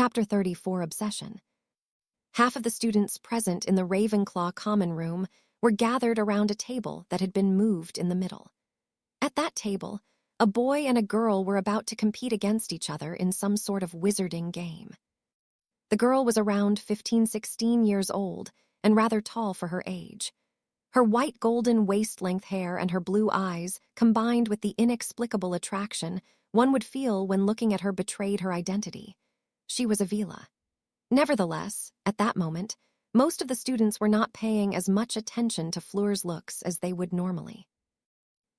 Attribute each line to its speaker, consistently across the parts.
Speaker 1: Chapter 34, Obsession. Half of the students present in the Ravenclaw common room were gathered around a table that had been moved in the middle. At that table, a boy and a girl were about to compete against each other in some sort of wizarding game. The girl was around 15-16 years old and rather tall for her age. Her white golden waist-length hair and her blue eyes, combined with the inexplicable attraction one would feel when looking at her, betrayed her identity. She was Avila. Nevertheless, at that moment, most of the students were not paying as much attention to Fleur's looks as they would normally.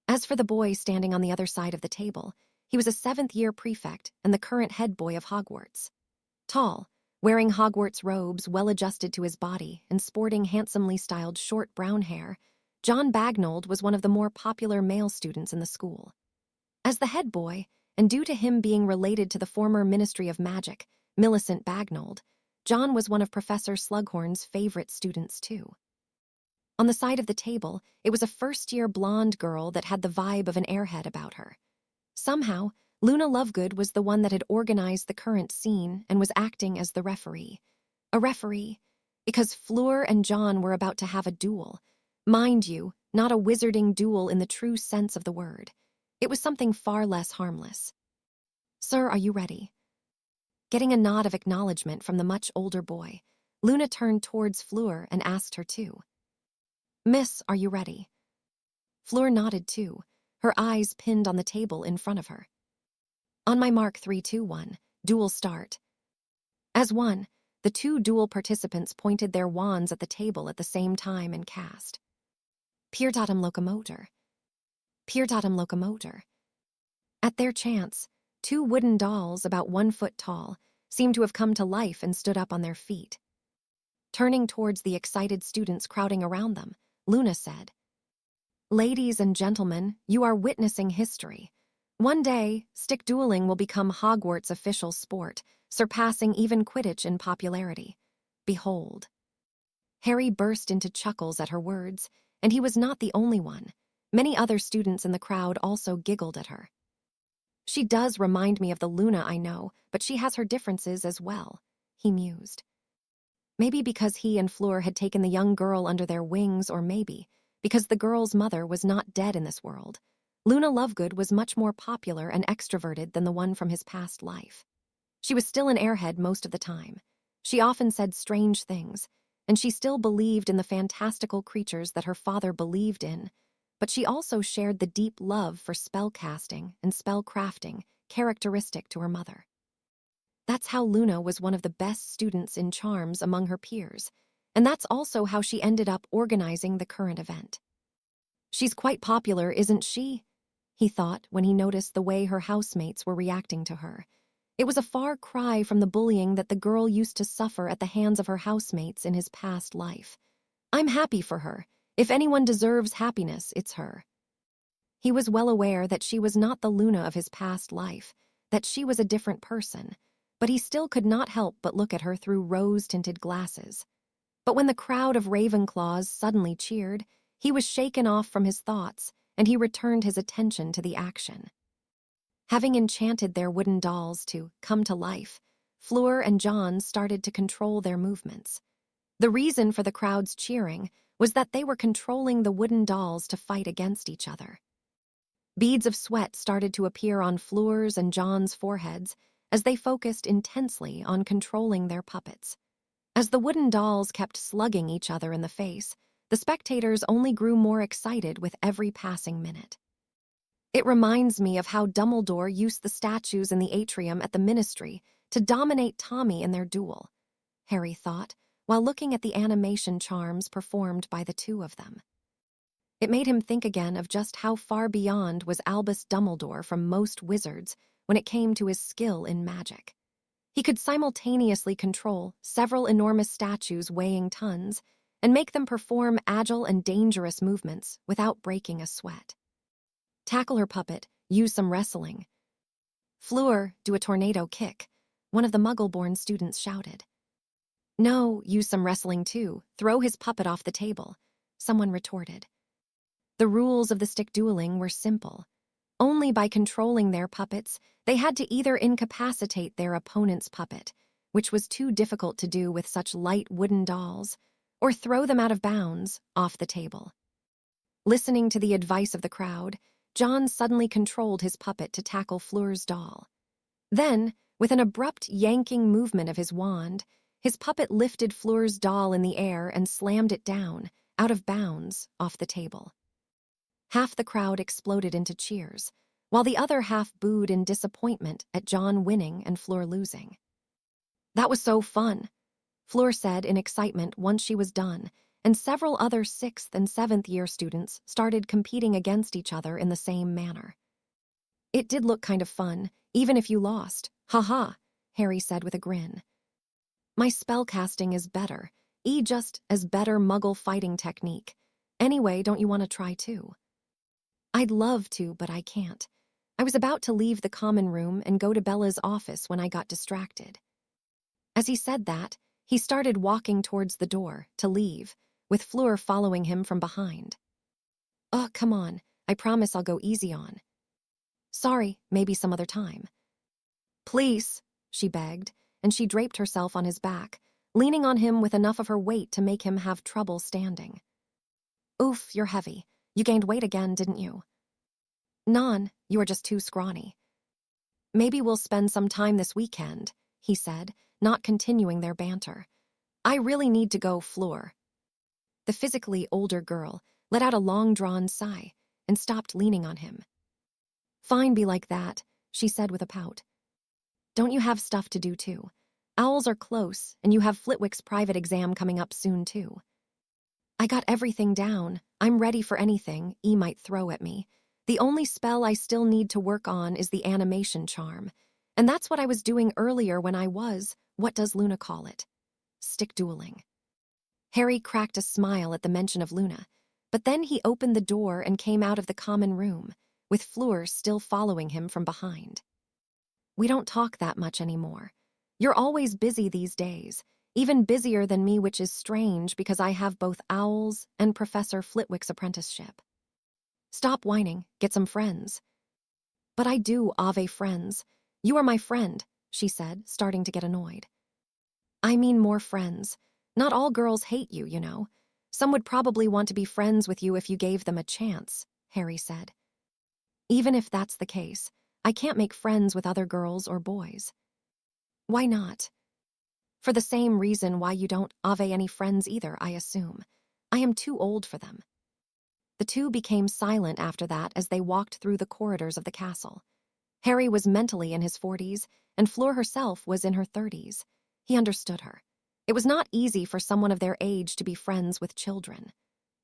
Speaker 1: As for the boy standing on the other side of the table, he was a seventh-year prefect and the current head boy of Hogwarts. Tall, wearing Hogwarts robes well adjusted to his body and sporting handsomely styled short brown hair, John Bagnold was one of the more popular male students in the school. As the head boy, and due to him being related to the former Ministry of Magic, Millicent Bagnold, John was one of Professor Slughorn's favorite students too. On the side of the table, it was a first-year blonde girl that had the vibe of an airhead about her. Somehow, Luna Lovegood was the one that had organized the current scene and was acting as the referee. A referee, because Fleur and John were about to have a duel. Mind you, not a wizarding duel in the true sense of the word. It was something far less harmless. "Sir, are you ready?" Getting a nod of acknowledgement from the much older boy, Luna turned towards Fleur and asked her too. "Miss, are you ready?" Fleur nodded too, her eyes pinned on the table in front of her. "On my mark, 3, 2, 1, duel start." As one, the two duel participants pointed their wands at the table at the same time and cast. Peerdatum locomotor. Peerdatum locomotor. At their chance, two wooden dolls about 1 foot tall seemed to have come to life and stood up on their feet. Turning towards the excited students crowding around them, Luna said, "Ladies and gentlemen, you are witnessing history. One day, stick dueling will become Hogwarts' official sport, surpassing even Quidditch in popularity. Behold." Harry burst into chuckles at her words, and he was not the only one. Many other students in the crowd also giggled at her. "She does remind me of the Luna I know, but she has her differences as well," he mused. Maybe because he and Fleur had taken the young girl under their wings, or maybe because the girl's mother was not dead in this world, Luna Lovegood was much more popular and extroverted than the one from his past life. She was still an airhead most of the time. She often said strange things, and she still believed in the fantastical creatures that her father believed in, but she also shared the deep love for spellcasting and spellcrafting characteristic to her mother. That's how Luna was one of the best students in charms among her peers, and that's also how she ended up organizing the current event. "She's quite popular, isn't she?" he thought when he noticed the way her housemates were reacting to her. It was a far cry from the bullying that the girl used to suffer at the hands of her housemates in his past life. "I'm happy for her. If anyone deserves happiness, it's her." He was well aware that she was not the Luna of his past life, that she was a different person, but he still could not help but look at her through rose-tinted glasses. But when the crowd of Ravenclaws suddenly cheered, he was shaken off from his thoughts, and he returned his attention to the action. Having enchanted their wooden dolls to come to life, Fleur and John started to control their movements. The reason for the crowd's cheering was that they were controlling the wooden dolls to fight against each other. Beads of sweat started to appear on Fleur's and John's foreheads as they focused intensely on controlling their puppets. As the wooden dolls kept slugging each other in the face, the spectators only grew more excited with every passing minute. "It reminds me of how Dumbledore used the statues in the atrium at the Ministry to dominate Tommy in their duel," Harry thought, while looking at the animation charms performed by the two of them. It made him think again of just how far beyond was Albus Dumbledore from most wizards when it came to his skill in magic. He could simultaneously control several enormous statues weighing tons and make them perform agile and dangerous movements without breaking a sweat. "Tackle her, puppet, use some wrestling." "Fleur, do a tornado kick," one of the Muggle-born students shouted. "No, use some wrestling too, throw his puppet off the table," someone retorted. The rules of the stick dueling were simple. Only by controlling their puppets, they had to either incapacitate their opponent's puppet, which was too difficult to do with such light wooden dolls, or throw them out of bounds, off the table. Listening to the advice of the crowd, John suddenly controlled his puppet to tackle Fleur's doll. Then, with an abrupt yanking movement of his wand, his puppet lifted Fleur's doll in the air and slammed it down, out of bounds, off the table. Half the crowd exploded into cheers, while the other half booed in disappointment at John winning and Fleur losing. "That was so fun," Fleur said in excitement once she was done, and several other 6th and 7th year students started competing against each other in the same manner. "It did look kind of fun, even if you lost. Ha-ha," Harry said with a grin. "My spellcasting is better, just as better muggle fighting technique. Anyway, don't you want to try too?" "I'd love to, but I can't. I was about to leave the common room and go to Bella's office when I got distracted." As he said that, he started walking towards the door, to leave, with Fleur following him from behind. "Oh, come on, I promise I'll go easy on." "Sorry, maybe some other time." "Please," she begged, and she draped herself on his back, leaning on him with enough of her weight to make him have trouble standing. "Oof, you're heavy. You gained weight again, didn't you?" "None, you are just too scrawny." "Maybe we'll spend some time this weekend," he said, not continuing their banter. "I really need to go, Fleur." The physically older girl let out a long-drawn sigh and stopped leaning on him. "Fine, be like that," she said with a pout. "Don't you have stuff to do too? Owls are close, and you have Flitwick's private exam coming up soon too." "I got everything down. I'm ready for anything E might throw at me. The only spell I still need to work on is the animation charm. And that's what I was doing earlier when I was, what does Luna call it? Stick dueling." Harry cracked a smile at the mention of Luna, but then he opened the door and came out of the common room, with Fleur still following him from behind. "We don't talk that much anymore. You're always busy these days, even busier than me, which is strange because I have both Owls and Professor Flitwick's apprenticeship. Stop whining, get some friends." "But I do, Ave friends. You are my friend," she said, starting to get annoyed. "I mean more friends. Not all girls hate you, you know. Some would probably want to be friends with you if you gave them a chance," Harry said. "Even if that's the case, I can't make friends with other girls or boys." "Why not?" "For the same reason why you don't have any friends either, I assume. I am too old for them." The two became silent after that as they walked through the corridors of the castle. Harry was mentally in his 40s, and Fleur herself was in her 30s. He understood her. It was not easy for someone of their age to be friends with children.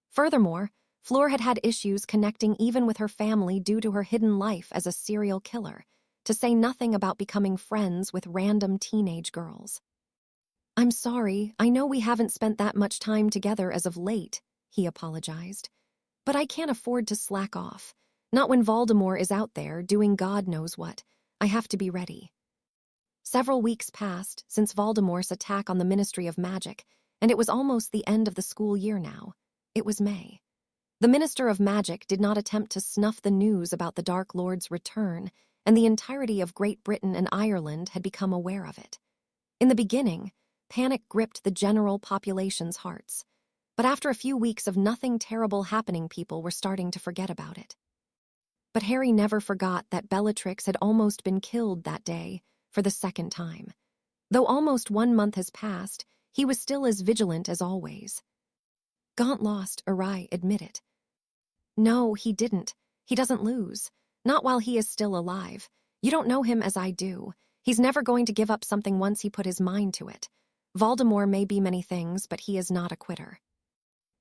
Speaker 1: Furthermore, Fleur had had issues connecting even with her family due to her hidden life as a serial killer, to say nothing about becoming friends with random teenage girls. "I'm sorry, I know we haven't spent that much time together as of late," he apologized. "But I can't afford to slack off. Not when Voldemort is out there doing God knows what. I have to be ready." Several weeks passed since Voldemort's attack on the Ministry of Magic, and it was almost the end of the school year now. It was May. The Minister of Magic did not attempt to snuff the news about the Dark Lord's return, and the entirety of Great Britain and Ireland had become aware of it. In the beginning, panic gripped the general population's hearts, but after a few weeks of nothing terrible happening, people were starting to forget about it. But Harry never forgot that Bellatrix had almost been killed that day, for the second time. Though almost 1 month has passed, he was still as vigilant as always. "Gaunt lost, Arai, admit it." "No, he didn't. He doesn't lose. Not while he is still alive. You don't know him as I do. He's never going to give up something once he put his mind to it. Voldemort may be many things, but he is not a quitter.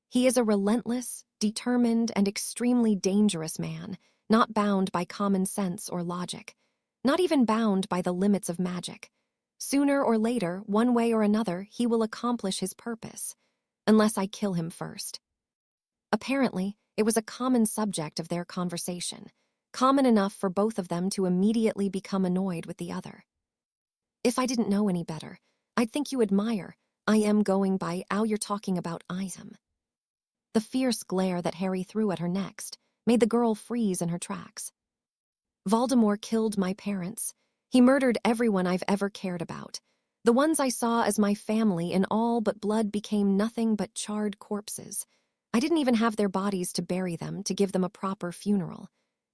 Speaker 1: He is a relentless, determined, and extremely dangerous man, not bound by common sense or logic. Not even bound by the limits of magic. Sooner or later, one way or another, he will accomplish his purpose. Unless I kill him first." Apparently, it was a common subject of their conversation, common enough for both of them to immediately become annoyed with the other. "If I didn't know any better, I'd think you admire. I am going by how you're talking about I am." The fierce glare that Harry threw at her next made the girl freeze in her tracks. "Voldemort killed my parents. He murdered everyone I've ever cared about. The ones I saw as my family in all but blood became nothing but charred corpses. I didn't even have their bodies to bury them, to give them a proper funeral.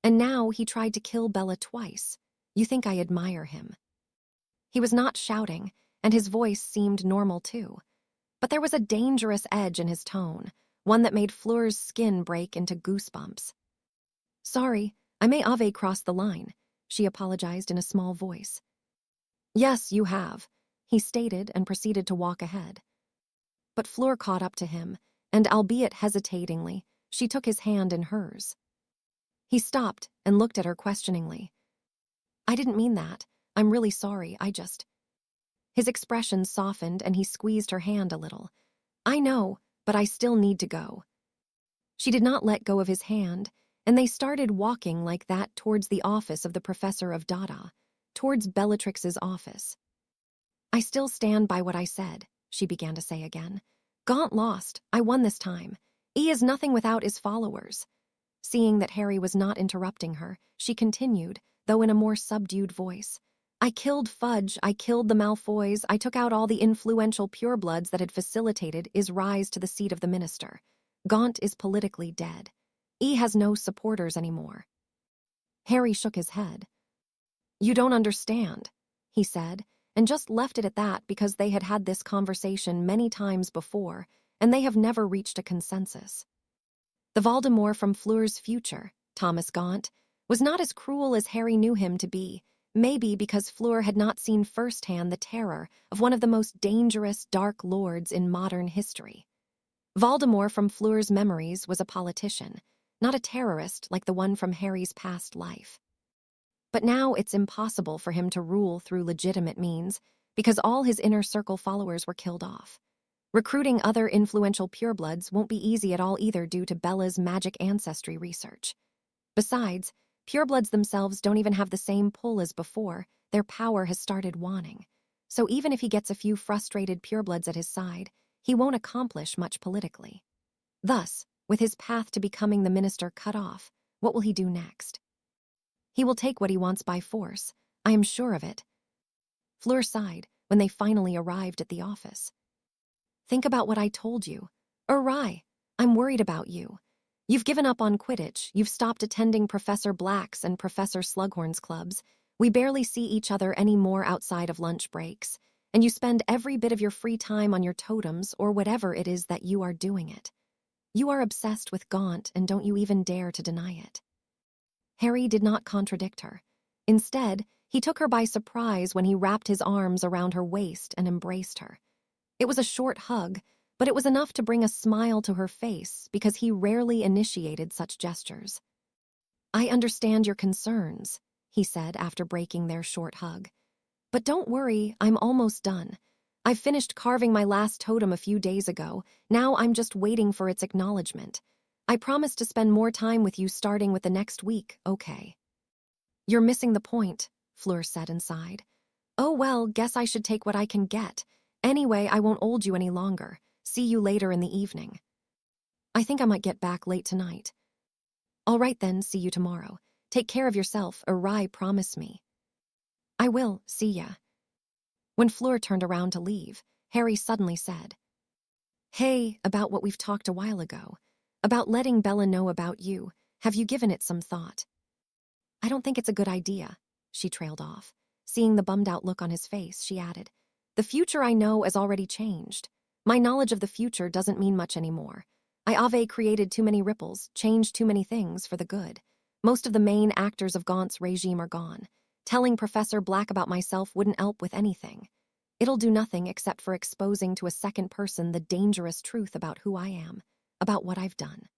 Speaker 1: And now he tried to kill Bella twice. You think I admire him?" He was not shouting, and his voice seemed normal too. But there was a dangerous edge in his tone, one that made Fleur's skin break into goosebumps. "Sorry, I may have crossed the line," she apologized in a small voice. "Yes, you have," he stated and proceeded to walk ahead. But Fleur caught up to him, and albeit hesitatingly, she took his hand in hers. He stopped and looked at her questioningly. "I didn't mean that. I'm really sorry, I just—" His expression softened and he squeezed her hand a little. "I know, but I still need to go." She did not let go of his hand, and they started walking like that towards the office of the professor of Dada, towards Bellatrix's office. "I still stand by what I said," she began to say again. "Gaunt lost. I won this time. He is nothing without his followers." Seeing that Harry was not interrupting her, she continued, though in a more subdued voice. "I killed Fudge, I killed the Malfoys, I took out all the influential purebloods that had facilitated his rise to the seat of the minister. Gaunt is politically dead. He has no supporters anymore." Harry shook his head. "You don't understand," he said, and just left it at that because they had had this conversation many times before, and they have never reached a consensus. The Voldemort from Fleur's future, Thomas Gaunt, was not as cruel as Harry knew him to be, maybe because Fleur had not seen firsthand the terror of one of the most dangerous Dark Lords in modern history. Voldemort from Fleur's memories was a politician, not a terrorist like the one from Harry's past life. But now it's impossible for him to rule through legitimate means because all his inner circle followers were killed off. Recruiting other influential purebloods won't be easy at all either due to Bella's magic ancestry research. Besides, purebloods themselves don't even have the same pull as before. Their power has started waning. So even if he gets a few frustrated purebloods at his side, he won't accomplish much politically. Thus, with his path to becoming the minister cut off, what will he do next? He will take what he wants by force. I am sure of it. Fleur sighed when they finally arrived at the office. "Think about what I told you. Uri, I'm worried about you. You've given up on Quidditch, you've stopped attending Professor Black's and Professor Slughorn's clubs, we barely see each other anymore outside of lunch breaks, and you spend every bit of your free time on your totems or whatever it is that you are doing it. You are obsessed with Gaunt and don't you even dare to deny it." Harry did not contradict her. Instead, he took her by surprise when he wrapped his arms around her waist and embraced her. It was a short hug, but it was enough to bring a smile to her face because he rarely initiated such gestures. "I understand your concerns," he said after breaking their short hug. "But don't worry, I'm almost done. I've finished carving my last totem a few days ago. Now I'm just waiting for its acknowledgement. I promise to spend more time with you starting with the next week, okay?" "You're missing the point," Fleur said and sighed. "Oh well, guess I should take what I can get. Anyway, I won't hold you any longer. See you later in the evening." "I think I might get back late tonight." "All right then, see you tomorrow. Take care of yourself, Uri, promise me." "I will, see ya." When Fleur turned around to leave, Harry suddenly said, "Hey, about what we've talked a while ago. About letting Bella know about you. Have you given it some thought?" "I don't think it's a good idea," she trailed off. Seeing the bummed-out look on his face, she added, "The future I know has already changed. My knowledge of the future doesn't mean much anymore. I created too many ripples, changed too many things for the good. Most of the main actors of Gaunt's regime are gone. Telling Professor Black about myself wouldn't help with anything. It'll do nothing except for exposing to a second person the dangerous truth about who I am, about what I've done."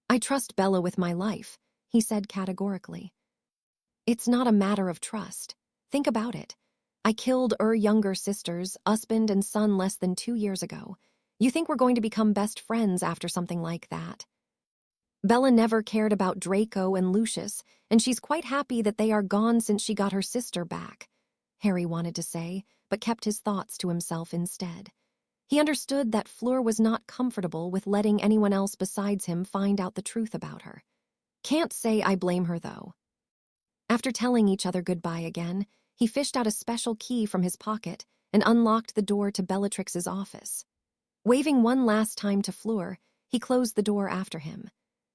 Speaker 1: "I trust Bella with my life," he said categorically. "It's not a matter of trust. Think about it. I killed her younger sisters, husband and son less than 2 years ago. You think we're going to become best friends after something like that? Bella never cared about Draco and Lucius, and she's quite happy that they are gone since she got her sister back," Harry wanted to say, but kept his thoughts to himself instead. He understood that Fleur was not comfortable with letting anyone else besides him find out the truth about her. Can't say I blame her, though. After telling each other goodbye again, he fished out a special key from his pocket and unlocked the door to Bellatrix's office. Waving one last time to Fleur, he closed the door after him.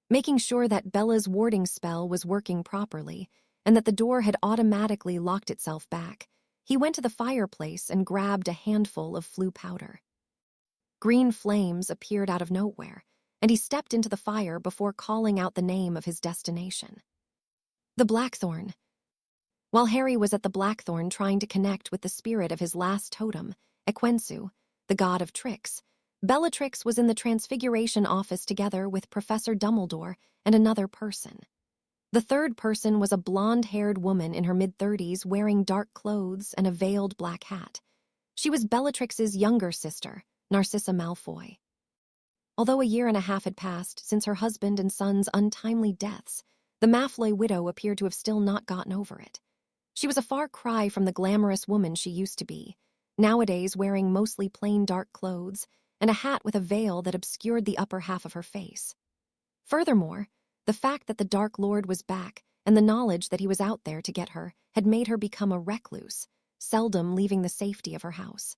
Speaker 1: Making sure that Bella's warding spell was working properly and that the door had automatically locked itself back, he went to the fireplace and grabbed a handful of Fleur powder. Green flames appeared out of nowhere, and he stepped into the fire before calling out the name of his destination. The Blackthorn. While Harry was at the Blackthorn trying to connect with the spirit of his last totem, Equensu, the god of tricks, Bellatrix was in the Transfiguration office together with Professor Dumbledore and another person. The third person was a blonde-haired woman in her mid-30s wearing dark clothes and a veiled black hat. She was Bellatrix's younger sister, Narcissa Malfoy. Although a year and a half had passed since her husband and son's untimely deaths, the Malfoy widow appeared to have still not gotten over it. She was a far cry from the glamorous woman she used to be, nowadays wearing mostly plain dark clothes and a hat with a veil that obscured the upper half of her face. Furthermore, the fact that the Dark Lord was back and the knowledge that he was out there to get her had made her become a recluse, seldom leaving the safety of her house.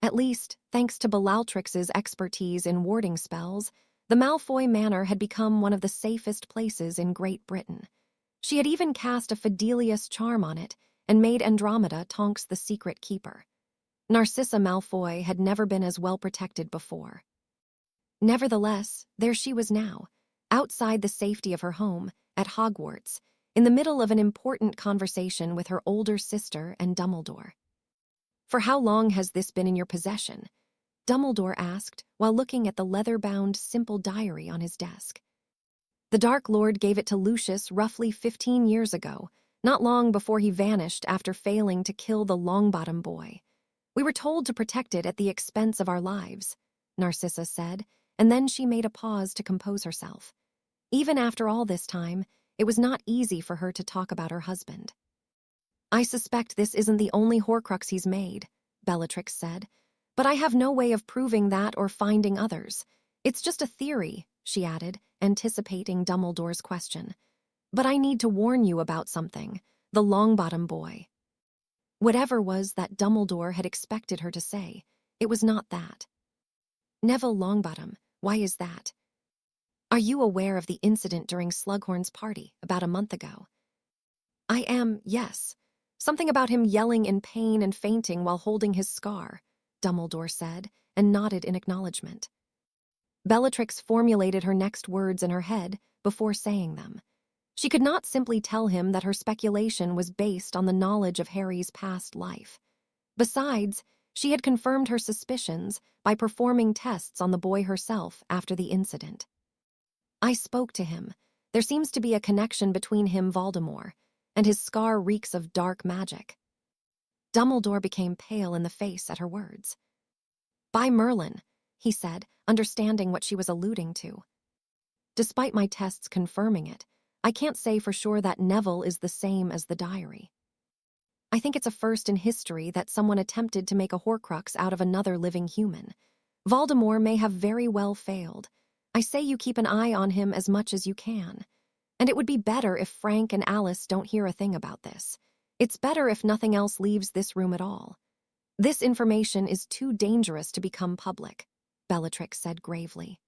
Speaker 1: At least, thanks to Bellatrix's expertise in warding spells, the Malfoy Manor had become one of the safest places in Great Britain. She had even cast a Fidelius charm on it and made Andromeda Tonks the secret keeper. Narcissa Malfoy had never been as well protected before. Nevertheless, there she was now, outside the safety of her home, at Hogwarts, in the middle of an important conversation with her older sister and Dumbledore. "For how long has this been in your possession?" Dumbledore asked while looking at the leather-bound simple diary on his desk. "The Dark Lord gave it to Lucius roughly 15 years ago, not long before he vanished after failing to kill the Longbottom boy. We were told to protect it at the expense of our lives," Narcissa said, and then she made a pause to compose herself. Even after all this time, it was not easy for her to talk about her husband. "I suspect this isn't the only Horcrux he's made," Bellatrix said, "but I have no way of proving that or finding others. It's just a theory," she added, anticipating Dumbledore's question. "But I need to warn you about something, the Longbottom boy." Whatever was that Dumbledore had expected her to say, it was not that. "Neville Longbottom, why is that? Are you aware of the incident during Slughorn's party about a month ago?" "I am, yes. Something about him yelling in pain and fainting while holding his scar," Dumbledore said, and nodded in acknowledgement. Bellatrix formulated her next words in her head before saying them. She could not simply tell him that her speculation was based on the knowledge of Harry's past life. Besides, she had confirmed her suspicions by performing tests on the boy herself after the incident. "I spoke to him. There seems to be a connection between him, Voldemort, and his scar reeks of dark magic." Dumbledore became pale in the face at her words. "By Merlin," he said, understanding what she was alluding to. "Despite my tests confirming it, I can't say for sure that Neville is the same as the diary. I think it's a first in history that someone attempted to make a Horcrux out of another living human. Voldemort may have very well failed. I say you keep an eye on him as much as you can. And it would be better if Frank and Alice don't hear a thing about this. It's better if nothing else leaves this room at all. This information is too dangerous to become public," Bellatrix said gravely.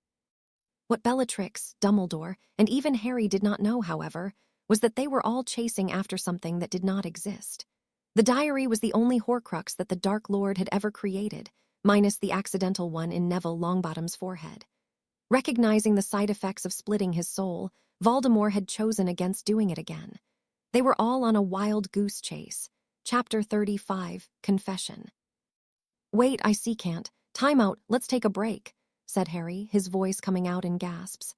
Speaker 1: What Bellatrix, Dumbledore, and even Harry did not know, however, was that they were all chasing after something that did not exist. The diary was the only Horcrux that the Dark Lord had ever created, minus the accidental one in Neville Longbottom's forehead. Recognizing the side effects of splitting his soul, Voldemort had chosen against doing it again. They were all on a wild goose chase. Chapter 35, Confession. "Wait, I see can't. Time out, let's take a break," said Harry, his voice coming out in gasps.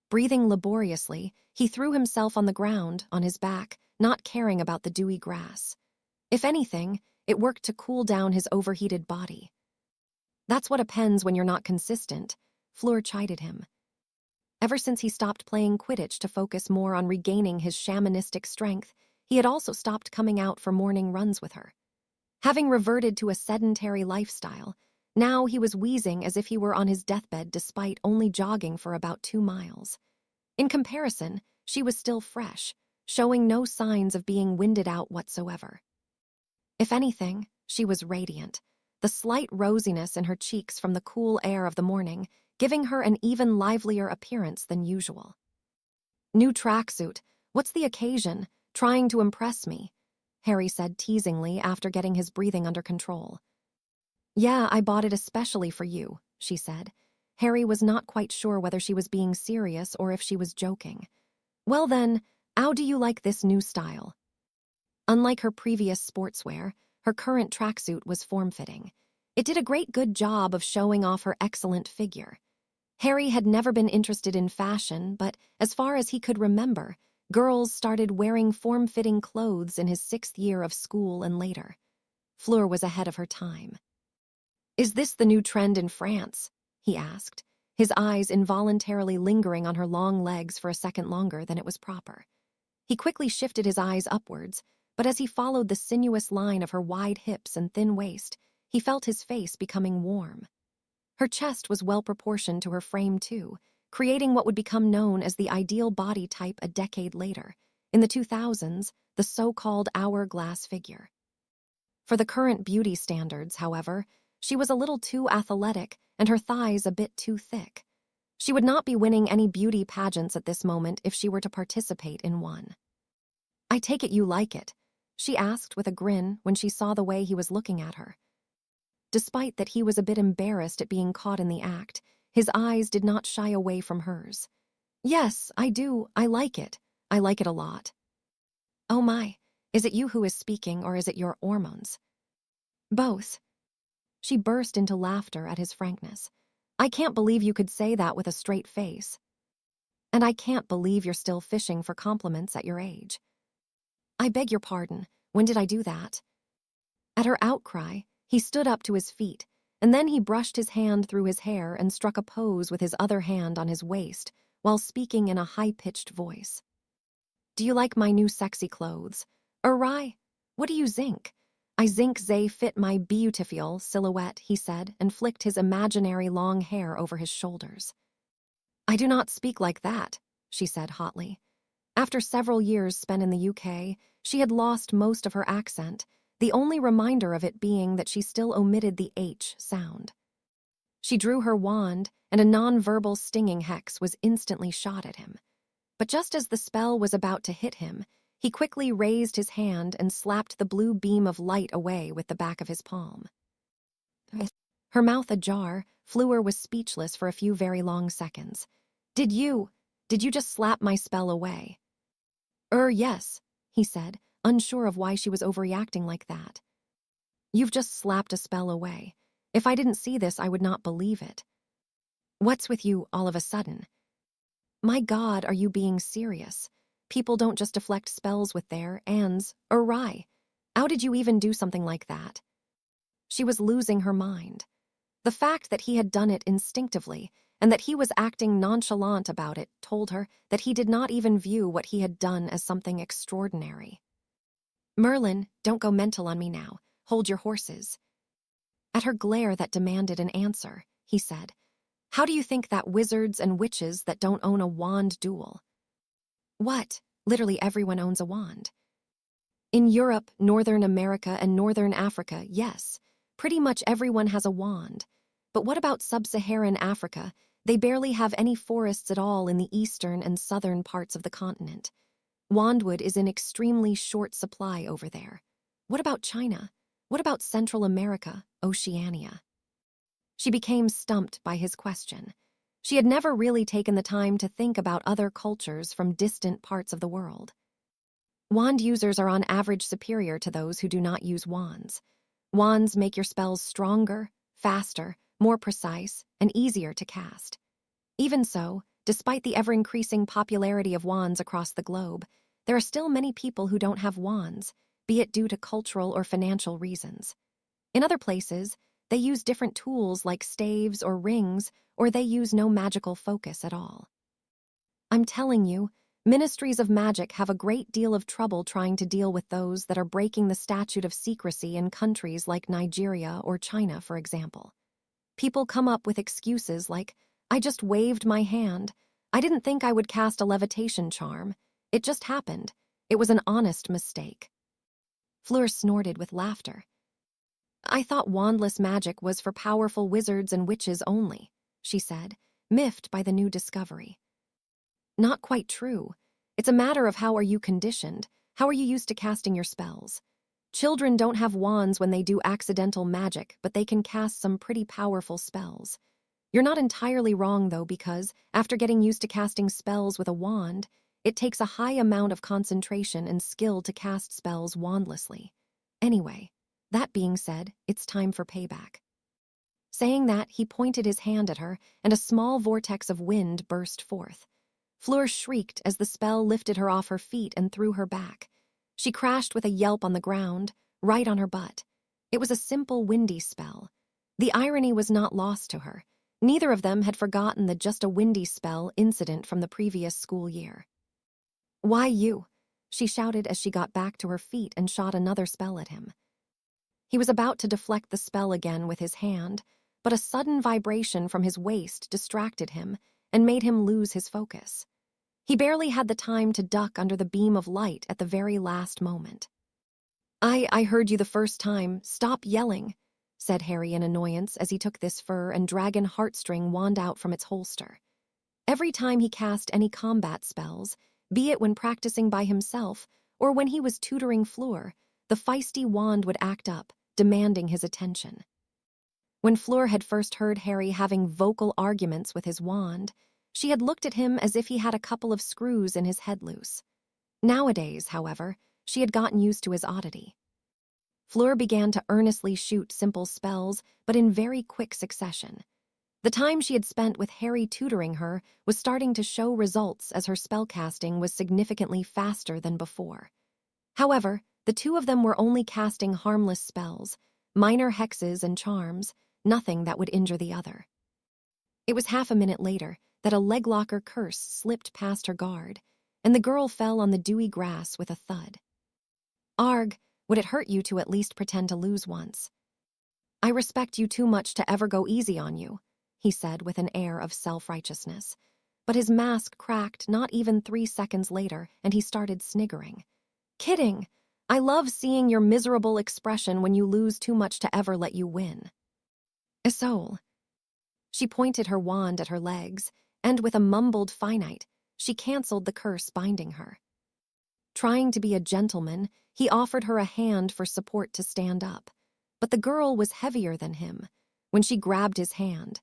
Speaker 1: Breathing laboriously, he threw himself on the ground, on his back, not caring about the dewy grass. If anything, it worked to cool down his overheated body. "That's what happens when you're not consistent," Fleur chided him. Ever since he stopped playing Quidditch to focus more on regaining his shamanistic strength, he had also stopped coming out for morning runs with her. Having reverted to a sedentary lifestyle, now he was wheezing as if he were on his deathbed despite only jogging for about 2 miles. In comparison, she was still fresh, showing no signs of being winded out whatsoever. If anything, She was radiant, the slight rosiness in her cheeks from the cool air of the morning giving her an even livelier appearance than usual. "New tracksuit. What's the occasion? Trying to impress me," Harry said teasingly after getting his breathing under control. "Yeah, I bought it especially for you," she said. Harry was not quite sure whether she was being serious or if she was joking. "Well then, how do you like this new style?" Unlike her previous sportswear, her current tracksuit was form-fitting. It did a good job of showing off her excellent figure. Harry had never been interested in fashion, but as far as he could remember, girls started wearing form-fitting clothes in his 6th year of school and later. Fleur was ahead of her time. "Is this the new trend in France?" he asked, his eyes involuntarily lingering on her long legs for a second longer than it was proper. He quickly shifted his eyes upwards, but as he followed the sinuous line of her wide hips and thin waist, he felt his face becoming warm. Her chest was well proportioned to her frame too, creating what would become known as the ideal body type a decade later, in the 2000s, the so-called hourglass figure. For the current beauty standards, however, she was a little too athletic and her thighs a bit too thick. She would not be winning any beauty pageants at this moment if she were to participate in one. "I take it you like it," she asked with a grin when she saw the way he was looking at her. Despite that he was a bit embarrassed at being caught in the act, his eyes did not shy away from hers. "Yes, I do. I like it. I like it a lot." "Oh my, is it you who is speaking or is it your hormones?" "Both." She burst into laughter at his frankness. "I can't believe you could say that with a straight face. And I can't believe you're still fishing for compliments at your age." "I beg your pardon. When did I do that?" At her outcry, he stood up to his feet, and then he brushed his hand through his hair and struck a pose with his other hand on his waist while speaking in a high-pitched voice. "Do you like my new sexy clothes? Uri, what do you think? I think they fit my beautiful silhouette," he said, and flicked his imaginary long hair over his shoulders. "I do not speak like that," she said hotly. After several years spent in the UK, she had lost most of her accent, the only reminder of it being that she still omitted the H sound. She drew her wand, and a non-verbal stinging hex was instantly shot at him. But just as the spell was about to hit him, he quickly raised his hand and slapped the blue beam of light away with the back of his palm. Her mouth ajar, Fleur was speechless for a few very long seconds. Did you just slap my spell away?" Yes," he said, unsure of why she was overreacting like that. "You've just slapped a spell away. If I didn't see this, I would not believe it." "What's with you all of a sudden?" "My God, are you being serious? People don't just deflect spells with their ands, or rye. How did you even do something like that?" She was losing her mind. The fact that he had done it instinctively and that he was acting nonchalant about it told her that he did not even view what he had done as something extraordinary. "Merlin, don't go mental on me now. Hold your horses." At her glare that demanded an answer, he said, "How do you think that wizards and witches that don't own a wand duel?" "What? Literally everyone owns a wand." "In Europe, Northern America, and Northern Africa, yes. Pretty much everyone has a wand. But what about sub-Saharan Africa? They barely have any forests at all in the eastern and southern parts of the continent. Wandwood is in extremely short supply over there. What about China? What about Central America, Oceania?" She became stumped by his question. She had never really taken the time to think about other cultures from distant parts of the world. Wand users are on average superior to those who do not use wands. Wands make your spells stronger, faster, more precise, and easier to cast. Even so, despite the ever-increasing popularity of wands across the globe, there are still many people who don't have wands, be it due to cultural or financial reasons. In other places, they use different tools like staves or rings, or they use no magical focus at all. I'm telling you, ministries of magic have a great deal of trouble trying to deal with those that are breaking the statute of secrecy in countries like Nigeria or China, for example. People come up with excuses like, "I just waved my hand. I didn't think I would cast a levitation charm. It just happened. It was an honest mistake." Fleur snorted with laughter. I thought wandless magic was for powerful wizards and witches only, she said, miffed by the new discovery. Not quite true. It's a matter of how are you conditioned, how are you used to casting your spells. Children don't have wands when they do accidental magic, but they can cast some pretty powerful spells. You're not entirely wrong, though, because, after getting used to casting spells with a wand, it takes a high amount of concentration and skill to cast spells wandlessly. Anyway, that being said, it's time for payback. Saying that, he pointed his hand at her, and a small vortex of wind burst forth. Fleur shrieked as the spell lifted her off her feet and threw her back. She crashed with a yelp on the ground, right on her butt. It was a simple windy spell. The irony was not lost to her. Neither of them had forgotten the just a windy spell incident from the previous school year. "Why you?" she shouted as she got back to her feet and shot another spell at him. He was about to deflect the spell again with his hand, but a sudden vibration from his waist distracted him and made him lose his focus. He barely had the time to duck under the beam of light at the very last moment. I heard you the first time. Stop yelling," said Harry in annoyance as he took this fur and dragon heartstring wand out from its holster. Every time he cast any combat spells, be it when practicing by himself or when he was tutoring Fleur, the feisty wand would act up, demanding his attention. When Fleur had first heard Harry having vocal arguments with his wand, she had looked at him as if he had a couple of screws in his head loose. Nowadays, however, she had gotten used to his oddity. Fleur began to earnestly shoot simple spells, but in very quick succession. The time she had spent with Harry tutoring her was starting to show results as her spellcasting was significantly faster than before. However, the two of them were only casting harmless spells, minor hexes and charms, nothing that would injure the other. It was half a minute later that a leglocker curse slipped past her guard, and the girl fell on the dewy grass with a thud. "Arg, would it hurt you to at least pretend to lose once?" "I respect you too much to ever go easy on you," he said with an air of self-righteousness. But his mask cracked not even 3 seconds later, and he started sniggering. "Kidding! I love seeing your miserable expression when you lose too much to ever let you win." "Isolde." She pointed her wand at her legs, and with a mumbled finite, she cancelled the curse binding her. Trying to be a gentleman, he offered her a hand for support to stand up, but the girl was heavier than him. When she grabbed his hand,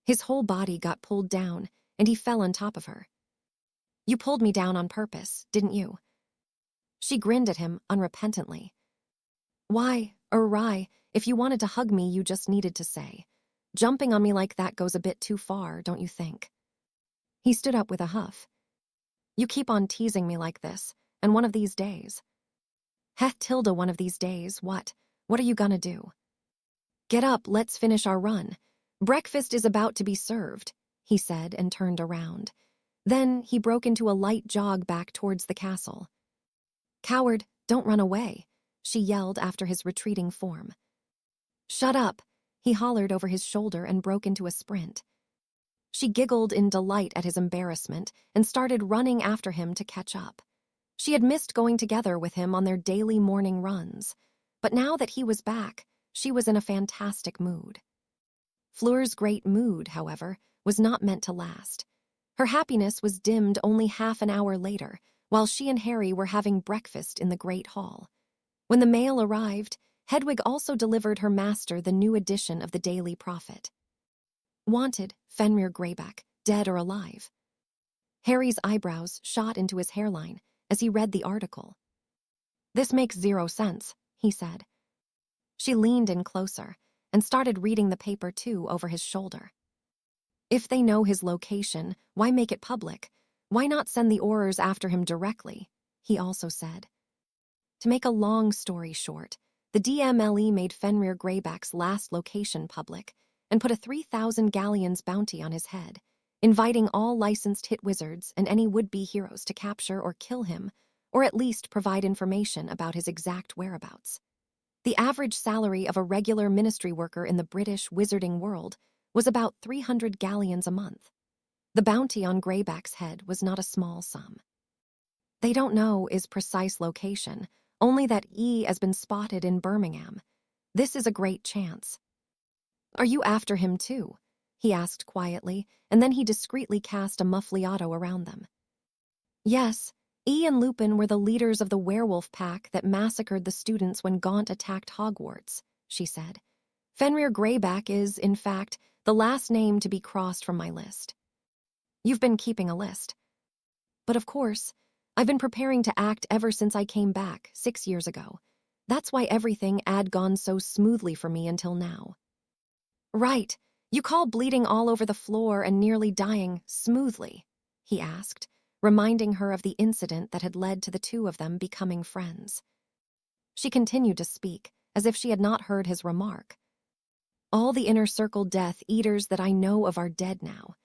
Speaker 1: his whole body got pulled down, and he fell on top of her. "You pulled me down on purpose, didn't you?" She grinned at him unrepentantly. "Why, if you wanted to hug me, you just needed to say. Jumping on me like that goes a bit too far, don't you think?" He stood up with a huff. "You keep on teasing me like this, and one of these days." "Heh, Tilda, one of these days, what? What are you gonna do?" "Get up, let's finish our run. Breakfast is about to be served," he said and turned around. Then he broke into a light jog back towards the castle. "Coward, don't run away," she yelled after his retreating form. "Shut up," he hollered over his shoulder and broke into a sprint. She giggled in delight at his embarrassment and started running after him to catch up. She had missed going together with him on their daily morning runs, but now that he was back, she was in a fantastic mood. Fleur's great mood, however, was not meant to last. Her happiness was dimmed only half an hour later, while she and Harry were having breakfast in the Great Hall. When the mail arrived, Hedwig also delivered her master the new edition of the Daily Prophet. "Wanted, Fenrir Greyback, dead or alive." Harry's eyebrows shot into his hairline as he read the article. "This makes 0 sense," he said. She leaned in closer and started reading the paper too over his shoulder. "If they know his location, why make it public? Why not send the Aurors after him directly?" he also said. To make a long story short, the DMLE made Fenrir Greyback's last location public and put a 3,000 galleons bounty on his head, inviting all licensed hit wizards and any would-be heroes to capture or kill him, or at least provide information about his exact whereabouts. The average salary of a regular ministry worker in the British wizarding world was about 300 galleons a month. The bounty on Greyback's head was not a small sum. They don't know his precise location, only that he has been spotted in Birmingham. This is a great chance. Are you after him too? He asked quietly, and then he discreetly cast a muffliato around them. Yes, E and Lupin were the leaders of the werewolf pack that massacred the students when Gaunt attacked Hogwarts, she said. Fenrir Greyback is, in fact, the last name to be crossed from my list. You've been keeping a list. But of course, I've been preparing to act ever since I came back 6 years ago. That's why everything had gone so smoothly for me until now. Right, you call bleeding all over the floor and nearly dying smoothly, he asked, reminding her of the incident that had led to the two of them becoming friends. She continued to speak, as if she had not heard his remark. All the inner circle Death Eaters that I know of are dead now.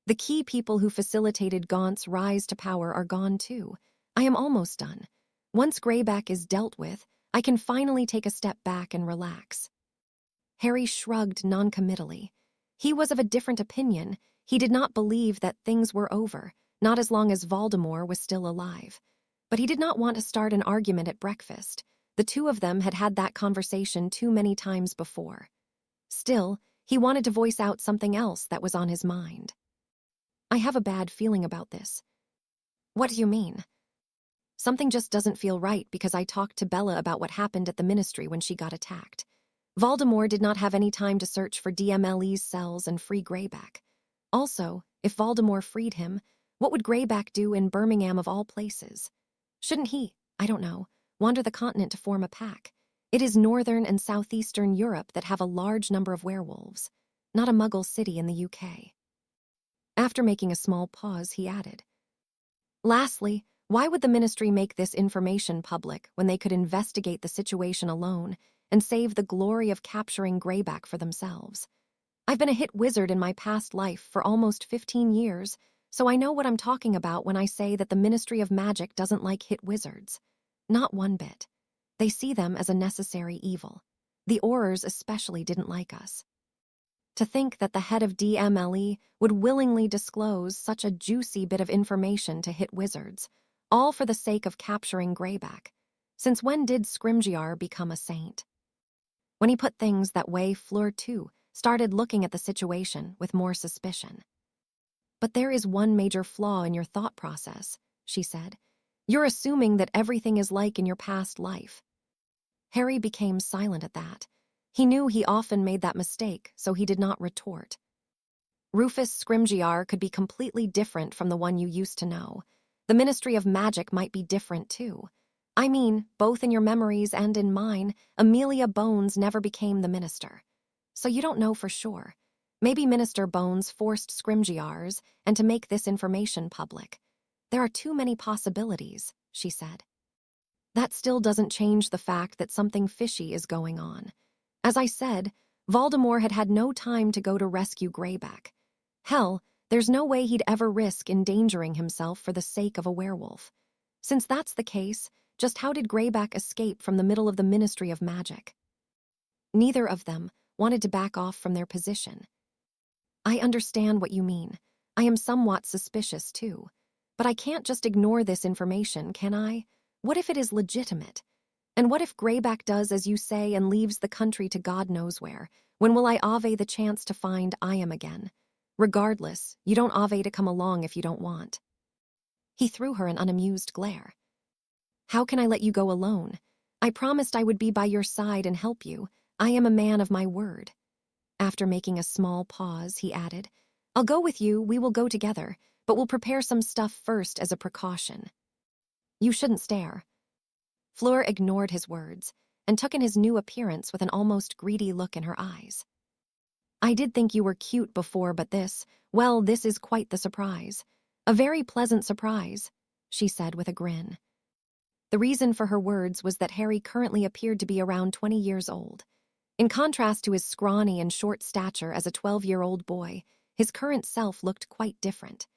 Speaker 1: The key people who facilitated Gaunt's rise to power are gone too. I am almost done. Once Greyback is dealt with, I can finally take a step back and relax. Harry shrugged noncommittally. He was of a different opinion. He did not believe that things were over, not as long as Voldemort was still alive. But he did not want to start an argument at breakfast. The two of them had had that conversation too many times before. Still, he wanted to voice out something else that was on his mind. I have a bad feeling about this. What do you mean? Something just doesn't feel right because I talked to Bella about what happened at the Ministry when she got attacked. Voldemort did not have any time to search for DMLE's cells and free Greyback. Also, if Voldemort freed him, what would Greyback do in Birmingham of all places? Shouldn't he, I don't know, wander the continent to form a pack? It is northern and southeastern Europe that have a large number of werewolves, not a Muggle city in the UK. After making a small pause, he added, lastly, why would the Ministry make this information public when they could investigate the situation alone and save the glory of capturing Greyback for themselves? I've been a hit wizard in my past life for almost 15 years, so I know what I'm talking about when I say that the Ministry of Magic doesn't like hit wizards. Not one bit. They see them as a necessary evil. The Aurors especially didn't like us. To think that the head of DMLE would willingly disclose such a juicy bit of information to hit wizards, all for the sake of capturing Greyback. Since when did Scrimgeour become a saint? When he put things that way, Fleur, too, started looking at the situation with more suspicion. But there is one major flaw in your thought process, she said. You're assuming that everything is like in your past life. Harry became silent at that. He knew he often made that mistake, so he did not retort. Rufus Scrimgeour could be completely different from the one you used to know. The Ministry of Magic might be different, too. I mean, both in your memories and in mine, Amelia Bones never became the minister. So you don't know for sure. Maybe Minister Bones forced Scrimgeours and to make this information public. There are too many possibilities, she said. That still doesn't change the fact that something fishy is going on. As I said, Voldemort had had no time to go to rescue Greyback. Hell, there's no way he'd ever risk endangering himself for the sake of a werewolf. Since that's the case, just how did Greyback escape from the middle of the Ministry of Magic? Neither of them wanted to back off from their position. I understand what you mean. I am somewhat suspicious, too. But I can't just ignore this information, can I? What if it is legitimate? And what if Greyback does as you say and leaves the country to God knows where? When will I ave the chance to find I am again? Regardless, you don't ave to come along if you don't want. He threw her an unamused glare. How can I let you go alone? I promised I would be by your side and help you. I am a man of my word. After making a small pause, he added, I'll go with you, we will go together, but we'll prepare some stuff first as a precaution. You shouldn't stare. Fleur ignored his words and took in his new appearance with an almost greedy look in her eyes. I did think you were cute before, but this is quite the surprise. A very pleasant surprise, she said with a grin. The reason for her words was that Harry currently appeared to be around 20 years old. In contrast to his scrawny and short stature as a 12-year-old boy, his current self looked quite different.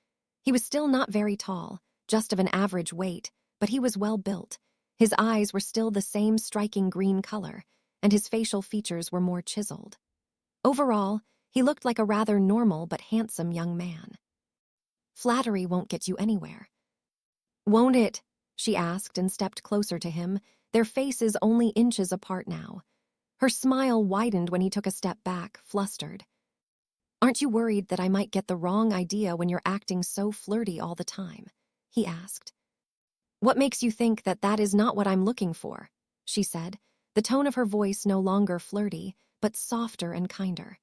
Speaker 1: He was still not very tall, just of an average weight, but he was well built. His eyes were still the same striking green color, and his facial features were more chiseled. Overall, he looked like a rather normal but handsome young man. Flattery won't get you anywhere. Won't it? She asked and stepped closer to him, their faces only inches apart now. Her smile widened when he took a step back, flustered. "Aren't you worried that I might get the wrong idea when you're acting so flirty all the time?" he asked. "What makes you think that that is not what I'm looking for?" she said, the tone of her voice no longer flirty, but softer and kinder.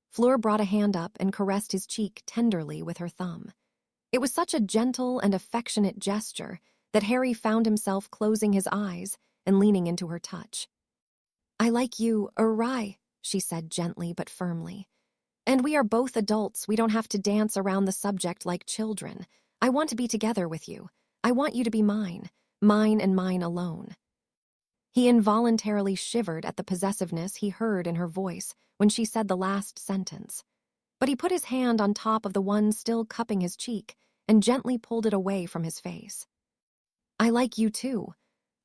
Speaker 1: Fleur brought a hand up and caressed his cheek tenderly with her thumb. It was such a gentle and affectionate gesture that Harry found himself closing his eyes and leaning into her touch. "I like you, Rai," she said gently but firmly. "And we are both adults. We don't have to dance around the subject like children. I want to be together with you. I want you to be mine and mine alone." He involuntarily shivered at the possessiveness he heard in her voice when she said the last sentence. But he put his hand on top of the one still cupping his cheek and gently pulled it away from his face. "I like you too.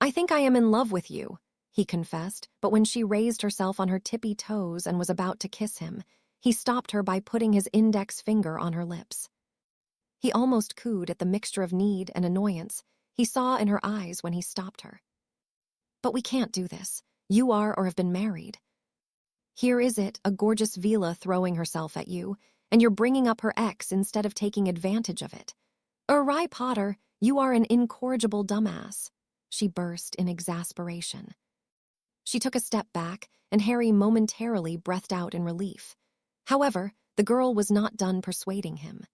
Speaker 1: I think I am in love with you," he confessed, but when she raised herself on her tippy toes and was about to kiss him, he stopped her by putting his index finger on her lips. He almost cooed at the mixture of need and annoyance he saw in her eyes when he stopped her. "But we can't do this. You are or have been married. Here is it, a gorgeous villa throwing herself at you, and you're bringing up her ex instead of taking advantage of it. Rai Potter, you are an incorrigible dumbass," she burst in exasperation. She took a step back, and Harry momentarily breathed out in relief. However, the girl was not done persuading him.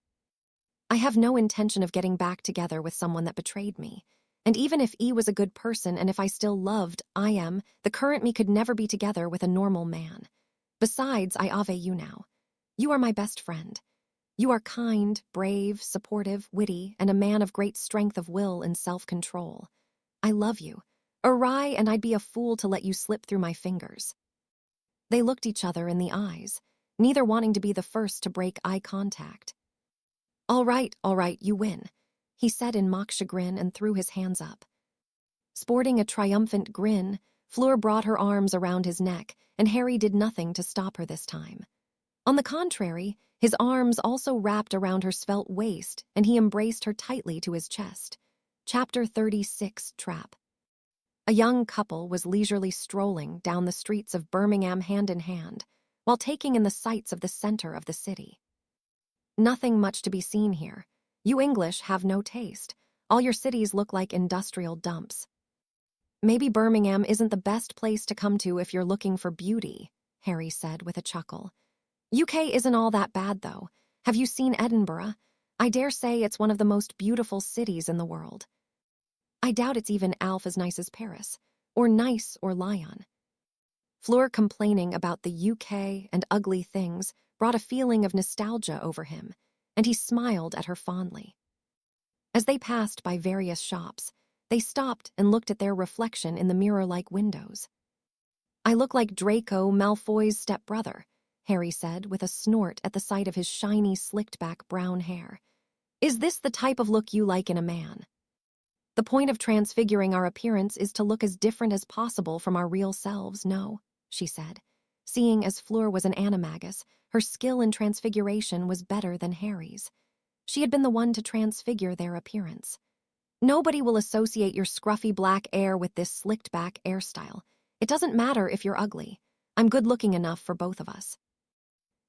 Speaker 1: "I have no intention of getting back together with someone that betrayed me. And even if E was a good person and if I still loved the current me could never be together with a normal man. Besides, I ave you now. You are my best friend. You are kind, brave, supportive, witty, and a man of great strength of will and self-control. I love you. Rai, and I'd be a fool to let you slip through my fingers." They looked each other in the eyes, neither wanting to be the first to break eye contact. All right, you win," he said in mock chagrin and threw his hands up. Sporting a triumphant grin, Fleur brought her arms around his neck, and Harry did nothing to stop her this time. On the contrary, his arms also wrapped around her svelte waist, and he embraced her tightly to his chest. Chapter 36, Trap. A young couple was leisurely strolling down the streets of Birmingham hand in hand, while taking in the sights of the center of the city. "Nothing much to be seen here. You English have no taste. All your cities look like industrial dumps. Maybe Birmingham isn't the best place to come to if you're looking for beauty," Harry said with a chuckle. "UK isn't all that bad, though. Have you seen Edinburgh? I dare say it's one of the most beautiful cities in the world. I doubt it's even half as nice as Paris, or Nice or Lyon." Fleur complaining about the UK and ugly things brought a feeling of nostalgia over him, and he smiled at her fondly. As they passed by various shops, they stopped and looked at their reflection in the mirror-like windows. "I look like Draco Malfoy's stepbrother," Harry said with a snort at the sight of his shiny, slicked-back brown hair. "Is this the type of look you like in a man?" "The point of transfiguring our appearance is to look as different as possible from our real selves, no," she said. Seeing as Fleur was an animagus, her skill in transfiguration was better than Harry's. She had been the one to transfigure their appearance. "Nobody will associate your scruffy black hair with this slicked-back hairstyle. It doesn't matter if you're ugly. I'm good-looking enough for both of us."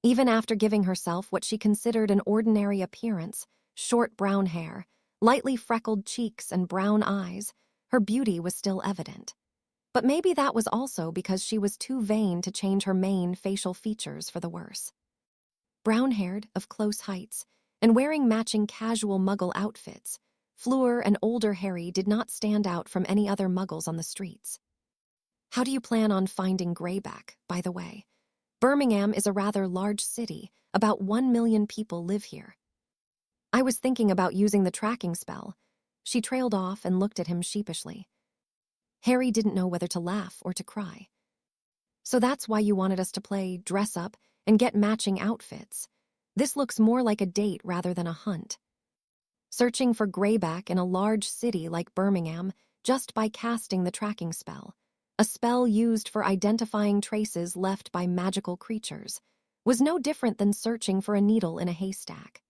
Speaker 1: Even after giving herself what she considered an ordinary appearance, short brown hair, lightly freckled cheeks, and brown eyes, her beauty was still evident. But maybe that was also because she was too vain to change her main facial features for the worse. Brown-haired, of close heights, and wearing matching casual muggle outfits, Fleur and older Harry did not stand out from any other muggles on the streets. "How do you plan on finding Greyback, by the way? Birmingham is a rather large city. About 1 million people live here." "I was thinking about using the tracking spell." She trailed off and looked at him sheepishly. Harry didn't know whether to laugh or to cry. "So that's why you wanted us to play dress up and get matching outfits. This looks more like a date rather than a hunt. Searching for Greyback in a large city like Birmingham just by casting the tracking spell, a spell used for identifying traces left by magical creatures, was no different than searching for a needle in a haystack.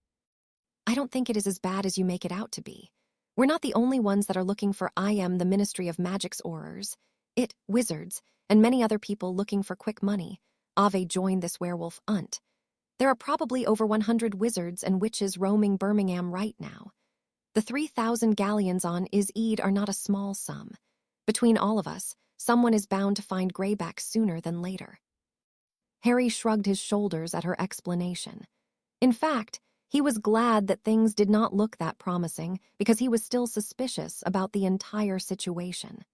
Speaker 1: I don't think it is as bad as you make it out to be. We're not the only ones that are looking for the Ministry of Magic's horrors. Wizards, and many other people looking for quick money. Ave joined this werewolf hunt. There are probably over 100 wizards and witches roaming Birmingham right now. The 3,000 galleons on Is-Eed are not a small sum. Between all of us, someone is bound to find Greyback sooner than later. Harry shrugged his shoulders at her explanation. In fact, he was glad that things did not look that promising because he was still suspicious about the entire situation.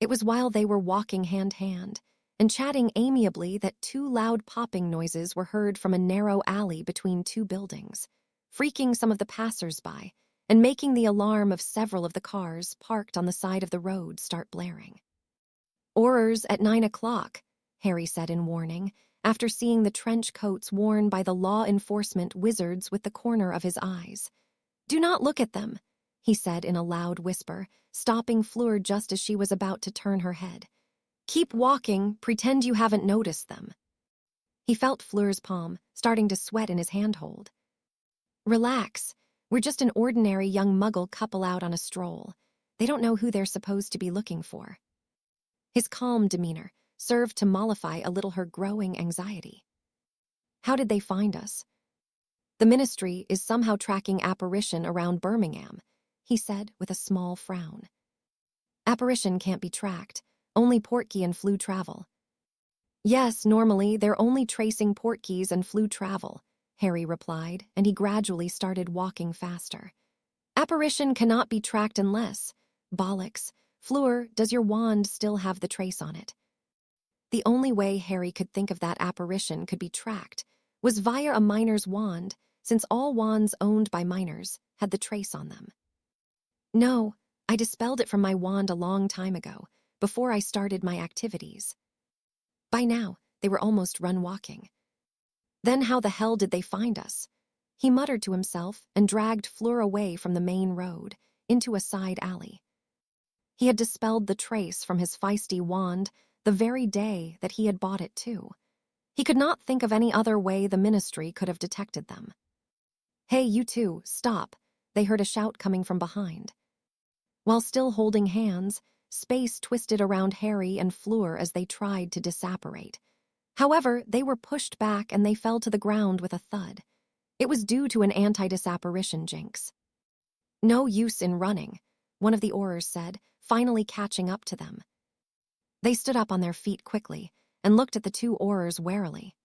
Speaker 1: It was while they were walking hand-hand and chatting amiably that two loud popping noises were heard from a narrow alley between two buildings, freaking some of the passers-by and making the alarm of several of the cars parked on the side of the road start blaring. "Horrors at 9 o'clock, Harry said in warning, after seeing the trench coats worn by the law enforcement wizards with the corner of his eyes. "Do not look at them," he said in a loud whisper, stopping Fleur just as she was about to turn her head. "Keep walking, pretend you haven't noticed them." He felt Fleur's palm, starting to sweat in his handhold. "Relax, we're just an ordinary young muggle couple out on a stroll. They don't know who they're supposed to be looking for." His calm demeanor served to mollify a little her growing anxiety. "How did they find us?" "The Ministry is somehow tracking apparition around Birmingham," he said with a small frown. "Apparition can't be tracked. Only Portkey and Fleur travel." "Yes, normally they're only tracing Portkeys and Fleur travel," Harry replied, and he gradually started walking faster. "Apparition cannot be tracked unless... Bollocks. Fleur, does your wand still have the trace on it?" The only way Harry could think of that apparition could be tracked was via a miner's wand, since all wands owned by miners had the trace on them. "No, I dispelled it from my wand a long time ago, before I started my activities." By now, they were almost run walking. "Then how the hell did they find us?" He muttered to himself and dragged Fleur away from the main road, into a side alley. He had dispelled the trace from his feisty wand the very day that he had bought it too. He could not think of any other way the Ministry could have detected them. "Hey, you two, stop," they heard a shout coming from behind. While still holding hands, space twisted around Harry and Fleur as they tried to disapparate. However, they were pushed back and they fell to the ground with a thud. It was due to an anti-disapparition jinx. "No use in running," one of the Aurors said, finally catching up to them. They stood up on their feet quickly and looked at the two Aurors warily.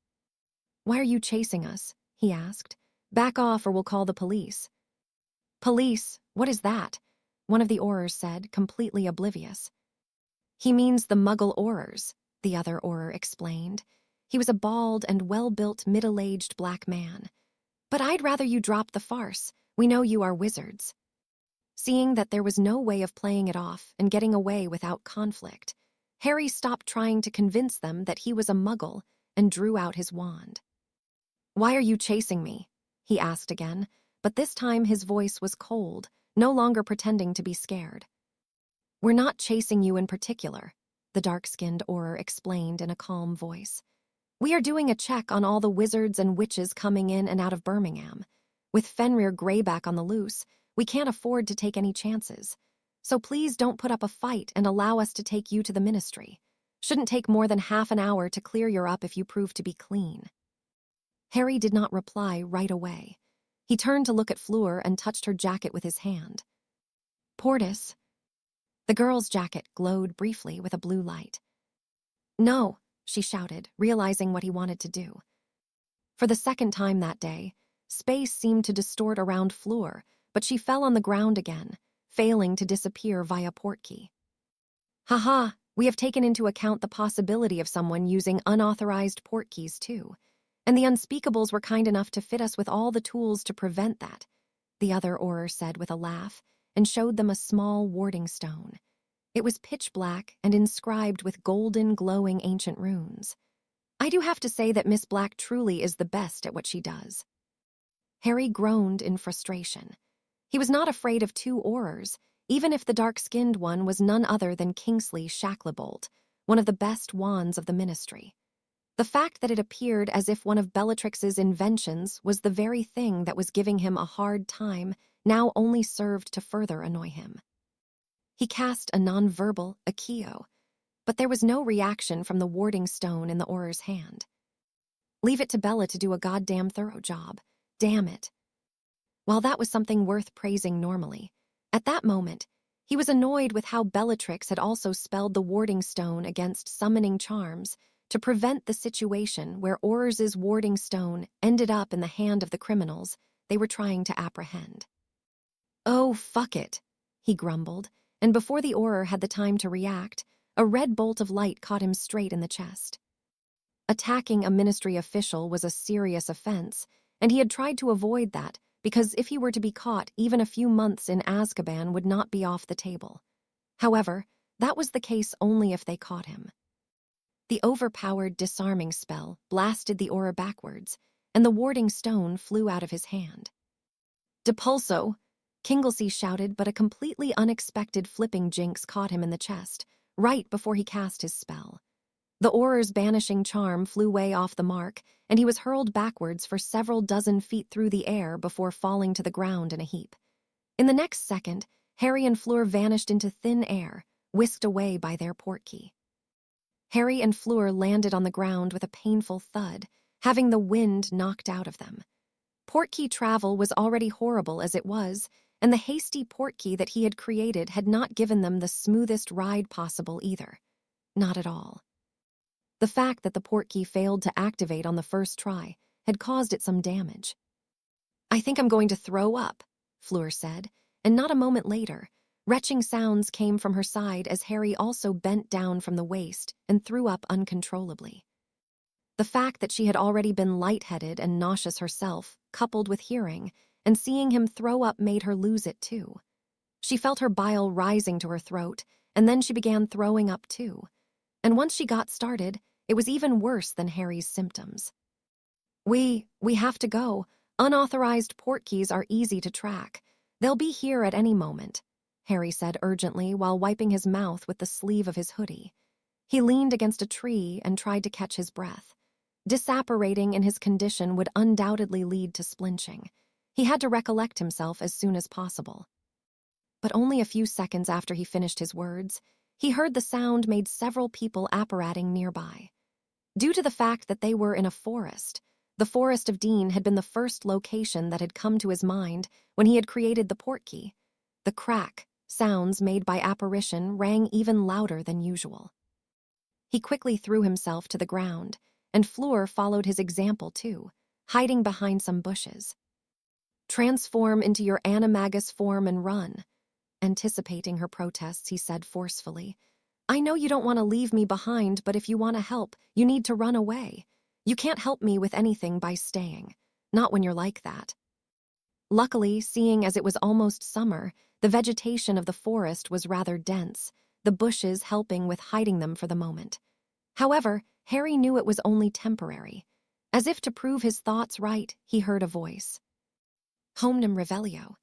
Speaker 1: "Why are you chasing us?" he asked. "Back off or we'll call the police." "Police? What is that?" one of the Aurors said, completely oblivious. "He means the Muggle Aurors," the other Auror explained. He was a bald and well-built middle-aged black man. "But I'd rather you drop the farce. We know you are wizards." Seeing that there was no way of playing it off and getting away without conflict, Harry stopped trying to convince them that he was a Muggle and drew out his wand. "Why are you chasing me?" he asked again, but this time his voice was cold, no longer pretending to be scared. "We're not chasing you in particular," the dark-skinned Auror explained in a calm voice. "We are doing a check on all the wizards and witches coming in and out of Birmingham. With Fenrir Greyback on the loose, we can't afford to take any chances. So please don't put up a fight and allow us to take you to the Ministry. Shouldn't take more than half an hour to clear you up if you prove to be clean." Harry did not reply right away. He turned to look at Fleur and touched her jacket with his hand. "Portis." The girl's jacket glowed briefly with a blue light. "No," she shouted, realizing what he wanted to do. For the second time that day, space seemed to distort around Fleur, but she fell on the ground again, failing to disappear via Portkey. "Haha, we have taken into account the possibility of someone using unauthorized Portkeys too, and the Unspeakables were kind enough to fit us with all the tools to prevent that," the other Auror said with a laugh, and showed them a small warding stone. It was pitch black and inscribed with golden, glowing ancient runes. "I do have to say that Miss Black truly is the best at what she does." Harry groaned in frustration. He was not afraid of two Aurors, even if the dark-skinned one was none other than Kingsley Shacklebolt, one of the best wands of the Ministry. The fact that it appeared as if one of Bellatrix's inventions was the very thing that was giving him a hard time now only served to further annoy him. He cast a non-verbal Accio. but there was no reaction from the warding stone in the Auror's hand. Leave it to Bella to do a goddamn thorough job. Damn it. While that was something worth praising normally, at that moment, he was annoyed with how Bellatrix had also spelled the warding stone against summoning charms to prevent the situation where Auror's warding stone ended up in the hand of the criminals they were trying to apprehend. Oh, fuck it, he grumbled, and before the Auror had the time to react, a red bolt of light caught him straight in the chest. Attacking a ministry official was a serious offense, and he had tried to avoid that because if he were to be caught, even a few months in Azkaban would not be off the table. However, that was the case only if they caught him. The overpowered disarming spell blasted the Auror backwards, and the warding stone flew out of his hand. Depulso! Kinglesey shouted, but a completely unexpected flipping jinx caught him in the chest, right before he cast his spell. The Auror's banishing charm flew way off the mark, and he was hurled backwards for several dozen feet through the air before falling to the ground in a heap. In the next second, Harry and Fleur vanished into thin air, whisked away by their portkey. Harry and Fleur landed on the ground with a painful thud, having the wind knocked out of them. Portkey travel was already horrible as it was, and the hasty portkey that he had created had not given them the smoothest ride possible either. Not at all. The fact that the portkey failed to activate on the first try had caused it some damage. "I think I'm going to throw up," Fleur said, and not a moment later, retching sounds came from her side as Harry also bent down from the waist and threw up uncontrollably. The fact that she had already been lightheaded and nauseous herself, coupled with hearing, and seeing him throw up made her lose it too. She felt her bile rising to her throat, and then she began throwing up too. And once she got started, it was even worse than Harry's symptoms. We have to go. Unauthorized portkeys are easy to track. They'll be here at any moment," Harry said urgently while wiping his mouth with the sleeve of his hoodie. He leaned against a tree and tried to catch his breath. Disapparating in his condition would undoubtedly lead to splinching. He had to recollect himself as soon as possible. But only a few seconds after he finished his words, he heard the sound made several people apparating nearby. Due to the fact that they were in a forest, the Forest of Dean had been the first location that had come to his mind when he had created the portkey. The crack sounds made by apparition rang even louder than usual. He quickly threw himself to the ground, and Fleur followed his example too, hiding behind some bushes. "Transform into your animagus form and run." Anticipating her protests, he said forcefully, "I know you don't want to leave me behind, but if you want to help, you need to run away. You can't help me with anything by staying. Not when you're like that." Luckily, seeing as it was almost summer, the vegetation of the forest was rather dense, the bushes helping with hiding them for the moment. However, Harry knew it was only temporary. As if to prove his thoughts right, he heard a voice. "Hominem Revelio."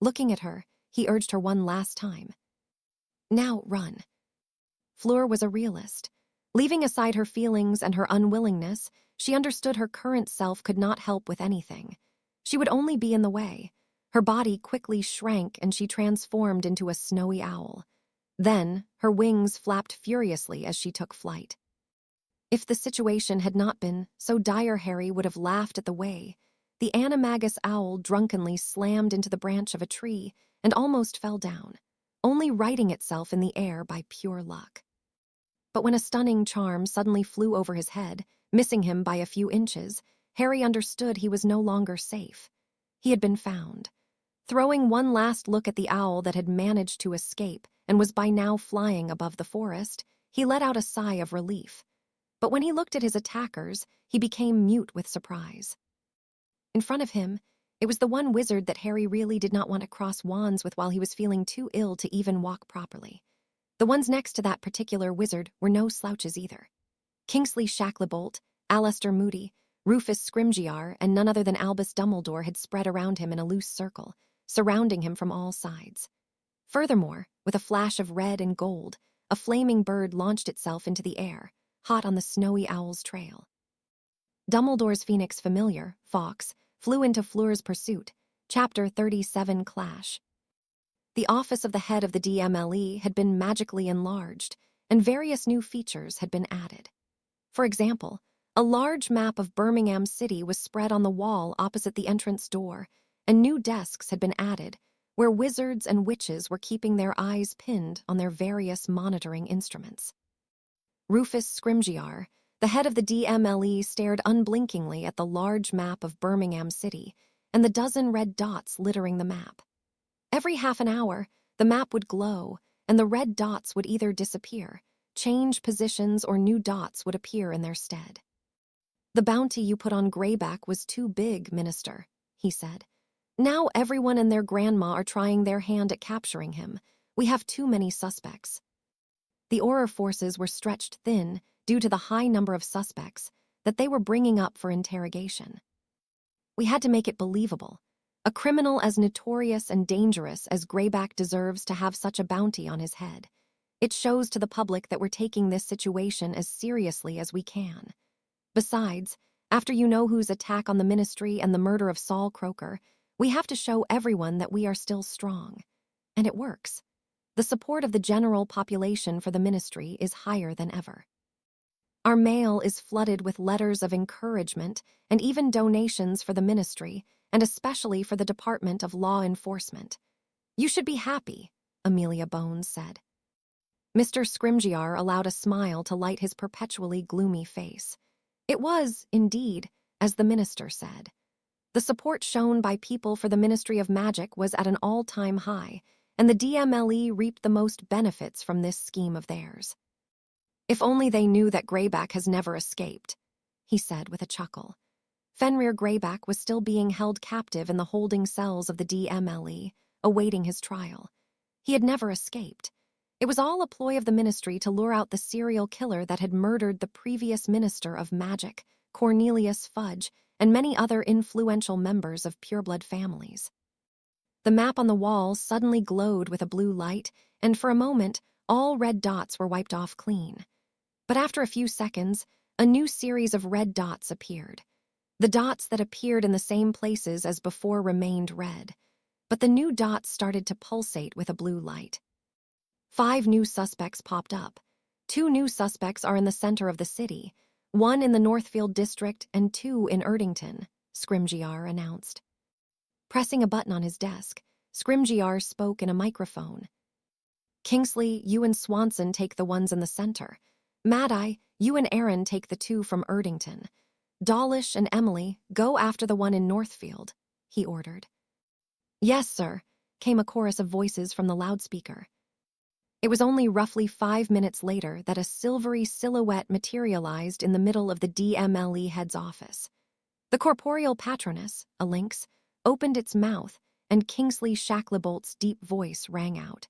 Speaker 1: Looking at her, he urged her one last time. "Now run." Fleur was a realist. Leaving aside her feelings and her unwillingness, she understood her current self could not help with anything. She would only be in the way. Her body quickly shrank and she transformed into a snowy owl. Then, her wings flapped furiously as she took flight. If the situation had not been so dire, Harry would have laughed at the way. The animagus owl drunkenly slammed into the branch of a tree and almost fell down, only righting itself in the air by pure luck. But when a stunning charm suddenly flew over his head, missing him by a few inches, Harry understood he was no longer safe. He had been found. Throwing one last look at the owl that had managed to escape and was by now flying above the forest, he let out a sigh of relief. But when he looked at his attackers, he became mute with surprise. In front of him, it was the one wizard that Harry really did not want to cross wands with while he was feeling too ill to even walk properly. The ones next to that particular wizard were no slouches either. Kingsley Shacklebolt, Alastor Moody, Rufus Scrimgeour, and none other than Albus Dumbledore had spread around him in a loose circle, surrounding him from all sides. Furthermore, with a flash of red and gold, a flaming bird launched itself into the air, hot on the snowy owl's trail. Dumbledore's phoenix familiar, Fawkes, flew into Fleur's pursuit. Chapter 37 Clash. The office of the head of the DMLE had been magically enlarged, and various new features had been added. For example, a large map of Birmingham City was spread on the wall opposite the entrance door, and new desks had been added where wizards and witches were keeping their eyes pinned on their various monitoring instruments. Rufus Scrimgeour, the head of the DMLE, stared unblinkingly at the large map of Birmingham City and the dozen red dots littering the map. Every half an hour, the map would glow, and the red dots would either disappear, change positions, or new dots would appear in their stead. "The bounty you put on Greyback was too big, Minister," he said. "Now everyone and their grandma are trying their hand at capturing him. We have too many suspects." The Auror forces were stretched thin due to the high number of suspects that they were bringing up for interrogation. "We had to make it believable. A criminal as notorious and dangerous as Greyback deserves to have such a bounty on his head. It shows to the public that we're taking this situation as seriously as we can. Besides, after you know whose attack on the ministry and the murder of Saul Croker, we have to show everyone that we are still strong. And it works. The support of the general population for the ministry is higher than ever. Our mail is flooded with letters of encouragement and even donations for the ministry, and especially for the Department of Law Enforcement. You should be happy," Amelia Bones said. Mr. Scrimgeour allowed a smile to light his perpetually gloomy face. It was, indeed, as the minister said. The support shown by people for the Ministry of Magic was at an all-time high, and the DMLE reaped the most benefits from this scheme of theirs. "If only they knew that Greyback has never escaped," he said with a chuckle. Fenrir Greyback was still being held captive in the holding cells of the DMLE, awaiting his trial. He had never escaped. It was all a ploy of the ministry to lure out the serial killer that had murdered the previous Minister of Magic, Cornelius Fudge, and many other influential members of pureblood families. The map on the wall suddenly glowed with a blue light, and for a moment, all red dots were wiped off clean. But after a few seconds, a new series of red dots appeared. The dots that appeared in the same places as before remained red, but the new dots started to pulsate with a blue light. 5 new suspects popped up. 2 new suspects are in the center of the city, 1 in the Northfield district and 2 in Erdington, Scrimgeour announced. Pressing a button on his desk, Scrimgeour spoke in a microphone. "Kingsley, you and Swanson take the ones in the center. Mad-Eye, you and Aaron take the 2 from Erdington. Dawlish and Emily, go after the one in Northfield," he ordered. "Yes, sir," came a chorus of voices from the loudspeaker. It was only roughly 5 minutes later that a silvery silhouette materialized in the middle of the DMLE head's office. The corporeal patroness, a lynx, opened its mouth, and Kingsley Shacklabolt's deep voice rang out.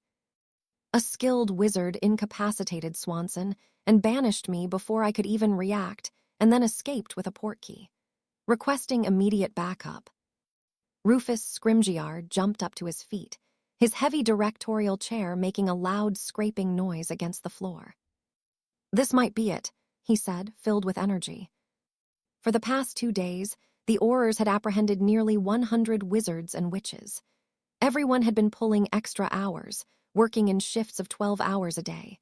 Speaker 1: "A skilled wizard incapacitated Swanson and banished me before I could even react, and then escaped with a portkey. Requesting immediate backup." Rufus Scrimgeour jumped up to his feet, his heavy directorial chair making a loud scraping noise against the floor. "This might be it," he said, filled with energy. For the past 2 days, the Aurors had apprehended nearly 100 wizards and witches. Everyone had been pulling extra hours, working in shifts of 12 hours a day.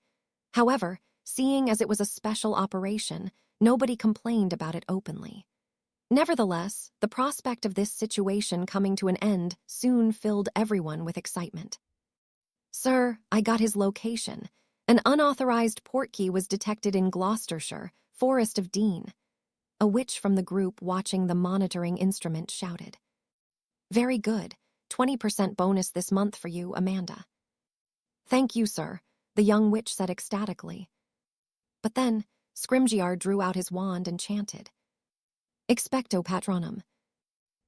Speaker 1: However, seeing as it was a special operation, nobody complained about it openly. Nevertheless, the prospect of this situation coming to an end soon filled everyone with excitement. "Sir, I got his location. An unauthorized portkey was detected in Gloucestershire, Forest of Dean." A witch from the group watching the monitoring instrument shouted. "Very good. 20% bonus this month for you, Amanda." "Thank you, sir," the young witch said ecstatically. But then, Scrimgeour drew out his wand and chanted, "Expecto Patronum."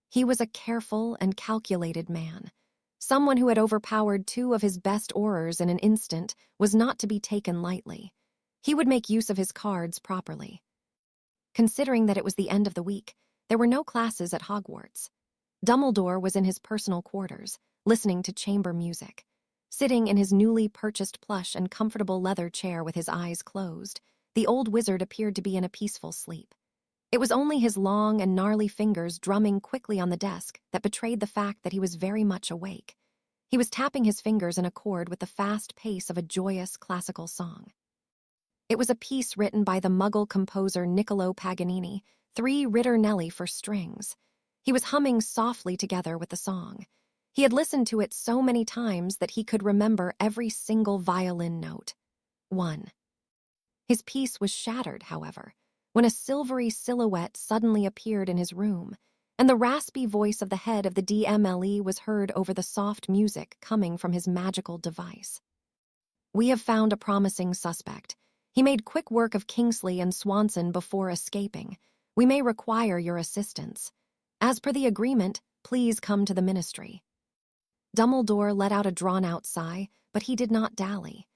Speaker 1: He was a careful and calculated man. Someone who had overpowered 2 of his best Aurors in an instant was not to be taken lightly. He would make use of his cards properly. Considering that it was the end of the week, there were no classes at Hogwarts. Dumbledore was in his personal quarters, listening to chamber music. Sitting in his newly purchased plush and comfortable leather chair with his eyes closed, the old wizard appeared to be in a peaceful sleep. It was only his long and gnarly fingers drumming quickly on the desk that betrayed the fact that he was very much awake. He was tapping his fingers in accord with the fast pace of a joyous classical song. It was a piece written by the Muggle composer Niccolo Paganini, 3 Ritornelli for strings. He was humming softly together with the song. He had listened to it so many times that he could remember every single violin note. 1. His piece was shattered, however, when a silvery silhouette suddenly appeared in his room, and the raspy voice of the head of the DMLE was heard over the soft music coming from his magical device. "We have found a promising suspect. He made quick work of Kingsley and Swanson before escaping. We may require your assistance. As per the agreement, please come to the ministry." Dumbledore let out a drawn-out sigh, but he did not dally.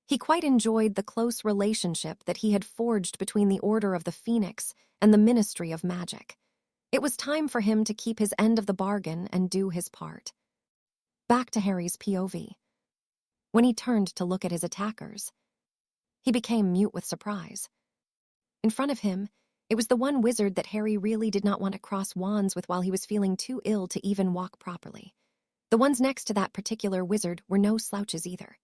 Speaker 1: He quite enjoyed the close relationship that he had forged between the Order of the Phoenix and the Ministry of Magic. It was time for him to keep his end of the bargain and do his part. Back to Harry's POV. When he turned to look at his attackers, he became mute with surprise. In front of him, it was the one wizard that Harry really did not want to cross wands with while he was feeling too ill to even walk properly. The ones next to that particular wizard were no slouches either.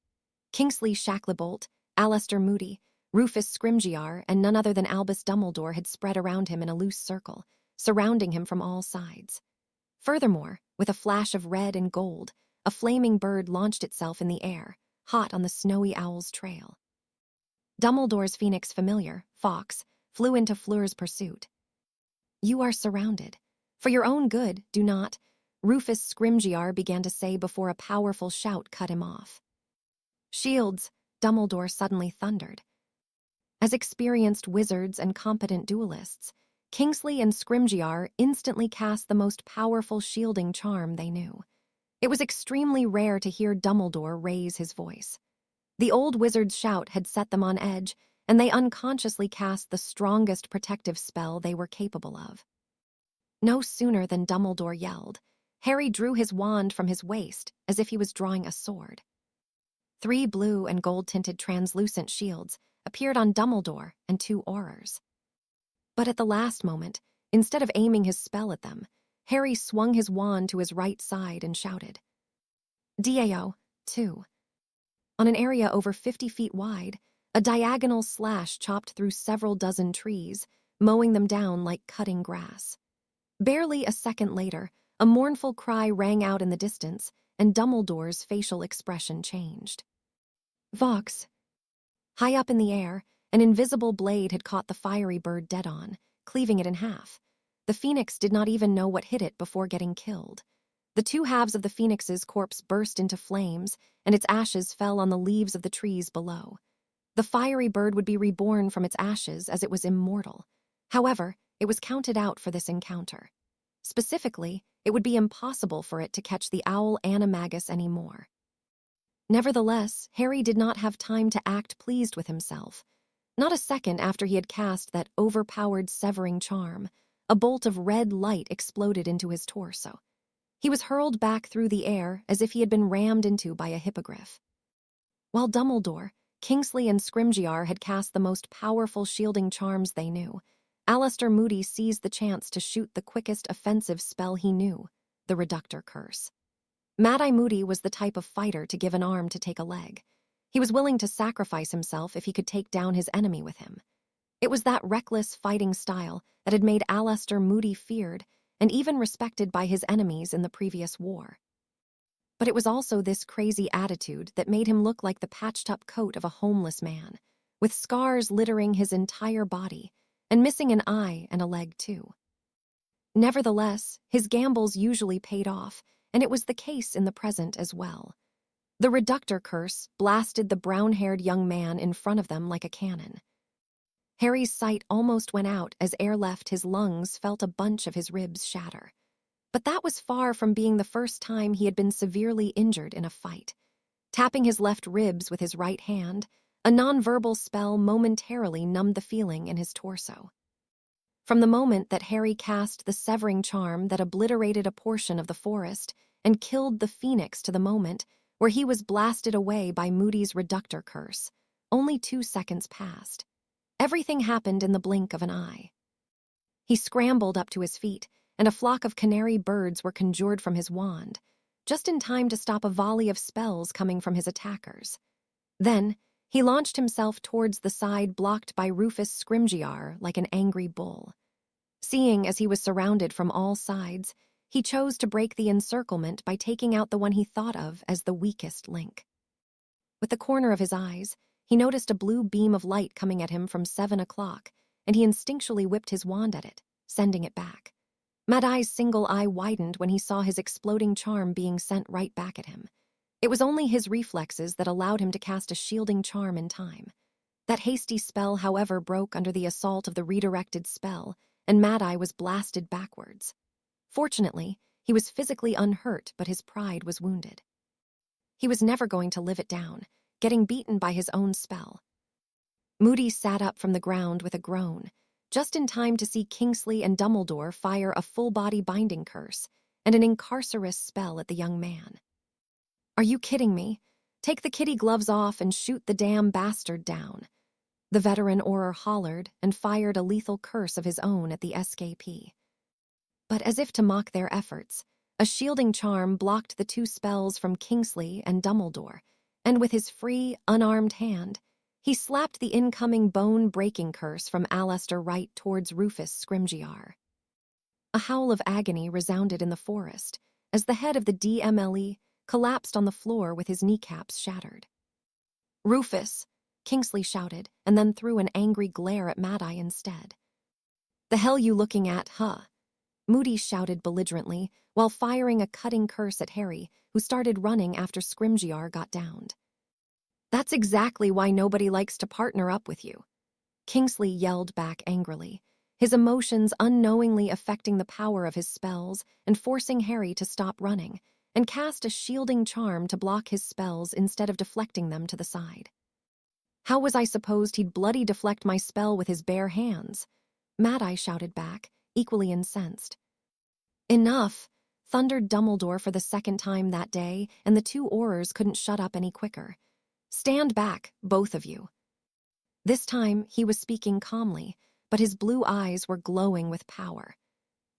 Speaker 1: Kingsley Shacklebolt, Alastor Moody, Rufus Scrimgeour, and none other than Albus Dumbledore had spread around him in a loose circle, surrounding him from all sides. Furthermore, with a flash of red and gold, a flaming bird launched itself in the air, hot on the snowy owl's trail. Dumbledore's phoenix familiar, Fawkes, flew into Fleur's pursuit. "You are surrounded. For your own good, do not," Rufus Scrimgeour began to say before a powerful shout cut him off. "Shields," Dumbledore suddenly thundered. As experienced wizards and competent duelists, Kingsley and Scrimgeour instantly cast the most powerful shielding charm they knew. It was extremely rare to hear Dumbledore raise his voice. The old wizard's shout had set them on edge, and they unconsciously cast the strongest protective spell they were capable of. No sooner than Dumbledore yelled, Harry drew his wand from his waist as if he was drawing a sword. 3 blue and gold-tinted translucent shields appeared on Dumbledore and 2 aurors. But at the last moment, instead of aiming his spell at them, Harry swung his wand to his right side and shouted, "Dao, 2. On an area over 50 feet wide, a diagonal slash chopped through several dozen trees, mowing them down like cutting grass. Barely a second later, a mournful cry rang out in the distance, and Dumbledore's facial expression changed. "Vox." High up in the air, an invisible blade had caught the fiery bird dead on, cleaving it in half. The phoenix did not even know what hit it before getting killed. The 2 halves of the phoenix's corpse burst into flames, and its ashes fell on the leaves of the trees below. The fiery bird would be reborn from its ashes as it was immortal. However, it was counted out for this encounter. Specifically, it would be impossible for it to catch the owl animagus anymore. Nevertheless, Harry did not have time to act pleased with himself. Not a second after he had cast that overpowered severing charm, a bolt of red light exploded into his torso. He was hurled back through the air as if he had been rammed into by a hippogriff. While Dumbledore, Kingsley, and Scrimgeour had cast the most powerful shielding charms they knew, Alastor Moody seized the chance to shoot the quickest offensive spell he knew, the Reductor Curse. Mad-Eye Moody was the type of fighter to give an arm to take a leg. He was willing to sacrifice himself if he could take down his enemy with him. It was that reckless fighting style that had made Alastor Moody feared and even respected by his enemies in the previous war. But it was also this crazy attitude that made him look like the patched-up coat of a homeless man, with scars littering his entire body, and missing an eye and a leg too. Nevertheless, his gambles usually paid off, and it was the case in the present as well. The Reductor Curse blasted the brown-haired young man in front of them like a cannon. Harry's sight almost went out as air left his lungs, felt a bunch of his ribs shatter. But that was far from being the first time he had been severely injured in a fight. Tapping his left ribs with his right hand, a nonverbal spell momentarily numbed the feeling in his torso. From the moment that Harry cast the severing charm that obliterated a portion of the forest and killed the phoenix to the moment where he was blasted away by Moody's Reductor Curse, only 2 seconds passed. Everything happened in the blink of an eye. He scrambled up to his feet, and a flock of canary birds were conjured from his wand, just in time to stop a volley of spells coming from his attackers. Then, He launched himself towards the side blocked by Rufus Scrimgeour like an angry bull. Seeing as he was surrounded from all sides, he chose to break the encirclement by taking out the one he thought of as the weakest link. With the corner of his eyes, he noticed a blue beam of light coming at him from 7 o'clock, and he instinctually whipped his wand at it, sending it back. Mad Eye's single eye widened when he saw his exploding charm being sent right back at him. It was only his reflexes that allowed him to cast a shielding charm in time. That hasty spell, however, broke under the assault of the redirected spell, and Mad Eye was blasted backwards. Fortunately, he was physically unhurt, but his pride was wounded. He was never going to live it down, getting beaten by his own spell. Moody sat up from the ground with a groan, just in time to see Kingsley and Dumbledore fire a full-body binding curse and an incarcerous spell at the young man. "Are you kidding me? Take the kitty gloves off and shoot the damn bastard down." The veteran Auror hollered and fired a lethal curse of his own at the escapee. But as if to mock their efforts, a shielding charm blocked the two spells from Kingsley and Dumbledore, and with his free, unarmed hand, he slapped the incoming bone-breaking curse from Aleister right towards Rufus Scrimgeour. A howl of agony resounded in the forest as the head of the DMLE collapsed on the floor with his kneecaps shattered. "Rufus!" Kingsley shouted, and then threw an angry glare at Mad Eye instead. "The hell you looking at, huh?" Moody shouted belligerently while firing a cutting curse at Harry, who started running after Scrimgeour got downed. "That's exactly why nobody likes to partner up with you," Kingsley yelled back angrily, his emotions unknowingly affecting the power of his spells and forcing Harry to stop running and cast a shielding charm to block his spells instead of deflecting them to the side. "How was I supposed he'd bloody deflect my spell with his bare hands?" Mad Eye shouted back, equally incensed. "Enough!" thundered Dumbledore for the second time that day, and the two Aurors couldn't shut up any quicker. "Stand back, both of you." This time he was speaking calmly, but his blue eyes were glowing with power.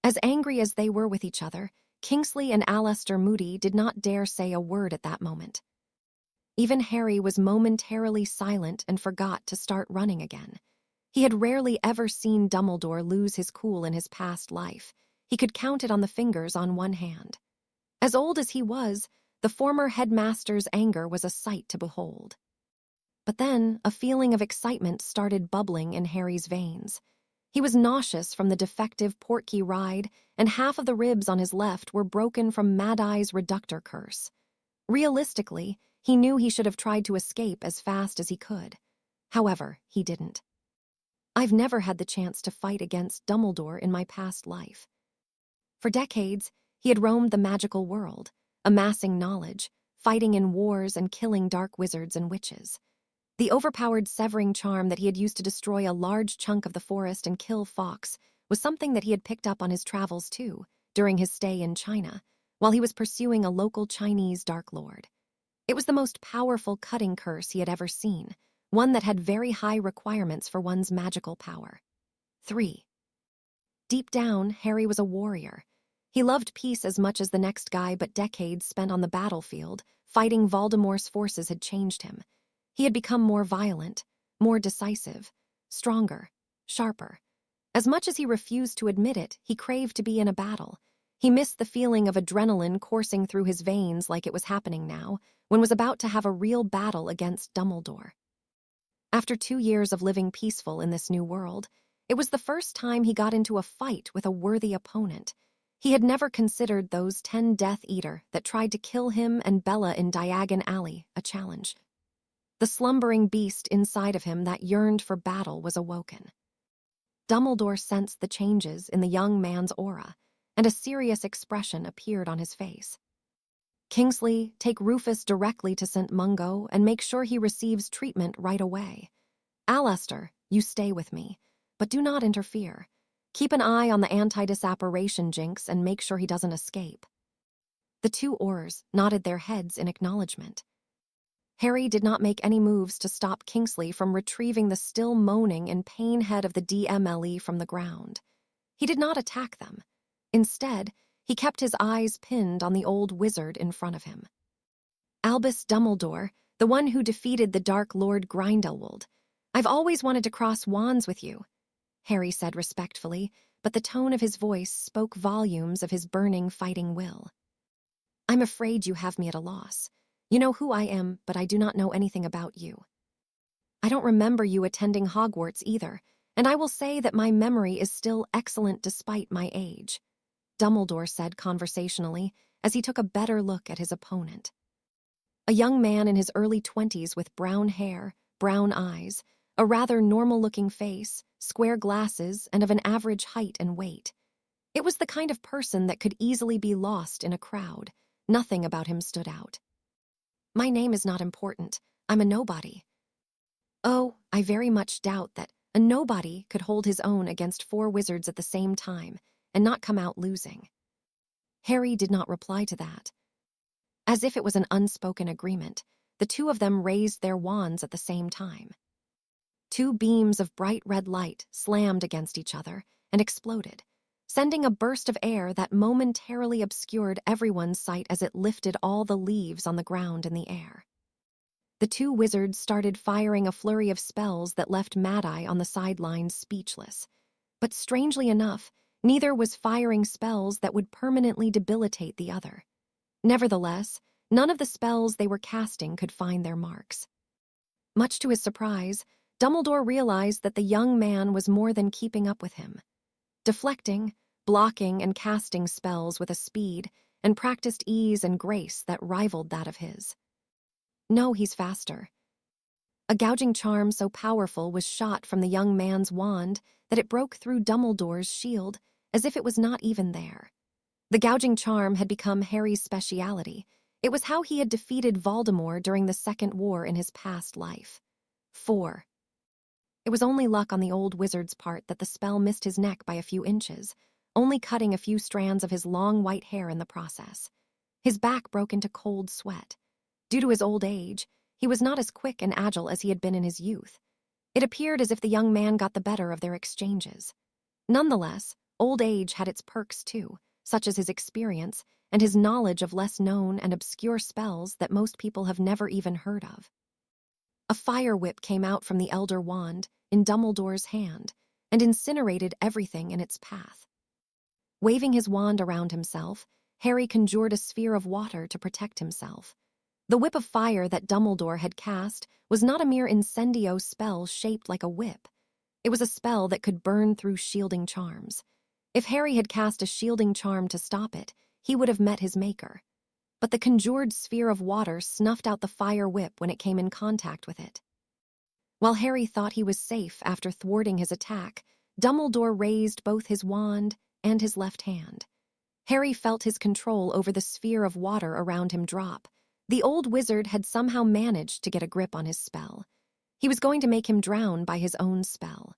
Speaker 1: As angry as they were with each other, Kingsley and Aleister Moody did not dare say a word at that moment. Even Harry was momentarily silent and forgot to start running again. He had rarely ever seen Dumbledore lose his cool in his past life. He could count it on the fingers on one hand. As old as he was, the former headmaster's anger was a sight to behold. But then a feeling of excitement started bubbling in Harry's veins. He was nauseous from the defective portkey ride, and half of the ribs on his left were broken from Mad Eye's reductor curse. Realistically, he knew he should have tried to escape as fast as he could. However, he didn't. "I've never had the chance to fight against Dumbledore in my past life." For decades, he had roamed the magical world, amassing knowledge, fighting in wars and killing dark wizards and witches. The overpowered severing charm that he had used to destroy a large chunk of the forest and kill Fawkes was something that he had picked up on his travels too, during his stay in China, while he was pursuing a local Chinese Dark Lord. It was the most powerful cutting curse he had ever seen, one that had very high requirements for one's magical power. 3. Deep down, Harry was a warrior. He loved peace as much as the next guy, but decades spent on the battlefield, fighting Voldemort's forces had changed him. He had become more violent, more decisive, stronger, sharper. As much as he refused to admit it, he craved to be in a battle. He missed the feeling of adrenaline coursing through his veins like it was happening now, when was about to have a real battle against Dumbledore. After 2 years of living peaceful in this new world, it was the first time he got into a fight with a worthy opponent. He had never considered those 10 Death Eater that tried to kill him and Bella in Diagon Alley a challenge. The slumbering beast inside of him that yearned for battle was awoken. Dumbledore sensed the changes in the young man's aura, and a serious expression appeared on his face. "Kingsley, take Rufus directly to St. Mungo and make sure he receives treatment right away. Aleister, you stay with me, but do not interfere. Keep an eye on the anti-disapparition jinx and make sure he doesn't escape." The two Aurors nodded their heads in acknowledgement. Harry did not make any moves to stop Kingsley from retrieving the still moaning and pain head of the DMLE from the ground. He did not attack them. Instead, he kept his eyes pinned on the old wizard in front of him. "Albus Dumbledore, the one who defeated the Dark Lord Grindelwald. I've always wanted to cross wands with you, Harry said respectfully, but the tone of his voice spoke volumes of his burning fighting will. I'm afraid you have me at a loss. You know who I am, but I do not know anything about you. I don't remember you attending Hogwarts either, and I will say that my memory is still excellent despite my age, Dumbledore said conversationally as he took a better look at his opponent. A young man in his early 20s with brown hair, brown eyes, a rather normal-looking face, square glasses, and of an average height and weight. It was the kind of person that could easily be lost in a crowd. Nothing about him stood out. My name is not important. I'm a nobody. Oh, I very much doubt that a nobody could hold his own against 4 wizards at the same time and not come out losing. Harry did not reply to that. As if it was an unspoken agreement, the two of them raised their wands at the same time. 2 beams of bright red light slammed against each other and exploded, sending a burst of air that momentarily obscured everyone's sight as it lifted all the leaves on the ground in the air. The 2 wizards started firing a flurry of spells that left Mad-Eye on the sidelines speechless. But strangely enough, neither was firing spells that would permanently debilitate the other. Nevertheless, none of the spells they were casting could find their marks. Much to his surprise, Dumbledore realized that the young man was more than keeping up with him. Deflecting, blocking, and casting spells with a speed and practiced ease and grace that rivaled that of his. No, he's faster. A gouging charm so powerful was shot from the young man's wand that it broke through Dumbledore's shield as if it was not even there. The gouging charm had become Harry's speciality. It was how he had defeated Voldemort during the Second War in his past life. 4. It was only luck on the old wizard's part that the spell missed his neck by a few inches, only cutting a few strands of his long white hair in the process. His back broke into cold sweat. Due to his old age, he was not as quick and agile as he had been in his youth. It appeared as if the young man got the better of their exchanges. Nonetheless, old age had its perks too, such as his experience and his knowledge of less known and obscure spells that most people have never even heard of. A fire whip came out from the Elder Wand in Dumbledore's hand and incinerated everything in its path. Waving his wand around himself, Harry conjured a sphere of water to protect himself. The whip of fire that Dumbledore had cast was not a mere incendio spell shaped like a whip. It was a spell that could burn through shielding charms. If Harry had cast a shielding charm to stop it, he would have met his maker. But the conjured sphere of water snuffed out the fire whip when it came in contact with it. While Harry thought he was safe after thwarting his attack, Dumbledore raised both his wand and his left hand. Harry felt his control over the sphere of water around him drop. The old wizard had somehow managed to get a grip on his spell. He was going to make him drown by his own spell.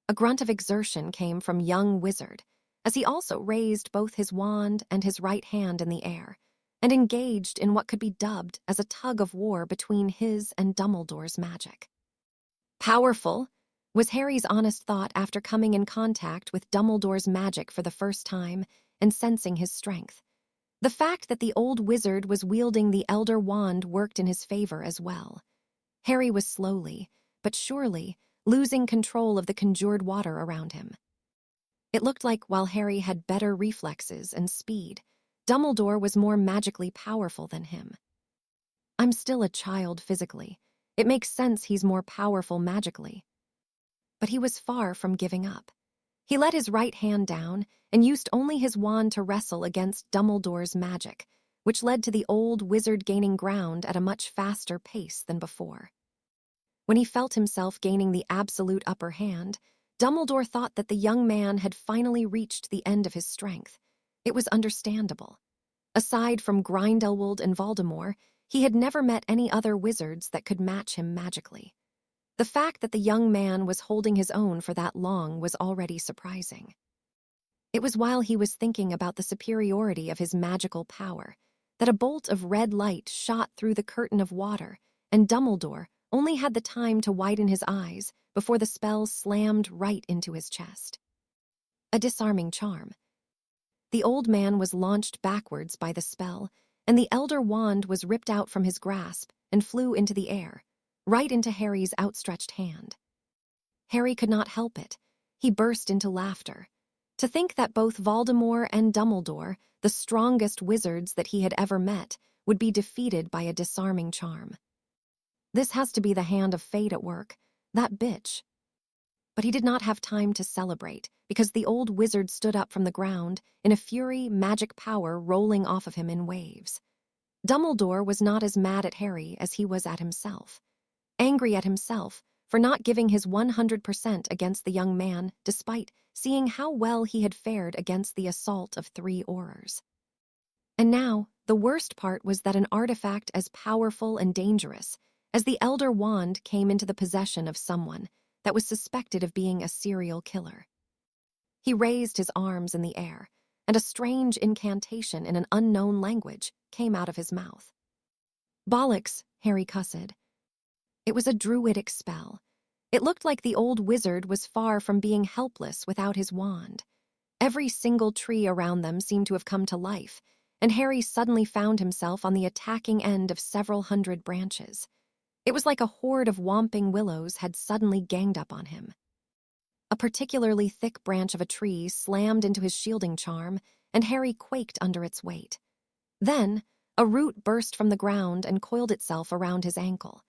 Speaker 1: A grunt of exertion came from young wizard, as he also raised both his wand and his right hand in the air, and engaged in what could be dubbed as a tug-of-war between his and Dumbledore's magic. Powerful, was Harry's honest thought after coming in contact with Dumbledore's magic for the first time and sensing his strength. The fact that the old wizard was wielding the Elder Wand worked in his favor as well. Harry was slowly, but surely, losing control of the conjured water around him. It looked like while Harry had better reflexes and speed, Dumbledore was more magically powerful than him. I'm still a child physically. It makes sense he's more powerful magically. But he was far from giving up. He let his right hand down and used only his wand to wrestle against Dumbledore's magic, which led to the old wizard gaining ground at a much faster pace than before. When he felt himself gaining the absolute upper hand, Dumbledore thought that the young man had finally reached the end of his strength. It was understandable. Aside from Grindelwald and Voldemort, he had never met any other wizards that could match him magically. The fact that the young man was holding his own for that long was already surprising. It was while he was thinking about the superiority of his magical power that a bolt of red light shot through the curtain of water, and Dumbledore only had the time to widen his eyes before the spell slammed right into his chest. A disarming charm. The old man was launched backwards by the spell and the Elder Wand was ripped out from his grasp and flew into the air, right into Harry's outstretched hand. Harry could not help it. He burst into laughter. To think that both Voldemort and Dumbledore, the strongest wizards that he had ever met, would be defeated by a disarming charm. This has to be the hand of fate at work, that bitch. But he did not have time to celebrate, because the old wizard stood up from the ground, in a fury, magic power rolling off of him in waves. Dumbledore was not as mad at Harry as he was at himself. Angry at himself for not giving his 100% against the young man, despite seeing how well he had fared against the assault of 3 Aurors. And now, the worst part was that an artifact as powerful and dangerous as the Elder Wand came into the possession of someone that was suspected of being a serial killer. He raised his arms in the air, and a strange incantation in an unknown language came out of his mouth. Bollocks, Harry cussed. It was a druidic spell. It looked like the old wizard was far from being helpless without his wand. Every single tree around them seemed to have come to life, and Harry suddenly found himself on the attacking end of several hundred branches. It was like a horde of whomping willows had suddenly ganged up on him. A particularly thick branch of a tree slammed into his shielding charm, and Harry quaked under its weight. Then, a root burst from the ground and coiled itself around his ankle.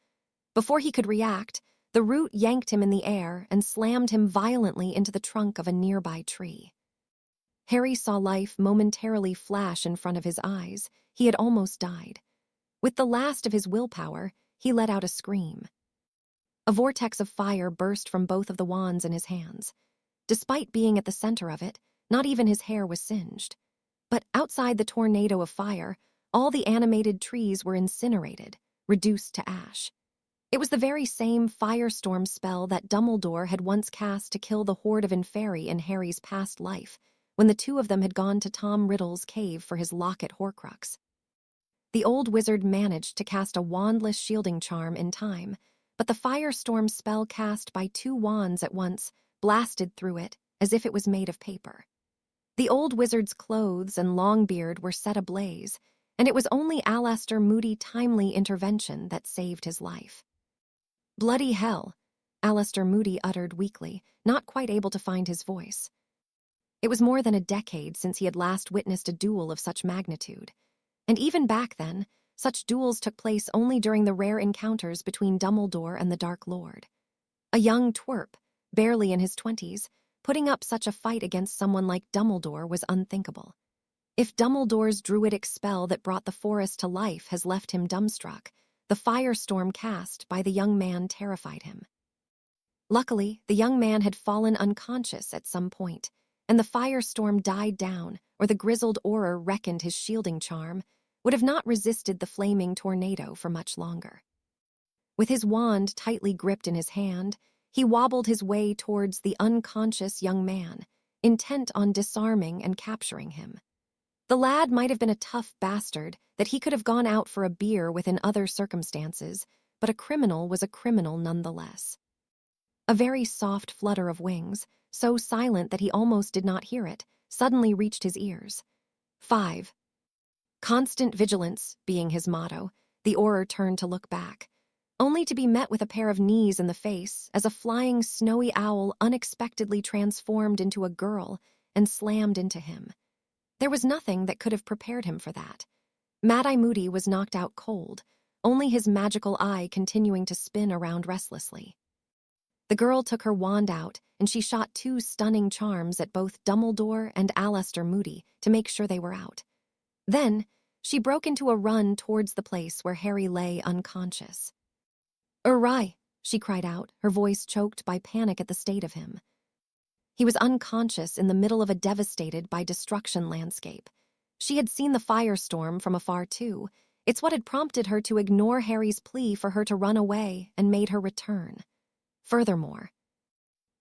Speaker 1: Before he could react, the root yanked him in the air and slammed him violently into the trunk of a nearby tree. Harry saw life momentarily flash in front of his eyes. He had almost died. With the last of his willpower, he let out a scream. A vortex of fire burst from both of the wands in his hands. Despite being at the center of it, not even his hair was singed. But outside the tornado of fire, all the animated trees were incinerated, reduced to ash. It was the very same firestorm spell that Dumbledore had once cast to kill the horde of Inferi in Harry's past life, when the two of them had gone to Tom Riddle's cave for his locket Horcrux. The old wizard managed to cast a wandless shielding charm in time, but the firestorm spell cast by 2 wands at once blasted through it as if it was made of paper. The old wizard's clothes and long beard were set ablaze, and it was only Alastor Moody's timely intervention that saved his life. "Bloody hell," Alastor Moody uttered weakly, not quite able to find his voice. It was more than a decade since he had last witnessed a duel of such magnitude. And even back then, such duels took place only during the rare encounters between Dumbledore and the Dark Lord. A young twerp, barely in his 20s, putting up such a fight against someone like Dumbledore was unthinkable. If Dumbledore's druidic spell that brought the forest to life has left him dumbstruck, the firestorm cast by the young man terrified him. Luckily, the young man had fallen unconscious at some point, and the firestorm died down, or the grizzled Auror reckoned his shielding charm would have not resisted the flaming tornado for much longer. With his wand tightly gripped in his hand, he wobbled his way towards the unconscious young man, intent on disarming and capturing him. The lad might have been a tough bastard that he could have gone out for a beer with in other circumstances, but a criminal was a criminal nonetheless. A very soft flutter of wings, so silent that he almost did not hear it, suddenly reached his ears. 5. Constant vigilance being his motto, the Auror turned to look back, only to be met with a pair of knees in the face as a flying snowy owl unexpectedly transformed into a girl and slammed into him. There was nothing that could have prepared him for that. Mad-Eye Moody was knocked out cold, only his magical eye continuing to spin around restlessly. The girl took her wand out, and she shot 2 stunning charms at both Dumbledore and Alastor Moody to make sure they were out. Then, she broke into a run towards the place where Harry lay unconscious. "Uri!" she cried out, her voice choked by panic at the state of him. He was unconscious in the middle of a devastated by destruction landscape. She had seen the firestorm from afar too. It's what had prompted her to ignore Harry's plea for her to run away and made her return. Furthermore,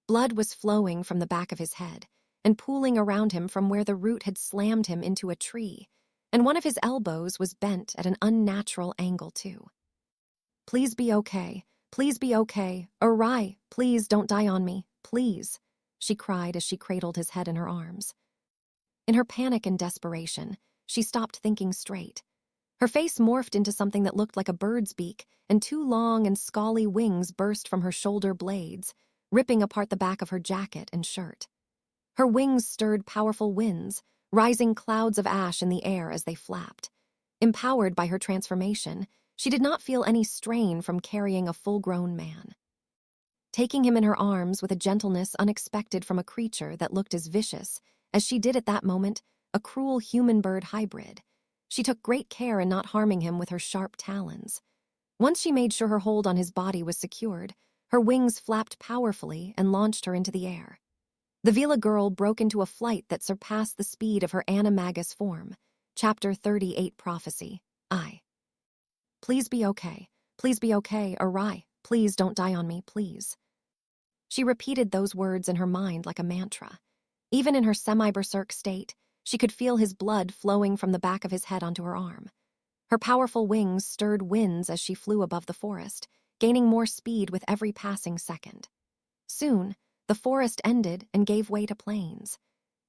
Speaker 1: blood was flowing from the back of his head and pooling around him from where the root had slammed him into a tree, and one of his elbows was bent at an unnatural angle too. "Please be okay. Please be okay. Uri, please don't die on me. Please," she cried as she cradled his head in her arms. In her panic and desperation, she stopped thinking straight. Her face morphed into something that looked like a bird's beak, and two long and scaly wings burst from her shoulder blades, ripping apart the back of her jacket and shirt. Her wings stirred powerful winds, rising clouds of ash in the air as they flapped. Empowered by her transformation, she did not feel any strain from carrying a full-grown man. Taking him in her arms with a gentleness unexpected from a creature that looked as vicious as she did at that moment, a cruel human-bird hybrid, she took great care in not harming him with her sharp talons. Once she made sure her hold on his body was secured, her wings flapped powerfully and launched her into the air. The Vila girl broke into a flight that surpassed the speed of her animagus form. Chapter 38 Prophecy. Please be okay. Please be okay, Arai. Please don't die on me, please. She repeated those words in her mind like a mantra. Even in her semi-berserk state, she could feel his blood flowing from the back of his head onto her arm. Her powerful wings stirred winds as she flew above the forest, gaining more speed with every passing second. Soon, the forest ended and gave way to plains.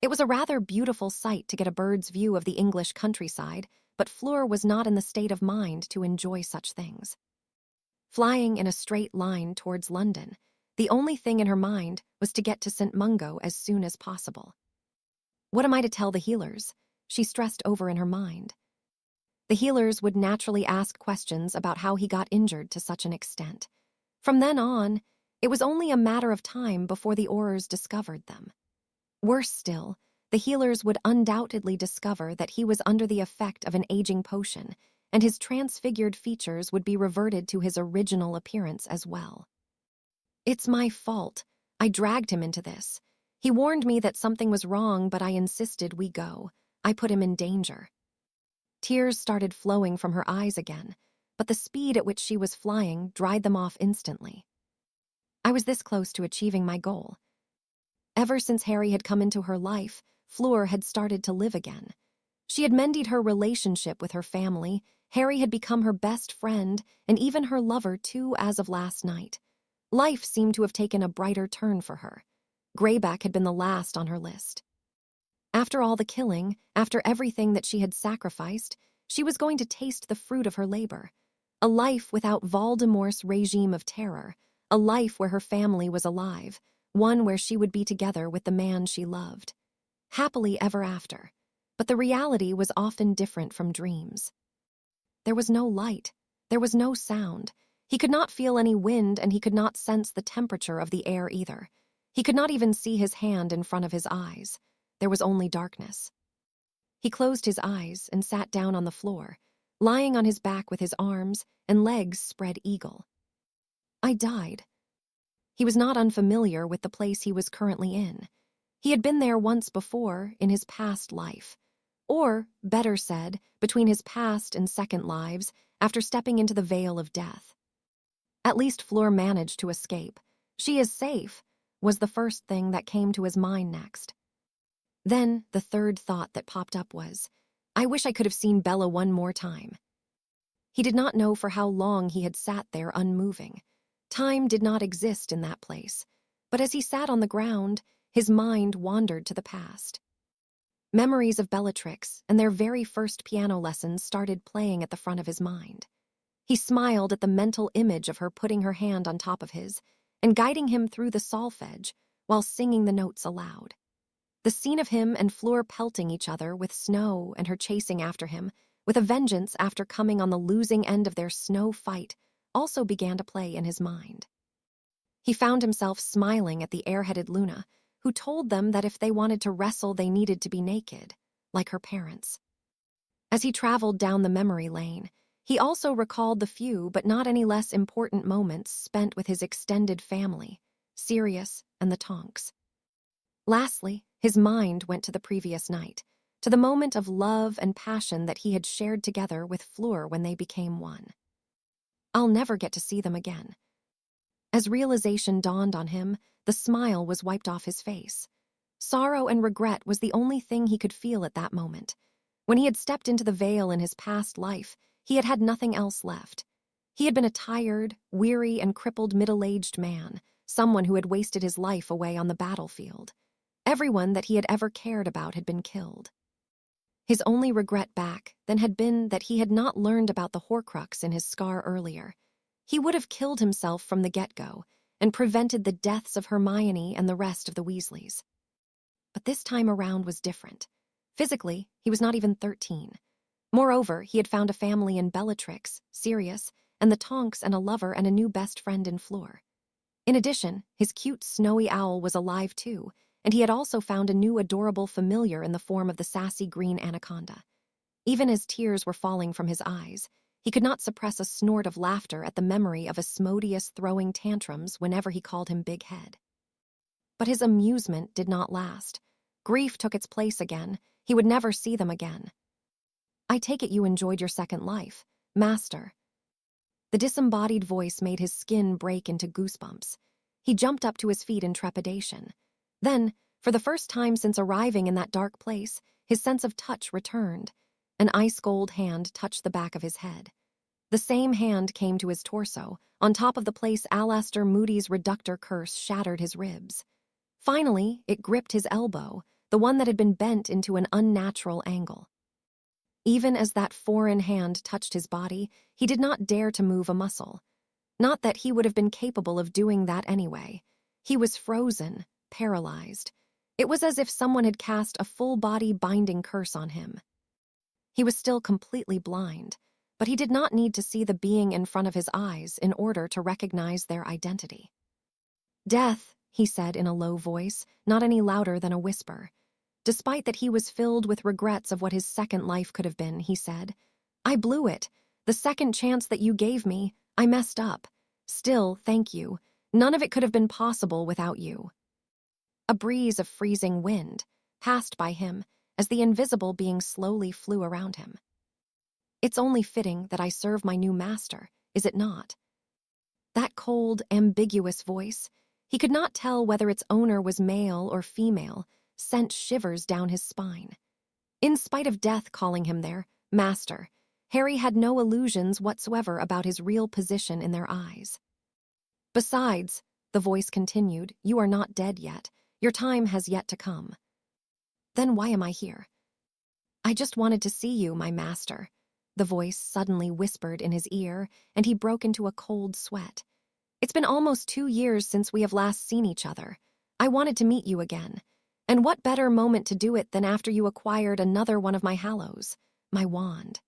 Speaker 1: It was a rather beautiful sight to get a bird's view of the English countryside, but Fleur was not in the state of mind to enjoy such things. Flying in a straight line towards London, the only thing in her mind was to get to St. Mungo as soon as possible. What am I to tell the healers? She stressed over in her mind. The healers would naturally ask questions about how he got injured to such an extent. From then on, it was only a matter of time before the Aurors discovered them. Worse still, the healers would undoubtedly discover that he was under the effect of an aging potion, and his transfigured features would be reverted to his original appearance as well. It's my fault. I dragged him into this. He warned me that something was wrong, but I insisted we go. I put him in danger. Tears started flowing from her eyes again, but the speed at which she was flying dried them off instantly. I was this close to achieving my goal. Ever since Harry had come into her life, Fleur had started to live again. She had mended her relationship with her family, Harry had become her best friend, and even her lover too as of last night. Life seemed to have taken a brighter turn for her. Greyback had been the last on her list. After all the killing, after everything that she had sacrificed, she was going to taste the fruit of her labor. A life without Voldemort's regime of terror, a life where her family was alive, one where she would be together with the man she loved. Happily ever after. But the reality was often different from dreams. There was no light. There was no sound. He could not feel any wind, and he could not sense the temperature of the air either. He could not even see his hand in front of his eyes. There was only darkness. He closed his eyes and sat down on the floor, lying on his back with his arms and legs spread eagle. I died. He was not unfamiliar with the place he was currently in. He had been there once before in his past life. Or, better said, between his past and second lives, after stepping into the veil of death. At least Fleur managed to escape. She is safe, was the first thing that came to his mind next. Then, the third thought that popped up was, I wish I could have seen Bella one more time. He did not know for how long he had sat there unmoving. Time did not exist in that place, but as he sat on the ground, his mind wandered to the past. Memories of Bellatrix and their very first piano lessons started playing at the front of his mind. He smiled at the mental image of her putting her hand on top of his and guiding him through the solfege while singing the notes aloud. The scene of him and Fleur pelting each other with snow and her chasing after him, with a vengeance after coming on the losing end of their snow fight, also began to play in his mind. He found himself smiling at the airheaded Luna, who told them that if they wanted to wrestle they needed to be naked, like her parents. As he traveled down the memory lane, he also recalled the few but not any less important moments spent with his extended family, Sirius and the Tonks. Lastly, his mind went to the previous night, to the moment of love and passion that he had shared together with Fleur when they became one. I'll never get to see them again. As realization dawned on him, the smile was wiped off his face. Sorrow and regret was the only thing he could feel at that moment. When he had stepped into the veil in his past life, he had had nothing else left. He had been a tired, weary, and crippled middle-aged man, someone who had wasted his life away on the battlefield. Everyone that he had ever cared about had been killed. His only regret back then had been that he had not learned about the Horcrux in his scar earlier. He would have killed himself from the get-go and prevented the deaths of Hermione and the rest of the Weasleys. But this time around was different. Physically, he was not even 13. Moreover, he had found a family in Bellatrix, Sirius, and the Tonks, and a lover and a new best friend in Fleur. In addition, his cute snowy owl was alive too, and he had also found a new adorable familiar in the form of the sassy green anaconda. Even as tears were falling from his eyes, he could not suppress a snort of laughter at the memory of Asmodeus throwing tantrums whenever he called him Big Head. But his amusement did not last. Grief took its place again. He would never see them again. "I take it you enjoyed your second life, Master." The disembodied voice made his skin break into goosebumps. He jumped up to his feet in trepidation. Then, for the first time since arriving in that dark place, his sense of touch returned. An ice-cold hand touched the back of his head. The same hand came to his torso, on top of the place Alastor Moody's reductor curse shattered his ribs. Finally, it gripped his elbow, the one that had been bent into an unnatural angle. Even as that foreign hand touched his body, he did not dare to move a muscle. Not that he would have been capable of doing that anyway. He was frozen, paralyzed. It was as if someone had cast a full-body binding curse on him. He was still completely blind, but he did not need to see the being in front of his eyes in order to recognize their identity. "Death," he said in a low voice, not any louder than a whisper. Despite that he was filled with regrets of what his second life could have been, he said, "I blew it. The second chance that you gave me, I messed up. Still, thank you. None of it could have been possible without you." A breeze of freezing wind passed by him as the invisible being slowly flew around him. "It's only fitting that I serve my new master, is it not?" That cold, ambiguous voice, he could not tell whether its owner was male or female, sent shivers down his spine. In spite of death calling him their master, Harry had no illusions whatsoever about his real position in their eyes. "Besides," the voice continued, "you are not dead yet. Your time has yet to come." "Then why am I here?" "I just wanted to see you, my master," the voice suddenly whispered in his ear, and he broke into a cold sweat. "It's been almost 2 years since we have last seen each other. I wanted to meet you again. And what better moment to do it than after you acquired another one of my hallows, my wand?"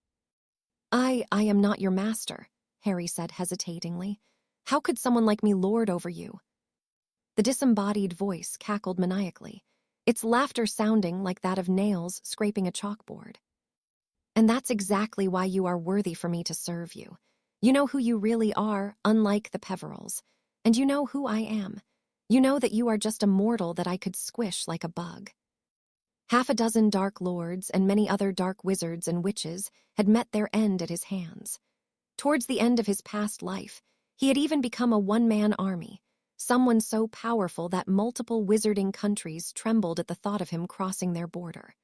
Speaker 1: I am not your master," Harry said hesitatingly. "How could someone like me lord over you?" The disembodied voice cackled maniacally, its laughter sounding like that of nails scraping a chalkboard. "And that's exactly why you are worthy for me to serve you. You know who you really are, unlike the Peverills. And you know who I am. You know that you are just a mortal that I could squish like a bug." 6 dark lords and many other dark wizards and witches had met their end at his hands. Towards the end of his past life, he had even become a one-man army, someone so powerful that multiple wizarding countries trembled at the thought of him crossing their border.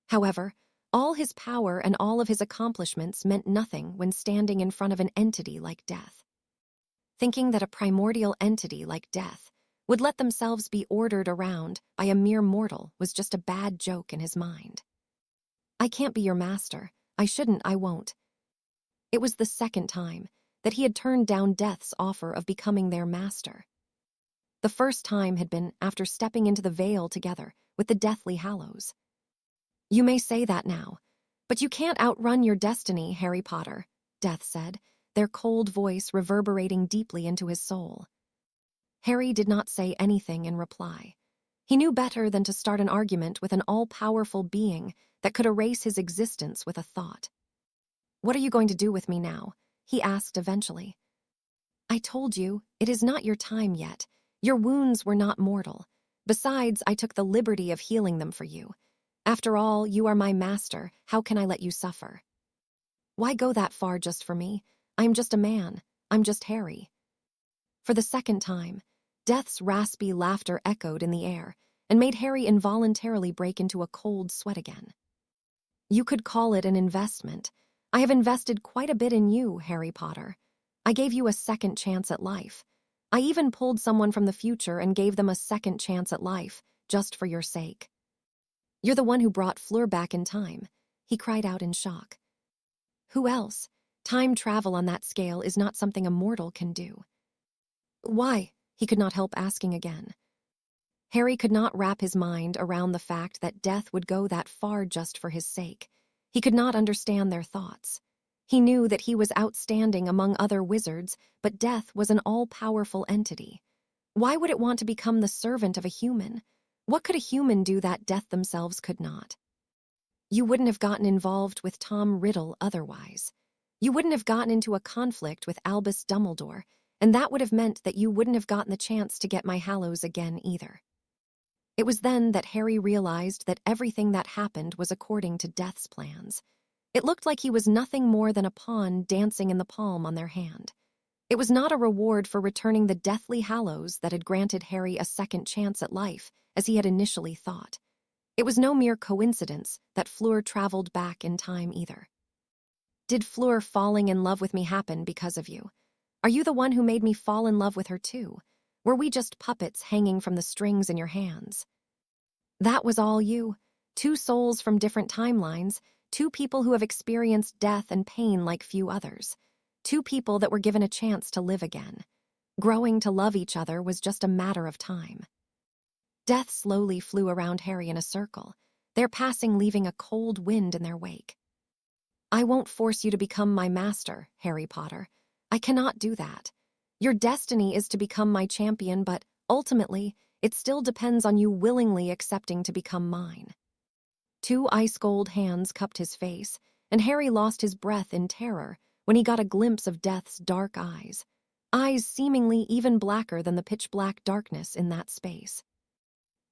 Speaker 1: However, all his power and all of his accomplishments meant nothing when standing in front of an entity like death. Thinking that a primordial entity like death would let themselves be ordered around by a mere mortal was just a bad joke in his mind. "I can't be your master. I shouldn't, I won't." It was the second time that he had turned down Death's offer of becoming their master. The first time had been after stepping into the veil together with the Deathly Hallows. "You may say that now, but you can't outrun your destiny, Harry Potter," Death said, their cold voice reverberating deeply into his soul. Harry did not say anything in reply. He knew better than to start an argument with an all-powerful being that could erase his existence with a thought. "What are you going to do with me now?" he asked eventually. "I told you, it is not your time yet. Your wounds were not mortal. Besides, I took the liberty of healing them for you. After all, you are my master. How can I let you suffer?" "Why go that far just for me? I'm just a man. I'm just Harry." For the second time, Death's raspy laughter echoed in the air and made Harry involuntarily break into a cold sweat again. "You could call it an investment. I have invested quite a bit in you, Harry Potter. I gave you a second chance at life. I even pulled someone from the future and gave them a second chance at life, just for your sake. You're the one who brought Fleur back in time. he cried out in shock. Who else? Time travel on that scale is not something a mortal can do. Why? He could not help asking again. Harry could not wrap his mind around the fact that death would go that far just for his sake. He could not understand their thoughts. He knew that he was outstanding among other wizards, but death was an all-powerful entity. Why would it want to become the servant of a human? What could a human do that death themselves could not? You wouldn't have gotten involved with Tom Riddle otherwise. You wouldn't have gotten into a conflict with Albus Dumbledore, and that would have meant that you wouldn't have gotten the chance to get my Hallows again either. It was then that Harry realized that everything that happened was according to Death's plans. It looked like he was nothing more than a pawn dancing in the palm on their hand. It was not a reward for returning the Deathly Hallows that had granted Harry a second chance at life, as he had initially thought. It was no mere coincidence that Fleur traveled back in time either. Did Fleur falling in love with me happen because of you? Are you the one who made me fall in love with her too? Were we just puppets hanging from the strings in your hands? That was all you. Two souls from different timelines, two people who have experienced death and pain like few others. Two people that were given a chance to live again. Growing to love each other was just a matter of time. Death slowly flew around Harry in a circle, their passing leaving a cold wind in their wake. I won't force you to become my master, Harry Potter. I cannot do that. Your destiny is to become my champion, but ultimately, it still depends on you willingly accepting to become mine. Two ice-cold hands cupped his face, and Harry lost his breath in terror when he got a glimpse of Death's dark eyes seemingly even blacker than the pitch-black darkness in that space.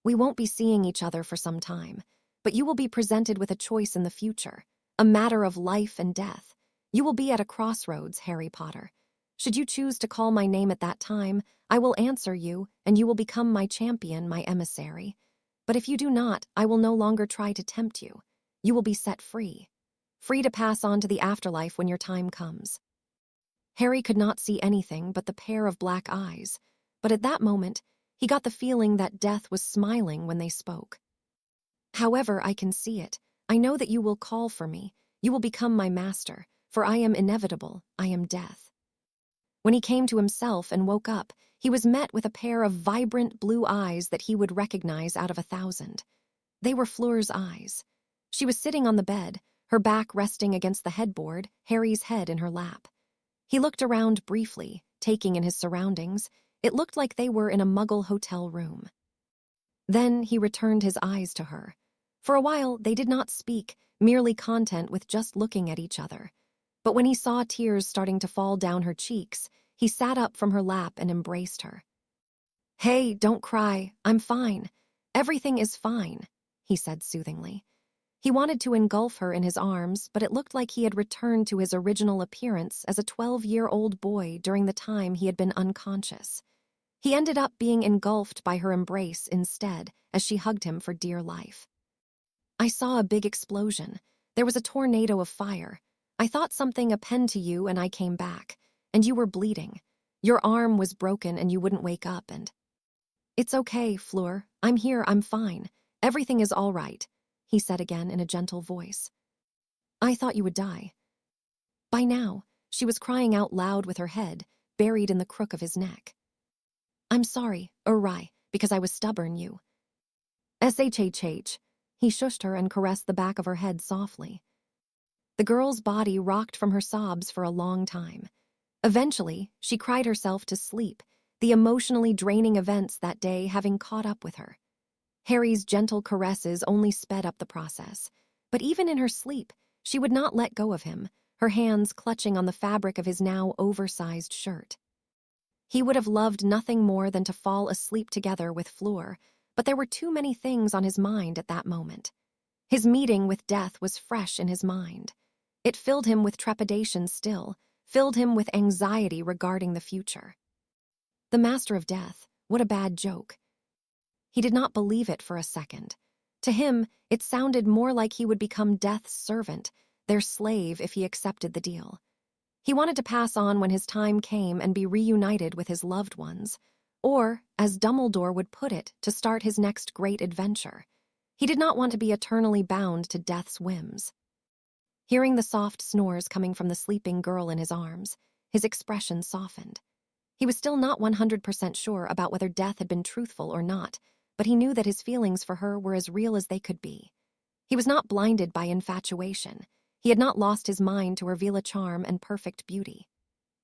Speaker 1: We won't be seeing each other for some time, but you will be presented with a choice in the future, a matter of life and death. You will be at a crossroads, Harry Potter. Should you choose to call my name at that time, I will answer you, and you will become my champion, my emissary. But if you do not, I will no longer try to tempt you. You will be set free. Free to pass on to the afterlife when your time comes. Harry could not see anything but the pair of black eyes, but at that moment, he got the feeling that Death was smiling when they spoke. However, I can see it. I know that you will call for me. You will become my master, for I am inevitable. I am Death. When he came to himself and woke up, he was met with a pair of vibrant blue eyes that he would recognize out of 1,000. They were Fleur's eyes. She was sitting on the bed, her back resting against the headboard, Harry's head in her lap. He looked around briefly, taking in his surroundings. It looked like they were in a Muggle hotel room. Then he returned his eyes to her. For a while, they did not speak, merely content with just looking at each other. But when he saw tears starting to fall down her cheeks, he sat up from her lap and embraced her. Hey, don't cry. I'm fine. Everything is fine, he said soothingly. He wanted to engulf her in his arms, but it looked like he had returned to his original appearance as a 12-year-old boy during the time he had been unconscious. He ended up being engulfed by her embrace instead, as she hugged him for dear life. I saw a big explosion. There was a tornado of fire. I thought something happened to you and I came back, and you were bleeding. Your arm was broken and you wouldn't wake up and... It's okay, Fleur. I'm here, I'm fine. Everything is all right, he said again in a gentle voice. I thought you would die. By now, she was crying out loud with her head, buried in the crook of his neck. I'm sorry, Uri, because I was stubborn, you. SHHH. He shushed her and caressed the back of her head softly. The girl's body rocked from her sobs for a long time. Eventually, she cried herself to sleep, the emotionally draining events that day having caught up with her. Harry's gentle caresses only sped up the process, but even in her sleep, she would not let go of him, her hands clutching on the fabric of his now oversized shirt. He would have loved nothing more than to fall asleep together with Fleur, but there were too many things on his mind at that moment. His meeting with Death was fresh in his mind. It filled him with trepidation still, filled him with anxiety regarding the future. The Master of Death, what a bad joke. He did not believe it for a second. To him, it sounded more like he would become Death's servant, their slave if he accepted the deal. He wanted to pass on when his time came and be reunited with his loved ones, or, as Dumbledore would put it, to start his next great adventure. He did not want to be eternally bound to Death's whims. Hearing the soft snores coming from the sleeping girl in his arms, his expression softened. He was still not 100% sure about whether death had been truthful or not, but he knew that his feelings for her were as real as they could be. He was not blinded by infatuation. He had not lost his mind to her Veela charm and perfect beauty.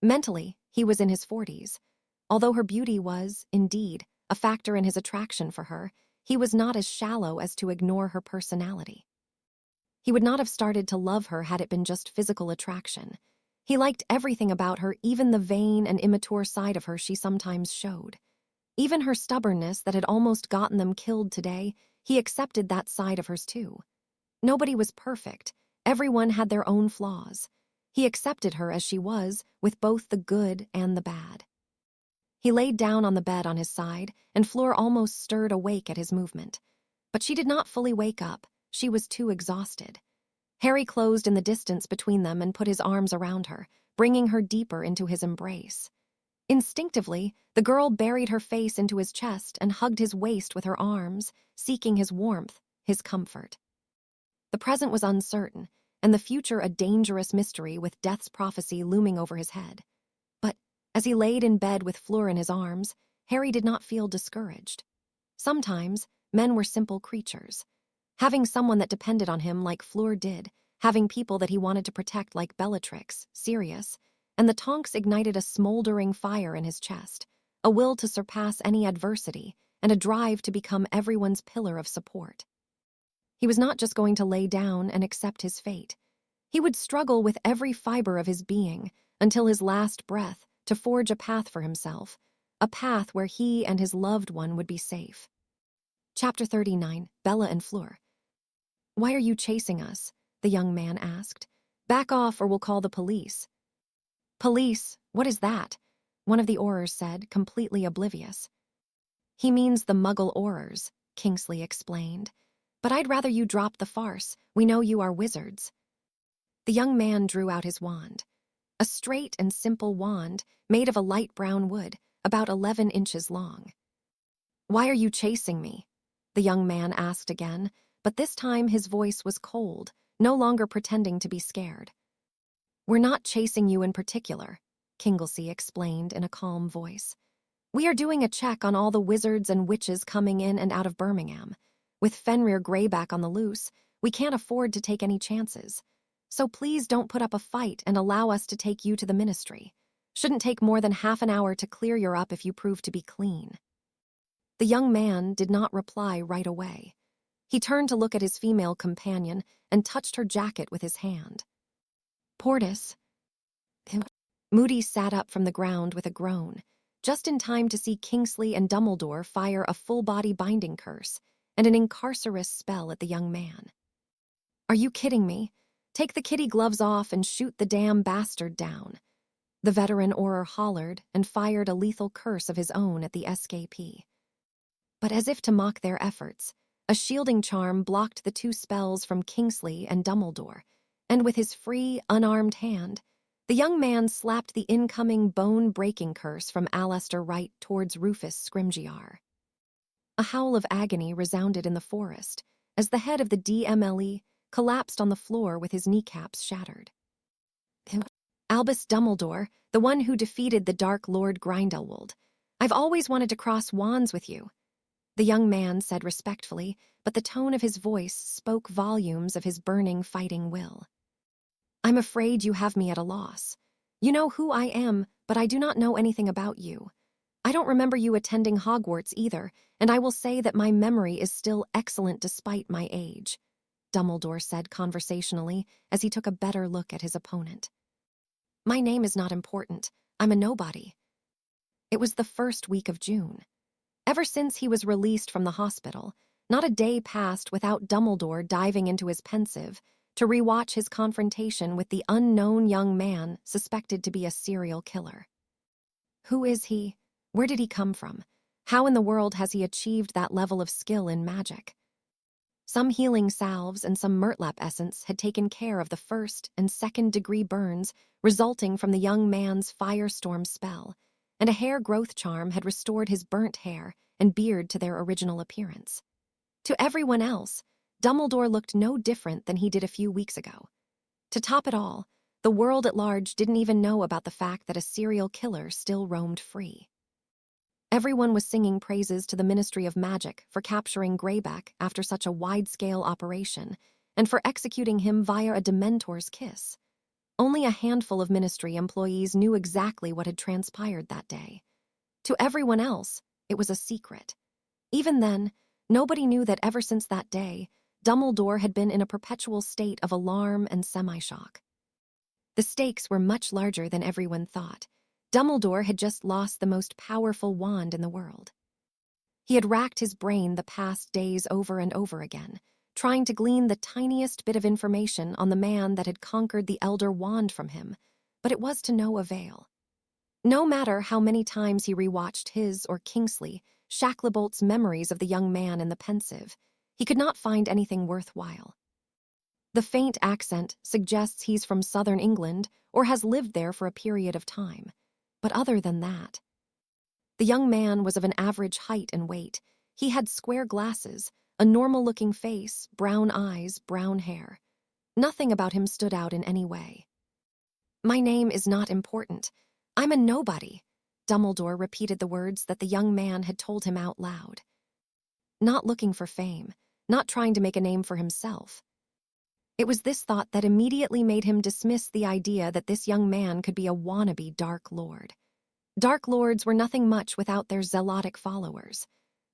Speaker 1: Mentally, he was in his 40s. Although her beauty was, indeed, a factor in his attraction for her, he was not as shallow as to ignore her personality. He would not have started to love her had it been just physical attraction. He liked everything about her, even the vain and immature side of her she sometimes showed. Even her stubbornness that had almost gotten them killed today, he accepted that side of hers too. Nobody was perfect. Everyone had their own flaws. He accepted her as she was, with both the good and the bad. He laid down on the bed on his side, and Fleur almost stirred awake at his movement. But she did not fully wake up. She was too exhausted. Harry closed in the distance between them and put his arms around her, bringing her deeper into his embrace. Instinctively, the girl buried her face into his chest and hugged his waist with her arms, seeking his warmth, his comfort. The present was uncertain, and the future a dangerous mystery with death's prophecy looming over his head. But, as he laid in bed with Fleur in his arms, Harry did not feel discouraged. Sometimes, men were simple creatures. Having someone that depended on him like Fleur did, having people that he wanted to protect like Bellatrix, Sirius, and the Tonks ignited a smoldering fire in his chest, a will to surpass any adversity, and a drive to become everyone's pillar of support. He was not just going to lay down and accept his fate. He would struggle with every fiber of his being until his last breath to forge a path for himself, a path where he and his loved one would be safe. Chapter 39, Bella and Fleur. "Why are you chasing us?" the young man asked. "Back off or we'll call the police." "Police? What is that?" one of the Aurors said, completely oblivious. "He means the Muggle Aurors," Kingsley explained. "But I'd rather you drop the farce. We know you are wizards." The young man drew out his wand. A straight and simple wand made of a light brown wood, about 11 inches long. "Why are you chasing me?" the young man asked again, but this time his voice was cold, no longer pretending to be scared. "We're not chasing you in particular," Kingsley explained in a calm voice. "We are doing a check on all the wizards and witches coming in and out of Birmingham. With Fenrir Greyback on the loose, we can't afford to take any chances. So please don't put up a fight and allow us to take you to the ministry. Shouldn't take more than half an hour to clear you up if you prove to be clean." The young man did not reply right away. He turned to look at his female companion and touched her jacket with his hand. "Portis." Moody sat up from the ground with a groan, just in time to see Kingsley and Dumbledore fire a full-body binding curse and an incarcerous spell at the young man. "Are you kidding me? Take the kitty gloves off and shoot the damn bastard down." The veteran Auror hollered and fired a lethal curse of his own at the escapee. But as if to mock their efforts, a shielding charm blocked the two spells from Kingsley and Dumbledore, and with his free, unarmed hand, the young man slapped the incoming bone-breaking curse from Aleister Wright towards Rufus Scrimgeour. A howl of agony resounded in the forest as the head of the DMLE collapsed on the floor with his kneecaps shattered. "Albus Dumbledore, the one who defeated the Dark Lord Grindelwald. I've always wanted to cross wands with you," the young man said respectfully, but the tone of his voice spoke volumes of his burning fighting will. "I'm afraid you have me at a loss. You know who I am, but I do not know anything about you. I don't remember you attending Hogwarts either, and I will say that my memory is still excellent despite my age," Dumbledore said conversationally as he took a better look at his opponent. "My name is not important. I'm a nobody." It was the first week of June. Ever since he was released from the hospital, not a day passed without Dumbledore diving into his pensive to rewatch his confrontation with the unknown young man suspected to be a serial killer. Who is he? Where did he come from? How in the world has he achieved that level of skill in magic? Some healing salves and some Murtlap essence had taken care of the first and second-degree burns resulting from the young man's firestorm spell, and a hair growth charm had restored his burnt hair and beard to their original appearance. To everyone else, Dumbledore looked no different than he did a few weeks ago. To top it all, the world at large didn't even know about the fact that a serial killer still roamed free. Everyone was singing praises to the Ministry of Magic for capturing Greyback after such a wide-scale operation, and for executing him via a Dementor's kiss. Only a handful of Ministry employees knew exactly what had transpired that day. To everyone else, it was a secret. Even then, nobody knew that ever since that day, Dumbledore had been in a perpetual state of alarm and semi-shock. The stakes were much larger than everyone thought. Dumbledore had just lost the most powerful wand in the world. He had racked his brain the past days over and over again, trying to glean the tiniest bit of information on the man that had conquered the Elder Wand from him, but it was to no avail. No matter how many times he rewatched his or Kingsley, Shacklabolt's memories of the young man in the pensive, he could not find anything worthwhile. The faint accent suggests he's from southern England or has lived there for a period of time, but other than that. The young man was of an average height and weight. He had square glasses, a normal-looking face, brown eyes, brown hair. Nothing about him stood out in any way. "My name is not important. I'm a nobody," Dumbledore repeated the words that the young man had told him out loud. Not looking for fame, not trying to make a name for himself. It was this thought that immediately made him dismiss the idea that this young man could be a wannabe Dark Lord. Dark Lords were nothing much without their zealotic followers,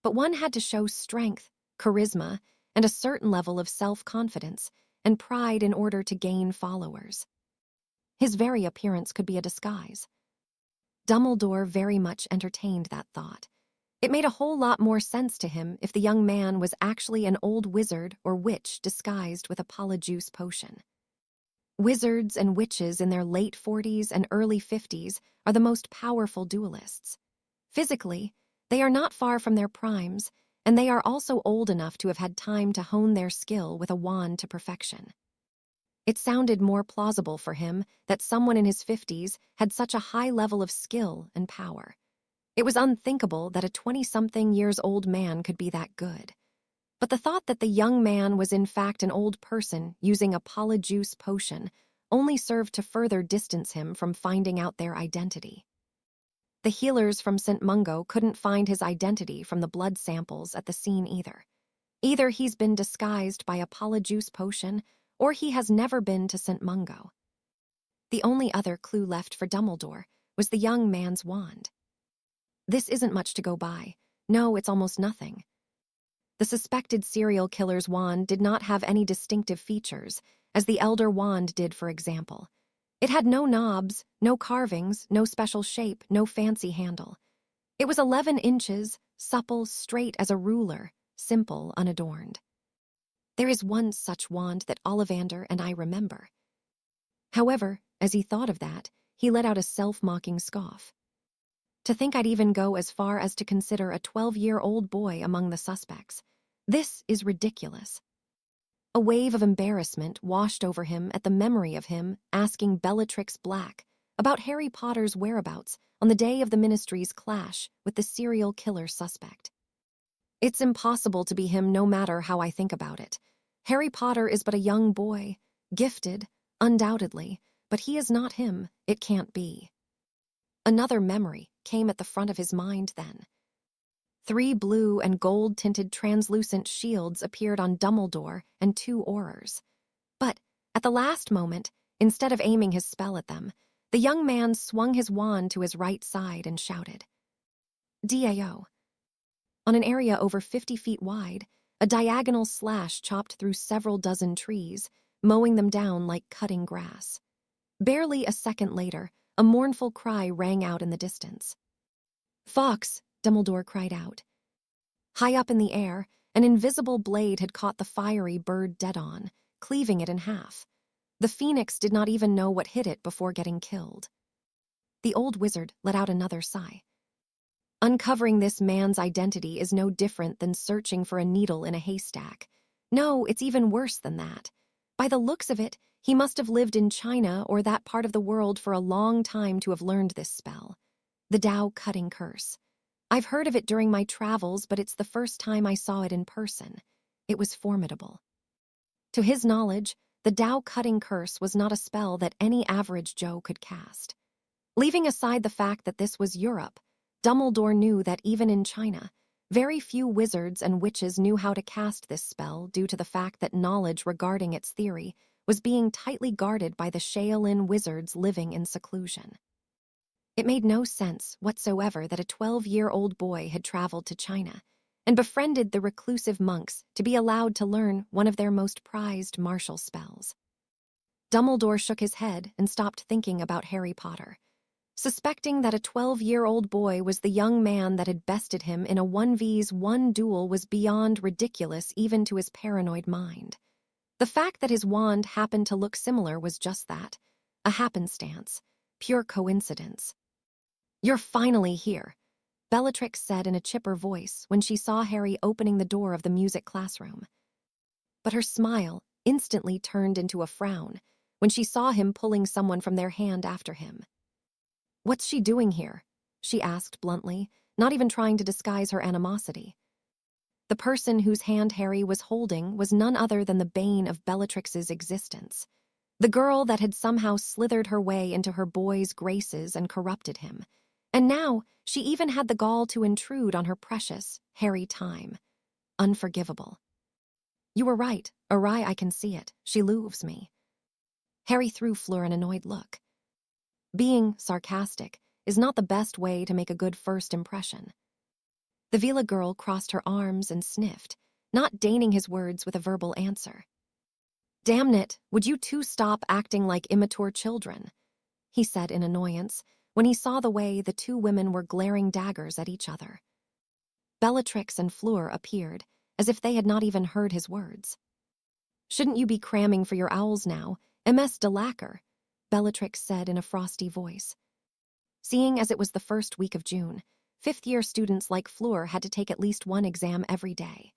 Speaker 1: but one had to show strength, charisma, and a certain level of self-confidence and pride in order to gain followers. His very appearance could be a disguise. Dumbledore very much entertained that thought. It made a whole lot more sense to him if the young man was actually an old wizard or witch disguised with a polyjuice potion. Wizards and witches in their late 40s and early 50s are the most powerful duelists. Physically, they are not far from their primes, and they are also old enough to have had time to hone their skill with a wand to perfection. It sounded more plausible for him that someone in his 50s had such a high level of skill and power. It was unthinkable that a 20-something-years-old man could be that good. But the thought that the young man was in fact an old person using a polyjuice potion only served to further distance him from finding out their identity. The healers from St. Mungo couldn't find his identity from the blood samples at the scene either. Either he's been disguised by a polyjuice potion, or he has never been to St. Mungo. The only other clue left for Dumbledore was the young man's wand. This isn't much to go by. No, it's almost nothing. The suspected serial killer's wand did not have any distinctive features, as the Elder Wand did, for example. It had no knobs, no carvings, no special shape, no fancy handle. It was 11 inches, supple, straight as a ruler, simple, unadorned. There is one such wand that Ollivander and I remember. However, as he thought of that, he let out a self-mocking scoff. To think I'd even go as far as to consider a 12-year-old boy among the suspects. This is ridiculous. A wave of embarrassment washed over him at the memory of him asking Bellatrix Black about Harry Potter's whereabouts on the day of the Ministry's clash with the serial killer suspect. It's impossible to be him no matter how I think about it. Harry Potter is but a young boy, gifted, undoubtedly, but he is not him, it can't be. Another memory came at the front of his mind then. 3 blue and gold-tinted translucent shields appeared on Dumbledore and 2 Aurors. But, at the last moment, instead of aiming his spell at them, the young man swung his wand to his right side and shouted, "DAO." On an area over 50 feet wide, a diagonal slash chopped through several dozen trees, mowing them down like cutting grass. Barely a second later, a mournful cry rang out in the distance. "Fox!" Dumbledore cried out. High up in the air, an invisible blade had caught the fiery bird dead on, cleaving it in half. The phoenix did not even know what hit it before getting killed. The old wizard let out another sigh. Uncovering this man's identity is no different than searching for a needle in a haystack. No, it's even worse than that. By the looks of it, he must have lived in China or that part of the world for a long time to have learned this spell. The Dao Cutting Curse. I've heard of it during my travels, but it's the first time I saw it in person. It was formidable. To his knowledge, the Tao-cutting curse was not a spell that any average Joe could cast. Leaving aside the fact that this was Europe, Dumbledore knew that even in China, very few wizards and witches knew how to cast this spell due to the fact that knowledge regarding its theory was being tightly guarded by the Shaolin wizards living in seclusion. It made no sense whatsoever that a 12-year-old boy had traveled to China and befriended the reclusive monks to be allowed to learn one of their most prized martial spells. Dumbledore shook his head and stopped thinking about Harry Potter. Suspecting that a 12-year-old boy was the young man that had bested him in a 1v1 duel was beyond ridiculous even to his paranoid mind. The fact that his wand happened to look similar was just that, a happenstance, pure coincidence. "You're finally here," Bellatrix said in a chipper voice when she saw Harry opening the door of the music classroom. But her smile instantly turned into a frown when she saw him pulling someone from their hand after him. "What's she doing here?" she asked bluntly, not even trying to disguise her animosity. The person whose hand Harry was holding was none other than the bane of Bellatrix's existence, the girl that had somehow slithered her way into her boy's graces and corrupted him. And now she even had the gall to intrude on her precious, Harry time. Unforgivable. "You were right, awry I can see it. She loathes me." Harry threw Fleur an annoyed look. Being sarcastic is not the best way to make a good first impression. The Vila girl crossed her arms and sniffed, not deigning his words with a verbal answer. "Damn it, would you two stop acting like immature children?" he said in annoyance when he saw the way the two women were glaring daggers at each other. Bellatrix and Fleur appeared, as if they had not even heard his words. "Shouldn't you be cramming for your owls now, MS de lacquer?" Bellatrix said in a frosty voice. Seeing as it was the first week of June, fifth-year students like Fleur had to take at least one exam every day.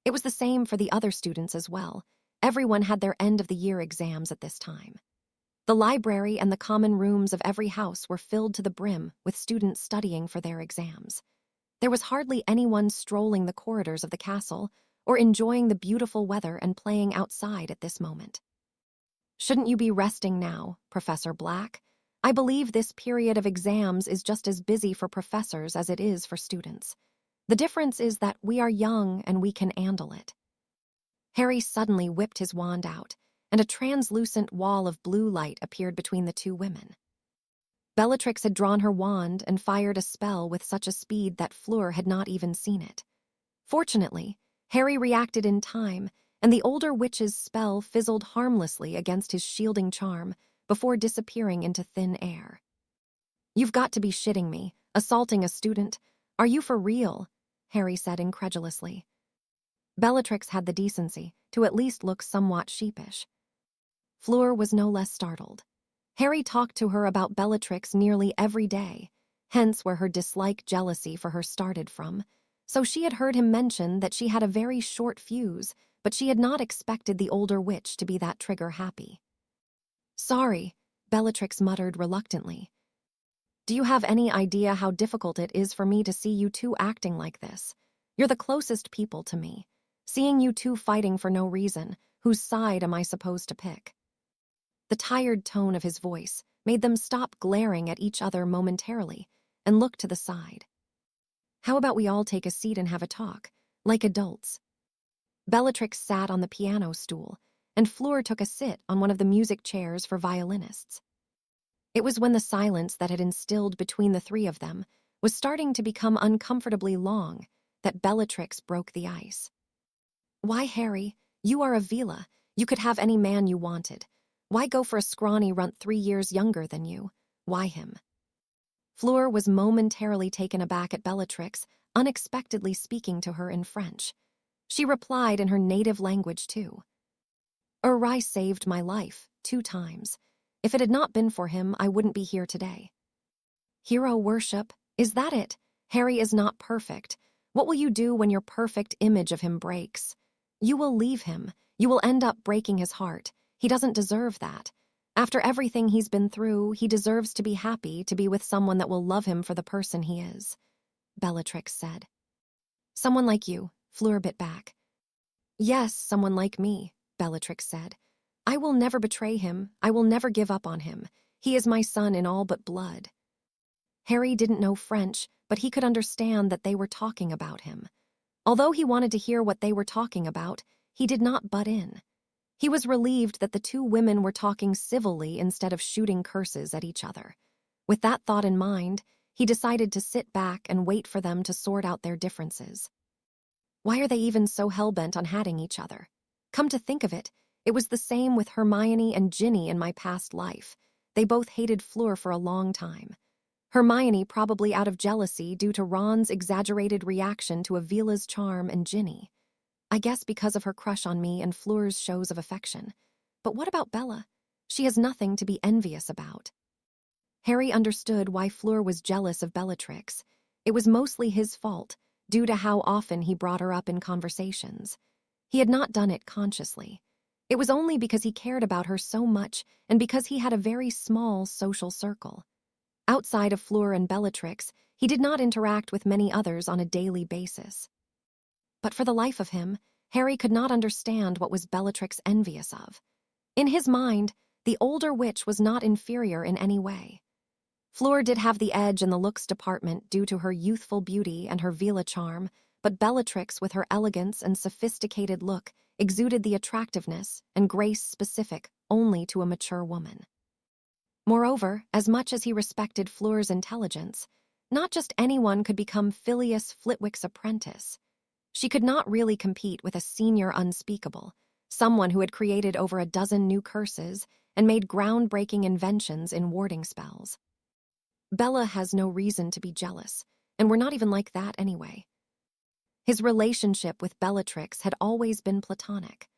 Speaker 1: It was the same for the other students as well. Everyone had their end-of-the-year exams at this time. The library and the common rooms of every house were filled to the brim with students studying for their exams. There was hardly anyone strolling the corridors of the castle or enjoying the beautiful weather and playing outside at this moment. "Shouldn't you be resting now, Professor Black? I believe this period of exams is just as busy for professors as it is for students. The difference is that we are young and we can handle it." Harry suddenly whipped his wand out, and a translucent wall of blue light appeared between the two women. Bellatrix had drawn her wand and fired a spell with such a speed that Fleur had not even seen it. Fortunately, Harry reacted in time, and the older witch's spell fizzled harmlessly against his shielding charm before disappearing into thin air. "You've got to be shitting me, assaulting a student. Are you for real?" Harry said incredulously. Bellatrix had the decency to at least look somewhat sheepish. Fleur was no less startled. Harry talked to her about Bellatrix nearly every day, hence where her jealousy for her started from. So she had heard him mention that she had a very short fuse, but she had not expected the older witch to be that trigger-happy. "Sorry," Bellatrix muttered reluctantly. "Do you have any idea how difficult it is for me to see you two acting like this? You're the closest people to me. Seeing you two fighting for no reason, whose side am I supposed to pick?" The tired tone of his voice made them stop glaring at each other momentarily and look to the side. "How about we all take a seat and have a talk, like adults?" Bellatrix sat on the piano stool, and Fleur took a sit on one of the music chairs for violinists. It was when the silence that had instilled between the three of them was starting to become uncomfortably long that Bellatrix broke the ice. "Why, Harry, you are a Vila. You could have any man you wanted. Why go for a scrawny runt 3 years younger than you? Why him?" Fleur was momentarily taken aback at Bellatrix unexpectedly speaking to her in French. She replied in her native language, too. "Uri saved my life 2 times. If it had not been for him, I wouldn't be here today." "Hero worship? Is that it? Harry is not perfect. What will you do when your perfect image of him breaks? You will leave him. You will end up breaking his heart. He doesn't deserve that. After everything he's been through, he deserves to be happy to be with someone that will love him for the person he is," Bellatrix said. "Someone like you," Fleur bit back. "Yes, someone like me," Bellatrix said. I will never betray him. I will never give up on him. He is my son in all but blood. Harry didn't know French, but he could understand that they were talking about him. Although he wanted to hear what they were talking about, he did not butt in. He was relieved that the two women were talking civilly instead of shooting curses at each other. With that thought in mind, he decided to sit back and wait for them to sort out their differences. Why are they even so hell-bent on hating each other? Come to think of it, it was the same with Hermione and Ginny in my past life. They both hated Fleur for a long time. Hermione probably out of jealousy due to Ron's exaggerated reaction to Avila's charm and Ginny. I guess because of her crush on me and Fleur's shows of affection. But what about Bella? She has nothing to be envious about. Harry understood why Fleur was jealous of Bellatrix. It was mostly his fault, due to how often he brought her up in conversations. He had not done it consciously. It was only because he cared about her so much and because he had a very small social circle. Outside of Fleur and Bellatrix, he did not interact with many others on a daily basis. But for the life of him, Harry could not understand what was Bellatrix envious of. In his mind, the older witch was not inferior in any way. Fleur did have the edge in the looks department due to her youthful beauty and her Vila charm, but Bellatrix, with her elegance and sophisticated look, exuded the attractiveness and grace specific only to a mature woman. Moreover, as much as he respected Fleur's intelligence, not just anyone could become Phileas Flitwick's apprentice. She could not really compete with a senior unspeakable, someone who had created over a dozen new curses and made groundbreaking inventions in warding spells. Bella has no reason to be jealous, and we're not even like that anyway. His relationship with Bellatrix had always been platonic.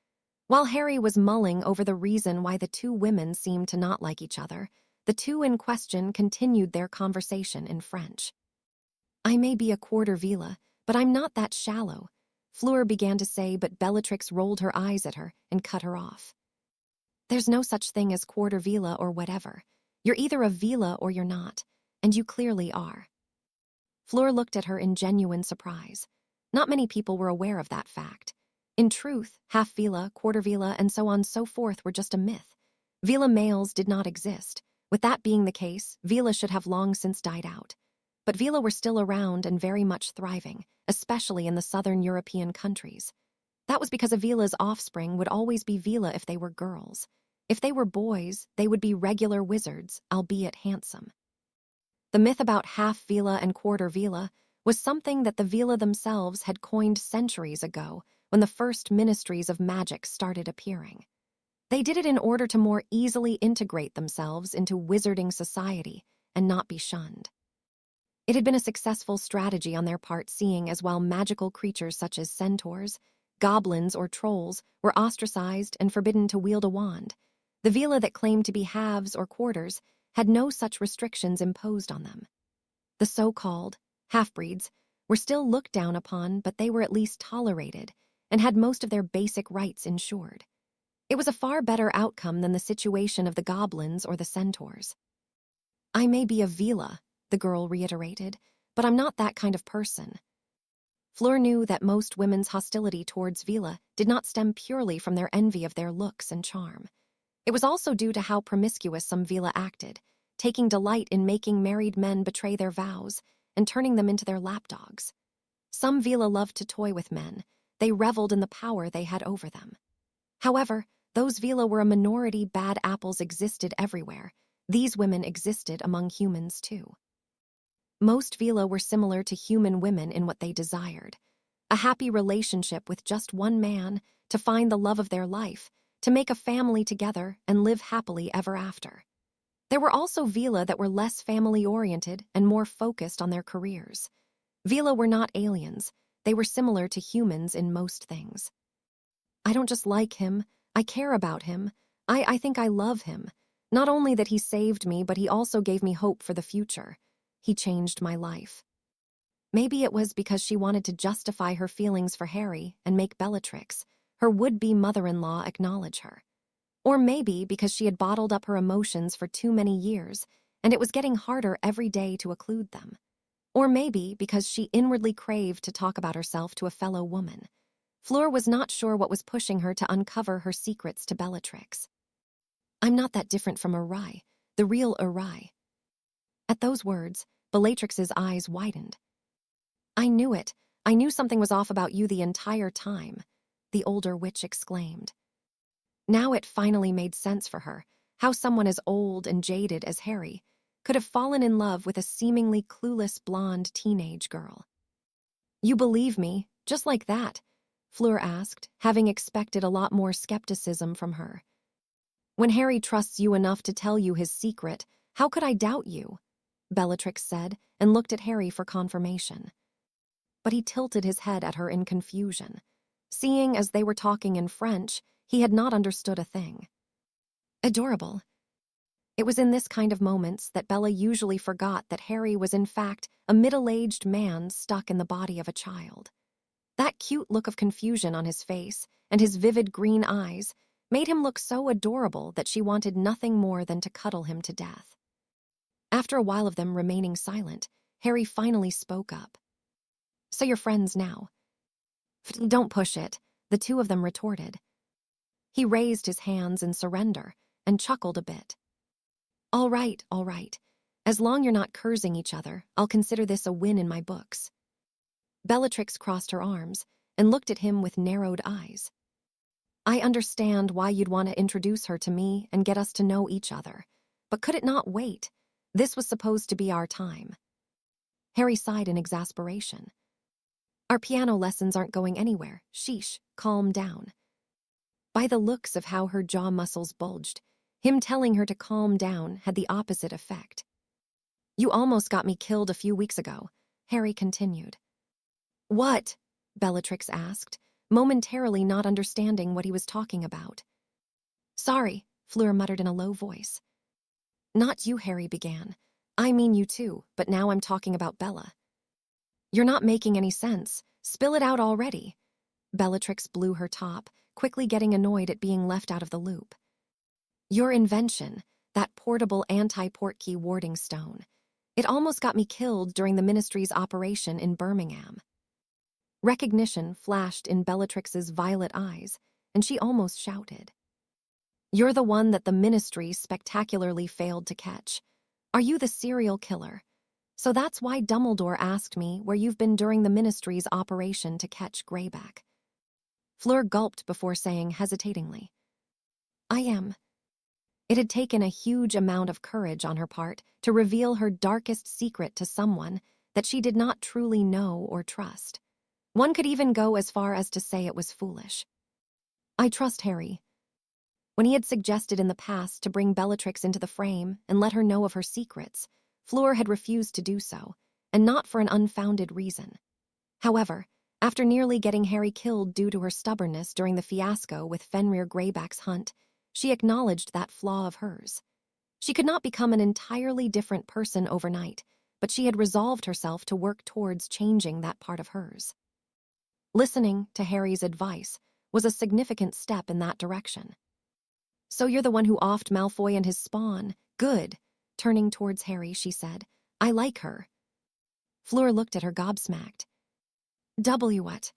Speaker 1: While Harry was mulling over the reason why the two women seemed to not like each other, the two in question continued their conversation in French. I may be a quarter Vila, but I'm not that shallow, Fleur began to say, but Bellatrix rolled her eyes at her and cut her off. There's no such thing as quarter Vila or whatever. You're either a Vila or you're not, and you clearly are. Fleur looked at her in genuine surprise. Not many people were aware of that fact. In truth, half Vila, quarter Vila, and so on and so forth were just a myth. Vila males did not exist. With that being the case, Vila should have long since died out. But Vila were still around and very much thriving, especially in the southern European countries. That was because a Vila's offspring would always be Vila if they were girls. If they were boys, they would be regular wizards, albeit handsome. The myth about half Vila and quarter Vila was something that the Vila themselves had coined centuries ago when the first ministries of magic started appearing. They did it in order to more easily integrate themselves into wizarding society and not be shunned. It had been a successful strategy on their part, seeing as while magical creatures such as centaurs, goblins, or trolls were ostracized and forbidden to wield a wand, the Vila that claimed to be halves or quarters had no such restrictions imposed on them. The so-called half-breeds were still looked down upon, but they were at least tolerated and had most of their basic rights ensured. It was a far better outcome than the situation of the goblins or the centaurs. I may be a Vila, the girl reiterated, but I'm not that kind of person. Fleur knew that most women's hostility towards Vila did not stem purely from their envy of their looks and charm. It was also due to how promiscuous some Vila acted, taking delight in making married men betray their vows and turning them into their lapdogs. Some Vila loved to toy with men. They reveled in the power they had over them. However, those Vila were a minority. Bad apples existed everywhere. These women existed among humans too. Most Vila were similar to human women in what they desired. A happy relationship with just one man, to find the love of their life, to make a family together and live happily ever after. There were also Vila that were less family-oriented and more focused on their careers. Vila were not aliens. They were similar to humans in most things. I don't just like him. I care about him. I think I love him. Not only that he saved me, but he also gave me hope for the future. He changed my life. Maybe it was because she wanted to justify her feelings for Harry and make Bellatrix, her would-be mother-in-law, acknowledge her. Or maybe because she had bottled up her emotions for too many years, and it was getting harder every day to occlude them. Or maybe because she inwardly craved to talk about herself to a fellow woman. Fleur was not sure what was pushing her to uncover her secrets to Bellatrix. I'm not that different from Uri, the real Uri. At those words, Bellatrix's eyes widened. I knew it. I knew something was off about you the entire time, the older witch exclaimed. Now it finally made sense for her, how someone as old and jaded as Harry could have fallen in love with a seemingly clueless blonde teenage girl. You believe me, just like that? Fleur asked, having expected a lot more skepticism from her. When Harry trusts you enough to tell you his secret, how could I doubt you? Bellatrix said, and looked at Harry for confirmation. But he tilted his head at her in confusion. Seeing as they were talking in French, he had not understood a thing. Adorable. It was in this kind of moments that Bella usually forgot that Harry was in fact a middle-aged man stuck in the body of a child. That cute look of confusion on his face and his vivid green eyes made him look so adorable that she wanted nothing more than to cuddle him to death. After a while of them remaining silent, Harry finally spoke up. So you're friends now? Don't push it, the two of them retorted. He raised his hands in surrender and chuckled a bit. All right. As long you're not cursing each other, I'll consider this a win in my books. Bellatrix crossed her arms and looked at him with narrowed eyes. I understand why you'd want to introduce her to me and get us to know each other, but could it not wait? This was supposed to be our time. Harry sighed in exasperation. Our piano lessons aren't going anywhere. Sheesh, calm down. By the looks of how her jaw muscles bulged, him telling her to calm down had the opposite effect. You almost got me killed a few weeks ago, Harry continued. What? Bellatrix asked, momentarily not understanding what he was talking about. Sorry, Fleur muttered in a low voice. Not you, Harry began. I mean you too, but now I'm talking about Bella. You're not making any sense. Spill it out already. Bellatrix blew her top, quickly getting annoyed at being left out of the loop. Your invention, that portable anti-portkey warding stone. It almost got me killed during the Ministry's operation in Birmingham. Recognition flashed in Bellatrix's violet eyes, and she almost shouted. You're the one that the Ministry spectacularly failed to catch. Are you the serial killer? So that's why Dumbledore asked me where you've been during the Ministry's operation to catch Greyback. Fleur gulped before saying hesitatingly, I am. It had taken a huge amount of courage on her part to reveal her darkest secret to someone that she did not truly know or trust. One could even go as far as to say it was foolish. I trust Harry. When he had suggested in the past to bring Bellatrix into the frame and let her know of her secrets, Fleur had refused to do so, and not for an unfounded reason. However, after nearly getting Harry killed due to her stubbornness during the fiasco with Fenrir Greyback's hunt, she acknowledged that flaw of hers. She could not become an entirely different person overnight, but she had resolved herself to work towards changing that part of hers. Listening to Harry's advice was a significant step in that direction. So you're the one who offed Malfoy and his spawn. Good. Turning towards Harry, she said, I like her. Fleur looked at her gobsmacked. What?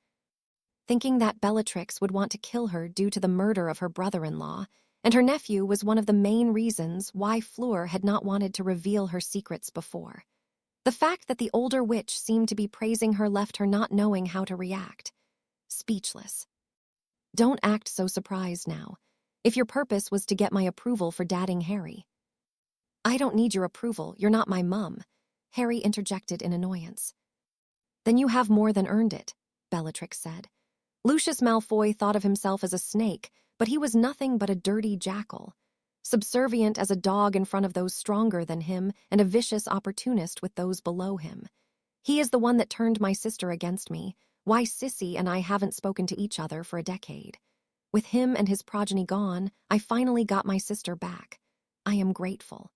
Speaker 1: Thinking that Bellatrix would want to kill her due to the murder of her brother-in-law, and her nephew was one of the main reasons why Fleur had not wanted to reveal her secrets before. The fact that the older witch seemed to be praising her left her not knowing how to react. Speechless. Don't act so surprised now. If your purpose was to get my approval for dadding Harry. I don't need your approval, you're not my mum, Harry interjected in annoyance. Then you have more than earned it, Bellatrix said. Lucius Malfoy thought of himself as a snake, but he was nothing but a dirty jackal. Subservient as a dog in front of those stronger than him and a vicious opportunist with those below him. He is the one that turned my sister against me, why Sissy and I haven't spoken to each other for a decade. With him and his progeny gone, I finally got my sister back. I am grateful.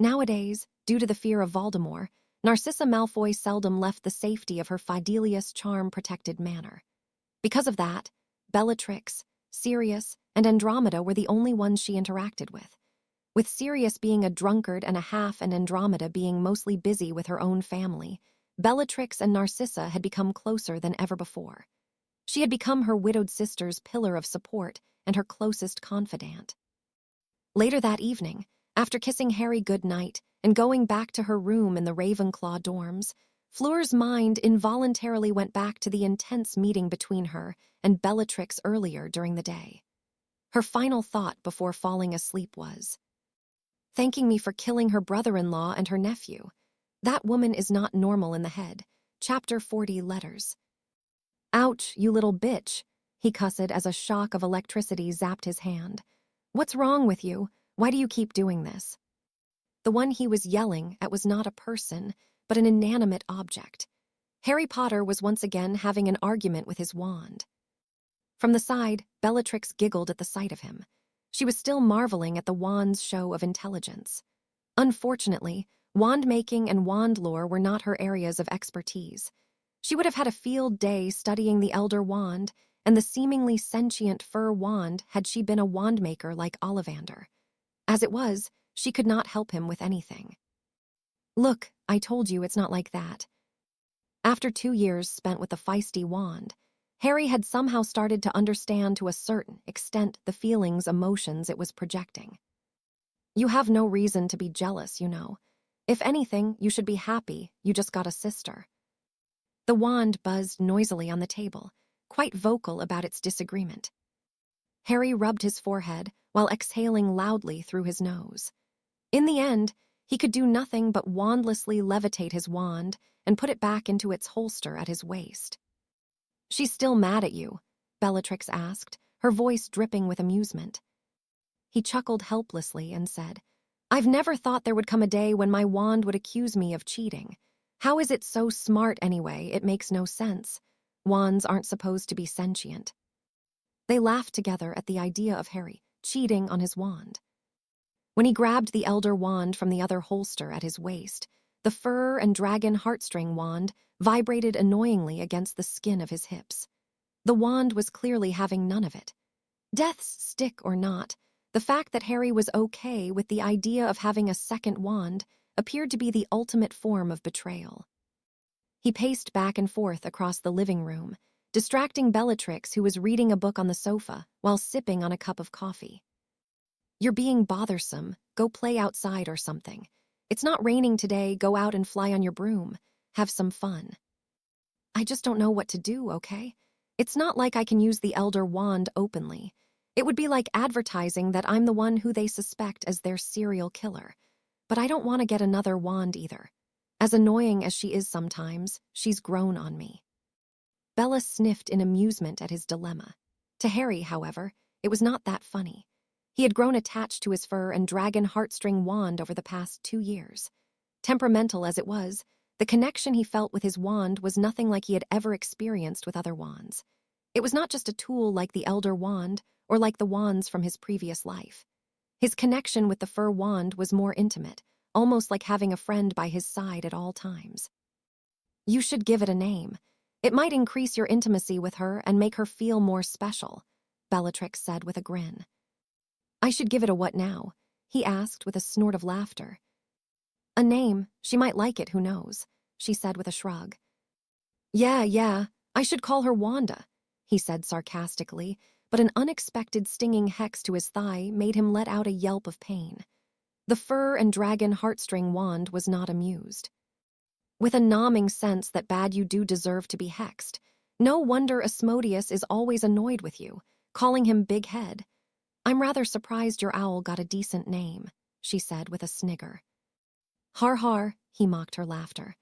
Speaker 1: Nowadays, due to the fear of Voldemort, Narcissa Malfoy seldom left the safety of her Fidelius charm-protected manor. Because of that, Bellatrix, Sirius, and Andromeda were the only ones she interacted with Sirius being a drunkard and a half and Andromeda being mostly busy with her own family. Bellatrix and Narcissa had become closer than ever before. She had become her widowed sister's pillar of support and her closest confidant. Later that evening, after kissing Harry goodnight and going back to her room in the Ravenclaw dorms, Fleur's mind involuntarily went back to the intense meeting between her and Bellatrix earlier during the day. Her final thought before falling asleep was, "Thanking me for killing her brother-in-law and her nephew. That woman is not normal in the head." Chapter 40 Letters. "Ouch, you little bitch," he cussed as a shock of electricity zapped his hand. "What's wrong with you? Why do you keep doing this?" The one he was yelling at was not a person, but an inanimate object. Harry Potter was once again having an argument with his wand. From the side, Bellatrix giggled at the sight of him. She was still marveling at the wand's show of intelligence. Unfortunately, wand-making and wand lore were not her areas of expertise. She would have had a field day studying the Elder Wand and the seemingly sentient fur wand had she been a wand-maker like Ollivander. As it was, she could not help him with anything. "Look, I told you it's not like that." After 2 years spent with the feisty wand, Harry had somehow started to understand to a certain extent the feelings, emotions it was projecting. "You have no reason to be jealous, you know. If anything, you should be happy you just got a sister." The wand buzzed noisily on the table, quite vocal about its disagreement. Harry rubbed his forehead while exhaling loudly through his nose. In the end, he could do nothing but wandlessly levitate his wand and put it back into its holster at his waist. "She's still mad at you?" Bellatrix asked, her voice dripping with amusement. He chuckled helplessly and said, "I've never thought there would come a day when my wand would accuse me of cheating. How is it so smart anyway? It makes no sense. Wands aren't supposed to be sentient." They laughed together at the idea of Harry cheating on his wand. When he grabbed the Elder Wand from the other holster at his waist, the fur and dragon heartstring wand vibrated annoyingly against the skin of his hips. The wand was clearly having none of it. Death's stick or not, the fact that Harry was okay with the idea of having a second wand appeared to be the ultimate form of betrayal. He paced back and forth across the living room, distracting Bellatrix, who was reading a book on the sofa while sipping on a cup of coffee. "You're being bothersome. Go play outside or something. It's not raining today. Go out and fly on your broom. Have some fun." "I just don't know what to do, okay? It's not like I can use the Elder Wand openly. It would be like advertising that I'm the one who they suspect as their serial killer. But I don't want to get another wand either. As annoying as she is sometimes, she's grown on me." Bella sniffed in amusement at his dilemma. To Harry, however, it was not that funny. He had grown attached to his fur and dragon heartstring wand over the past 2 years. Temperamental as it was, the connection he felt with his wand was nothing like he had ever experienced with other wands. It was not just a tool like the Elder Wand or like the wands from his previous life. His connection with the fur wand was more intimate, almost like having a friend by his side at all times. "You should give it a name. It might increase your intimacy with her and make her feel more special," Bellatrix said with a grin. "I should give it a what now?" he asked with a snort of laughter. "A name. She might like it, who knows," she said with a shrug. Yeah, I should call her Wanda," he said sarcastically, but an unexpected stinging hex to his thigh made him let out a yelp of pain. The fur and dragon heartstring wand was not amused. "With a numbing sense that bad you do deserve to be hexed. No wonder Asmodeus is always annoyed with you, calling him Big Head. I'm rather surprised your owl got a decent name," she said with a snigger. "Har har," he mocked her laughter.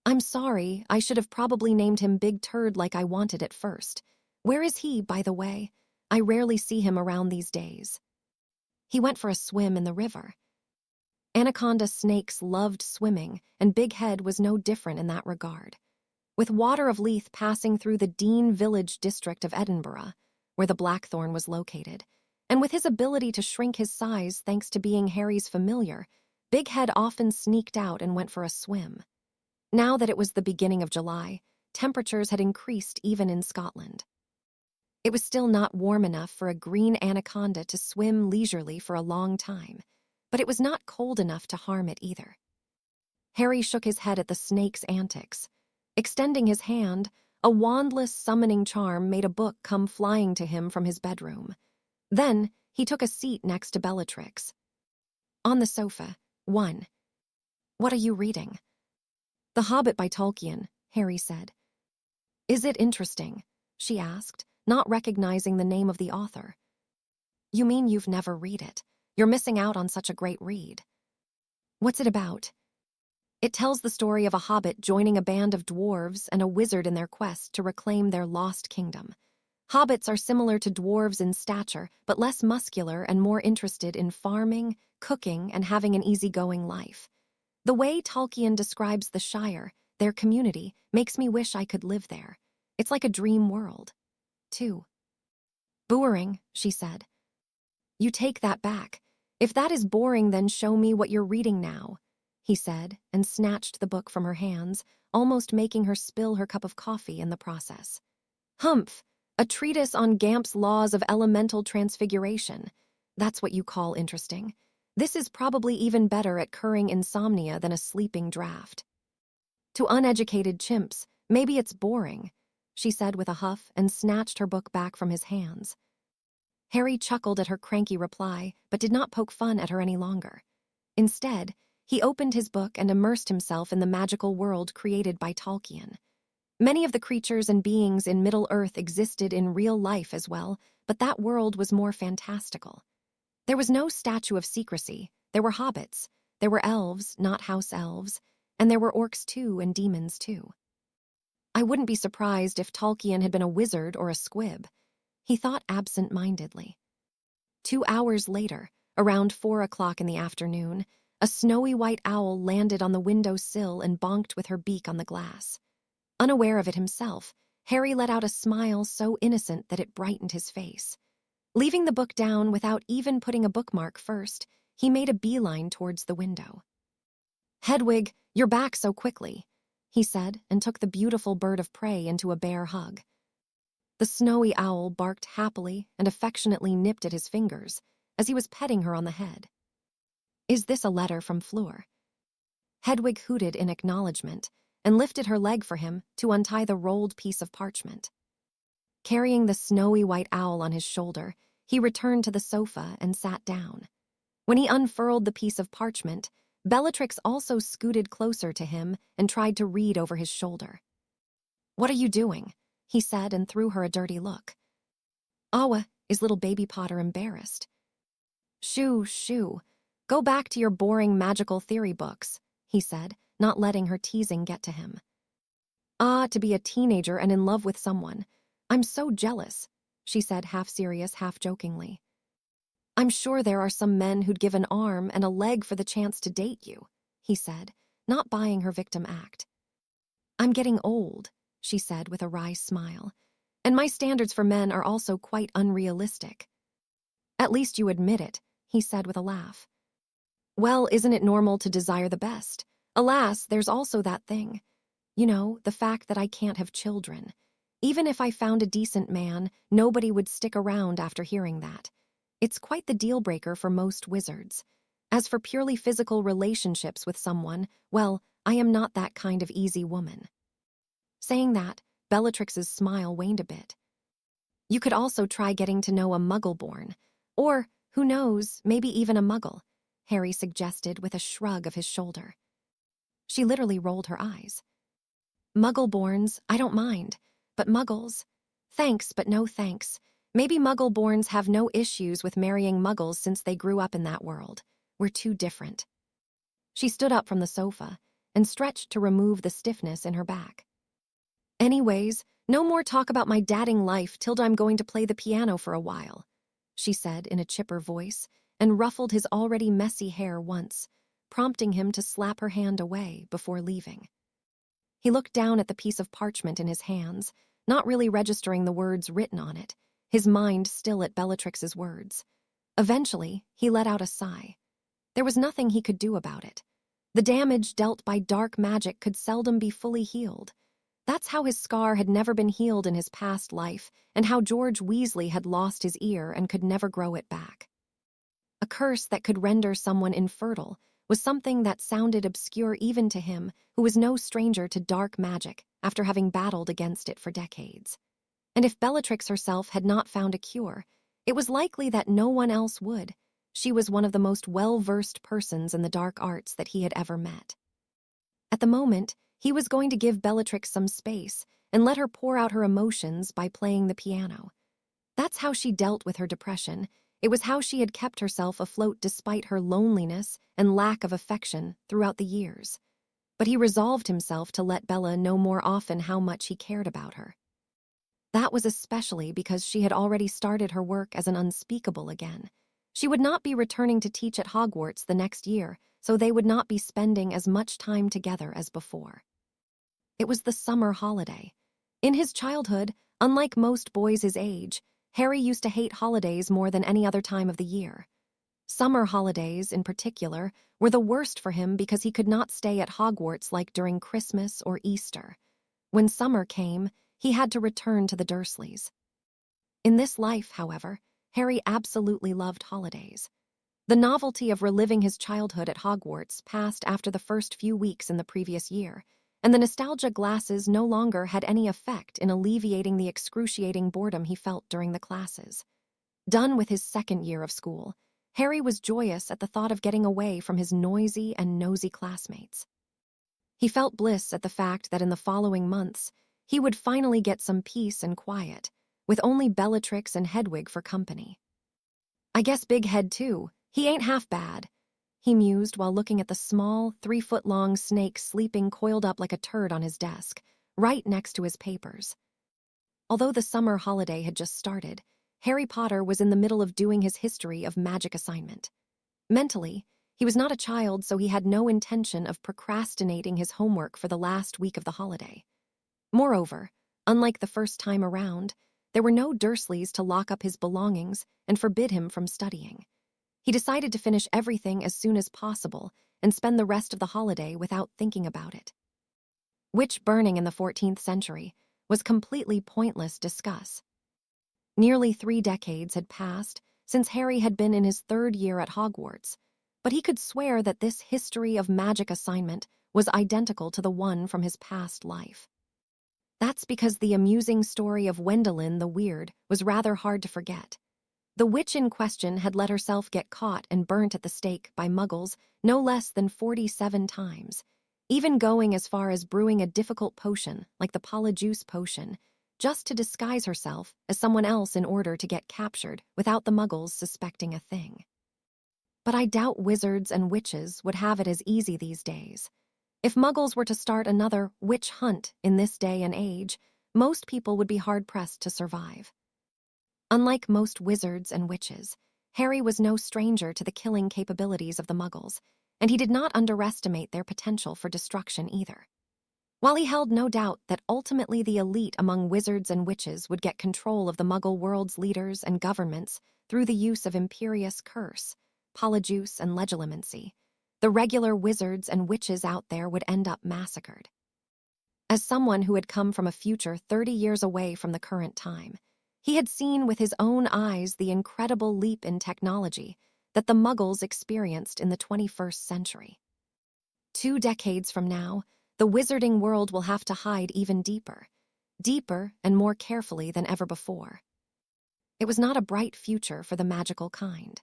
Speaker 1: "I'm sorry, I should have probably named him Big Turd like I wanted at first. Where is he, by the way? I rarely see him around these days." "He went for a swim in the river." Anaconda snakes loved swimming, and Big Head was no different in that regard. With Water of Leith passing through the Dean Village district of Edinburgh, where the Blackthorn was located, and with his ability to shrink his size thanks to being Harry's familiar, Big Head often sneaked out and went for a swim. Now that it was the beginning of July, temperatures had increased even in Scotland. It was still not warm enough for a green anaconda to swim leisurely for a long time, but it was not cold enough to harm it either. Harry shook his head at the snake's antics. Extending his hand, a wandless summoning charm made a book come flying to him from his bedroom. Then, he took a seat next to Bellatrix. On the sofa. 1. What are you reading? The Hobbit by Tolkien, Harry said. Is it interesting? She asked, not recognizing the name of the author. You mean you've never read it? You're missing out on such a great read. What's it about? It tells the story of a hobbit joining a band of dwarves and a wizard in their quest to reclaim their lost kingdom. Hobbits are similar to dwarves in stature, but less muscular and more interested in farming, cooking, and having an easygoing life. The way Tolkien describes the Shire, their community, makes me wish I could live there. It's like a dream world. 2. Boring, she said. You take that back. If that is boring, then show me what you're reading now, he said, and snatched the book from her hands, almost making her spill her cup of coffee in the process. Humph! A treatise on Gamp's laws of elemental transfiguration. That's what you call interesting. This is probably even better at curing insomnia than a sleeping draft. To uneducated chimps, maybe it's boring, she said with a huff and snatched her book back from his hands. Harry chuckled at her cranky reply, but did not poke fun at her any longer. Instead, he opened his book and immersed himself in the magical world created by Tolkien. Many of the creatures and beings in Middle-earth existed in real life as well, but that world was more fantastical. There was no statue of secrecy. There were hobbits. There were elves, not house elves. And there were orcs too, and demons too. I wouldn't be surprised if Tolkien had been a wizard or a squib, he thought absent-mindedly. 2 hours later, around 4 o'clock in the afternoon, a snowy white owl landed on the window sill and bonked with her beak on the glass. Unaware of it himself, Harry let out a smile so innocent that it brightened his face. Leaving the book down without even putting a bookmark first, he made a beeline towards the window. Hedwig, you're back so quickly, he said, and took the beautiful bird of prey into a bear hug. The snowy owl barked happily and affectionately nipped at his fingers as he was petting her on the head. Is this a letter from Fleur? Hedwig hooted in acknowledgement and lifted her leg for him to untie the rolled piece of parchment. Carrying the snowy white owl on his shoulder, he returned to the sofa and sat down. When he unfurled the piece of parchment, Bellatrix also scooted closer to him and tried to read over his shoulder. What are you doing? He said and threw her a dirty look. Awa, is little baby Potter embarrassed? Shoo, shoo. Go back to your boring magical theory books, he said, not letting her teasing get to him. Ah, to be a teenager and in love with someone. I'm so jealous, she said, half serious, half jokingly. I'm sure there are some men who'd give an arm and a leg for the chance to date you, he said, not buying her victim act. I'm getting old, she said with a wry smile, and my standards for men are also quite unrealistic. At least you admit it, he said with a laugh. Well, isn't it normal to desire the best? Alas, there's also that thing. You know, the fact that I can't have children. Even if I found a decent man, nobody would stick around after hearing that. It's quite the deal-breaker for most wizards. As for purely physical relationships with someone, well, I am not that kind of easy woman. Saying that, Bellatrix's smile waned a bit. You could also try getting to know a Muggle-born. Or, who knows, maybe even a Muggle, Harry suggested with a shrug of his shoulder. She literally rolled her eyes. Muggle-borns, I don't mind. But Muggles? Thanks, but no thanks. Maybe Muggle-borns have no issues with marrying Muggles since they grew up in that world. We're too different. She stood up from the sofa and stretched to remove the stiffness in her back. Anyways, no more talk about my dadding life till I'm going to play the piano for a while, she said in a chipper voice and ruffled his already messy hair once, prompting him to slap her hand away before leaving. He looked down at the piece of parchment in his hands, not really registering the words written on it, his mind still at Bellatrix's words. Eventually, he let out a sigh. There was nothing he could do about it. The damage dealt by dark magic could seldom be fully healed. That's how his scar had never been healed in his past life, and how George Weasley had lost his ear and could never grow it back. A curse that could render someone infertile was something that sounded obscure even to him, who was no stranger to dark magic after having battled against it for decades. And if Bellatrix herself had not found a cure, it was likely that no one else would. she was one of the most well-versed persons in the dark arts that he had ever met. At the moment, he was going to give Bellatrix some space and let her pour out her emotions by playing the piano. That's how she dealt with her depression. It was how she had kept herself afloat despite her loneliness and lack of affection throughout the years. But he resolved himself to let Bella know more often how much he cared about her. That was especially because she had already started her work as an unspeakable again. She would not be returning to teach at Hogwarts the next year, so they would not be spending as much time together as before. It was the summer holiday. In his childhood, unlike most boys his age, Harry used to hate holidays more than any other time of the year. Summer holidays, in particular, were the worst for him because he could not stay at Hogwarts like during Christmas or Easter. When summer came, he had to return to the Dursleys. In this life, however, Harry absolutely loved holidays. The novelty of reliving his childhood at Hogwarts passed after the first few weeks in the previous year, and the nostalgia glasses no longer had any effect in alleviating the excruciating boredom he felt during the classes. Done with his second year of school, Harry was joyous at the thought of getting away from his noisy and nosy classmates. He felt bliss at the fact that in the following months, he would finally get some peace and quiet, with only Bellatrix and Hedwig for company. "I guess Big Head, too. He ain't half bad," he mused while looking at the small, 3-foot-long snake sleeping coiled up like a turd on his desk, right next to his papers. Although the summer holiday had just started, Harry Potter was in the middle of doing his history of magic assignment. Mentally, he was not a child, so he had no intention of procrastinating his homework for the last week of the holiday. Moreover, unlike the first time around, there were no Dursleys to lock up his belongings and forbid him from studying. He decided to finish everything as soon as possible and spend the rest of the holiday without thinking about it. Witch burning in the 14th century was completely pointless discuss. Nearly 3 decades had passed since Harry had been in his 3rd year at Hogwarts, but he could swear that this history of magic assignment was identical to the one from his past life. That's because the amusing story of Wendelin the Weird was rather hard to forget. The witch in question had let herself get caught and burnt at the stake by muggles no less than 47 times, even going as far as brewing a difficult potion like the Polyjuice potion, just to disguise herself as someone else in order to get captured without the muggles suspecting a thing. But I doubt wizards and witches would have it as easy these days. If muggles were to start another witch hunt in this day and age, most people would be hard-pressed to survive. Unlike most wizards and witches, Harry was no stranger to the killing capabilities of the muggles, and he did not underestimate their potential for destruction either. While he held no doubt that ultimately the elite among wizards and witches would get control of the Muggle world's leaders and governments through the use of Imperious Curse, Polyjuice, and Legilimency, the regular wizards and witches out there would end up massacred. As someone who had come from a future 30 years away from the current time, he had seen with his own eyes the incredible leap in technology that the Muggles experienced in the 21st century. 2 decades from now, the wizarding world will have to hide even deeper and more carefully than ever before. It was not a bright future for the magical kind.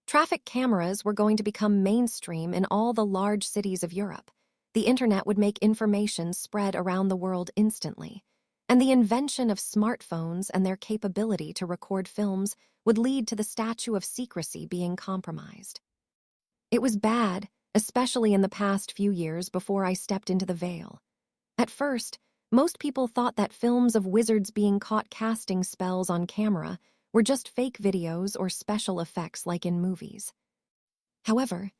Speaker 1: Traffic cameras were going to become mainstream in all the large cities of Europe. The internet would make information spread around the world instantly, and the invention of smartphones and their capability to record films would lead to the statute of secrecy being compromised. It was bad, especially in the past few years before I stepped into the Veil. At first, most people thought that films of wizards being caught casting spells on camera were just fake videos or special effects like in movies. However,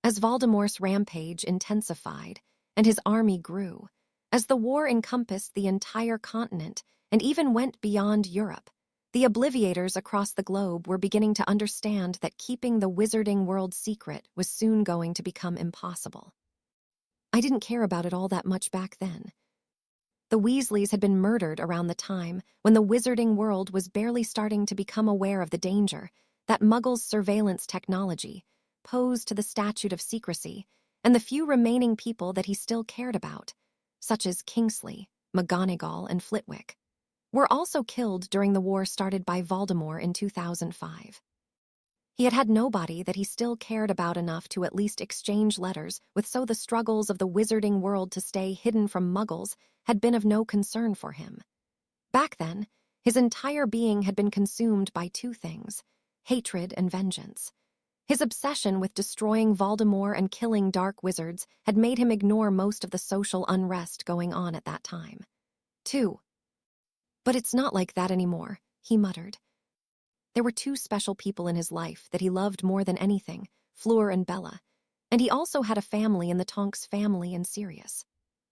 Speaker 1: as Voldemort's rampage intensified and his army grew, as the war encompassed the entire continent and even went beyond Europe, the Obliviators across the globe were beginning to understand that keeping the wizarding world secret was soon going to become impossible. I didn't care about it all that much back then. The Weasleys had been murdered around the time when the wizarding world was barely starting to become aware of the danger that Muggles' surveillance technology posed to the statute of secrecy and the few remaining people that he still cared about, such as Kingsley, McGonagall, and Flitwick, were also killed during the war started by Voldemort in 2005. He had had nobody that he still cared about enough to at least exchange letters with, so the struggles of the wizarding world to stay hidden from muggles had been of no concern for him. Back then, his entire being had been consumed by two things: hatred and vengeance. His obsession with destroying Voldemort and killing dark wizards had made him ignore most of the social unrest going on at that time. 2. But it's not like that anymore, he muttered. There were two special people in his life that he loved more than anything, Fleur and Bella, and he also had a family in the Tonks family in Sirius.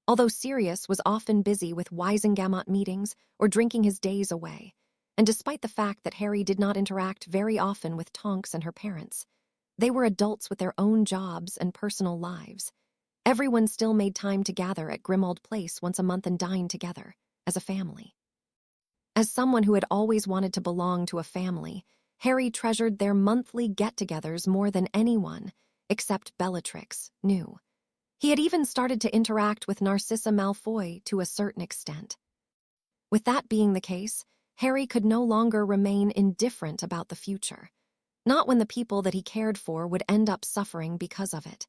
Speaker 1: Although Sirius was often busy with Wisengamot meetings or drinking his days away, and despite the fact that Harry did not interact very often with Tonks and her parents, they were adults with their own jobs and personal lives. Everyone still made time to gather at Grimmauld Place once a month and dine together, as a family. As someone who had always wanted to belong to a family, Harry treasured their monthly get-togethers more than anyone, except Bellatrix, knew. He had even started to interact with Narcissa Malfoy to a certain extent. With that being the case, Harry could no longer remain indifferent about the future, not when the people that he cared for would end up suffering because of it.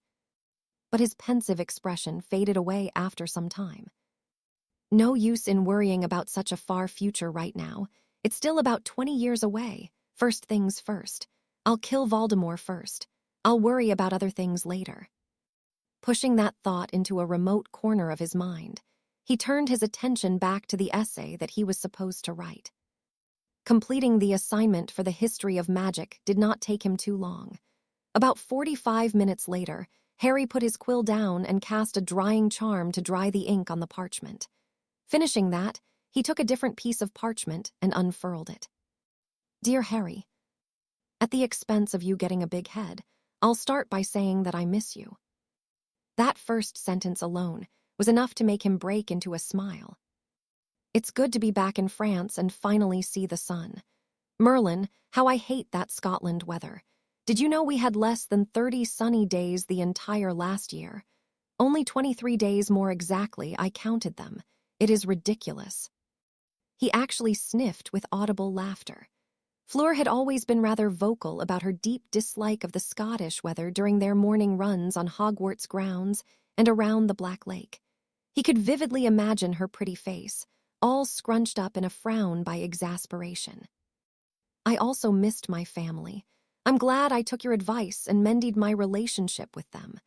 Speaker 1: But his pensive expression faded away after some time. No use in worrying about such a far future right now. It's still about 20 years away. First things first. I'll kill Voldemort first. I'll worry about other things later. Pushing that thought into a remote corner of his mind, he turned his attention back to the essay that he was supposed to write. Completing the assignment for the history of magic did not take him too long. About 45 minutes later, Harry put his quill down and cast a drying charm to dry the ink on the parchment. Finishing that, he took a different piece of parchment and unfurled it. Dear Harry, at the expense of you getting a big head, I'll start by saying that I miss you. That first sentence alone was enough to make him break into a smile. It's good to be back in France and finally see the sun. Merlin, how I hate that Scotland weather. Did you know we had less than 30 sunny days the entire last year? Only 23 days more exactly, I counted them. It is ridiculous. He actually sniffed with audible laughter. Fleur had always been rather vocal about her deep dislike of the Scottish weather during their morning runs on Hogwarts grounds and around the Black Lake. He could vividly imagine her pretty face, all scrunched up in a frown by exasperation. I also missed my family. I'm glad I took your advice and mended my relationship with them.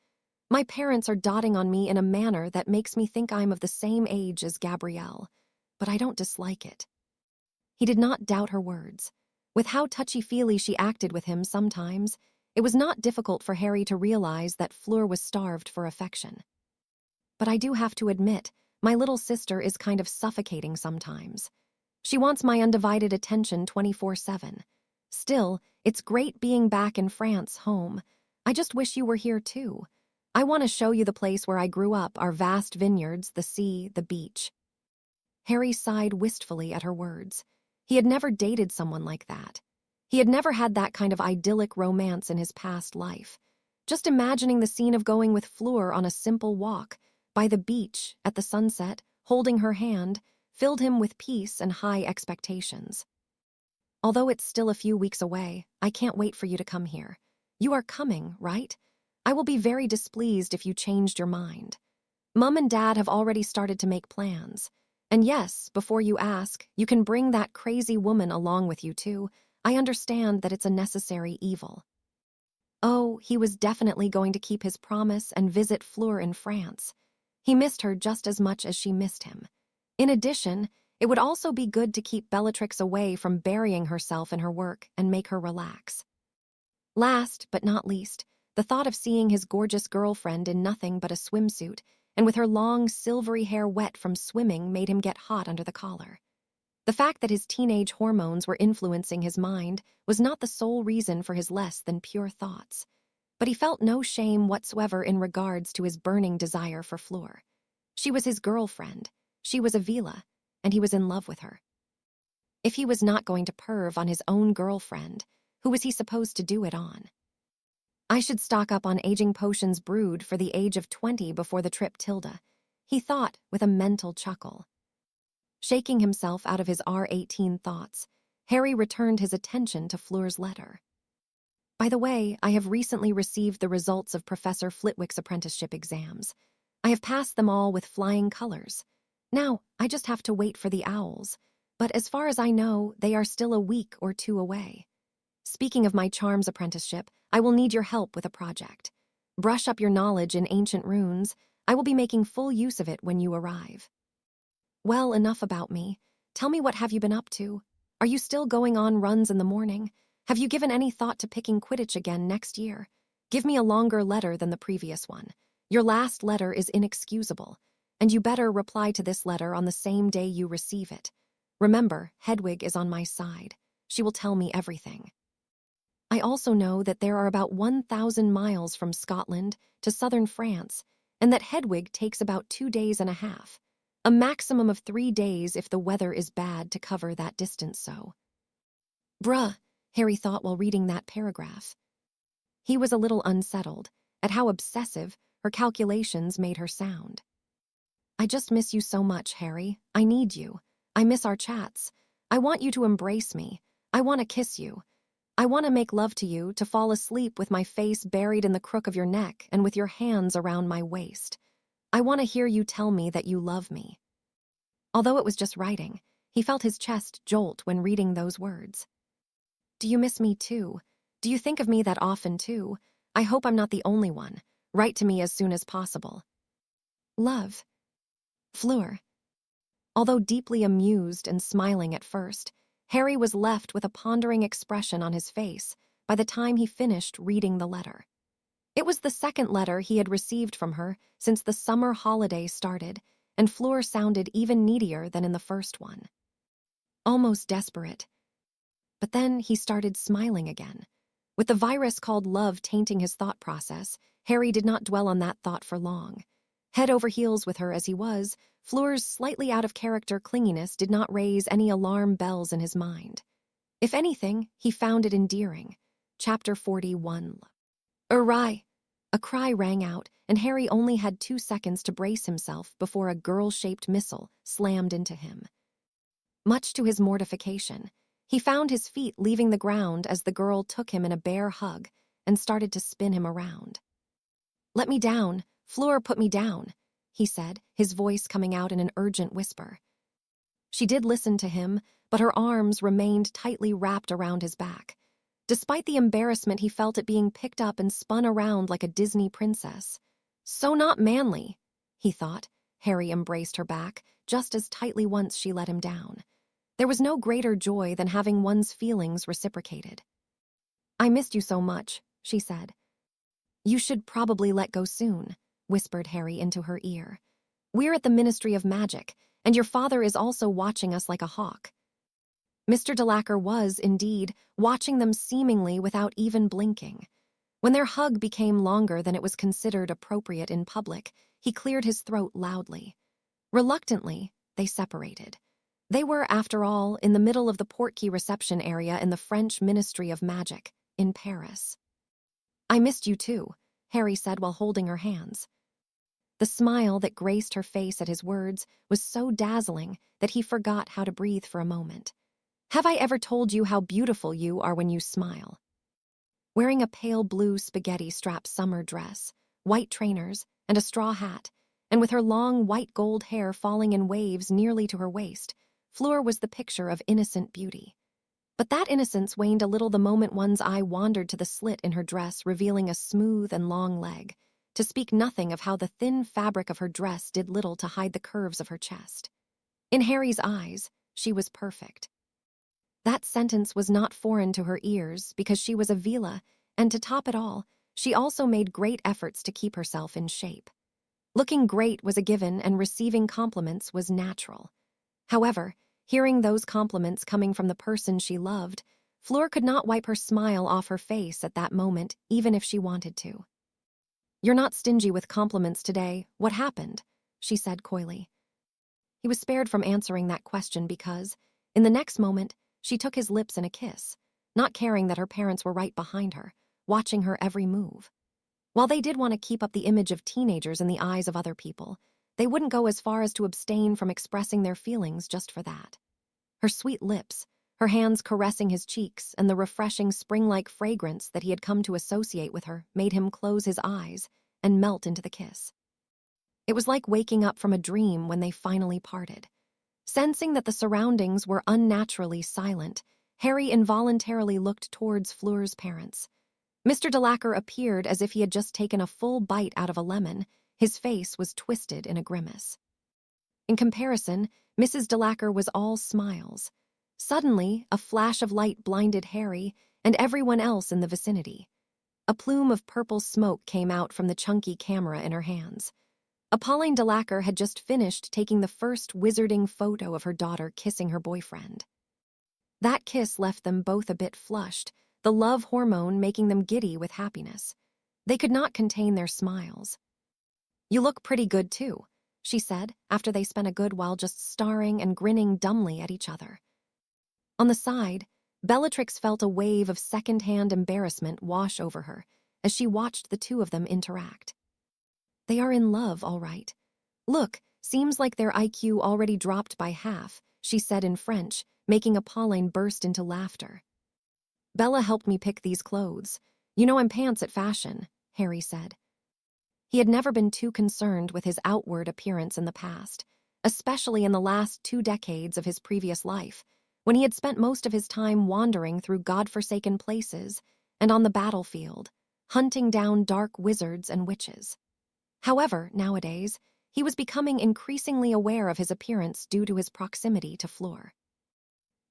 Speaker 1: My parents are dotting on me in a manner that makes me think I'm of the same age as Gabrielle, but I don't dislike it. He did not doubt her words. With how touchy-feely she acted with him sometimes, it was not difficult for Harry to realize that Fleur was starved for affection. But I do have to admit, my little sister is kind of suffocating sometimes. She wants my undivided attention 24/7. Still, it's great being back in France, home. I just wish you were here too. I want to show you the place where I grew up, our vast vineyards, the sea, the beach. Harry sighed wistfully at her words. He had never dated someone like that. He had never had that kind of idyllic romance in his past life. Just imagining the scene of going with Fleur on a simple walk, by the beach, at the sunset, holding her hand, filled him with peace and high expectations. Although it's still a few weeks away, I can't wait for you to come here. You are coming, right? I will be very displeased if you changed your mind. Mum and Dad have already started to make plans. And yes, before you ask, you can bring that crazy woman along with you too. I understand that it's a necessary evil. Oh, he was definitely going to keep his promise and visit Fleur in France. He missed her just as much as she missed him. In addition, it would also be good to keep Bellatrix away from burying herself in her work and make her relax. Last, but not least, the thought of seeing his gorgeous girlfriend in nothing but a swimsuit and with her long, silvery hair wet from swimming made him get hot under the collar. The fact that his teenage hormones were influencing his mind was not the sole reason for his less than pure thoughts, but he felt no shame whatsoever in regards to his burning desire for Fleur. She was his girlfriend, she was Avila, and he was in love with her. If he was not going to perv on his own girlfriend, who was he supposed to do it on? I should stock up on aging potions brewed for the age of 20 before the trip, Tilda, he thought with a mental chuckle. Shaking himself out of his R18 thoughts, Harry returned his attention to Fleur's letter. By the way, I have recently received the results of Professor Flitwick's apprenticeship exams. I have passed them all with flying colors. Now, I just have to wait for the owls. But as far as I know, they are still a week or two away. Speaking of my charms apprenticeship, I will need your help with a project. Brush up your knowledge in ancient runes. I will be making full use of it when you arrive. Well, enough about me. Tell me, what have you been up to? Are you still going on runs in the morning? Have you given any thought to picking Quidditch again next year? Give me a longer letter than the previous one. Your last letter is inexcusable, and you better reply to this letter on the same day you receive it. Remember, Hedwig is on my side. She will tell me everything. I also know that there are about 1,000 miles from Scotland to southern France, and that Hedwig takes about 2 days and a half. A maximum of 3 days if the weather is bad to cover that distance so. Bruh, Harry thought while reading that paragraph. He was a little unsettled at how obsessive her calculations made her sound. I just miss you so much, Harry. I need you. I miss our chats. I want you to embrace me. I want to kiss you. I want to make love to you, to fall asleep with my face buried in the crook of your neck and with your hands around my waist. I want to hear you tell me that you love me. Although it was just writing, he felt his chest jolt when reading those words. Do you miss me too? Do you think of me that often too? I hope I'm not the only one. Write to me as soon as possible. Love. Fleur. Although deeply amused and smiling at first, Harry was left with a pondering expression on his face by the time he finished reading the letter. It was the second letter he had received from her since the summer holiday started, and Fleur sounded even needier than in the first one. Almost desperate. But then he started smiling again. With the virus called love tainting his thought process, Harry did not dwell on that thought for long. Head over heels with her as he was, Fleur's slightly out-of-character clinginess did not raise any alarm bells in his mind. If anything, he found it endearing. Chapter 41. Awry! A cry rang out, and Harry only had 2 seconds to brace himself before a girl-shaped missile slammed into him. Much to his mortification, he found his feet leaving the ground as the girl took him in a bear hug and started to spin him around. Let me down. Fleur put me down, he said, his voice coming out in an urgent whisper. She did listen to him, but her arms remained tightly wrapped around his back. Despite the embarrassment he felt at being picked up and spun around like a Disney princess. So not manly, he thought. Harry embraced her back, just as tightly once she let him down. There was no greater joy than having one's feelings reciprocated. I missed you so much, she said. You should probably let go soon, whispered Harry into her ear. We're at the Ministry of Magic, and your father is also watching us like a hawk. Mr. Delacour was, indeed, watching them seemingly without even blinking. When their hug became longer than it was considered appropriate in public, he cleared his throat loudly. Reluctantly, they separated. They were, after all, in the middle of the portkey reception area in the French Ministry of Magic, in Paris. I missed you too, Harry said while holding her hands. The smile that graced her face at his words was so dazzling that he forgot how to breathe for a moment. Have I ever told you how beautiful you are when you smile? Wearing a pale blue spaghetti-strap summer dress, white trainers, and a straw hat, and with her long white gold hair falling in waves nearly to her waist, Fleur was the picture of innocent beauty. But that innocence waned a little the moment one's eye wandered to the slit in her dress, revealing a smooth and long leg, to speak nothing of how the thin fabric of her dress did little to hide the curves of her chest. In Harry's eyes, she was perfect. That sentence was not foreign to her ears because she was a Vila, and to top it all, she also made great efforts to keep herself in shape. Looking great was a given, and receiving compliments was natural. However, hearing those compliments coming from the person she loved, Fleur could not wipe her smile off her face at that moment, even if she wanted to. You're not stingy with compliments today. What happened? She said coyly. He was spared from answering that question because, in the next moment, she took his lips in a kiss, not caring that her parents were right behind her, watching her every move. While they did want to keep up the image of teenagers in the eyes of other people, they wouldn't go as far as to abstain from expressing their feelings just for that. Her sweet lips, her hands caressing his cheeks, and the refreshing spring-like fragrance that he had come to associate with her made him close his eyes and melt into the kiss. It was like waking up from a dream when they finally parted. Sensing that the surroundings were unnaturally silent, Harry involuntarily looked towards Fleur's parents. Mr. Delacour appeared as if he had just taken a full bite out of a lemon. His face was twisted in a grimace. In comparison, Mrs. Delacour was all smiles. Suddenly, a flash of light blinded Harry and everyone else in the vicinity. A plume of purple smoke came out from the chunky camera in her hands. Pauline Delacour had just finished taking the first wizarding photo of her daughter kissing her boyfriend. That kiss left them both a bit flushed, the love hormone making them giddy with happiness. They could not contain their smiles. "You look pretty good, too," she said, after they spent a good while just staring and grinning dumbly at each other. On the side, Bellatrix felt a wave of second-hand embarrassment wash over her as she watched the two of them interact. They are in love, all right. Look, seems like their IQ already dropped by half, she said in French, making Pauline burst into laughter. Bella helped me pick these clothes. You know I'm pants at fashion, Harry said. He had never been too concerned with his outward appearance in the past, especially in the last 2 decades of his previous life, when he had spent most of his time wandering through godforsaken places and on the battlefield, hunting down dark wizards and witches. However, nowadays, he was becoming increasingly aware of his appearance due to his proximity to Fleur.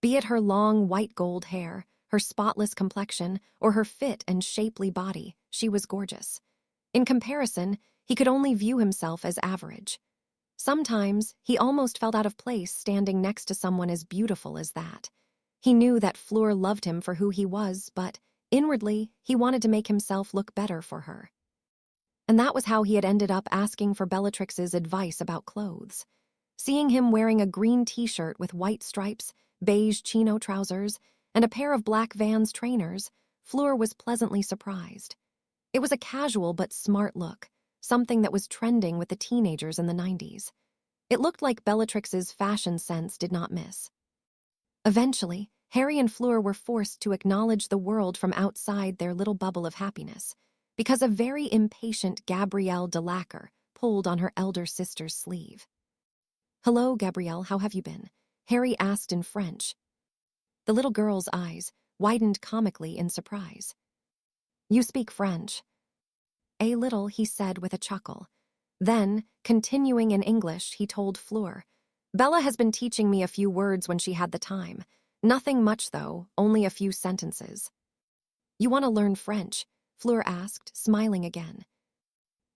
Speaker 1: Be it her long white gold hair, her spotless complexion, or her fit and shapely body, she was gorgeous. In comparison, he could only view himself as average. Sometimes, he almost felt out of place standing next to someone as beautiful as that. He knew that Fleur loved him for who he was, but, inwardly, he wanted to make himself look better for her. And that was how he had ended up asking for Bellatrix's advice about clothes. Seeing him wearing a green t-shirt with white stripes, beige chino trousers, and a pair of black Vans trainers, Fleur was pleasantly surprised. It was a casual but smart look, something that was trending with the teenagers in the 90s. It looked like Bellatrix's fashion sense did not miss. Eventually, Harry and Fleur were forced to acknowledge the world from outside their little bubble of happiness, because a very impatient Gabrielle Delacour pulled on her elder sister's sleeve. "Hello, Gabrielle, how have you been?" Harry asked in French. The little girl's eyes widened comically in surprise. "You speak French." "A little," he said with a chuckle. Then, continuing in English, he told Fleur, "Bella has been teaching me a few words when she had the time. Nothing much, though, only a few sentences." "You want to learn French?" Fleur asked, smiling again.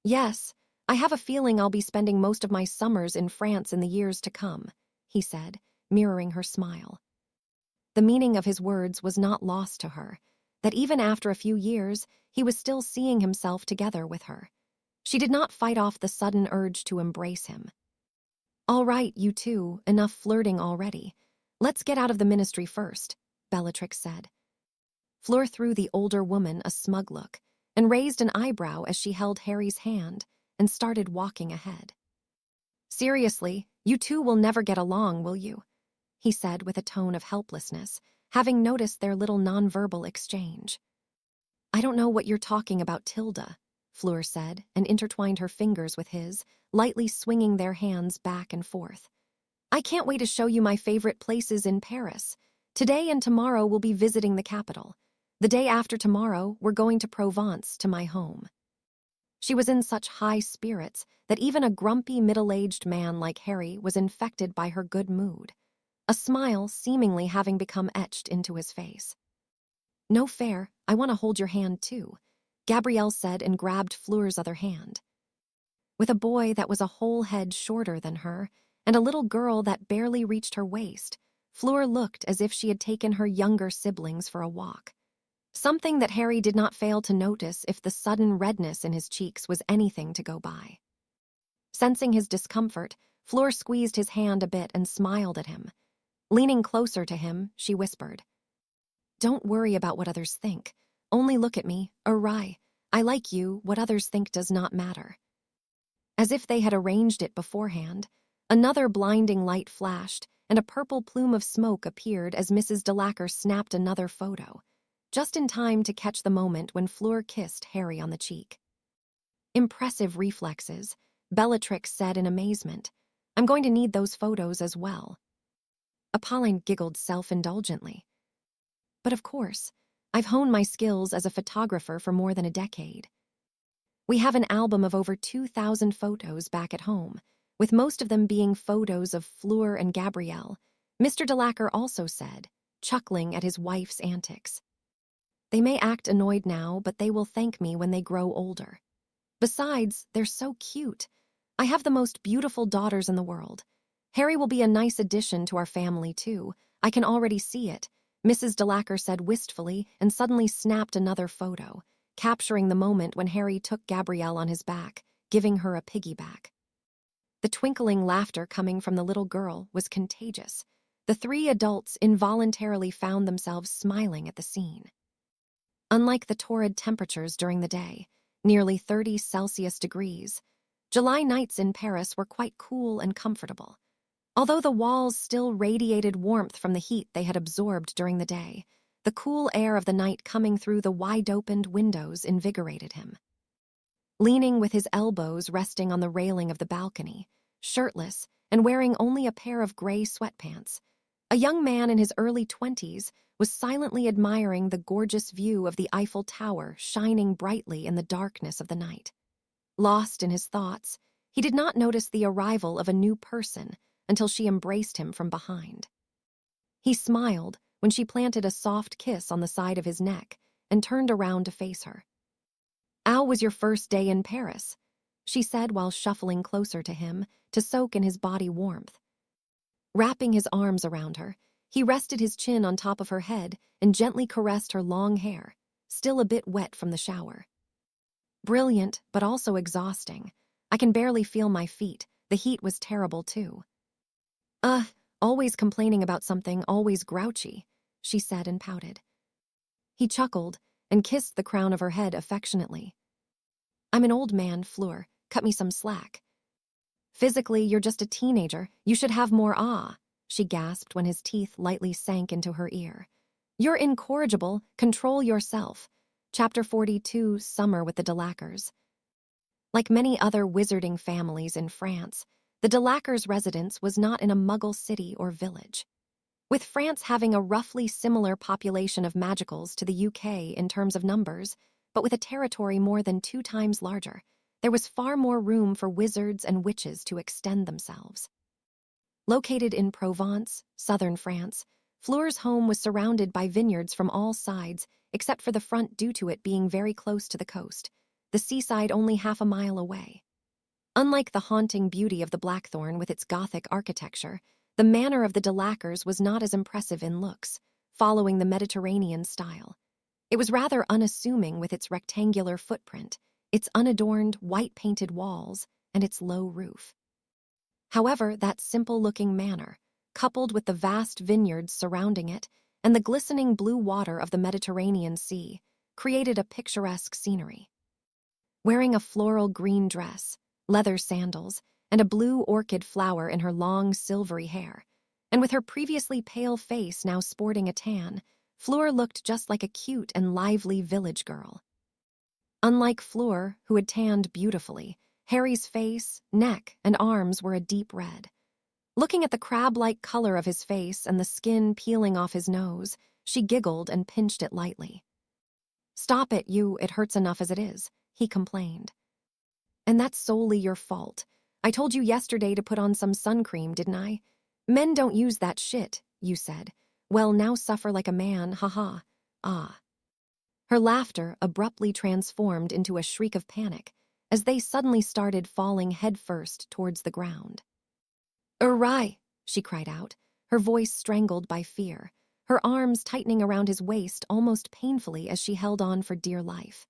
Speaker 1: "Yes, I have a feeling I'll be spending most of my summers in France in the years to come," he said, mirroring her smile. The meaning of his words was not lost to her, that even after a few years, he was still seeing himself together with her. She did not fight off the sudden urge to embrace him. "All right, you two, enough flirting already. Let's get out of the ministry first," Bellatrix said. Fleur threw the older woman a smug look and raised an eyebrow as she held Harry's hand and started walking ahead. "Seriously, you two will never get along, will you?" he said with a tone of helplessness, having noticed their little nonverbal exchange. "I don't know what you're talking about, Tilda," Fleur said, and intertwined her fingers with his, lightly swinging their hands back and forth. "I can't wait to show you my favorite places in Paris. Today and tomorrow we'll be visiting the capital. The day after tomorrow, we're going to Provence, to my home." She was in such high spirits that even a grumpy middle-aged man like Harry was infected by her good mood, a smile seemingly having become etched into his face. "No fair, I want to hold your hand too," Gabrielle said and grabbed Fleur's other hand. With a boy that was a whole head shorter than her and a little girl that barely reached her waist, Fleur looked as if she had taken her younger siblings for a walk. Something that Harry did not fail to notice if the sudden redness in his cheeks was anything to go by. Sensing his discomfort, Fleur squeezed his hand a bit and smiled at him. Leaning closer to him, she whispered, "Don't worry about what others think. Only look at me, awry. I like you, what others think does not matter." As if they had arranged it beforehand, Another blinding light flashed, and a purple plume of smoke appeared as Mrs. Delacour snapped another photo, just in time to catch the moment when Fleur kissed Harry on the cheek. "Impressive reflexes," Bellatrix said in amazement. "I'm going to need those photos as well." Apolline giggled self-indulgently. "But of course, I've honed my skills as a photographer for more than a decade. We have an album of over 2,000 photos back at home, with most of them being photos of Fleur and Gabrielle," Mr. Delacour also said, chuckling at his wife's antics. "They may act annoyed now, but they will thank me when they grow older. Besides, they're so cute. I have the most beautiful daughters in the world. Harry will be a nice addition to our family, too. I can already see it," Mrs. Delacour said wistfully and suddenly snapped another photo, capturing the moment when Harry took Gabrielle on his back, giving her a piggyback. The twinkling laughter coming from the little girl was contagious. The three adults involuntarily found themselves smiling at the scene. Unlike the torrid temperatures during the day, nearly 30 Celsius degrees, July nights in Paris were quite cool and comfortable. Although the walls still radiated warmth from the heat they had absorbed during the day, the cool air of the night coming through the wide-opened windows invigorated him. Leaning with his elbows resting on the railing of the balcony, shirtless and wearing only a pair of gray sweatpants, a young man in his early 20s was silently admiring the gorgeous view of the Eiffel Tower shining brightly in the darkness of the night. Lost in his thoughts, he did not notice the arrival of a new person until she embraced him from behind. He smiled when she planted a soft kiss on the side of his neck and turned around to face her. "How was your first day in Paris?" she said while shuffling closer to him to soak in his body warmth. Wrapping his arms around her, he rested his chin on top of her head and gently caressed her long hair, still a bit wet from the shower. "Brilliant, but also exhausting. I can barely feel my feet. The heat was terrible, too." Always complaining about something, always grouchy," she said and pouted. He chuckled and kissed the crown of her head affectionately. "I'm an old man, Fleur. Cut me some slack." "Physically, you're just a teenager. You should have more she gasped when his teeth lightly sank into her ear. "You're incorrigible. Control yourself." Chapter 42, Summer with the Delacours. Like many other wizarding families in France, the Delacours' residence was not in a Muggle city or village. With France having a roughly similar population of magicals to the UK in terms of numbers, but with a territory more than 2 times larger, there was far more room for wizards and witches to extend themselves. Located in Provence, southern France, Fleur's home was surrounded by vineyards from all sides, except for the front due to it being very close to the coast, the seaside only half a mile away. Unlike the haunting beauty of the Blackthorn with its Gothic architecture, the manor of the Delacours was not as impressive in looks, following the Mediterranean style. It was rather unassuming with its rectangular footprint, its unadorned, white-painted walls, and its low roof. However, that simple-looking manor, coupled with the vast vineyards surrounding it and the glistening blue water of the Mediterranean Sea, created a picturesque scenery. Wearing a floral green dress, leather sandals, and a blue orchid flower in her long, silvery hair, and with her previously pale face now sporting a tan, Fleur looked just like a cute and lively village girl. Unlike Fleur, who had tanned beautifully, Harry's face, neck, and arms were a deep red. Looking at the crab-like color of his face and the skin peeling off his nose, she giggled and pinched it lightly. "Stop it, it hurts enough as it is," he complained. "And that's solely your fault. I told you yesterday to put on some sun cream, didn't I? Men don't use that shit, you said. Well, now suffer like a man, haha. Ah." Her laughter abruptly transformed into a shriek of panic as they suddenly started falling headfirst towards the ground. "Urai!" she cried out, her voice strangled by fear, her arms tightening around his waist almost painfully as she held on for dear life.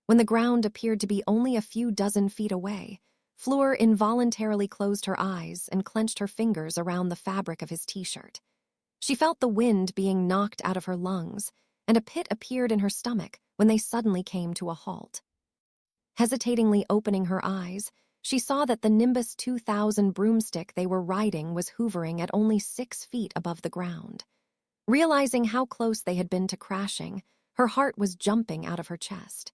Speaker 1: When the ground appeared to be only a few dozen feet away, Fleur involuntarily closed her eyes and clenched her fingers around the fabric of his t-shirt. She felt the wind being knocked out of her lungs, and a pit appeared in her stomach when they suddenly came to a halt. Hesitatingly opening her eyes, she saw that the Nimbus 2000 broomstick they were riding was hovering at only 6 feet above the ground. Realizing how close they had been to crashing, her heart was jumping out of her chest.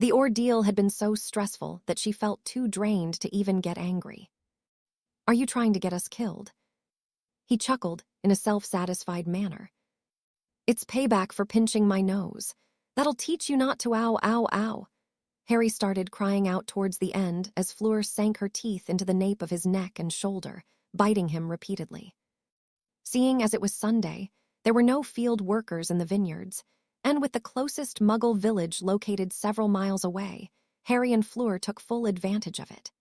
Speaker 1: The ordeal had been so stressful that she felt too drained to even get angry. "Are you trying to get us killed?" He chuckled in a self-satisfied manner. "It's payback for pinching my nose. That'll teach you not to ow, ow, ow." Harry started crying out towards the end as Fleur sank her teeth into the nape of his neck and shoulder, biting him repeatedly. Seeing as it was Sunday, there were no field workers in the vineyards, and with the closest Muggle village located several miles away, Harry and Fleur took full advantage of it.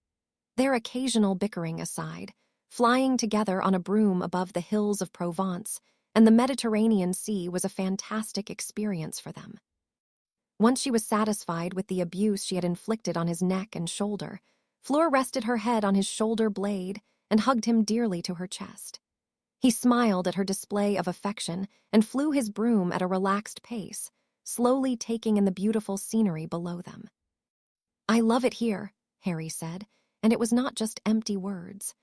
Speaker 1: Their occasional bickering aside, flying together on a broom above the hills of Provence and the Mediterranean Sea was a fantastic experience for them. Once she was satisfied with the abuse she had inflicted on his neck and shoulder, Fleur rested her head on his shoulder blade and hugged him dearly to her chest. He smiled at her display of affection and flew his broom at a relaxed pace, slowly taking in the beautiful scenery below them. "I love it here," Harry said, and it was not just empty words.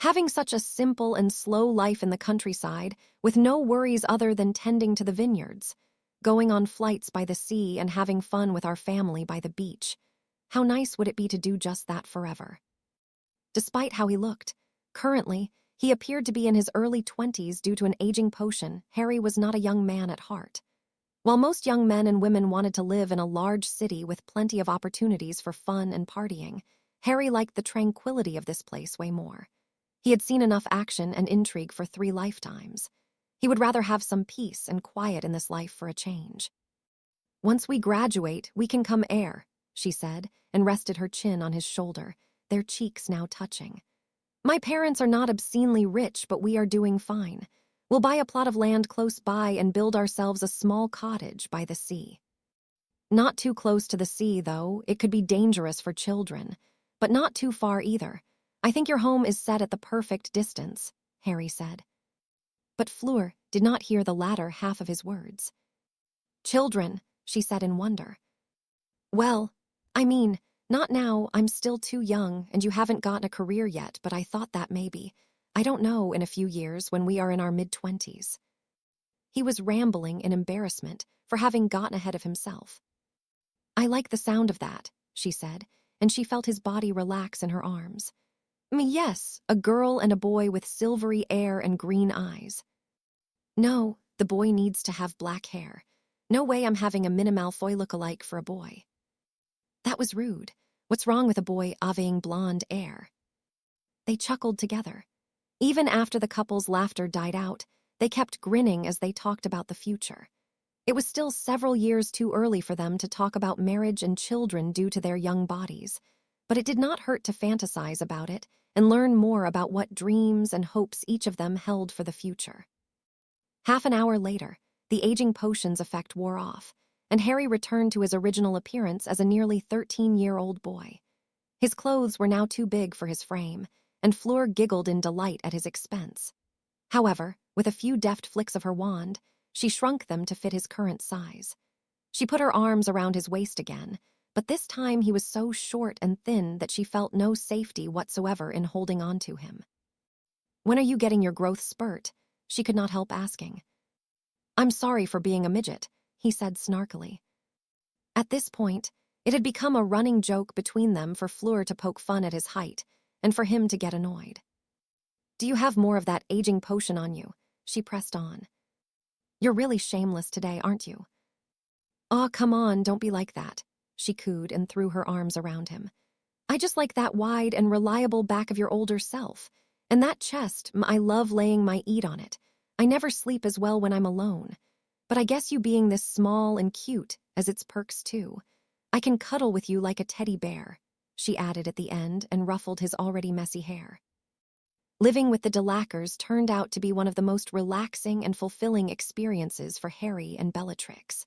Speaker 1: Having such a simple and slow life in the countryside, with no worries other than tending to the vineyards, going on flights by the sea and having fun with our family by the beach. How nice would it be to do just that forever? Despite how he looked, currently, he appeared to be in his early 20s due to an aging potion. Harry was not a young man at heart. While most young men and women wanted to live in a large city with plenty of opportunities for fun and partying, Harry liked the tranquility of this place way more. He had seen enough action and intrigue for 3 lifetimes. He would rather have some peace and quiet in this life for a change. "Once we graduate, we can come heir," she said, and rested her chin on his shoulder, their cheeks now touching. "My parents are not obscenely rich, but we are doing fine. We'll buy a plot of land close by and build ourselves a small cottage by the sea. Not too close to the sea, though. It could be dangerous for children, but not too far either. I think your home is set at the perfect distance," Harry said. But Fleur did not hear the latter half of his words. "Children," she said in wonder. "Well, I mean, not now. I'm still too young, and you haven't gotten a career yet, but I thought that maybe, I don't know, in a few years when we are in our mid-20s. He was rambling in embarrassment for having gotten ahead of himself. "I like the sound of that," she said, and she felt his body relax in her arms. "Yes, a girl and a boy with silvery hair and green eyes." "No, the boy needs to have black hair. No way I'm having a Minnie Malfoy look-alike for a boy." That was rude. What's wrong with a boy having blonde hair? They chuckled together. Even after the couple's laughter died out, they kept grinning as they talked about the future. It was still several years too early for them to talk about marriage and children due to their young bodies, but it did not hurt to fantasize about it and learn more about what dreams and hopes each of them held for the future. Half an hour later, the aging potion's effect wore off, and Harry returned to his original appearance as a nearly 13-year-old boy. His clothes were now too big for his frame, and Fleur giggled in delight at his expense. However, with a few deft flicks of her wand, she shrunk them to fit his current size. She put her arms around his waist again, but this time he was so short and thin that she felt no safety whatsoever in holding on to him. "When are you getting your growth spurt?" she could not help asking. "I'm sorry for being a midget," he said snarkily. At this point, it had become a running joke between them for Fleur to poke fun at his height, and for him to get annoyed. "Do you have more of that aging potion on you?" she pressed on. "You're really shameless today, aren't you?" "Aw, come on, don't be like that," she cooed and threw her arms around him. "I just like that wide and reliable back of your older self. And that chest, I love laying my eat on it. I never sleep as well when I'm alone. But I guess you being this small and cute as its perks too. I can cuddle with you like a teddy bear," she added at the end and ruffled his already messy hair. Living with the Delacres turned out to be one of the most relaxing and fulfilling experiences for Harry and Bellatrix.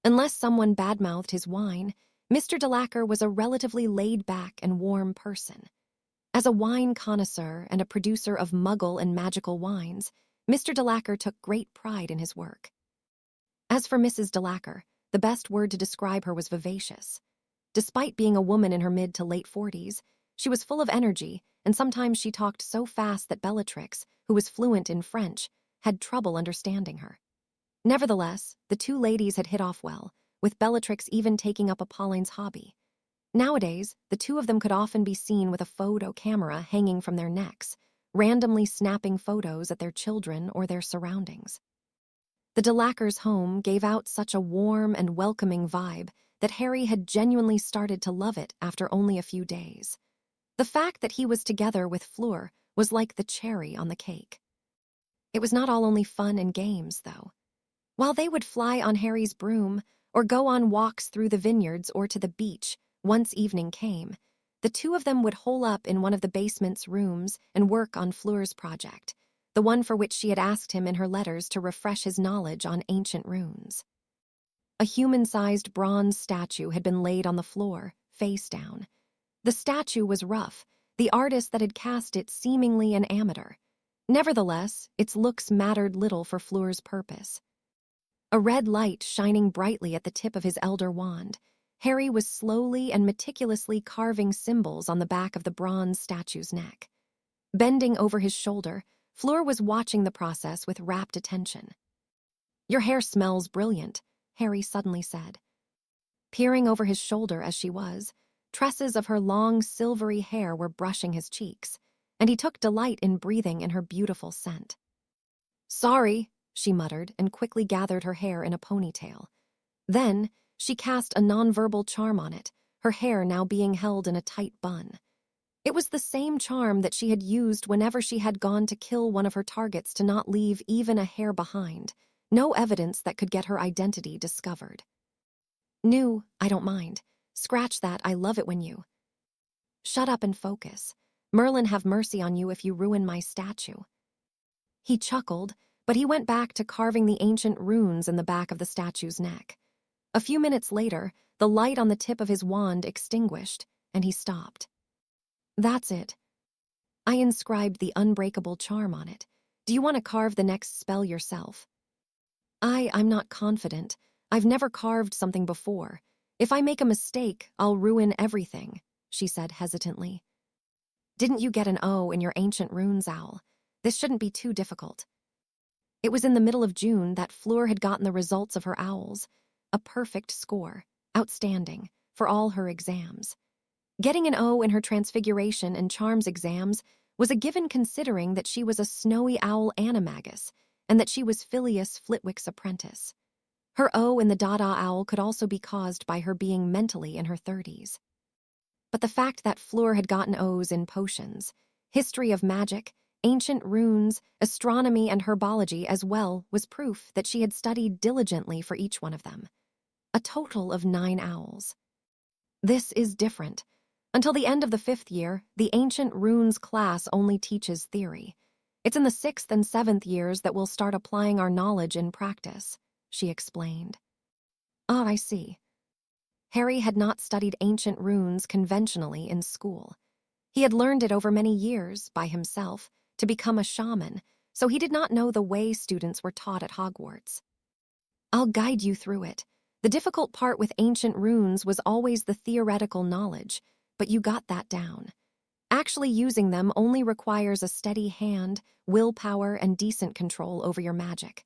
Speaker 1: Unless someone badmouthed his wine, Mr. Delacre was a relatively laid-back and warm person. As a wine connoisseur and a producer of Muggle and magical wines, Mr. Delacre took great pride in his work. As for Mrs. Delacre, the best word to describe her was vivacious. Despite being a woman in her mid to late 40s, She was full of energy, and sometimes she talked so fast that Bellatrix, who was fluent in French, had trouble understanding her. Nevertheless, the two ladies had hit off well, with Bellatrix even taking up a Pauline's hobby. Nowadays, the two of them could often be seen with a photo camera hanging from their necks, randomly snapping photos at their children or their surroundings. The Delacquers' home gave out such a warm and welcoming vibe that Harry had genuinely started to love it after only a few days. The fact that he was together with Fleur was like the cherry on the cake. It was not all only fun and games, though. While they would fly on Harry's broom or go on walks through the vineyards or to the beach once evening came, the two of them would hole up in one of the basement's rooms and work on Fleur's project, the one for which she had asked him in her letters to refresh his knowledge on ancient runes. A human-sized bronze statue had been laid on the floor, face down. The statue was rough, the artist that had cast it seemingly an amateur. Nevertheless, its looks mattered little for Fleur's purpose. A red light shining brightly at the tip of his elder wand, Harry was slowly and meticulously carving symbols on the back of the bronze statue's neck. Bending over his shoulder, Fleur was watching the process with rapt attention. "Your hair smells brilliant," Harry suddenly said. Peering over his shoulder as she was, tresses of her long silvery hair were brushing his cheeks, and he took delight in breathing in her beautiful scent. "Sorry," she muttered and quickly gathered her hair in a ponytail. Then, she cast a nonverbal charm on it, her hair now being held in a tight bun. It was the same charm that she had used whenever she had gone to kill one of her targets to not leave even a hair behind, no evidence that could get her identity discovered. "New, I don't mind. Scratch that, I love it when you—" "Shut up and focus. Merlin have mercy on you if you ruin my statue." He chuckled, but he went back to carving the ancient runes in the back of the statue's neck. A few minutes later, the light on the tip of his wand extinguished, and he stopped. "That's it. I inscribed the unbreakable charm on it. Do you want to carve the next spell yourself?" I'm not confident. I've never carved something before. If I make a mistake, I'll ruin everything," she said hesitantly. "Didn't you get an O in your ancient runes, Owl? This shouldn't be too difficult." It was in the middle of June that Fleur had gotten the results of her owls, a perfect score, outstanding, for all her exams. Getting an O in her Transfiguration and Charms exams was a given considering that she was a snowy owl animagus and that she was Phileas Flitwick's apprentice. Her O in the Dada owl could also be caused by her being mentally in her 30s. But the fact that Fleur had gotten O's in potions, history of magic, ancient runes, astronomy, and herbology as well was proof that she had studied diligently for each one of them. A total of 9 owls. This is different. Until the end of the 5th year, the Ancient Runes class only teaches theory. It's in the 6th and 7th years that we'll start applying our knowledge in practice, she explained. "Ah, I see." Harry had not studied ancient runes conventionally in school. He had learned it over many years, by himself, to become a shaman, so he did not know the way students were taught at Hogwarts. "I'll guide you through it. The difficult part with ancient runes was always the theoretical knowledge, but you got that down. Actually using them only requires a steady hand, willpower, and decent control over your magic.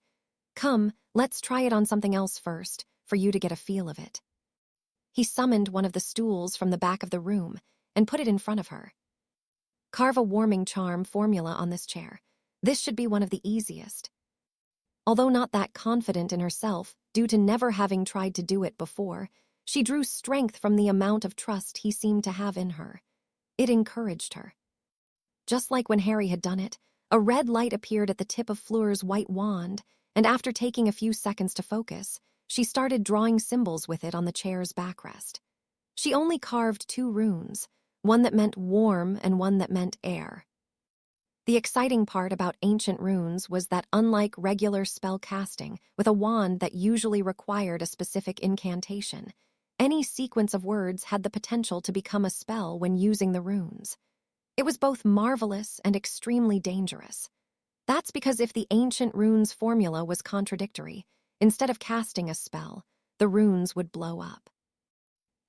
Speaker 1: Come, let's try it on something else first, for you to get a feel of it." He summoned one of the stools from the back of the room and put it in front of her. "Carve a warming charm formula on this chair. This should be one of the easiest." Although not that confident in herself, due to never having tried to do it before, she drew strength from the amount of trust he seemed to have in her. It encouraged her. Just like when Harry had done it, a red light appeared at the tip of Fleur's white wand, and after taking a few seconds to focus, she started drawing symbols with it on the chair's backrest. She only carved 2 runes, one that meant warm and one that meant air. The exciting part about ancient runes was that unlike regular spell casting with a wand that usually required a specific incantation, any sequence of words had the potential to become a spell when using the runes. It was both marvelous and extremely dangerous. That's because if the ancient runes formula was contradictory, instead of casting a spell, the runes would blow up.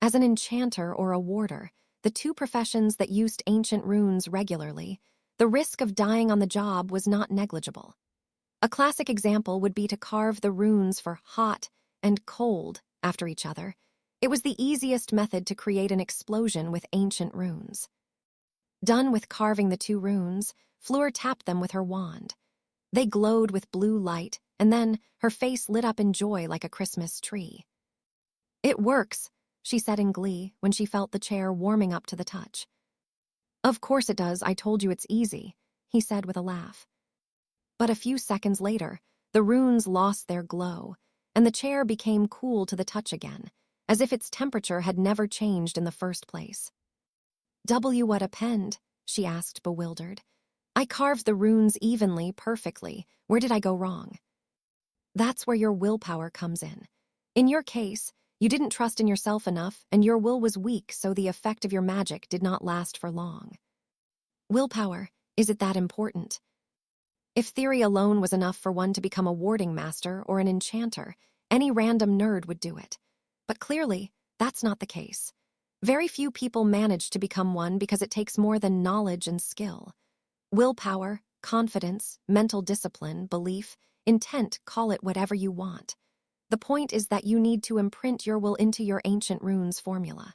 Speaker 1: As an enchanter or a warder, the two professions that used ancient runes regularly, the risk of dying on the job was not negligible. A classic example would be to carve the runes for hot and cold after each other. It was the easiest method to create an explosion with ancient runes. Done with carving the two runes, Fleur tapped them with her wand. They glowed with blue light, and then her face lit up in joy like a Christmas tree. "It works," she said in glee when she felt the chair warming up to the touch. "Of course it does, I told you it's easy," he said with a laugh. But a few seconds later, the runes lost their glow, and the chair became cool to the touch again, as if its temperature had never changed in the first place. "What append?" she asked, bewildered. "I carved the runes evenly, perfectly. Where did I go wrong?" "That's where your willpower comes in. In your case, you didn't trust in yourself enough, and your will was weak, so the effect of your magic did not last for long." Willpower, is it that important? If theory alone was enough for one to become a warding master or an enchanter, any random nerd would do it. But clearly, that's not the case. Very few people manage to become one because it takes more than knowledge and skill. Willpower, confidence, mental discipline, belief, intent, call it whatever you want. The point is that you need to imprint your will into your ancient runes formula.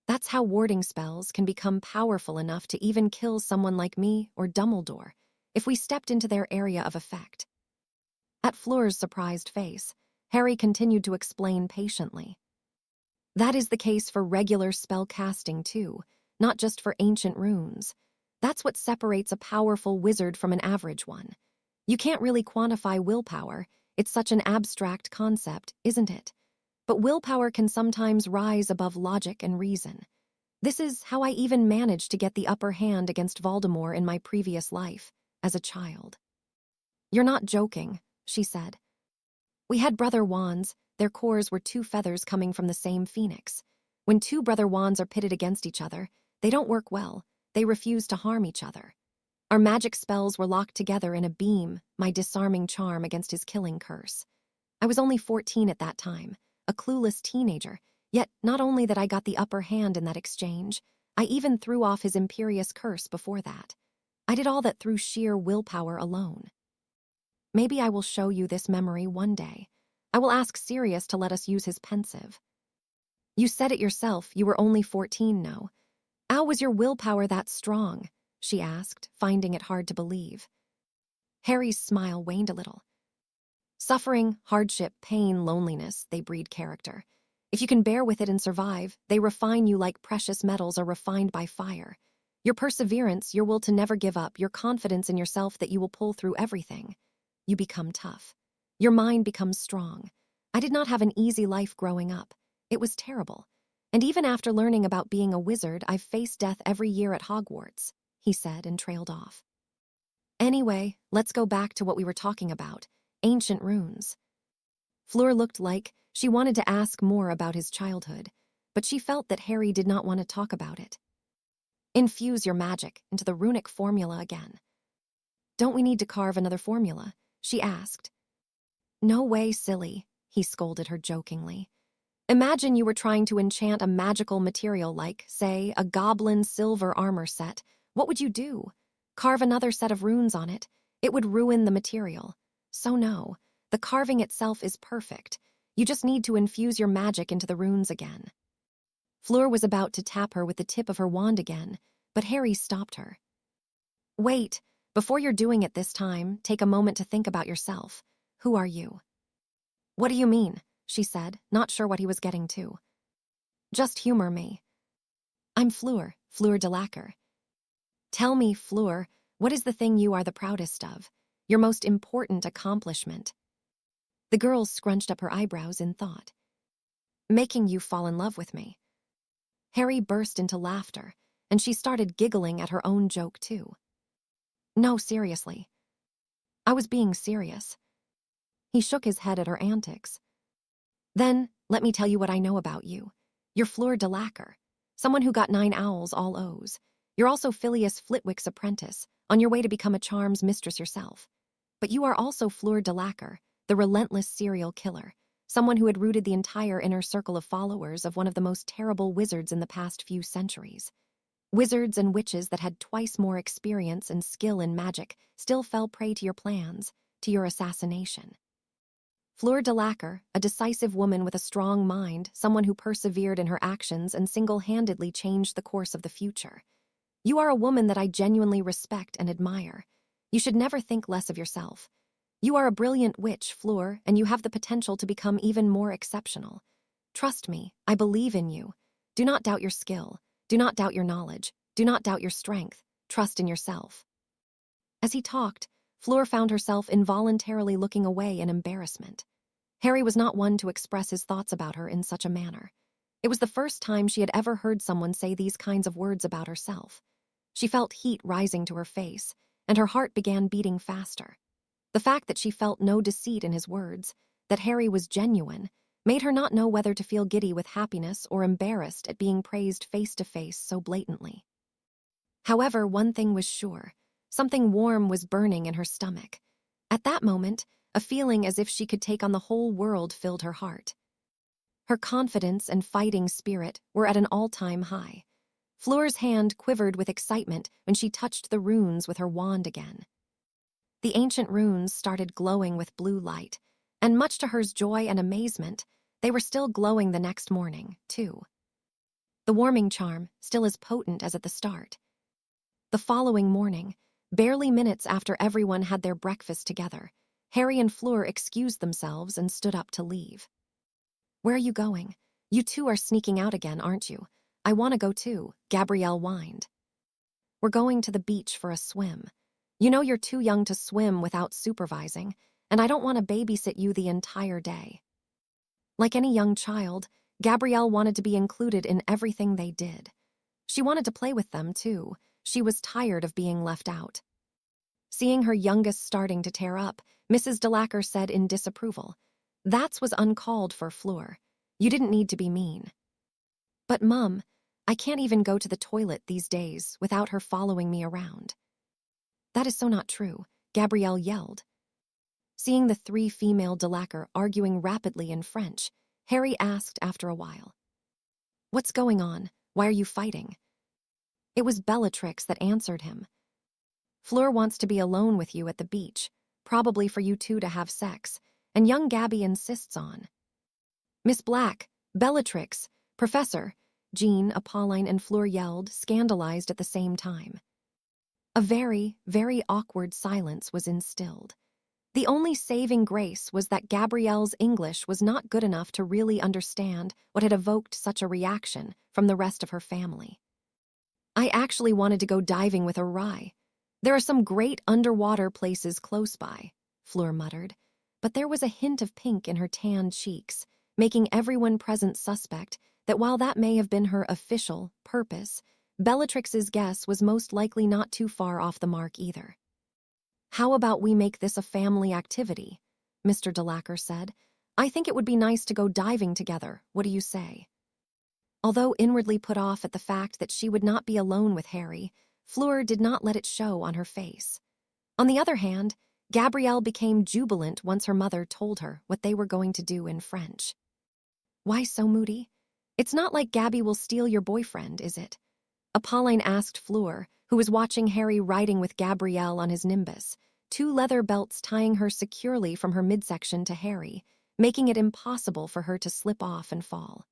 Speaker 1: That's how warding spells can become powerful enough to even kill someone like me or Dumbledore, if we stepped into their area of effect. At Fleur's surprised face, Harry continued to explain patiently. That is the case for regular spell casting too, not just for ancient runes. That's what separates a powerful wizard from an average one. You can't really quantify willpower. It's such an abstract concept, isn't it? But willpower can sometimes rise above logic and reason. This is how I even managed to get the upper hand against Voldemort in my previous life, as a child. "You're not joking," she said. "We had brother wands. Their cores were two feathers coming from the same phoenix. When two brother wands are pitted against each other, they don't work well. They refuse to harm each other. Our magic spells were locked together in a beam, my disarming charm against his killing curse. I was only 14 at that time, a clueless teenager, yet not only that I got the upper hand in that exchange, I even threw off his imperious curse before that. I did all that through sheer willpower alone. Maybe I will show you this memory one day. I will ask Sirius to let us use his pensive." "You said it yourself, you were only 14, no? How was your willpower that strong?" she asked, finding it hard to believe. Harry's smile waned a little. "Suffering, hardship, pain, loneliness, they breed character. If you can bear with it and survive, they refine you like precious metals are refined by fire. Your perseverance, your will to never give up, your confidence in yourself that you will pull through everything. You become tough. Your mind becomes strong. I did not have an easy life growing up. It was terrible. And even after learning about being a wizard, I've faced death every year at Hogwarts," he said and trailed off. "Anyway, let's go back to what we were talking about, ancient runes." Fleur looked like she wanted to ask more about his childhood, but she felt that Harry did not want to talk about it. "Infuse your magic into the runic formula again." "Don't we need to carve another formula?" she asked. "No way, silly," he scolded her jokingly. "Imagine you were trying to enchant a magical material like, say, a goblin silver armor set. What would you do? Carve another set of runes on it? It would ruin the material. So no, the carving itself is perfect. You just need to infuse your magic into the runes again." Fleur was about to tap her with the tip of her wand again, but Harry stopped her. "Wait, before you're doing it this time, take a moment to think about yourself. Who are you?" "What do you mean?" she said, not sure what he was getting to. "Just humor me." "I'm Fleur, Fleur de Lacquer." "Tell me, Fleur, what is the thing you are the proudest of? Your most important accomplishment?" The girl scrunched up her eyebrows in thought. "Making you fall in love with me." Harry burst into laughter, and she started giggling at her own joke too. "No, seriously." "I was being serious." He shook his head at her antics. "Then, let me tell you what I know about you. You're Fleur de Lacquer, someone who got 9 owls, all O's. You're also Phileas Flitwick's apprentice, on your way to become a charms mistress yourself. But you are also Fleur de Lacquer, the relentless serial killer, someone who had rooted the entire inner circle of followers of one of the most terrible wizards in the past few centuries. Wizards and witches that had twice more experience and skill in magic still fell prey to your plans, to your assassination. Fleur de Lacre, a decisive woman with a strong mind, someone who persevered in her actions and single-handedly changed the course of the future. You are a woman that I genuinely respect and admire. You should never think less of yourself. You are a brilliant witch, Fleur, and you have the potential to become even more exceptional. Trust me, I believe in you. Do not doubt your skill. Do not doubt your knowledge. Do not doubt your strength. Trust in yourself. As he talked, Fleur found herself involuntarily looking away in embarrassment. Harry was not one to express his thoughts about her in such a manner. It was the first time she had ever heard someone say these kinds of words about herself. She felt heat rising to her face, and her heart began beating faster. The fact that she felt no deceit in his words, that Harry was genuine, made her not know whether to feel giddy with happiness or embarrassed at being praised face-to-face so blatantly. However, one thing was sure. Something warm was burning in her stomach. At that moment, a feeling as if she could take on the whole world filled her heart. Her confidence and fighting spirit were at an all-time high. Fleur's hand quivered with excitement when she touched the runes with her wand again. The ancient runes started glowing with blue light, and much to her joy and amazement, they were still glowing the next morning, too. The warming charm, still as potent as at the start. The following morning, barely minutes after everyone had their breakfast together, Harry and Fleur excused themselves and stood up to leave. "Where are you going? You two are sneaking out again, aren't you? I want to go too," Gabrielle whined. "We're going to the beach for a swim. You know you're too young to swim without supervising, and I don't want to babysit you the entire day." Like any young child, Gabrielle wanted to be included in everything they did. She wanted to play with them, too. She was tired of being left out. Seeing her youngest starting to tear up, Mrs. de Lacre said in disapproval, "That was uncalled for, Fleur. You didn't need to be mean." "But, Mum, I can't even go to the toilet these days without her following me around." "That is so not true," Gabrielle yelled. Seeing the three female de Lacre arguing rapidly in French, Harry asked after a while, "What's going on? Why are you fighting?" It was Bellatrix that answered him. "Fleur wants to be alone with you at the beach, probably for you two to have sex, and young Gabby insists on." "Miss Black, Bellatrix, Professor," Jean, Apolline, and Fleur yelled, scandalized at the same time. A very, very awkward silence was instilled. The only saving grace was that Gabrielle's English was not good enough to really understand what had evoked such a reaction from the rest of her family. "I actually wanted to go diving with a Rye. There are some great underwater places close by," Fleur muttered, but there was a hint of pink in her tanned cheeks, making everyone present suspect that while that may have been her official purpose, Bellatrix's guess was most likely not too far off the mark either. "How about we make this a family activity?" Mr. de Lacre said. "I think it would be nice to go diving together. What do you say?" Although inwardly put off at the fact that she would not be alone with Harry, Fleur did not let it show on her face. On the other hand, Gabrielle became jubilant once her mother told her what they were going to do in French. "Why so moody? It's not like Gabby will steal your boyfriend, is it?" Apolline asked Fleur, who was watching Harry riding with Gabrielle on his nimbus, two leather belts tying her securely from her midsection to Harry, making it impossible for her to slip off and fall.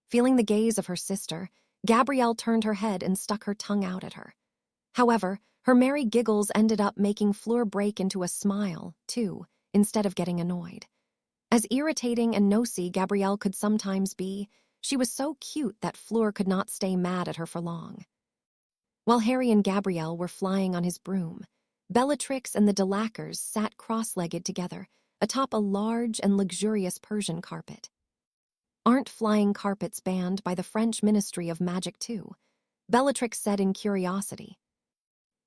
Speaker 1: Feeling the gaze of her sister, Gabrielle turned her head and stuck her tongue out at her. However, her merry giggles ended up making Fleur break into a smile, too, instead of getting annoyed. As irritating and nosy Gabrielle could sometimes be, she was so cute that Fleur could not stay mad at her for long. While Harry and Gabrielle were flying on his broom, Bellatrix and the de Lacres sat cross-legged together atop a large and luxurious Persian carpet. "Aren't flying carpets banned by the French Ministry of Magic too?" Bellatrix said in curiosity.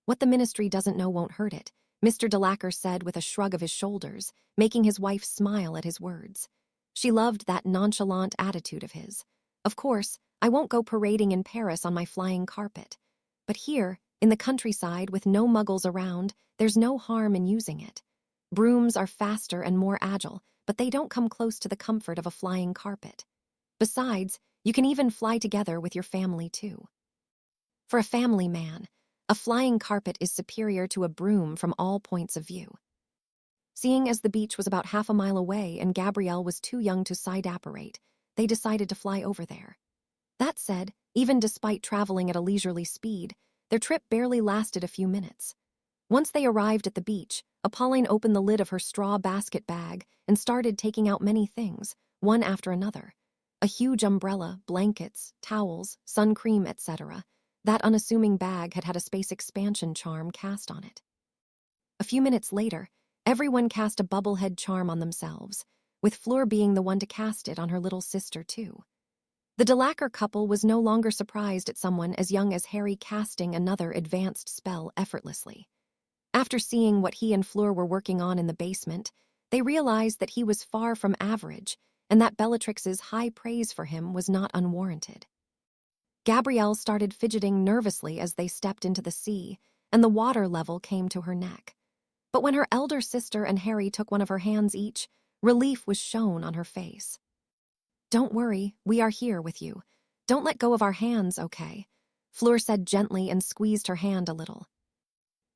Speaker 1: "What the ministry doesn't know won't hurt it," Mr. de Lacre said with a shrug of his shoulders, making his wife smile at his words. She loved that nonchalant attitude of his. "Of course, I won't go parading in Paris on my flying carpet. But here, in the countryside with no muggles around, there's no harm in using it. Brooms are faster and more agile, but they don't come close to the comfort of a flying carpet. Besides, you can even fly together with your family too. For a family man, a flying carpet is superior to a broom from all points of view. Seeing as the beach was about half a mile away and Gabrielle was too young to side-apparate, they decided to fly over there. That said, even despite traveling at a leisurely speed, their trip barely lasted a few minutes. Once they arrived at the beach, Apolline opened the lid of her straw basket bag and started taking out many things, one after another. A huge umbrella, blankets, towels, sun cream, etc. That unassuming bag had a space expansion charm cast on it. A few minutes later, everyone cast a bubblehead charm on themselves, with Fleur being the one to cast it on her little sister too. The Delacour couple was no longer surprised at someone as young as Harry casting another advanced spell effortlessly. After seeing what he and Fleur were working on in the basement, they realized that he was far from average and that Bellatrix's high praise for him was not unwarranted. Gabrielle started fidgeting nervously as they stepped into the sea, and the water level came to her neck. But when her elder sister and Harry took one of her hands each, relief was shown on her face. "Don't worry, we are here with you. Don't let go of our hands, okay?" Fleur said gently and squeezed her hand a little.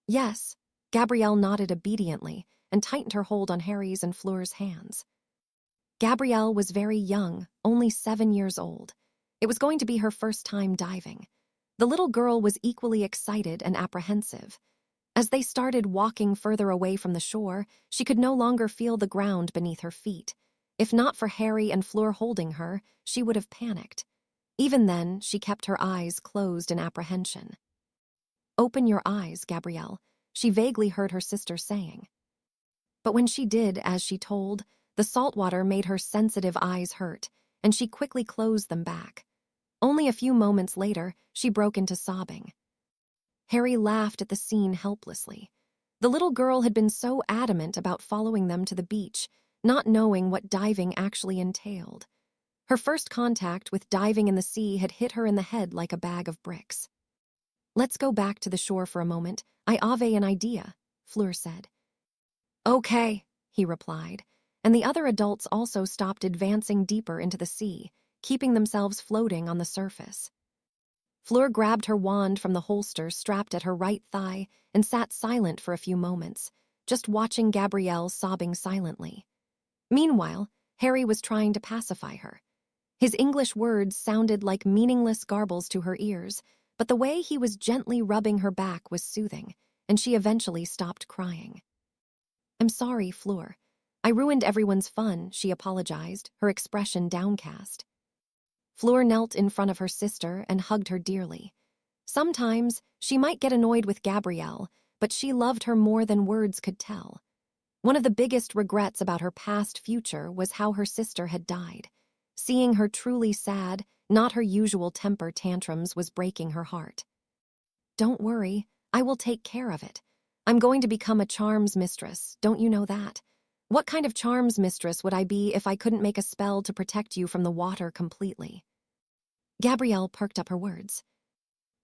Speaker 1: "Yes," Gabrielle nodded obediently and tightened her hold on Harry's and Fleur's hands. Gabrielle was very young, only 7 years old. It was going to be her first time diving. The little girl was equally excited and apprehensive. As they started walking further away from the shore, she could no longer feel the ground beneath her feet. If not for Harry and Fleur holding her, she would have panicked. Even then, she kept her eyes closed in apprehension. "Open your eyes, Gabrielle," she vaguely heard her sister saying. But when she did as she told, the salt water made her sensitive eyes hurt, and she quickly closed them back. Only a few moments later, she broke into sobbing. Harry laughed at the scene helplessly. The little girl had been so adamant about following them to the beach, not knowing what diving actually entailed. Her first contact with diving in the sea had hit her in the head like a bag of bricks. "Let's go back to the shore for a moment. I have an idea," Fleur said. "Okay," he replied, and the other adults also stopped advancing deeper into the sea, keeping themselves floating on the surface. Fleur grabbed her wand from the holster strapped at her right thigh and sat silent for a few moments, just watching Gabrielle sobbing silently. Meanwhile, Harry was trying to pacify her. His English words sounded like meaningless garbles to her ears, but the way he was gently rubbing her back was soothing, and she eventually stopped crying. "I'm sorry, Fleur. I ruined everyone's fun," she apologized, her expression downcast. Fleur knelt in front of her sister and hugged her dearly. Sometimes she might get annoyed with Gabrielle, but she loved her more than words could tell. One of the biggest regrets about her past future was how her sister had died. Seeing her truly sad, not her usual temper tantrums, was breaking her heart. "Don't worry, I will take care of it. I'm going to become a charms mistress, don't you know that? What kind of charms mistress would I be if I couldn't make a spell to protect you from the water completely?" Gabrielle perked up her words.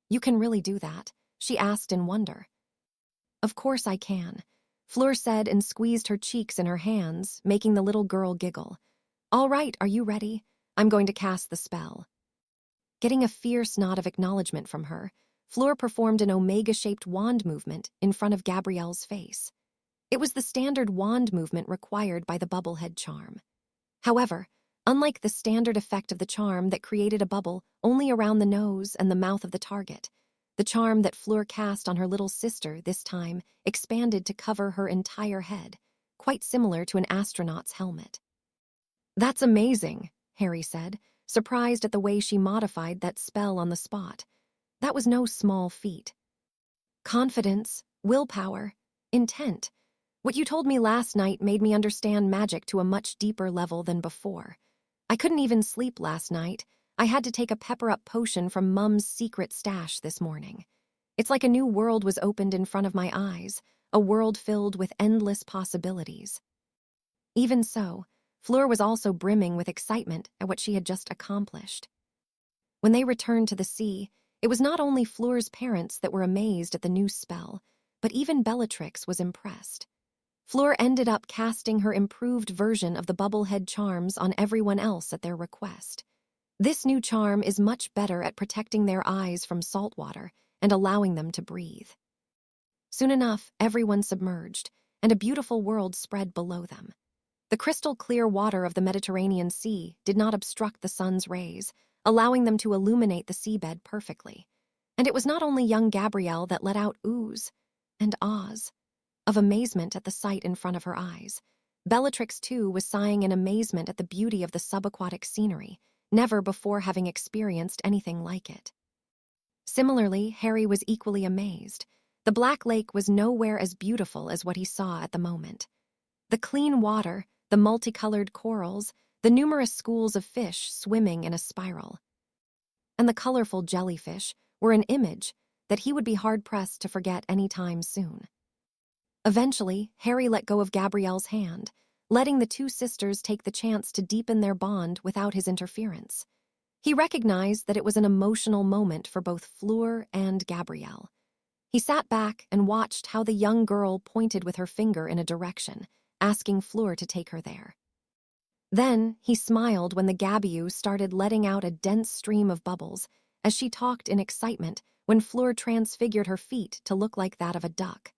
Speaker 1: "You can really do that?" she asked in wonder. "Of course I can," Fleur said and squeezed her cheeks in her hands, making the little girl giggle. "All right, are you ready? I'm going to cast the spell." Getting a fierce nod of acknowledgement from her, Fleur performed an omega-shaped wand movement in front of Gabrielle's face. It was the standard wand movement required by the bubblehead charm. However, unlike the standard effect of the charm that created a bubble only around the nose and the mouth of the target, the charm that Fleur cast on her little sister this time expanded to cover her entire head, quite similar to an astronaut's helmet. "That's amazing," Harry said, surprised at the way she modified that spell on the spot. That was no small feat. "Confidence, willpower, intent. What you told me last night made me understand magic to a much deeper level than before. I couldn't even sleep last night. I had to take a pepper-up potion from Mum's secret stash this morning. It's like a new world was opened in front of my eyes, a world filled with endless possibilities." Even so, Fleur was also brimming with excitement at what she had just accomplished. When they returned to the sea, it was not only Fleur's parents that were amazed at the new spell, but even Bellatrix was impressed. Fleur ended up casting her improved version of the bubblehead charms on everyone else at their request. This new charm is much better at protecting their eyes from salt water and allowing them to breathe. Soon enough, everyone submerged, and a beautiful world spread below them. The crystal-clear water of the Mediterranean Sea did not obstruct the sun's rays, allowing them to illuminate the seabed perfectly. And it was not only young Gabrielle that let out oohs and ahs of amazement at the sight in front of her eyes. Bellatrix, too, was sighing in amazement at the beauty of the subaquatic scenery, never before having experienced anything like it. Similarly, Harry was equally amazed. The Black Lake was nowhere as beautiful as what he saw at the moment. The clean water, the multicolored corals, the numerous schools of fish swimming in a spiral, and the colorful jellyfish were an image that he would be hard-pressed to forget any time soon. Eventually, Harry let go of Gabrielle's hand, letting the two sisters take the chance to deepen their bond without his interference. He recognized that it was an emotional moment for both Fleur and Gabrielle. He sat back and watched how the young girl pointed with her finger in a direction, asking Fleur to take her there. Then, he smiled when the Gabiu started letting out a dense stream of bubbles as she talked in excitement when Fleur transfigured her feet to look like that of a duck.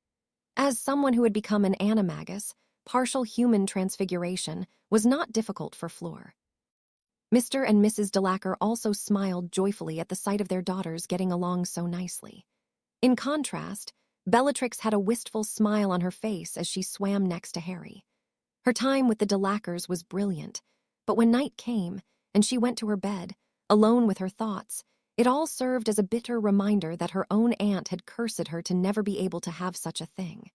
Speaker 1: As someone who had become an animagus, partial human transfiguration was not difficult for Fleur. Mr. and Mrs. Delacour also smiled joyfully at the sight of their daughters getting along so nicely. In contrast, Bellatrix had a wistful smile on her face as she swam next to Harry. Her time with the Delacours was brilliant, but when night came and she went to her bed, alone with her thoughts, it all served as a bitter reminder that her own aunt had cursed her to never be able to have such a thing.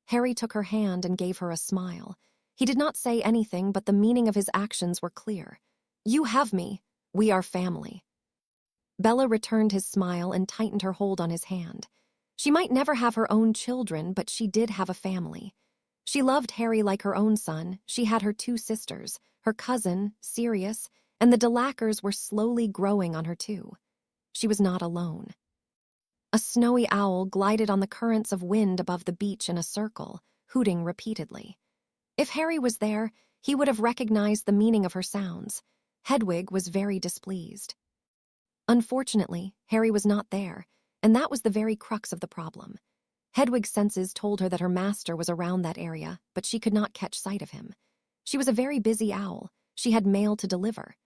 Speaker 1: Harry took her hand and gave her a smile. He did not say anything, but the meaning of his actions were clear. "You have me. We are family." Bella returned his smile and tightened her hold on his hand. She might never have her own children, but she did have a family. She loved Harry like her own son. She had her two sisters, her cousin, Sirius, and the Delacours were slowly growing on her too. She was not alone. A snowy owl glided on the currents of wind above the beach in a circle, hooting repeatedly. If Harry was there, he would have recognized the meaning of her sounds. Hedwig was very displeased. Unfortunately, Harry was not there, and that was the very crux of the problem. Hedwig's senses told her that her master was around that area, but she could not catch sight of him. She was a very busy owl. She had mail to deliver.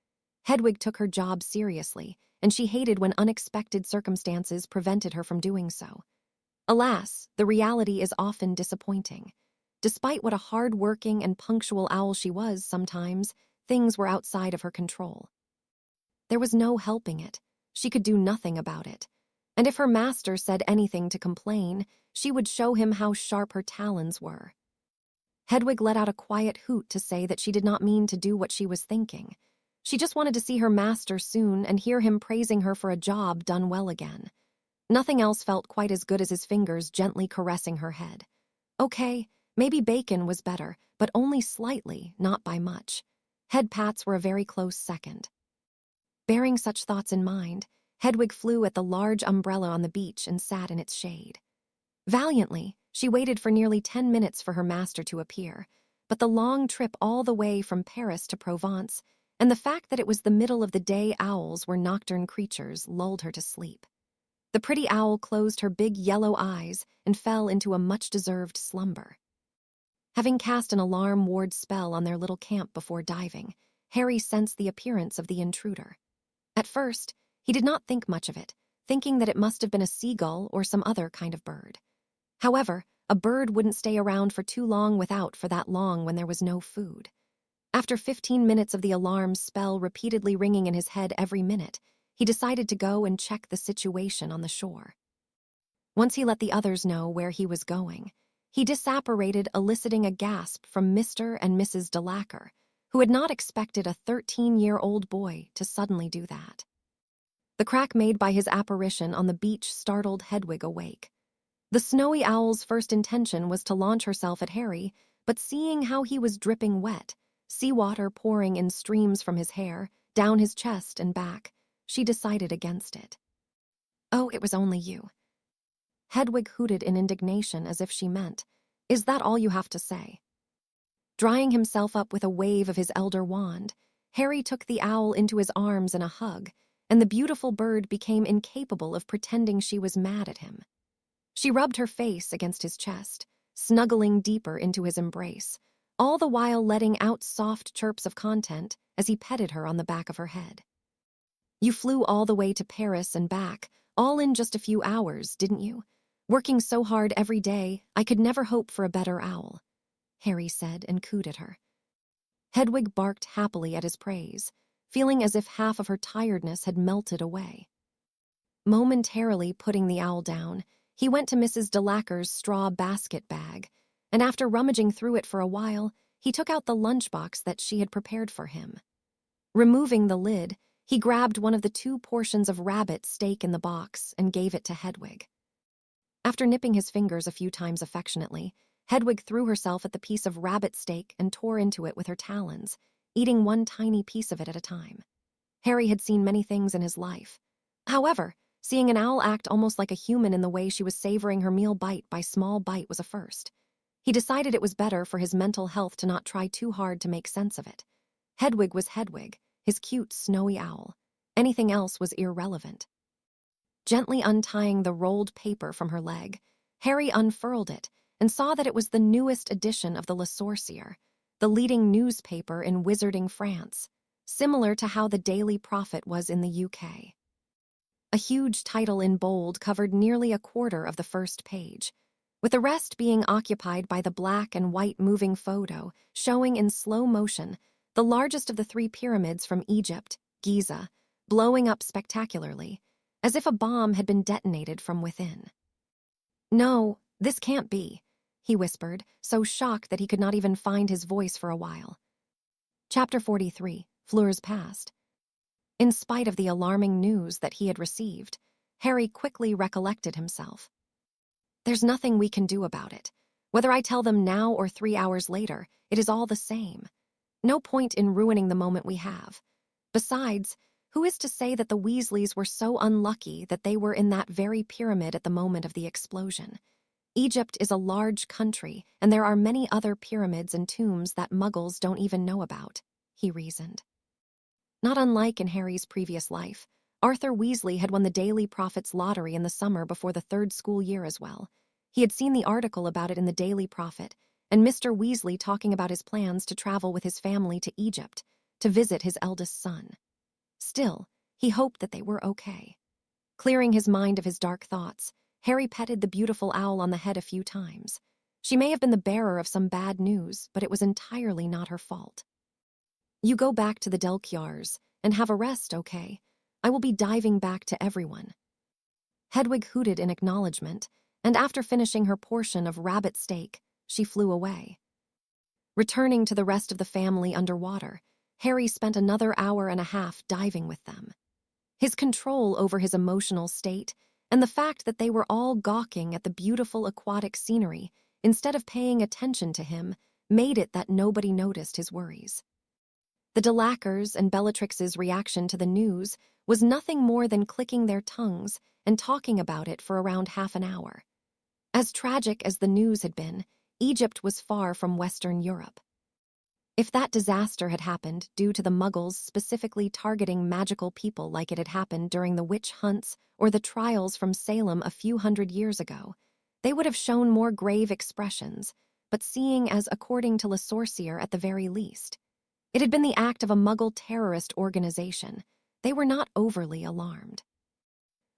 Speaker 1: Hedwig took her job seriously, and she hated when unexpected circumstances prevented her from doing so. Alas, the reality is often disappointing. Despite what a hard-working and punctual owl she was sometimes, things were outside of her control. There was no helping it. She could do nothing about it. And if her master said anything to complain, she would show him how sharp her talons were. Hedwig let out a quiet hoot to say that she did not mean to do what she was thinking. She just wanted to see her master soon and hear him praising her for a job done well again. Nothing else felt quite as good as his fingers gently caressing her head. Okay, maybe bacon was better, but only slightly, not by much. Head pats were a very close second. Bearing such thoughts in mind, Hedwig flew at the large umbrella on the beach and sat in its shade. Valiantly, she waited for nearly 10 minutes for her master to appear, but the long trip all the way from Paris to Provence and the fact that it was the middle of the day owls were nocturnal creatures lulled her to sleep. The pretty owl closed her big yellow eyes and fell into a much-deserved slumber. Having cast an alarm ward spell on their little camp before diving, Harry sensed the appearance of the intruder. At first, he did not think much of it, thinking that it must have been a seagull or some other kind of bird. However, a bird wouldn't stay around for too long without for that long when there was no food. After 15 minutes of the alarm spell repeatedly ringing in his head every minute, he decided to go and check the situation on the shore. Once he let the others know where he was going, he disapparated, eliciting a gasp from Mr. and Mrs. Delacour, who had not expected a 13-year-old boy to suddenly do that. The crack made by his apparition on the beach startled Hedwig awake. The snowy owl's first intention was to launch herself at Harry, but seeing how he was dripping wet, seawater pouring in streams from his hair, down his chest and back, she decided against it. "Oh, it was only you." Hedwig hooted in indignation as if she meant, Is that all you have to say?" Drying himself up with a wave of his elder wand, Harry took the owl into his arms in a hug, and the beautiful bird became incapable of pretending she was mad at him. She rubbed her face against his chest, snuggling deeper into his embrace, all the while letting out soft chirps of content as he petted her on the back of her head. "You flew all the way to Paris and back, all in just a few hours, didn't you? Working so hard every day, I could never hope for a better owl," Harry said and cooed at her. Hedwig barked happily at his praise, feeling as if half of her tiredness had melted away. Momentarily putting the owl down, he went to Mrs. Delacre's straw basket bag, and after rummaging through it for a while, he took out the lunchbox that she had prepared for him. Removing the lid, he grabbed one of the 2 portions of rabbit steak in the box and gave it to Hedwig. After nipping his fingers a few times affectionately, Hedwig threw herself at the piece of rabbit steak and tore into it with her talons, eating one tiny piece of it at a time. Harry had seen many things in his life. However, seeing an owl act almost like a human in the way she was savoring her meal bite by small bite was a first. He decided it was better for his mental health to not try too hard to make sense of it. Hedwig was Hedwig, his cute, snowy owl. Anything else was irrelevant. Gently untying the rolled paper from her leg, Harry unfurled it and saw that it was the newest edition of the Le Sorcier, the leading newspaper in Wizarding France, similar to how the Daily Prophet was in the UK. A huge title in bold covered nearly a quarter of the first page, with the rest being occupied by the black and white moving photo showing in slow motion the largest of the 3 pyramids from Egypt, Giza, blowing up spectacularly, as if a bomb had been detonated from within. "No, this can't be," he whispered, so shocked that he could not even find his voice for a while. Chapter 43, Fleur's Past. In spite of the alarming news that he had received, Harry quickly recollected himself. "There's nothing we can do about it. Whether I tell them now or 3 hours later, it is all the same. No point in ruining the moment we have. Besides, who is to say that the Weasleys were so unlucky that they were in that very pyramid at the moment of the explosion? Egypt is a large country, and there are many other pyramids and tombs that Muggles don't even know about," he reasoned. Not unlike in Harry's previous life, Arthur Weasley had won the Daily Prophet's lottery in the summer before the 3rd school year as well. He had seen the article about it in the Daily Prophet, and Mr. Weasley talking about his plans to travel with his family to Egypt to visit his eldest son. Still, he hoped that they were okay. Clearing his mind of his dark thoughts, Harry petted the beautiful owl on the head a few times. She may have been the bearer of some bad news, but it was entirely not her fault. "You go back to the Delkyars and have a rest, okay? I will be diving back to everyone." Hedwig hooted in acknowledgement, and after finishing her portion of rabbit steak, she flew away. Returning to the rest of the family underwater, Harry spent another hour and a half diving with them. His control over his emotional state and the fact that they were all gawking at the beautiful aquatic scenery instead of paying attention to him made it that nobody noticed his worries. The Delacres and Bellatrix's reaction to the news was nothing more than clicking their tongues and talking about it for around half an hour. As tragic as the news had been, Egypt was far from Western Europe. If that disaster had happened due to the Muggles specifically targeting magical people like it had happened during the witch hunts or the trials from Salem a few hundred years ago, they would have shown more grave expressions, but seeing as according to Le Sorcier at the very least. It had been the act of a Muggle terrorist organization. They were not overly alarmed.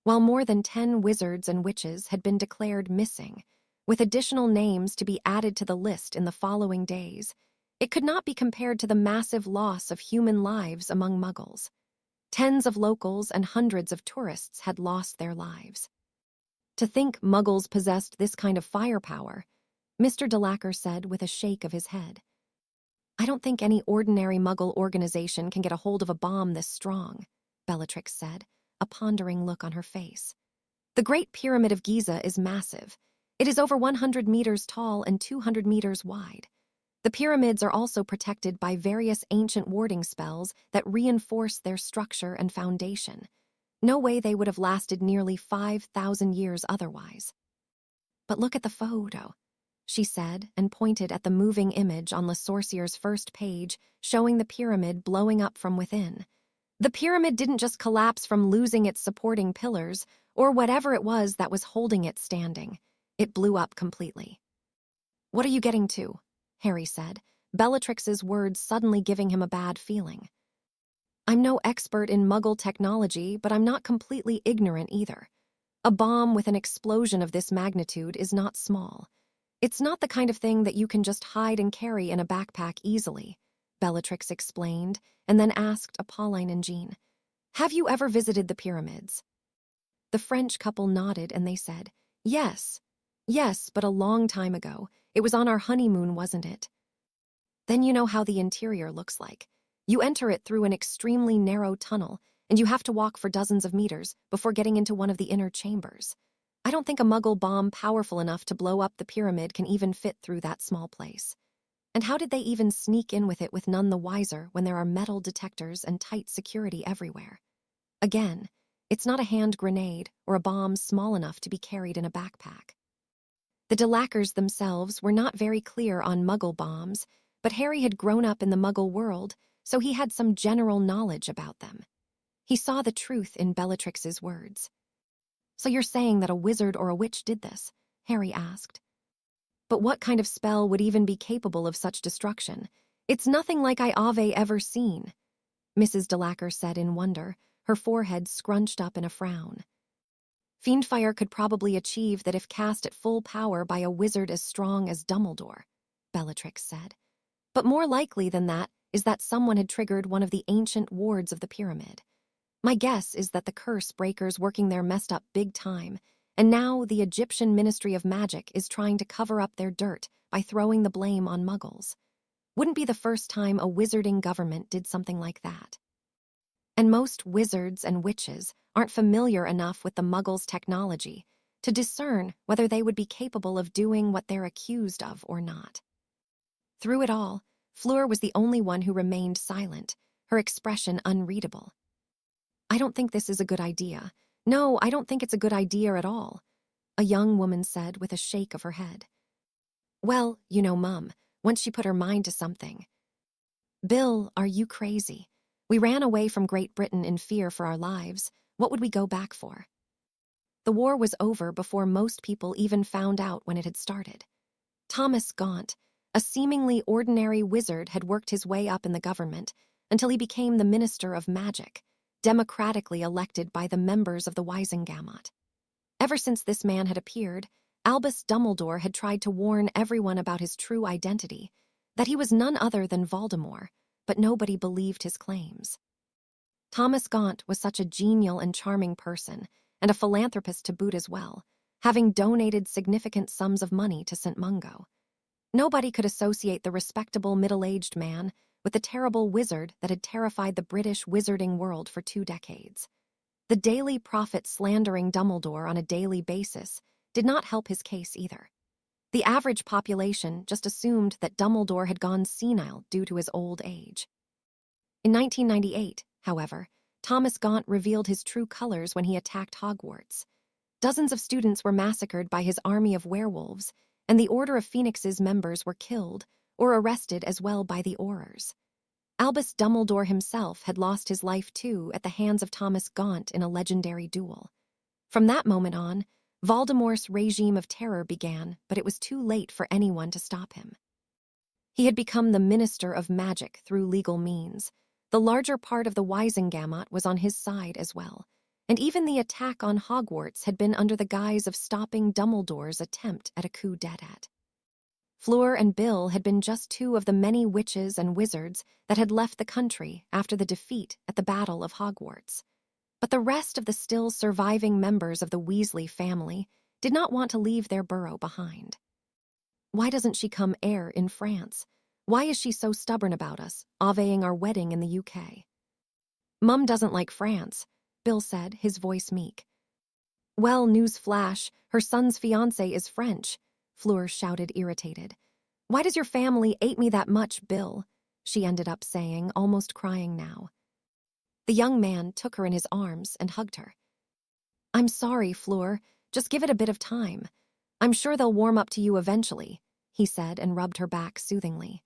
Speaker 1: While more than 10 wizards and witches had been declared missing, with additional names to be added to the list in the following days, it could not be compared to the massive loss of human lives among Muggles. Tens of locals and hundreds of tourists had lost their lives. To think Muggles possessed this kind of firepower, Mr. Delacre said with a shake of his head. "I don't think any ordinary Muggle organization can get a hold of a bomb this strong," Bellatrix said, a pondering look on her face. "The Great Pyramid of Giza is massive. It is over 100 meters tall and 200 meters wide. The pyramids are also protected by various ancient warding spells that reinforce their structure and foundation. No way they would have lasted nearly 5,000 years otherwise." "But look at the photo," she said, and pointed at the moving image on Le Sorcier's first page, showing the pyramid blowing up from within. The pyramid didn't just collapse from losing its supporting pillars, or whatever it was that was holding it standing. It blew up completely. "What are you getting to?" Harry said, Bellatrix's words suddenly giving him a bad feeling. "I'm no expert in Muggle technology, but I'm not completely ignorant either. A bomb with an explosion of this magnitude is not small. It's not the kind of thing that you can just hide and carry in a backpack easily," Bellatrix explained, and then asked Apolline and Jean, "Have you ever visited the pyramids?" The French couple nodded and they said, "Yes. Yes, but a long time ago. It was on our honeymoon, wasn't it?" "Then you know how the interior looks like. You enter it through an extremely narrow tunnel, and you have to walk for dozens of meters before getting into one of the inner chambers. I don't think a Muggle bomb powerful enough to blow up the pyramid can even fit through that small place. And how did they even sneak in with it with none the wiser when there are metal detectors and tight security everywhere? Again, it's not a hand grenade or a bomb small enough to be carried in a backpack." The Delacours themselves were not very clear on Muggle bombs, but Harry had grown up in the Muggle world, so he had some general knowledge about them. He saw the truth in Bellatrix's words. "So you're saying that a wizard or a witch did this?" Harry asked. "But what kind of spell would even be capable of such destruction? It's nothing like I've ever seen," Mrs. Delacour said in wonder, her forehead scrunched up in a frown. "Fiendfire could probably achieve that if cast at full power by a wizard as strong as Dumbledore," Bellatrix said. "But more likely than that is that someone had triggered one of the ancient wards of the pyramid. My guess is that the curse breakers working there messed up big time, and now the Egyptian Ministry of Magic is trying to cover up their dirt by throwing the blame on Muggles. Wouldn't be the first time a wizarding government did something like that. And most wizards and witches aren't familiar enough with the Muggles' technology to discern whether they would be capable of doing what they're accused of or not." Through it all, Fleur was the only one who remained silent, her expression unreadable. "I don't think this is a good idea. No, I don't think it's a good idea at all," a young woman said with a shake of her head. "Well, you know, Mum, once she put her mind to something." "Bill, are you crazy? We ran away from Great Britain in fear for our lives. What would we go back for?" The war was over before most people even found out when it had started. Thomas Gaunt, a seemingly ordinary wizard, had worked his way up in the government until he became the Minister of Magic, democratically elected by the members of the Wizengamot. Ever since this man had appeared, Albus Dumbledore had tried to warn everyone about his true identity, that he was none other than Voldemort, but nobody believed his claims. Thomas Gaunt was such a genial and charming person, and a philanthropist to boot as well, having donated significant sums of money to St. Mungo. Nobody could associate the respectable middle-aged man with the terrible wizard that had terrified the British wizarding world for 2 decades. The Daily Prophet slandering Dumbledore on a daily basis did not help his case either. The average population just assumed that Dumbledore had gone senile due to his old age. In 1998, however, Thomas Gaunt revealed his true colors when he attacked Hogwarts. Dozens of students were massacred by his army of werewolves, and the Order of Phoenix's members were killed or arrested as well by the Aurors. Albus Dumbledore himself had lost his life too at the hands of Thomas Gaunt in a legendary duel. From that moment on, Voldemort's regime of terror began, but it was too late for anyone to stop him. He had become the Minister of Magic through legal means. The larger part of the Wizengamot was on his side as well, and even the attack on Hogwarts had been under the guise of stopping Dumbledore's attempt at a coup d'etat. Fleur and Bill had been just 2 of the many witches and wizards that had left the country after the defeat at the Battle of Hogwarts. But the rest of the still surviving members of the Weasley family did not want to leave their burrow behind. "Why doesn't she come heir in France? Why is she so stubborn about us, avaying our wedding in the UK?" "Mum doesn't like France," Bill said, his voice meek. "Well, news flash, her son's fiancé is French," Fleur shouted, irritated. "Why does your family hate me that much, Bill?" she ended up saying, almost crying now. The young man took her in his arms and hugged her. "I'm sorry, Fleur. Just give it a bit of time. I'm sure they'll warm up to you eventually," he said and rubbed her back soothingly.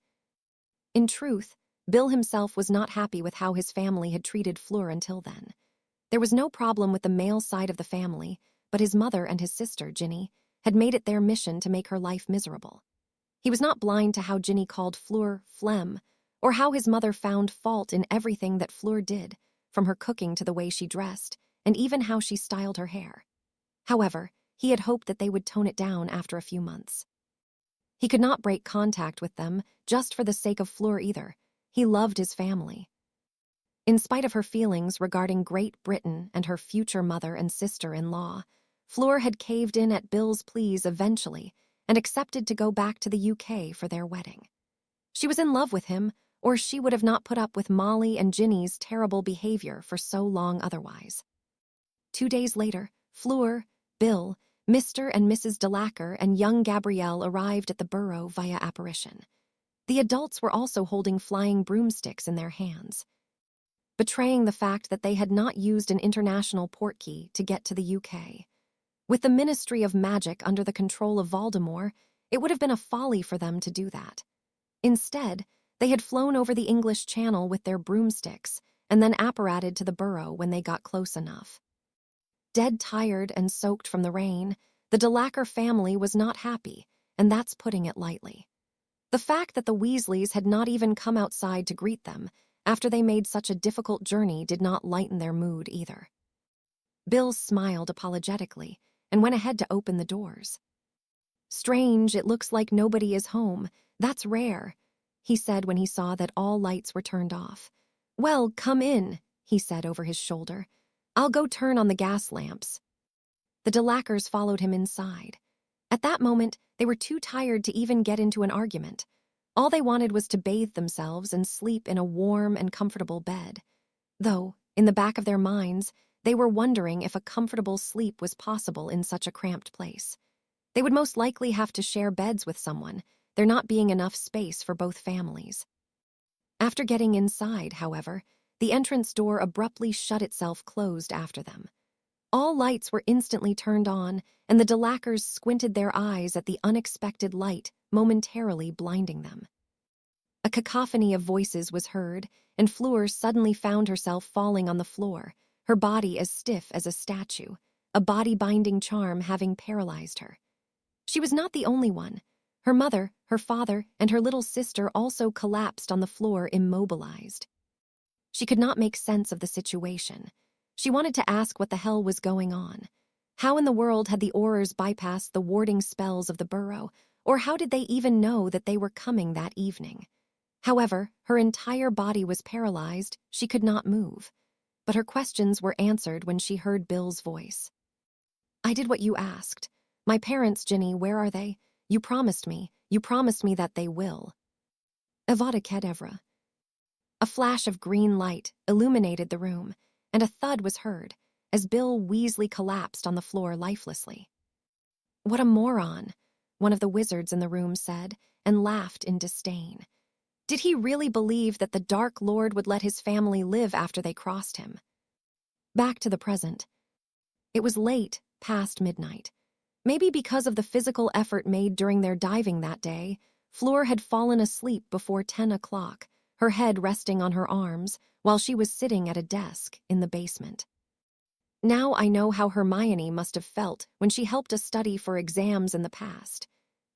Speaker 1: In truth, Bill himself was not happy with how his family had treated Fleur until then. There was no problem with the male side of the family, but his mother and his sister, Ginny, had made it their mission to make her life miserable. He was not blind to how Ginny called Fleur phlegm, or how his mother found fault in everything that Fleur did, from her cooking to the way she dressed, and even how she styled her hair. However, he had hoped that they would tone it down after a few months. He could not break contact with them just for the sake of Fleur either. He loved his family. In spite of her feelings regarding Great Britain and her future mother and sister-in-law, Fleur had caved in at Bill's pleas eventually and accepted to go back to the UK for their wedding. She was in love with him, or she would have not put up with Molly and Ginny's terrible behavior for so long otherwise. 2 days later, Fleur, Bill, Mr. and Mrs. Delacour, and young Gabrielle arrived at the burrow via apparition. The adults were also holding flying broomsticks in their hands, betraying the fact that they had not used an international portkey to get to the UK. With the Ministry of Magic under the control of Voldemort, it would have been a folly for them to do that. Instead, they had flown over the English Channel with their broomsticks and then apparated to the burrow when they got close enough. Dead tired and soaked from the rain, the Delacour family was not happy, and that's putting it lightly. The fact that the Weasleys had not even come outside to greet them after they made such a difficult journey did not lighten their mood either. Bill smiled apologetically and went ahead to open the doors. "Strange, it looks like nobody is home. That's rare," he said when he saw that all lights were turned off. "Well, come in," he said over his shoulder. "I'll go turn on the gas lamps." The Delacours followed him inside. At that moment, they were too tired to even get into an argument. All they wanted was to bathe themselves and sleep in a warm and comfortable bed. Though, in the back of their minds, they were wondering if a comfortable sleep was possible in such a cramped place. They would most likely have to share beds with someone, there not being enough space for both families. After getting inside, however, the entrance door abruptly shut itself closed after them. All lights were instantly turned on, and the Delacours squinted their eyes at the unexpected light, momentarily blinding them. A cacophony of voices was heard, and Fleur suddenly found herself falling on the floor, her body as stiff as a statue, a body-binding charm having paralyzed her. She was not the only one. Her mother, her father, and her little sister also collapsed on the floor immobilized. She could not make sense of the situation. She wanted to ask what the hell was going on. How in the world had the Aurors bypassed the warding spells of the burrow, or how did they even know that they were coming that evening? However, her entire body was paralyzed, she could not move. But her questions were answered when she heard Bill's voice. "I did what you asked. My parents, Ginny, where are they? You promised me that they will." Avada Kedavra. A flash of green light illuminated the room, and a thud was heard as Bill Weasley collapsed on the floor lifelessly. "What a moron," one of the wizards in the room said, and laughed in disdain. Did he really believe that the Dark Lord would let his family live after they crossed him? Back to the present. It was late, past midnight. Maybe because of the physical effort made during their diving that day, Fleur had fallen asleep before 10 o'clock, her head resting on her arms, while she was sitting at a desk in the basement. Now I know how Hermione must have felt when she helped us study for exams in the past,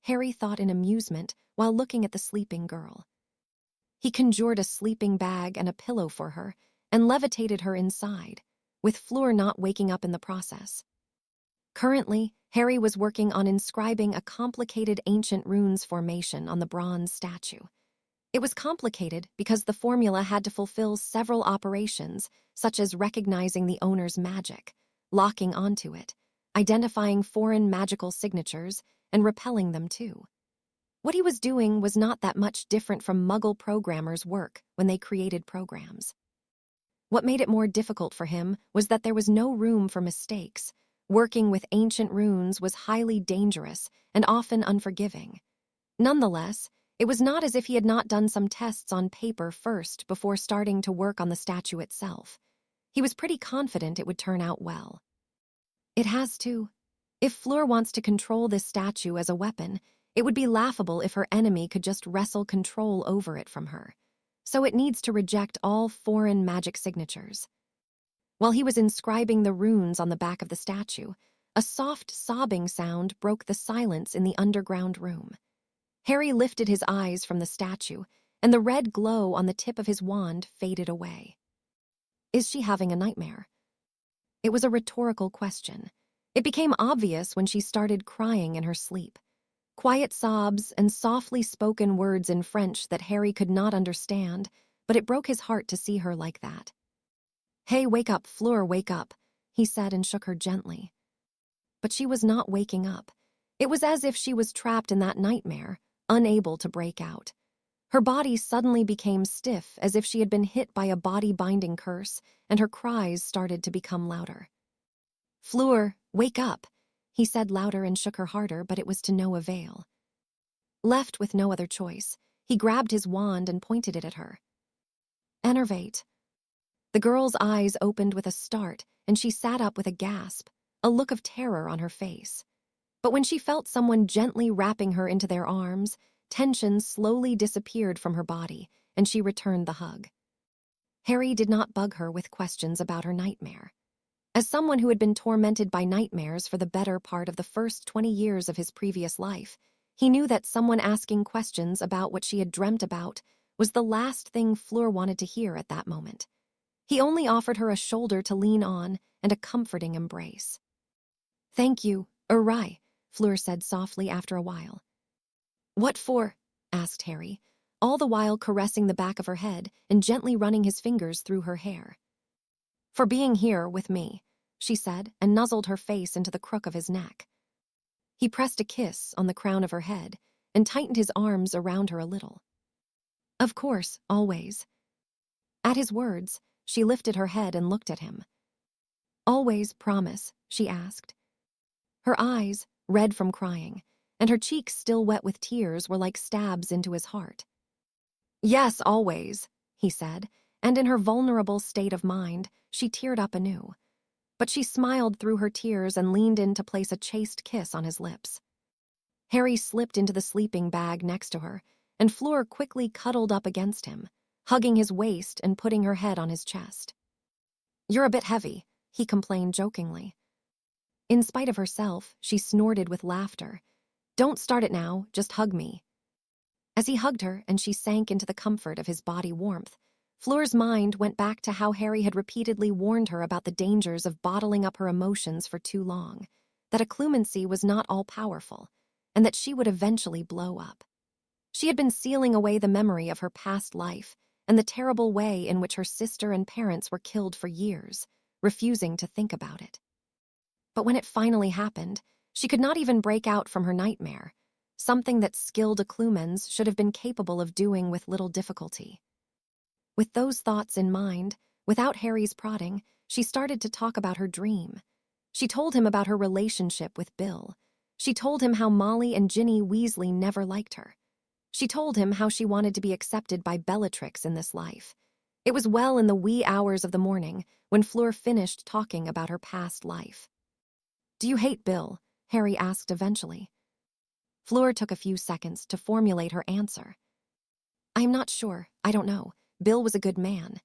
Speaker 1: Harry thought in amusement while looking at the sleeping girl. He conjured a sleeping bag and a pillow for her and levitated her inside, with Fleur not waking up in the process. Currently, Harry was working on inscribing a complicated ancient runes formation on the bronze statue. It was complicated because the formula had to fulfill several operations, such as recognizing the owner's magic, locking onto it, identifying foreign magical signatures, and repelling them too. What he was doing was not that much different from Muggle programmers' work when they created programs. What made it more difficult for him was that there was no room for mistakes. Working with ancient runes was highly dangerous and often unforgiving. Nonetheless, it was not as if he had not done some tests on paper first before starting to work on the statue itself. He was pretty confident it would turn out well. It has to. If Fleur wants to control this statue as a weapon, It would be laughable if her enemy could just wrestle control over it from her. So it needs to reject all foreign magic signatures. While he was inscribing the runes on the back of the statue, a soft sobbing sound broke the silence in the underground room. Harry lifted his eyes from the statue, and the red glow on the tip of his wand faded away. Is she having a nightmare? It was a rhetorical question. It became obvious when she started crying in her sleep. Quiet sobs and softly spoken words in French that Harry could not understand, but it broke his heart to see her like that. "Hey, wake up, Fleur, wake up," he said and shook her gently. But she was not waking up. It was as if she was trapped in that nightmare, unable to break out. Her body suddenly became stiff, as if she had been hit by a body-binding curse, and her cries started to become louder. "Fleur, wake up," he said louder and shook her harder, but it was to no avail. Left with no other choice, he grabbed his wand and pointed it at her. "Enervate." The girl's eyes opened with a start, and she sat up with a gasp, a look of terror on her face. But when she felt someone gently wrapping her into their arms, tension slowly disappeared from her body, and she returned the hug. Harry did not bug her with questions about her nightmare. As someone who had been tormented by nightmares for the better part of the first 20 years of his previous life, he knew that someone asking questions about what she had dreamt about was the last thing Fleur wanted to hear at that moment. He only offered her a shoulder to lean on and a comforting embrace. "Thank you, Uri," Fleur said softly after a while. "What for?" asked Harry, all the while caressing the back of her head and gently running his fingers through her hair. "For being here with me," she said, and nuzzled her face into the crook of his neck. He pressed a kiss on the crown of her head and tightened his arms around her a little. "Of course, always." At his words, she lifted her head and looked at him. "Always promise?" she asked. Her eyes, red from crying, and her cheeks still wet with tears, were like stabs into his heart. "Yes, always," he said, and in her vulnerable state of mind, she teared up anew. But she smiled through her tears and leaned in to place a chaste kiss on his lips. Harry slipped into the sleeping bag next to her, and Fleur quickly cuddled up against him, hugging his waist and putting her head on his chest. "You're a bit heavy," he complained jokingly. In spite of herself, she snorted with laughter. "Don't start it now, just hug me." As he hugged her and she sank into the comfort of his body warmth, Fleur's mind went back to how Harry had repeatedly warned her about the dangers of bottling up her emotions for too long, that occlumency was not all-powerful, and that she would eventually blow up. She had been sealing away the memory of her past life and the terrible way in which her sister and parents were killed for years, refusing to think about it. But when it finally happened, she could not even break out from her nightmare, something that skilled occlumens should have been capable of doing with little difficulty. With those thoughts in mind, without Harry's prodding, she started to talk about her dream. She told him about her relationship with Bill. She told him how Molly and Ginny Weasley never liked her. She told him how she wanted to be accepted by Bellatrix in this life. It was well in the wee hours of the morning when Fleur finished talking about her past life. "Do you hate Bill?" Harry asked eventually. Fleur took a few seconds to formulate her answer. "I am not sure. I don't know. Bill was a good man."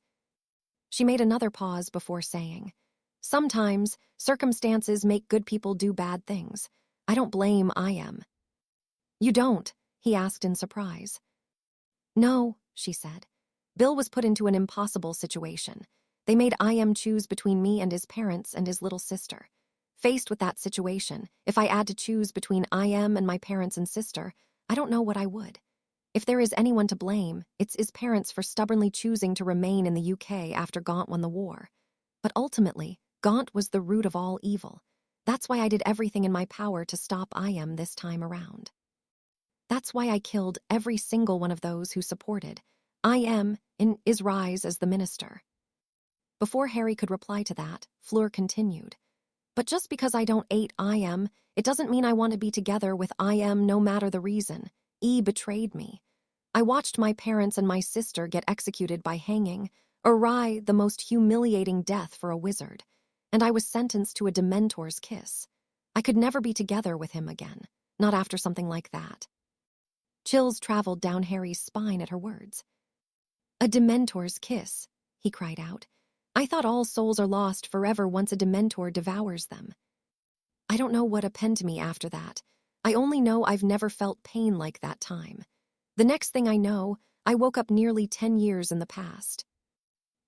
Speaker 1: She made another pause before saying, "Sometimes circumstances make good people do bad things. I don't blame I.M." "You don't?" he asked in surprise. "No," she said. "Bill was put into an impossible situation. They made I.M. choose between me and his parents and his little sister. Faced with that situation, if I had to choose between I.M. and my parents and sister, I don't know what I would. If there is anyone to blame, it's his parents for stubbornly choosing to remain in the UK after Gaunt won the war. But ultimately, Gaunt was the root of all evil. That's why I did everything in my power to stop I.M. this time around. That's why I killed every single one of those who supported I.M. in his rise as the minister." Before Harry could reply to that, Fleur continued. "But just because I don't hate I.M., it doesn't mean I want to be together with I.M. no matter the reason. E betrayed me. I watched my parents and my sister get executed by hanging, Uri the most humiliating death for a wizard, and I was sentenced to a Dementor's kiss. I could never be together with him again, not after something like that." Chills traveled down Harry's spine at her words. A Dementor's kiss, he cried out. I thought all souls are lost forever once a Dementor devours them. I don't know what happened to me after that. I only know I've never felt pain like that time. The next thing I know, I woke up nearly 10 years in the past.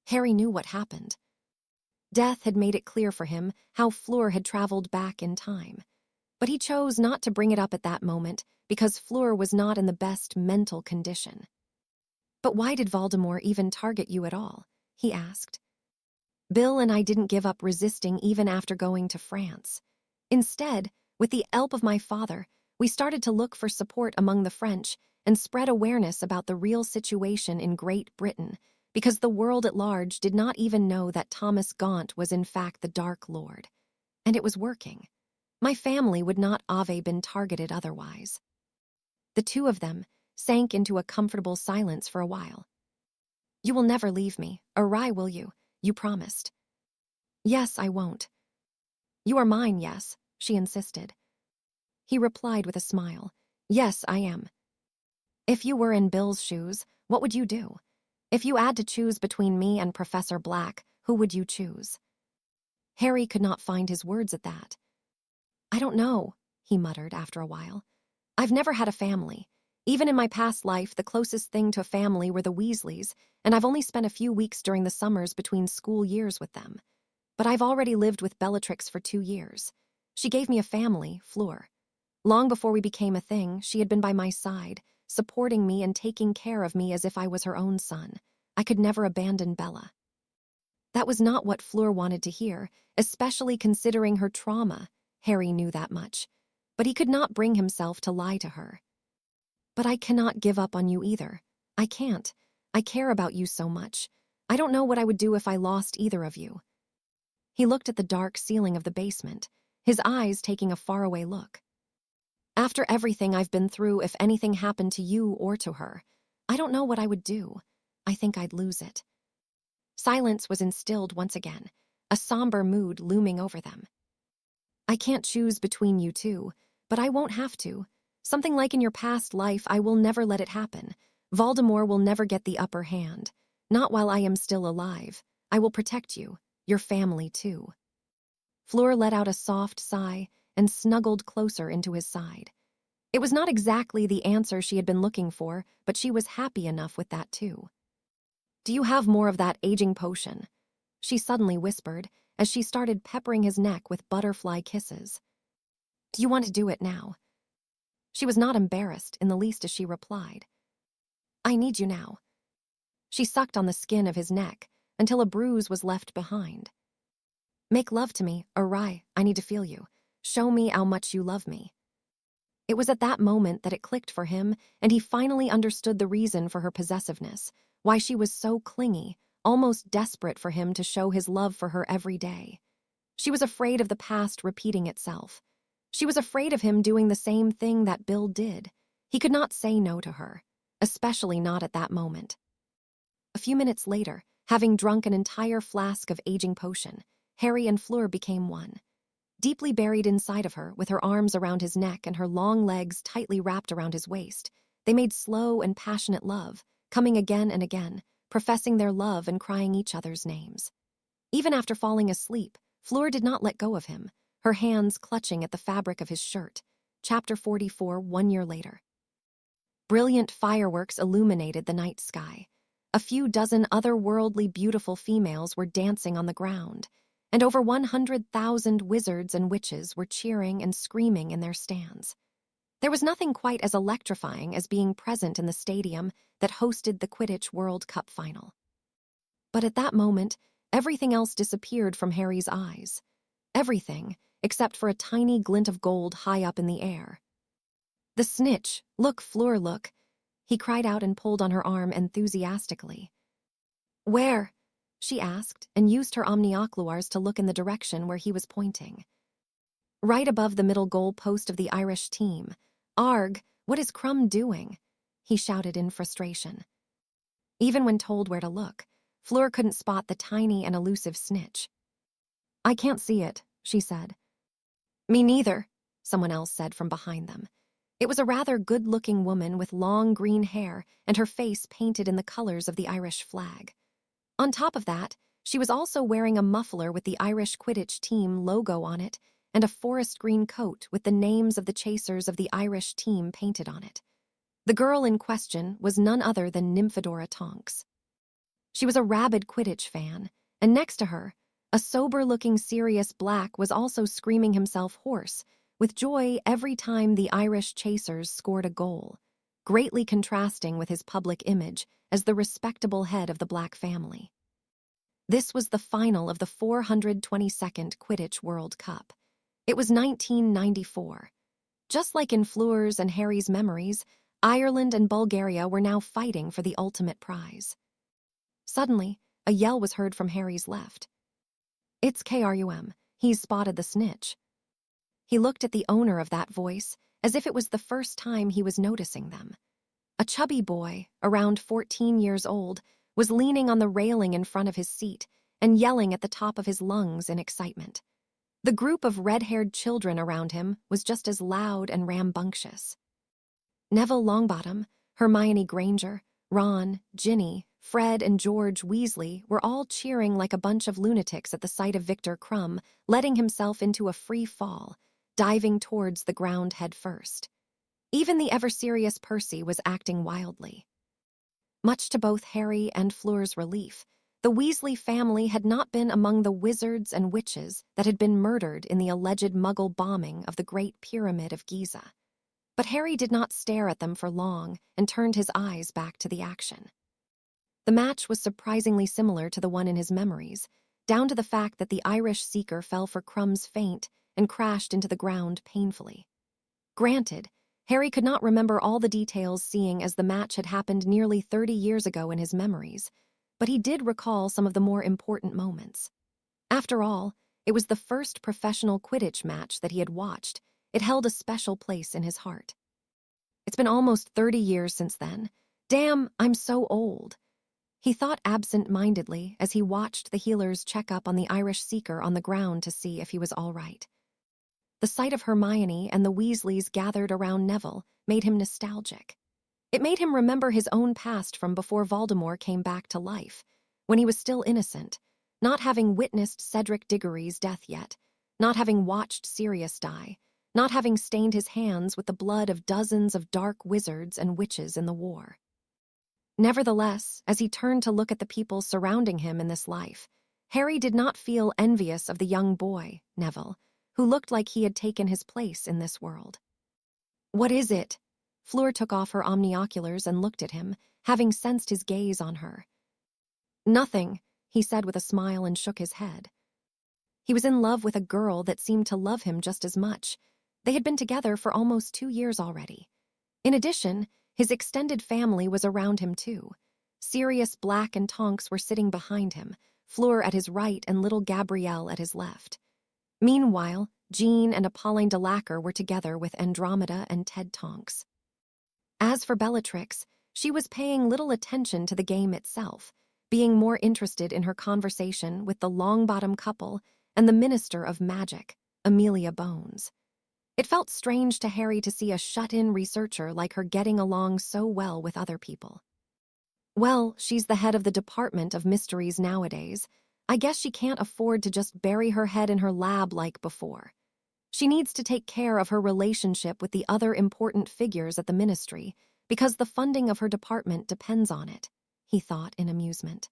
Speaker 1: Harry knew what happened. Death had made it clear for him how Fleur had traveled back in time. But he chose not to bring it up at that moment because Fleur was not in the best mental condition. But why did Voldemort even target you at all? He asked. Bill and I didn't give up resisting even after going to France. Instead, with the help of my father, we started to look for support among the French and spread awareness about the real situation in Great Britain, because the world at large did not even know that Thomas Gaunt was in fact the Dark Lord. And it was working. My family would not have been targeted otherwise. The two of them sank into a comfortable silence for a while. You will never leave me, or will you? You promised. Yes, I won't. You are mine, yes, she insisted. He replied with a smile. Yes, I am. If you were in Bill's shoes, what would you do? If you had to choose between me and Professor Black, who would you choose? Harry could not find his words at that. I don't know, he muttered after a while. I've never had a family. Even in my past life, the closest thing to a family were the Weasleys, and I've only spent a few weeks during the summers between school years with them. But I've already lived with Bellatrix for 2 years. She gave me a family, Fleur. Long before we became a thing, she had been by my side, supporting me and taking care of me as if I was her own son. I could never abandon Bella. That was not what Fleur wanted to hear, especially considering her trauma. Harry knew that much. But he could not bring himself to lie to her. But I cannot give up on you either. I can't. I care about you so much. I don't know what I would do if I lost either of you. He looked at the dark ceiling of the basement, his eyes taking a faraway look. After everything I've been through, if anything happened to you or to her, I don't know what I would do. I think I'd lose it. Silence was instilled once again, a somber mood looming over them. I can't choose between you two, but I won't have to. Something like in your past life, I will never let it happen. Voldemort will never get the upper hand. Not while I am still alive. I will protect you, your family too. Fleur let out a soft sigh and snuggled closer into his side. It was not exactly the answer she had been looking for, but she was happy enough with that too. Do you have more of that aging potion? She suddenly whispered as she started peppering his neck with butterfly kisses. Do you want to do it now? She was not embarrassed in the least as she replied. I need you now. She sucked on the skin of his neck until a bruise was left behind. Make love to me, I need to feel you. Show me how much you love me. It was at that moment that it clicked for him, and he finally understood the reason for her possessiveness, why she was so clingy, almost desperate for him to show his love for her every day. She was afraid of the past repeating itself. She was afraid of him doing the same thing that Bill did. He could not say no to her, especially not at that moment. A few minutes later, having drunk an entire flask of aging potion, Harry and Fleur became one. Deeply buried inside of her, with her arms around his neck and her long legs tightly wrapped around his waist, they made slow and passionate love, coming again and again, professing their love and crying each other's names. Even after falling asleep, Fleur did not let go of him, her hands clutching at the fabric of his shirt. Chapter 44, 1 year later. Brilliant fireworks illuminated the night sky. A few dozen otherworldly beautiful females were dancing on the ground, and over 100,000 wizards and witches were cheering and screaming in their stands. There was nothing quite as electrifying as being present in the stadium that hosted the Quidditch World Cup final. But at that moment, everything else disappeared from Harry's eyes. Everything, except for a tiny glint of gold high up in the air. The snitch! Look, Fleur, look! He cried out and pulled on her arm enthusiastically. Where? She asked, and used her omnioculars to look in the direction where he was pointing. Right above the middle goal post of the Irish team. Arg, what is Crumb doing? He shouted in frustration. Even when told where to look, Fleur couldn't spot the tiny and elusive snitch. I can't see it, she said. Me neither, someone else said from behind them. It was a rather good-looking woman with long green hair and her face painted in the colors of the Irish flag. On top of that, she was also wearing a muffler with the Irish Quidditch team logo on it and a forest green coat with the names of the chasers of the Irish team painted on it. The girl in question was none other than Nymphadora Tonks. She was a rabid Quidditch fan, and next to her, a sober-looking Sirius Black was also screaming himself hoarse, with joy every time the Irish chasers scored a goal, greatly contrasting with his public image as the respectable head of the Black family. This was the final of the 422nd Quidditch World Cup. It was 1994. Just like in Fleur's and Harry's memories, Ireland and Bulgaria were now fighting for the ultimate prize. Suddenly, a yell was heard from Harry's left. "It's Krum, he's spotted the snitch." He looked at the owner of that voice as if it was the first time he was noticing them. A chubby boy, around 14 years old, was leaning on the railing in front of his seat and yelling at the top of his lungs in excitement. The group of red-haired children around him was just as loud and rambunctious. Neville Longbottom, Hermione Granger, Ron, Ginny, Fred, and George Weasley were all cheering like a bunch of lunatics at the sight of Victor Krum letting himself into a free fall, diving towards the ground head first. Even the ever-serious Percy was acting wildly. Much to both Harry and Fleur's relief, the Weasley family had not been among the wizards and witches that had been murdered in the alleged Muggle bombing of the Great Pyramid of Giza. But Harry did not stare at them for long and turned his eyes back to the action. The match was surprisingly similar to the one in his memories, down to the fact that the Irish seeker fell for Krum's feint and crashed into the ground painfully. Granted, Harry could not remember all the details seeing as the match had happened nearly 30 years ago in his memories, but he did recall some of the more important moments. After all, it was the first professional Quidditch match that he had watched. It held a special place in his heart. It's been almost 30 years since then. Damn, I'm so old. He thought absent-mindedly as he watched the healers check up on the Irish seeker on the ground to see if he was all right. The sight of Hermione and the Weasleys gathered around Neville made him nostalgic. It made him remember his own past from before Voldemort came back to life, when he was still innocent, not having witnessed Cedric Diggory's death yet, not having watched Sirius die, not having stained his hands with the blood of dozens of dark wizards and witches in the war. Nevertheless, as he turned to look at the people surrounding him in this life, Harry did not feel envious of the young boy, Neville, who looked like he had taken his place in this world. "What is it?" Fleur took off her omnioculars and looked at him, having sensed his gaze on her. "Nothing," he said with a smile and shook his head. He was in love with a girl that seemed to love him just as much. They had been together for almost 2 years already. In addition, his extended family was around him too. Sirius Black and Tonks were sitting behind him, Fleur at his right and little Gabrielle at his left. Meanwhile, Jean and Apolline de Lacquer were together with Andromeda and Ted Tonks. As for Bellatrix, she was paying little attention to the game itself, being more interested in her conversation with the Longbottom couple and the Minister of Magic, Amelia Bones. It felt strange to Harry to see a shut-in researcher like her getting along so well with other people. "Well, she's the head of the Department of Mysteries nowadays. I guess she can't afford to just bury her head in her lab like before. She needs to take care of her relationship with the other important figures at the ministry, because the funding of her department depends on it," he thought in amusement.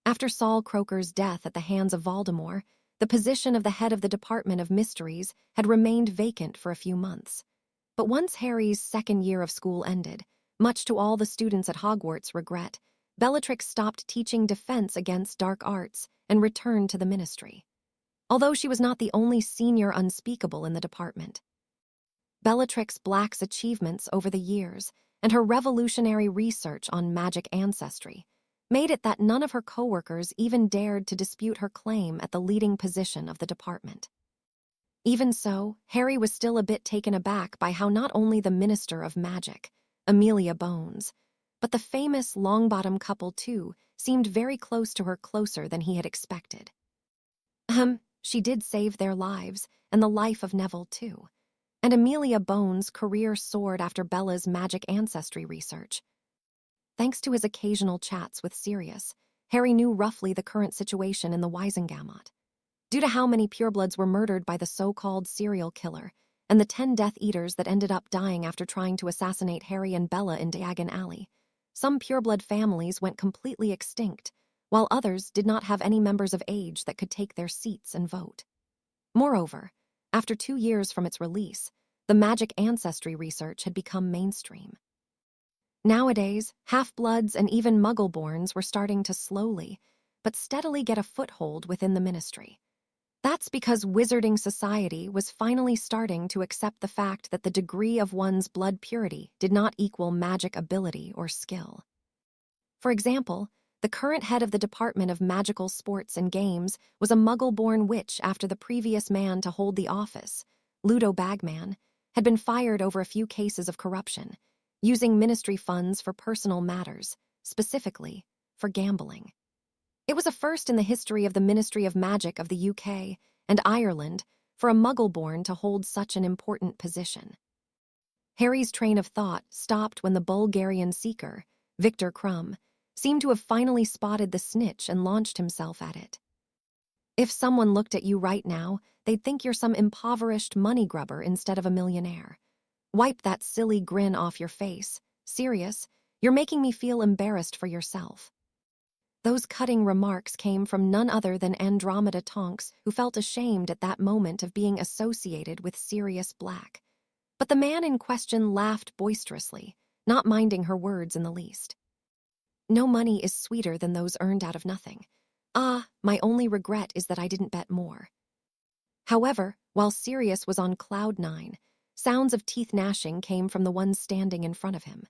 Speaker 1: After Saul Croker's death at the hands of Voldemort, the position of the head of the Department of Mysteries had remained vacant for a few months. But once Harry's second year of school ended, much to all the students at Hogwarts' regret, Bellatrix stopped teaching defense against dark arts and returned to the ministry. Although she was not the only senior unspeakable in the department. Bellatrix Black's achievements over the years and her revolutionary research on magic ancestry made it that none of her coworkers even dared to dispute her claim at the leading position of the department. Even so, Harry was still a bit taken aback by how not only the Minister of Magic, Amelia Bones, but the famous Longbottom couple too seemed very close to her, closer than he had expected. She did save their lives, and the life of Neville too. And Amelia Bones' career soared after Bella's magic ancestry research. Thanks to his occasional chats with Sirius, Harry knew roughly the current situation in the Wisengamot. Due to how many purebloods were murdered by the so-called serial killer, and the 10 Death Eaters that ended up dying after trying to assassinate Harry and Bella in Diagon Alley, some pureblood families went completely extinct, while others did not have any members of age that could take their seats and vote. Moreover, after 2 years from its release, the magic ancestry research had become mainstream. Nowadays, half-bloods and even muggle-borns were starting to slowly, but steadily get a foothold within the ministry. That's because wizarding society was finally starting to accept the fact that the degree of one's blood purity did not equal magic ability or skill. For example, the current head of the Department of Magical Sports and Games was a muggle-born witch after the previous man to hold the office, Ludo Bagman, had been fired over a few cases of corruption, using ministry funds for personal matters, specifically for gambling. It was a first in the history of the Ministry of Magic of the UK and Ireland for a muggle-born to hold such an important position. Harry's train of thought stopped when the Bulgarian seeker, Victor Krum, seemed to have finally spotted the snitch and launched himself at it. If someone looked at you right now, they'd think you're some impoverished money grubber instead of a millionaire. Wipe that silly grin off your face. Sirius, you're making me feel embarrassed for yourself. Those cutting remarks came from none other than Andromeda Tonks, who felt ashamed at that moment of being associated with Sirius Black. But the man in question laughed boisterously, not minding her words in the least. No money is sweeter than those earned out of nothing. My only regret is that I didn't bet more. However, while Sirius was on cloud 9, sounds of teeth gnashing came from the one standing in front of him.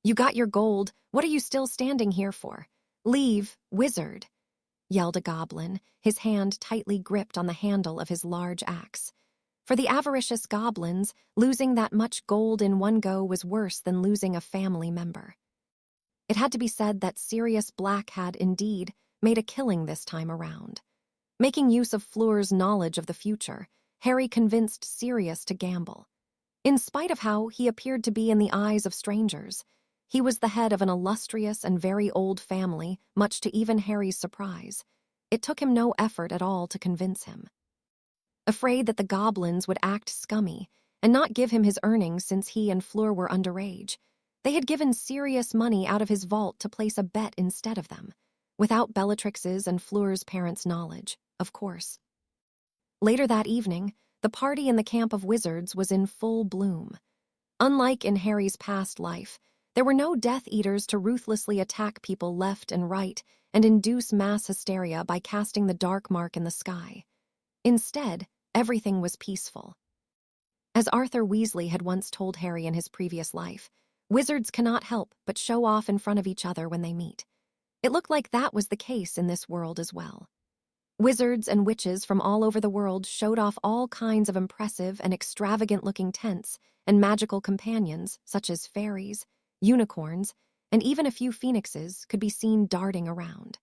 Speaker 1: You got your gold, what are you still standing here for? Leave, wizard, yelled a goblin, his hand tightly gripped on the handle of his large axe. For the avaricious goblins, losing that much gold in one go was worse than losing a family member. It had to be said that Sirius Black had, indeed, made a killing this time around. Making use of Fleur's knowledge of the future, Harry convinced Sirius to gamble. In spite of how he appeared to be in the eyes of strangers, he was the head of an illustrious and very old family, much to even Harry's surprise. It took him no effort at all to convince him. Afraid that the goblins would act scummy and not give him his earnings since he and Fleur were underage, they had given Sirius money out of his vault to place a bet instead of them, without Bellatrix's and Fleur's parents' knowledge, of course. Later that evening, the party in the camp of wizards was in full bloom. Unlike in Harry's past life, there were no Death Eaters to ruthlessly attack people left and right and induce mass hysteria by casting the dark mark in the sky. Instead, everything was peaceful. As Arthur Weasley had once told Harry in his previous life, wizards cannot help but show off in front of each other when they meet. It looked like that was the case in this world as well. Wizards and witches from all over the world showed off all kinds of impressive and extravagant-looking tents and magical companions such as fairies, unicorns, and even a few phoenixes could be seen darting around.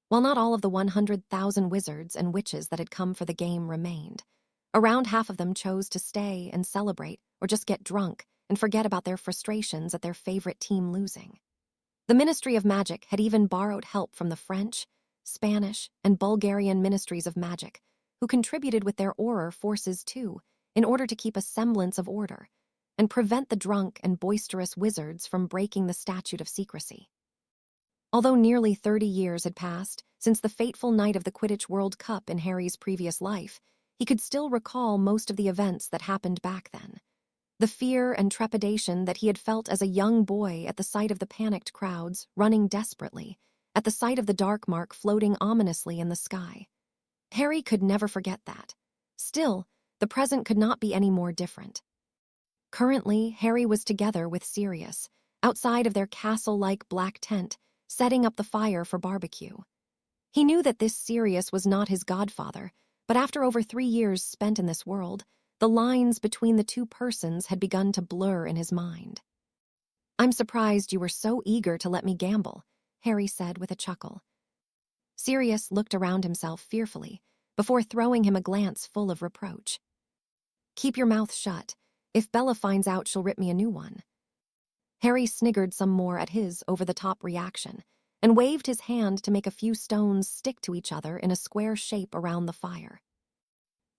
Speaker 1: While not all of the 100,000 wizards and witches that had come for the game remained, around half of them chose to stay and celebrate or just get drunk and forget about their frustrations at their favorite team losing. The Ministry of Magic had even borrowed help from the French, Spanish, and Bulgarian ministries of magic, who contributed with their Auror forces too, in order to keep a semblance of order and prevent the drunk and boisterous wizards from breaking the statute of secrecy. Although nearly 30 years had passed since the fateful night of the Quidditch World Cup in Harry's previous life, he could still recall most of the events that happened back then. The fear and trepidation that he had felt as a young boy at the sight of the panicked crowds running desperately, at the sight of the dark mark floating ominously in the sky. Harry could never forget that. Still, the present could not be any more different. Currently, Harry was together with Sirius, outside of their castle-like black tent, setting up the fire for barbecue. He knew that this Sirius was not his godfather, but after over 3 years spent in this world, the lines between the two persons had begun to blur in his mind. "I'm surprised you were so eager to let me gamble," Harry said with a chuckle. Sirius looked around himself fearfully, before throwing him a glance full of reproach. Keep your mouth shut. If Bella finds out, she'll rip me a new one. Harry sniggered some more at his over-the-top reaction and waved his hand to make a few stones stick to each other in a square shape around the fire.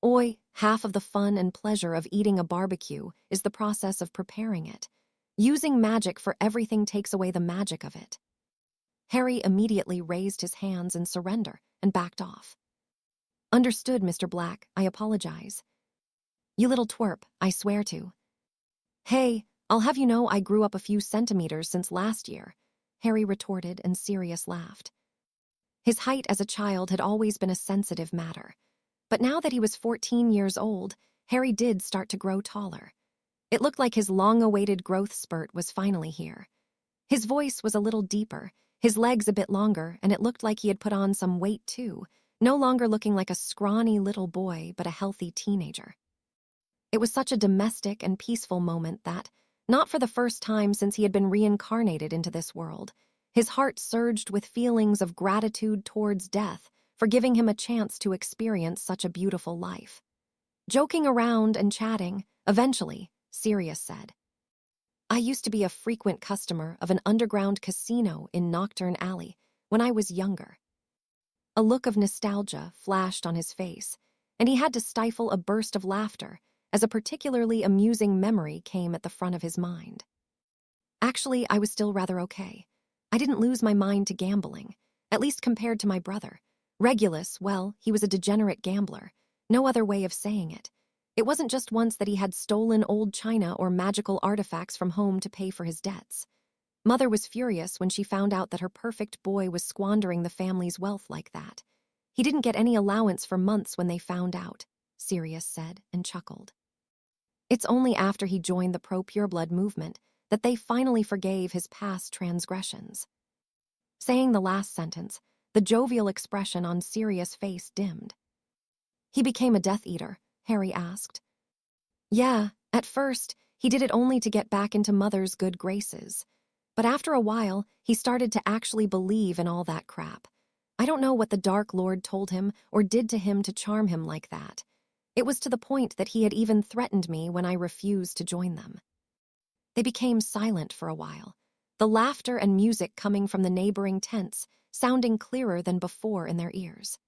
Speaker 1: Oi, half of the fun and pleasure of eating a barbecue is the process of preparing it. Using magic for everything takes away the magic of it. Harry immediately raised his hands in surrender and backed off. Understood, Mr. Black, I apologize. You little twerp, I swear to. Hey, I'll have you know I grew up a few centimeters since last year, Harry retorted, and Sirius laughed. His height as a child had always been a sensitive matter, but now that he was 14 years old, Harry did start to grow taller. It looked like his long-awaited growth spurt was finally here. His voice was a little deeper, his legs a bit longer, and it looked like he had put on some weight too, no longer looking like a scrawny little boy but a healthy teenager. It was such a domestic and peaceful moment that, not for the first time since he had been reincarnated into this world, his heart surged with feelings of gratitude towards death for giving him a chance to experience such a beautiful life. Joking around and chatting, eventually, Sirius said, I used to be a frequent customer of an underground casino in Nocturne Alley when I was younger. A look of nostalgia flashed on his face, and he had to stifle a burst of laughter as a particularly amusing memory came at the front of his mind. Actually, I was still rather okay. I didn't lose my mind to gambling, at least compared to my brother. Regulus, well, he was a degenerate gambler. No other way of saying it. It wasn't just once that he had stolen old china or magical artifacts from home to pay for his debts. Mother was furious when she found out that her perfect boy was squandering the family's wealth like that. He didn't get any allowance for months when they found out, Sirius said and chuckled. It's only after he joined the pro-pureblood movement that they finally forgave his past transgressions. Saying the last sentence, the jovial expression on Sirius' face dimmed. He became a Death Eater, Harry asked. Yeah, at first, he did it only to get back into Mother's good graces. But after a while, he started to actually believe in all that crap. I don't know what the Dark Lord told him or did to him to charm him like that. It was to the point that he had even threatened me when I refused to join them. They became silent for a while, the laughter and music coming from the neighboring tents, sounding clearer than before in their ears.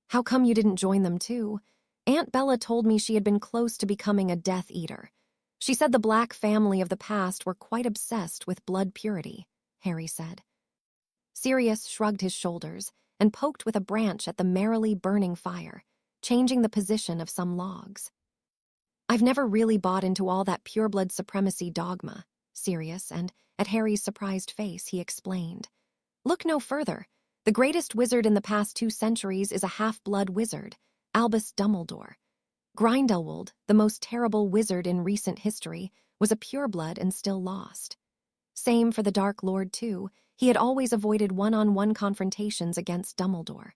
Speaker 1: How come you didn't join them too? Aunt Bella told me she had been close to becoming a Death Eater. She said the Black family of the past were quite obsessed with blood purity, Harry said. Sirius shrugged his shoulders and poked with a branch at the merrily burning fire, changing the position of some logs. I've never really bought into all that pureblood supremacy dogma, Sirius, and, at Harry's surprised face, he explained. Look no further. The greatest wizard in the past 2 centuries is a half-blood wizard, Albus Dumbledore. Grindelwald, the most terrible wizard in recent history, was a pureblood and still lost. Same for the Dark Lord, too. He had always avoided one-on-one confrontations against Dumbledore.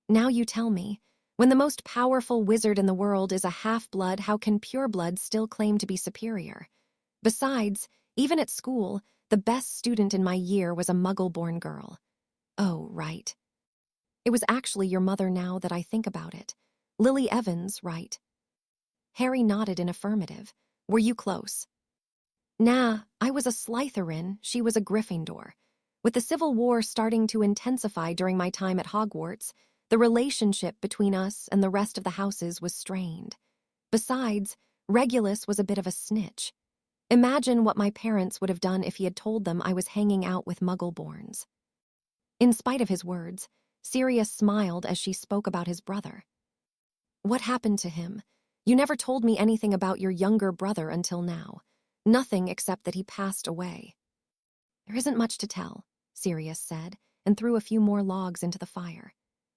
Speaker 1: Now you tell me, when the most powerful wizard in the world is a half-blood, how can pureblood still claim to be superior? Besides, even at school, the best student in my year was a Muggle-born girl. Oh, right. It was actually your mother now that I think about it. Lily Evans, right? Harry nodded in affirmative. Were you close? Nah, I was a Slytherin, she was a Gryffindor. With the Civil War starting to intensify during my time at Hogwarts, the relationship between us and the rest of the houses was strained. Besides, Regulus was a bit of a snitch. Imagine what my parents would have done if he had told them I was hanging out with Muggle-borns. In spite of his words, Sirius smiled as she spoke about his brother. What happened to him? You never told me anything about your younger brother until now. Nothing except that he passed away. There isn't much to tell, Sirius said, and threw a few more logs into the fire.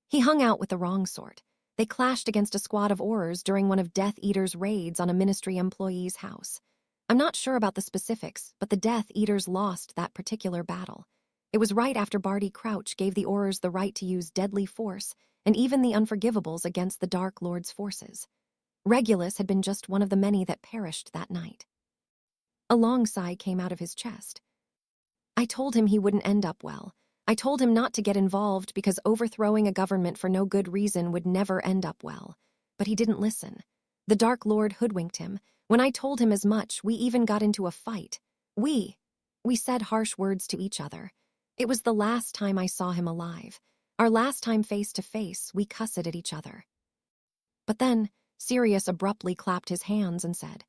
Speaker 1: He hung out with the wrong sort. They clashed against a squad of Aurors during one of Death Eater's raids on a Ministry employee's house. I'm not sure about the specifics, but the Death Eaters lost that particular battle. It was right after Barty Crouch gave the Aurors the right to use deadly force and even the Unforgivables against the Dark Lord's forces. Regulus had been just one of the many that perished that night. A long sigh came out of his chest. I told him he wouldn't end up well. I told him not to get involved because overthrowing a government for no good reason would never end up well. But he didn't listen. The Dark Lord hoodwinked him. When I told him as much, we even got into a fight. We said harsh words to each other. It was the last time I saw him alive. Our last time face to face, we cussed at each other. But then, Sirius abruptly clapped his hands and said,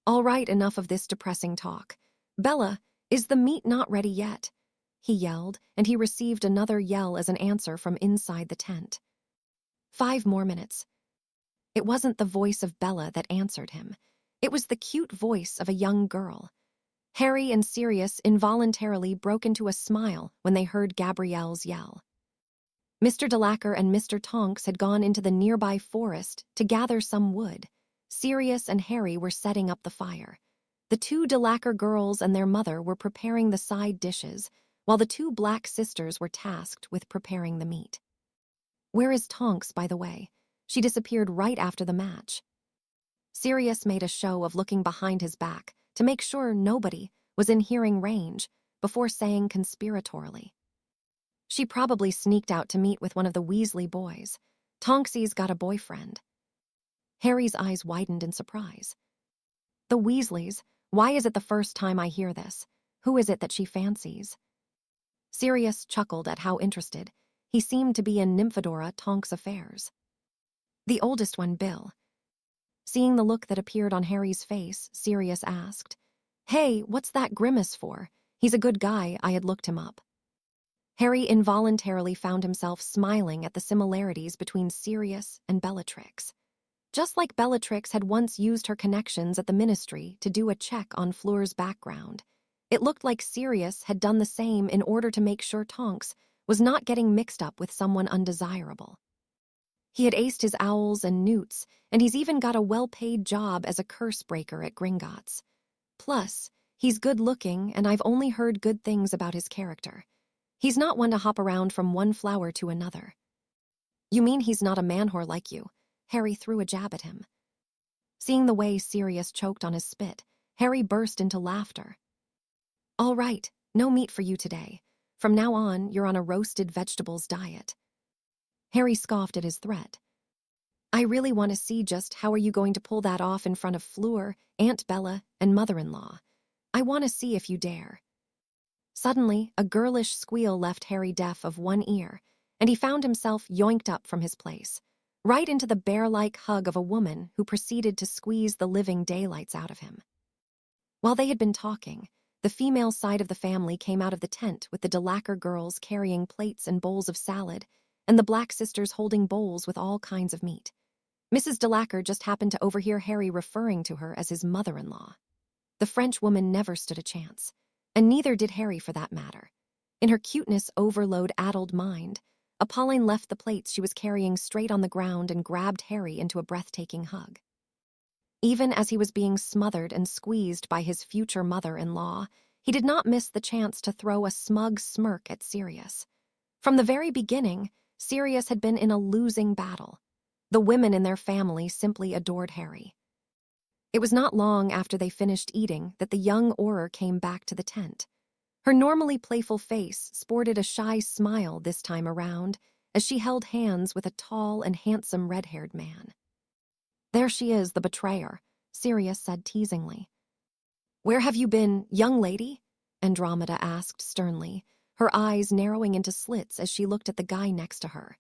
Speaker 1: "All right, enough of this depressing talk. Bella, is the meat not ready yet?" He yelled, and he received another yell as an answer from inside the tent. 5 more minutes. It wasn't the voice of Bella that answered him. It was the cute voice of a young girl. Harry and Sirius involuntarily broke into a smile when they heard Gabrielle's yell. Mr. Delacour and Mr. Tonks had gone into the nearby forest to gather some wood. Sirius and Harry were setting up the fire. The 2 Delacour girls and their mother were preparing the side dishes, while the 2 Black sisters were tasked with preparing the meat. Where is Tonks, by the way? She disappeared right after the match. Sirius made a show of looking behind his back to make sure nobody was in hearing range before saying conspiratorially, "She probably sneaked out to meet with one of the Weasley boys. Tonksy's got a boyfriend." Harry's eyes widened in surprise. "The Weasleys? Why is it the first time I hear this? Who is it that she fancies?" Sirius chuckled at how interested he seemed to be in Nymphadora Tonks' affairs. "The oldest one, Bill." Seeing the look that appeared on Harry's face, Sirius asked, "Hey, what's that grimace for? He's a good guy, I had looked him up." Harry involuntarily found himself smiling at the similarities between Sirius and Bellatrix. Just like Bellatrix had once used her connections at the Ministry to do a check on Fleur's background, it looked like Sirius had done the same in order to make sure Tonks was not getting mixed up with someone undesirable. He had aced his owls and newts, and he's even got a well-paid job as a curse breaker at Gringotts. Plus, he's good-looking, and I've only heard good things about his character. He's not one to hop around from one flower to another. "You mean he's not a man-whore like you?" Harry threw a jab at him. Seeing the way Sirius choked on his spit, Harry burst into laughter. "All right, no meat for you today. From now on, you're on a roasted vegetables diet." Harry scoffed at his threat. "I really want to see just how are you going to pull that off in front of Fleur, Aunt Bella, and mother-in-law. I want to see if you dare." Suddenly, a girlish squeal left Harry deaf of one ear, and he found himself yoinked up from his place, right into the bear-like hug of a woman who proceeded to squeeze the living daylights out of him. While they had been talking, the female side of the family came out of the tent with the Delacour girls carrying plates and bowls of salad, and the Black sisters holding bowls with all kinds of meat. Mrs. Delacour just happened to overhear Harry referring to her as his mother-in-law. The French woman never stood a chance, and neither did Harry for that matter. In her cuteness overload-addled mind, Apolline left the plates she was carrying straight on the ground and grabbed Harry into a breathtaking hug. Even as he was being smothered and squeezed by his future mother-in-law, he did not miss the chance to throw a smug smirk at Sirius. From the very beginning, Sirius had been in a losing battle. The women in their family simply adored Harry. It was not long after they finished eating that the young Auror came back to the tent. Her normally playful face sported a shy smile this time around as she held hands with a tall and handsome red-haired man. "There she is, the betrayer," Sirius said teasingly. "Where have you been, young lady?" Andromeda asked sternly, her eyes narrowing into slits as she looked at the guy next to her.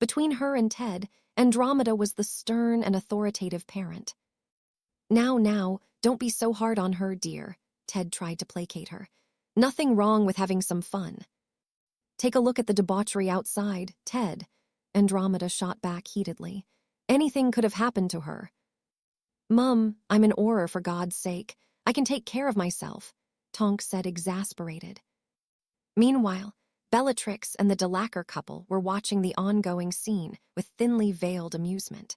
Speaker 1: Between her and Ted, Andromeda was the stern and authoritative parent. Now, don't be so hard on her, dear," Ted tried to placate her. "Nothing wrong with having some fun." "Take a look at the debauchery outside, Ted," Andromeda shot back heatedly. "Anything could have happened to her." "Mum, I'm an Auror, for God's sake. I can take care of myself," Tonks said, exasperated. Meanwhile, Bellatrix and the Delacour couple were watching the ongoing scene with thinly veiled amusement.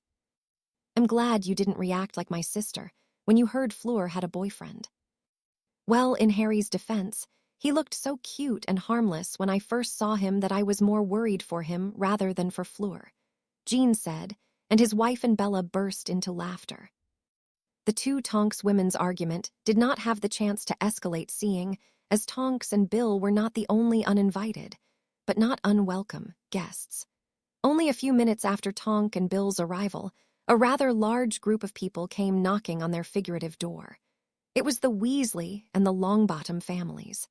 Speaker 1: "I'm glad you didn't react like my sister when you heard Fleur had a boyfriend." "Well, in Harry's defense, he looked so cute and harmless when I first saw him that I was more worried for him rather than for Fleur," Jean said, and his wife and Bella burst into laughter. The 2 Tonks women's argument did not have the chance to escalate, seeing as Tonks and Bill were not the only uninvited, but not unwelcome, guests. Only a few minutes after Tonk and Bill's arrival, a rather large group of people came knocking on their figurative door. It was the Weasley and the Longbottom families.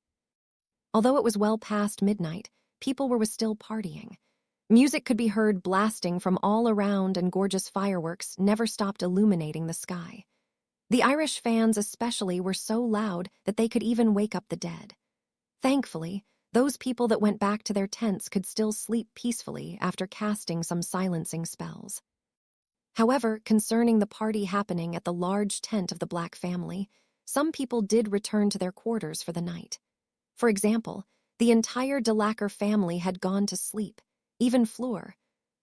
Speaker 1: Although it was well past midnight, people were still partying. Music could be heard blasting from all around, and gorgeous fireworks never stopped illuminating the sky. The Irish fans especially were so loud that they could even wake up the dead. Thankfully, those people that went back to their tents could still sleep peacefully after casting some silencing spells. However, concerning the party happening at the large tent of the Black family, some people did return to their quarters for the night. For example, the entire Delacour family had gone to sleep, even Fleur.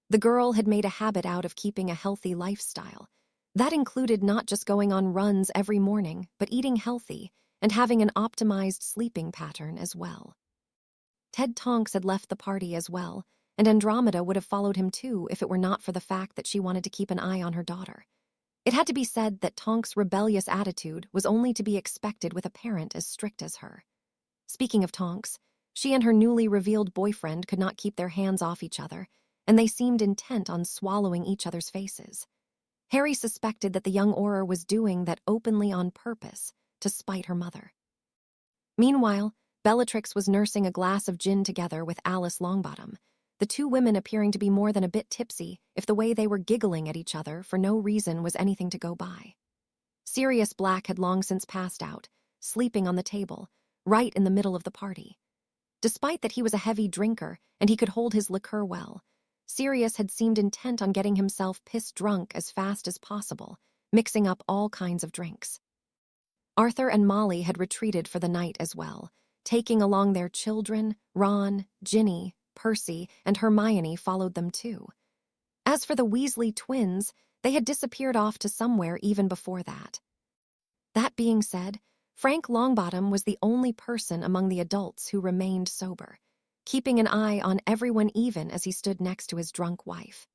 Speaker 1: The girl had made a habit out of keeping a healthy lifestyle. That included not just going on runs every morning, but eating healthy and having an optimized sleeping pattern as well. Ted Tonks had left the party as well, and Andromeda would have followed him too if it were not for the fact that she wanted to keep an eye on her daughter. It had to be said that Tonks' rebellious attitude was only to be expected with a parent as strict as her. Speaking of Tonks, she and her newly revealed boyfriend could not keep their hands off each other, and they seemed intent on swallowing each other's faces. Harry suspected that the young Auror was doing that openly on purpose, to spite her mother. Meanwhile, Bellatrix was nursing a glass of gin together with Alice Longbottom, the two women appearing to be more than a bit tipsy if the way they were giggling at each other for no reason was anything to go by. Sirius Black had long since passed out, sleeping on the table, right in the middle of the party. Despite that he was a heavy drinker and he could hold his liquor well, Sirius had seemed intent on getting himself piss-drunk as fast as possible, mixing up all kinds of drinks. Arthur and Molly had retreated for the night as well, taking along their children. Ron, Ginny, Percy, and Hermione followed them too. As for the Weasley twins, they had disappeared off to somewhere even before that. That being said, Frank Longbottom was the only person among the adults who remained sober, keeping an eye on everyone even as he stood next to his drunk wife.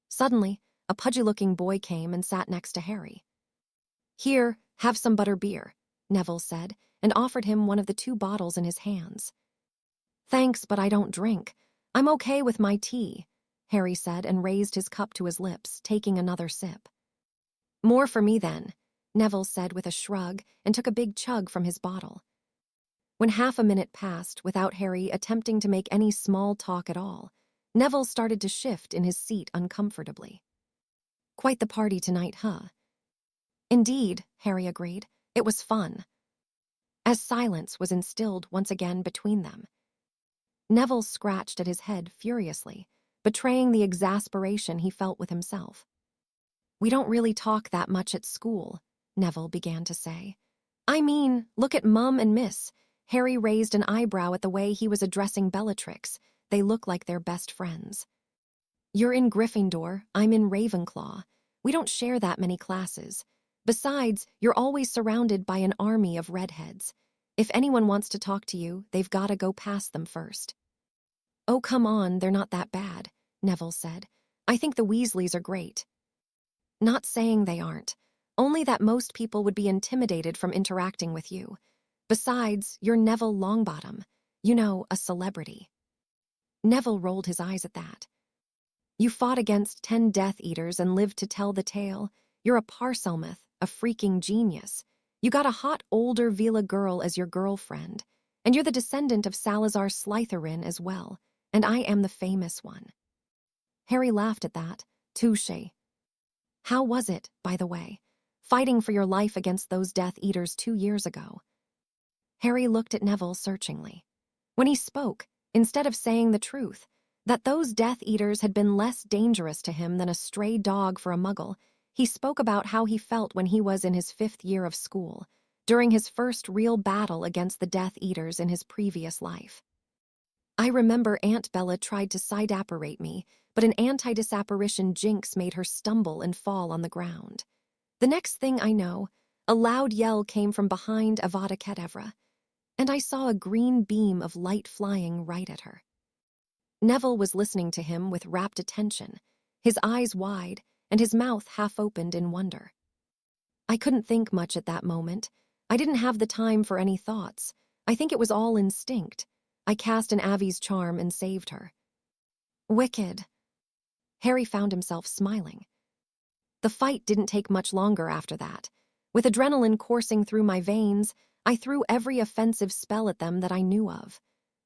Speaker 1: Suddenly, a pudgy-looking boy came and sat next to Harry. "Here, have some butterbeer," Neville said, and offered him one of the 2 bottles in his hands. "Thanks, but I don't drink. I'm okay with my tea," Harry said and raised his cup to his lips, taking another sip. "More for me then," Neville said with a shrug and took a big chug from his bottle. When half a minute passed without Harry attempting to make any small talk at all, Neville started to shift in his seat uncomfortably. "Quite the party tonight, huh?" "Indeed," Harry agreed. "It was fun." As silence was instilled once again between them, Neville scratched at his head furiously, betraying the exasperation he felt with himself. "We don't really talk that much at school," Neville began to say. "I mean, look at Mum and Miss." Harry raised an eyebrow at the way he was addressing Bellatrix. They look like they're best friends. "You're in Gryffindor, I'm in Ravenclaw. We don't share that many classes. Besides, you're always surrounded by an army of redheads. If anyone wants to talk to you, they've got to go past them first." "Oh, come on, they're not that bad," Neville said. "I think the Weasleys are great." "Not saying they aren't. Only that most people would be intimidated from interacting with you. Besides, you're Neville Longbottom. You know, a celebrity." Neville rolled his eyes at that. "You fought against 10 Death Eaters and lived to tell the tale. You're a Parselmouth, a freaking genius. You got a hot older Vila girl as your girlfriend. And you're the descendant of Salazar Slytherin as well. And I am the famous one." Harry laughed at that. "Touché. How was it, by the way, fighting for your life against those Death Eaters 2 years ago?" Harry looked at Neville searchingly. When he spoke, instead of saying the truth, that those Death Eaters had been less dangerous to him than a stray dog for a muggle, he spoke about how he felt when he was in his 5th year of school, during his first real battle against the Death Eaters in his previous life. "I remember Aunt Bella tried to side-apparate me, but an anti-disapparition jinx made her stumble and fall on the ground. The next thing I know, a loud yell came from behind Avada Kedavra, and I saw a green beam of light flying right at her." Neville was listening to him with rapt attention, his eyes wide and his mouth half-opened in wonder. "I couldn't think much at that moment. I didn't have the time for any thoughts. I think it was all instinct. I cast an Avi's charm and saved her." "Wicked." Harry found himself smiling. The fight didn't take much longer after that. With adrenaline coursing through my veins, I threw every offensive spell at them that I knew of.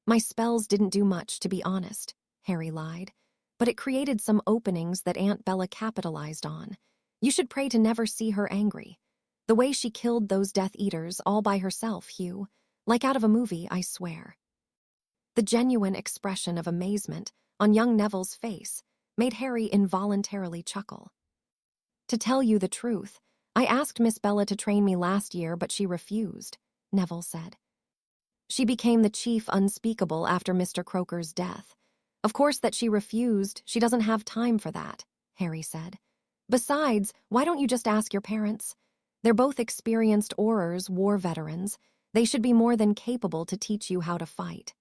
Speaker 1: My spells didn't do much, to be honest, Harry lied, but it created some openings that Aunt Bella capitalized on. You should pray to never see her angry. The way she killed those Death Eaters all by herself, Hugh, like out of a movie, I swear. The genuine expression of amazement on young Neville's face made Harry involuntarily chuckle. To tell you the truth, I asked Miss Bella to train me last year, but she refused, Neville said. She became the chief unspeakable after Mr. Croker's death. Of course that she refused, she doesn't have time for that, Harry said. Besides, why don't you just ask your parents? They're both experienced Aurors, war veterans. They should be more than capable to teach you how to fight.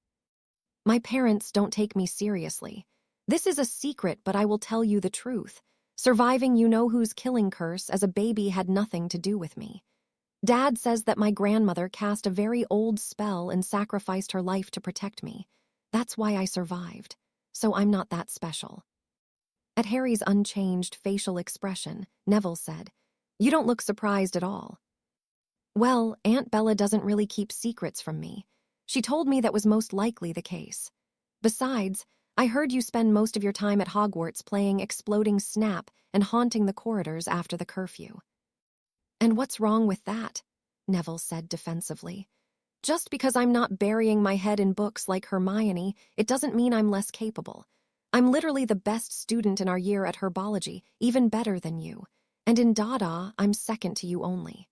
Speaker 1: My parents don't take me seriously. This is a secret, but I will tell you the truth. Surviving you-know-who's killing curse as a baby had nothing to do with me. Dad says that my grandmother cast a very old spell and sacrificed her life to protect me. That's why I survived. So I'm not that special. At Harry's unchanged facial expression, Neville said, You don't look surprised at all. Well, Aunt Bella doesn't really keep secrets from me. She told me that was most likely the case. Besides, I heard you spend most of your time at Hogwarts playing Exploding Snap and haunting the corridors after the curfew. And what's wrong with that? Neville said defensively. Just because I'm not burying my head in books like Hermione, it doesn't mean I'm less capable. I'm literally the best student in our year at herbology, even better than you. And in Dada, I'm second to you only.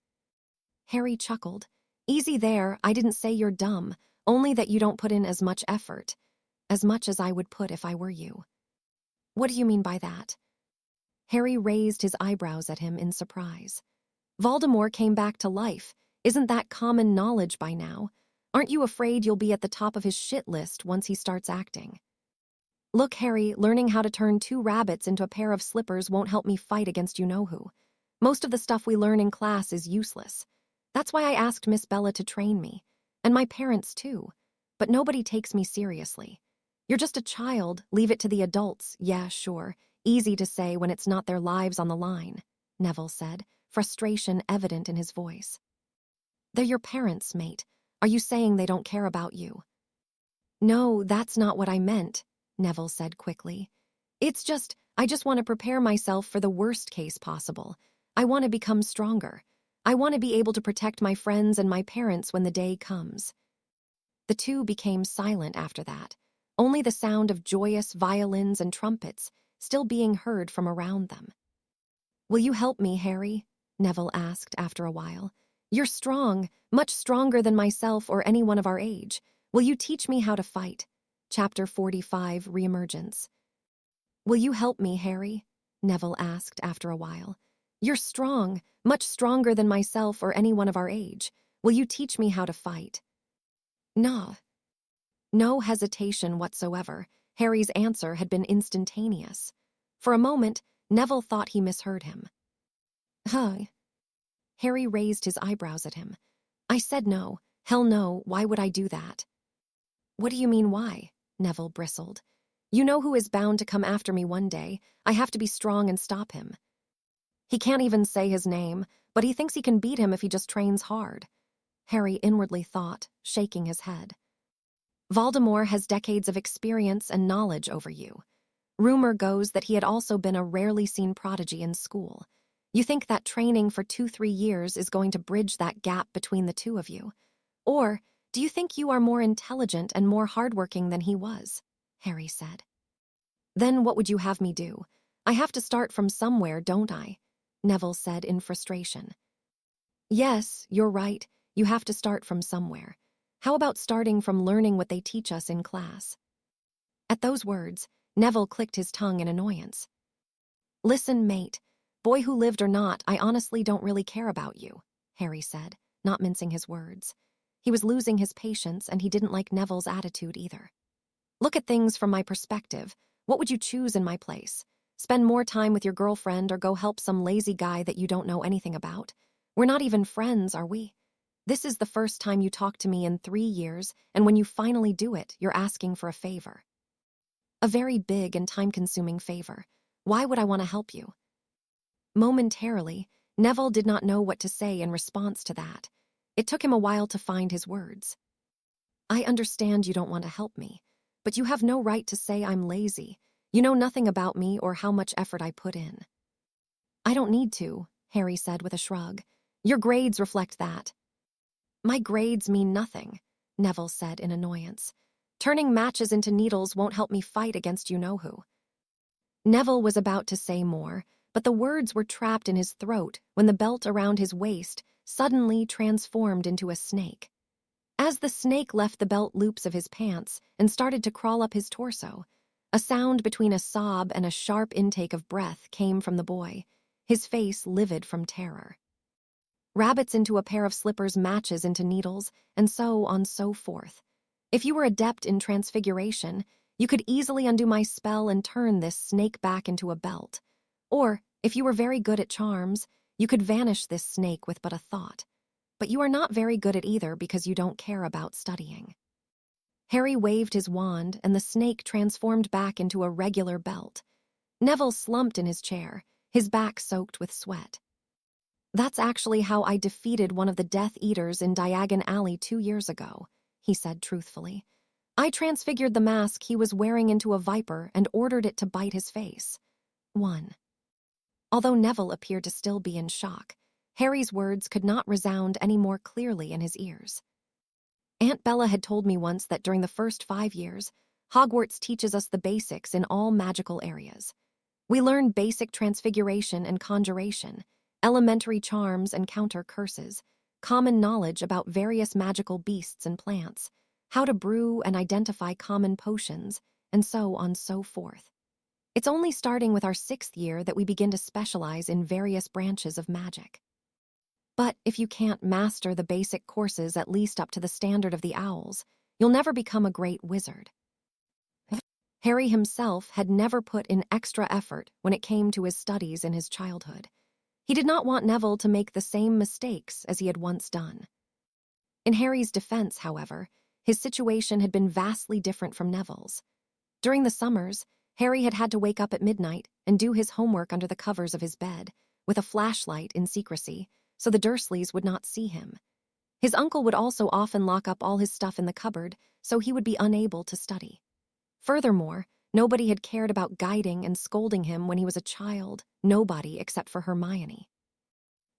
Speaker 1: Harry chuckled. Easy there, I didn't say you're dumb, only that you don't put in as much effort. As much as I would put if I were you. What do you mean by that? Harry raised his eyebrows at him in surprise. Voldemort came back to life. Isn't that common knowledge by now? Aren't you afraid you'll be at the top of his shit list once he starts acting? Look, Harry, learning how to turn 2 rabbits into a pair of slippers won't help me fight against you-know-who. Most of the stuff we learn in class is useless. That's why I asked Miss Bella to train me. And my parents, too. But nobody takes me seriously. You're just a child, leave it to the adults. Yeah, sure. Easy to say when it's not their lives on the line, Neville said, frustration evident in his voice. They're your parents, mate. Are you saying they don't care about you? No, that's not what I meant, Neville said quickly. I just want to prepare myself for the worst case possible. I want to become stronger. I want to be able to protect my friends and my parents when the day comes. The two became silent after that, only the sound of joyous violins and trumpets still being heard from around them. Will you help me, Harry? Neville asked after a while. You're strong, much stronger than myself or anyone of our age. Will you teach me how to fight? Chapter 45, Reemergence. Will you help me, Harry? Neville asked after a while. You're strong, much stronger than myself or anyone of our age. Will you teach me how to fight? Nah. No hesitation whatsoever. Harry's answer had been instantaneous. For a moment, Neville thought he misheard him. Huh. Harry raised his eyebrows at him. I said no. Hell no, why would I do that? What do you mean why? Neville bristled. You know who is bound to come after me one day. I have to be strong and stop him. He can't even say his name, but he thinks he can beat him if he just trains hard. Harry inwardly thought, shaking his head. Voldemort has decades of experience and knowledge over you. Rumor goes that he had also been a rarely seen prodigy in school. You think that training for 2-3 years is going to bridge that gap between the two of you? Or do you think you are more intelligent and more hardworking than he was? Harry said. Then what would you have me do? I have to start from somewhere, don't I? Neville said in frustration. Yes, you're right. You have to start from somewhere. How about starting from learning what they teach us in class? At those words, Neville clicked his tongue in annoyance. Listen, mate. Boy who lived or not, I honestly don't really care about you, Harry said, not mincing his words. He was losing his patience, and he didn't like Neville's attitude either. Look at things from my perspective. What would you choose in my place? Spend more time with your girlfriend or go help some lazy guy that you don't know anything about? We're not even friends, are we? This is the first time you talk to me in 3 years, and when you finally do it, you're asking for a favor. A very big and time-consuming favor. Why would I want to help you? Momentarily, Neville did not know what to say in response to that. It took him a while to find his words. I understand you don't want to help me, but you have no right to say I'm lazy. You know nothing about me or how much effort I put in. I don't need to, Harry said with a shrug. Your grades reflect that. My grades mean nothing, Neville said in annoyance. Turning matches into needles won't help me fight against you-know-who. Neville was about to say more, but the words were trapped in his throat when the belt around his waist suddenly transformed into a snake. As the snake left the belt loops of his pants and started to crawl up his torso, a sound between a sob and a sharp intake of breath came from the boy, his face livid from terror. Rabbits into a pair of slippers, matches into needles, and so on so forth. If you were adept in transfiguration, you could easily undo my spell and turn this snake back into a belt. Or, if you were very good at charms, you could vanish this snake with but a thought. But you are not very good at either because you don't care about studying. Harry waved his wand and the snake transformed back into a regular belt. Neville slumped in his chair, his back soaked with sweat. That's actually how I defeated one of the Death Eaters in Diagon Alley 2 years ago, he said truthfully. I transfigured the mask he was wearing into a viper and ordered it to bite his face. 1. Although Neville appeared to still be in shock, Harry's words could not resound any more clearly in his ears. Aunt Bella had told me once that during the first 5 years, Hogwarts teaches us the basics in all magical areas. We learn basic transfiguration and conjuration, elementary charms and counter curses, common knowledge about various magical beasts and plants, how to brew and identify common potions, and so on so forth. It's only starting with our 6th year that we begin to specialize in various branches of magic. But if you can't master the basic courses at least up to the standard of the owls, you'll never become a great wizard. Harry himself had never put in extra effort when it came to his studies in his childhood. He did not want Neville to make the same mistakes as he had once done. In Harry's defense, however, his situation had been vastly different from Neville's. During the summers, Harry had had to wake up at midnight and do his homework under the covers of his bed, with a flashlight in secrecy, so the Dursleys would not see him. His uncle would also often lock up all his stuff in the cupboard, so he would be unable to study. Furthermore, nobody had cared about guiding and scolding him when he was a child, nobody except for Hermione.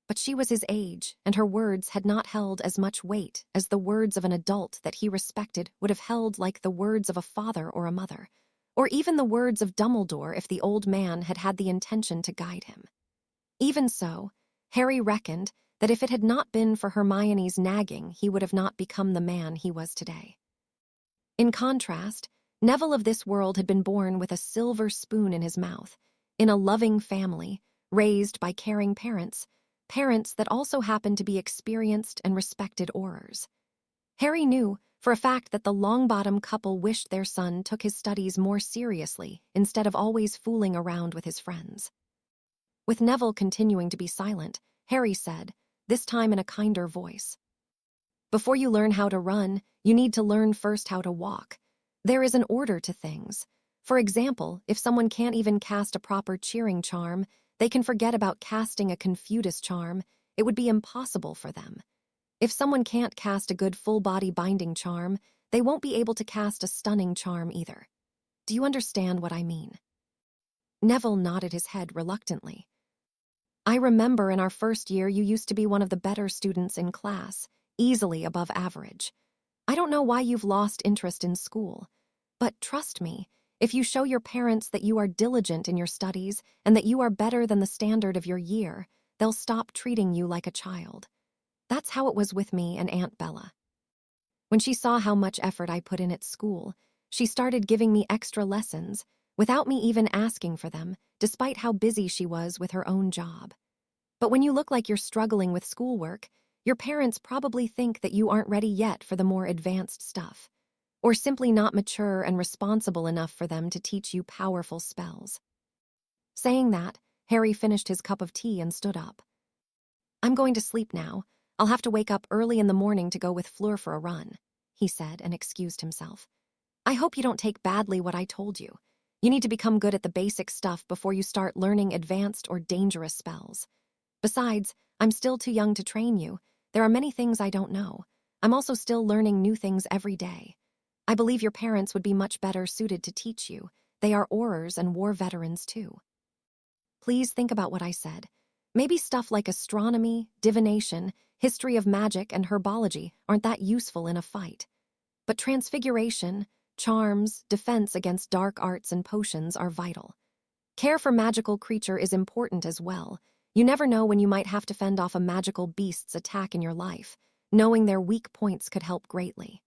Speaker 1: But she was his age, and her words had not held as much weight as the words of an adult that he respected would have held, like the words of a father or a mother, or even the words of Dumbledore if the old man had had the intention to guide him. Even so, Harry reckoned that if it had not been for Hermione's nagging, he would have not become the man he was today. In contrast, Neville of this world had been born with a silver spoon in his mouth, in a loving family, raised by caring parents that also happened to be experienced and respected aurors. Harry knew for a fact that the Longbottom couple wished their son took his studies more seriously instead of always fooling around with his friends. With Neville continuing to be silent, Harry said, this time in a kinder voice, "Before you learn how to run, you need to learn first how to walk. There is an order to things. For example, if someone can't even cast a proper cheering charm, they can forget about casting a Confutus charm. It would be impossible for them. If someone can't cast a good full-body binding charm, they won't be able to cast a stunning charm either. Do you understand what I mean?" Neville nodded his head reluctantly. "I remember in our first year you used to be one of the better students in class, easily above average. I don't know why you've lost interest in school, but trust me, if you show your parents that you are diligent in your studies and that you are better than the standard of your year, they'll stop treating you like a child. That's how it was with me and Aunt Bella. When she saw how much effort I put in at school, she started giving me extra lessons, without me even asking for them, despite how busy she was with her own job. But when you look like you're struggling with schoolwork, your parents probably think that you aren't ready yet for the more advanced stuff, or simply not mature and responsible enough for them to teach you powerful spells." Saying that, Harry finished his cup of tea and stood up. "I'm going to sleep now. I'll have to wake up early in the morning to go with Fleur for a run," he said and excused himself. "I hope you don't take badly what I told you. You need to become good at the basic stuff before you start learning advanced or dangerous spells. Besides, I'm still too young to train you. There are many things I don't know. I'm also still learning new things every day. I believe your parents would be much better suited to teach you. They are Aurors and war veterans too. Please think about what I said. Maybe stuff like astronomy, divination, history of magic, and herbology aren't that useful in a fight. But transfiguration, charms, defense against dark arts and potions are vital. Care for magical creature is important as well. You never know when you might have to fend off a magical beast's attack in your life. Knowing their weak points could help greatly.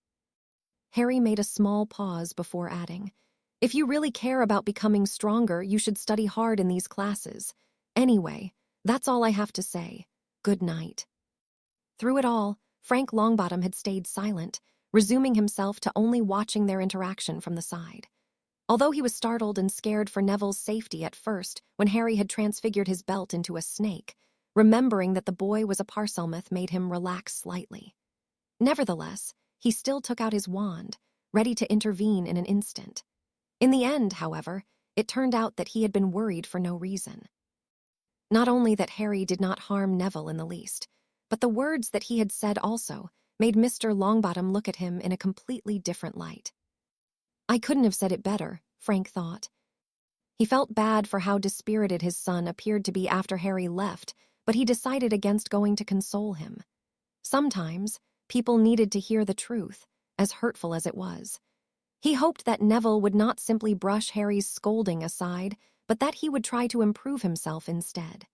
Speaker 1: Harry made a small pause before adding, "If you really care about becoming stronger, you should study hard in these classes. Anyway, that's all I have to say. Good night." Through it all, Frank Longbottom had stayed silent, resuming himself to only watching their interaction from the side. Although he was startled and scared for Neville's safety at first when Harry had transfigured his belt into a snake, remembering that the boy was a Parselmouth made him relax slightly. Nevertheless, he still took out his wand, ready to intervene in an instant. In the end, however, it turned out that he had been worried for no reason. Not only that Harry did not harm Neville in the least, but the words that he had said also made Mr. Longbottom look at him in a completely different light. I couldn't have said it better, Frank thought. He felt bad for how dispirited his son appeared to be after Harry left, but he decided against going to console him. Sometimes, people needed to hear the truth, as hurtful as it was. He hoped that Neville would not simply brush Harry's scolding aside, but that he would try to improve himself instead.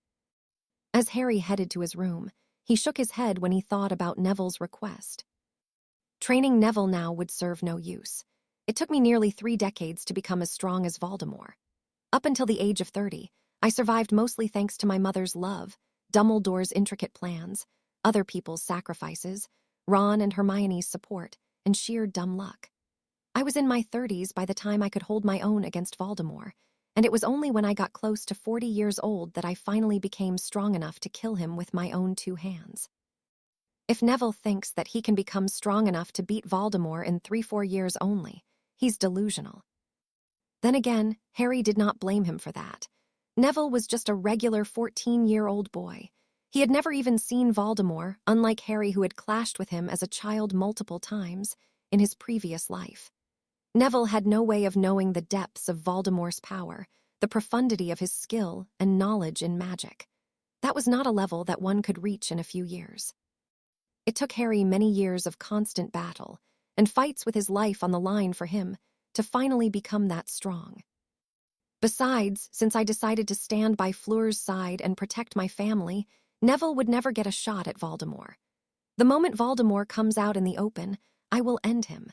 Speaker 1: As Harry headed to his room, he shook his head when he thought about Neville's request. Training Neville now would serve no use. It took me nearly 3 decades to become as strong as Voldemort. Up until the age of 30, I survived mostly thanks to my mother's love, Dumbledore's intricate plans, other people's sacrifices, Ron and Hermione's support, and sheer dumb luck. I was in my 30s by the time I could hold my own against Voldemort, and it was only when I got close to 40 years old that I finally became strong enough to kill him with my own 2 hands. If Neville thinks that he can become strong enough to beat Voldemort in 3-4 years only, he's delusional. Then again, Harry did not blame him for that. Neville was just a regular 14-year-old boy. He had never even seen Voldemort, unlike Harry who had clashed with him as a child multiple times in his previous life. Neville had no way of knowing the depths of Voldemort's power, the profundity of his skill and knowledge in magic. That was not a level that one could reach in a few years. It took Harry many years of constant battle and fights with his life on the line for him to finally become that strong. Besides, since I decided to stand by Fleur's side and protect my family, Neville would never get a shot at Voldemort. The moment Voldemort comes out in the open, I will end him.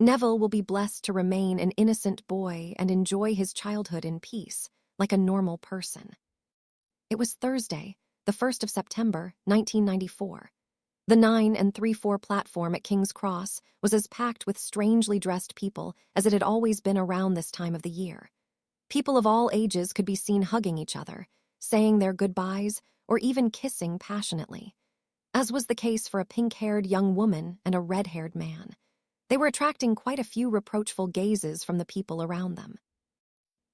Speaker 1: Neville will be blessed to remain an innocent boy and enjoy his childhood in peace, like a normal person. It was Thursday, the 1st of September, 1994. The 9 3/4 platform at King's Cross was as packed with strangely dressed people as it had always been around this time of the year. People of all ages could be seen hugging each other, saying their goodbyes, or even kissing passionately, as was the case for a pink-haired young woman and a red-haired man. They were attracting quite a few reproachful gazes from the people around them.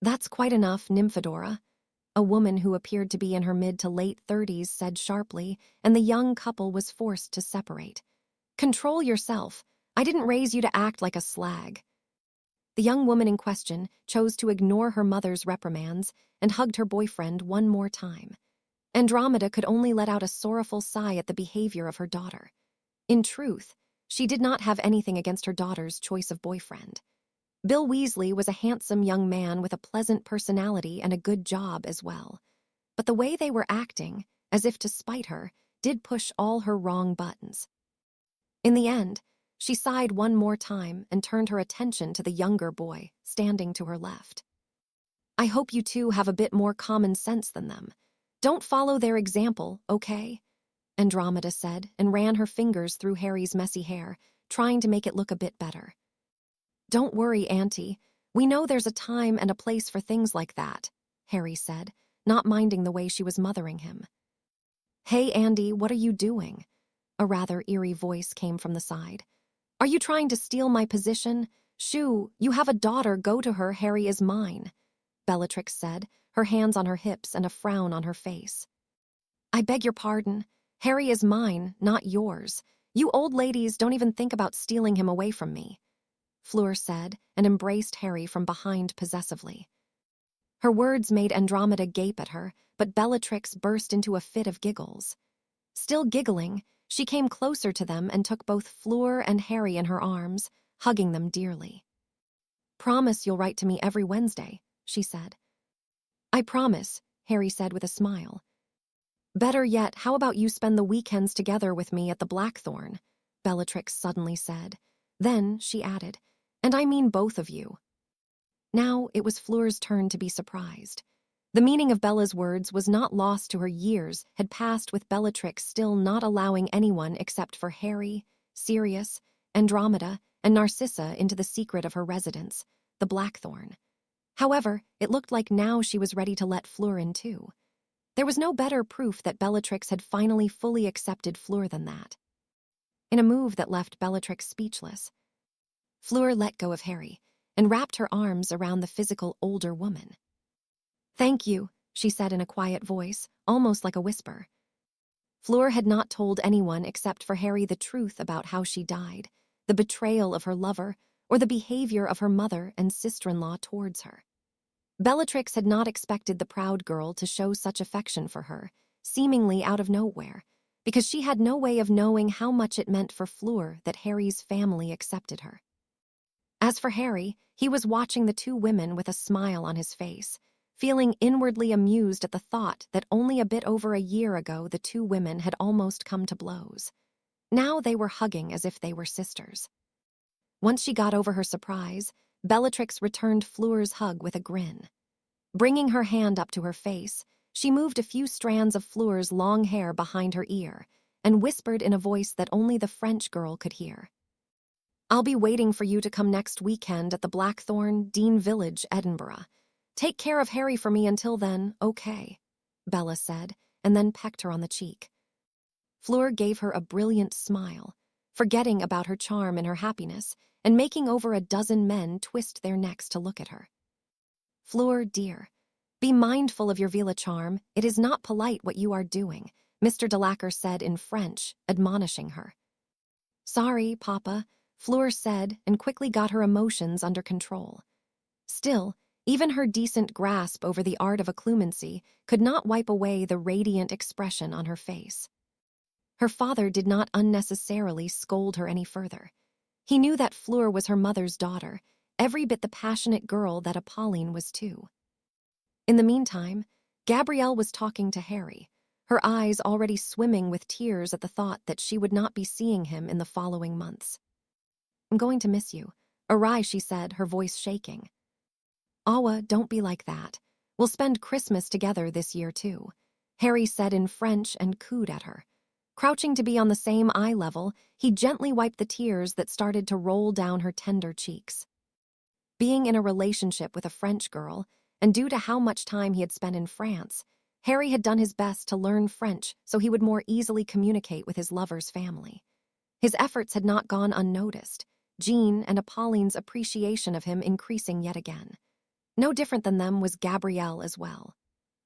Speaker 1: "That's quite enough, Nymphadora," a woman who appeared to be in her mid to late 30s said sharply, and the young couple was forced to separate. "Control yourself. I didn't raise you to act like a slag." The young woman in question chose to ignore her mother's reprimands and hugged her boyfriend one more time. Andromeda could only let out a sorrowful sigh at the behavior of her daughter. In truth, she did not have anything against her daughter's choice of boyfriend. Bill Weasley was a handsome young man with a pleasant personality and a good job as well. But the way they were acting, as if to spite her, did push all her wrong buttons. In the end, she sighed one more time and turned her attention to the younger boy, standing to her left. "I hope you two have a bit more common sense than them. Don't follow their example, okay?" Andromeda said and ran her fingers through Harry's messy hair, trying to make it look a bit better. "Don't worry, Auntie. We know there's a time and a place for things like that," Harry said, not minding the way she was mothering him. "Hey, Andy, what are you doing?" A rather eerie voice came from the side. "Are you trying to steal my position? "Shoo, you have a daughter, go to her, Harry is mine," Bellatrix said, her hands on her hips and a frown on her face. "I beg your pardon. Harry is mine, not yours. You old ladies don't even think about stealing him away from me," Fleur said, and embraced Harry from behind possessively. Her words made Andromeda gape at her, but Bellatrix burst into a fit of giggles. Still giggling, she came closer to them and took both Fleur and Harry in her arms, hugging them dearly. "Promise you'll write to me every Wednesday," she said. "I promise," Harry said with a smile. "Better yet, how about you spend the weekends together with me at the Blackthorn?" Bellatrix suddenly said. Then she added, "And I mean both of you." Now it was Fleur's turn to be surprised. The meaning of Bella's words was not lost to her. Years had passed with Bellatrix still not allowing anyone except for Harry, Sirius, Andromeda, and Narcissa into the secret of her residence, the Blackthorn. However, it looked like now she was ready to let Fleur in too. There was no better proof that Bellatrix had finally fully accepted Fleur than that. In a move that left Bellatrix speechless, Fleur let go of Harry and wrapped her arms around the physical older woman. "Thank you," she said in a quiet voice, almost like a whisper. Fleur had not told anyone except for Harry the truth about how she died, the betrayal of her lover, or the behavior of her mother and sister-in-law towards her. Bellatrix had not expected the proud girl to show such affection for her, seemingly out of nowhere, because she had no way of knowing how much it meant for Fleur that Harry's family accepted her. As for Harry, he was watching the two women with a smile on his face, feeling inwardly amused at the thought that only a bit over a year ago the two women had almost come to blows. Now they were hugging as if they were sisters. Once she got over her surprise, Bellatrix returned Fleur's hug with a grin. Bringing her hand up to her face, she moved a few strands of Fleur's long hair behind her ear and whispered in a voice that only the French girl could hear. "I'll be waiting for you to come next weekend at the Blackthorn, Dean Village, Edinburgh. Take care of Harry for me until then, okay," Bella said, and then pecked her on the cheek. Fleur gave her a brilliant smile, forgetting about her charm and her happiness, and making over a dozen men twist their necks to look at her. "Fleur, dear, be mindful of your Vila charm. It is not polite what you are doing," Mr. Delacour said in French, admonishing her. "Sorry, Papa," Fleur said, and quickly got her emotions under control. Still, even her decent grasp over the art of occlumency could not wipe away the radiant expression on her face. Her father did not unnecessarily scold her any further. He knew that Fleur was her mother's daughter, every bit the passionate girl that Apolline was too. In the meantime, Gabrielle was talking to Harry, her eyes already swimming with tears at the thought that she would not be seeing him in the following months. "I'm going to miss you," Arai, she said, her voice shaking. "Awa, don't be like that. We'll spend Christmas together this year too," Harry said in French and cooed at her. Crouching to be on the same eye level, he gently wiped the tears that started to roll down her tender cheeks. Being in a relationship with a French girl, and due to how much time he had spent in France, Harry had done his best to learn French so he would more easily communicate with his lover's family. His efforts had not gone unnoticed, Jean and Apolline's appreciation of him increasing yet again. No different than them was Gabrielle as well.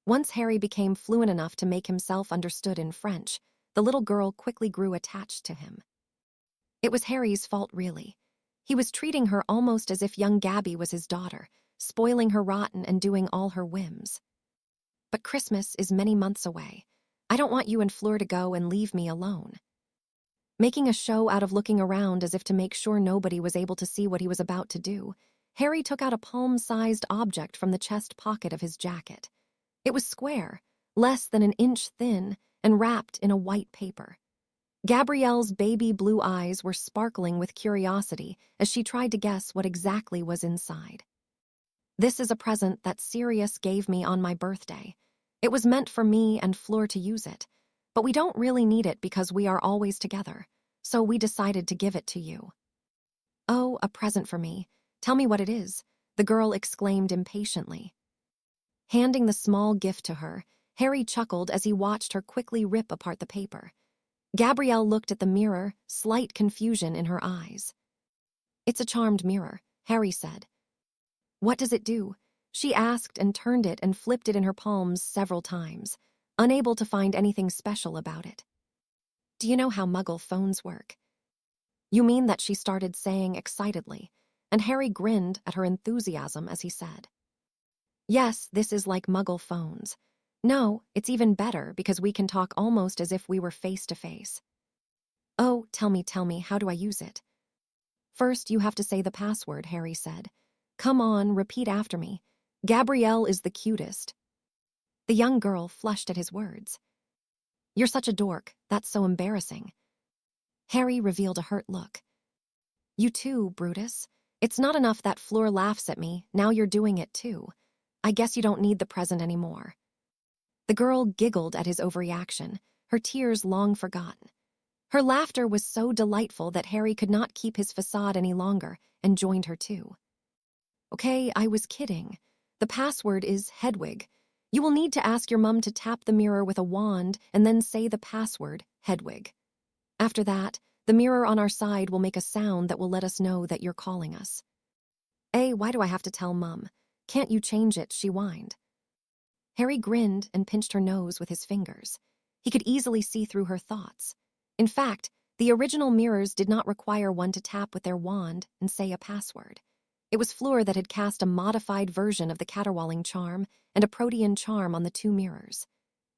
Speaker 1: Once Harry became fluent enough to make himself understood in French, the little girl quickly grew attached to him. It was Harry's fault, really. He was treating her almost as if young Gabby was his daughter, spoiling her rotten and doing all her whims. "But Christmas is many months away. I don't want you and Fleur to go and leave me alone." Making a show out of looking around as if to make sure nobody was able to see what he was about to do, Harry took out a palm-sized object from the chest pocket of his jacket. It was square, less than an inch thin, and wrapped in a white paper. Gabrielle's baby blue eyes were sparkling with curiosity as she tried to guess what exactly was inside. "This is a present that Sirius gave me on my birthday. It was meant for me and Fleur to use it, but we don't really need it because we are always together, so we decided to give it to you." "Oh, a present for me. Tell me what it is," the girl exclaimed impatiently. Handing the small gift to her, Harry chuckled as he watched her quickly rip apart the paper. Gabrielle looked at the mirror, slight confusion in her eyes. "It's a charmed mirror," Harry said. What does it do? She asked and turned it and flipped it in her palms several times, unable to find anything special about it. Do you know how Muggle phones work? You mean that she started saying excitedly, and Harry grinned at her enthusiasm as he said. Yes, this is like Muggle phones. No, it's even better because we can talk almost as if we were face to face. Oh, tell me, how do I use it? First, you have to say the password, Harry said. Come on, repeat after me. Gabrielle is the cutest. The young girl flushed at his words. You're such a dork, that's so embarrassing. Harry revealed a hurt look. You too, Brutus. It's not enough that Fleur laughs at me, now you're doing it too. I guess you don't need the present anymore. The girl giggled at his overreaction, her tears long forgotten. Her laughter was so delightful that Harry could not keep his facade any longer and joined her too. Okay, I was kidding. The password is Hedwig. You will need to ask your mum to tap the mirror with a wand and then say the password, Hedwig. After that, the mirror on our side will make a sound that will let us know that you're calling us. Why do I have to tell Mum? Can't you change it, she whined. Harry grinned and pinched her nose with his fingers. He could easily see through her thoughts. In fact, the original mirrors did not require one to tap with their wand and say a password. It was Fleur that had cast a modified version of the caterwauling charm and a protean charm on the two mirrors.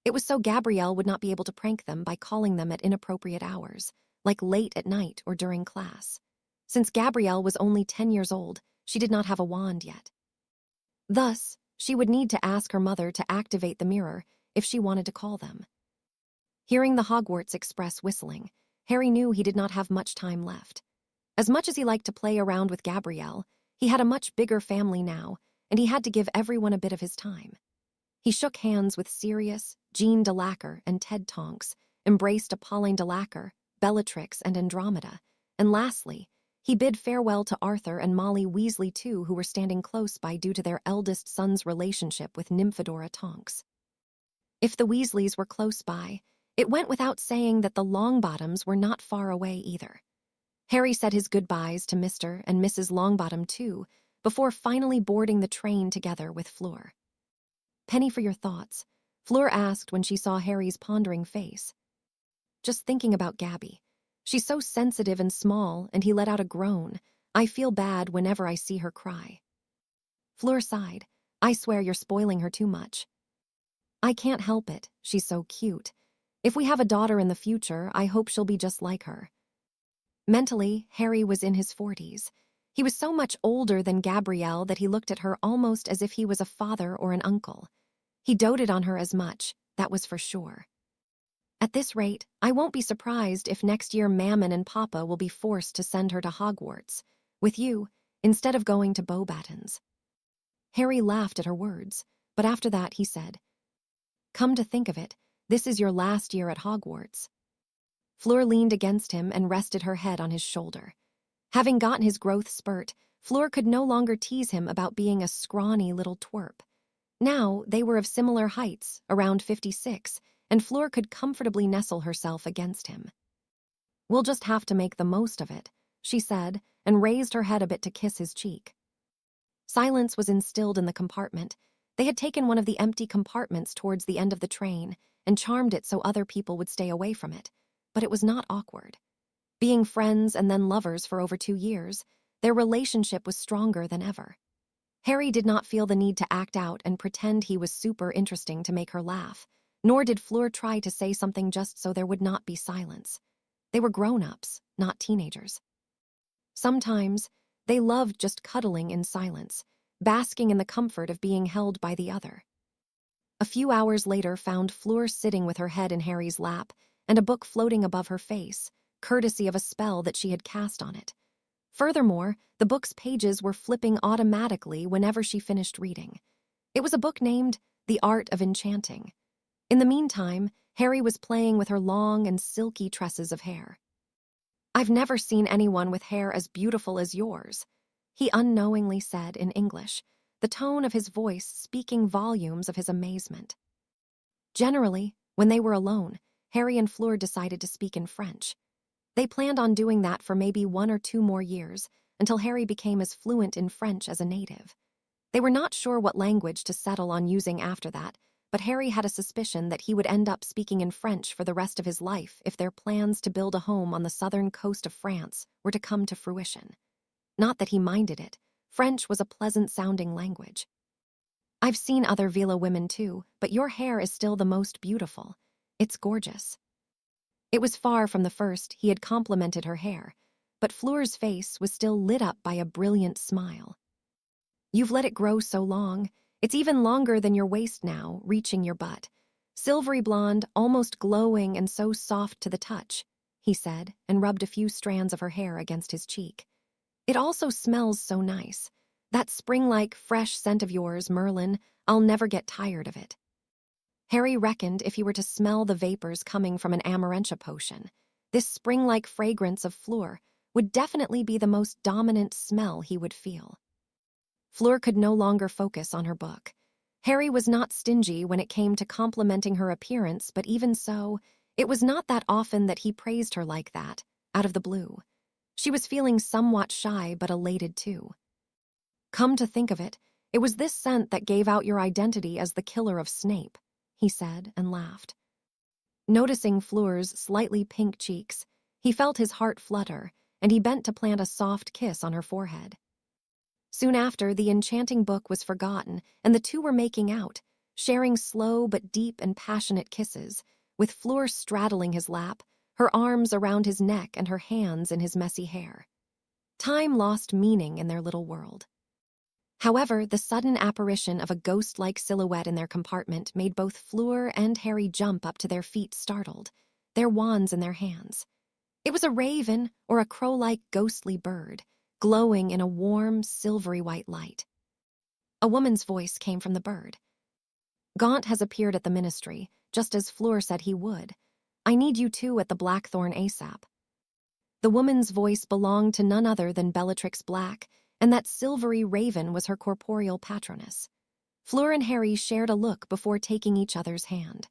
Speaker 1: It was so Gabrielle would not be able to prank them by calling them at inappropriate hours, like late at night or during class. Since Gabrielle was only 10 years old, she did not have a wand yet. Thus, she would need to ask her mother to activate the mirror if she wanted to call them. Hearing the Hogwarts Express whistling, Harry knew he did not have much time left. As much as he liked to play around with Gabrielle, he had a much bigger family now, and he had to give everyone a bit of his time. He shook hands with Sirius, Jean de Lacre, and Ted Tonks, embraced Apolline de Lacre, Bellatrix, and Andromeda, and lastly, he bid farewell to Arthur and Molly Weasley too, who were standing close by due to their eldest son's relationship with Nymphadora Tonks. If the Weasleys were close by, it went without saying that the Longbottoms were not far away either. Harry said his goodbyes to Mr. and Mrs. Longbottom too, before finally boarding the train together with Fleur. Penny for your thoughts, Fleur asked when she saw Harry's pondering face. Just thinking about Gabby. She's so sensitive and small, and he let out a groan. I feel bad whenever I see her cry. Fleur sighed. I swear you're spoiling her too much. I can't help it, she's so cute. If we have a daughter in the future, I hope she'll be just like her. Mentally, Harry was in his 40s. He was so much older than Gabrielle that he looked at her almost as if he was a father or an uncle. He doted on her as much, that was for sure. At this rate, I won't be surprised if next year Mammon and Papa will be forced to send her to Hogwarts, with you, instead of going to Beauxbatons. Harry laughed at her words, but after that he said, Come to think of it, this is your last year at Hogwarts. Fleur leaned against him and rested her head on his shoulder. Having gotten his growth spurt, Fleur could no longer tease him about being a scrawny little twerp. Now they were of similar heights, around 56, and Fleur could comfortably nestle herself against him. We'll just have to make the most of it, she said, and raised her head a bit to kiss his cheek. Silence was instilled in the compartment. They had taken one of the empty compartments towards the end of the train and charmed it so other people would stay away from it, but it was not awkward. Being friends and then lovers for over 2 years, their relationship was stronger than ever. Harry did not feel the need to act out and pretend he was super interesting to make her laugh, nor did Fleur try to say something just so there would not be silence. They were grown-ups, not teenagers. Sometimes, they loved just cuddling in silence, basking in the comfort of being held by the other. A few hours later found Fleur sitting with her head in Harry's lap and a book floating above her face, courtesy of a spell that she had cast on it. Furthermore, the book's pages were flipping automatically whenever she finished reading. It was a book named The Art of Enchanting. In the meantime, Harry was playing with her long and silky tresses of hair. I've never seen anyone with hair as beautiful as yours, he unknowingly said in English, the tone of his voice speaking volumes of his amazement. Generally, when they were alone, Harry and Fleur decided to speak in French. They planned on doing that for maybe 1 or 2 more years, until Harry became as fluent in French as a native. They were not sure what language to settle on using after that, but Harry had a suspicion that he would end up speaking in French for the rest of his life if their plans to build a home on the southern coast of France were to come to fruition. Not that he minded it. French was a pleasant-sounding language. I've seen other Vila women too, but your hair is still the most beautiful. It's gorgeous. It was far from the first he had complimented her hair, but Fleur's face was still lit up by a brilliant smile. You've let it grow so long. It's even longer than your waist now, reaching your butt. Silvery blonde, almost glowing and so soft to the touch, he said, and rubbed a few strands of her hair against his cheek. It also smells so nice. That spring-like, fresh scent of yours, Merlin, I'll never get tired of it. Harry reckoned if he were to smell the vapors coming from an Amarantia potion, this spring-like fragrance of Fleur would definitely be the most dominant smell he would feel. Fleur could no longer focus on her book. Harry was not stingy when it came to complimenting her appearance, but even so, it was not that often that he praised her like that, out of the blue. She was feeling somewhat shy but elated too. Come to think of it, it was this scent that gave out your identity as the killer of Snape, he said and laughed. Noticing Fleur's slightly pink cheeks, he felt his heart flutter, and he bent to plant a soft kiss on her forehead. Soon after, the enchanting book was forgotten, and the two were making out, sharing slow but deep and passionate kisses, with Fleur straddling his lap, her arms around his neck and her hands in his messy hair. Time lost meaning in their little world. However, the sudden apparition of a ghost-like silhouette in their compartment made both Fleur and Harry jump up to their feet startled, their wands in their hands. It was a raven or a crow-like ghostly bird, glowing in a warm, silvery white light. A woman's voice came from the bird. Gaunt has appeared at the ministry, just as Fleur said he would. I need you two at the Blackthorn ASAP. The woman's voice belonged to none other than Bellatrix Black, and that silvery raven was her corporeal patroness. Fleur and Harry shared a look before taking each other's hand.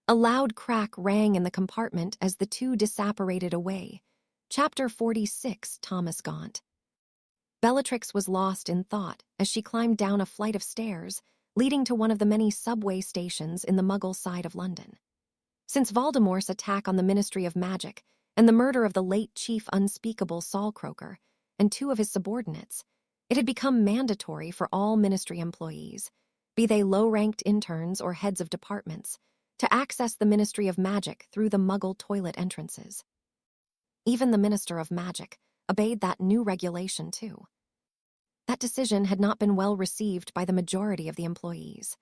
Speaker 1: A loud crack rang in the compartment as the two disapparated away. Chapter 46, Thomas Gaunt. Bellatrix was lost in thought as she climbed down a flight of stairs, leading to one of the many subway stations in the Muggle side of London. Since Voldemort's attack on the Ministry of Magic and the murder of the late Chief Unspeakable Saul Croaker and two of his subordinates, it had become mandatory for all Ministry employees, be they low-ranked interns or heads of departments, to access the Ministry of Magic through the Muggle toilet entrances. Even the Minister of Magic obeyed that new regulation too. That decision had not been well received by the majority of the employees.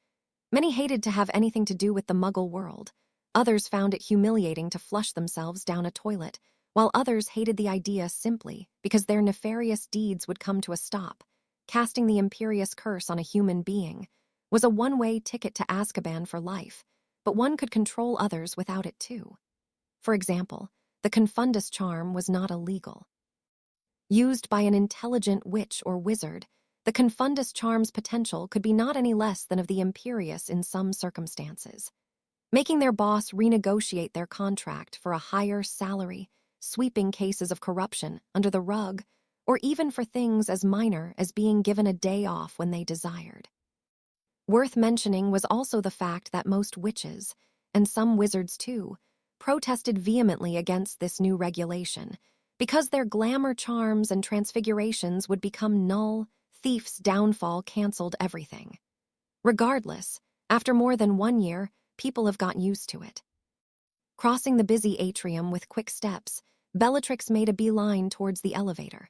Speaker 1: Many hated to have anything to do with the Muggle world. Others found it humiliating to flush themselves down a toilet, while others hated the idea simply because their nefarious deeds would come to a stop. Casting the imperious curse on a human being was a one-way ticket to Azkaban for life, but one could control others without it too. For example, the Confundus charm was not illegal. Used by an intelligent witch or wizard, the Confundus charm's potential could be not any less than of the imperious in some circumstances. Making their boss renegotiate their contract for a higher salary, sweeping cases of corruption under the rug, or even for things as minor as being given a day off when they desired. Worth mentioning was also the fact that most witches, and some wizards too, protested vehemently against this new regulation, because their glamour charms and transfigurations would become null. Thief's downfall canceled everything. Regardless, after more than 1 year, people have gotten used to it. Crossing the busy atrium with quick steps, Bellatrix made a beeline towards the elevator.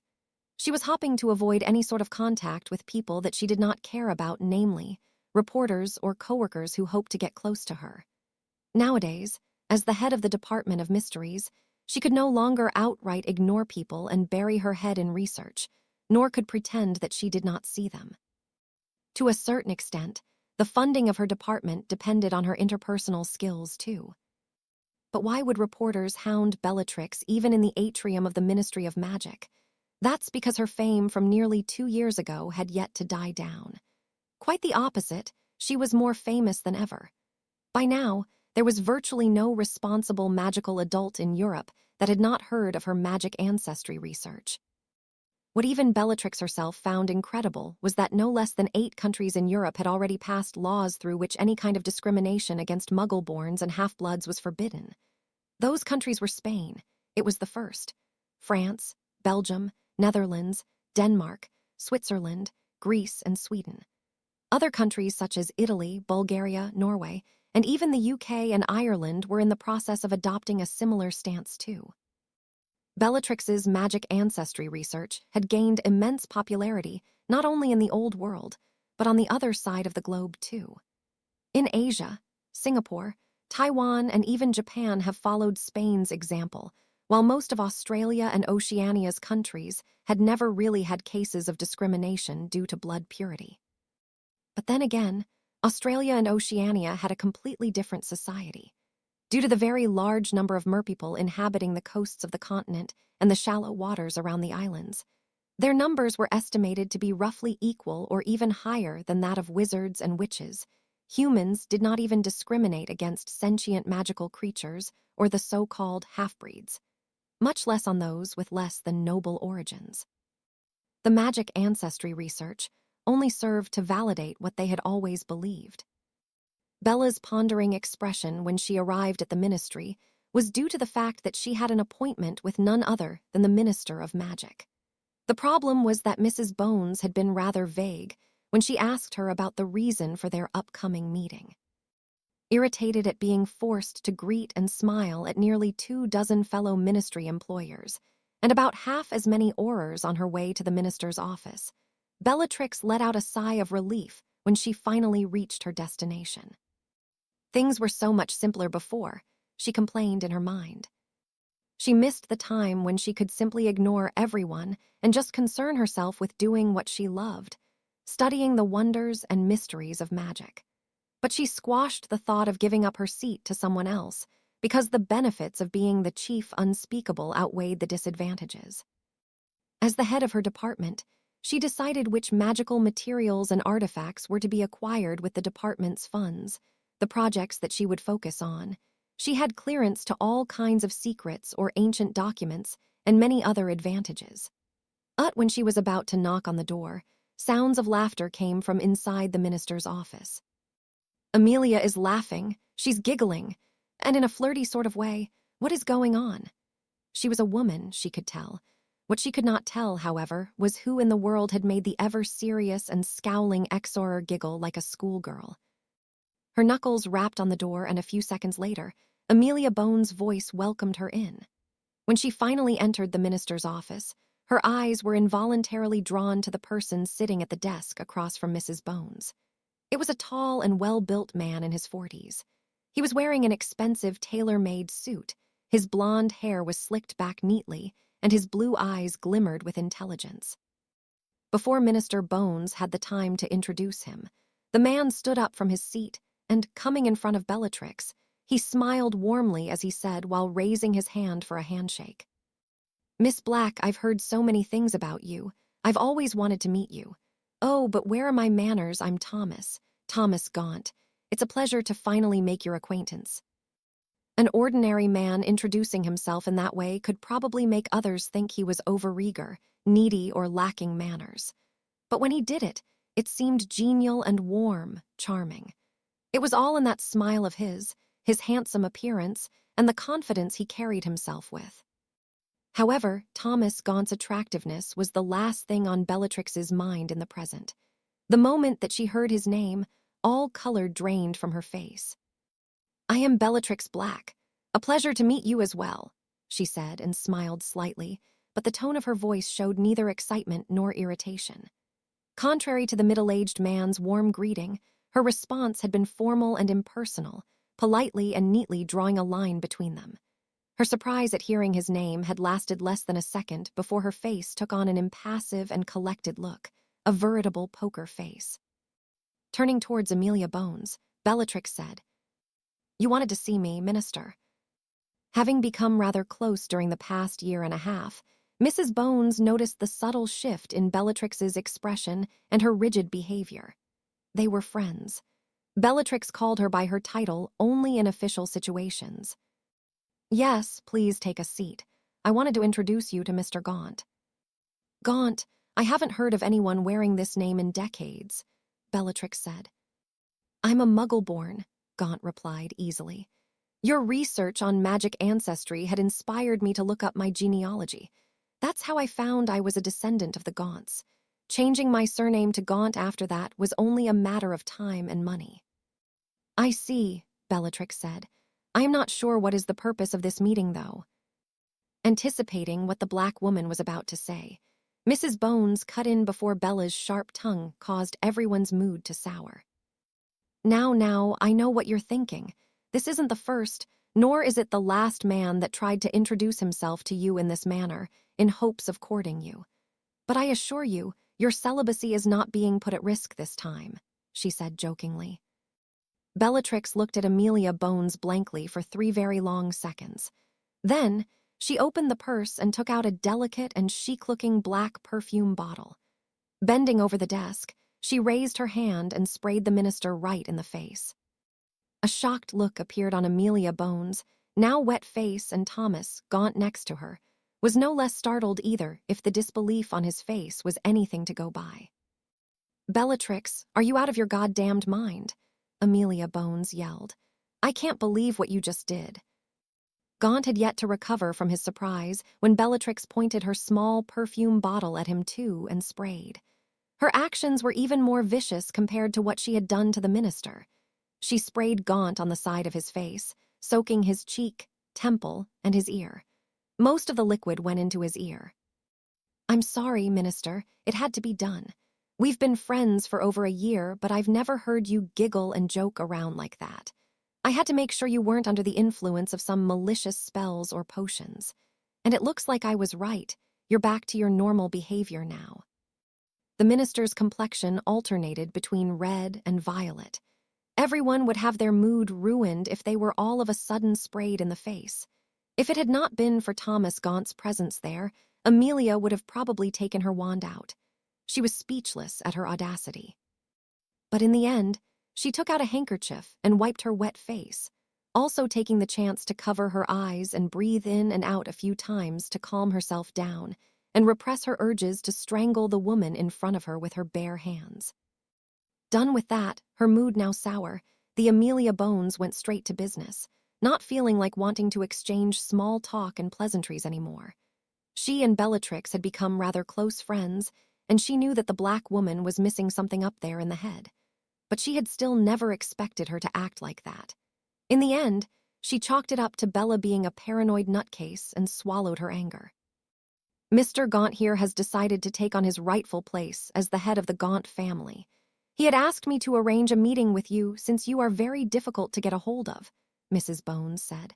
Speaker 1: She was hopping to avoid any sort of contact with people that she did not care about, namely, reporters or coworkers who hoped to get close to her. Nowadays, as the head of the Department of Mysteries, she could no longer outright ignore people and bury her head in research, nor could pretend that she did not see them. To a certain extent, the funding of her department depended on her interpersonal skills too. But why would reporters hound Bellatrix even in the atrium of the Ministry of Magic? That's because her fame from nearly 2 years ago had yet to die down. Quite the opposite, she was more famous than ever. By now, there was virtually no responsible magical adult in Europe that had not heard of her magic ancestry research. What even Bellatrix herself found incredible was that no less than 8 countries in Europe had already passed laws through which any kind of discrimination against Muggle-borns and half-bloods was forbidden. Those countries were Spain, it was the first, France, Belgium, Netherlands, Denmark, Switzerland, Greece, and Sweden. Other countries such as Italy, Bulgaria, Norway, and even the UK and Ireland were in the process of adopting a similar stance too. Bellatrix's magic ancestry research had gained immense popularity not only in the Old World, but on the other side of the globe too. In Asia, Singapore, Taiwan, and even Japan have followed Spain's example, while most of Australia and Oceania's countries had never really had cases of discrimination due to blood purity. But then again, Australia and Oceania had a completely different society. Due to the very large number of merpeople inhabiting the coasts of the continent and the shallow waters around the islands, their numbers were estimated to be roughly equal or even higher than that of wizards and witches. Humans did not even discriminate against sentient magical creatures or the so-called half-breeds, much less on those with less than noble origins. The magic ancestry research only served to validate what they had always believed. Bella's pondering expression when she arrived at the ministry was due to the fact that she had an appointment with none other than the Minister of Magic. The problem was that Mrs. Bones had been rather vague when she asked her about the reason for their upcoming meeting. Irritated at being forced to greet and smile at nearly 24 fellow ministry employers, and about half as many Aurors on her way to the minister's office, Bellatrix let out a sigh of relief when she finally reached her destination. Things were so much simpler before, she complained in her mind. She missed the time when she could simply ignore everyone and just concern herself with doing what she loved, studying the wonders and mysteries of magic. But she squashed the thought of giving up her seat to someone else because the benefits of being the chief unspeakable outweighed the disadvantages. As the head of her department, she decided which magical materials and artifacts were to be acquired with the department's funds, the projects that she would focus on. She had clearance to all kinds of secrets or ancient documents and many other advantages. When she was about to knock on the door, sounds of laughter came from inside the minister's office. Amelia is laughing, she's giggling, and in a flirty sort of way. What is going on? She was a woman, she could tell. What she could not tell, however, was who in the world had made the ever-serious and scowling Exorer giggle like a schoolgirl. Her knuckles rapped on the door, and a few seconds later, Amelia Bones' voice welcomed her in. When she finally entered the minister's office, her eyes were involuntarily drawn to the person sitting at the desk across from Mrs. Bones. It was a tall and well-built man in his 40s. He was wearing an expensive tailor-made suit, his blonde hair was slicked back neatly, and his blue eyes glimmered with intelligence. Before Minister Bones had the time to introduce him, the man stood up from his seat and, coming in front of Bellatrix, he smiled warmly as he said while raising his hand for a handshake. "Miss Black, I've heard so many things about you. I've always wanted to meet you. Oh, but where are my manners? I'm Thomas Gaunt. It's a pleasure to finally make your acquaintance." An ordinary man introducing himself in that way could probably make others think he was overeager, needy, or lacking manners. But when he did it, it seemed genial and warm, charming. It was all in that smile of his handsome appearance, and the confidence he carried himself with. However, Thomas Gaunt's attractiveness was the last thing on Bellatrix's mind in the present. The moment that she heard his name, all color drained from her face. "I am Bellatrix Black. A pleasure to meet you as well," she said and smiled slightly, but the tone of her voice showed neither excitement nor irritation. Contrary to the middle-aged man's warm greeting, her response had been formal and impersonal, politely and neatly drawing a line between them. Her surprise at hearing his name had lasted less than a second before her face took on an impassive and collected look, a veritable poker face. Turning towards Amelia Bones, Bellatrix said, "You wanted to see me, Minister." Having become rather close during the past year and a half, Mrs. Bones noticed the subtle shift in Bellatrix's expression and her rigid behavior. They were friends. Bellatrix called her by her title only in official situations. "Yes, please take a seat. I wanted to introduce you to Mr. Gaunt." Gaunt, I haven't heard of anyone wearing this name in decades, Bellatrix said. I'm a Muggle-born, Gaunt replied easily. Your research on magic ancestry had inspired me to look up my genealogy. That's how I found I was a descendant of the Gaunts. Changing my surname to Gaunt after that was only a matter of time and money. I see, Bellatrix said. I am not sure what is the purpose of this meeting, though. Anticipating what the black woman was about to say, Mrs. Bones cut in before Bella's sharp tongue caused everyone's mood to sour. Now, I know what you're thinking. This isn't the first, nor is it the last man that tried to introduce himself to you in this manner, in hopes of courting you. But I assure you, your celibacy is not being put at risk this time, she said jokingly. Bellatrix looked at Amelia Bones blankly for 3 very long seconds. Then, she opened the purse and took out a delicate and chic-looking black perfume bottle. Bending over the desk, she raised her hand and sprayed the minister right in the face. A shocked look appeared on Amelia Bones, now wet face, and Thomas, Gaunt next to her, was no less startled either if the disbelief on his face was anything to go by. Bellatrix, are you out of your goddamned mind? Amelia Bones yelled. I can't believe what you just did. Gaunt had yet to recover from his surprise when Bellatrix pointed her small perfume bottle at him too and sprayed. Her actions were even more vicious compared to what she had done to the minister. She sprayed Gaunt on the side of his face, soaking his cheek, temple, and his ear. Most of the liquid went into his ear. I'm sorry, Minister, it had to be done. We've been friends for over a year, but I've never heard you giggle and joke around like that. I had to make sure you weren't under the influence of some malicious spells or potions. And it looks like I was right. You're back to your normal behavior now. The minister's complexion alternated between red and violet. Everyone would have their mood ruined if they were all of a sudden sprayed in the face. If it had not been for Thomas Gaunt's presence there, Amelia would have probably taken her wand out. She was speechless at her audacity. But in the end, she took out a handkerchief and wiped her wet face, also taking the chance to cover her eyes and breathe in and out a few times to calm herself down and repress her urges to strangle the woman in front of her with her bare hands. Done with that, her mood now sour, the Amelia Bones went straight to business, not feeling like wanting to exchange small talk and pleasantries anymore. She and Bellatrix had become rather close friends, and she knew that the black woman was missing something up there in the head. But she had still never expected her to act like that. In the end, she chalked it up to Bella being a paranoid nutcase and swallowed her anger. Mr. Gaunt here has decided to take on his rightful place as the head of the Gaunt family. He had asked me to arrange a meeting with you since you are very difficult to get a hold of, Mrs. Bones said.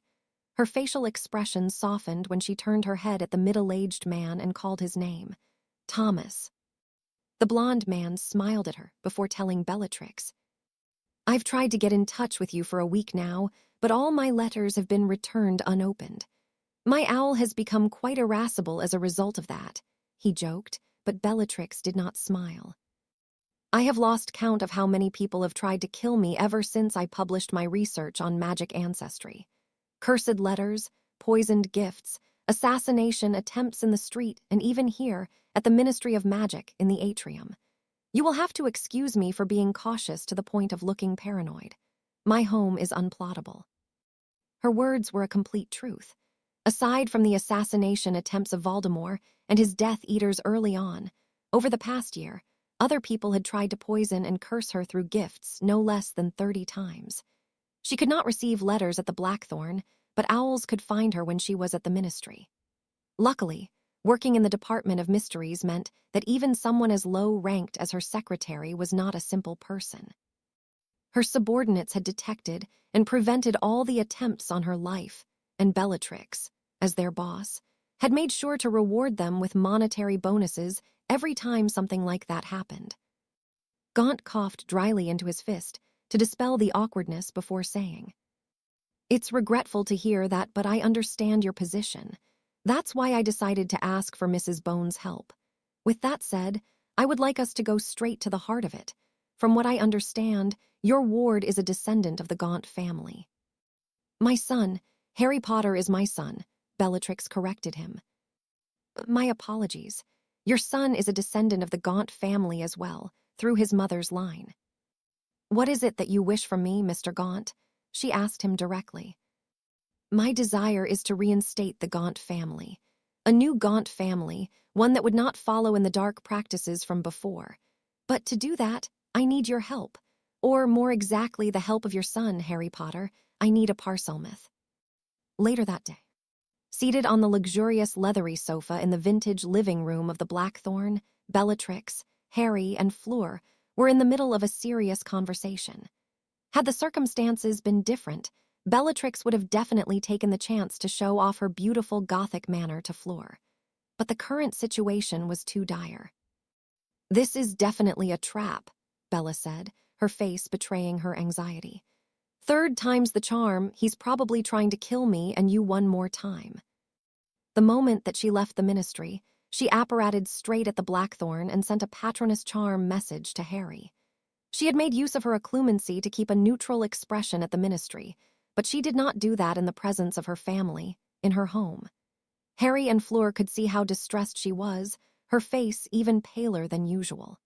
Speaker 1: Her facial expression softened when she turned her head at the middle-aged man and called his name. Thomas. The blonde man smiled at her before telling Bellatrix. I've tried to get in touch with you for a week now, but all my letters have been returned unopened. My owl has become quite irascible as a result of that, he joked, but Bellatrix did not smile. I have lost count of how many people have tried to kill me ever since I published my research on magic ancestry. Cursed letters, poisoned gifts, assassination attempts in the street, and even here, at the Ministry of Magic in the atrium. You will have to excuse me for being cautious to the point of looking paranoid. My home is unplottable. Her words were a complete truth. Aside from the assassination attempts of Voldemort and his Death Eaters early on, over the past year, other people had tried to poison and curse her through gifts no less than 30 times. She could not receive letters at the Blackthorn, but owls could find her when she was at the ministry. Luckily, working in the Department of Mysteries meant that even someone as low-ranked as her secretary was not a simple person. Her subordinates had detected and prevented all the attempts on her life, and Bellatrix, as their boss, had made sure to reward them with monetary bonuses every time something like that happened. Gaunt coughed dryly into his fist to dispel the awkwardness before saying, It's regretful to hear that, but I understand your position. That's why I decided to ask for Mrs. Bones' help. With that said, I would like us to go straight to the heart of it. From what I understand, your ward is a descendant of the Gaunt family. My son, Harry Potter is my son, Bellatrix corrected him. My apologies. Your son is a descendant of the Gaunt family as well, through his mother's line. What is it that you wish from me, Mr. Gaunt? She asked him directly. My desire is to reinstate the Gaunt family. A new Gaunt family, one that would not follow in the dark practices from before. But to do that, I need your help. Or more exactly, the help of your son, Harry Potter. I need a Parselmouth. Later that day, seated on the luxurious leathery sofa in the vintage living room of the Blackthorn, Bellatrix, Harry, and Fleur were in the middle of a serious conversation. Had the circumstances been different, Bellatrix would have definitely taken the chance to show off her beautiful Gothic manner to Fleur. But the current situation was too dire. This is definitely a trap, Bella said, her face betraying her anxiety. Third time's the charm, he's probably trying to kill me and you one more time. The moment that she left the ministry, she apparated straight at the Blackthorn and sent a patronus charm message to Harry. She had made use of her occlumency to keep a neutral expression at the ministry, but she did not do that in the presence of her family, in her home. Harry and Fleur could see how distressed she was, her face even paler than usual.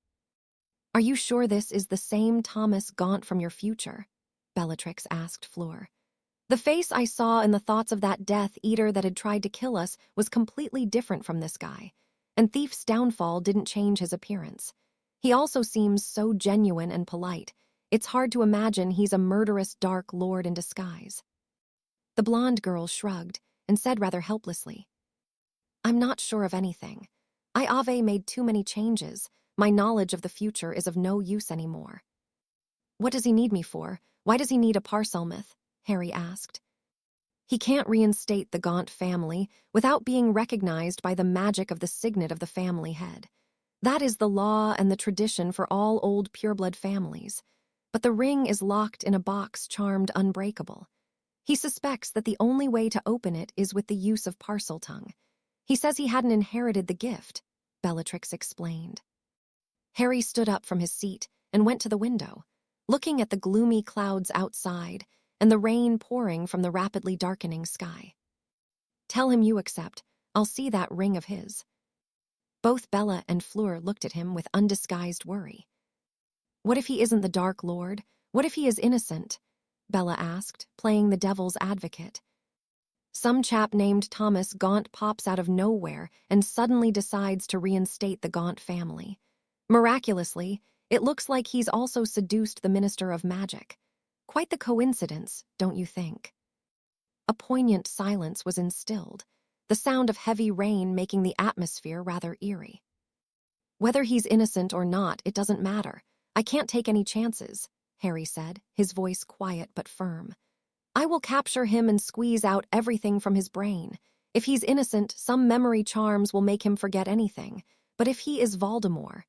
Speaker 1: Are you sure this is the same Thomas Gaunt from your future? Bellatrix asked Fleur. The face I saw in the thoughts of that Death Eater that had tried to kill us was completely different from this guy, and Thief's downfall didn't change his appearance. He also seems so genuine and polite. It's hard to imagine he's a murderous Dark Lord in disguise. The blonde girl shrugged and said rather helplessly, I'm not sure of anything. Ave made too many changes. My knowledge of the future is of no use anymore. What does he need me for? Why does he need a Parselmouth? Harry asked. He can't reinstate the Gaunt family without being recognized by the magic of the signet of the family head. That is the law and the tradition for all old pureblood families. But the ring is locked in a box charmed unbreakable. He suspects that the only way to open it is with the use of Parseltongue. He says he hadn't inherited the gift, Bellatrix explained. Harry stood up from his seat and went to the window, looking at the gloomy clouds outside and the rain pouring from the rapidly darkening sky. Tell him you accept. I'll see that ring of his. Both Bella and Fleur looked at him with undisguised worry. What if he isn't the Dark Lord? What if he is innocent? Bella asked, playing the devil's advocate. Some chap named Thomas Gaunt pops out of nowhere and suddenly decides to reinstate the Gaunt family. Miraculously, it looks like he's also seduced the Minister of Magic. Quite the coincidence, don't you think? A poignant silence was instilled, the sound of heavy rain making the atmosphere rather eerie. Whether he's innocent or not, it doesn't matter. I can't take any chances, Harry said, his voice quiet but firm. I will capture him and squeeze out everything from his brain. If he's innocent, some memory charms will make him forget anything. But if he is Voldemort,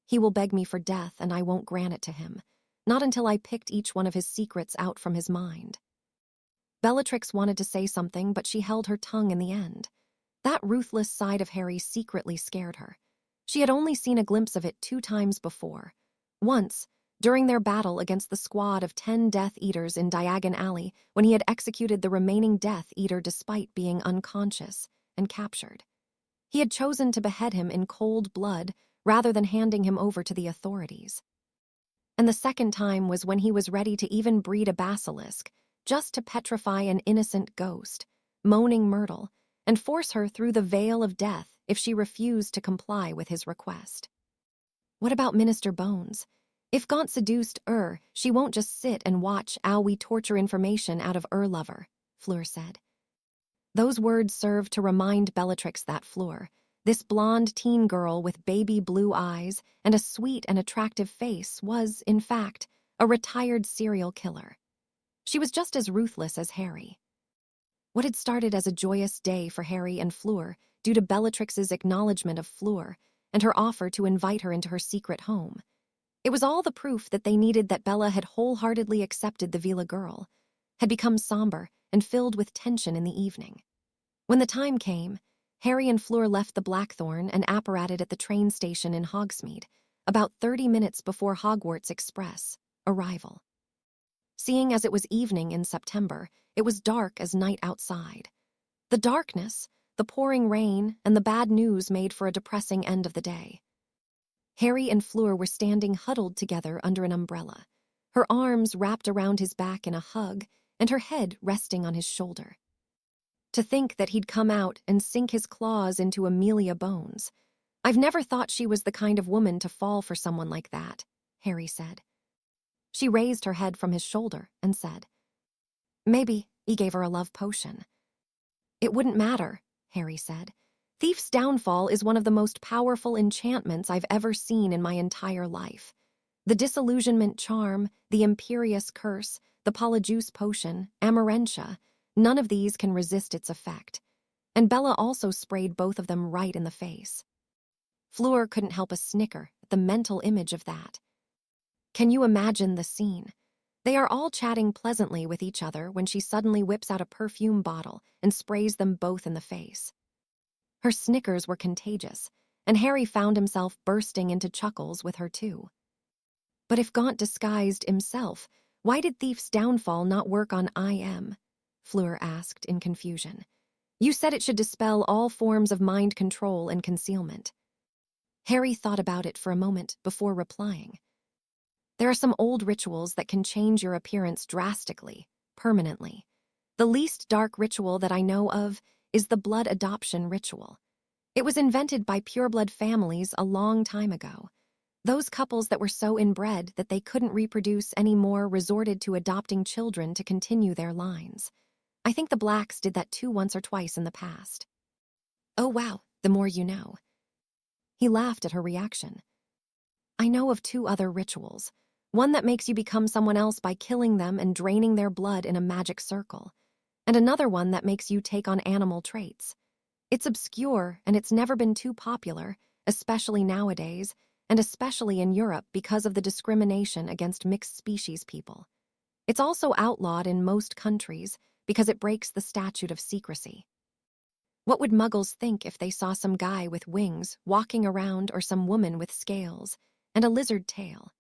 Speaker 1: he will beg me for death and I won't grant it to him. Not until I picked each one of his secrets out from his mind. Bellatrix wanted to say something, but she held her tongue in the end. That ruthless side of Harry secretly scared her. She had only seen a glimpse of it 2 times before. Once, during their battle against the squad of 10 Death Eaters in Diagon Alley, when he had executed the remaining Death Eater despite being unconscious and captured. He had chosen to behead him in cold blood rather than handing him over to the authorities. And the second time was when he was ready to even breed a basilisk, just to petrify an innocent ghost, moaning Myrtle, and force her through the veil of death if she refused to comply with his request. What about Minister Bones? If Gaunt seduced she won't just sit and watch how we torture information out of lover, Fleur said. Those words served to remind Bellatrix that Fleur, this blonde teen girl with baby blue eyes and a sweet and attractive face, was, in fact, a retired serial killer. She was just as ruthless as Harry. What had started as a joyous day for Harry and Fleur, due to Bellatrix's acknowledgement of Fleur and her offer to invite her into her secret home. It was all the proof that they needed that Bella had wholeheartedly accepted the Vila girl, had become somber and filled with tension in the evening. When the time came, Harry and Fleur left the Blackthorn and apparated at the train station in Hogsmeade, about 30 minutes before Hogwarts Express arrival. Seeing as it was evening in September, it was dark as night outside. The darkness, the pouring rain, and the bad news made for a depressing end of the day. Harry and Fleur were standing huddled together under an umbrella, her arms wrapped around his back in a hug and her head resting on his shoulder. To think that he'd come out and sink his claws into Amelia Bones. I've never thought she was the kind of woman to fall for someone like that, Harry said. She raised her head from his shoulder and said, "Maybe he gave her a love potion." "It wouldn't matter," Harry said. "Thief's Downfall is one of the most powerful enchantments I've ever seen in my entire life. The Disillusionment Charm, the Imperious Curse, the Polyjuice Potion, Amarantia, none of these can resist its effect. And Bella also sprayed both of them right in the face." Fleur couldn't help a snicker at the mental image of that. Can you imagine the scene? They are all chatting pleasantly with each other when she suddenly whips out a perfume bottle and sprays them both in the face. Her snickers were contagious, and Harry found himself bursting into chuckles with her too. But if Gaunt disguised himself, why did Thief's Downfall not work on IM? Fleur asked in confusion. You said it should dispel all forms of mind control and concealment. Harry thought about it for a moment before replying. There are some old rituals that can change your appearance drastically, permanently. The least dark ritual that I know of is the blood adoption ritual. It was invented by pureblood families a long time ago. Those couples that were so inbred that they couldn't reproduce anymore resorted to adopting children to continue their lines. I think the Blacks did that too once or twice in the past. Oh wow, the more you know. He laughed at her reaction. I know of 2 other rituals. One that makes you become someone else by killing them and draining their blood in a magic circle, and another one that makes you take on animal traits. It's obscure and it's never been too popular, especially nowadays, and especially in Europe because of the discrimination against mixed species people. It's also outlawed in most countries because it breaks the statute of secrecy. What would Muggles think if they saw some guy with wings walking around or some woman with scales and a lizard tail?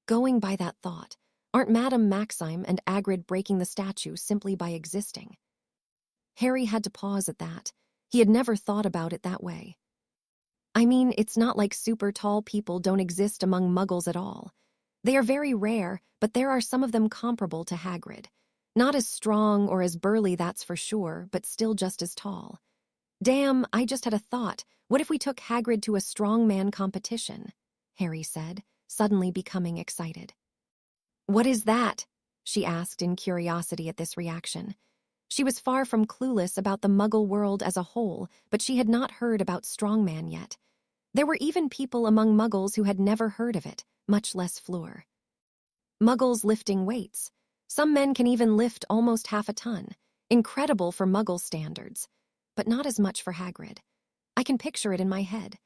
Speaker 1: Going by that thought, aren't Madame Maxime and Hagrid breaking the statue simply by existing? Harry had to pause at that. He had never thought about it that way. I mean, it's not like super tall people don't exist among Muggles at all. They are very rare, but there are some of them comparable to Hagrid. Not as strong or as burly, that's for sure, but still just as tall. Damn, I just had a thought. What if we took Hagrid to a strongman competition? Harry said, suddenly becoming excited. What is that? She asked in curiosity at this reaction. She was far from clueless about the Muggle world as a whole, but she had not heard about strongman yet. There were even people among Muggles who had never heard of it, much less Fleur. Muggles lifting weights. Some men can even lift almost half a ton. Incredible for Muggle standards, but not as much for Hagrid. I can picture it in my head.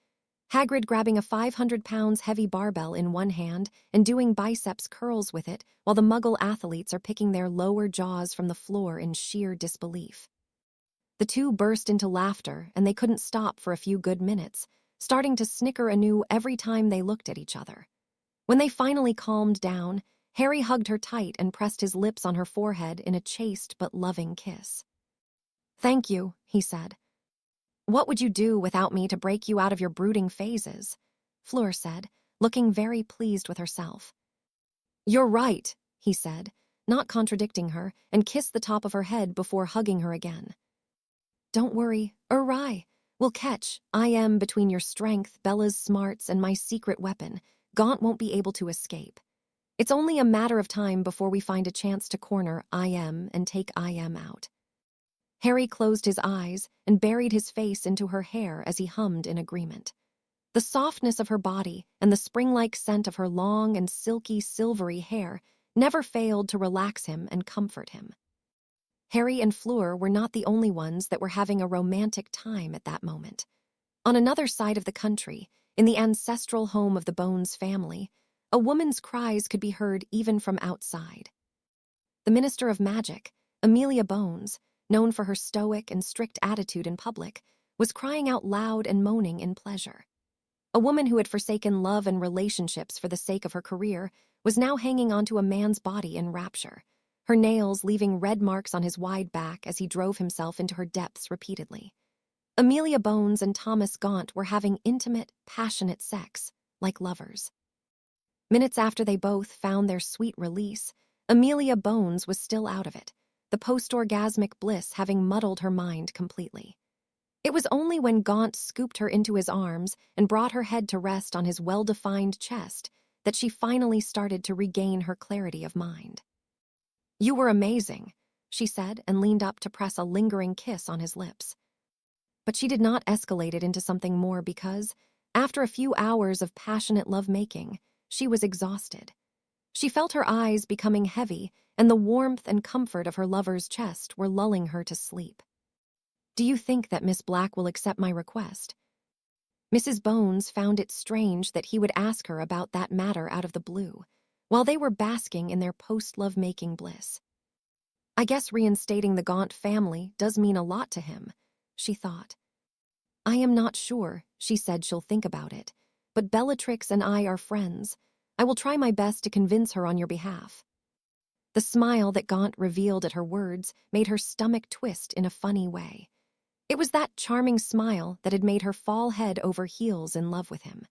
Speaker 1: Hagrid grabbing a 500-pound heavy barbell in one hand and doing biceps curls with it while the Muggle athletes are picking their lower jaws from the floor in sheer disbelief. The two burst into laughter, and they couldn't stop for a few good minutes, starting to snicker anew every time they looked at each other. When they finally calmed down, Harry hugged her tight and pressed his lips on her forehead in a chaste but loving kiss. "Thank you," he said. "What would you do without me to break you out of your brooding phases?" Fleur said, looking very pleased with herself. "You're right," he said, not contradicting her, and kissed the top of her head before hugging her again. "Don't worry, we'll catch. I am between your strength, Bella's smarts, and my secret weapon. Gaunt won't be able to escape. It's only a matter of time before we find a chance to corner IM and take IM out." Harry closed his eyes and buried his face into her hair as he hummed in agreement. The softness of her body and the spring-like scent of her long and silky, silvery hair never failed to relax him and comfort him. Harry and Fleur were not the only ones that were having a romantic time at that moment. On another side of the country, in the ancestral home of the Bones family, a woman's cries could be heard even from outside. The Minister of Magic, Amelia Bones, known for her stoic and strict attitude in public, was crying out loud and moaning in pleasure. A woman who had forsaken love and relationships for the sake of her career was now hanging onto a man's body in rapture, her nails leaving red marks on his wide back as he drove himself into her depths repeatedly. Amelia Bones and Thomas Gaunt were having intimate, passionate sex, like lovers. Minutes after they both found their sweet release, Amelia Bones was still out of it, the post-orgasmic bliss having muddled her mind completely. It was only when Gaunt scooped her into his arms and brought her head to rest on his well-defined chest that she finally started to regain her clarity of mind. "You were amazing," she said, and leaned up to press a lingering kiss on his lips. But she did not escalate it into something more because, after a few hours of passionate lovemaking, she was exhausted. She felt her eyes becoming heavy, and the warmth and comfort of her lover's chest were lulling her to sleep. "Do you think that Miss Black will accept my request?" Mrs. Bones found it strange that he would ask her about that matter out of the blue, while they were basking in their post-lovemaking bliss. "I guess reinstating the Gaunt family does mean a lot to him," she thought. "I am not sure," she said she'll think about it, "but Bellatrix and I are friends. I will try my best to convince her on your behalf." The smile that Gaunt revealed at her words made her stomach twist in a funny way. It was that charming smile that had made her fall head over heels in love with him.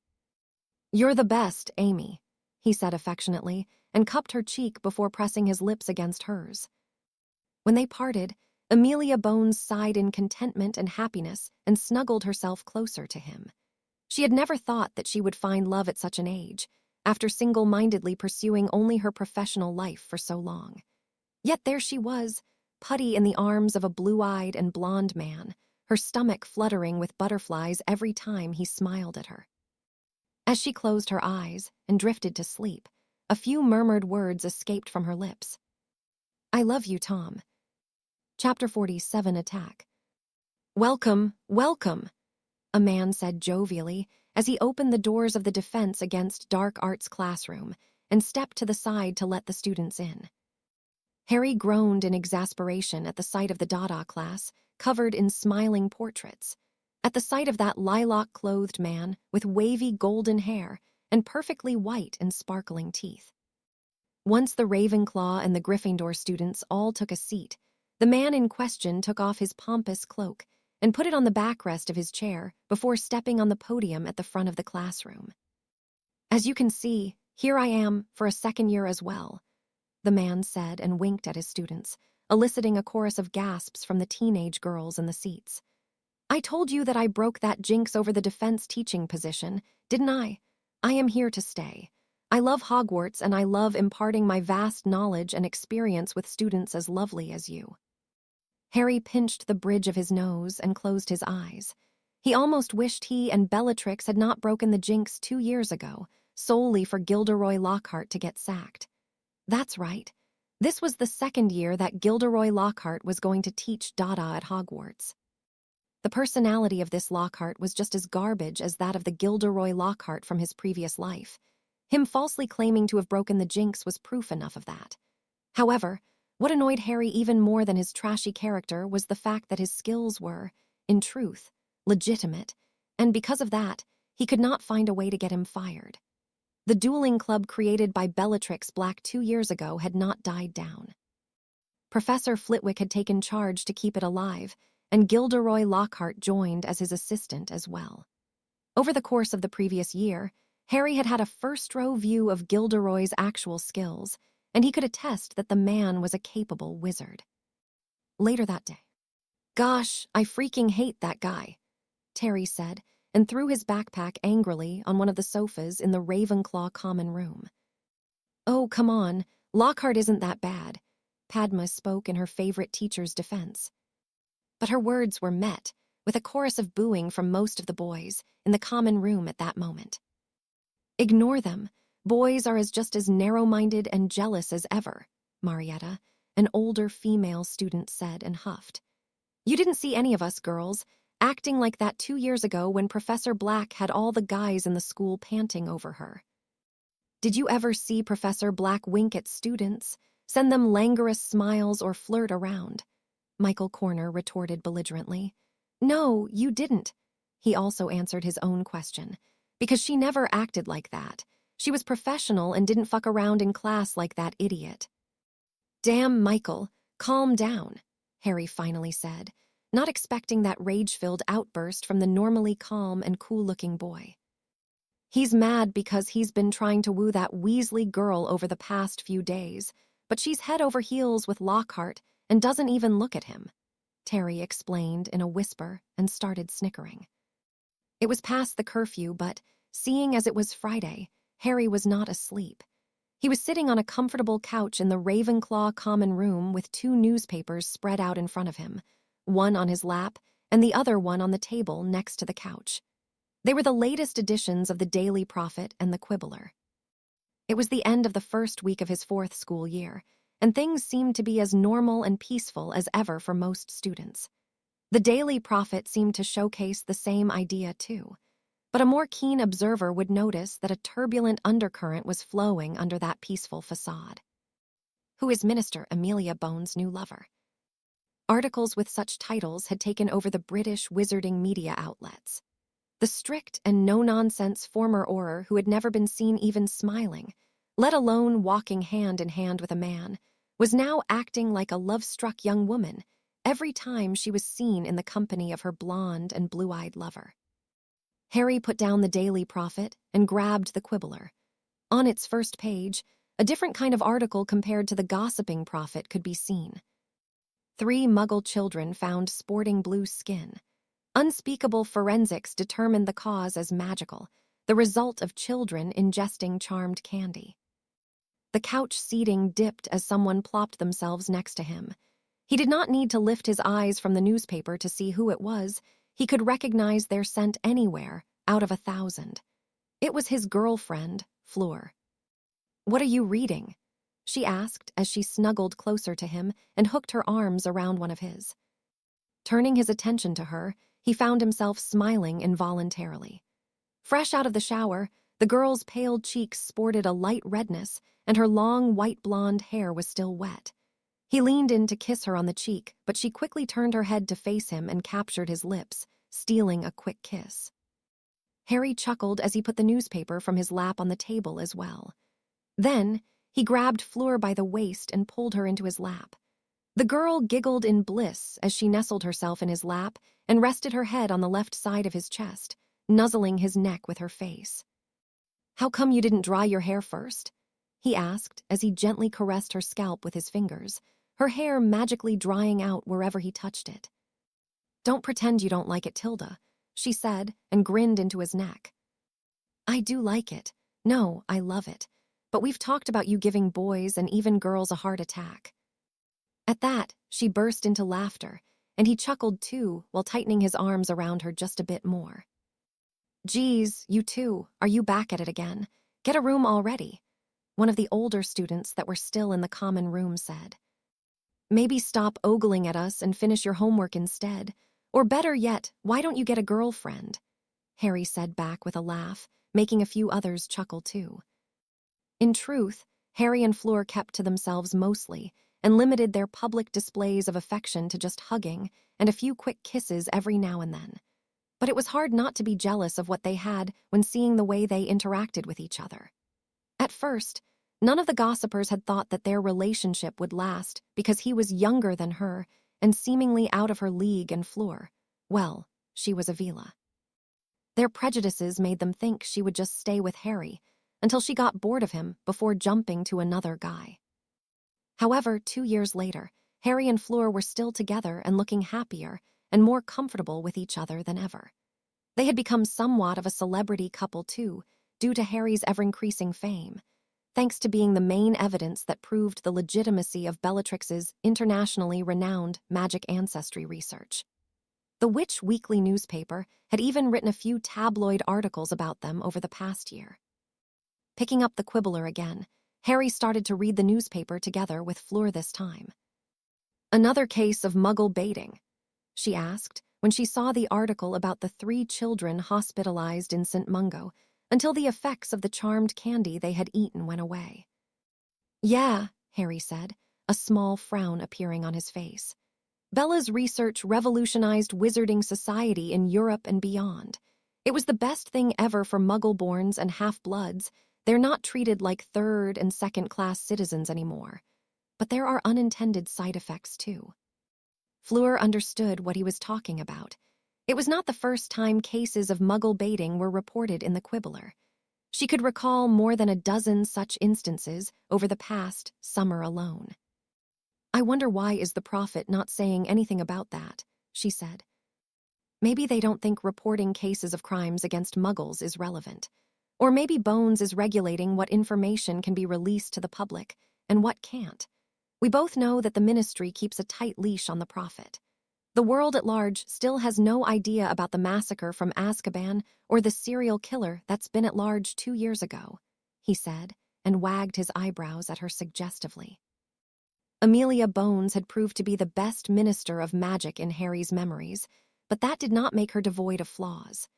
Speaker 1: "You're the best, Amy," he said affectionately, and cupped her cheek before pressing his lips against hers. When they parted, Amelia Bones sighed in contentment and happiness and snuggled herself closer to him. She had never thought that she would find love at such an age, after single-mindedly pursuing only her professional life for so long. Yet there she was, putty in the arms of a blue-eyed and blonde man, her stomach fluttering with butterflies every time he smiled at her. As she closed her eyes and drifted to sleep, a few murmured words escaped from her lips. "I love you, Tom." Chapter 47 Attack. "Welcome, welcome," a man said jovially as he opened the doors of the Defense Against Dark Arts classroom and stepped to the side to let the students in. Harry groaned in exasperation at the sight of the Dada class, covered in smiling portraits, at the sight of that lilac-clothed man with wavy golden hair and perfectly white and sparkling teeth. Once the Ravenclaw and the Gryffindor students all took a seat, the man in question took off his pompous cloak and put it on the backrest of his chair before stepping on the podium at the front of the classroom. "As you can see, here I am for a second year as well," the man said and winked at his students, eliciting a chorus of gasps from the teenage girls in the seats. "I told you that I broke that jinx over the defense teaching position, didn't I? I am here to stay. I love Hogwarts and I love imparting my vast knowledge and experience with students as lovely as you." Harry pinched the bridge of his nose and closed his eyes. He almost wished he and Bellatrix had not broken the jinx 2 years ago, solely for Gilderoy Lockhart to get sacked. That's right. This was the second year that Gilderoy Lockhart was going to teach Dada at Hogwarts. The personality of this Lockhart was just as garbage as that of the Gilderoy Lockhart from his previous life. Him falsely claiming to have broken the jinx was proof enough of that. However, what annoyed Harry even more than his trashy character was the fact that his skills were, in truth, legitimate, and because of that, he could not find a way to get him fired. The dueling club created by Bellatrix Black 2 years ago had not died down. Professor Flitwick had taken charge to keep it alive, and Gilderoy Lockhart joined as his assistant as well. Over the course of the previous year, Harry had had a first-row view of Gilderoy's actual skills, and he could attest that the man was a capable wizard. Later that day, "Gosh, I freaking hate that guy," Terry said, and threw his backpack angrily on one of the sofas in the Ravenclaw common room. "Oh, come on, Lockhart isn't that bad," Padma spoke in her favorite teacher's defense. But her words were met with a chorus of booing from most of the boys in the common room at that moment. "Ignore them. Boys are just as narrow-minded and jealous as ever," Marietta, an older female student, said and huffed. "You didn't see any of us girls acting like that 2 years ago when Professor Black had all the guys in the school panting over her. Did you ever see Professor Black wink at students, send them languorous smiles, or flirt around?" Michael Corner retorted belligerently. "No, you didn't." He also answered his own question. "Because she never acted like that. She was professional and didn't fuck around in class like that idiot." "Damn, Michael, calm down," Harry finally said. not expecting that rage-filled outburst from the normally calm and cool-looking boy. He's mad because he's been trying to woo that Weasley girl over the past few days, but she's head over heels with Lockhart and doesn't even look at him, Terry explained in a whisper and started snickering. It was past the curfew, but, seeing as it was Friday, Harry was not asleep. He was sitting on a comfortable couch in the Ravenclaw common room with 2 newspapers spread out in front of him, one on his lap and the other one on the table next to the couch. They were the latest editions of the Daily Prophet and the Quibbler. It was the end of the first week of his 4th school year, and things seemed to be as normal and peaceful as ever for most students. The Daily Prophet seemed to showcase the same idea too, but a more keen observer would notice that a turbulent undercurrent was flowing under that peaceful facade. Who is Minister Amelia Bones' new lover? Articles with such titles had taken over the British wizarding media outlets. The strict and no-nonsense former Auror who had never been seen even smiling, let alone walking hand in hand with a man, was now acting like a love-struck young woman every time she was seen in the company of her blonde and blue-eyed lover. Harry put down the Daily Prophet and grabbed the Quibbler. On its first page, a different kind of article compared to the gossiping prophet could be seen. 3 Muggle children found sporting blue skin. Unspeakable forensics determined the cause as magical, the result of children ingesting charmed candy. The couch seating dipped as someone plopped themselves next to him. He did not need to lift his eyes from the newspaper to see who it was. He could recognize their scent anywhere, out of 1,000. It was his girlfriend, Fleur. "What are you reading?" she asked as she snuggled closer to him and hooked her arms around one of his. Turning his attention to her, he found himself smiling involuntarily. Fresh out of the shower, the girl's pale cheeks sported a light redness, and her long white blonde hair was still wet. He leaned in to kiss her on the cheek, but she quickly turned her head to face him and captured his lips, stealing a quick kiss. Harry chuckled as he put the newspaper from his lap on the table as well. Then, he grabbed Fleur by the waist and pulled her into his lap. The girl giggled in bliss as she nestled herself in his lap and rested her head on the left side of his chest, nuzzling his neck with her face. "How come you didn't dry your hair first?" he asked as he gently caressed her scalp with his fingers, her hair magically drying out wherever he touched it. "Don't pretend you don't like it, Tilda," she said and grinned into his neck. "I do like it. No, I love it. But we've talked about you giving boys and even girls a heart attack." At that, she burst into laughter, and he chuckled too while tightening his arms around her just a bit more. "Geez, you too, are you back at it again? Get a room already," one of the older students that were still in the common room said. "Maybe stop ogling at us and finish your homework instead. Or better yet, why don't you get a girlfriend?" Harry said back with a laugh, making a few others chuckle too. In truth, Harry and Fleur kept to themselves mostly, and limited their public displays of affection to just hugging and a few quick kisses every now and then. But it was hard not to be jealous of what they had when seeing the way they interacted with each other. At first, none of the gossipers had thought that their relationship would last because he was younger than her and seemingly out of her league, and Fleur, well, she was a Vila. Their prejudices made them think she would just stay with Harry until she got bored of him before jumping to another guy. However, 2 years later, Harry and Fleur were still together and looking happier and more comfortable with each other than ever. They had become somewhat of a celebrity couple too, due to Harry's ever-increasing fame, thanks to being the main evidence that proved the legitimacy of Bellatrix's internationally renowned magic ancestry research. The Witch Weekly newspaper had even written a few tabloid articles about them over the past year. Picking up the Quibbler again, Harry started to read the newspaper together with Fleur this time. "Another case of Muggle baiting?" she asked when she saw the article about the 3 children hospitalized in St. Mungo until the effects of the charmed candy they had eaten went away. "Yeah," Harry said, a small frown appearing on his face. "Bella's research revolutionized wizarding society in Europe and beyond. It was the best thing ever for Muggle-borns and half-bloods. They're not treated like third- and second-class citizens anymore. But there are unintended side effects, too." Fleur understood what he was talking about. It was not the first time cases of Muggle baiting were reported in the Quibbler. She could recall more than a dozen such instances over the past summer alone. "I wonder why is the Prophet not saying anything about that," she said. "Maybe they don't think reporting cases of crimes against Muggles is relevant. Or maybe Bones is regulating what information can be released to the public and what can't. We both know that the Ministry keeps a tight leash on the Prophet. The world at large still has no idea about the massacre from Azkaban or the serial killer that's been at large 2 years ago," he said, and wagged his eyebrows at her suggestively. Amelia Bones had proved to be the best minister of magic in Harry's memories, but that did not make her devoid of flaws.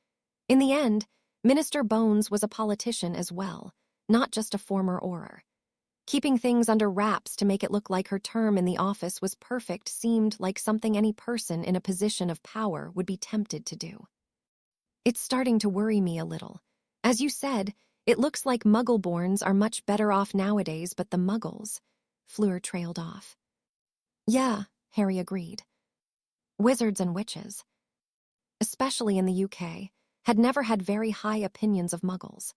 Speaker 1: In the end, Minister Bones was a politician as well, not just a former Auror. Keeping things under wraps to make it look like her term in the office was perfect seemed like something any person in a position of power would be tempted to do. "It's starting to worry me a little. As you said, it looks like Muggleborns are much better off nowadays, but the Muggles," Fleur trailed off. "Yeah," Harry agreed. "Wizards and witches, especially in the UK, had never had very high opinions of Muggles.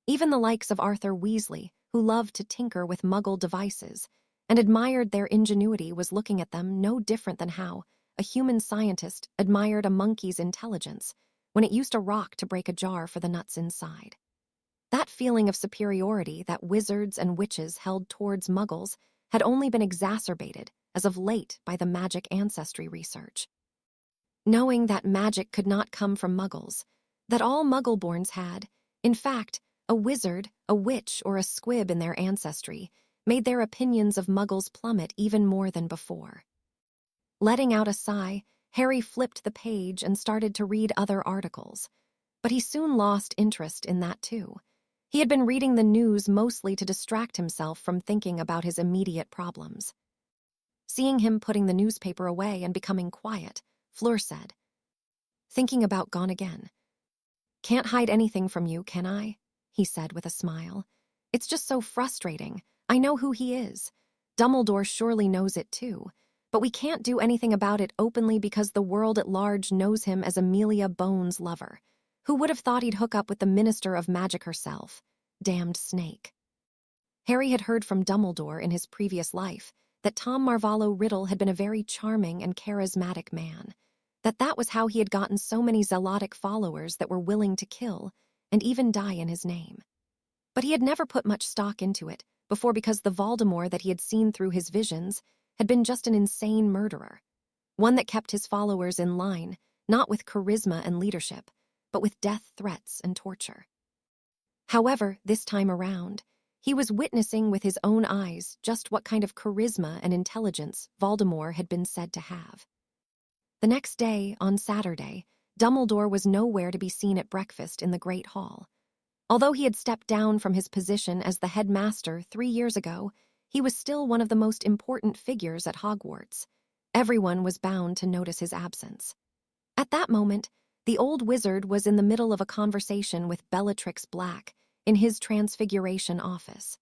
Speaker 1: Even the likes of Arthur Weasley, who loved to tinker with Muggle devices and admired their ingenuity, was looking at them no different than how a human scientist admired a monkey's intelligence when it used a rock to break a jar for the nuts inside. That feeling of superiority that wizards and witches held towards Muggles had only been exacerbated as of late by the magic ancestry research. Knowing that magic could not come from Muggles, that all Muggleborns had, in fact, a wizard, a witch, or a squib in their ancestry, made their opinions of Muggles plummet even more than before. Letting out a sigh, Harry flipped the page and started to read other articles. But he soon lost interest in that too. He had been reading the news mostly to distract himself from thinking about his immediate problems. Seeing him putting the newspaper away and becoming quiet, Fleur said, "Thinking about gone again. Can't hide anything from you, can I?" he said with a smile. "It's just so frustrating. I know who he is. Dumbledore surely knows it too. But we can't do anything about it openly because the world at large knows him as Amelia Bones' lover. Who would have thought he'd hook up with the Minister of Magic herself? Damned snake." Harry had heard from Dumbledore in his previous life that Tom Marvolo Riddle had been a very charming and charismatic man, that was how he had gotten so many zealotic followers that were willing to kill and even die in his name. But he had never put much stock into it before because the Voldemort that he had seen through his visions had been just an insane murderer, one that kept his followers in line, not with charisma and leadership, but with death threats and torture. However, this time around, he was witnessing with his own eyes just what kind of charisma and intelligence Voldemort had been said to have. The next day, on Saturday, Dumbledore was nowhere to be seen at breakfast in the Great Hall. Although he had stepped down from his position as the headmaster 3 years ago, he was still one of the most important figures at Hogwarts. Everyone was bound to notice his absence. At that moment, the old wizard was in the middle of a conversation with Bellatrix Black in his Transfiguration office.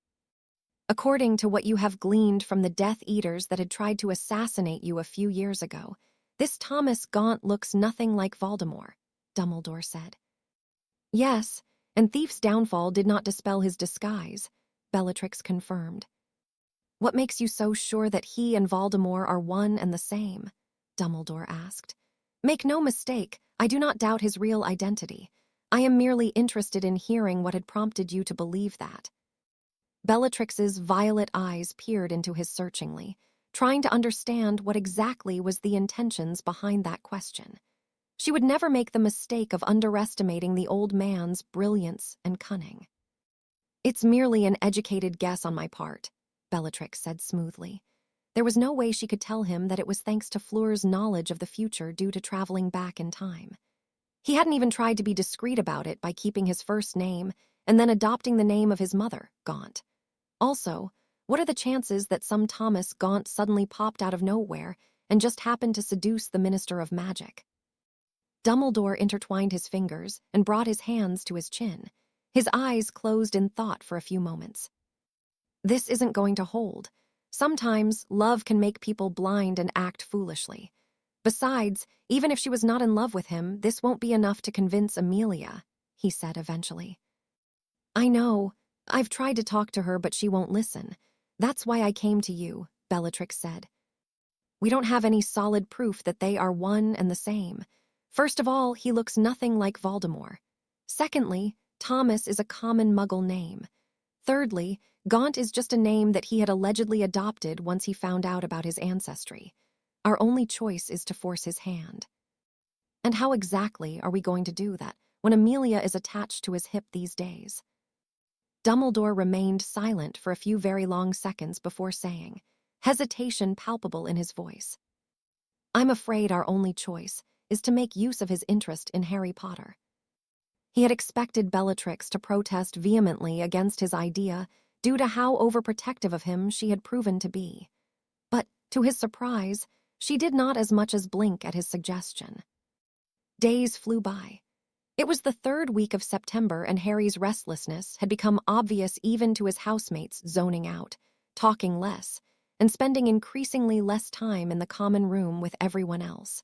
Speaker 1: "According to what you have gleaned from the Death Eaters that had tried to assassinate you a few years ago, this Thomas Gaunt looks nothing like Voldemort," Dumbledore said. "Yes, and Thief's downfall did not dispel his disguise," Bellatrix confirmed. "What makes you so sure that he and Voldemort are one and the same?" Dumbledore asked. "Make no mistake, I do not doubt his real identity. I am merely interested in hearing what had prompted you to believe that." Bellatrix's violet eyes peered into his searchingly, trying to understand what exactly was the intentions behind that question. She would never make the mistake of underestimating the old man's brilliance and cunning. "It's merely an educated guess on my part," Bellatrix said smoothly. There was no way she could tell him that it was thanks to Fleur's knowledge of the future due to traveling back in time. He hadn't even tried to be discreet about it by keeping his first name and then adopting the name of his mother, Gaunt. Also, what are the chances that some Thomas Gaunt suddenly popped out of nowhere and just happened to seduce the Minister of Magic? Dumbledore intertwined his fingers and brought his hands to his chin. His eyes closed in thought for a few moments. "This isn't going to hold. Sometimes love can make people blind and act foolishly. Besides, even if she was not in love with him, this won't be enough to convince Amelia, he said eventually. I know. I've tried to talk to her, but she won't listen. That's why I came to you, Bellatrix said. We don't have any solid proof that they are one and the same. First of all, he looks nothing like Voldemort. Secondly, Thomas is a common Muggle name. Thirdly, Gaunt is just a name that he had allegedly adopted once he found out about his ancestry. Our only choice is to force his hand. And how exactly are we going to do that when Amelia is attached to his hip these days? Dumbledore remained silent for a few very long seconds before saying, hesitation palpable in his voice. I'm afraid our only choice is to make use of his interest in Harry Potter. He had expected Bellatrix to protest vehemently against his idea due to how overprotective of him she had proven to be. But, to his surprise, she did not as much as blink at his suggestion. Days flew by. It was the third week of September, and Harry's restlessness had become obvious even to his housemates, zoning out, talking less, and spending increasingly less time in the common room with everyone else.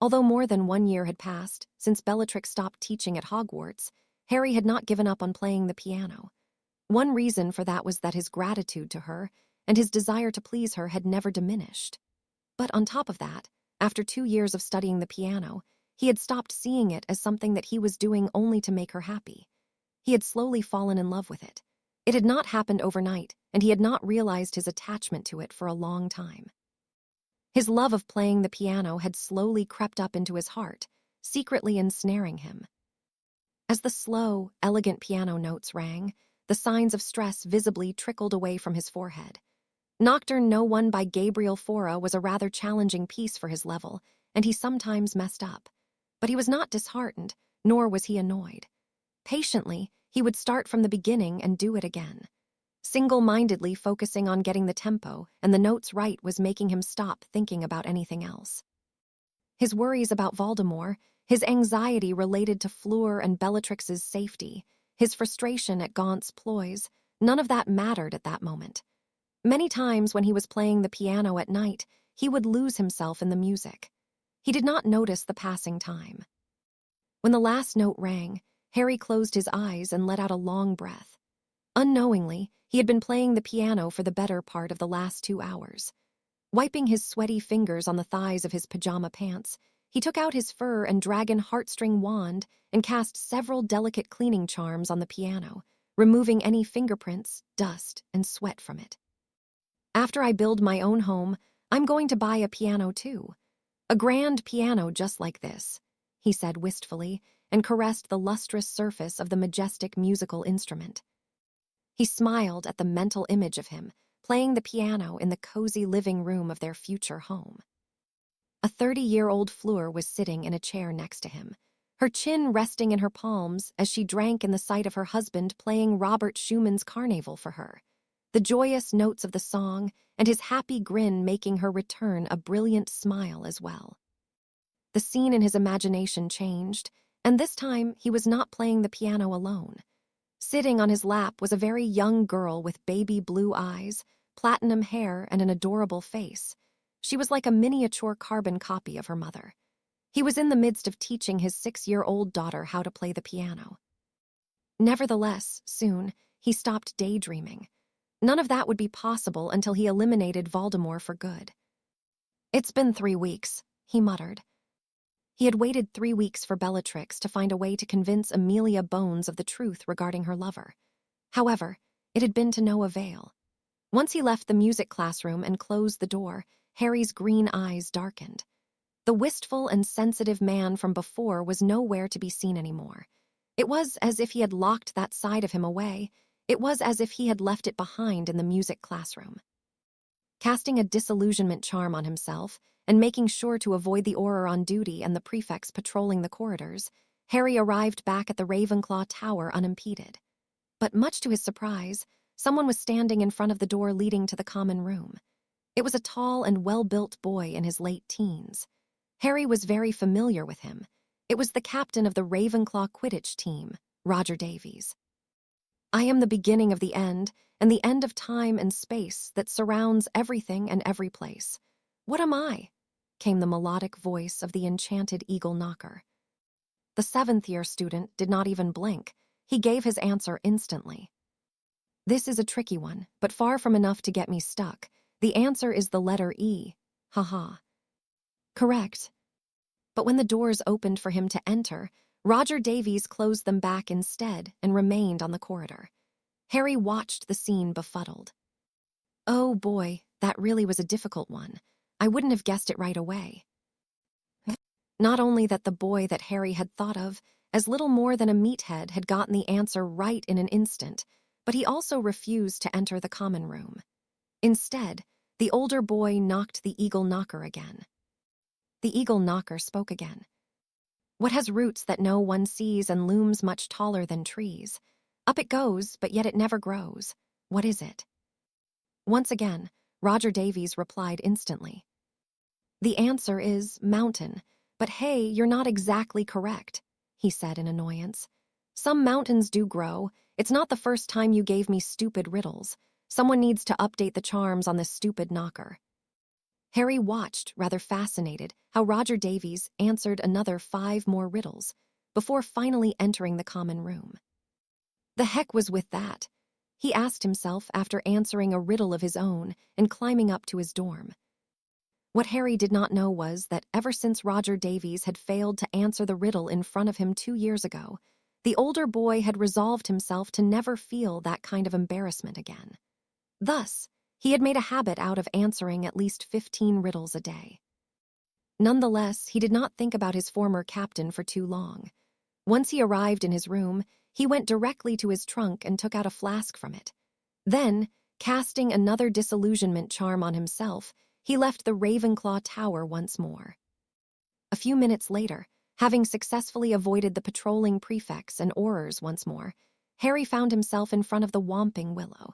Speaker 1: Although more than 1 year had passed since Bellatrix stopped teaching at Hogwarts, Harry had not given up on playing the piano. One reason for that was that his gratitude to her and his desire to please her had never diminished. But on top of that, after 2 years of studying the piano, he had stopped seeing it as something that he was doing only to make her happy. He had slowly fallen in love with it. It had not happened overnight, and he had not realized his attachment to it for a long time. His love of playing the piano had slowly crept up into his heart, secretly ensnaring him. As the slow, elegant piano notes rang, the signs of stress visibly trickled away from his forehead. Nocturne No. 1 by Gabriel Fauré was a rather challenging piece for his level, and he sometimes messed up. But he was not disheartened, nor was he annoyed. Patiently, he would start from the beginning and do it again. Single-mindedly focusing on getting the tempo and the notes right was making him stop thinking about anything else. His worries about Voldemort, his anxiety related to Fleur and Bellatrix's safety, his frustration at Gaunt's ploys, none of that mattered at that moment. Many times when he was playing the piano at night, he would lose himself in the music. He did not notice the passing time. When the last note rang, Harry closed his eyes and let out a long breath. Unknowingly, he had been playing the piano for the better part of the last 2 hours. Wiping his sweaty fingers on the thighs of his pajama pants, he took out his fur and dragon heartstring wand and cast several delicate cleaning charms on the piano, removing any fingerprints, dust, and sweat from it. After I build my own home, I'm going to buy a piano too. A grand piano just like this, he said wistfully, and caressed the lustrous surface of the majestic musical instrument. He smiled at the mental image of him, playing the piano in the cozy living room of their future home. A 30-year-old Fleur was sitting in a chair next to him, her chin resting in her palms as she drank in the sight of her husband playing Robert Schumann's Carnaval for her, the joyous notes of the song and his happy grin making her return a brilliant smile as well. The scene in his imagination changed, and this time he was not playing the piano alone. Sitting on his lap was a very young girl with baby blue eyes, platinum hair, and an adorable face. She was like a miniature carbon copy of her mother. He was in the midst of teaching his 6-year-old daughter how to play the piano. Nevertheless, soon, he stopped daydreaming. None of that would be possible until he eliminated Voldemort for good. It's been 3 weeks, he muttered. He had waited 3 weeks for Bellatrix to find a way to convince Amelia Bones of the truth regarding her lover. However, it had been to no avail. Once he left the music classroom and closed the door, Harry's green eyes darkened. The wistful and sensitive man from before was nowhere to be seen anymore. It was as if he had locked that side of him away. It was as if he had left it behind in the music classroom. Casting a disillusionment charm on himself, and making sure to avoid the Auror on duty and the prefects patrolling the corridors, Harry arrived back at the Ravenclaw Tower unimpeded. But much to his surprise, someone was standing in front of the door leading to the common room. It was a tall and well-built boy in his late teens. Harry was very familiar with him. It was the captain of the Ravenclaw Quidditch team, Roger Davies. I am the beginning of the end, and the end of time and space that surrounds everything and every place. What am I? came the melodic voice of the enchanted eagle knocker. The seventh-year student did not even blink. He gave his answer instantly. This is a tricky one, but far from enough to get me stuck. The answer is the letter E. Haha. Correct. But when the doors opened for him to enter, Roger Davies closed them back instead and remained on the corridor. Harry watched the scene befuddled. Oh boy, that really was a difficult one. I wouldn't have guessed it right away. Not only that the boy that Harry had thought of as little more than a meathead had gotten the answer right in an instant, but he also refused to enter the common room. Instead, the older boy knocked the eagle knocker again. The eagle knocker spoke again. What has roots that no one sees and looms much taller than trees? Up it goes, but yet it never grows. What is it? Once again, Roger Davies replied instantly. The answer is mountain, but hey, you're not exactly correct, he said in annoyance. Some mountains do grow. It's not the first time you gave me stupid riddles. Someone needs to update the charms on this stupid knocker. Harry watched, rather fascinated, how Roger Davies answered another 5 more riddles before finally entering the common room. The heck was with that? He asked himself after answering a riddle of his own and climbing up to his dorm. What Harry did not know was that ever since Roger Davies had failed to answer the riddle in front of him 2 years ago, the older boy had resolved himself to never feel that kind of embarrassment again. Thus, he had made a habit out of answering at least 15 riddles a day. Nonetheless, he did not think about his former captain for too long. Once he arrived in his room, he went directly to his trunk and took out a flask from it. Then, casting another disillusionment charm on himself, he left the Ravenclaw Tower once more. A few minutes later, having successfully avoided the patrolling prefects and Aurors once more, Harry found himself in front of the Whomping Willow.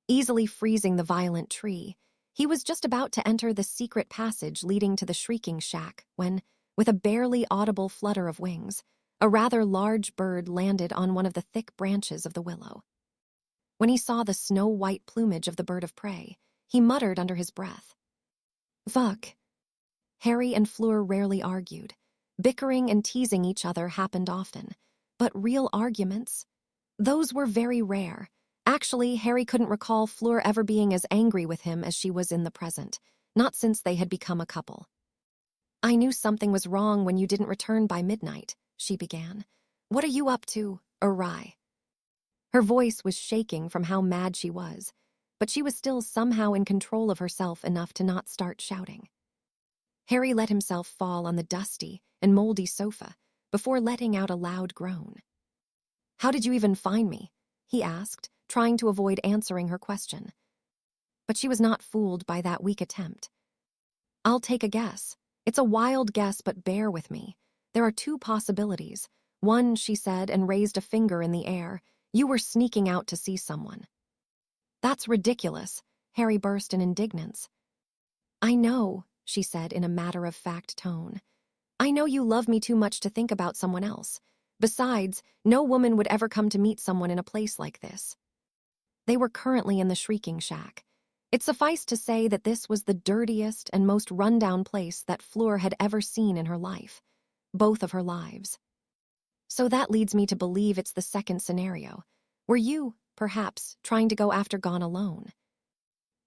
Speaker 1: Easily freezing the violent tree, he was just about to enter the secret passage leading to the Shrieking Shack when, with a barely audible flutter of wings, a rather large bird landed on one of the thick branches of the willow. When he saw the snow-white plumage of the bird of prey, he muttered under his breath. Fuck. Harry and Fleur rarely argued. Bickering and teasing each other happened often, but real arguments? Those were very rare. Actually, Harry couldn't recall Fleur ever being as angry with him as she was in the present, not since they had become a couple. I knew something was wrong when you didn't return by midnight, she began. What are you up to, awry? Her voice was shaking from how mad she was, but she was still somehow in control of herself enough to not start shouting. Harry let himself fall on the dusty and moldy sofa before letting out a loud groan. How did you even find me? He asked, trying to avoid answering her question. But she was not fooled by that weak attempt. I'll take a guess. It's a wild guess, but bear with me. There are 2 possibilities. One, she said, and raised a finger in the air. You were sneaking out to see someone. That's ridiculous, Harry burst in indignance. I know, she said in a matter-of-fact tone. I know you love me too much to think about someone else. Besides, no woman would ever come to meet someone in a place like this. They were currently in the Shrieking Shack. It sufficed to say that this was the dirtiest and most run-down place that Fleur had ever seen in her life, both of her lives. So that leads me to believe it's the second scenario. Were you, perhaps, trying to go after Gone alone?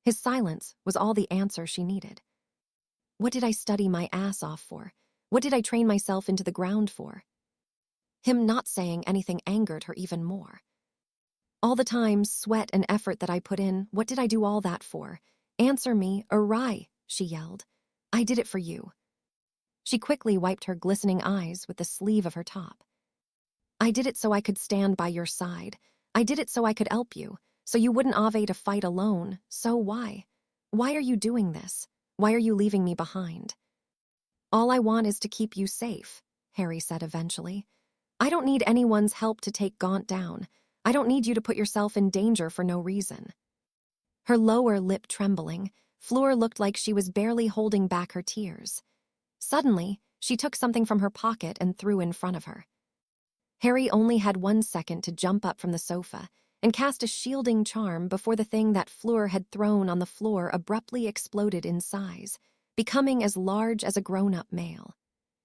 Speaker 1: His silence was all the answer she needed. What did I study my ass off for? What did I train myself into the ground for? Him not saying anything angered her even more. All the time, sweat and effort that I put in, what did I do all that for? Answer me, awry, she yelled. I did it for you. She quickly wiped her glistening eyes with the sleeve of her top. I did it so I could stand by your side. I did it so I could help you, so you wouldn't ave to fight alone. So why? Why are you doing this? Why are you leaving me behind? All I want is to keep you safe, Harry said eventually. I don't need anyone's help to take Gaunt down. I don't need you to put yourself in danger for no reason. Her lower lip trembling, Fleur looked like she was barely holding back her tears. Suddenly, she took something from her pocket and threw in front of her. Harry only had 1 second to jump up from the sofa and cast a shielding charm before the thing that Fleur had thrown on the floor abruptly exploded in size, becoming as large as a grown-up male.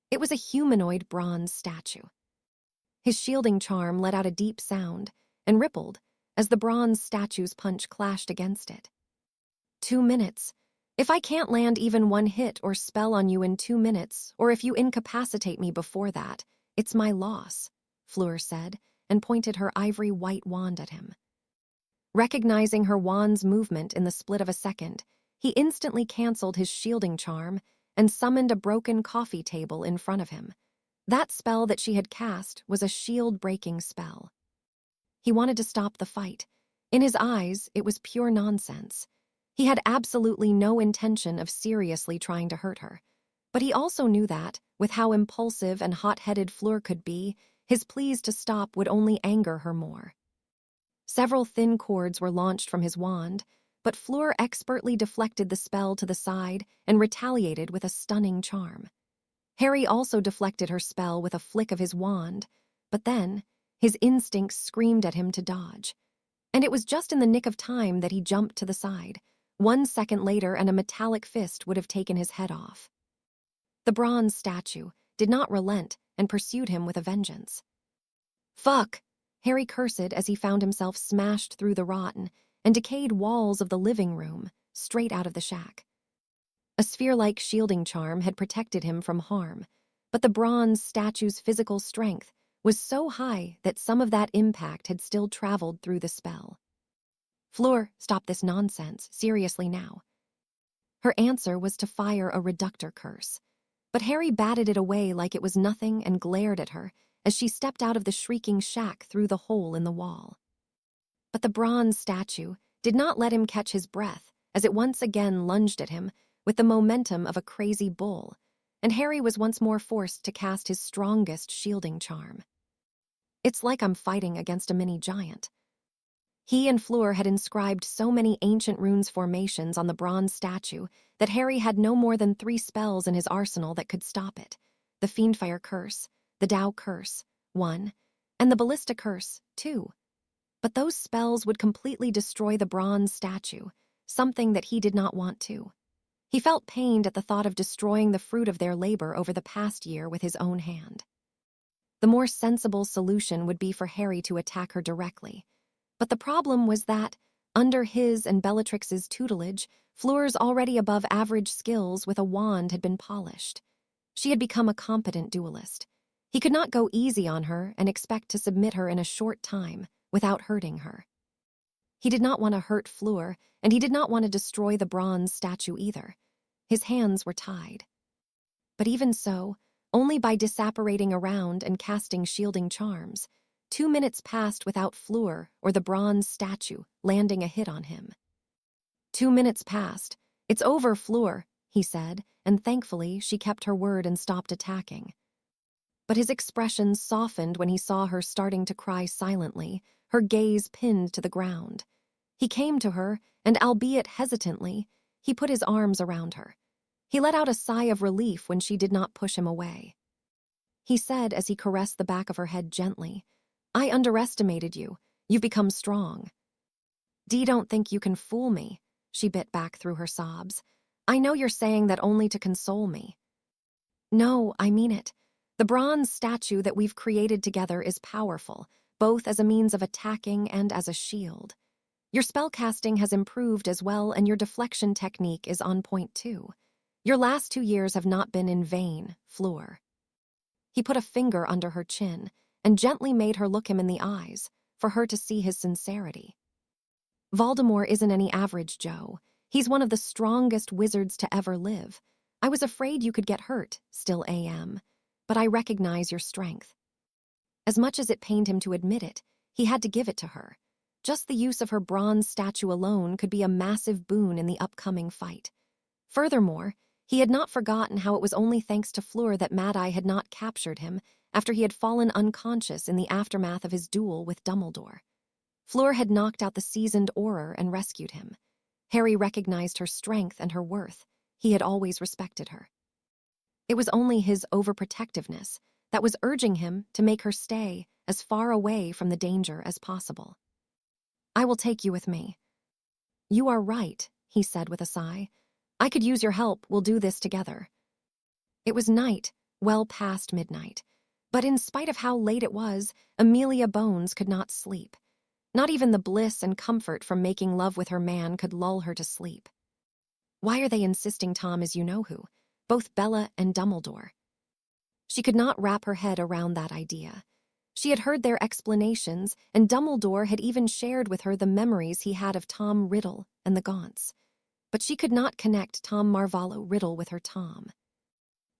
Speaker 1: It was a humanoid bronze statue. His shielding charm let out a deep sound and rippled as the bronze statue's punch clashed against it. 2 minutes. If I can't land even one hit or spell on you in 2 minutes, or if you incapacitate me before that, it's my loss, Fleur said, and pointed her ivory white wand at him. Recognizing her wand's movement in the split of a second, he instantly canceled his shielding charm and summoned a broken coffee table in front of him. That spell that she had cast was a shield-breaking spell. He wanted to stop the fight. In his eyes, it was pure nonsense. He had absolutely no intention of seriously trying to hurt her. But he also knew that, with how impulsive and hot-headed Fleur could be, his pleas to stop would only anger her more. Several thin cords were launched from his wand, but Fleur expertly deflected the spell to the side and retaliated with a stunning charm. Harry also deflected her spell with a flick of his wand, but then his instincts screamed at him to dodge. And it was just in the nick of time that he jumped to the side. 1 second later, and a metallic fist would have taken his head off. The bronze statue did not relent and pursued him with a vengeance. "Fuck!" Harry cursed as he found himself smashed through the rotten and decayed walls of the living room, straight out of the shack. A sphere-like shielding charm had protected him from harm, but the bronze statue's physical strength was so high that some of that impact had still traveled through the spell. "Fleur, stop this nonsense, seriously now." Her answer was to fire a reductor curse, but Harry batted it away like it was nothing and glared at her as she stepped out of the Shrieking Shack through the hole in the wall. But the bronze statue did not let him catch his breath as it once again lunged at him with the momentum of a crazy bull, and Harry was once more forced to cast his strongest shielding charm. It's like I'm fighting against a mini giant. He and Fleur had inscribed so many ancient runes formations on the bronze statue that Harry had no more than 3 spells in his arsenal that could stop it: the Fiendfire Curse, the Tao Curse, 1, and the Ballista Curse, 2. But those spells would completely destroy the bronze statue, something that he did not want to. He felt pained at the thought of destroying the fruit of their labor over the past year with his own hand. The more sensible solution would be for Harry to attack her directly. But the problem was that, under his and Bellatrix's tutelage, Fleur's already above-average skills with a wand had been polished. She had become a competent duelist. He could not go easy on her and expect to submit her in a short time without hurting her. He did not want to hurt Fleur, and he did not want to destroy the bronze statue either. His hands were tied. But even so, only by disapparating around and casting shielding charms, 2 minutes passed without Fleur or the bronze statue landing a hit on him. 2 minutes passed. "It's over, Fleur," he said, and thankfully she kept her word and stopped attacking. But his expression softened when he saw her starting to cry silently, her gaze pinned to the ground. He came to her, and albeit hesitantly, he put his arms around her. He let out a sigh of relief when she did not push him away. He said as he caressed the back of her head gently, "I underestimated you. You've become strong." "Dee, don't think you can fool me," she bit back through her sobs. "I know you're saying that only to console me." "No, I mean it. The bronze statue that we've created together is powerful, both as a means of attacking and as a shield. Your spellcasting has improved as well, and your deflection technique is on point too. Your last 2 years have not been in vain, Fleur." He put a finger under her chin and gently made her look him in the eyes, for her to see his sincerity. "Voldemort isn't any average Joe. He's one of the strongest wizards to ever live. I was afraid you could get hurt, still am, but I recognize your strength." As much as it pained him to admit it, he had to give it to her. Just the use of her bronze statue alone could be a massive boon in the upcoming fight. Furthermore, he had not forgotten how it was only thanks to Fleur that Mad-Eye had not captured him after he had fallen unconscious in the aftermath of his duel with Dumbledore. Fleur had knocked out the seasoned Auror and rescued him. Harry recognized her strength and her worth. He had always respected her. It was only his overprotectiveness that was urging him to make her stay as far away from the danger as possible. "I will take you with me." "You are right," he said with a sigh. I could use your help, we'll do this together. It was night, well past midnight. But in spite of how late it was, Amelia Bones could not sleep. Not even the bliss and comfort from making love with her man could lull her to sleep. Why are they insisting Tom is you-know-who? Both Bella and Dumbledore. She could not wrap her head around that idea. She had heard their explanations, and Dumbledore had even shared with her the memories he had of Tom Riddle and the Gaunts. But she could not connect Tom Marvolo Riddle with her Tom.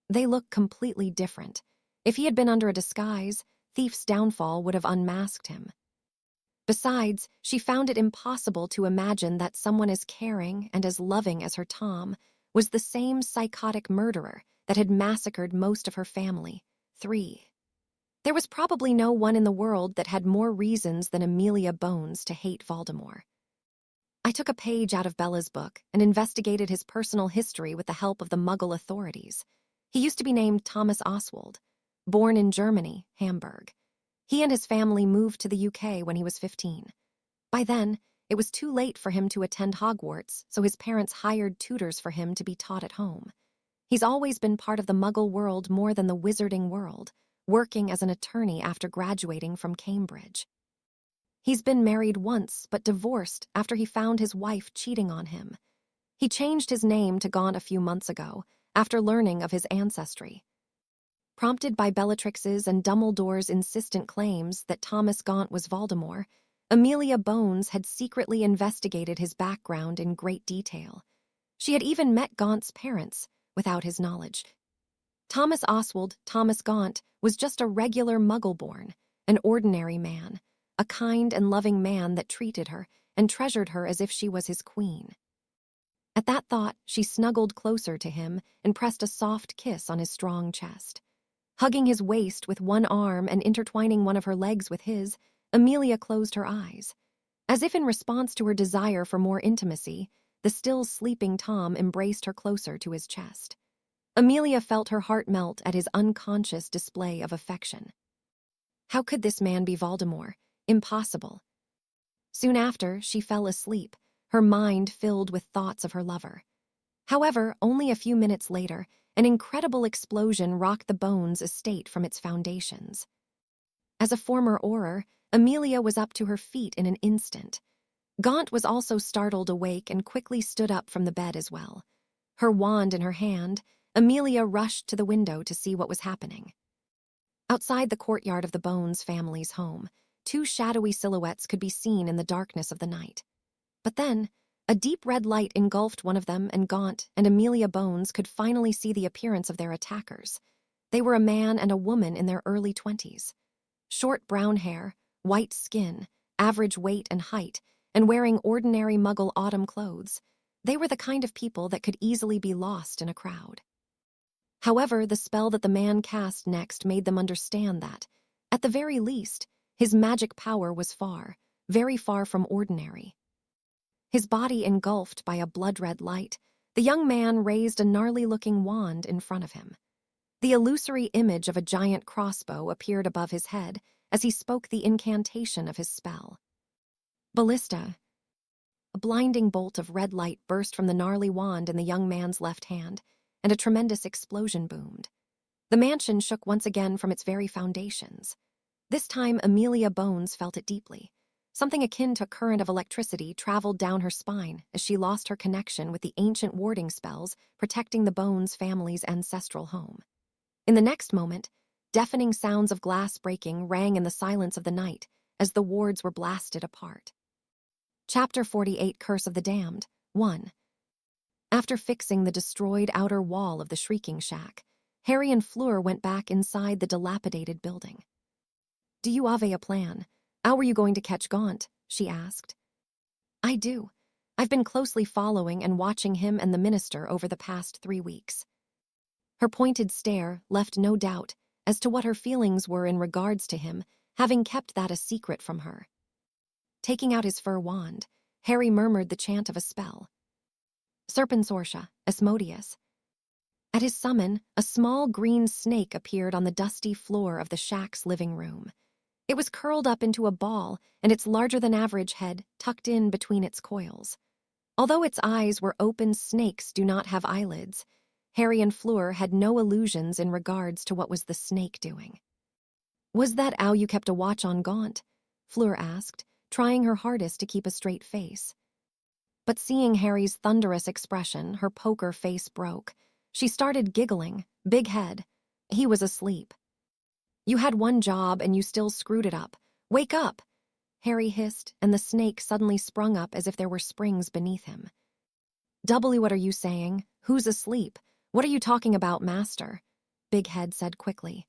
Speaker 1: They look completely different. If he had been under a disguise, Thief's downfall would have unmasked him. Besides, she found it impossible to imagine that someone as caring and as loving as her Tom was the same psychotic murderer that had massacred most of her family, 3. There was probably no one in the world that had more reasons than Amelia Bones to hate Voldemort. I took a page out of Bella's book and investigated his personal history with the help of the Muggle authorities. He used to be named Thomas Oswald, born in Germany, Hamburg. He and his family moved to the UK when he was 15. By then, it was too late for him to attend Hogwarts, so his parents hired tutors for him to be taught at home. He's always been part of the Muggle world more than the wizarding world, working as an attorney after graduating from Cambridge. He's been married once, but divorced after he found his wife cheating on him. He changed his name to Gaunt a few months ago, after learning of his ancestry. Prompted by Bellatrix's and Dumbledore's insistent claims that Thomas Gaunt was Voldemort, Amelia Bones had secretly investigated his background in great detail. She had even met Gaunt's parents, without his knowledge. Thomas Oswald, Thomas Gaunt, was just a regular Muggle-born, an ordinary man, a kind and loving man that treated her and treasured her as if she was his queen. At that thought, she snuggled closer to him and pressed a soft kiss on his strong chest. Hugging his waist with one arm and intertwining one of her legs with his, Amelia closed her eyes. As if in response to her desire for more intimacy, the still sleeping Tom embraced her closer to his chest. Amelia felt her heart melt at his unconscious display of affection. How could this man be Voldemort? Impossible. Soon after, she fell asleep, her mind filled with thoughts of her lover. However, only a few minutes later, an incredible explosion rocked the Bones estate from its foundations. As a former Auror, Amelia was up to her feet in an instant. Gaunt was also startled awake and quickly stood up from the bed as well. Her wand in her hand, Amelia rushed to the window to see what was happening. Outside the courtyard of the Bones family's home, 2 shadowy silhouettes could be seen in the darkness of the night. But then, a deep red light engulfed one of them, and Gaunt and Amelia Bones could finally see the appearance of their attackers. They were a man and a woman in their early 20s. Short brown hair, white skin, average weight and height, and wearing ordinary Muggle autumn clothes. They were the kind of people that could easily be lost in a crowd. However, the spell that the man cast next made them understand that, at the very least, his magic power was far, very far from ordinary. His body engulfed by a blood-red light, the young man raised a gnarly-looking wand in front of him. The illusory image of a giant crossbow appeared above his head as he spoke the incantation of his spell. Ballista. A blinding bolt of red light burst from the gnarly wand in the young man's left hand, and a tremendous explosion boomed. The mansion shook once again from its very foundations. This time, Amelia Bones felt it deeply. Something akin to a current of electricity traveled down her spine as she lost her connection with the ancient warding spells protecting the Bones family's ancestral home. In the next moment, deafening sounds of glass breaking rang in the silence of the night as the wards were blasted apart. Chapter 48, Curse of the Damned, 1. After fixing the destroyed outer wall of the Shrieking Shack, Harry and Fleur went back inside the dilapidated building. "Do you have a plan? How are you going to catch Gaunt?" she asked. "I do. I've been closely following and watching him and the minister over the past 3 weeks." Her pointed stare left no doubt as to what her feelings were in regards to him, having kept that a secret from her. Taking out his fur wand, Harry murmured the chant of a spell. Serpensortia, Asmodeus. At his summon, a small green snake appeared on the dusty floor of the shack's living room. It was curled up into a ball, and its larger-than-average head tucked in between its coils. Although its eyes were open, snakes do not have eyelids. Harry and Fleur had no illusions in regards to what was the snake doing. "Was that how you kept a watch on Gaunt?" Fleur asked, trying her hardest to keep a straight face. But seeing Harry's thunderous expression, her poker face broke. She started giggling, big head. He was asleep. "You had one job and you still screwed it up. Wake up!" Harry hissed, and the snake suddenly sprung up as if there were springs beneath him. "What are you saying? Who's asleep? What are you talking about, Master?" Big Head said quickly.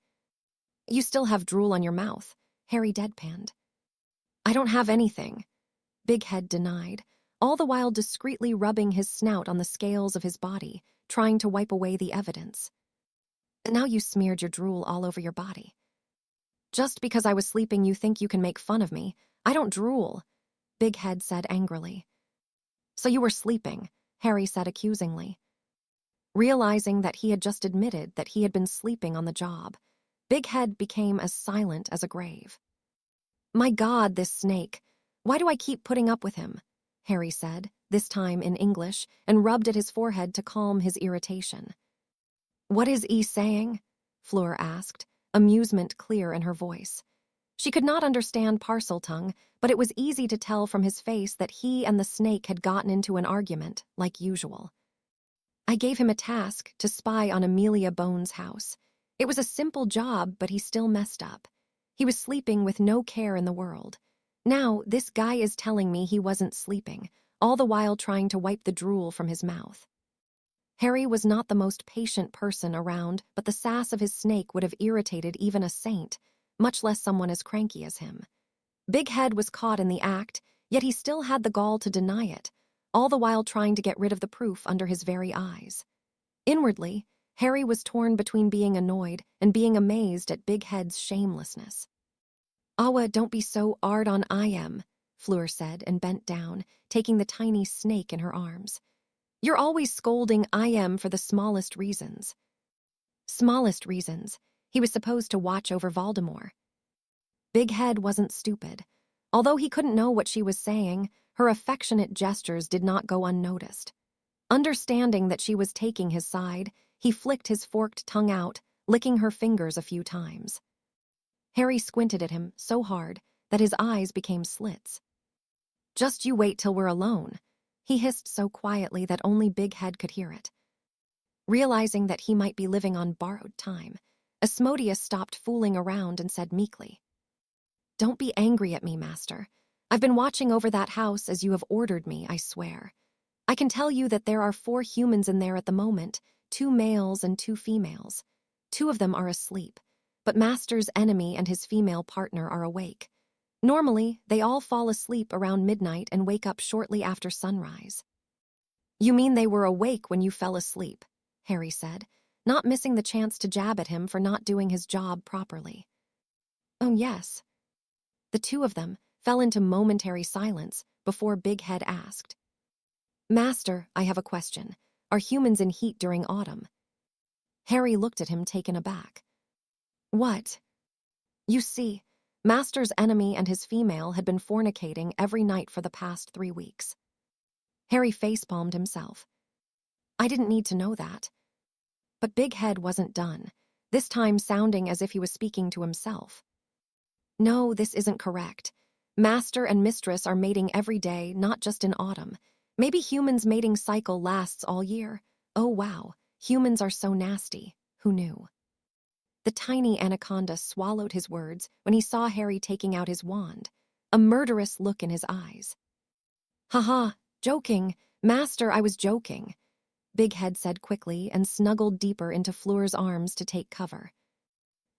Speaker 1: "You still have drool on your mouth," Harry deadpanned. "I don't have anything," Big Head denied, all the while discreetly rubbing his snout on the scales of his body, trying to wipe away the evidence. "Now you smeared your drool all over your body. Just because I was sleeping you think you can make fun of me. I don't drool," Big Head said angrily. "So you were sleeping," Harry said accusingly. Realizing that he had just admitted that he had been sleeping on the job, Big Head became as silent as a grave. "My God, this snake. Why do I keep putting up with him?" Harry said, this time in English, and rubbed at his forehead to calm his irritation. "What is he saying?" Fleur asked, amusement clear in her voice. She could not understand Parseltongue, but it was easy to tell from his face that he and the snake had gotten into an argument, like usual. "I gave him a task to spy on Amelia Bones' house. It was a simple job, but he still messed up. He was sleeping with no care in the world. Now, this guy is telling me he wasn't sleeping, all the while trying to wipe the drool from his mouth." Harry was not the most patient person around, but the sass of his snake would have irritated even a saint, much less someone as cranky as him. Big Head was caught in the act, yet he still had the gall to deny it, all the while trying to get rid of the proof under his very eyes. Inwardly, Harry was torn between being annoyed and being amazed at Big Head's shamelessness. "Awa, don't be so hard on I am," Fleur said and bent down, taking the tiny snake in her arms. "You're always scolding I am for the smallest reasons." Smallest reasons. He was supposed to watch over Voldemort. Big Head wasn't stupid. Although he couldn't know what she was saying, her affectionate gestures did not go unnoticed. Understanding that she was taking his side, he flicked his forked tongue out, licking her fingers a few times. Harry squinted at him so hard that his eyes became slits. "Just you wait till we're alone," he hissed so quietly that only Big Head could hear it. Realizing that he might be living on borrowed time, Asmodeus stopped fooling around and said meekly, "Don't be angry at me, Master. I've been watching over that house as you have ordered me, I swear. I can tell you that there are 4 humans in there at the moment, 2 males and 2 females. 2 of them are asleep, but Master's enemy and his female partner are awake. Normally, they all fall asleep around midnight and wake up shortly after sunrise." "You mean they were awake when you fell asleep?" Harry said, not missing the chance to jab at him for not doing his job properly. "Oh, yes." The 2 of them fell into momentary silence before Big Head asked, "Master, I have a question. Are humans in heat during autumn?" Harry looked at him taken aback. "What?" "You see, Master's enemy and his female had been fornicating every night for the past 3 weeks. Harry facepalmed himself. "I didn't need to know that." But Big Head wasn't done, this time sounding as if he was speaking to himself. "No, this isn't correct. Master and Mistress are mating every day, not just in autumn. Maybe humans' mating cycle lasts all year. Oh wow, humans are so nasty. Who knew?" The tiny anaconda swallowed his words when he saw Harry taking out his wand, a murderous look in his eyes. "Haha, joking. Master, I was joking," Big Head said quickly and snuggled deeper into Fleur's arms to take cover.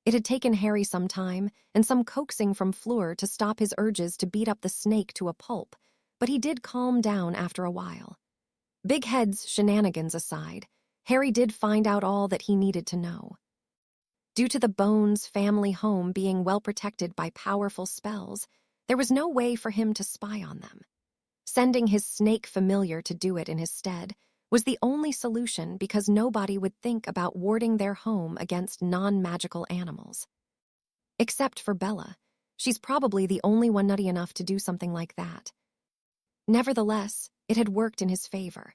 Speaker 1: It had taken Harry some time and some coaxing from Fleur to stop his urges to beat up the snake to a pulp, but he did calm down after a while. Big Head's shenanigans aside, Harry did find out all that he needed to know. Due to the Bones family home being well protected by powerful spells, there was no way for him to spy on them. Sending his snake familiar to do it in his stead was the only solution because nobody would think about warding their home against non-magical animals. Except for Bella. She's probably the only one nutty enough to do something like that. Nevertheless, It had worked in his favor.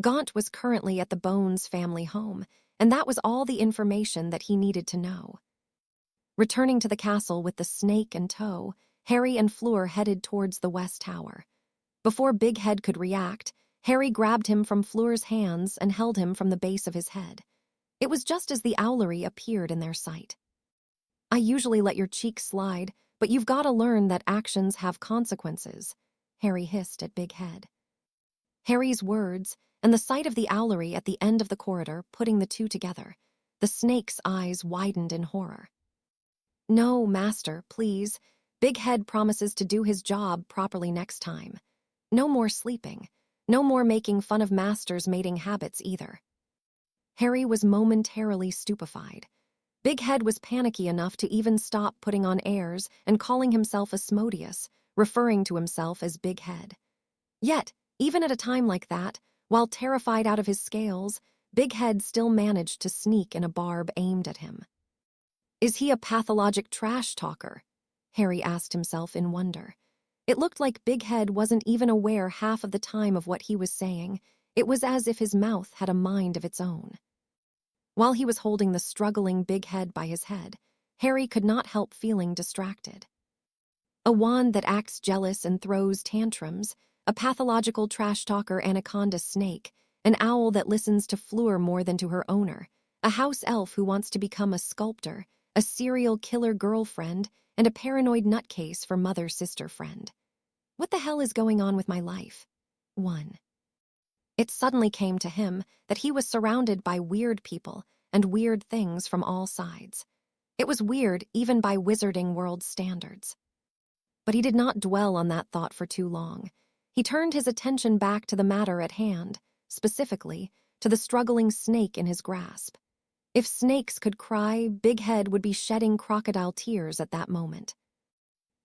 Speaker 1: Gaunt was currently at the Bones family home, and that was all the information that he needed to know. Returning to the castle with the snake in tow, Harry and Fleur headed towards the West Tower. Before Big Head could react, Harry grabbed him from Fleur's hands and held him from the base of his head. It was just as the owlery appeared in their sight. "I usually let your cheeks slide, but you've got to learn that actions have consequences," Harry hissed at Big Head. Harry's words, and the sight of the owlery at the end of the corridor putting the two together, the snake's eyes widened in horror. "No, Master, please. Big Head promises to do his job properly next time. No more sleeping. No more making fun of Master's mating habits either." Harry was momentarily stupefied. Big Head was panicky enough to even stop putting on airs and calling himself Asmodeus, referring to himself as Big Head. Yet, even at a time like that, while terrified out of his scales, Big Head still managed to sneak in a barb aimed at him. "Is he a pathologic trash talker?" Harry asked himself in wonder. It looked like Big Head wasn't even aware half of the time of what he was saying. It was as if his mouth had a mind of its own. While he was holding the struggling Big Head by his head, Harry could not help feeling distracted. A wand that acts jealous and throws tantrums, a pathological trash talker anaconda snake, an owl that listens to Fleur more than to her owner, a house elf who wants to become a sculptor, a serial killer girlfriend, and a paranoid nutcase for mother-sister friend. What the hell is going on with my life? 1. It suddenly came to him that he was surrounded by weird people and weird things from all sides. It was weird even by Wizarding World standards. But he did not dwell on that thought for too long. He turned his attention back to the matter at hand, specifically to the struggling snake in his grasp. If snakes could cry, Big Head would be shedding crocodile tears at that moment.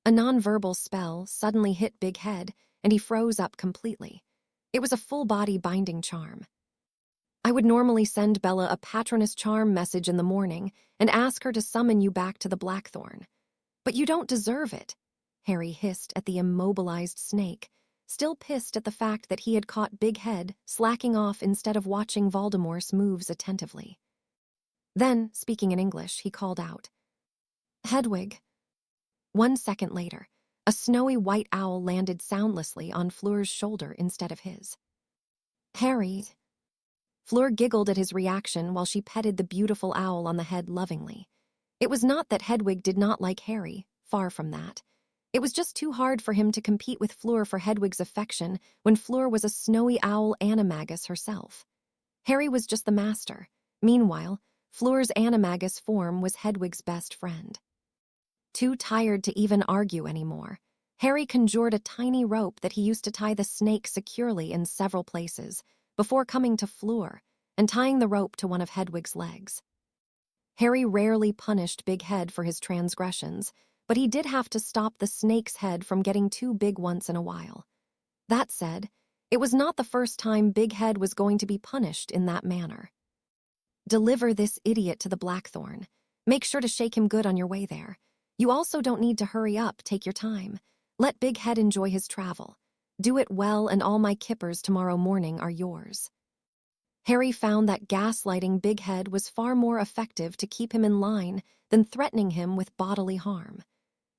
Speaker 1: A nonverbal spell suddenly hit Big Head, and he froze up completely. It was a full-body binding charm. "I would normally send Bella a Patronus charm message in the morning and ask her to summon you back to the Blackthorn. But you don't deserve it," Harry hissed at the immobilized snake, still pissed at the fact that he had caught Big Head slacking off instead of watching Voldemort's moves attentively. Then, speaking in English, he called out, "Hedwig." 1 second later, a snowy white owl landed soundlessly on Fleur's shoulder instead of his. "Harry." Fleur giggled at his reaction while she petted the beautiful owl on the head lovingly. It was not that Hedwig did not like Harry, far from that. It was just too hard for him to compete with Fleur for Hedwig's affection when Fleur was a snowy owl animagus herself. Harry was just the master. Meanwhile, Fleur's animagus form was Hedwig's best friend. Too tired to even argue anymore, Harry conjured a tiny rope that he used to tie the snake securely in several places, before coming to Fleur and tying the rope to one of Hedwig's legs. Harry rarely punished Big Head for his transgressions, but he did have to stop the snake's head from getting too big once in a while. That said, it was not the first time Big Head was going to be punished in that manner. "Deliver this idiot to the Blackthorn. Make sure to shake him good on your way there. You also don't need to hurry up, take your time. Let Big Head enjoy his travel. Do it well and all my kippers tomorrow morning are yours." Harry found that gaslighting Big Head was far more effective to keep him in line than threatening him with bodily harm.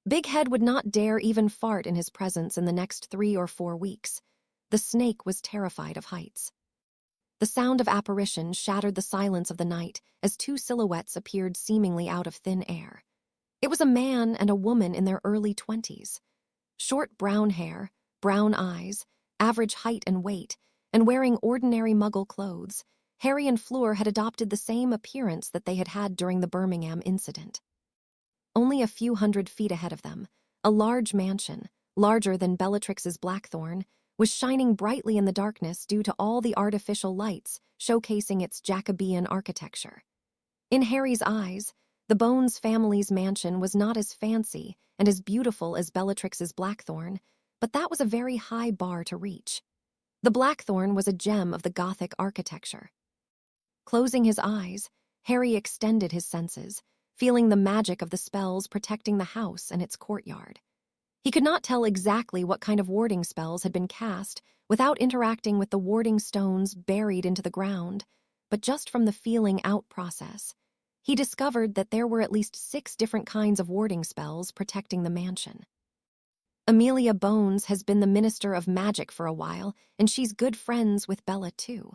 Speaker 1: Big Head would not dare even fart in his presence in the next 3 or 4 weeks. The snake was terrified of heights. The sound of apparition shattered the silence of the night as 2 silhouettes appeared seemingly out of thin air. It was a man and a woman in their early 20s. Short brown hair, brown eyes, average height and weight, and wearing ordinary Muggle clothes, Harry and Fleur had adopted the same appearance that they had had during the Birmingham incident. Only a few hundred feet ahead of them, a large mansion, larger than Bellatrix's Blackthorn, was shining brightly in the darkness due to all the artificial lights showcasing its Jacobean architecture. In Harry's eyes, the Bones family's mansion was not as fancy and as beautiful as Bellatrix's Blackthorn, but that was a very high bar to reach. The Blackthorn was a gem of the Gothic architecture. Closing his eyes, Harry extended his senses, feeling the magic of the spells protecting the house and its courtyard. He could not tell exactly what kind of warding spells had been cast without interacting with the warding stones buried into the ground, but just from the feeling out process. He discovered that there were at least 6 different kinds of warding spells protecting the mansion. Amelia Bones has been the Minister of Magic for a while, and she's good friends with Bella too.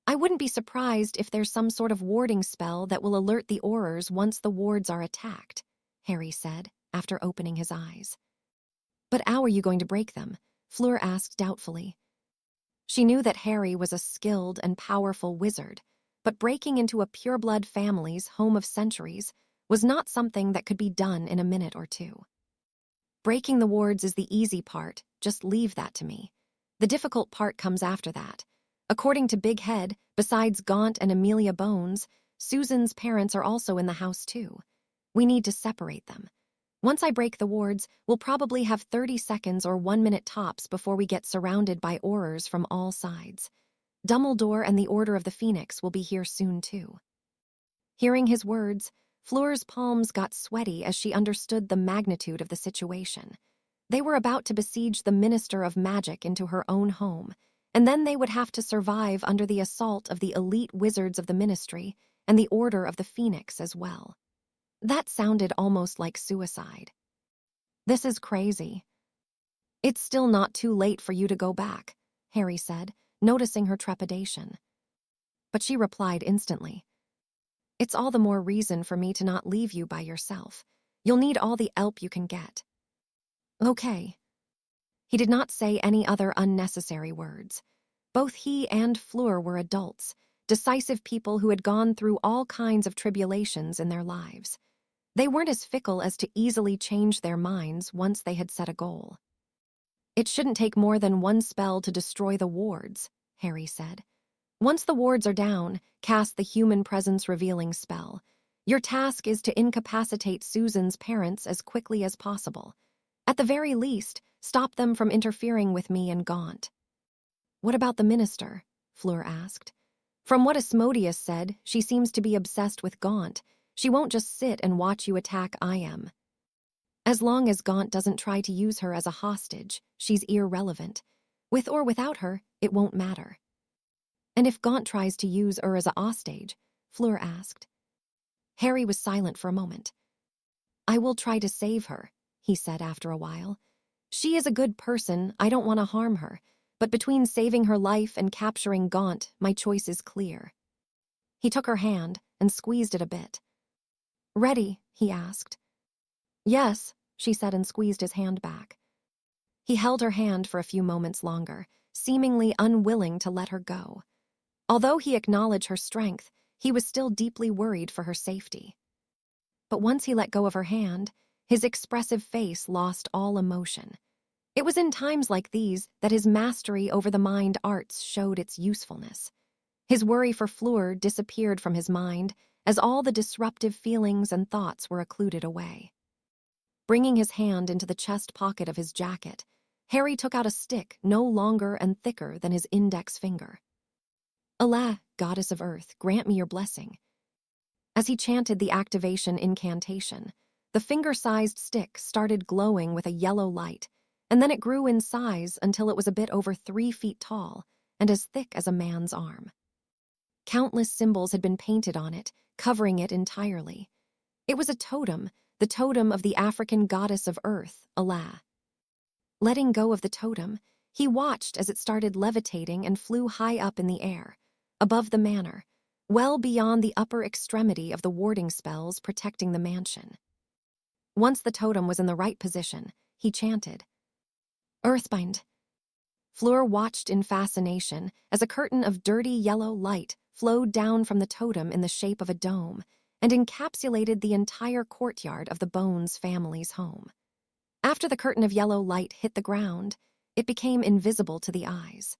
Speaker 1: I wouldn't be surprised if there's some sort of warding spell that will alert the Aurors once the wards are attacked, Harry said, after opening his eyes. But how are you going to break them? Fleur asked doubtfully. She knew that Harry was a skilled and powerful wizard, but breaking into a pureblood family's home of centuries was not something that could be done in a minute or two. Breaking the wards is the easy part, just leave that to me. The difficult part comes after that. According to Big Head, besides Gaunt and Amelia Bones, Susan's parents are also in the house too. We need to separate them. Once I break the wards, we'll probably have 30 seconds or 1 minute tops before we get surrounded by Aurors from all sides. Dumbledore and the Order of the Phoenix will be here soon too. Hearing his words, Fleur's palms got sweaty as she understood the magnitude of the situation. They were about to besiege the Minister of Magic into her own home, and then they would have to survive under the assault of the elite wizards of the Ministry and the Order of the Phoenix as well. That sounded almost like suicide. This is crazy. It's still not too late for you to go back, Harry said, noticing her trepidation. But she replied instantly. It's all the more reason for me to not leave you by yourself. You'll need all the help you can get. Okay. He did not say any other unnecessary words. Both he and Fleur were adults, decisive people who had gone through all kinds of tribulations in their lives. They weren't as fickle as to easily change their minds once they had set a goal. It shouldn't take more than 1 spell to destroy the wards, Harry said. Once the wards are down, cast the human presence revealing spell. Your task is to incapacitate Susan's parents as quickly as possible. At the very least, stop them from interfering with me and Gaunt. What about the minister? Fleur asked. From what Asmodeus said, she seems to be obsessed with Gaunt. She won't just sit and watch you attack IM. As long as Gaunt doesn't try to use her as a hostage, she's irrelevant. With or without her, it won't matter. And if Gaunt tries to use her as a hostage? Fleur asked. Harry was silent for a moment. I will try to save her, he said after a while. She is a good person, I don't want to harm her, but between saving her life and capturing Gaunt, my choice is clear. He took her hand and squeezed it a bit. Ready? He asked. Yes, she said and squeezed his hand back. He held her hand for a few moments longer, seemingly unwilling to let her go. Although he acknowledged her strength, he was still deeply worried for her safety. But once he let go of her hand, his expressive face lost all emotion. It was in times like these that his mastery over the mind arts showed its usefulness. His worry for Fleur disappeared from his mind as all the disruptive feelings and thoughts were occluded away. Bringing his hand into the chest pocket of his jacket, Harry took out a stick no longer and thicker than his index finger. Allah, goddess of earth, grant me your blessing. As he chanted the activation incantation, the finger-sized stick started glowing with a yellow light, and then it grew in size until it was a bit over 3 feet tall and as thick as a man's arm. Countless symbols had been painted on it, covering it entirely. It was a totem, the totem of the African goddess of earth, Allah. Letting go of the totem, he watched as it started levitating and flew high up in the air, above the manor, well beyond the upper extremity of the warding spells protecting the mansion. Once the totem was in the right position, he chanted, Earthbind. Fleur watched in fascination as a curtain of dirty yellow light flowed down from the totem in the shape of a dome and encapsulated the entire courtyard of the Bones family's home. After the curtain of yellow light hit the ground, it became invisible to the eyes.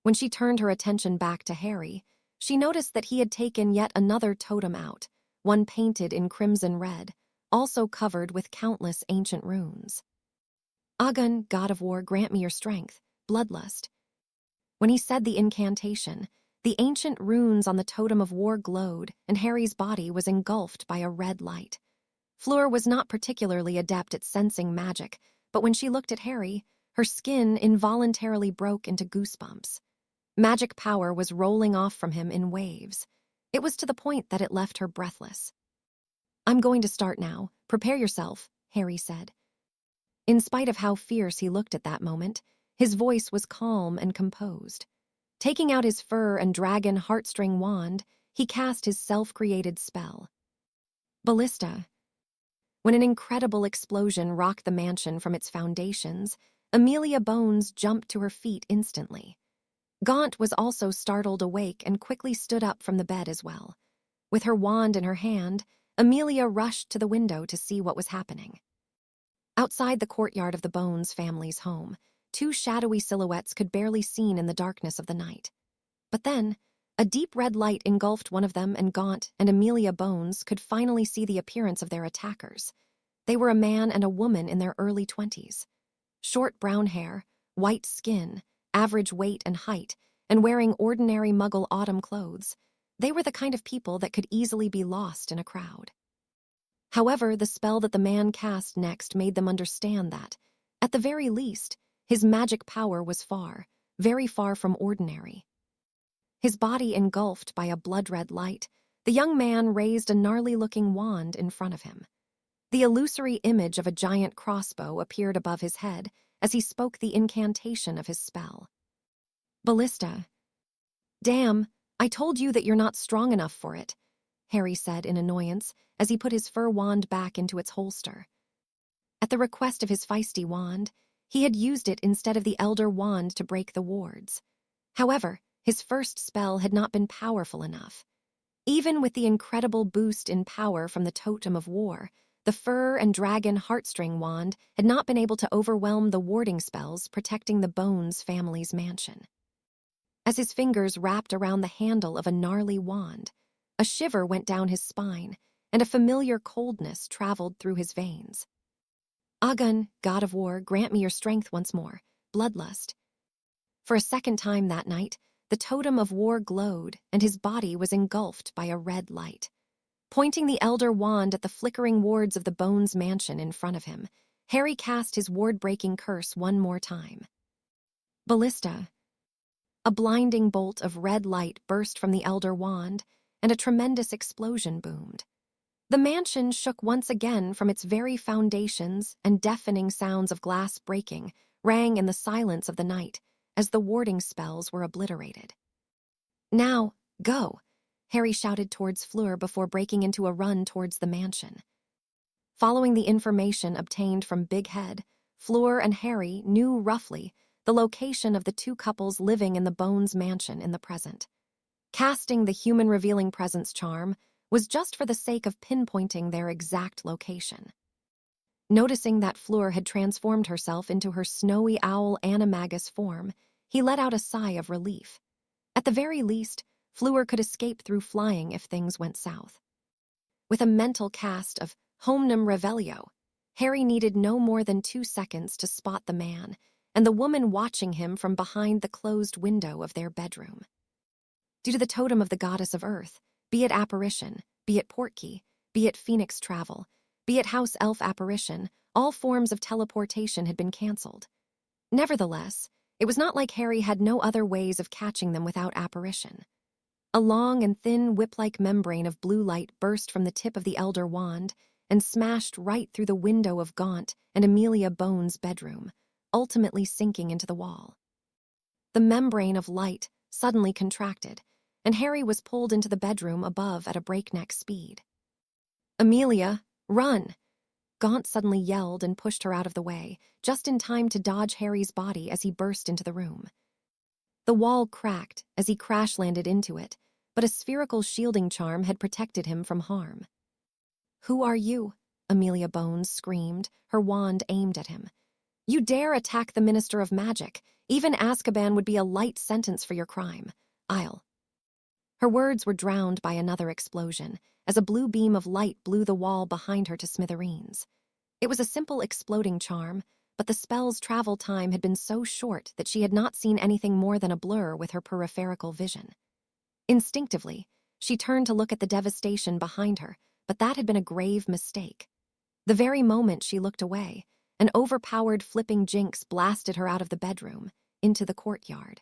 Speaker 1: When she turned her attention back to Harry, she noticed that he had taken yet another totem out, one painted in crimson red, also covered with countless ancient runes. Agun, god of war, grant me your strength, bloodlust. When he said the incantation, the ancient runes on the totem of war glowed, and Harry's body was engulfed by a red light. Fleur was not particularly adept at sensing magic, but when she looked at Harry, Her skin involuntarily broke into goosebumps. Magic power was rolling off from him in waves. It was to the point that it left her breathless. "I'm going to start now. Prepare yourself," Harry said. In spite of how fierce he looked at that moment, his voice was calm and composed. Taking out his fur and dragon heartstring wand, he cast his self-created spell. Ballista. When an incredible explosion rocked the mansion from its foundations, Amelia Bones jumped to her feet instantly. Gaunt was also startled awake and quickly stood up from the bed as well. With her wand in her hand, Amelia rushed to the window to see what was happening. Outside the courtyard of the Bones family's home, two shadowy silhouettes could barely be seen in the darkness of the night. But then, a deep red light engulfed one of them, and Gaunt and Amelia Bones could finally see the appearance of their attackers. They were a man and a woman in their early 20s. Short brown hair, white skin, average weight and height, and wearing ordinary Muggle autumn clothes. They were the kind of people that could easily be lost in a crowd. However, the spell that the man cast next made them understand that, at the very least, his magic power was far, very far from ordinary. His body engulfed by a blood-red light, the young man raised a gnarly-looking wand in front of him. The illusory image of a giant crossbow appeared above his head as he spoke the incantation of his spell. "Ballista." "Damn, I told you that you're not strong enough for it," Harry said in annoyance as he put his fur wand back into its holster. At the request of his feisty wand, he had used it instead of the Elder Wand to break the wards. However, his first spell had not been powerful enough. Even with the incredible boost in power from the Totem of War, the fur and dragon heartstring wand had not been able to overwhelm the warding spells protecting the Bones family's mansion. As his fingers wrapped around the handle of a gnarly wand, a shiver went down his spine, and a familiar coldness traveled through his veins. "Agun, God of War, grant me your strength once more, Bloodlust." For a second time that night, the Totem of War glowed, and his body was engulfed by a red light. Pointing the Elder Wand at the flickering wards of the Bones mansion in front of him, Harry cast his ward-breaking curse one more time. "Ballista." A blinding bolt of red light burst from the Elder Wand, and a tremendous explosion boomed. The mansion shook once again from its very foundations, and deafening sounds of glass breaking rang in the silence of the night as the warding spells were obliterated. "Now, go," Harry shouted towards Fleur before breaking into a run towards the mansion. Following the information obtained from Big Head, Fleur and Harry knew roughly the location of the two couples living in the Bones mansion in the present. Casting the Human Revealing Presence charm was just for the sake of pinpointing their exact location. Noticing that Fleur had transformed herself into her snowy owl animagus form, he let out a sigh of relief. At the very least, Fleur could escape through flying if things went south. With a mental cast of Homnum Revelio, Harry needed no more than 2 seconds to spot the man and the woman watching him from behind the closed window of their bedroom. Due to the totem of the goddess of earth, be it apparition, be it portkey, be it phoenix travel, be it house elf apparition, all forms of teleportation had been cancelled. Nevertheless, it was not like Harry had no other ways of catching them without apparition. A long and thin whip-like membrane of blue light burst from the tip of the Elder Wand and smashed right through the window of Gaunt and Amelia Bones' bedroom, ultimately sinking into the wall. The membrane of light suddenly contracted, and Harry was pulled into the bedroom above at a breakneck speed. "Amelia, run!" Gaunt suddenly yelled and pushed her out of the way, just in time to dodge Harry's body as he burst into the room. The wall cracked as he crash-landed into it, but a spherical shielding charm had protected him from harm. "Who are you?" Amelia Bones screamed, her wand aimed at him. "You dare attack the Minister of Magic. Even Azkaban would be a light sentence for your crime. I'll..." Her words were drowned by another explosion, as a blue beam of light blew the wall behind her to smithereens. It was a simple exploding charm, but the spell's travel time had been so short that she had not seen anything more than a blur with her peripheral vision. Instinctively, she turned to look at the devastation behind her, but that had been a grave mistake. The very moment she looked away, an overpowered flipping jinx blasted her out of the bedroom, into the courtyard.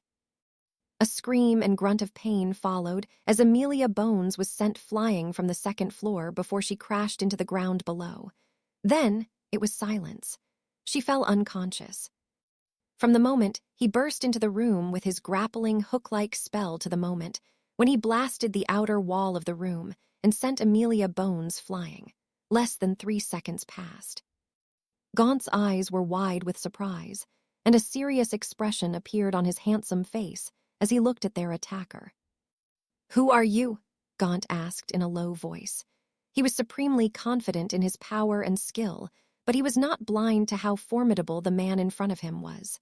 Speaker 1: A scream and grunt of pain followed as Amelia Bones was sent flying from the second floor before she crashed into the ground below. Then, it was silence. She fell unconscious. From the moment he burst into the room with his grappling hook-like spell to the moment when he blasted the outer wall of the room and sent Amelia Bones flying. Less than 3 seconds passed. Gaunt's eyes were wide with surprise, and a serious expression appeared on his handsome face as he looked at their attacker. "Who are you?" Gaunt asked in a low voice. He was supremely confident in his power and skill, but he was not blind to how formidable the man in front of him was.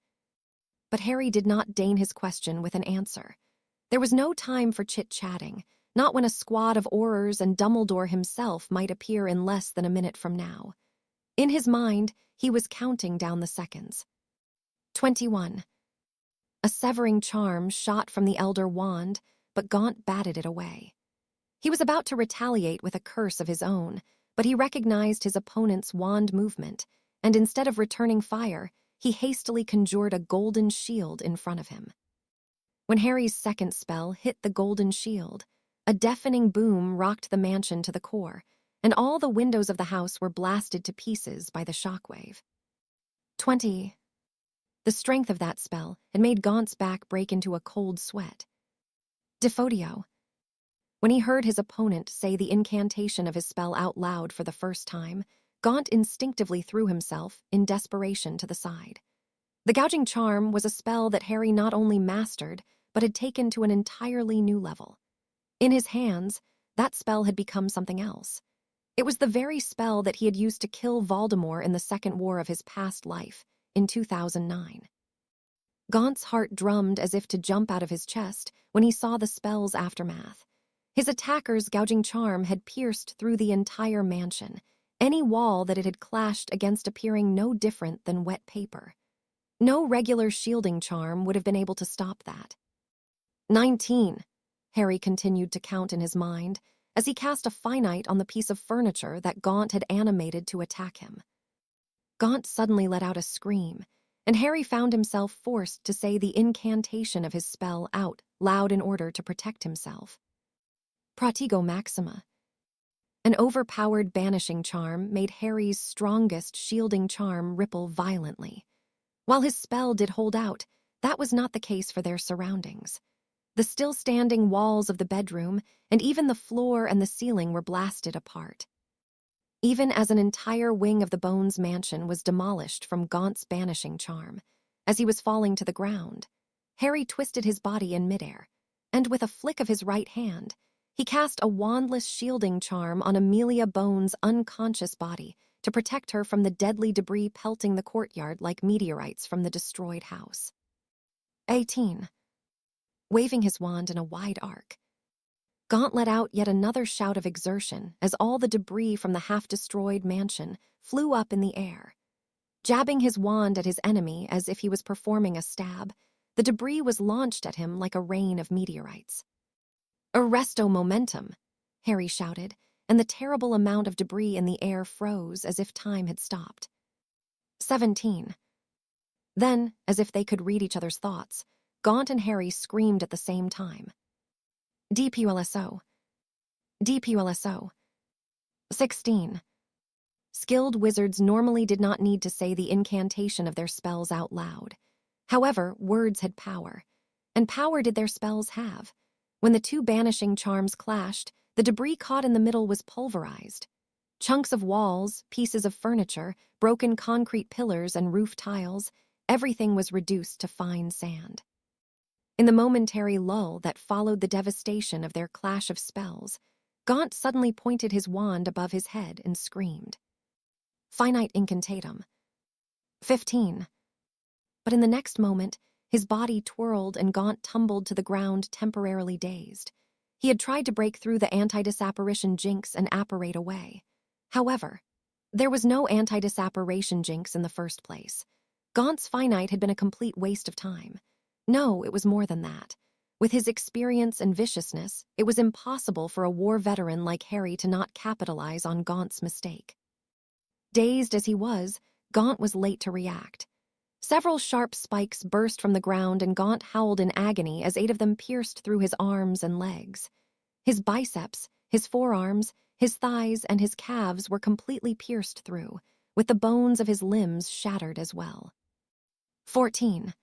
Speaker 1: But Harry did not deign his question with an answer. There was no time for chit-chatting, not when a squad of Aurors and Dumbledore himself might appear in less than a minute from now. In his mind, he was counting down the seconds. 21. A severing charm shot from the Elder Wand, but Gaunt batted it away. He was about to retaliate with a curse of his own, but he recognized his opponent's wand movement, and instead of returning fire, he hastily conjured a golden shield in front of him. When Harry's second spell hit the golden shield, a deafening boom rocked the mansion to the core, and all the windows of the house were blasted to pieces by the shockwave. 20. The strength of that spell had made Gaunt's back break into a cold sweat. Defodio. When he heard his opponent say the incantation of his spell out loud for the first time, Gaunt instinctively threw himself, in desperation, to the side. The gouging charm was a spell that Harry not only mastered, but had taken to an entirely new level. In his hands, that spell had become something else. It was the very spell that he had used to kill Voldemort in the second war of his past life, in 2009. Gaunt's heart drummed as if to jump out of his chest when he saw the spell's aftermath. His attacker's gouging charm had pierced through the entire mansion, any wall that it had clashed against appearing no different than wet paper. No regular shielding charm would have been able to stop that. 19. Harry continued to count in his mind as he cast a finite on the piece of furniture that Gaunt had animated to attack him. Gaunt suddenly let out a scream, and Harry found himself forced to say the incantation of his spell out loud in order to protect himself. Pratigo Maxima. An overpowered banishing charm made Harry's strongest shielding charm ripple violently. While his spell did hold out, that was not the case for their surroundings. The still-standing walls of the bedroom and even the floor and the ceiling were blasted apart. Even as an entire wing of the Bones mansion was demolished from Gaunt's banishing charm, as he was falling to the ground, Harry twisted his body in midair, and with a flick of his right hand, he cast a wandless shielding charm on Amelia Bones' unconscious body to protect her from the deadly debris pelting the courtyard like meteorites from the destroyed house. 18. Waving his wand in a wide arc, Gaunt let out yet another shout of exertion as all the debris from the half-destroyed mansion flew up in the air. Jabbing his wand at his enemy as if he was performing a stab, the debris was launched at him like a rain of meteorites. "Arresto momentum," Harry shouted, and the terrible amount of debris in the air froze as if time had stopped. 17. Then, as if they could read each other's thoughts, Gaunt and Harry screamed at the same time. DPULSO. DPULSO. 16. Skilled wizards normally did not need to say the incantation of their spells out loud. However, words had power. And power did their spells have. When the two banishing charms clashed, the debris caught in the middle was pulverized. Chunks of walls, pieces of furniture, broken concrete pillars and roof tiles, everything was reduced to fine sand. In the momentary lull that followed the devastation of their clash of spells, Gaunt suddenly pointed his wand above his head and screamed. Finite incantatum. 15. But in the next moment, his body twirled and Gaunt tumbled to the ground temporarily dazed. He had tried to break through the anti-disapparition jinx and apparate away. However, there was no anti-disapparition jinx in the first place. Gaunt's finite had been a complete waste of time. No, it was more than that. With his experience and viciousness, it was impossible for a war veteran like Harry to not capitalize on Gaunt's mistake. Dazed as he was, Gaunt was late to react. Several sharp spikes burst from the ground and Gaunt howled in agony as 8 of them pierced through his arms and legs. His biceps, his forearms, his thighs, and his calves were completely pierced through, with the bones of his limbs shattered as well. 14.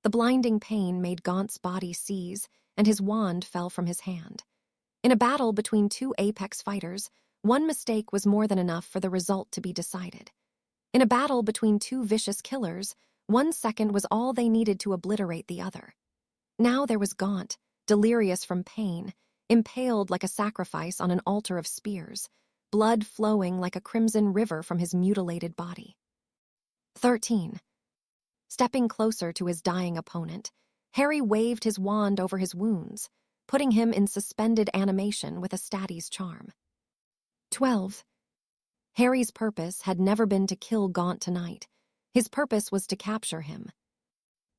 Speaker 1: The blinding pain made Gaunt's body seize, and his wand fell from his hand. In a battle between 2 apex fighters, one mistake was more than enough for the result to be decided. In a battle between 2 vicious killers, 1 second was all they needed to obliterate the other. Now there was Gaunt, delirious from pain, impaled like a sacrifice on an altar of spears, blood flowing like a crimson river from his mutilated body. 13. Stepping closer to his dying opponent, Harry waved his wand over his wounds, putting him in suspended animation with a Stady's charm. 12. Harry's purpose had never been to kill Gaunt tonight. His purpose was to capture him.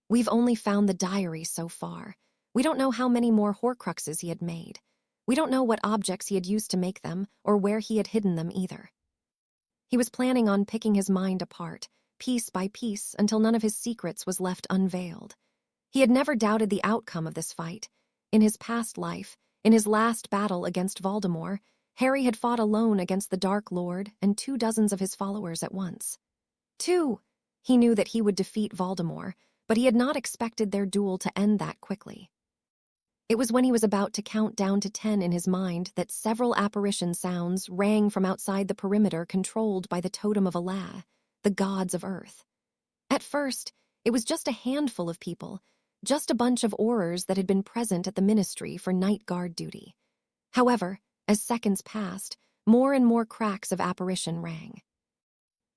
Speaker 1: We've only found the diary so far. We don't know how many more Horcruxes he had made. We don't know what objects he had used to make them or where he had hidden them either. He was planning on picking his mind apart, piece by piece, until none of his secrets was left unveiled. He had never doubted the outcome of this fight. In his past life, in his last battle against Voldemort, Harry had fought alone against the Dark Lord and 24 of his followers at once. 2. He knew that he would defeat Voldemort, but he had not expected their duel to end that quickly. It was when he was about to count down to 10 in his mind that several apparition sounds rang from outside the perimeter controlled by the Totem of Allah, the gods of Earth. At first, it was just a handful of people, just a bunch of Aurors that had been present at the Ministry for night guard duty. However, as seconds passed, more and more cracks of apparition rang.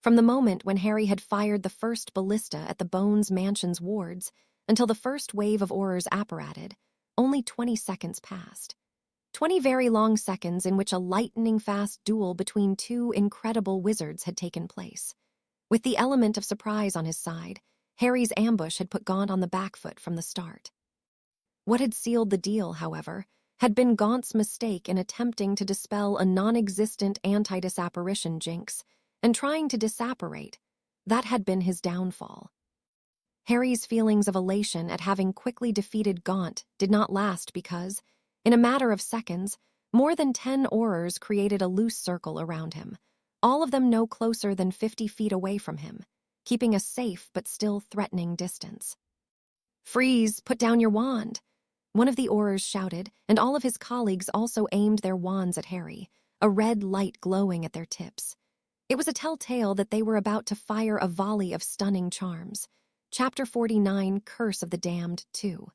Speaker 1: From the moment when Harry had fired the first ballista at the Bones Mansion's wards until the first wave of Aurors apparated, only 20 seconds passed. 20 very long seconds in which a lightning-fast duel between 2 incredible wizards had taken place. With the element of surprise on his side, Harry's ambush had put Gaunt on the back foot from the start. What had sealed the deal, however, had been Gaunt's mistake in attempting to dispel a non-existent anti-disapparition jinx and trying to disapparate. That had been his downfall. Harry's feelings of elation at having quickly defeated Gaunt did not last because, in a matter of seconds, more than 10 Aurors created a loose circle around him, all of them no closer than 50 feet away from him, keeping a safe but still threatening distance. "Freeze! Put down your wand!" One of the Aurors shouted, and all of his colleagues also aimed their wands at Harry, a red light glowing at their tips. It was a telltale that they were about to fire a volley of stunning charms. Chapter 49, Curse of the Damned 2.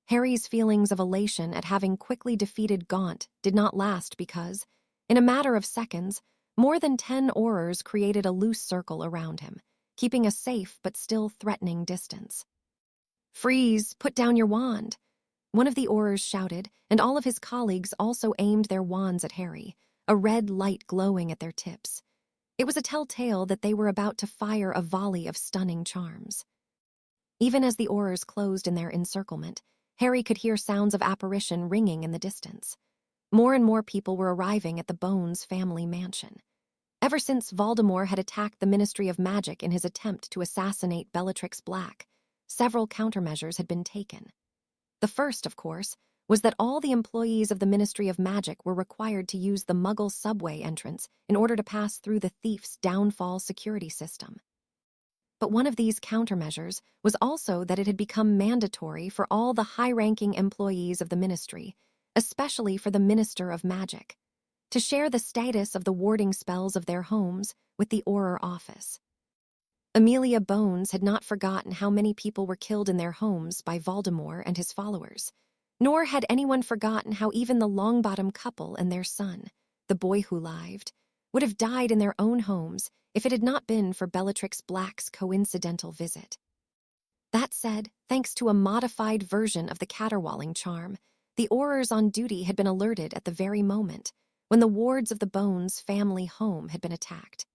Speaker 1: Harry's feelings of elation at having quickly defeated Gaunt did not last because, in a matter of seconds, more than 10 Aurors created a loose circle around him, keeping a safe but still threatening distance. "Freeze! Put down your wand!" One of the Aurors shouted, and all of his colleagues also aimed their wands at Harry, a red light glowing at their tips. It was a telltale that they were about to fire a volley of stunning charms. Even as the Aurors closed in their encirclement, Harry could hear sounds of apparition ringing in the distance. More and more people were arriving at the Bones family mansion. Ever since Voldemort had attacked the Ministry of Magic in his attempt to assassinate Bellatrix Black, several countermeasures had been taken. The first, of course, was that all the employees of the Ministry of Magic were required to use the Muggle subway entrance in order to pass through the Thief's Downfall security system. But one of these countermeasures was also that it had become mandatory for all the high-ranking employees of the Ministry, especially for the Minister of Magic, to share the status of the warding spells of their homes with the Auror office. Amelia Bones had not forgotten how many people were killed in their homes by Voldemort and his followers, nor had anyone forgotten how even the Longbottom couple and their son, the boy who lived, would have died in their own homes if it had not been for Bellatrix Black's coincidental visit. That said, thanks to a modified version of the caterwauling charm, the Aurors on duty had been alerted at the very moment when the wards of the Bones family home had been attacked.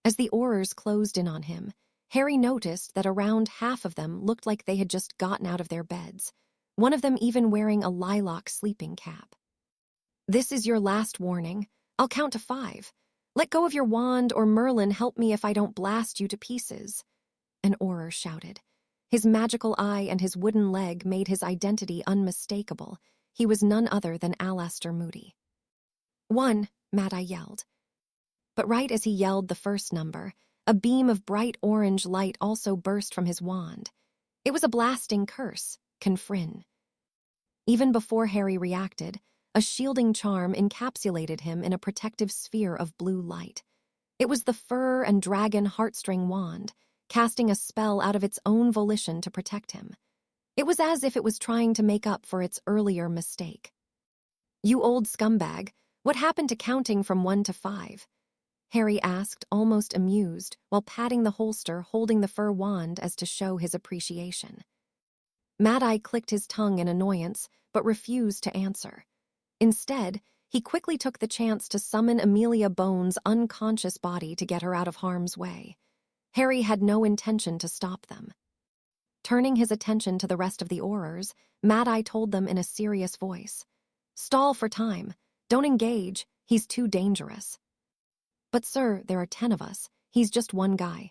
Speaker 1: As the Aurors closed in on him, Harry noticed that around half of them looked like they had just gotten out of their beds, one of them even wearing a lilac sleeping cap. "This is your last warning. I'll count to 5. Let go of your wand, or Merlin help me if I don't blast you to pieces, an Auror shouted. His magical eye and his wooden leg made his identity unmistakable. He was none other than Alastor Moody. 1, Mad-Eye yelled. But right as he yelled the first number, a beam of bright orange light also burst from his wand. It was a blasting curse, Confrin. Even before Harry reacted, a shielding charm encapsulated him in a protective sphere of blue light. It was the fur and dragon heartstring wand, casting a spell out of its own volition to protect him. It was as if it was trying to make up for its earlier mistake. You old scumbag, what happened to counting from 1 to 5? Harry asked, almost amused, while patting the holster holding the fur wand as to show his appreciation. Mad-Eye clicked his tongue in annoyance, but refused to answer. Instead, he quickly took the chance to summon Amelia Bones' unconscious body to get her out of harm's way. Harry had no intention to stop them. Turning his attention to the rest of the Aurors, Mad-Eye told them in a serious voice, "Stall for time. Don't engage. He's too dangerous." "But sir, there are 10 of us. He's just one guy."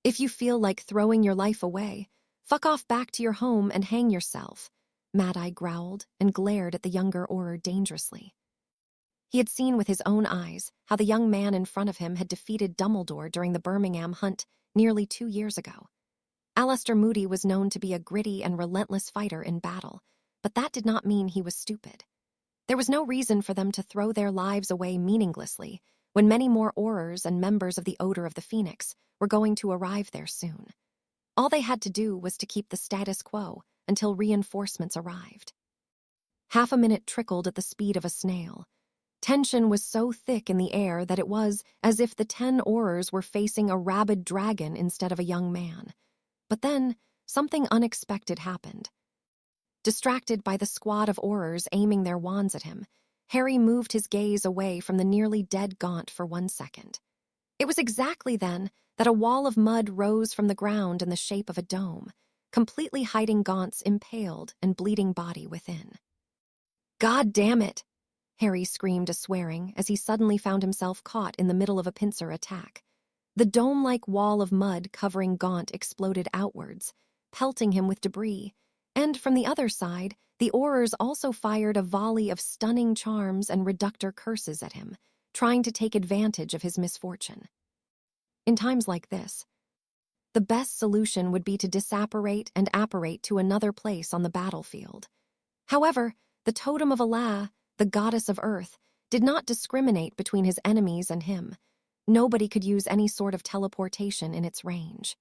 Speaker 1: "If you feel like throwing your life away, fuck off back to your home and hang yourself," Mad-Eye growled and glared at the younger Auror dangerously. He had seen with his own eyes how the young man in front of him had defeated Dumbledore during the Birmingham hunt nearly 2 years ago. Alastor Moody was known to be a gritty and relentless fighter in battle, but that did not mean he was stupid. There was no reason for them to throw their lives away meaninglessly when many more Aurors and members of the Order of the Phoenix were going to arrive there soon. All they had to do was to keep the status quo until reinforcements arrived. Half a minute trickled at the speed of a snail. Tension was so thick in the air that it was as if the 10 Aurors were facing a rabid dragon instead of a young man. But then, something unexpected happened. Distracted by the squad of Aurors aiming their wands at him, Harry moved his gaze away from the nearly dead Gaunt for 1 second. It was exactly then that a wall of mud rose from the ground in the shape of a dome, completely hiding Gaunt's impaled and bleeding body within. "God damn it!" Harry screamed a swearing as he suddenly found himself caught in the middle of a pincer attack. The dome-like wall of mud covering Gaunt exploded outwards, pelting him with debris, and from the other side, the Aurors also fired a volley of stunning charms and reductor curses at him, trying to take advantage of his misfortune. In times like this, the best solution would be to disapparate and apparate to another place on the battlefield. However, the Totem of Allah, the goddess of Earth, did not discriminate between his enemies and him. Nobody could use any sort of teleportation in its range.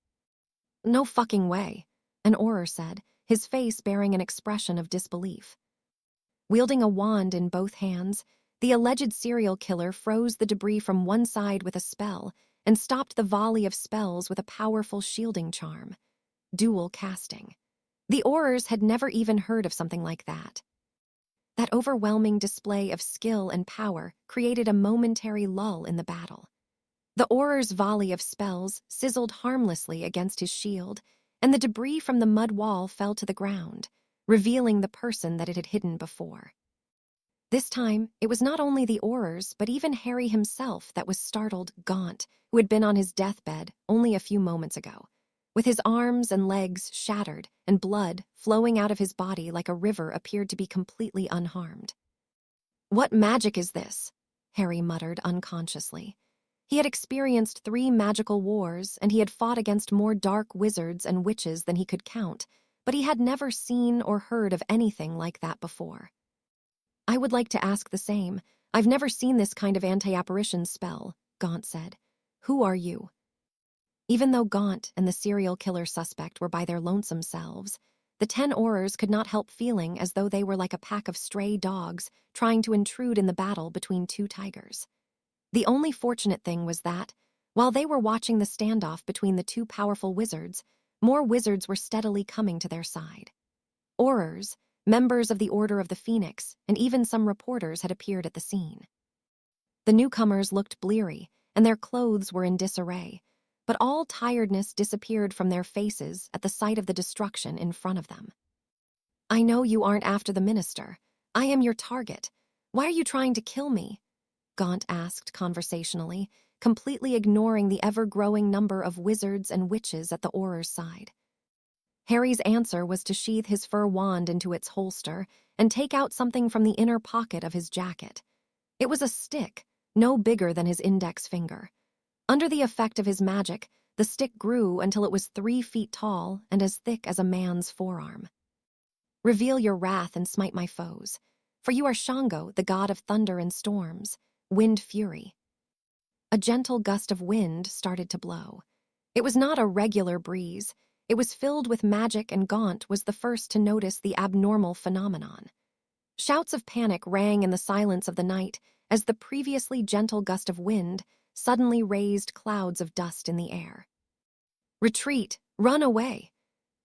Speaker 1: "No fucking way," an Auror said, his face bearing an expression of disbelief. Wielding a wand in both hands, the alleged serial killer froze the debris from one side with a spell and stopped the volley of spells with a powerful shielding charm. Dual casting. The Aurors had never even heard of something like that. That overwhelming display of skill and power created a momentary lull in the battle. The Auror's volley of spells sizzled harmlessly against his shield, and the debris from the mud wall fell to the ground, revealing the person that it had hidden before. This time, it was not only the Aurors, but even Harry himself that was startled Gaunt, who had been on his deathbed only a few moments ago, with his arms and legs shattered and blood flowing out of his body like a river appeared to be completely unharmed. "What magic is this?" Harry muttered unconsciously. He had experienced 3 magical wars, and he had fought against more dark wizards and witches than he could count, but he had never seen or heard of anything like that before. "I would like to ask the same. I've never seen this kind of anti-apparition spell," Gaunt said. "Who are you?" Even though Gaunt and the serial killer suspect were by their lonesome selves, the 10 Aurors could not help feeling as though they were like a pack of stray dogs trying to intrude in the battle between 2 tigers. The only fortunate thing was that, while they were watching the standoff between the 2 powerful wizards, more wizards were steadily coming to their side. Aurors, members of the Order of the Phoenix, and even some reporters had appeared at the scene. The newcomers looked bleary, and their clothes were in disarray, but all tiredness disappeared from their faces at the sight of the destruction in front of them. "I know you aren't after the minister. I am your target. Why are you trying to kill me?" Gaunt asked conversationally, completely ignoring the ever-growing number of wizards and witches at the Auror's side. Harry's answer was to sheath his fur wand into its holster and take out something from the inner pocket of his jacket. It was a stick, no bigger than his index finger. Under the effect of his magic, the stick grew until it was 3 feet tall and as thick as a man's forearm. "Reveal your wrath and smite my foes, for you are Shango, the god of thunder and storms, wind fury." A gentle gust of wind started to blow. It was not a regular breeze. It was filled with magic, and Gaunt was the first to notice the abnormal phenomenon. Shouts of panic rang in the silence of the night as the previously gentle gust of wind suddenly raised clouds of dust in the air. "Retreat! Run away!"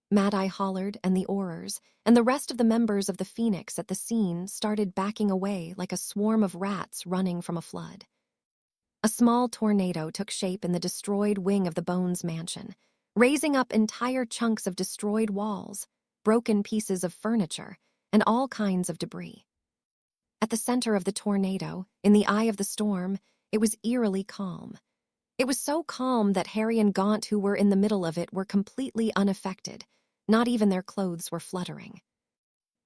Speaker 1: Mad-Eye hollered, and the Aurors, and the rest of the members of the Phoenix at the scene started backing away like a swarm of rats running from a flood. A small tornado took shape in the destroyed wing of the Bones mansion, raising up entire chunks of destroyed walls, broken pieces of furniture, and all kinds of debris. At the center of the tornado, in the eye of the storm, it was eerily calm. It was so calm that Harry and Gaunt, who were in the middle of it, were completely unaffected. Not even their clothes were fluttering.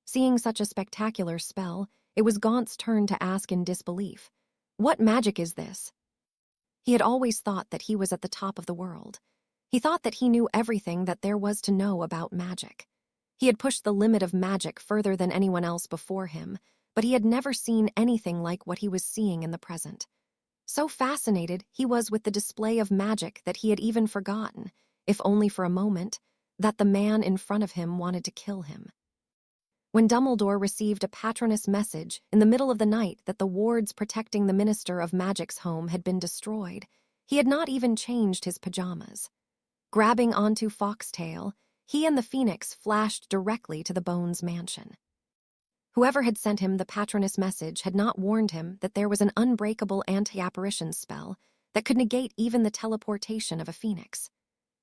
Speaker 1: Seeing such a spectacular spell, it was Gaunt's turn to ask in disbelief, "What magic is this?" He had always thought that he was at the top of the world. He thought that he knew everything that there was to know about magic. He had pushed the limit of magic further than anyone else before him, but he had never seen anything like what he was seeing in the present. So fascinated he was with the display of magic that he had even forgotten, if only for a moment, that the man in front of him wanted to kill him. When Dumbledore received a patroness message in the middle of the night that the wards protecting the Minister of Magic's home had been destroyed, he had not even changed his pajamas. Grabbing onto Foxtail, he and the Phoenix flashed directly to the Bones mansion. Whoever had sent him the patroness message had not warned him that there was an unbreakable anti-apparition spell that could negate even the teleportation of a phoenix.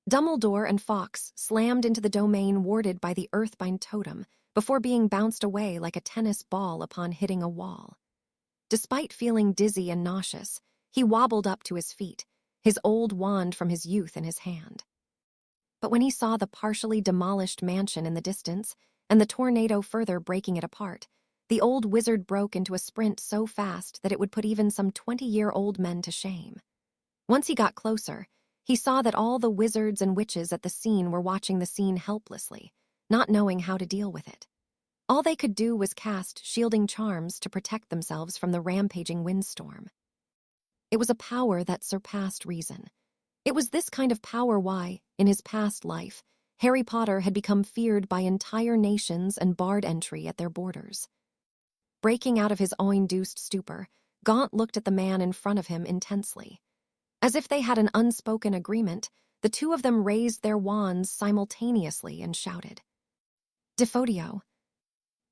Speaker 1: Dumbledore and Fawkes slammed into the domain warded by the Earthbind totem before being bounced away like a tennis ball upon hitting a wall. Despite feeling dizzy and nauseous, he wobbled up to his feet, his old wand from his youth in his hand. But when he saw the partially demolished mansion in the distance, and the tornado further breaking it apart, the old wizard broke into a sprint so fast that it would put even some 20-year-old men to shame. Once he got closer, he saw that all the wizards and witches at the scene were watching the scene helplessly, not knowing how to deal with it. All they could do was cast shielding charms to protect themselves from the rampaging windstorm. It was a power that surpassed reason. It was this kind of power why, in his past life, Harry Potter had become feared by entire nations and barred entry at their borders. Breaking out of his awe-induced stupor, Gaunt looked at the man in front of him intensely. As if they had an unspoken agreement, the two of them raised their wands simultaneously and shouted, "Defodio,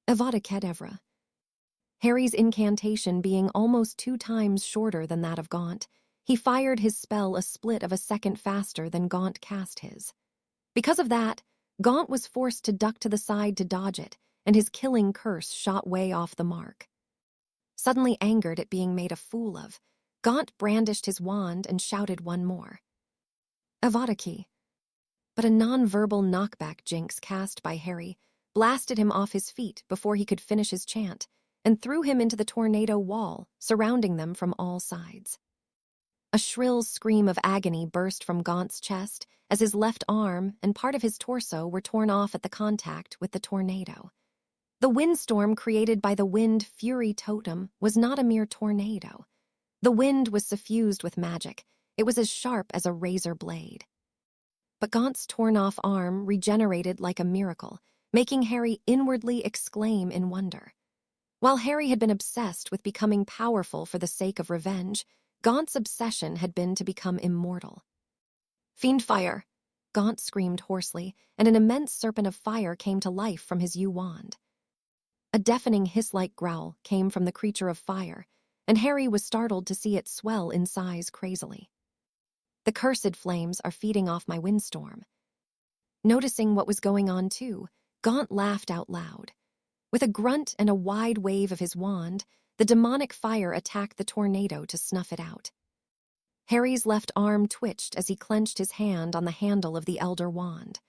Speaker 1: Avada Kedavra." Harry's incantation being almost 2 times shorter than that of Gaunt, he fired his spell a split of a second faster than Gaunt cast his. Because of that, Gaunt was forced to duck to the side to dodge it, and his killing curse shot way off the mark. Suddenly angered at being made a fool of, Gaunt brandished his wand and shouted one more, "Avada Key." But a non-verbal knockback jinx cast by Harry blasted him off his feet before he could finish his chant, and threw him into the tornado wall, surrounding them from all sides. A shrill scream of agony burst from Gaunt's chest as his left arm and part of his torso were torn off at the contact with the tornado. The windstorm created by the wind fury totem was not a mere tornado. The wind was suffused with magic. It was as sharp as a razor blade. But Gaunt's torn-off arm regenerated like a miracle, making Harry inwardly exclaim in wonder. While Harry had been obsessed with becoming powerful for the sake of revenge, Gaunt's obsession had been to become immortal. "Fiend fire!" Gaunt screamed hoarsely, and an immense serpent of fire came to life from his yew wand. A deafening hiss-like growl came from the creature of fire, and Harry was startled to see it swell in size crazily. "The cursed flames are feeding off my windstorm." Noticing what was going on too, Gaunt laughed out loud. With a grunt and a wide wave of his wand, the demonic fire attacked the tornado to snuff it out. Harry's left arm twitched as he clenched his hand on the handle of the Elder Wand.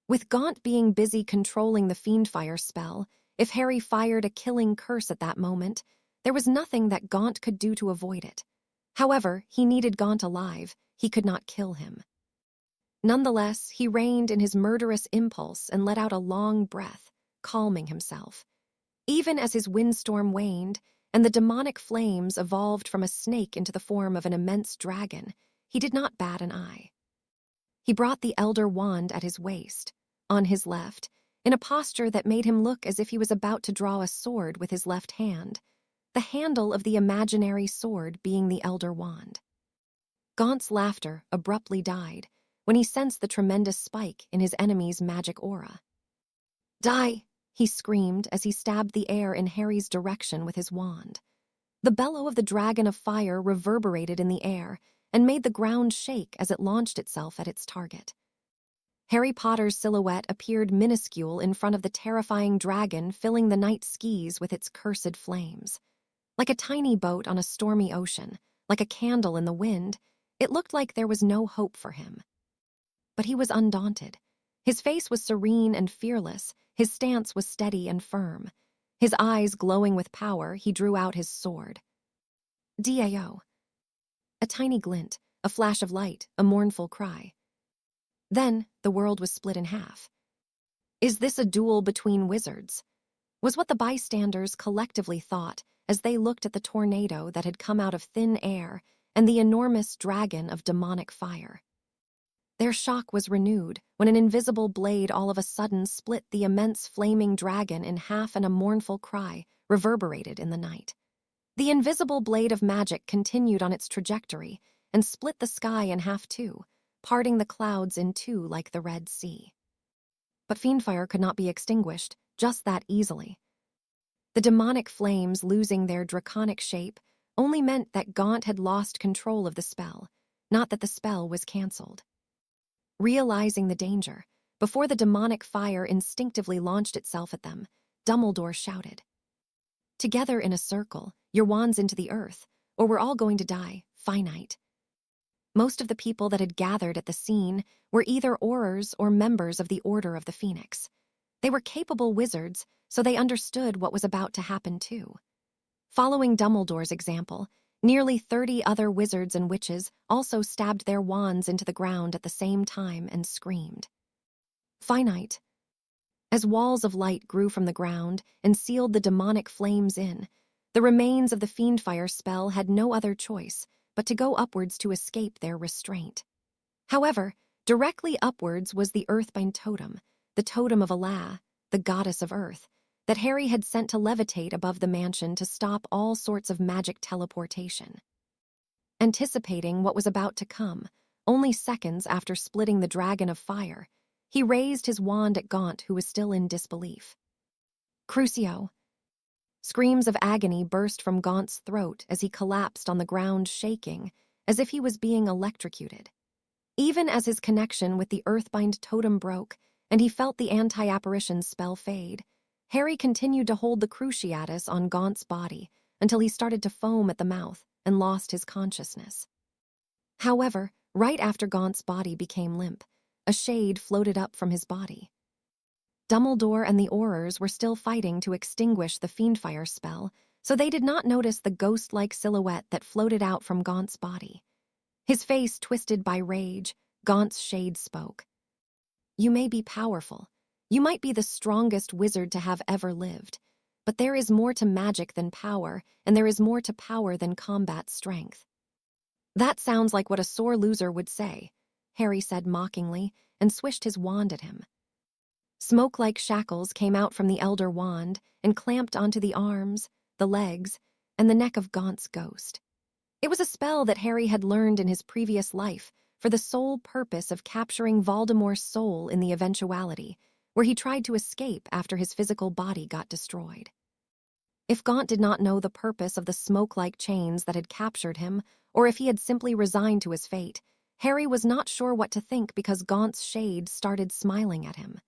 Speaker 1: With Gaunt being busy controlling the Fiendfire spell, if Harry fired a killing curse at that moment, there was nothing that Gaunt could do to avoid it. However, he needed Gaunt alive. He could not kill him. Nonetheless, he reined in his murderous impulse and let out a long breath, calming himself. Even as his windstorm waned, and the demonic flames evolved from a snake into the form of an immense dragon, he did not bat an eye. He brought the Elder Wand at his waist, on his left, in a posture that made him look as if he was about to draw a sword with his left hand, the handle of the imaginary sword being the Elder Wand. Gaunt's laughter abruptly died when he sensed the tremendous spike in his enemy's magic aura. "Die!" he screamed as he stabbed the air in Harry's direction with his wand. The bellow of the dragon of fire reverberated in the air and made the ground shake as it launched itself at its target. Harry Potter's silhouette appeared minuscule in front of the terrifying dragon filling the night skies with its cursed flames. Like a tiny boat on a stormy ocean, like a candle in the wind, it looked like there was no hope for him. But he was undaunted. His face was serene and fearless, his stance was steady and firm. His eyes glowing with power, he drew out his sword. "Dao." A tiny glint, a flash of light, a mournful cry. Then the world was split in half. "Is this a duel between wizards?" was what the bystanders collectively thought as they looked at the tornado that had come out of thin air and the enormous dragon of demonic fire. Their shock was renewed when an invisible blade all of a sudden split the immense flaming dragon in half, and a mournful cry reverberated in the night. The invisible blade of magic continued on its trajectory and split the sky in half too, parting the clouds in two like the Red Sea. But Fiendfire could not be extinguished just that easily. The demonic flames losing their draconic shape only meant that Gaunt had lost control of the spell, not that the spell was cancelled. Realizing the danger, before the demonic fire instinctively launched itself at them, Dumbledore shouted, "Together in a circle, your wands into the earth, or we're all going to die, finite." Most of the people that had gathered at the scene were either Aurors or members of the Order of the Phoenix. They were capable wizards, so they understood what was about to happen too. Following Dumbledore's example, nearly 30 other wizards and witches also stabbed their wands into the ground at the same time and screamed. "Finite." As walls of light grew from the ground and sealed the demonic flames in, the remains of the Fiendfire spell had no other choice but to go upwards to escape their restraint. However, directly upwards was the Earthbind totem, the totem of Allah, the goddess of earth, that Harry had sent to levitate above the mansion to stop all sorts of magic teleportation. Anticipating what was about to come, only seconds after splitting the dragon of fire, he raised his wand at Gaunt, who was still in disbelief. "Crucio." Screams of agony burst from Gaunt's throat as he collapsed on the ground, shaking, as if he was being electrocuted. Even as his connection with the Earthbind totem broke, and he felt the anti-apparition spell fade, Harry continued to hold the Cruciatus on Gaunt's body until he started to foam at the mouth and lost his consciousness. However, right after Gaunt's body became limp, a shade floated up from his body. Dumbledore and the Aurors were still fighting to extinguish the Fiendfire spell, so they did not notice the ghost-like silhouette that floated out from Gaunt's body. His face twisted by rage, Gaunt's shade spoke. "You may be powerful. You might be the strongest wizard to have ever lived, but there is more to magic than power, and there is more to power than combat strength." "That sounds like what a sore loser would say," Harry said mockingly, and swished his wand at him. Smoke-like shackles came out from the Elder Wand and clamped onto the arms, the legs, and the neck of Gaunt's ghost. It was a spell that Harry had learned in his previous life for the sole purpose of capturing Voldemort's soul in the eventuality, where he tried to escape after his physical body got destroyed. If Gaunt did not know the purpose of the smoke-like chains that had captured him, or if he had simply resigned to his fate, Harry was not sure what to think because Gaunt's shade started smiling at him.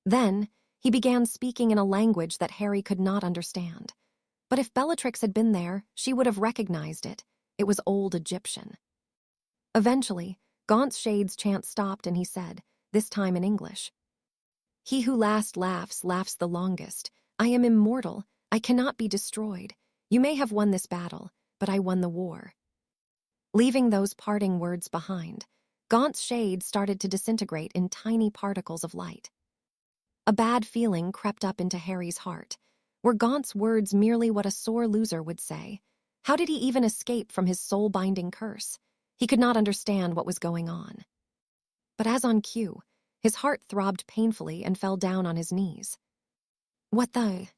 Speaker 1: Then, he began speaking in a language that Harry could not understand. But if Bellatrix had been there, she would have recognized it. It was old Egyptian. Eventually, Gaunt's shade's chant stopped and he said, this time in English, "He who last laughs, laughs the longest. I am immortal. I cannot be destroyed. You may have won this battle, but I won the war." Leaving those parting words behind, Gaunt's shade started to disintegrate in tiny particles of light. A bad feeling crept up into Harry's heart. Were Gaunt's words merely what a sore loser would say? How did he even escape from his soul-binding curse? He could not understand what was going on. But as on cue, his heart throbbed painfully and fell down on his knees. What the?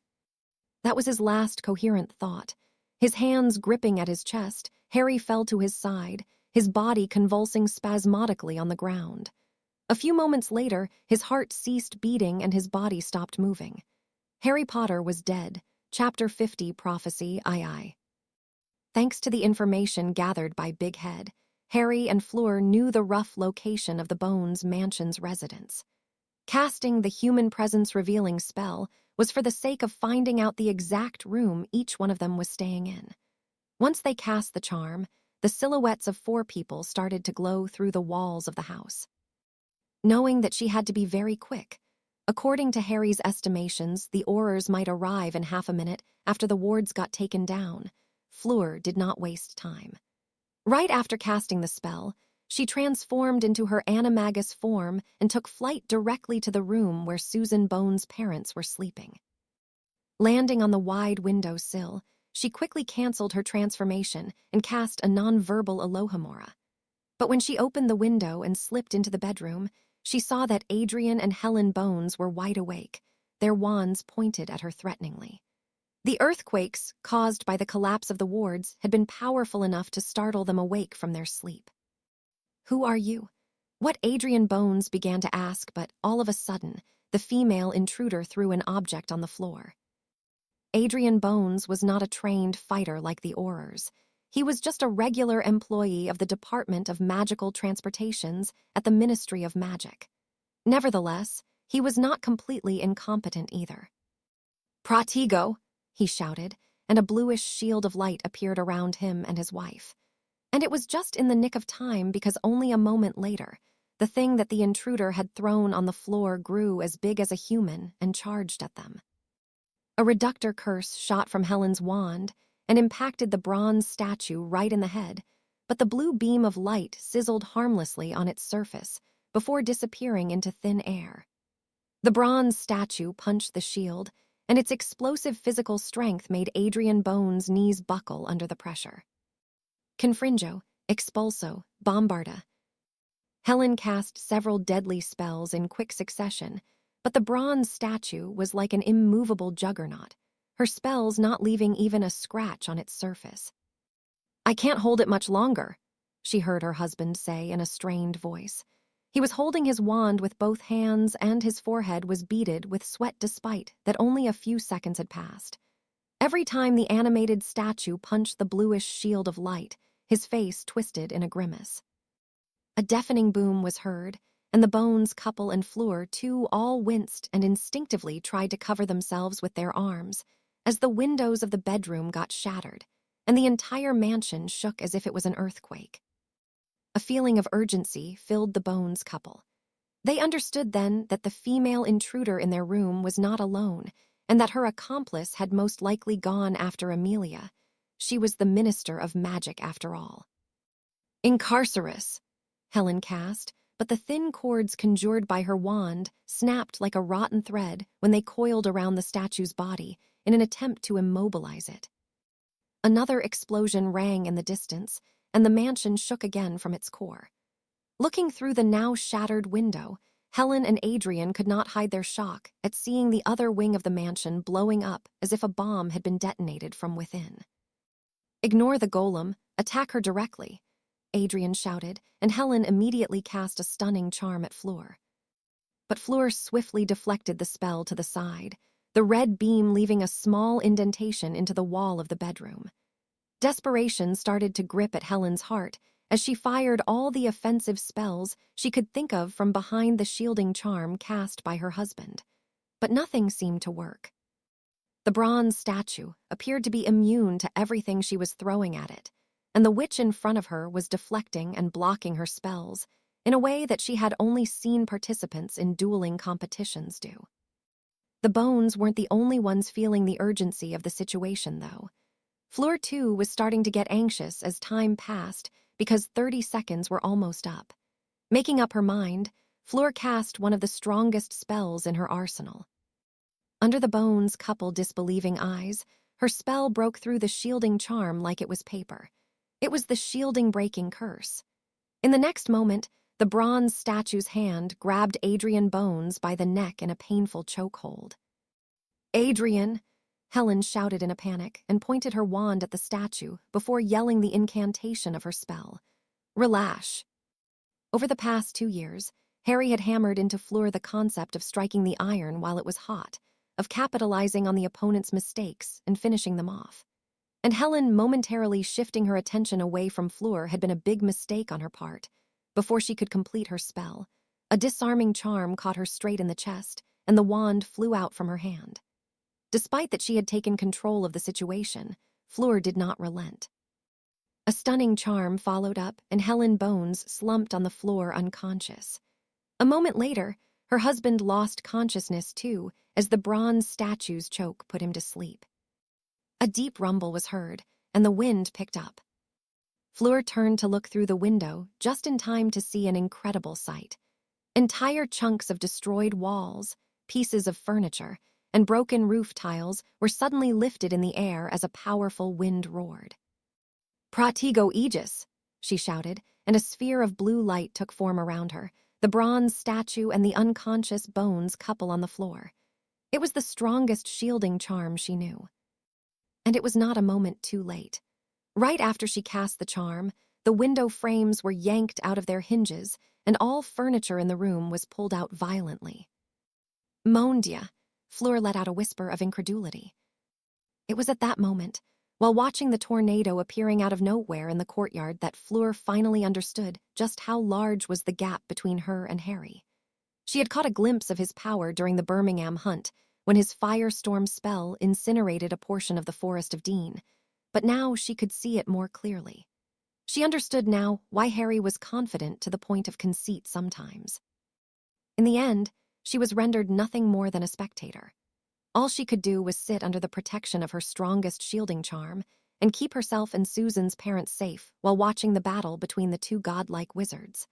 Speaker 1: That was his last coherent thought. His hands gripping at his chest, Harry fell to his side, his body convulsing spasmodically on the ground. A few moments later, his heart ceased beating and his body stopped moving. Harry Potter was dead. Chapter 50 Prophecy, II. Thanks to the information gathered by Big Head, Harry and Fleur knew the rough location of the Bones Mansion's residence. Casting the human presence revealing spell was for the sake of finding out the exact room each one of them was staying in. Once they cast the charm, the silhouettes of 4 people started to glow through the walls of the house. Knowing that she had to be very quick, according to Harry's estimations, the Aurors might arrive in half a minute after the wards got taken down. Fleur did not waste time. Right after casting the spell, she transformed into her animagus form and took flight directly to the room where Susan Bones' parents were sleeping. Landing on the wide window sill, she quickly canceled her transformation and cast a non-verbal alohomora. But when she opened the window and slipped into the bedroom, she saw that Adrian and Helen Bones were wide awake, their wands pointed at her threateningly. The earthquakes caused by the collapse of the wards had been powerful enough to startle them awake from their sleep. "Who are you?" What Adrian Bones began to ask, but all of a sudden, the female intruder threw an object on the floor. Adrian Bones was not a trained fighter like the Aurors. He was just a regular employee of the Department of Magical Transportations at the Ministry of Magic. Nevertheless, he was not completely incompetent either. "Pratigo!" he shouted, and a bluish shield of light appeared around him and his wife. And it was just in the nick of time because only a moment later, the thing that the intruder had thrown on the floor grew as big as a human and charged at them. A reductor curse shot from Helen's wand and impacted the bronze statue right in the head, but the blue beam of light sizzled harmlessly on its surface before disappearing into thin air. The bronze statue punched the shield, and its explosive physical strength made Adrian Bones' knees buckle under the pressure. Confringo, Expulso, Bombarda. Helen cast several deadly spells in quick succession, but the bronze statue was like an immovable juggernaut, her spells not leaving even a scratch on its surface. "I can't hold it much longer," she heard her husband say in a strained voice. He was holding his wand with both hands and his forehead was beaded with sweat despite that only a few seconds had passed. Every time the animated statue punched the bluish shield of light, his face twisted in a grimace. A deafening boom was heard, and the Bones couple and Fleur too all winced and instinctively tried to cover themselves with their arms as the windows of the bedroom got shattered, and the entire mansion shook as if it was an earthquake. A feeling of urgency filled the Bones couple. They understood then that the female intruder in their room was not alone, and that her accomplice had most likely gone after Amelia. She was the Minister of Magic after all. "Incarcerus," Helen cast, but the thin cords conjured by her wand snapped like a rotten thread when they coiled around the statue's body in an attempt to immobilize it. Another explosion rang in the distance, and the mansion shook again from its core. Looking through the now shattered window, Helen and Adrian could not hide their shock at seeing the other wing of the mansion blowing up as if a bomb had been detonated from within. "Ignore the golem, attack her directly," Adrian shouted, and Helen immediately cast a stunning charm at Fleur. But Fleur swiftly deflected the spell to the side, the red beam leaving a small indentation into the wall of the bedroom. Desperation started to grip at Helen's heart as she fired all the offensive spells she could think of from behind the shielding charm cast by her husband. But nothing seemed to work. The bronze statue appeared to be immune to everything she was throwing at it, and the witch in front of her was deflecting and blocking her spells in a way that she had only seen participants in dueling competitions do. The bones weren't the only ones feeling the urgency of the situation, though. Fleur, too, was starting to get anxious as time passed because 30 seconds were almost up. Making up her mind, Fleur cast one of the strongest spells in her arsenal. Under the bones' couple disbelieving eyes, her spell broke through the shielding charm like it was paper. It was the shielding-breaking curse. In the next moment, the bronze statue's hand grabbed Adrian Bones by the neck in a painful chokehold. "Adrian!" Helen shouted in a panic and pointed her wand at the statue before yelling the incantation of her spell. "Relash." Over the past 2 years, Harry had hammered into Fleur the concept of striking the iron while it was hot, of capitalizing on the opponent's mistakes and finishing them off. And Helen momentarily shifting her attention away from Fleur had been a big mistake on her part. Before she could complete her spell, a disarming charm caught her straight in the chest, and the wand flew out from her hand. Despite that she had taken control of the situation, Fleur did not relent. A stunning charm followed up, and Helen Bones slumped on the floor unconscious. A moment later, her husband lost consciousness too, as the bronze statue's choke put him to sleep. A deep rumble was heard, and the wind picked up. Fleur turned to look through the window just in time to see an incredible sight. Entire chunks of destroyed walls, pieces of furniture, and broken roof tiles were suddenly lifted in the air as a powerful wind roared. "Pratigo Aegis!" she shouted, and a sphere of blue light took form around her, the bronze statue and the unconscious Bones couple on the floor. It was the strongest shielding charm she knew. And it was not a moment too late. Right after she cast the charm, the window frames were yanked out of their hinges, and all furniture in the room was pulled out violently. "Mon Dieu!" Fleur let out a whisper of incredulity. It was at that moment, while watching the tornado appearing out of nowhere in the courtyard, that Fleur finally understood just how large was the gap between her and Harry. She had caught a glimpse of his power during the Birmingham hunt, when his firestorm spell incinerated a portion of the Forest of Dean, but now she could see it more clearly. She understood now why Harry was confident to the point of conceit sometimes. In the end, she was rendered nothing more than a spectator. All she could do was sit under the protection of her strongest shielding charm and keep herself and Susan's parents safe while watching the battle between the two godlike wizards.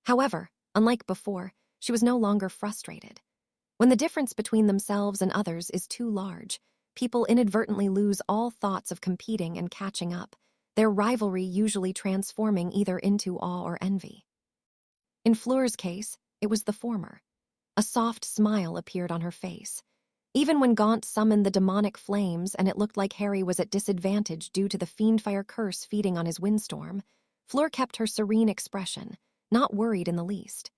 Speaker 1: However, unlike before, she was no longer frustrated. When the difference between themselves and others is too large, people inadvertently lose all thoughts of competing and catching up, their rivalry usually transforming either into awe or envy. In Fleur's case, it was the former. A soft smile appeared on her face. Even when Gaunt summoned the demonic flames and it looked like Harry was at disadvantage due to the fiendfire curse feeding on his windstorm, Fleur kept her serene expression, not worried in the least.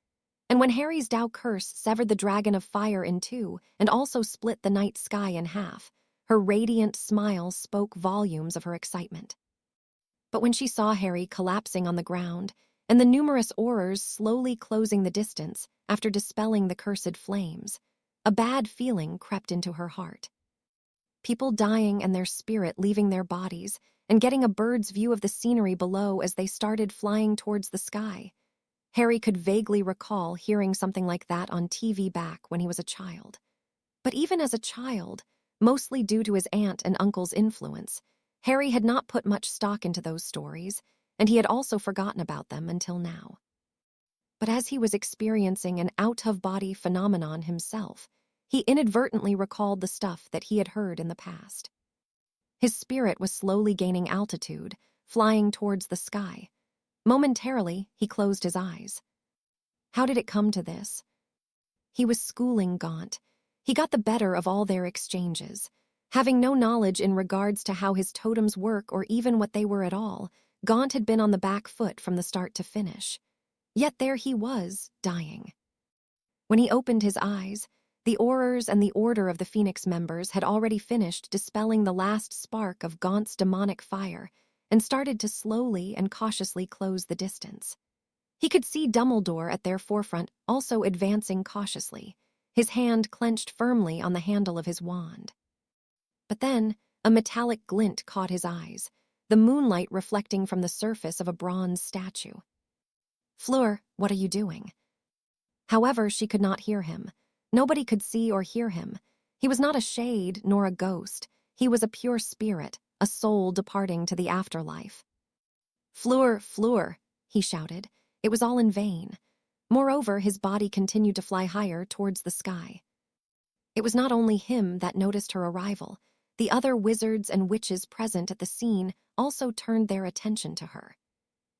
Speaker 1: And when Harry's Dow curse severed the dragon of fire in two and also split the night sky in half, her radiant smile spoke volumes of her excitement. But when she saw Harry collapsing on the ground and the numerous aurors slowly closing the distance after dispelling the cursed flames, a bad feeling crept into her heart. People dying and their spirit leaving their bodies and getting a bird's view of the scenery below as they started flying towards the sky. Harry could vaguely recall hearing something like that on TV back when he was a child. But even as a child, mostly due to his aunt and uncle's influence, Harry had not put much stock into those stories, and he had also forgotten about them until now. But as he was experiencing an out-of-body phenomenon himself, he inadvertently recalled the stuff that he had heard in the past. His spirit was slowly gaining altitude, flying towards the sky. Momentarily, he closed his eyes. How did it come to this? He was schooling Gaunt. He got the better of all their exchanges. Having no knowledge in regards to how his totems work or even what they were at all, Gaunt had been on the back foot from the start to finish. Yet there he was, dying. When he opened his eyes, the Aurors and the Order of the Phoenix members had already finished dispelling the last spark of Gaunt's demonic fire and started to slowly and cautiously close the distance. He could see Dumbledore at their forefront also advancing cautiously, his hand clenched firmly on the handle of his wand. But then, a metallic glint caught his eyes, the moonlight reflecting from the surface of a bronze statue. "Fleur, what are you doing?" However, she could not hear him. Nobody could see or hear him. He was not a shade nor a ghost. He was a pure spirit, a soul departing to the afterlife. "Fleur, Fleur," he shouted. It was all in vain. Moreover, his body continued to fly higher towards the sky. It was not only him that noticed her arrival. The other wizards and witches present at the scene also turned their attention to her.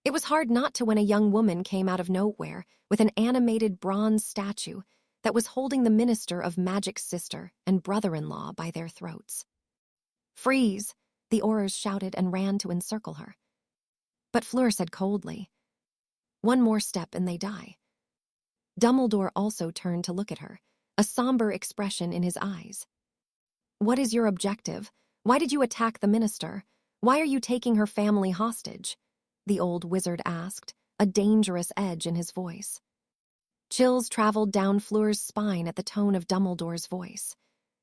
Speaker 1: It was hard not to when a young woman came out of nowhere with an animated bronze statue that was holding the minister of magic's sister and brother-in-law by their throats. "Freeze!" the Aurors shouted and ran to encircle her. But Fleur said coldly, "One more step and they die." Dumbledore also turned to look at her, a somber expression in his eyes. "What is your objective? Why did you attack the minister? Why are you taking her family hostage?" the old wizard asked, a dangerous edge in his voice. Chills traveled down Fleur's spine at the tone of Dumbledore's voice.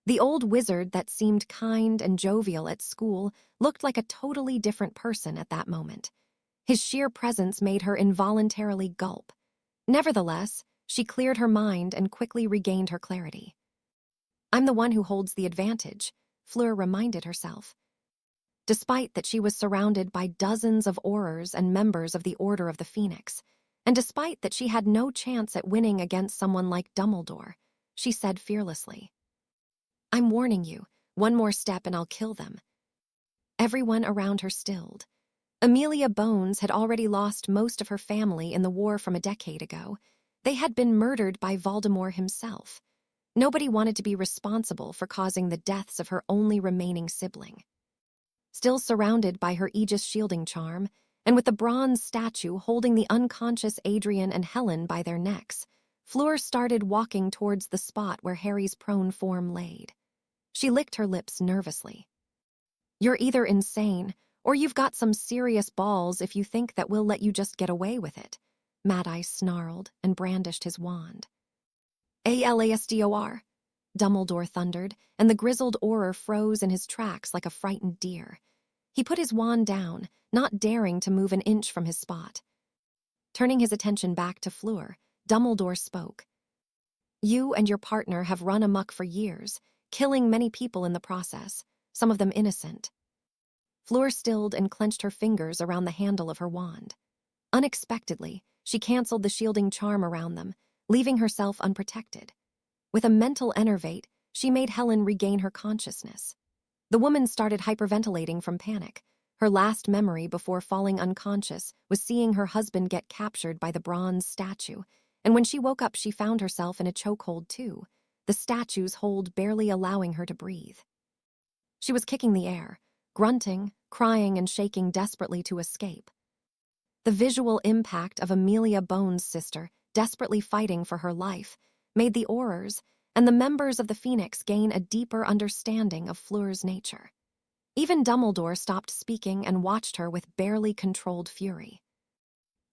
Speaker 1: The old wizard that seemed kind and jovial at school looked like a totally different person at that moment. His sheer presence made her involuntarily gulp. Nevertheless, she cleared her mind and quickly regained her clarity. "I'm the one who holds the advantage," Fleur reminded herself. Despite that she was surrounded by dozens of Aurors and members of the Order of the Phoenix, and despite that she had no chance at winning against someone like Dumbledore, she said fearlessly, "I'm warning you, one more step and I'll kill them." Everyone around her stilled. Amelia Bones had already lost most of her family in the war from a decade ago. They had been murdered by Voldemort himself. Nobody wanted to be responsible for causing the deaths of her only remaining sibling. Still surrounded by her Aegis shielding charm, and with the bronze statue holding the unconscious Adrian and Helen by their necks, Fleur started walking towards the spot where Harry's prone form laid. She licked her lips nervously. "You're either insane, or you've got some serious balls if you think that we'll let you just get away with it," Mad Eye snarled and brandished his wand. "Alastor," Dumbledore thundered, and the grizzled Auror froze in his tracks like a frightened deer. He put his wand down, not daring to move an inch from his spot. Turning his attention back to Fleur, Dumbledore spoke. "You and your partner have run amok for years, killing many people in the process, some of them innocent." Fleur stilled and clenched her fingers around the handle of her wand. Unexpectedly, she canceled the shielding charm around them, leaving herself unprotected. With a mental enervate, she made Helen regain her consciousness. The woman started hyperventilating from panic. Her last memory before falling unconscious was seeing her husband get captured by the bronze statue, and when she woke up she found herself in a chokehold too, the statue's hold barely allowing her to breathe. She was kicking the air, grunting, crying, and shaking desperately to escape. The visual impact of Amelia Bones' sister desperately fighting for her life made the Aurors and the members of the Phoenix gain a deeper understanding of Fleur's nature. Even Dumbledore stopped speaking and watched her with barely controlled fury.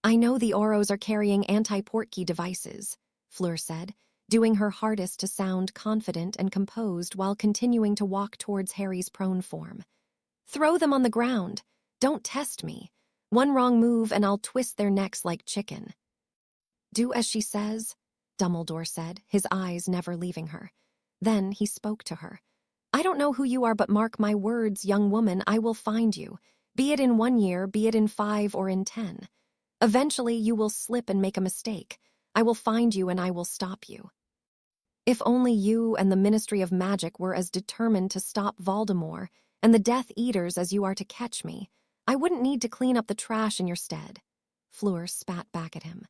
Speaker 1: "I know the Aurors are carrying anti-portkey devices," Fleur said, doing her hardest to sound confident and composed while continuing to walk towards Harry's prone form. "Throw them on the ground. Don't test me. One wrong move and I'll twist their necks like chicken." "Do as she says," Dumbledore said, his eyes never leaving her. Then he spoke to her. "I don't know who you are, but mark my words, young woman, I will find you, be it in 1 year, be it in 5 or in 10. Eventually you will slip and make a mistake. I will find you and I will stop you. If only you and the Ministry of Magic were as determined to stop Voldemort and the Death Eaters as you are to catch me, I wouldn't need to clean up the trash in your stead." Fleur spat back at him.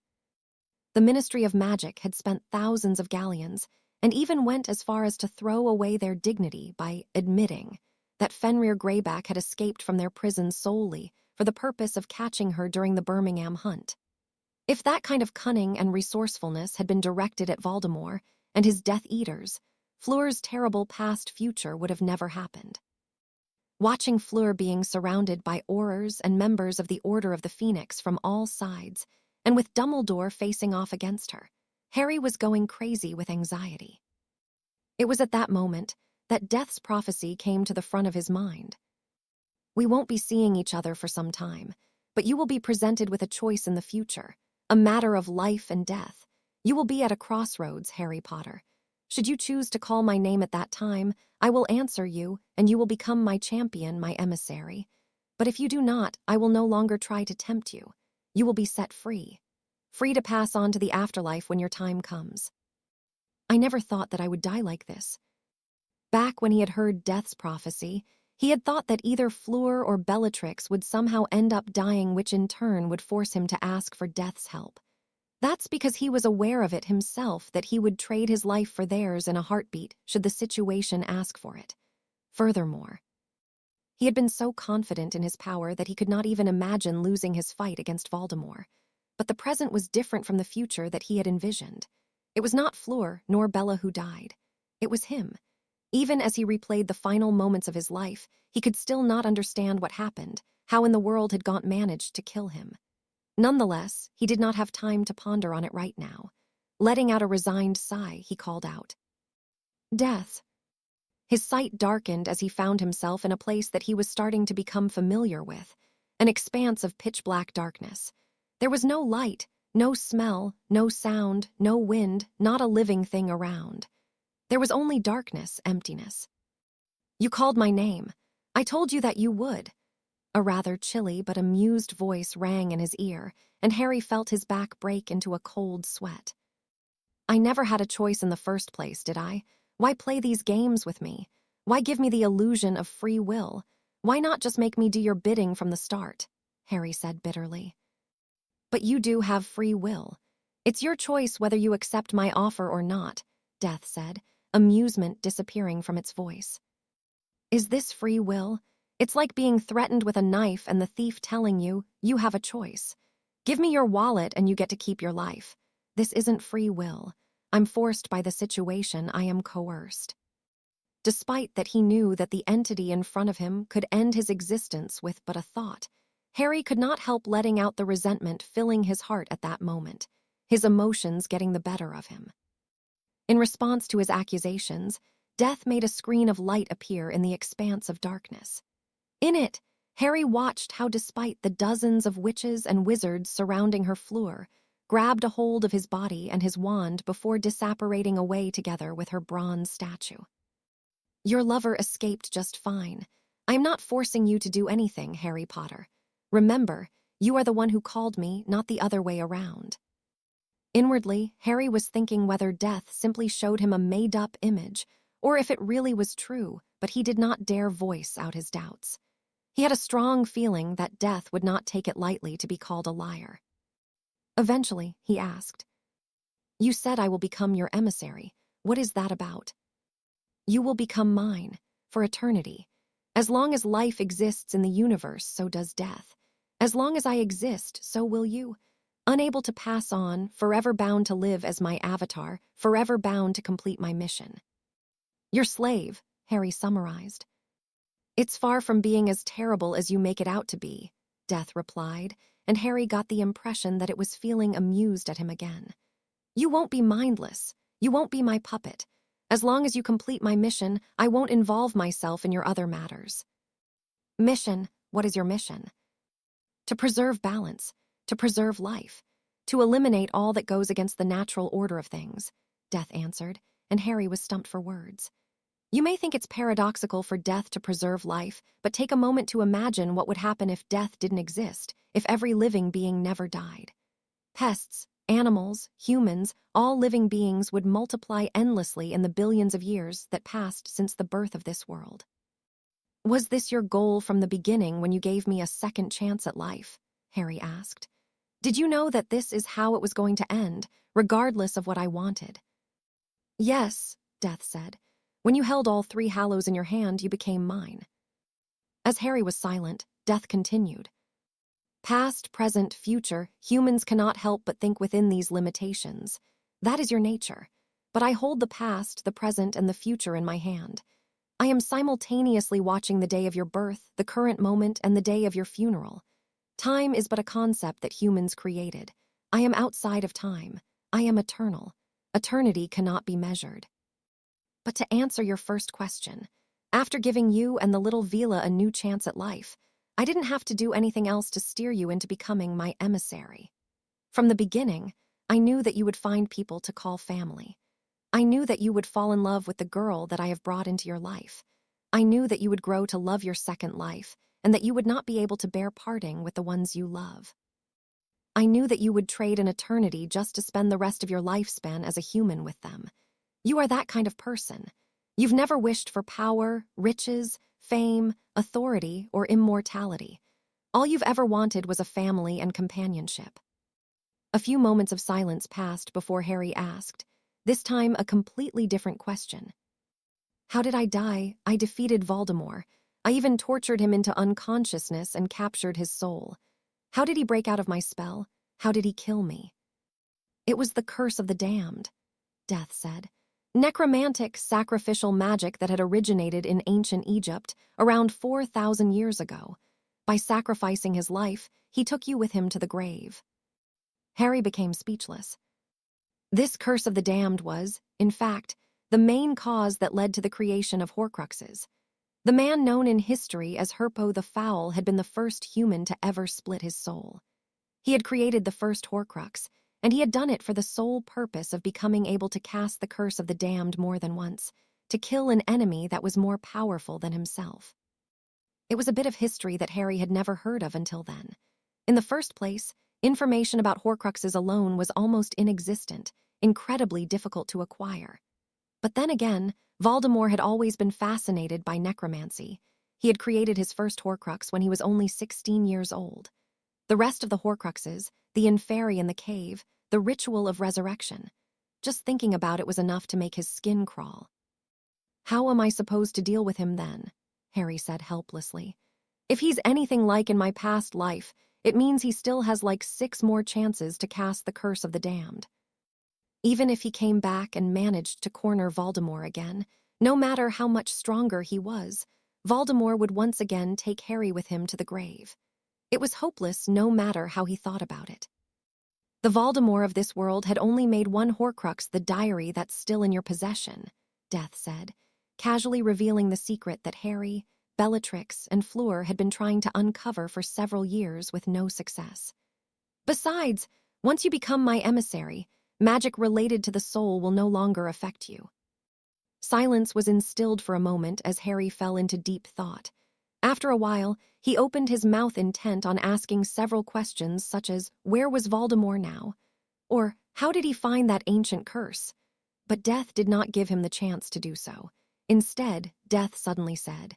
Speaker 1: The Ministry of Magic had spent thousands of galleons and even went as far as to throw away their dignity by admitting that Fenrir Greyback had escaped from their prison solely for the purpose of catching her during the Birmingham hunt. If that kind of cunning and resourcefulness had been directed at Voldemort and his Death Eaters, Fleur's terrible past future would have never happened. Watching Fleur being surrounded by Aurors and members of the Order of the Phoenix from all sides, and with Dumbledore facing off against her, Harry was going crazy with anxiety. It was at that moment that Death's prophecy came to the front of his mind. We won't be seeing each other for some time, but you will be presented with a choice in the future, a matter of life and death. You will be at a crossroads, Harry Potter. Should you choose to call my name at that time, I will answer you, and you will become my champion, my emissary. But if you do not, I will no longer try to tempt you. You will be set free. Free to pass on to the afterlife when your time comes. I never thought that I would die like this. Back when he had heard Death's prophecy, he had thought that either Fleur or Bellatrix would somehow end up dying, which in turn would force him to ask for Death's help. That's because he was aware of it himself, that he would trade his life for theirs in a heartbeat should the situation ask for it. Furthermore, he had been so confident in his power that he could not even imagine losing his fight against Voldemort. But the present was different from the future that he had envisioned. It was not Fleur nor Bella who died. It was him. Even as he replayed the final moments of his life, he could still not understand what happened, how in the world had Gaunt managed to kill him. Nonetheless, he did not have time to ponder on it right now. Letting out a resigned sigh, he called out, "Death." His sight darkened as he found himself in a place that he was starting to become familiar with, an expanse of pitch-black darkness. There was no light, no smell, no sound, no wind, not a living thing around. There was only darkness, emptiness. "You called my name. I told you that you would." A rather chilly but amused voice rang in his ear, and Harry felt his back break into a cold sweat. "I never had a choice in the first place, did I? Why play these games with me? Why give me the illusion of free will? Why not just make me do your bidding from the start?" Harry said bitterly. "But you do have free will. It's your choice whether you accept my offer or not," Death said, amusement disappearing from its voice. "Is this free will? It's like being threatened with a knife and the thief telling you, you have a choice. Give me your wallet and you get to keep your life. This isn't free will. I'm forced by the situation. I am coerced." Despite that he knew that the entity in front of him could end his existence with but a thought, Harry could not help letting out the resentment filling his heart at that moment, his emotions getting the better of him. In response to his accusations, Death made a screen of light appear in the expanse of darkness. In it, Harry watched how, despite the dozens of witches and wizards surrounding her, Fleur grabbed a hold of his body and his wand before disapparating away together with her bronze statue. "Your lover escaped just fine. I am not forcing you to do anything, Harry Potter. Remember, you are the one who called me, not the other way around." Inwardly, Harry was thinking whether Death simply showed him a made-up image, or if it really was true, but he did not dare voice out his doubts. He had a strong feeling that Death would not take it lightly to be called a liar. Eventually, he asked, "You said I will become your emissary. What is that about?" "You will become mine, for eternity. As long as life exists in the universe, so does death. As long as I exist, so will you. Unable to pass on, forever bound to live as my avatar, forever bound to complete my mission." "Your slave," Harry summarized. "It's far from being as terrible as you make it out to be," Death replied, and Harry got the impression that it was feeling amused at him again. "You won't be mindless. You won't be my puppet. As long as you complete my mission, I won't involve myself in your other matters." "Mission? What is your mission?" "To preserve balance, to preserve life, to eliminate all that goes against the natural order of things," Death answered, and Harry was stumped for words. You may think it's paradoxical for death to preserve life, but take a moment to imagine what would happen if death didn't exist, if every living being never died. Pests, animals, humans, all living beings would multiply endlessly in the billions of years that passed since the birth of this world. "Was this your goal from the beginning when you gave me a second chance at life?" Harry asked. "Did you know that this is how it was going to end, regardless of what I wanted?" "Yes," Death said. "When you held all 3 Hallows in your hand, you became mine." As Harry was silent, Death continued. "Past, present, future, humans cannot help but think within these limitations. That is your nature. But I hold the past, the present, and the future in my hand. I am simultaneously watching the day of your birth, the current moment, and the day of your funeral. Time is but a concept that humans created. I am outside of time. I am eternal. Eternity cannot be measured." But to answer your first question, after giving you and the little Vila a new chance at life, I didn't have to do anything else to steer you into becoming my emissary. From the beginning, I knew that you would find people to call family. I knew that you would fall in love with the girl that I have brought into your life. I knew that you would grow to love your second life, and that you would not be able to bear parting with the ones you love. I knew that you would trade an eternity just to spend the rest of your lifespan as a human with them. You are that kind of person. You've never wished for power, riches, fame, authority, or immortality. All you've ever wanted was a family and companionship. A few moments of silence passed before Harry asked, this time a completely different question. How did I die? I defeated Voldemort. I even tortured him into unconsciousness and captured his soul. How did he break out of my spell? How did he kill me? It was the curse of the damned, Death said. Necromantic, sacrificial magic that had originated in ancient Egypt around 4,000 years ago. By sacrificing his life, he took you with him to the grave. Harry became speechless. This curse of the damned was, in fact, the main cause that led to the creation of Horcruxes. The man known in history as Herpo the Foul had been the first human to ever split his soul. He had created the first Horcrux, and he had done it for the sole purpose of becoming able to cast the curse of the damned more than once, to kill an enemy that was more powerful than himself. It was a bit of history that Harry had never heard of until then. In the first place, information about Horcruxes alone was almost inexistent, incredibly difficult to acquire. But then again, Voldemort had always been fascinated by necromancy. He had created his first Horcrux when he was only 16 years old. The rest of the Horcruxes, the Inferi in the cave, the ritual of resurrection. Just thinking about it was enough to make his skin crawl. How am I supposed to deal with him then? Harry said helplessly. If he's anything like in my past life, it means he still has like 6 more chances to cast the curse of the damned. Even if he came back and managed to corner Voldemort again, no matter how much stronger he was, Voldemort would once again take Harry with him to the grave. It was hopeless no matter how he thought about it. The Voldemort of this world had only made one Horcrux the diary that's still in your possession, Death said, casually revealing the secret that Harry, Bellatrix, and Fleur had been trying to uncover for several years with no success. Besides, once you become my emissary, magic related to the soul will no longer affect you. Silence was instilled for a moment as Harry fell into deep thought. After a while, he opened his mouth intent on asking several questions such as, where was Voldemort now? Or, how did he find that ancient curse? But Death did not give him the chance to do so. Instead, Death suddenly said,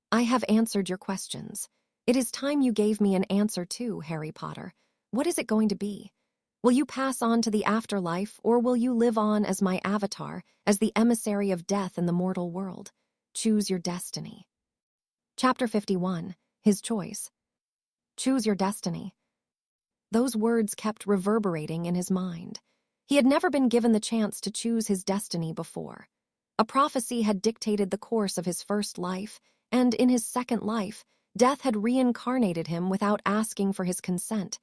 Speaker 1: I have answered your questions. It is time you gave me an answer too, Harry Potter. What is it going to be? Will you pass on to the afterlife, or will you live on as my avatar, as the emissary of death in the mortal world? Choose your destiny. Chapter 51. His Choice. Choose your destiny. Those words kept reverberating in his mind. He had never been given the chance to choose his destiny before. A prophecy had dictated the course of his first life, and in his second life, death had reincarnated him without asking for his consent.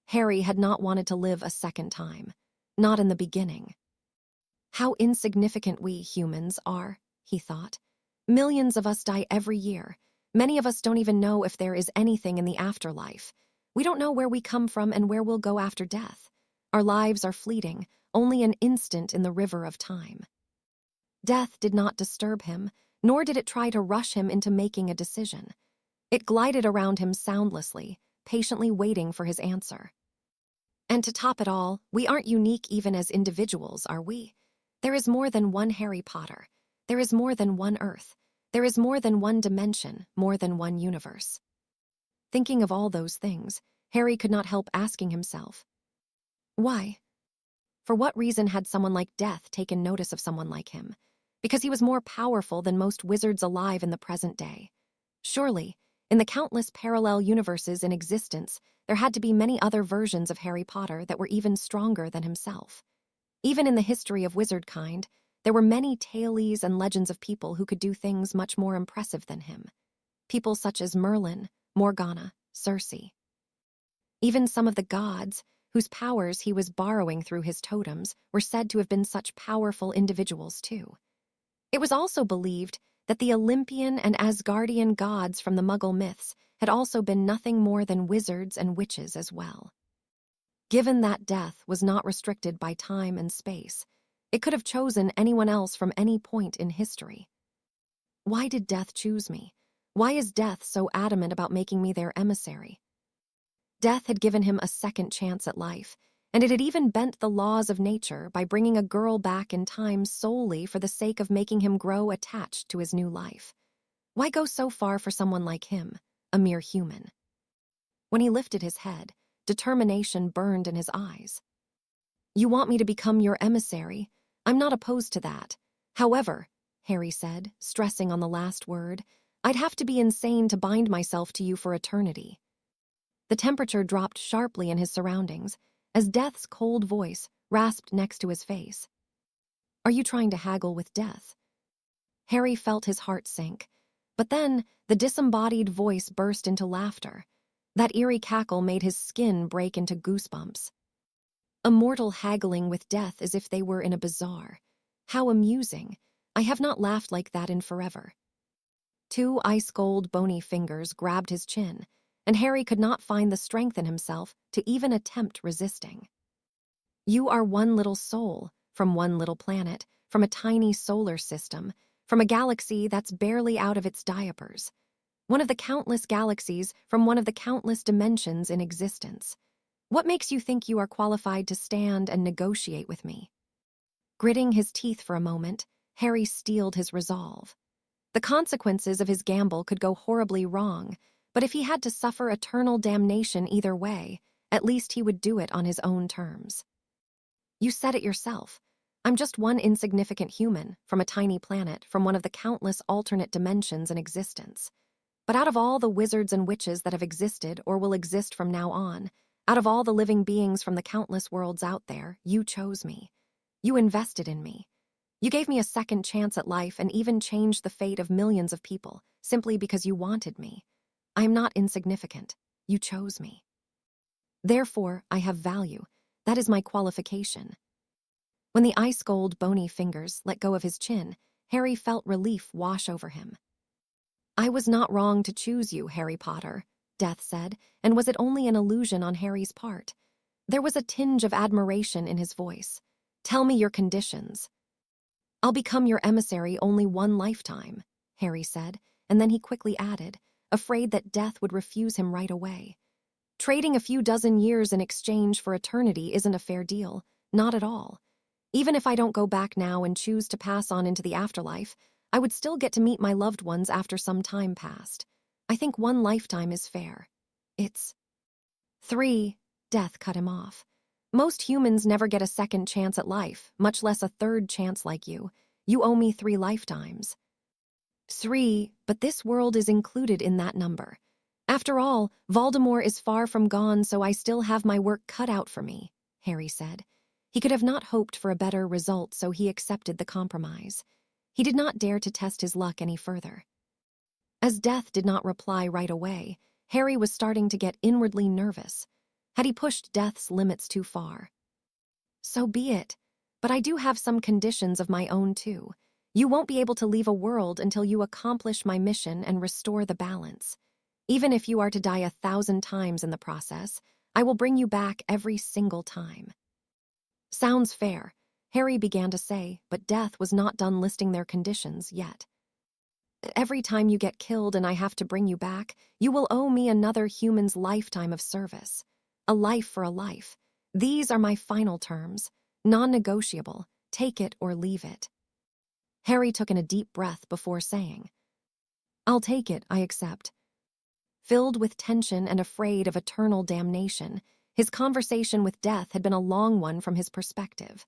Speaker 1: Harry had not wanted to live a second time. Not in the beginning. How insignificant we humans are, he thought. Millions of us die every year. Many of us don't even know if there is anything in the afterlife. We don't know where we come from and where we'll go after death. Our lives are fleeting, only an instant in the river of time. Death did not disturb him, nor did it try to rush him into making a decision. It glided around him soundlessly, patiently waiting for his answer. And to top it all, we aren't unique even as individuals, are we? There is more than one Harry Potter. There is more than one Earth. There is more than one dimension, more than one universe. Thinking of all those things, Harry could not help asking himself, why? For what reason had someone like Death taken notice of someone like him? Because he was more powerful than most wizards alive in the present day. Surely, in the countless parallel universes in existence, there had to be many other versions of Harry Potter that were even stronger than himself. Even in the history of wizardkind, there were many tales and legends of people who could do things much more impressive than him. People such as Merlin, Morgana, Circe. Even some of the gods, whose powers he was borrowing through his totems, were said to have been such powerful individuals too. It was also believed that the Olympian and Asgardian gods from the Muggle myths had also been nothing more than wizards and witches as well. Given that death was not restricted by time and space, it could have chosen anyone else from any point in history. Why did death choose me? Why is death so adamant about making me their emissary? Death had given him a second chance at life, and it had even bent the laws of nature by bringing a girl back in time solely for the sake of making him grow attached to his new life. Why go so far for someone like him, a mere human? When he lifted his head, determination burned in his eyes. You want me to become your emissary? I'm not opposed to that. However, Harry said, stressing on the last word, I'd have to be insane to bind myself to you for eternity. The temperature dropped sharply in his surroundings as Death's cold voice rasped next to his face. Are you trying to haggle with death? Harry felt his heart sink, but then the disembodied voice burst into laughter. That eerie cackle made his skin break into goosebumps. A mortal haggling with death as if they were in a bazaar. How amusing. I have not laughed like that in forever. Two ice-cold, bony fingers grabbed his chin, and Harry could not find the strength in himself to even attempt resisting. You are one little soul, from one little planet, from a tiny solar system, from a galaxy that's barely out of its diapers. One of the countless galaxies from one of the countless dimensions in existence. What makes you think you are qualified to stand and negotiate with me? Gritting his teeth for a moment, Harry steeled his resolve. The consequences of his gamble could go horribly wrong, but if he had to suffer eternal damnation either way, at least he would do it on his own terms. You said it yourself. I'm just one insignificant human, from a tiny planet, from one of the countless alternate dimensions in existence. But out of all the wizards and witches that have existed or will exist from now on, out of all the living beings from the countless worlds out there, you chose me. You invested in me. You gave me a second chance at life and even changed the fate of millions of people, simply because you wanted me. I am not insignificant. You chose me. Therefore, I have value. That is my qualification. When the ice-cold, bony fingers let go of his chin, Harry felt relief wash over him. I was not wrong to choose you, Harry Potter, Death said, and was it only an illusion on Harry's part? There was a tinge of admiration in his voice. Tell me your conditions. I'll become your emissary only one lifetime, Harry said, and then he quickly added, afraid that Death would refuse him right away. Trading a few dozen years in exchange for eternity isn't a fair deal, not at all. Even if I don't go back now and choose to pass on into the afterlife, I would still get to meet my loved ones after some time passed. I think one lifetime is fair. It's 3, Death cut him off. Most humans never get a second chance at life, much less a third chance like you. You owe me 3 lifetimes. 3, but this world is included in that number. After all, Voldemort is far from gone, so I still have my work cut out for me, Harry said. He could have not hoped for a better result, so he accepted the compromise. He did not dare to test his luck any further. As Death did not reply right away, Harry was starting to get inwardly nervous. Had he pushed Death's limits too far? So be it, but I do have some conditions of my own too. You won't be able to leave a world until you accomplish my mission and restore the balance. Even if you are to die 1,000 times in the process, I will bring you back every single time. Sounds fair, Harry began to say, but Death was not done listing their conditions yet. Every time you get killed and I have to bring you back, you will owe me another human's lifetime of service. A life for a life. These are my final terms. Non-negotiable. Take it or leave it. Harry took in a deep breath before saying, I'll take it, I accept. Filled with tension and afraid of eternal damnation, his conversation with Death had been a long one from his perspective.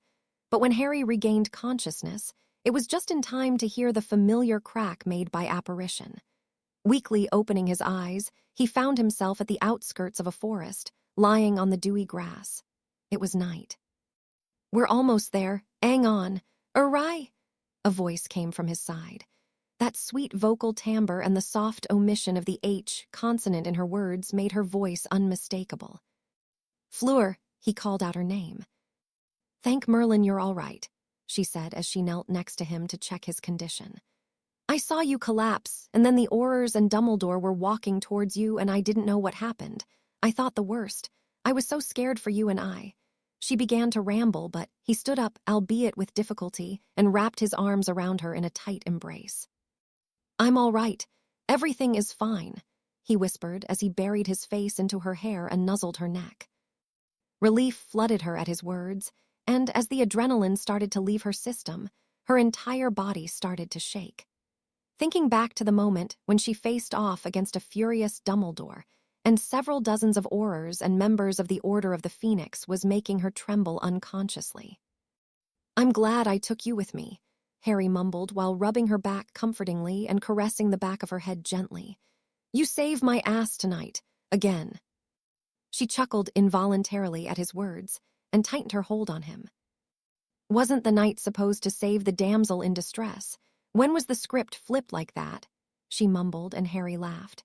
Speaker 1: But when Harry regained consciousness, it was just in time to hear the familiar crack made by apparition. Weakly opening his eyes, he found himself at the outskirts of a forest, lying on the dewy grass. It was night. We're almost there. Hang on. Arai! A voice came from his side. That sweet vocal timbre and the soft omission of the H consonant in her words made her voice unmistakable. Fleur, he called out her name. Thank Merlin you're all right, she said as she knelt next to him to check his condition. I saw you collapse, and then the Aurors and Dumbledore were walking towards you, and I didn't know what happened. I thought the worst. I was so scared for you and I. She began to ramble, but he stood up, albeit with difficulty, and wrapped his arms around her in a tight embrace. I'm all right. Everything is fine, he whispered as he buried his face into her hair and nuzzled her neck. Relief flooded her at his words, and as the adrenaline started to leave her system, her entire body started to shake. Thinking back to the moment when she faced off against a furious Dumbledore, and several dozens of Aurors and members of the Order of the Phoenix was making her tremble unconsciously. I'm glad I took you with me, Harry mumbled while rubbing her back comfortingly and caressing the back of her head gently. You saved my ass tonight, again. She chuckled involuntarily at his words and tightened her hold on him. Wasn't the knight supposed to save the damsel in distress? When was the script flipped like that? She mumbled, and Harry laughed.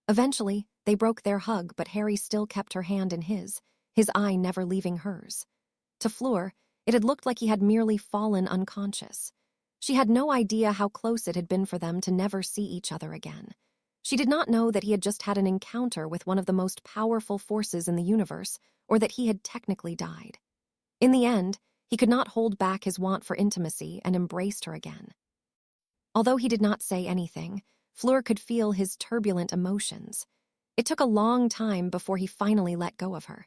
Speaker 1: Eventually, they broke their hug, but Harry still kept her hand in his eye never leaving hers. To Fleur, it had looked like he had merely fallen unconscious. She had no idea how close it had been for them to never see each other again. She did not know that he had just had an encounter with one of the most powerful forces in the universe, or that he had technically died. In the end, he could not hold back his want for intimacy and embraced her again. Although he did not say anything, Fleur could feel his turbulent emotions. It took a long time before he finally let go of her.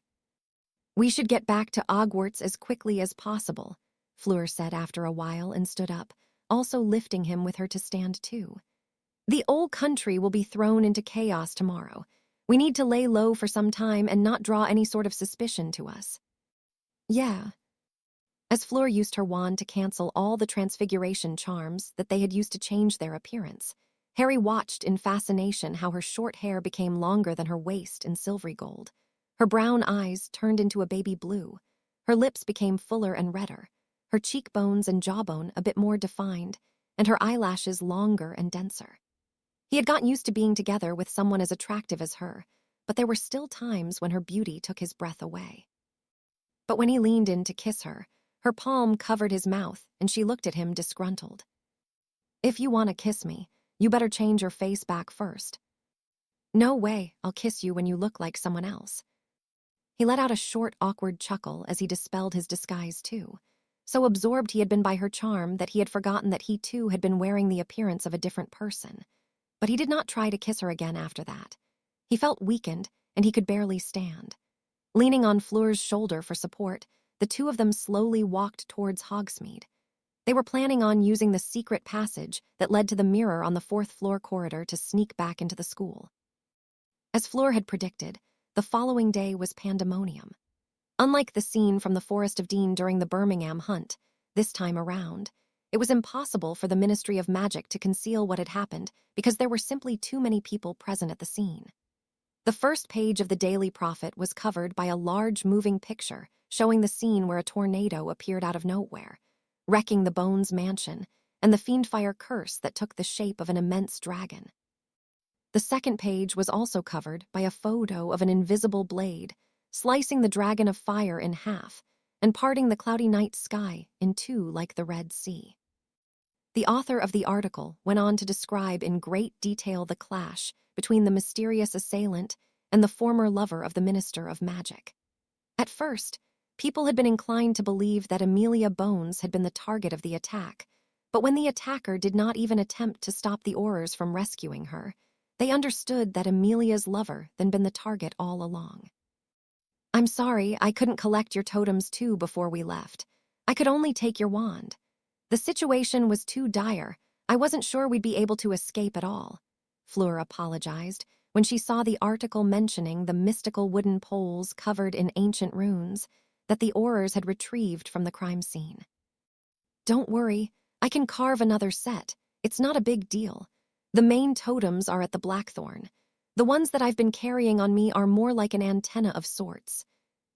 Speaker 1: We should get back to Hogwarts as quickly as possible, Fleur said after a while and stood up, also lifting him with her to stand too. The old country will be thrown into chaos tomorrow. We need to lay low for some time and not draw any sort of suspicion to us. Yeah. As Fleur used her wand to cancel all the transfiguration charms that they had used to change their appearance, Harry watched in fascination how her short hair became longer than her waist in silvery gold. Her brown eyes turned into a baby blue. Her lips became fuller and redder, her cheekbones and jawbone a bit more defined, and her eyelashes longer and denser. He had gotten used to being together with someone as attractive as her, but there were still times when her beauty took his breath away. But when he leaned in to kiss her, her palm covered his mouth, and she looked at him disgruntled. If you want to kiss me, you better change your face back first. No way, I'll kiss you when you look like someone else. He let out a short, awkward chuckle as he dispelled his disguise too. So absorbed he had been by her charm that he had forgotten that he too had been wearing the appearance of a different person. But he did not try to kiss her again after that. He felt weakened, and he could barely stand. Leaning on Fleur's shoulder for support, the two of them slowly walked towards Hogsmeade. They were planning on using the secret passage that led to the mirror on the fourth-floor corridor to sneak back into the school. As Fleur had predicted, the following day was pandemonium. Unlike the scene from the Forest of Dean during the Birmingham hunt, this time around, it was impossible for the Ministry of Magic to conceal what had happened because there were simply too many people present at the scene. The first page of the Daily Prophet was covered by a large moving picture showing the scene where a tornado appeared out of nowhere, wrecking the Bones mansion and the Fiendfire curse that took the shape of an immense dragon. The second page was also covered by a photo of an invisible blade, slicing the dragon of fire in half and parting the cloudy night sky in two like the Red Sea. The author of the article went on to describe in great detail the clash between the mysterious assailant and the former lover of the Minister of Magic. At first, people had been inclined to believe that Amelia Bones had been the target of the attack, but when the attacker did not even attempt to stop the Aurors from rescuing her, they understood that Amelia's lover had been the target all along. I'm sorry, I couldn't collect your totems too before we left. I could only take your wand. The situation was too dire. I wasn't sure we'd be able to escape at all. Fleur apologized when she saw the article mentioning the mystical wooden poles covered in ancient runes that the Aurors had retrieved from the crime scene. Don't worry, I can carve another set. It's not a big deal. The main totems are at the Blackthorn. The ones that I've been carrying on me are more like an antenna of sorts.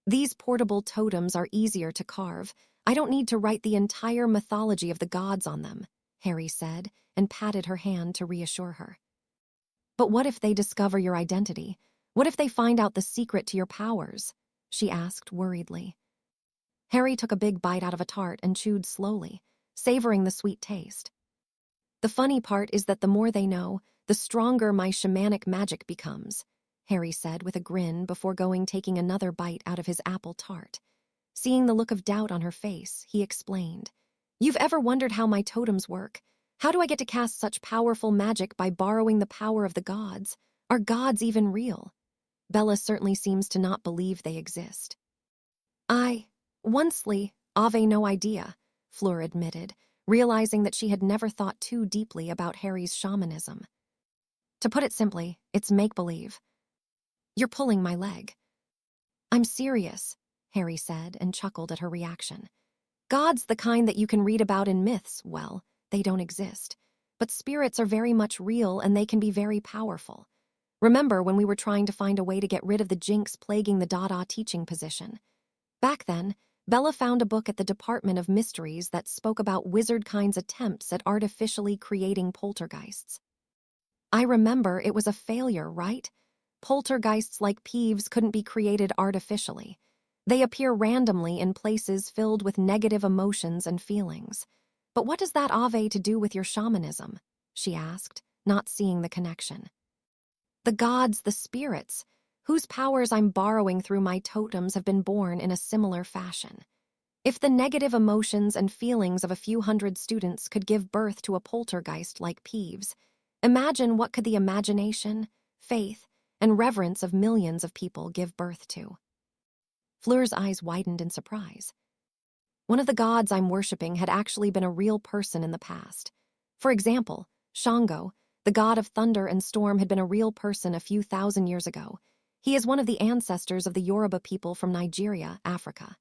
Speaker 1: These portable totems are easier to carve. I don't need to write the entire mythology of the gods on them, Harry said, and patted her hand to reassure her. But what if they discover your identity? What if they find out the secret to your powers? She asked worriedly. Harry took a big bite out of a tart and chewed slowly, savoring the sweet taste. The funny part is that the more they know, the stronger my shamanic magic becomes, Harry said with a grin before taking another bite out of his apple tart. Seeing the look of doubt on her face, he explained, "You've ever wondered how my totems work? How do I get to cast such powerful magic by borrowing the power of the gods? Are gods even real?" Bella certainly seems to not believe they exist. Oncely, Ave no idea, Fleur admitted, realizing that she had never thought too deeply about Harry's shamanism. To put it simply, it's make-believe. You're pulling my leg. I'm serious, Harry said and chuckled at her reaction. Gods, the kind that you can read about in myths, well, they don't exist. But spirits are very much real and they can be very powerful. Remember when we were trying to find a way to get rid of the jinx plaguing the Dada teaching position? Back then, Bella found a book at the Department of Mysteries that spoke about wizard-kind's attempts at artificially creating poltergeists. I remember it was a failure, right? Poltergeists like Peeves couldn't be created artificially. They appear randomly in places filled with negative emotions and feelings. But what does that have to do with your shamanism? She asked, not seeing the connection. The gods, the spirits, whose powers I'm borrowing through my totems have been born in a similar fashion. If the negative emotions and feelings of a few hundred students could give birth to a poltergeist like Peeves, imagine what could the imagination, faith, and reverence of millions of people give birth to. Fleur's eyes widened in surprise. One of the gods I'm worshipping had actually been a real person in the past. For example, Shango, the god of thunder and storm, had been a real person a few thousand years ago. He is one of the ancestors of the Yoruba people from Nigeria, Africa.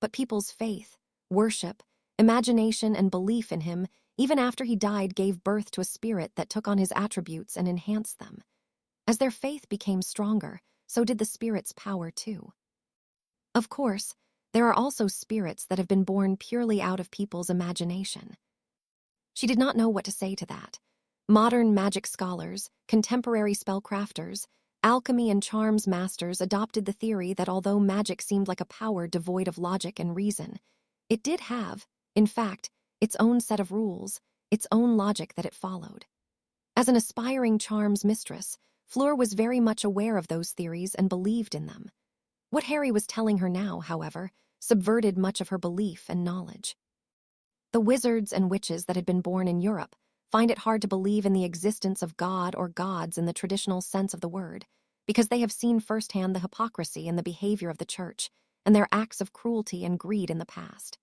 Speaker 1: But people's faith, worship, imagination, and belief in him, even after he died, gave birth to a spirit that took on his attributes and enhanced them. As their faith became stronger, so did the spirit's power too. Of course, there are also spirits that have been born purely out of people's imagination. She did not know what to say to that. Modern magic scholars, contemporary spellcrafters, alchemy and charms masters adopted the theory that although magic seemed like a power devoid of logic and reason, it did have, in fact, its own set of rules, its own logic that it followed. As an aspiring charms mistress, Fleur was very much aware of those theories and believed in them. What Harry was telling her now, however, subverted much of her belief and knowledge. The wizards and witches that had been born in Europe find it hard to believe in the existence of God or gods in the traditional sense of the word, because they have seen firsthand the hypocrisy in the behavior of the church and their acts of cruelty and greed in the past.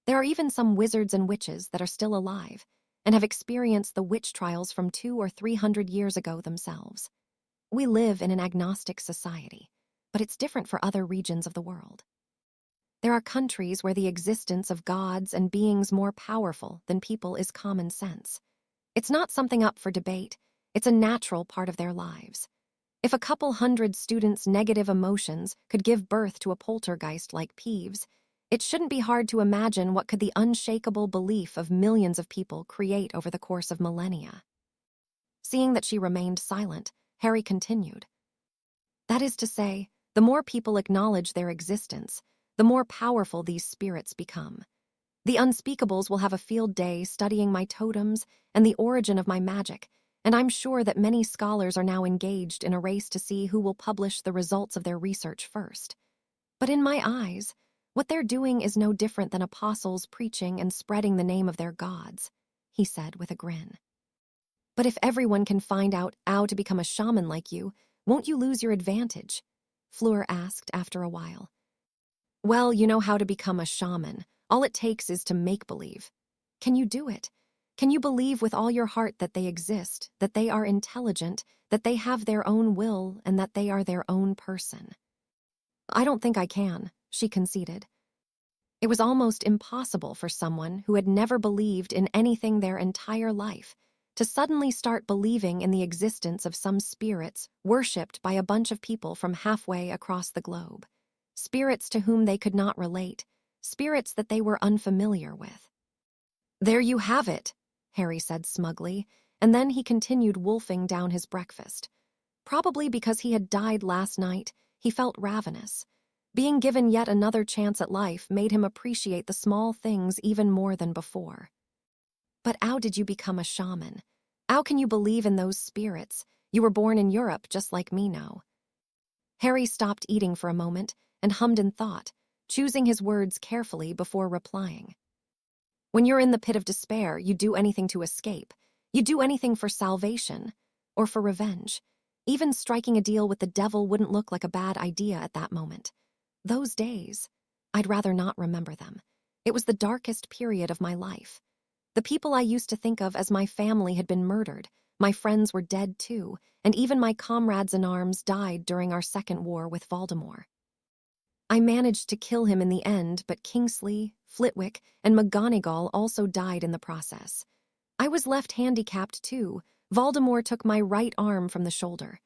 Speaker 1: There are even some wizards and witches that are still alive and have experienced the witch trials from 200 or 300 years ago themselves. We live in an agnostic society, but it's different for other regions of the world. There are countries where the existence of gods and beings more powerful than people is common sense. It's not something up for debate, it's a natural part of their lives. If a couple hundred students' negative emotions could give birth to a poltergeist like Peeves, it shouldn't be hard to imagine what could the unshakable belief of millions of people create over the course of millennia. Seeing that she remained silent, Harry continued. That is to say, the more people acknowledge their existence, the more powerful these spirits become. The unspeakables will have a field day studying my totems and the origin of my magic, and I'm sure that many scholars are now engaged in a race to see who will publish the results of their research first. But in my eyes, what they're doing is no different than apostles preaching and spreading the name of their gods, he said with a grin. But if everyone can find out how to become a shaman like you, won't you lose your advantage? Fleur asked after a while. Well, you know how to become a shaman. All it takes is to make believe. Can you do it? Can you believe with all your heart that they exist, that they are intelligent, that they have their own will, and that they are their own person? I don't think I can, she conceded. It was almost impossible for someone who had never believed in anything their entire life to suddenly start believing in the existence of some spirits worshipped by a bunch of people from halfway across the globe. Spirits to whom they could not relate, spirits that they were unfamiliar with. There you have it, Harry said smugly, and then he continued wolfing down his breakfast. Probably because he had died last night, he felt ravenous. Being given yet another chance at life made him appreciate the small things even more than before. But how did you become a shaman? How can you believe in those spirits? You were born in Europe just like me now. Harry stopped eating for a moment and hummed in thought, choosing his words carefully before replying. When you're in the pit of despair, you do anything to escape. You do anything for salvation or for revenge. Even striking a deal with the devil wouldn't look like a bad idea at that moment. Those days, I'd rather not remember them. It was the darkest period of my life. The people I used to think of as my family had been murdered, my friends were dead too, and even my comrades in arms died during our second war with Voldemort. I managed to kill him in the end, but Kingsley, Flitwick, and McGonagall also died in the process. I was left handicapped too. Voldemort took my right arm from the shoulder.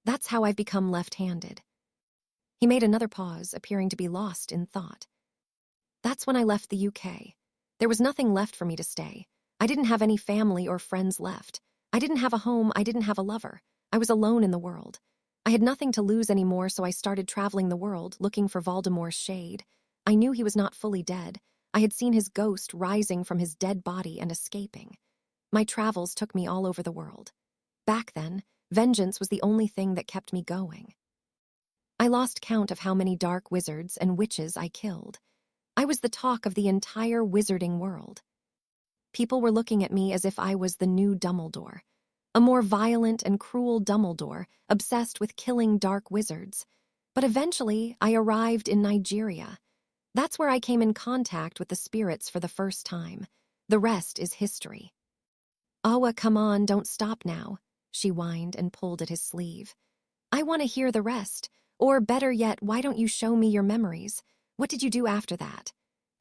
Speaker 1: That's how I've become left-handed. He made another pause, appearing to be lost in thought. That's when I left the UK. There was nothing left for me to stay. I didn't have any family or friends left. I didn't have a home, I didn't have a lover. I was alone in the world. I had nothing to lose anymore, so I started traveling the world, looking for Voldemort's shade. I knew he was not fully dead. I had seen his ghost rising from his dead body and escaping. My travels took me all over the world. Back then, vengeance was the only thing that kept me going. I lost count of how many dark wizards and witches I killed. I was the talk of the entire wizarding world. People were looking at me as if I was the new Dumbledore, a more violent and cruel Dumbledore, obsessed with killing dark wizards. But eventually, I arrived in Nigeria. That's where I came in contact with the spirits for the first time. The rest is history. "Awa, come on, don't stop now," she whined and pulled at his sleeve. "I want to hear the rest. Or better yet, why don't you show me your memories? What did you do after that?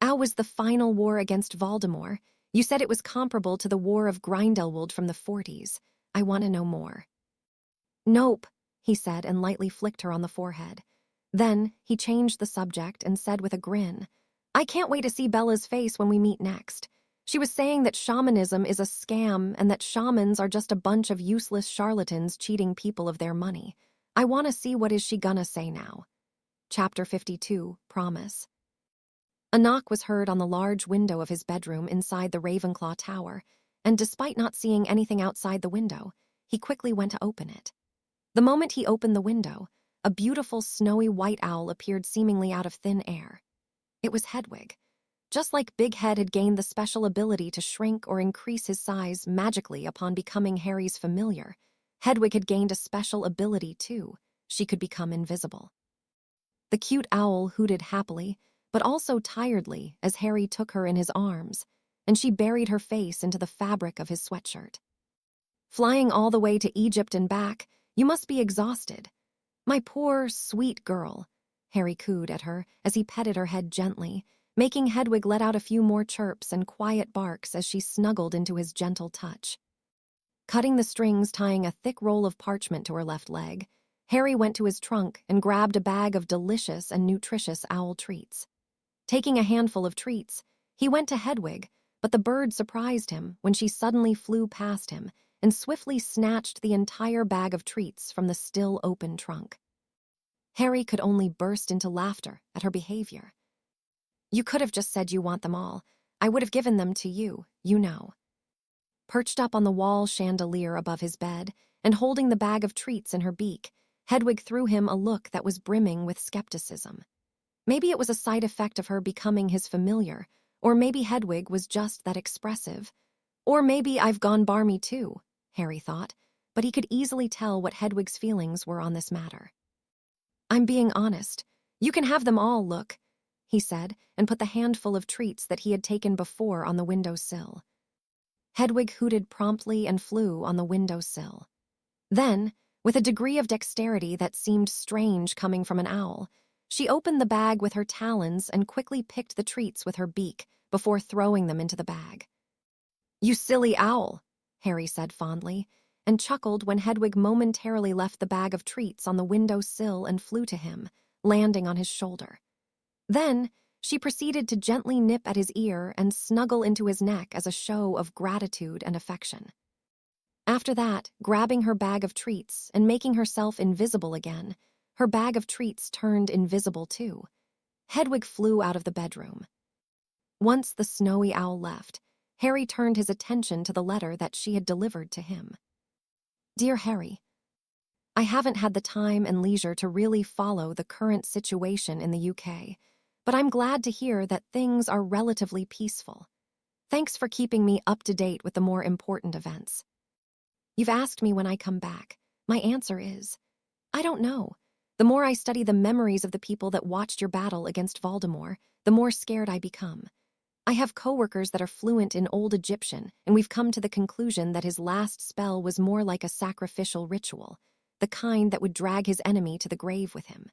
Speaker 1: How was the final war against Voldemort? You said it was comparable to the War of Grindelwald from the 40s. I want to know more." "Nope," he said and lightly flicked her on the forehead. Then he changed the subject and said with a grin, "I can't wait to see Bella's face when we meet next. She was saying that shamanism is a scam and that shamans are just a bunch of useless charlatans cheating people of their money. I want to see what is she gonna say now." Chapter 52, Promise. A knock was heard on the large window of his bedroom inside the Ravenclaw Tower, and despite not seeing anything outside the window, he quickly went to open it. The moment he opened the window, a beautiful snowy white owl appeared seemingly out of thin air. It was Hedwig. Just like Big Head had gained the special ability to shrink or increase his size magically upon becoming Harry's familiar, Hedwig had gained a special ability too. She could become invisible. The cute owl hooted happily, but also tiredly as Harry took her in his arms, and she buried her face into the fabric of his sweatshirt. "Flying all the way to Egypt and back, you must be exhausted." "My poor, sweet girl," Harry cooed at her as he petted her head gently, making Hedwig let out a few more chirps and quiet barks as she snuggled into his gentle touch. Cutting the strings tying a thick roll of parchment to her left leg, Harry went to his trunk and grabbed a bag of delicious and nutritious owl treats. Taking a handful of treats, he went to Hedwig, but the bird surprised him when she suddenly flew past him and swiftly snatched the entire bag of treats from the still open trunk. Harry could only burst into laughter at her behavior. "You could have just said you want them all. I would have given them to you, you know." Perched up on the wall chandelier above his bed and holding the bag of treats in her beak, Hedwig threw him a look that was brimming with skepticism. Maybe it was a side effect of her becoming his familiar, or maybe Hedwig was just that expressive. Or maybe I've gone barmy too, Harry thought, but he could easily tell what Hedwig's feelings were on this matter. "I'm being honest. You can have them all, look," he said, and put the handful of treats that he had taken before on the windowsill. Hedwig hooted promptly and flew on the windowsill. Then, with a degree of dexterity that seemed strange coming from an owl, she opened the bag with her talons and quickly picked the treats with her beak before throwing them into the bag. "You silly owl," Harry said fondly, and chuckled when Hedwig momentarily left the bag of treats on the windowsill and flew to him, landing on his shoulder. Then, she proceeded to gently nip at his ear and snuggle into his neck as a show of gratitude and affection. After that, grabbing her bag of treats and making herself invisible again, her bag of treats turned invisible too, Hedwig flew out of the bedroom. Once the snowy owl left, Harry turned his attention to the letter that she had delivered to him. Dear Harry, I haven't had the time and leisure to really follow the current situation in the UK, but I'm glad to hear that things are relatively peaceful. Thanks for keeping me up to date with the more important events. You've asked me when I come back. My answer is, I don't know. The more I study the memories of the people that watched your battle against Voldemort, the more scared I become. I have coworkers that are fluent in Old Egyptian, and we've come to the conclusion that his last spell was more like a sacrificial ritual, the kind that would drag his enemy to the grave with him.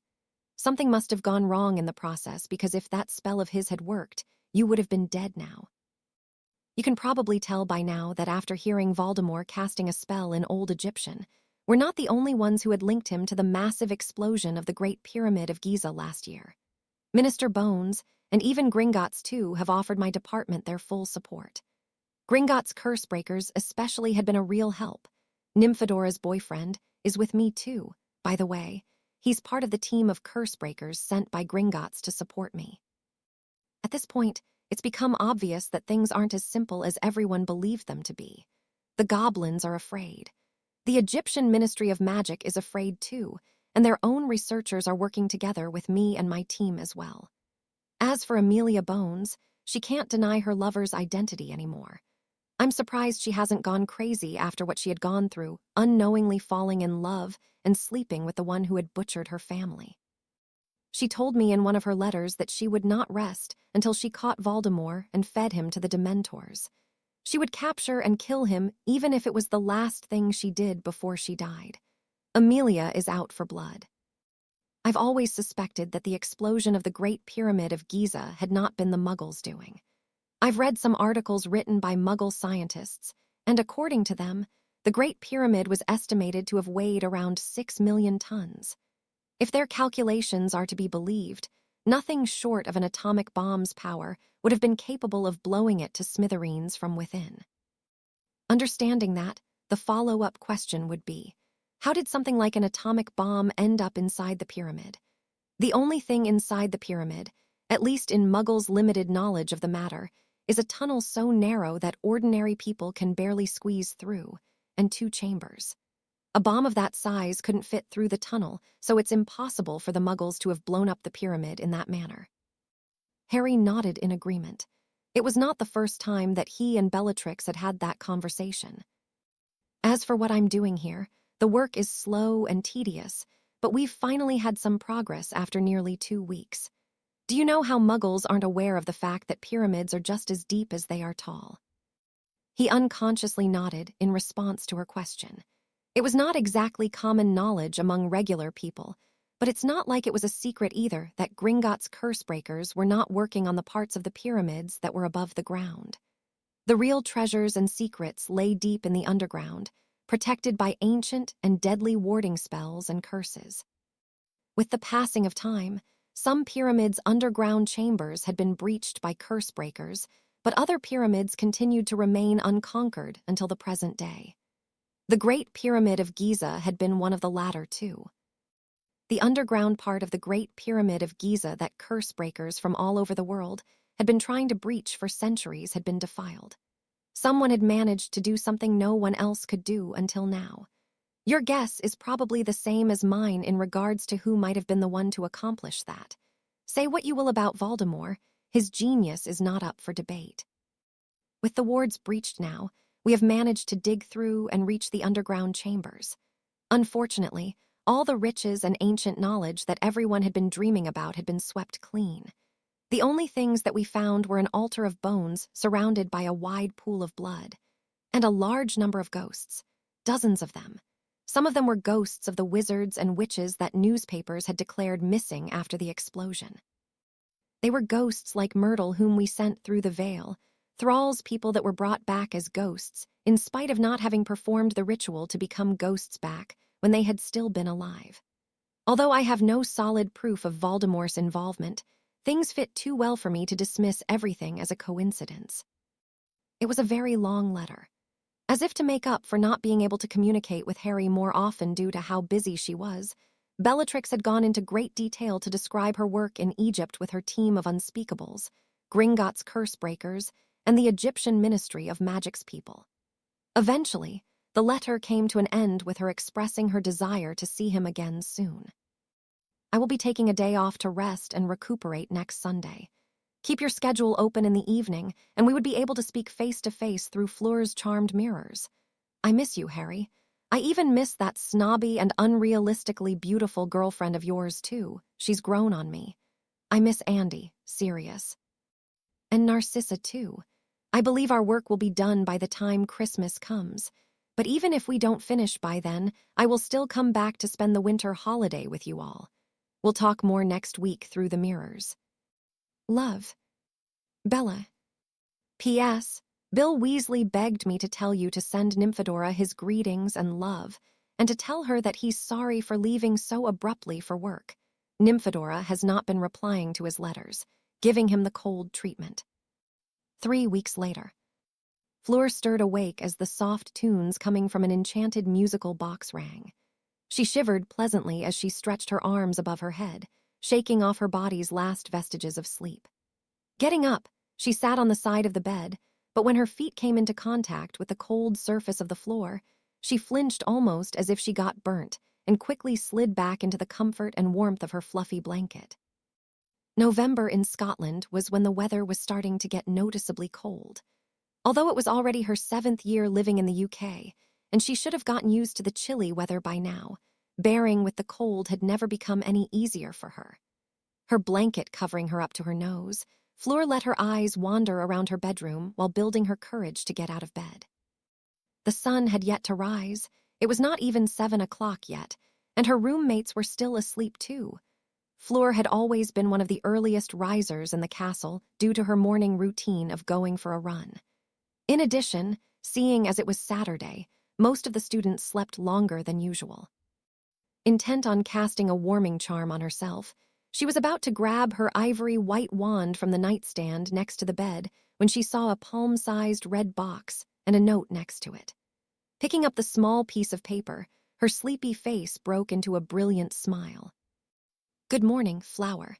Speaker 1: Something must have gone wrong in the process, because if that spell of his had worked, you would have been dead now. You can probably tell by now that after hearing Voldemort casting a spell in Old Egyptian, we're not the only ones who had linked him to the massive explosion of the Great Pyramid of Giza last year. Minister Bones, and even Gringotts too, have offered my department their full support. Gringotts' curse breakers especially had been a real help. Nymphadora's boyfriend is with me too, by the way. He's part of the team of curse breakers sent by Gringotts to support me. At this point, it's become obvious that things aren't as simple as everyone believed them to be. The goblins are afraid. The Egyptian Ministry of Magic is afraid too, and their own researchers are working together with me and my team as well. As for Amelia Bones, she can't deny her lover's identity anymore. I'm surprised she hasn't gone crazy after what she had gone through, unknowingly falling in love and sleeping with the one who had butchered her family. She told me in one of her letters that she would not rest until she caught Voldemort and fed him to the Dementors. She would capture and kill him even if it was the last thing she did before she died. Amelia is out for blood. I've always suspected that the explosion of the Great Pyramid of Giza had not been the Muggles' doing. I've read some articles written by Muggle scientists, and according to them, the Great Pyramid was estimated to have weighed around 6 million tons. If their calculations are to be believed, nothing short of an atomic bomb's power would have been capable of blowing it to smithereens from within. Understanding that, the follow-up question would be, how did something like an atomic bomb end up inside the pyramid? The only thing inside the pyramid, at least in Muggles' limited knowledge of the matter, is a tunnel so narrow that ordinary people can barely squeeze through, and 2 chambers. A bomb of that size couldn't fit through the tunnel, so it's impossible for the Muggles to have blown up the pyramid in that manner. Harry nodded in agreement. It was not the first time that he and Bellatrix had had that conversation. As for what I'm doing here, the work is slow and tedious, but we've finally had some progress after nearly 2 weeks. Do you know how Muggles aren't aware of the fact that pyramids are just as deep as they are tall? He unconsciously nodded in response to her question. It was not exactly common knowledge among regular people, but it's not like it was a secret either that Gringotts' curse breakers were not working on the parts of the pyramids that were above the ground. The real treasures and secrets lay deep in the underground, protected by ancient and deadly warding spells and curses. With the passing of time, some pyramids' underground chambers had been breached by curse breakers, but other pyramids continued to remain unconquered until the present day. The Great Pyramid of Giza had been one of the latter, too. The underground part of the Great Pyramid of Giza that curse breakers from all over the world had been trying to breach for centuries had been defiled. Someone had managed to do something no one else could do until now. Your guess is probably the same as mine in regards to who might have been the one to accomplish that. Say what you will about Voldemort, his genius is not up for debate. With the wards breached now, we have managed to dig through and reach the underground chambers. Unfortunately, all the riches and ancient knowledge that everyone had been dreaming about had been swept clean. The only things that we found were an altar of bones surrounded by a wide pool of blood, and a large number of ghosts, dozens of them. Some of them were ghosts of the wizards and witches that newspapers had declared missing after the explosion. They were ghosts like Myrtle whom we sent through the veil, thralls people that were brought back as ghosts, in spite of not having performed the ritual to become ghosts back when they had still been alive. Although I have no solid proof of Voldemort's involvement, things fit too well for me to dismiss everything as a coincidence. It was a very long letter. As if to make up for not being able to communicate with Harry more often due to how busy she was, Bellatrix had gone into great detail to describe her work in Egypt with her team of unspeakables, Gringotts curse breakers, and the Egyptian Ministry of Magic's people. Eventually, the letter came to an end with her expressing her desire to see him again soon. I will be taking a day off to rest and recuperate next Sunday. Keep your schedule open in the evening, and we would be able to speak face-to-face through Fleur's charmed mirrors. I miss you, Harry. I even miss that snobby and unrealistically beautiful girlfriend of yours, too. She's grown on me. I miss Andy, Sirius. And Narcissa, too. I believe our work will be done by the time Christmas comes. But even if we don't finish by then, I will still come back to spend the winter holiday with you all. We'll talk more next week through the mirrors. Love. Bella. P.S. Bill Weasley begged me to tell you to send Nymphadora his greetings and love, and to tell her that he's sorry for leaving so abruptly for work. Nymphadora has not been replying to his letters, giving him the cold treatment. 3 weeks later. Fleur stirred awake as the soft tunes coming from an enchanted musical box rang. She shivered pleasantly as she stretched her arms above her head, shaking off her body's last vestiges of sleep. Getting up, she sat on the side of the bed, but when her feet came into contact with the cold surface of the floor, she flinched almost as if she got burnt and quickly slid back into the comfort and warmth of her fluffy blanket. November in Scotland was when the weather was starting to get noticeably cold. Although it was already her 7th year living in the UK, and she should have gotten used to the chilly weather by now, bearing with the cold had never become any easier for her. Her blanket covering her up to her nose, Fleur let her eyes wander around her bedroom while building her courage to get out of bed. The sun had yet to rise. It was not even 7 o'clock yet, and her roommates were still asleep too. Fleur had always been one of the earliest risers in the castle due to her morning routine of going for a run. In addition, seeing as it was Saturday, most of the students slept longer than usual. Intent on casting a warming charm on herself, she was about to grab her ivory white wand from the nightstand next to the bed when she saw a palm-sized red box and a note next to it. Picking up the small piece of paper, her sleepy face broke into a brilliant smile. "Good morning, Flower."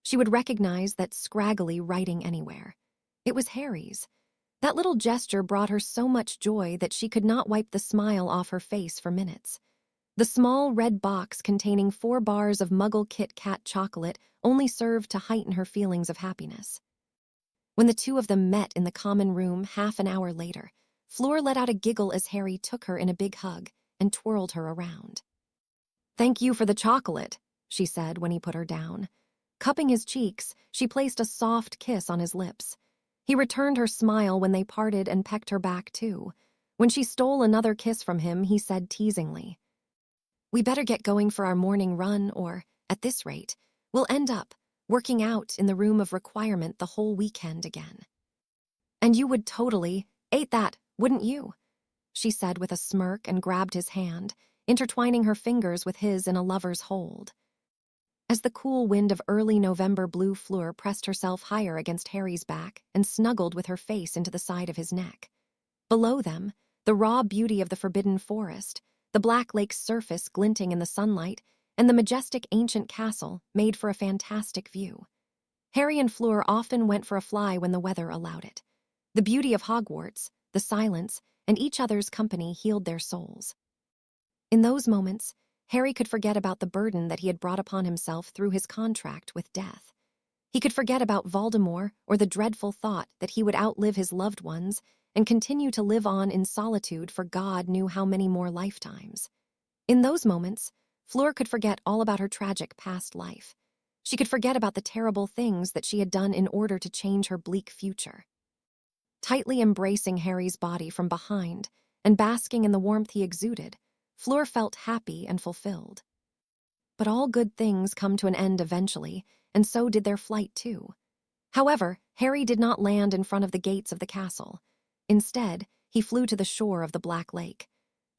Speaker 1: She would recognize that scraggly writing anywhere. It was Harry's. That little gesture brought her so much joy that she could not wipe the smile off her face for minutes. The small red box containing 4 bars of Muggle Kit Kat chocolate only served to heighten her feelings of happiness. When the two of them met in the common room half an hour later, Fleur let out a giggle as Harry took her in a big hug and twirled her around. "Thank you for the chocolate," she said when he put her down. Cupping his cheeks, she placed a soft kiss on his lips. He returned her smile when they parted and pecked her back too. When she stole another kiss from him, he said teasingly, "We better get going for our morning run or, at this rate, we'll end up working out in the room of requirement the whole weekend again." "And you would totally ate that, wouldn't you?" she said with a smirk and grabbed his hand, intertwining her fingers with his in a lover's hold. As the cool wind of early November blew, Fleur pressed herself higher against Harry's back and snuggled with her face into the side of his neck. Below them, the raw beauty of the forbidden forest, the Black Lake's surface glinting in the sunlight, and the majestic ancient castle made for a fantastic view. Harry and Fleur often went for a fly when the weather allowed it. The beauty of Hogwarts, the silence, and each other's company healed their souls. In those moments, Harry could forget about the burden that he had brought upon himself through his contract with death. He could forget about Voldemort or the dreadful thought that he would outlive his loved ones and continue to live on in solitude for God knew how many more lifetimes. In those moments, Fleur could forget all about her tragic past life. She could forget about the terrible things that she had done in order to change her bleak future. Tightly embracing Harry's body from behind and basking in the warmth he exuded, Fleur felt happy and fulfilled. But all good things come to an end eventually, and so did their flight too. However, Harry did not land in front of the gates of the castle. Instead, he flew to the shore of the Black Lake.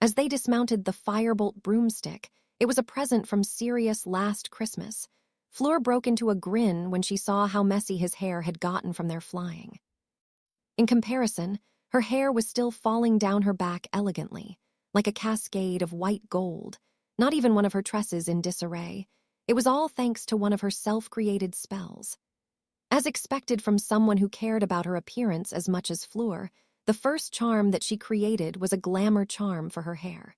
Speaker 1: As they dismounted the firebolt broomstick, it was a present from Sirius last Christmas. Fleur broke into a grin when she saw how messy his hair had gotten from their flying. In comparison, her hair was still falling down her back elegantly, like a cascade of white gold. not even one of her tresses in disarray. It was all thanks to one of her self-created spells. As expected from someone who cared about her appearance as much as Fleur, the first charm that she created was a glamour charm for her hair.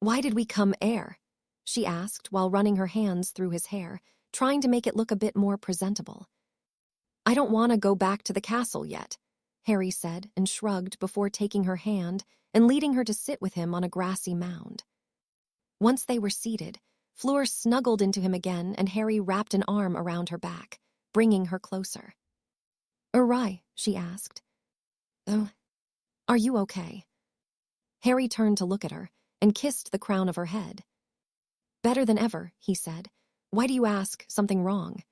Speaker 1: "Why did we come here?" she asked while running her hands through his hair, trying to make it look a bit more presentable. "I don't want to go back to the castle yet," Harry said and shrugged before taking her hand and leading her to sit with him on a grassy mound. Once they were seated, Fleur snuggled into him again and Harry wrapped an arm around her back, bringing her closer. "Right," she asked. "Oh, are you okay?" Harry turned to look at her and kissed the crown of her head. "Better than ever," he said. "Why do you ask? Something wrong?"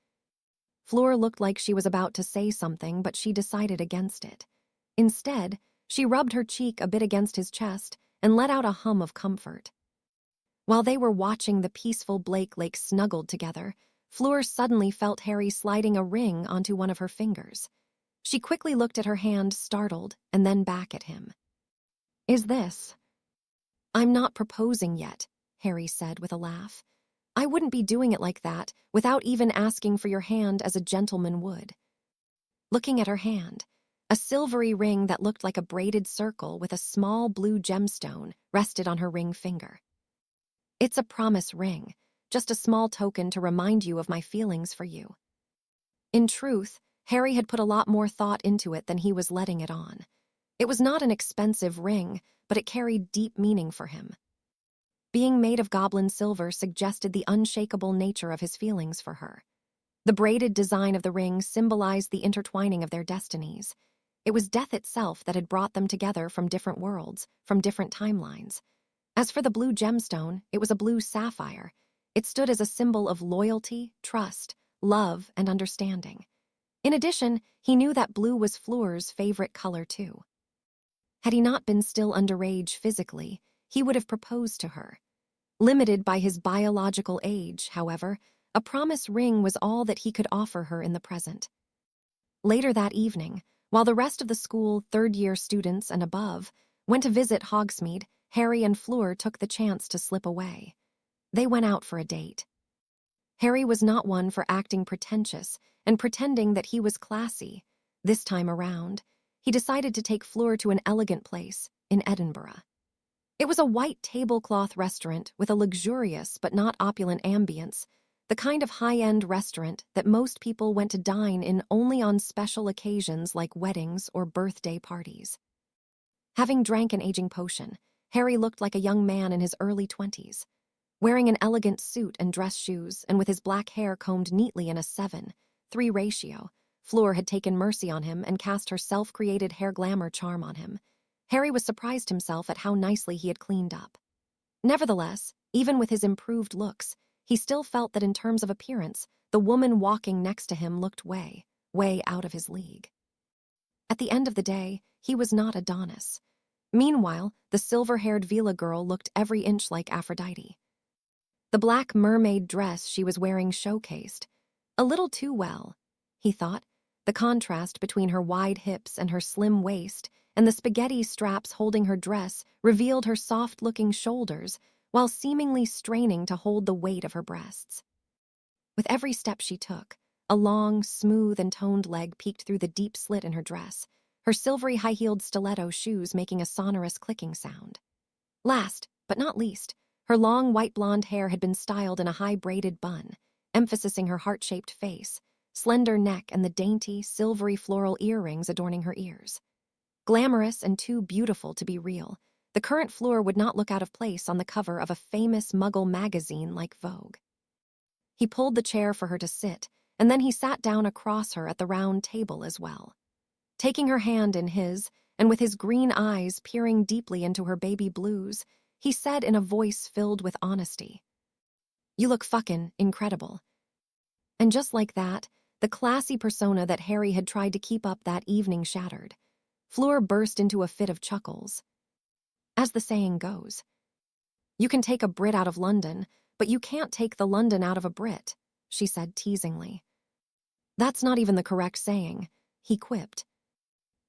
Speaker 1: Fleur looked like she was about to say something, but she decided against it. Instead, she rubbed her cheek a bit against his chest and let out a hum of comfort. While they were watching the peaceful Blake Lake snuggled together, Fleur suddenly felt Harry sliding a ring onto one of her fingers. She quickly looked at her hand, startled, and then back at him. "Is this?" "I'm not proposing yet," Harry said with a laugh. "I wouldn't be doing it like that without even asking for your hand as a gentleman would." Looking at her hand, a silvery ring that looked like a braided circle with a small blue gemstone rested on her ring finger. "It's a promise ring, just a small token to remind you of my feelings for you." In truth, Harry had put a lot more thought into it than he was letting it on. It was not an expensive ring, but it carried deep meaning for him. Being made of goblin silver suggested the unshakable nature of his feelings for her. The braided design of the ring symbolized the intertwining of their destinies. It was death itself that had brought them together from different worlds, from different timelines. As for the blue gemstone, it was a blue sapphire. It stood as a symbol of loyalty, trust, love, and understanding. In addition, he knew that blue was Fleur's favorite color too. Had he not been still underage physically, he would have proposed to her. Limited by his biological age, however, a promise ring was all that he could offer her in the present. Later that evening, while the rest of the school, third-year students and above, went to visit Hogsmeade, Harry and Fleur took the chance to slip away. They went out for a date. Harry was not one for acting pretentious and pretending that he was classy. This time around, he decided to take Fleur to an elegant place in Edinburgh. It was a white tablecloth restaurant with a luxurious but not opulent ambience, the kind of high-end restaurant that most people went to dine in only on special occasions like weddings or birthday parties. Having drank an aging potion, Harry looked like a young man in his early 20s. Wearing an elegant suit and dress shoes and with his black hair combed neatly in a 7:3 ratio, Fleur had taken mercy on him and cast her self-created hair glamour charm on him. Harry was surprised himself at how nicely he had cleaned up. Nevertheless, even with his improved looks, he still felt that in terms of appearance, the woman walking next to him looked way out of his league. At the end of the day, he was not Adonis. Meanwhile, the silver-haired Vila girl looked every inch like Aphrodite. The black mermaid dress she was wearing showcased, a little too well, he thought, the contrast between her wide hips and her slim waist and the spaghetti straps holding her dress revealed her soft-looking shoulders while seemingly straining to hold the weight of her breasts. With every step she took, a long, smooth, and toned leg peeked through the deep slit in her dress, her silvery high-heeled stiletto shoes making a sonorous clicking sound. Last, but not least, her long white blonde hair had been styled in a high braided bun, emphasizing her heart-shaped face, slender neck, and the dainty, silvery floral earrings adorning her ears. Glamorous and too beautiful to be real, the current Fleur would not look out of place on the cover of a famous Muggle magazine like Vogue. He pulled the chair for her to sit, and then he sat down across her at the round table as well. Taking her hand in his, and with his green eyes peering deeply into her baby blues, he said in a voice filled with honesty, "You look fucking incredible." And just like that, the classy persona that Harry had tried to keep up that evening shattered. Fleur burst into a fit of chuckles. As the saying goes, "You can take a Brit out of London, but you can't take the London out of a Brit," she said teasingly. "That's not even the correct saying," he quipped.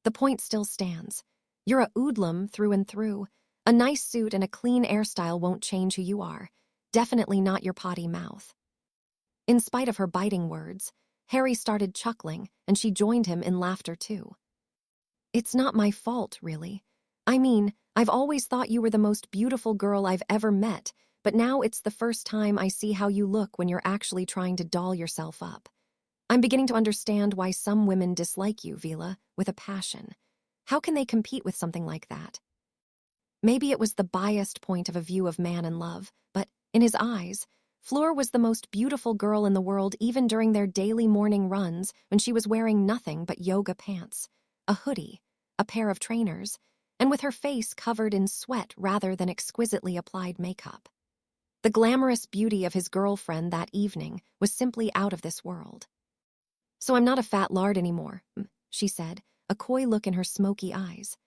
Speaker 1: "The point still stands. You're a hoodlum through and through, A nice suit and a clean hairstyle won't change who you are. Definitely not your potty mouth. In spite of her biting words, Harry started chuckling, and she joined him in laughter too. It's not my fault, really. I mean, I've always thought you were the most beautiful girl I've ever met, but now it's the first time I see how you look when you're actually trying to doll yourself up. I'm beginning to understand why some women dislike you, Vila, with a passion. How can they compete with something like that? Maybe it was the biased point of a view of man and love, but in his eyes, Fleur was the most beautiful girl in the world even during their daily morning runs when she was wearing nothing but yoga pants, a hoodie, a pair of trainers, and with her face covered in sweat rather than exquisitely applied makeup. The glamorous beauty of his girlfriend that evening was simply out of this world. "So I'm not a fat lard anymore," she said, a coy look in her smoky eyes.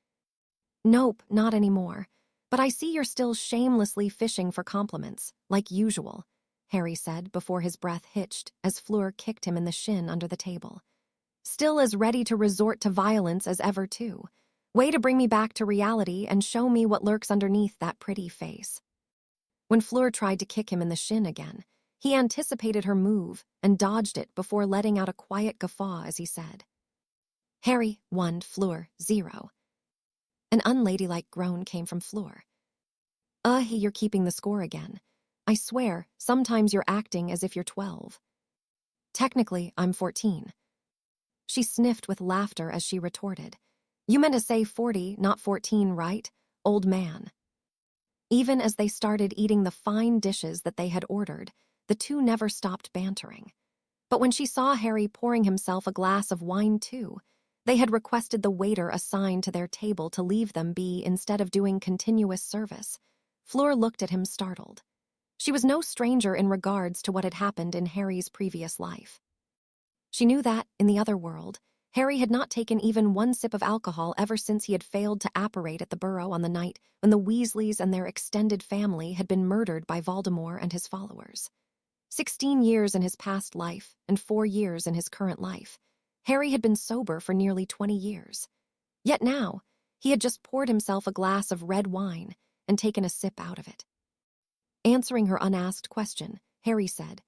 Speaker 1: "Nope, not anymore. But I see you're still shamelessly fishing for compliments, like usual," Harry said before his breath hitched as Fleur kicked him in the shin under the table. "Still as ready to resort to violence as ever, too. Way to bring me back to reality and show me what lurks underneath that pretty face." When Fleur tried to kick him in the shin again, he anticipated her move and dodged it before letting out a quiet guffaw as he said, "Harry, 1, Fleur, 0. An unladylike groan came from Fleur. You're keeping the score again. I swear, sometimes you're acting as if you're 12. Technically, I'm 14. She sniffed with laughter as she retorted, "You meant to say 40, not 14, right, old man?" Even as they started eating the fine dishes that they had ordered, the two never stopped bantering. But when she saw Harry pouring himself a glass of wine too, they had requested the waiter assigned to their table to leave them be instead of doing continuous service. Fleur looked at him startled. She was no stranger in regards to what had happened in Harry's previous life. She knew that, in the other world, Harry had not taken even one sip of alcohol ever since he had failed to apparate at the Burrow on the night when the Weasleys and their extended family had been murdered by Voldemort and his followers. 16 years in his past life and 4 years in his current life, Harry had been sober for nearly 20 years. Yet now, he had just poured himself a glass of red wine and taken a sip out of it. Answering her unasked question, Harry said,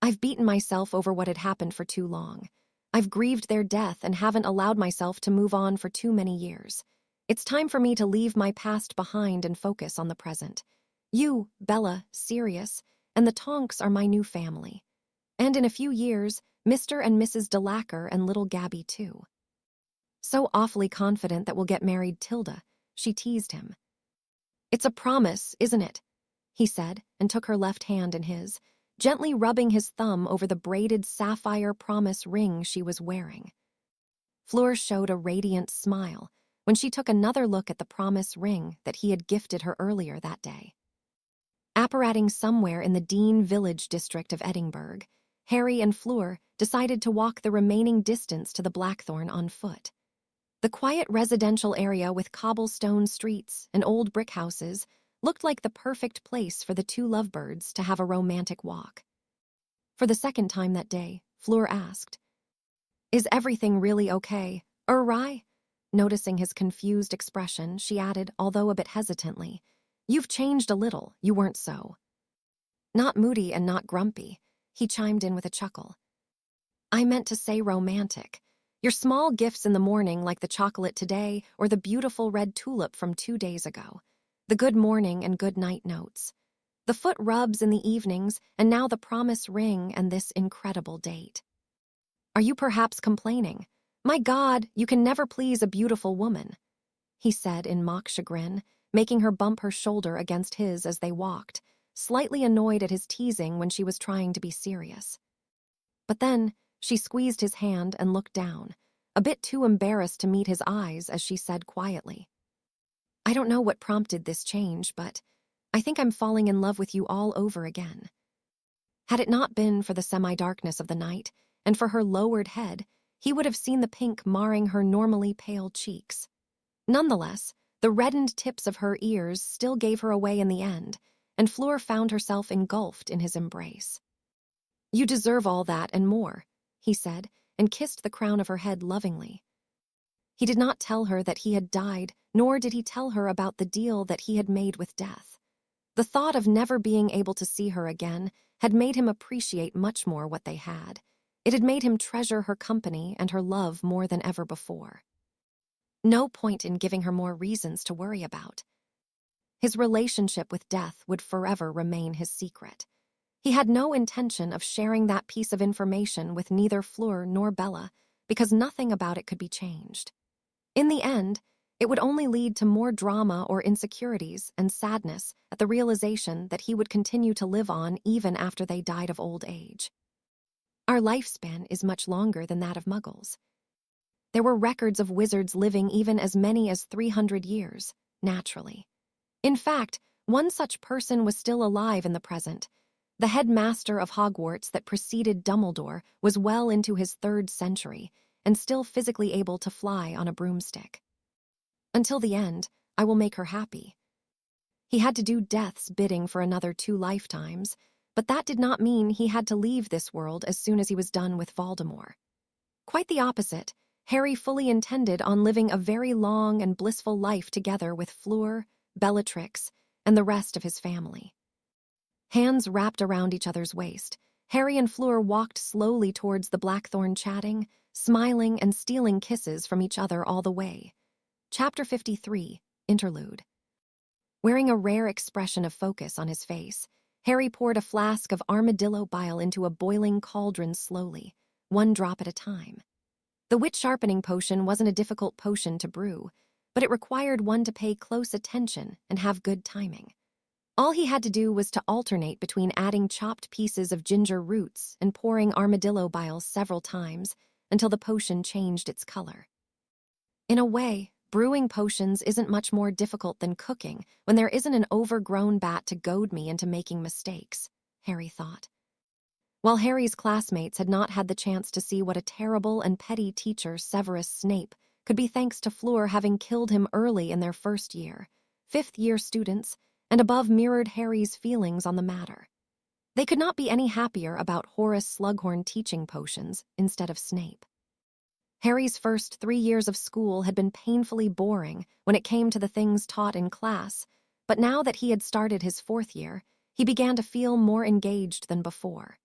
Speaker 1: "I've beaten myself over what had happened for too long. I've grieved their death and haven't allowed myself to move on for too many years. It's time for me to leave my past behind and focus on the present. You, Bella, Sirius, and the Tonks are my new family. And in a few years, Mr. and Mrs. Delacour and little Gabby too." "So awfully confident that we'll get married, Tilda," she teased him. "It's a promise, isn't it?" he said, and took her left hand in his, gently rubbing his thumb over the braided sapphire promise ring she was wearing. Fleur showed a radiant smile when she took another look at the promise ring that he had gifted her earlier that day. Apparating somewhere in the Dean Village district of Edinburgh, Harry and Fleur decided to walk the remaining distance to the Blackthorn on foot. The quiet residential area with cobblestone streets and old brick houses looked like the perfect place for the two lovebirds to have a romantic walk. For the second time that day, Fleur asked, "Is everything really okay, Rye?" Noticing his confused expression, she added, although a bit hesitantly, "You've changed a little, you weren't so." "Not moody and not grumpy," he chimed in with a chuckle. "I meant to say romantic. Your small gifts in the morning like the chocolate today or the beautiful red tulip from 2 days ago. The good morning and good night notes. The foot rubs in the evenings and now the promise ring and this incredible date. Are you perhaps complaining? My God, you can never please a beautiful woman," he said in mock chagrin, making her bump her shoulder against his as they walked, slightly annoyed at his teasing when she was trying to be serious. But then, she squeezed his hand and looked down, a bit too embarrassed to meet his eyes as she said quietly, "I don't know what prompted this change, but I think I'm falling in love with you all over again." Had it not been for the semi-darkness of the night and for her lowered head, he would have seen the pink marring her normally pale cheeks. Nonetheless, the reddened tips of her ears still gave her away in the end, and Fleur found herself engulfed in his embrace. "You deserve all that and more," he said, and kissed the crown of her head lovingly. He did not tell her that he had died nor did he tell her about the deal that he had made with death. The thought of never being able to see her again had made him appreciate much more what they had. It had made him treasure her company and her love more than ever before. No point in giving her more reasons to worry about. His relationship with death would forever remain his secret. He had no intention of sharing that piece of information with neither Fleur nor Bella, because nothing about it could be changed. In the end, it would only lead to more drama or insecurities and sadness at the realization that he would continue to live on even after they died of old age. Our lifespan is much longer than that of Muggles. There were records of wizards living even as many as 300 years, naturally. In fact, one such person was still alive in the present. The headmaster of Hogwarts that preceded Dumbledore was well into his 3rd century and still physically able to fly on a broomstick. Until the end, I will make her happy. He had to do death's bidding for another 2 lifetimes, but that did not mean he had to leave this world as soon as he was done with Voldemort. Quite the opposite, Harry fully intended on living a very long and blissful life together with Fleur, Bellatrix, and the rest of his family. Hands wrapped around each other's waist, Harry and Fleur walked slowly towards the Blackthorn, chatting, smiling, and stealing kisses from each other all the way. Chapter 53, Interlude. Wearing a rare expression of focus on his face, Harry poured a flask of armadillo bile into a boiling cauldron slowly, 1 drop at a time. The wit sharpening potion wasn't a difficult potion to brew, but it required one to pay close attention and have good timing. All he had to do was to alternate between adding chopped pieces of ginger roots and pouring armadillo bile several times until the potion changed its color. In a way, brewing potions isn't much more difficult than cooking when there isn't an overgrown bat to goad me into making mistakes, Harry thought. While Harry's classmates had not had the chance to see what a terrible and petty teacher Severus Snape could be thanks to Fleur having killed him early in their 1st year, 5th-year students and above mirrored Harry's feelings on the matter. They could not be any happier about Horace Slughorn teaching potions instead of Snape. Harry's first 3 years of school had been painfully boring when it came to the things taught in class, but now that he had started his 4th year, he began to feel more engaged than before.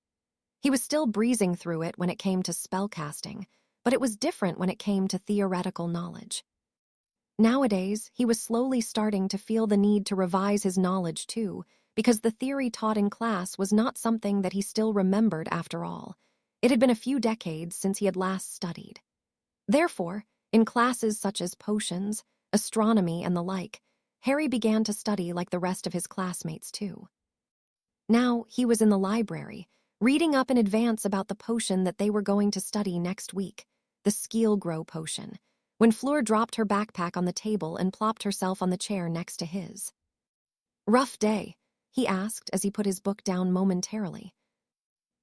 Speaker 1: He was still breezing through it when it came to spellcasting, but it was different when it came to theoretical knowledge. Nowadays, he was slowly starting to feel the need to revise his knowledge too, because the theory taught in class was not something that he still remembered after all. It had been a few decades since he had last studied. Therefore, in classes such as potions, astronomy, and the like, Harry began to study like the rest of his classmates too. Now he was in the library, reading up in advance about the potion that they were going to study next week, the Skeelgrow potion, when Fleur dropped her backpack on the table and plopped herself on the chair next to his. "Rough day?" he asked as he put his book down momentarily.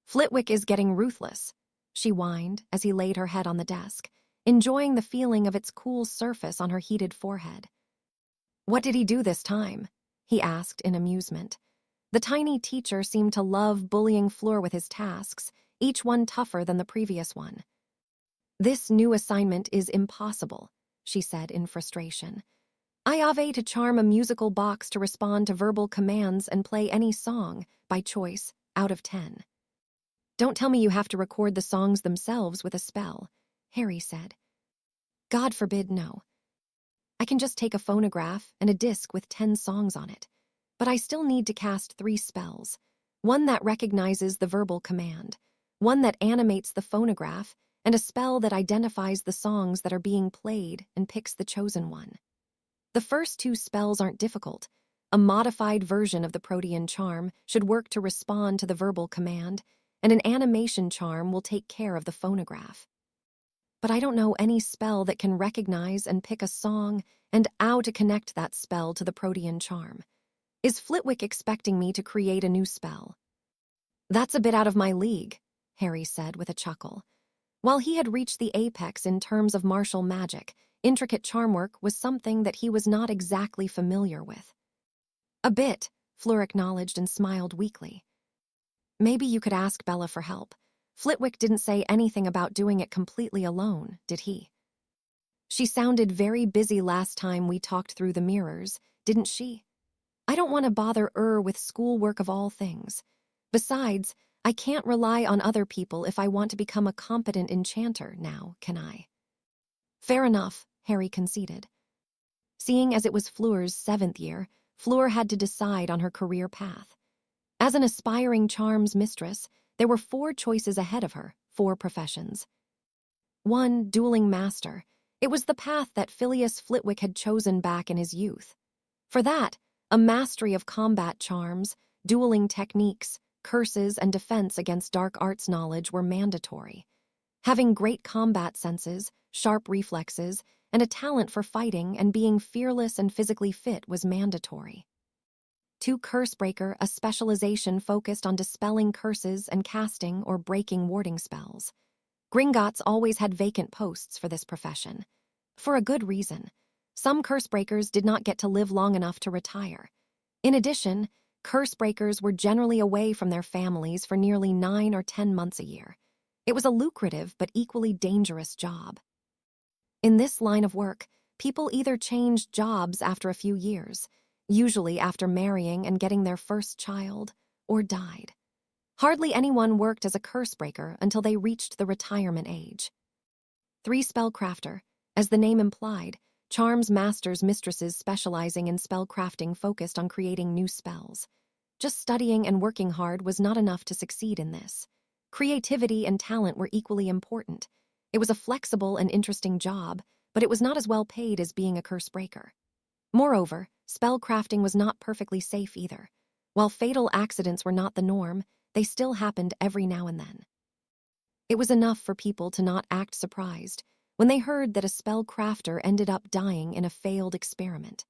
Speaker 1: "Flitwick is getting ruthless," she whined as he laid her head on the desk, enjoying the feeling of its cool surface on her heated forehead. "What did he do this time?" he asked in amusement. The tiny teacher seemed to love bullying Fleur with his tasks, each one tougher than the previous one. "This new assignment is impossible," she said in frustration. "I have to charm a musical box to respond to verbal commands and play any song, by choice, out of 10. "Don't tell me you have to record the songs themselves with a spell," Harry said. "God forbid, no. I can just take a phonograph and a disc with 10 songs on it. But I still need to cast 3 spells. One that recognizes the verbal command, one that animates the phonograph, and a spell that identifies the songs that are being played and picks the chosen one. The first 2 spells aren't difficult. A modified version of the Protean charm should work to respond to the verbal command, and an animation charm will take care of the phonograph. But I don't know any spell that can recognize and pick a song and how to connect that spell to the Protean charm. Is Flitwick expecting me to create a new spell?" "That's a bit out of my league," Harry said with a chuckle. While he had reached the apex in terms of martial magic, intricate charm work was something that he was not exactly familiar with. "A bit," Fleur acknowledged and smiled weakly. "Maybe you could ask Bella for help. Flitwick didn't say anything about doing it completely alone, did he?" She sounded very busy last time we talked through the mirrors, didn't she? I don't want to bother with schoolwork of all things. Besides, I can't rely on other people if I want to become a competent enchanter now, can I? Fair enough, Harry conceded. Seeing as it was Fleur's 7th year, Fleur had to decide on her career path. As an aspiring charms mistress, there were 4 choices ahead of her, 4 professions. 1. Dueling master. It was the path that Phileas Flitwick had chosen back in his youth. For that, a mastery of combat charms, dueling techniques, curses, and defense against dark arts knowledge were mandatory. Having great combat senses, sharp reflexes, and a talent for fighting and being fearless and physically fit was mandatory. 2. Cursebreaker, a specialization focused on dispelling curses and casting or breaking warding spells. Gringotts always had vacant posts for this profession. For a good reason. Some cursebreakers did not get to live long enough to retire. In addition, cursebreakers were generally away from their families for nearly 9 or 10 months a year. It was a lucrative but equally dangerous job. In this line of work, people either changed jobs after a few years, usually after marrying and getting their first child, or died. Hardly anyone worked as a cursebreaker until they reached the retirement age. 3. Spellcrafter. As the name implied, charms masters mistresses specializing in spellcrafting focused on creating new spells. Just studying and working hard was not enough to succeed in this. Creativity and talent were equally important. It was a flexible and interesting job, but it was not as well paid as being a cursebreaker. Moreover, spellcrafting was not perfectly safe either. While fatal accidents were not the norm, they still happened every now and then. It was enough for people to not act surprised when they heard that a spellcrafter ended up dying in a failed experiment.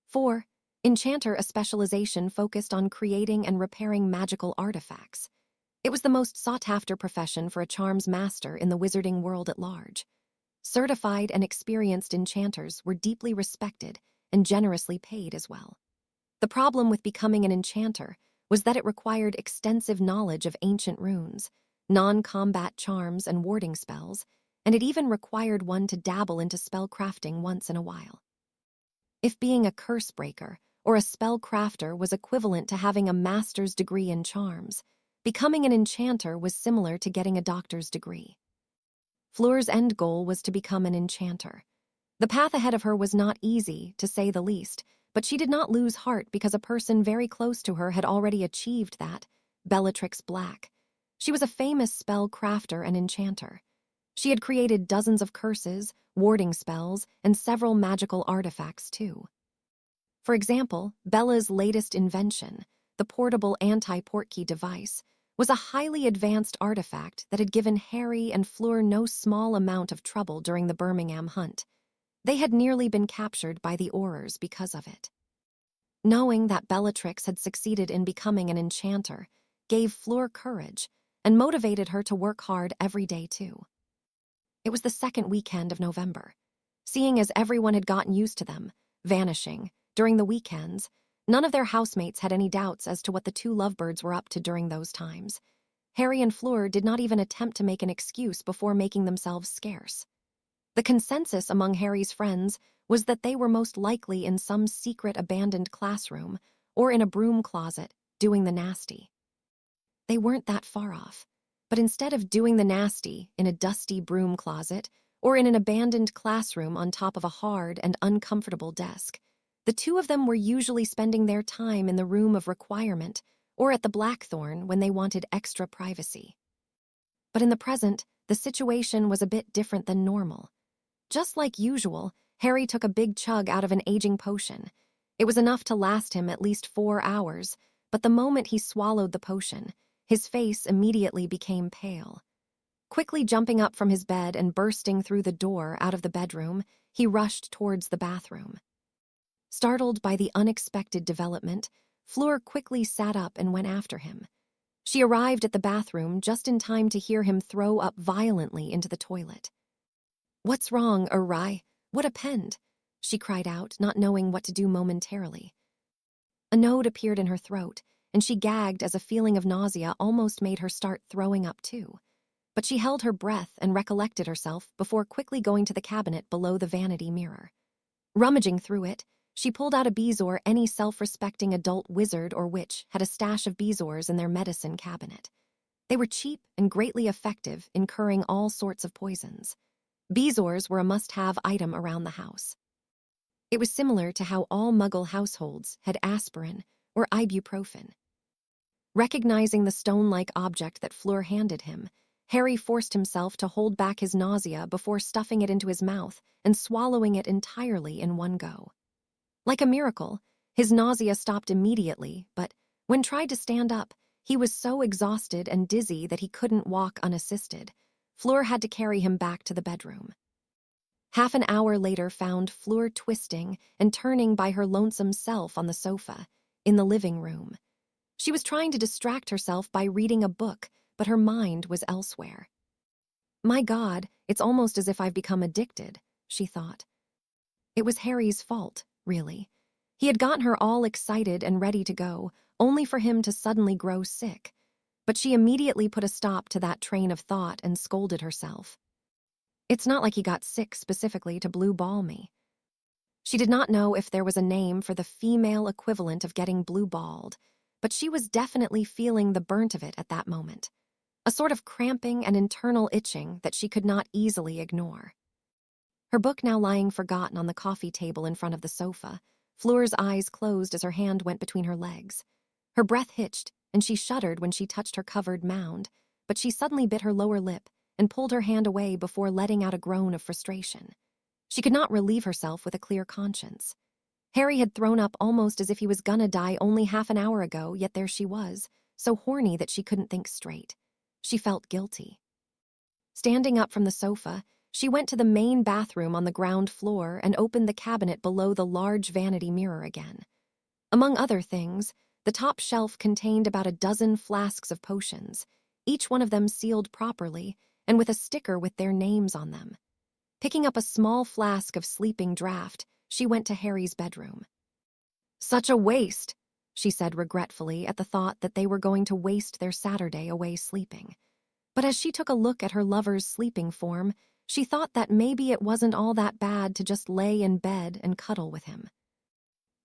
Speaker 1: 4. Enchanter, a specialization focused on creating and repairing magical artifacts. It was the most sought-after profession for a charms master in the wizarding world at large. Certified and experienced enchanters were deeply respected and generously paid as well. The problem with becoming an enchanter was that it required extensive knowledge of ancient runes, non-combat charms and warding spells, and it even required one to dabble into spellcrafting once in a while. If being a cursebreaker or a spellcrafter was equivalent to having a master's degree in charms, becoming an enchanter was similar to getting a doctor's degree. Fleur's end goal was to become an enchanter. The path ahead of her was not easy, to say the least, but she did not lose heart because a person very close to her had already achieved that, Bellatrix Black. She was a famous spell crafter and enchanter. She had created dozens of curses, warding spells, and several magical artifacts too. For example, Bella's latest invention, the portable anti-portkey device, was a highly advanced artifact that had given Harry and Fleur no small amount of trouble during the Birmingham hunt. They had nearly been captured by the Aurors because of it. Knowing that Bellatrix had succeeded in becoming an enchanter gave Fleur courage and motivated her to work hard every day too. It was the second weekend of November. Seeing as everyone had gotten used to them, vanishing, during the weekends, none of their housemates had any doubts as to what the 2 lovebirds were up to during those times. Harry and Fleur did not even attempt to make an excuse before making themselves scarce. The consensus among Harry's friends was that they were most likely in some secret abandoned classroom or in a broom closet, doing the nasty. They weren't that far off, but instead of doing the nasty in a dusty broom closet or in an abandoned classroom on top of a hard and uncomfortable desk, the 2 of them were usually spending their time in the room of requirement or at the Blackthorn when they wanted extra privacy. But in the present, the situation was a bit different than normal. Just like usual, Harry took a big chug out of an aging potion. It was enough to last him at least 4 hours, but the moment he swallowed the potion, his face immediately became pale. Quickly jumping up from his bed and bursting through the door out of the bedroom, he rushed towards the bathroom. Startled by the unexpected development, Fleur quickly sat up and went after him. She arrived at the bathroom just in time to hear him throw up violently into the toilet. "What's wrong, Uri? What happened?" she cried out, not knowing what to do momentarily. A node appeared in her throat, and she gagged as a feeling of nausea almost made her start throwing up too. but she held her breath and recollected herself before quickly going to the cabinet below the vanity mirror. Rummaging through it, she pulled out a bezoar any self-respecting adult wizard or witch had a stash of bezoars in their medicine cabinet. They were cheap and greatly effective in curing all sorts of poisons. Bezoars were a must-have item around the house. It was similar to how all Muggle households had aspirin or ibuprofen. Recognizing the stone-like object that Fleur handed him, Harry forced himself to hold back his nausea before stuffing it into his mouth and swallowing it entirely in one go. Like a miracle, his nausea stopped immediately, but when tried to stand up, he was so exhausted and dizzy that he couldn't walk unassisted. Fleur had to carry him back to the bedroom. Half an hour later found Fleur twisting and turning by her lonesome self on the sofa, in the living room. She was trying to distract herself by reading a book, but her mind was elsewhere. My God, it's almost as if I've become addicted, she thought. It was Harry's fault, really. He had gotten her all excited and ready to go, only for him to suddenly grow sick. But she immediately put a stop to that train of thought and scolded herself. It's not like he got sick specifically to blue ball me. She did not know if there was a name for the female equivalent of getting blue-balled, but she was definitely feeling the burnt of it at that moment. A sort of cramping and internal itching that she could not easily ignore. Her book now lying forgotten on the coffee table in front of the sofa, Fleur's eyes closed as her hand went between her legs. Her breath hitched, and she shuddered when she touched her covered mound, but she suddenly bit her lower lip and pulled her hand away before letting out a groan of frustration. She could not relieve herself with a clear conscience. Harry had thrown up almost as if he was gonna die only half an hour ago, yet there she was, so horny that she couldn't think straight. She felt guilty. Standing up from the sofa, she went to the main bathroom on the ground floor and opened the cabinet below the large vanity mirror again. Among other things, the top shelf contained about a dozen flasks of potions, each one of them sealed properly and with a sticker with their names on them. Picking up a small flask of sleeping draught, she went to Harry's bedroom. Such a waste, she said regretfully at the thought that they were going to waste their Saturday away sleeping. But as she took a look at her lover's sleeping form, she thought that maybe it wasn't all that bad to just lay in bed and cuddle with him.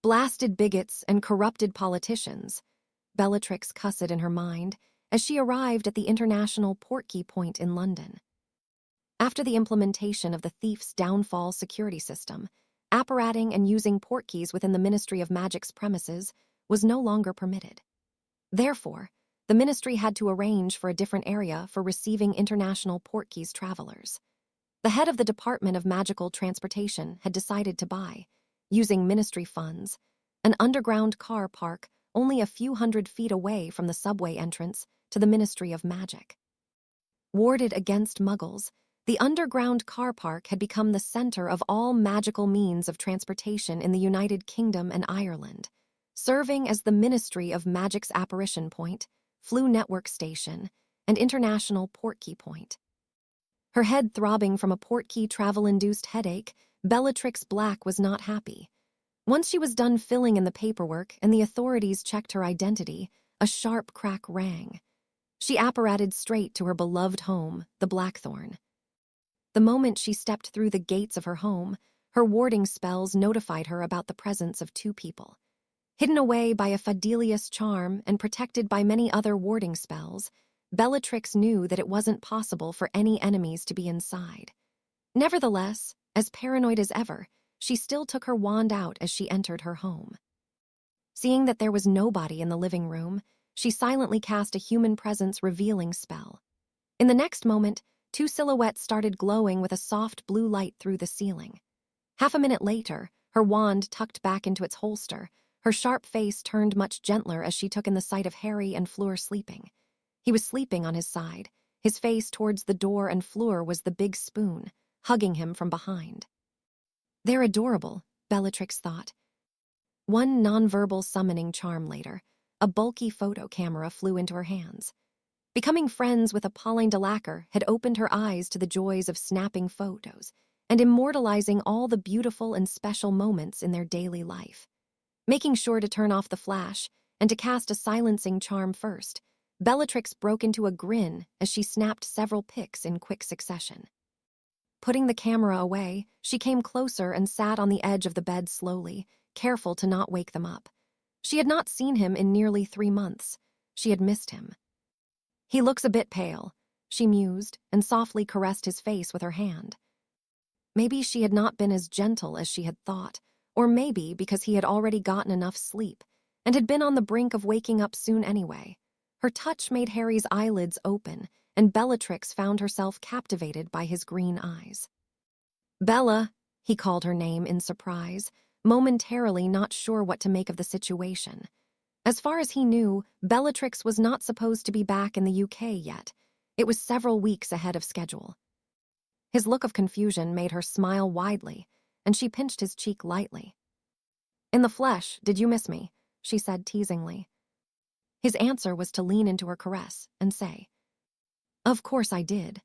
Speaker 1: Blasted bigots and corrupted politicians, Bellatrix cussed in her mind as she arrived at the International Portkey Point in London. After the implementation of the Thief's Downfall security system, apparating and using portkeys within the Ministry of Magic's premises was no longer permitted. Therefore, the Ministry had to arrange for a different area for receiving international portkeys travelers. The head of the Department of Magical Transportation had decided to buy, using Ministry funds, an underground car park only a few hundred feet away from the subway entrance to the Ministry of Magic. Warded against Muggles, the underground car park had become the center of all magical means of transportation in the United Kingdom and Ireland, serving as the Ministry of Magic's Apparition Point, Fleur Network Station, and International Portkey Point. Her head throbbing from a portkey travel-induced headache, Bellatrix Black was not happy. Once she was done filling in the paperwork and the authorities checked her identity, a sharp crack rang. She apparated straight to her beloved home, the Blackthorn. The moment she stepped through the gates of her home, her warding spells notified her about the presence of two people. Hidden away by a Fidelius charm and protected by many other warding spells, Bellatrix knew that it wasn't possible for any enemies to be inside. Nevertheless, as paranoid as ever, she still took her wand out as she entered her home. Seeing that there was nobody in the living room, she silently cast a human presence revealing spell. In the next moment, two silhouettes started glowing with a soft blue light through the ceiling. Half a minute later, her wand tucked back into its holster, her sharp face turned much gentler as she took in the sight of Harry and Fleur sleeping. He was sleeping on his side, his face towards the door, and Fleur was the big spoon, hugging him from behind. They're adorable, Bellatrix thought. One nonverbal summoning charm later, a bulky photo camera flew into her hands. Becoming friends with Apolline de Lacquer had opened her eyes to the joys of snapping photos and immortalizing all the beautiful and special moments in their daily life. Making sure to turn off the flash and to cast a silencing charm first, Bellatrix broke into a grin as she snapped several pics in quick succession. Putting the camera away, she came closer and sat on the edge of the bed slowly, careful to not wake them up. She had not seen him in nearly 3 months. She had missed him. He looks a bit pale, she mused, and softly caressed his face with her hand. Maybe she had not been as gentle as she had thought, or maybe because he had already gotten enough sleep and had been on the brink of waking up soon anyway. Her touch made Harry's eyelids open, and Bellatrix found herself captivated by his green eyes. "Bella," he called her name in surprise, momentarily not sure what to make of the situation. As far as he knew, Bellatrix was not supposed to be back in the UK yet. It was several weeks ahead of schedule. His look of confusion made her smile widely, and she pinched his cheek lightly. "In the flesh, did you miss me?" she said teasingly. His answer was to lean into her caress and say, "Of course I did.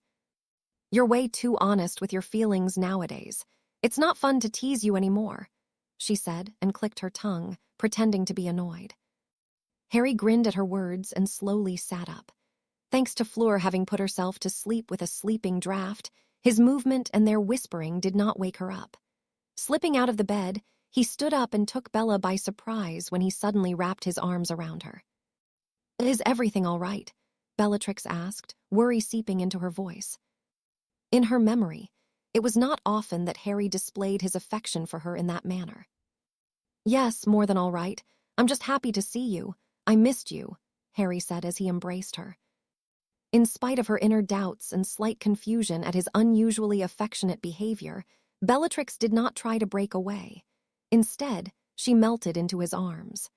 Speaker 1: You're way too honest with your feelings nowadays. It's not fun to tease you anymore," she said and clicked her tongue, pretending to be annoyed. Harry grinned at her words and slowly sat up. Thanks to Fleur having put herself to sleep with a sleeping draft, his movement and their whispering did not wake her up. Slipping out of the bed, he stood up and took Bella by surprise when he suddenly wrapped his arms around her. "Is everything all right?" Bellatrix asked, worry seeping into her voice. In her memory, it was not often that Harry displayed his affection for her in that manner. "Yes, more than all right. I'm just happy to see you. I missed you," Harry said as he embraced her. In spite of her inner doubts and slight confusion at his unusually affectionate behavior, Bellatrix did not try to break away. Instead, she melted into his arms.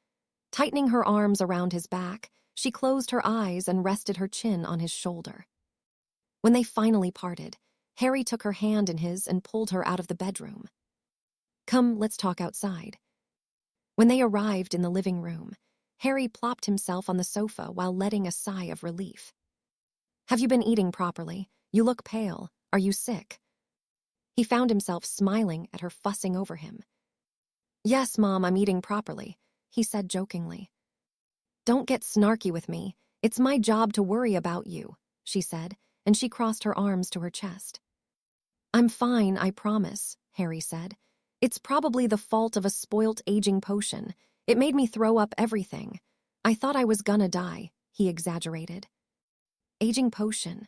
Speaker 1: Tightening her arms around his back, she closed her eyes and rested her chin on his shoulder. When they finally parted, Harry took her hand in his and pulled her out of the bedroom. "Come, let's talk outside." When they arrived in the living room, Harry plopped himself on the sofa while letting a sigh of relief. "Have you been eating properly? You look pale. Are you sick?" He found himself smiling at her fussing over him. "Yes, Mom, I'm eating properly," he said jokingly. "Don't get snarky with me. It's my job to worry about you," she said, and she crossed her arms to her chest. "I'm fine, I promise," Harry said. "It's probably the fault of a spoilt aging potion. It made me throw up everything. I thought I was gonna die," he exaggerated. Aging potion.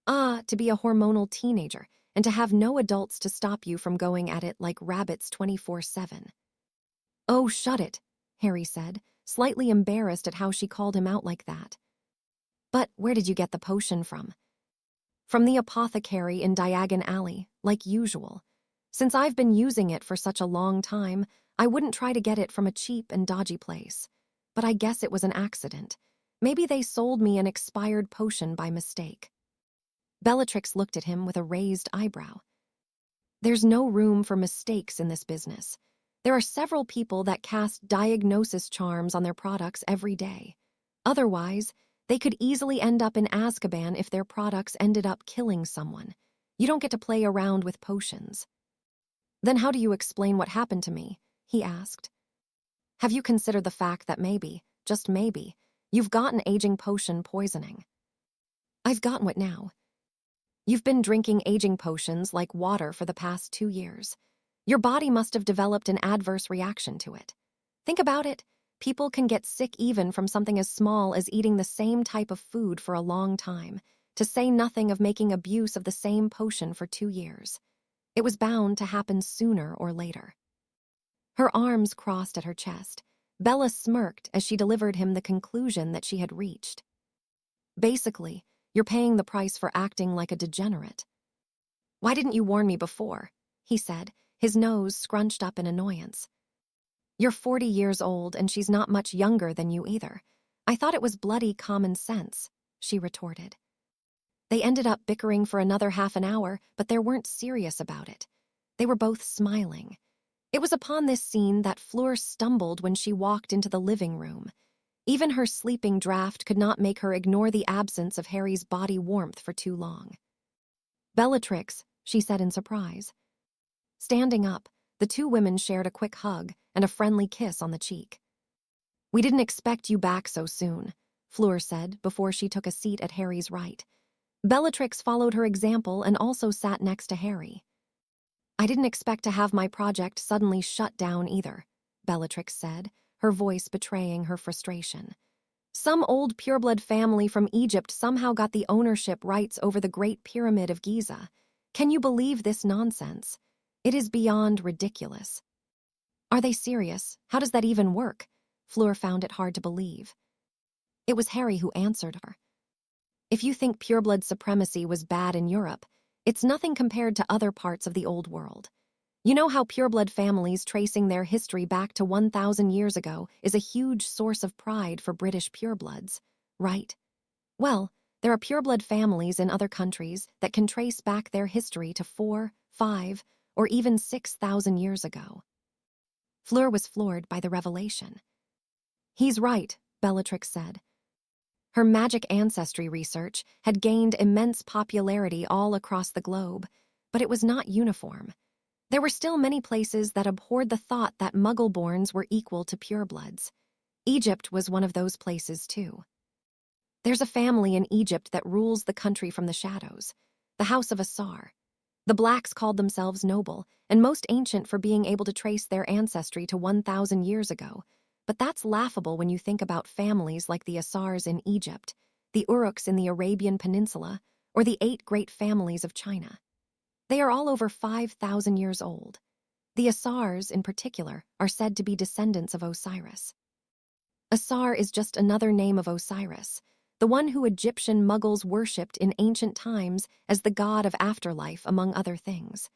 Speaker 1: To be a hormonal teenager and to have no adults to stop you from going at it like rabbits 24/7. "Oh, shut it," Harry said, slightly embarrassed at how she called him out like that. "But where did you get the potion from?" "From the apothecary in Diagon Alley, like usual. Since I've been using it for such a long time, I wouldn't try to get it from a cheap and dodgy place. But I guess it was an accident. Maybe they sold me an expired potion by mistake." Bellatrix looked at him with a raised eyebrow. "There's no room for mistakes in this business. There are several people that cast diagnosis charms on their products every day. Otherwise, they could easily end up in Azkaban if their products ended up killing someone. You don't get to play around with potions." "Then how do you explain what happened to me?" he asked. "Have you considered the fact that maybe, just maybe, you've gotten aging potion poisoning?" "I've gotten what now?" "You've been drinking aging potions like water for the past 2 years. Your body must have developed an adverse reaction to it. Think about it. People can get sick even from something as small as eating the same type of food for a long time, to say nothing of making abuse of the same potion for 2 years. It was bound to happen sooner or later." Her arms crossed at her chest. Bella smirked as she delivered him the conclusion that she had reached. "Basically, you're paying the price for acting like a degenerate." "Why didn't you warn me before?" he said, his nose scrunched up in annoyance. "You're 40 years old and she's not much younger than you either. I thought it was bloody common sense," she retorted. They ended up bickering for another half an hour, but they weren't serious about it. They were both smiling. It was upon this scene that Fleur stumbled when she walked into the living room. Even her sleeping draft could not make her ignore the absence of Harry's body warmth for too long. "Bellatrix," she said in surprise. Standing up, the two women shared a quick hug and a friendly kiss on the cheek. "We didn't expect you back so soon," Fleur said before she took a seat at Harry's right. Bellatrix followed her example and also sat next to Harry. I didn't expect to have my project suddenly shut down either, Bellatrix said, her voice betraying her frustration. Some old pureblood family from Egypt somehow got the ownership rights over the Great Pyramid of Giza. Can you believe this nonsense? It is beyond ridiculous. Are they serious? How does that even work? Fleur found it hard to believe. It was Harry who answered her. If you think pureblood supremacy was bad in Europe, it's nothing compared to other parts of the Old World. You know how pureblood families tracing their history back to 1,000 years ago is a huge source of pride for British purebloods, right? Well, there are pureblood families in other countries that can trace back their history to 4, 5, or even 6,000 years ago. Fleur was floored by the revelation. He's right, Bellatrix said. Her magic ancestry research had gained immense popularity all across the globe, but it was not uniform. There were still many places that abhorred the thought that Muggle-borns were equal to purebloods. Egypt was one of those places, too. There's a family in Egypt that rules the country from the shadows, the House of Asar. The Blacks called themselves noble, and most ancient for being able to trace their ancestry to 1,000 years ago. But that's laughable when you think about families like the Asars in Egypt, the Uruks in the Arabian Peninsula, or the 8 great families of China. They are all over 5,000 years old. The Asars, in particular, are said to be descendants of Osiris. Asar is just another name of Osiris, the one who Egyptian Muggles worshipped in ancient times as the god of afterlife, among other things.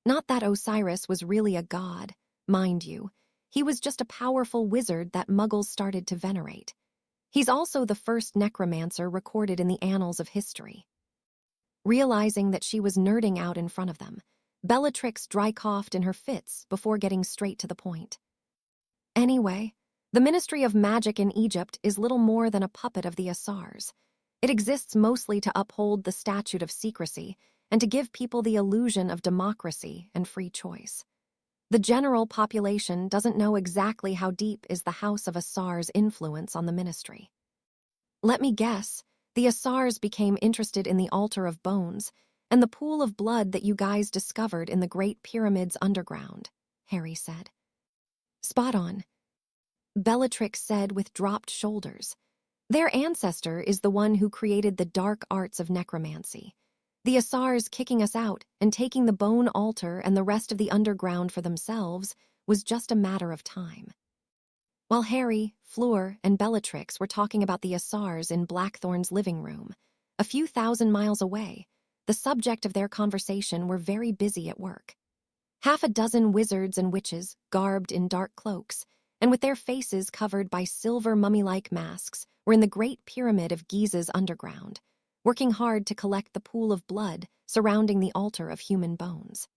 Speaker 1: Not that Osiris was really a god, mind you. He was just a powerful wizard that Muggles started to venerate. He's also the first necromancer recorded in the annals of history. Realizing that she was nerding out in front of them, Bellatrix dry coughed in her fits before getting straight to the point. Anyway, the Ministry of Magic in Egypt is little more than a puppet of the Asars. It exists mostly to uphold the statute of secrecy and to give people the illusion of democracy and free choice. The general population doesn't know exactly how deep is the House of Asar's influence on the ministry. Let me guess, the Asars became interested in the altar of bones and the pool of blood that you guys discovered in the Great Pyramid's underground, Harry said. Spot on, Bellatrix said with dropped shoulders. Their ancestor is the one who created the dark arts of necromancy. The Asars kicking us out and taking the bone altar and the rest of the underground for themselves was just a matter of time. While Harry, Fleur, and Bellatrix were talking about the Asars in Blackthorn's living room, a few thousand miles away, the subject of their conversation were very busy at work. Half a dozen wizards and witches, garbed in dark cloaks, and with their faces covered by silver mummy-like masks, were in the Great Pyramid of Giza's underground, working hard to collect the pool of blood surrounding the altar of human bones.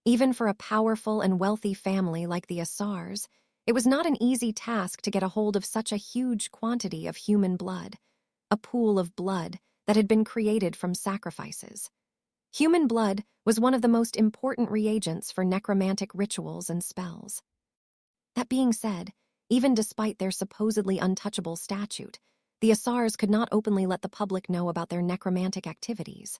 Speaker 1: Even for a powerful and wealthy family like the Asars, it was not an easy task to get a hold of such a huge quantity of human blood, a pool of blood that had been created from sacrifices. Human blood was one of the most important reagents for necromantic rituals and spells. That being said, even despite their supposedly untouchable statute, the Asars could not openly let the public know about their necromantic activities.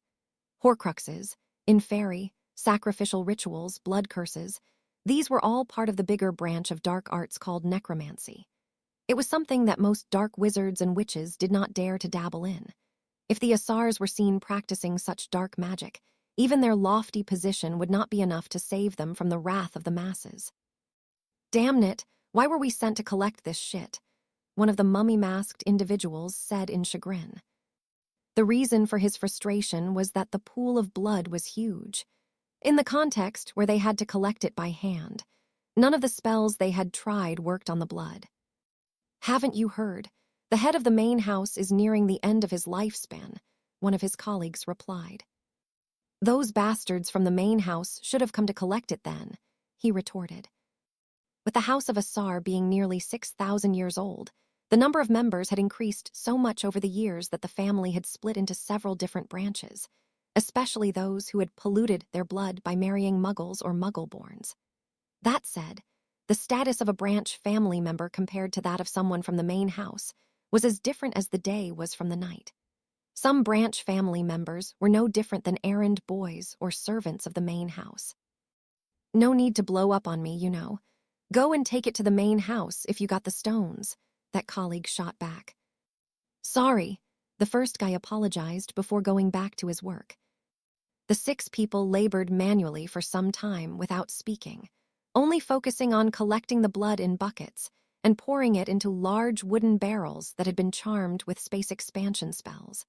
Speaker 1: Horcruxes, inferi, sacrificial rituals, blood curses, these were all part of the bigger branch of dark arts called necromancy. It was something that most dark wizards and witches did not dare to dabble in. If the Asars were seen practicing such dark magic, even their lofty position would not be enough to save them from the wrath of the masses. Damn it, why were we sent to collect this shit? One of the mummy-masked individuals said in chagrin. The reason for his frustration was that the pool of blood was huge. In the context where they had to collect it by hand, none of the spells they had tried worked on the blood. Haven't you heard? The head of the main house is nearing the end of his lifespan, one of his colleagues replied. Those bastards from the main house should have come to collect it then, he retorted. With the House of Asar being nearly 6,000 years old, the number of members had increased so much over the years that the family had split into several different branches, especially those who had polluted their blood by marrying Muggles or Muggle-borns. That said, the status of a branch family member compared to that of someone from the main house was as different as the day was from the night. Some branch family members were no different than errand boys or servants of the main house. "No need to blow up on me, you know. Go and take it to the main house if you got the stones," that colleague shot back. "Sorry," the first guy apologized before going back to his work. The 6 people labored manually for some time without speaking, only focusing on collecting the blood in buckets and pouring it into large wooden barrels that had been charmed with space expansion spells.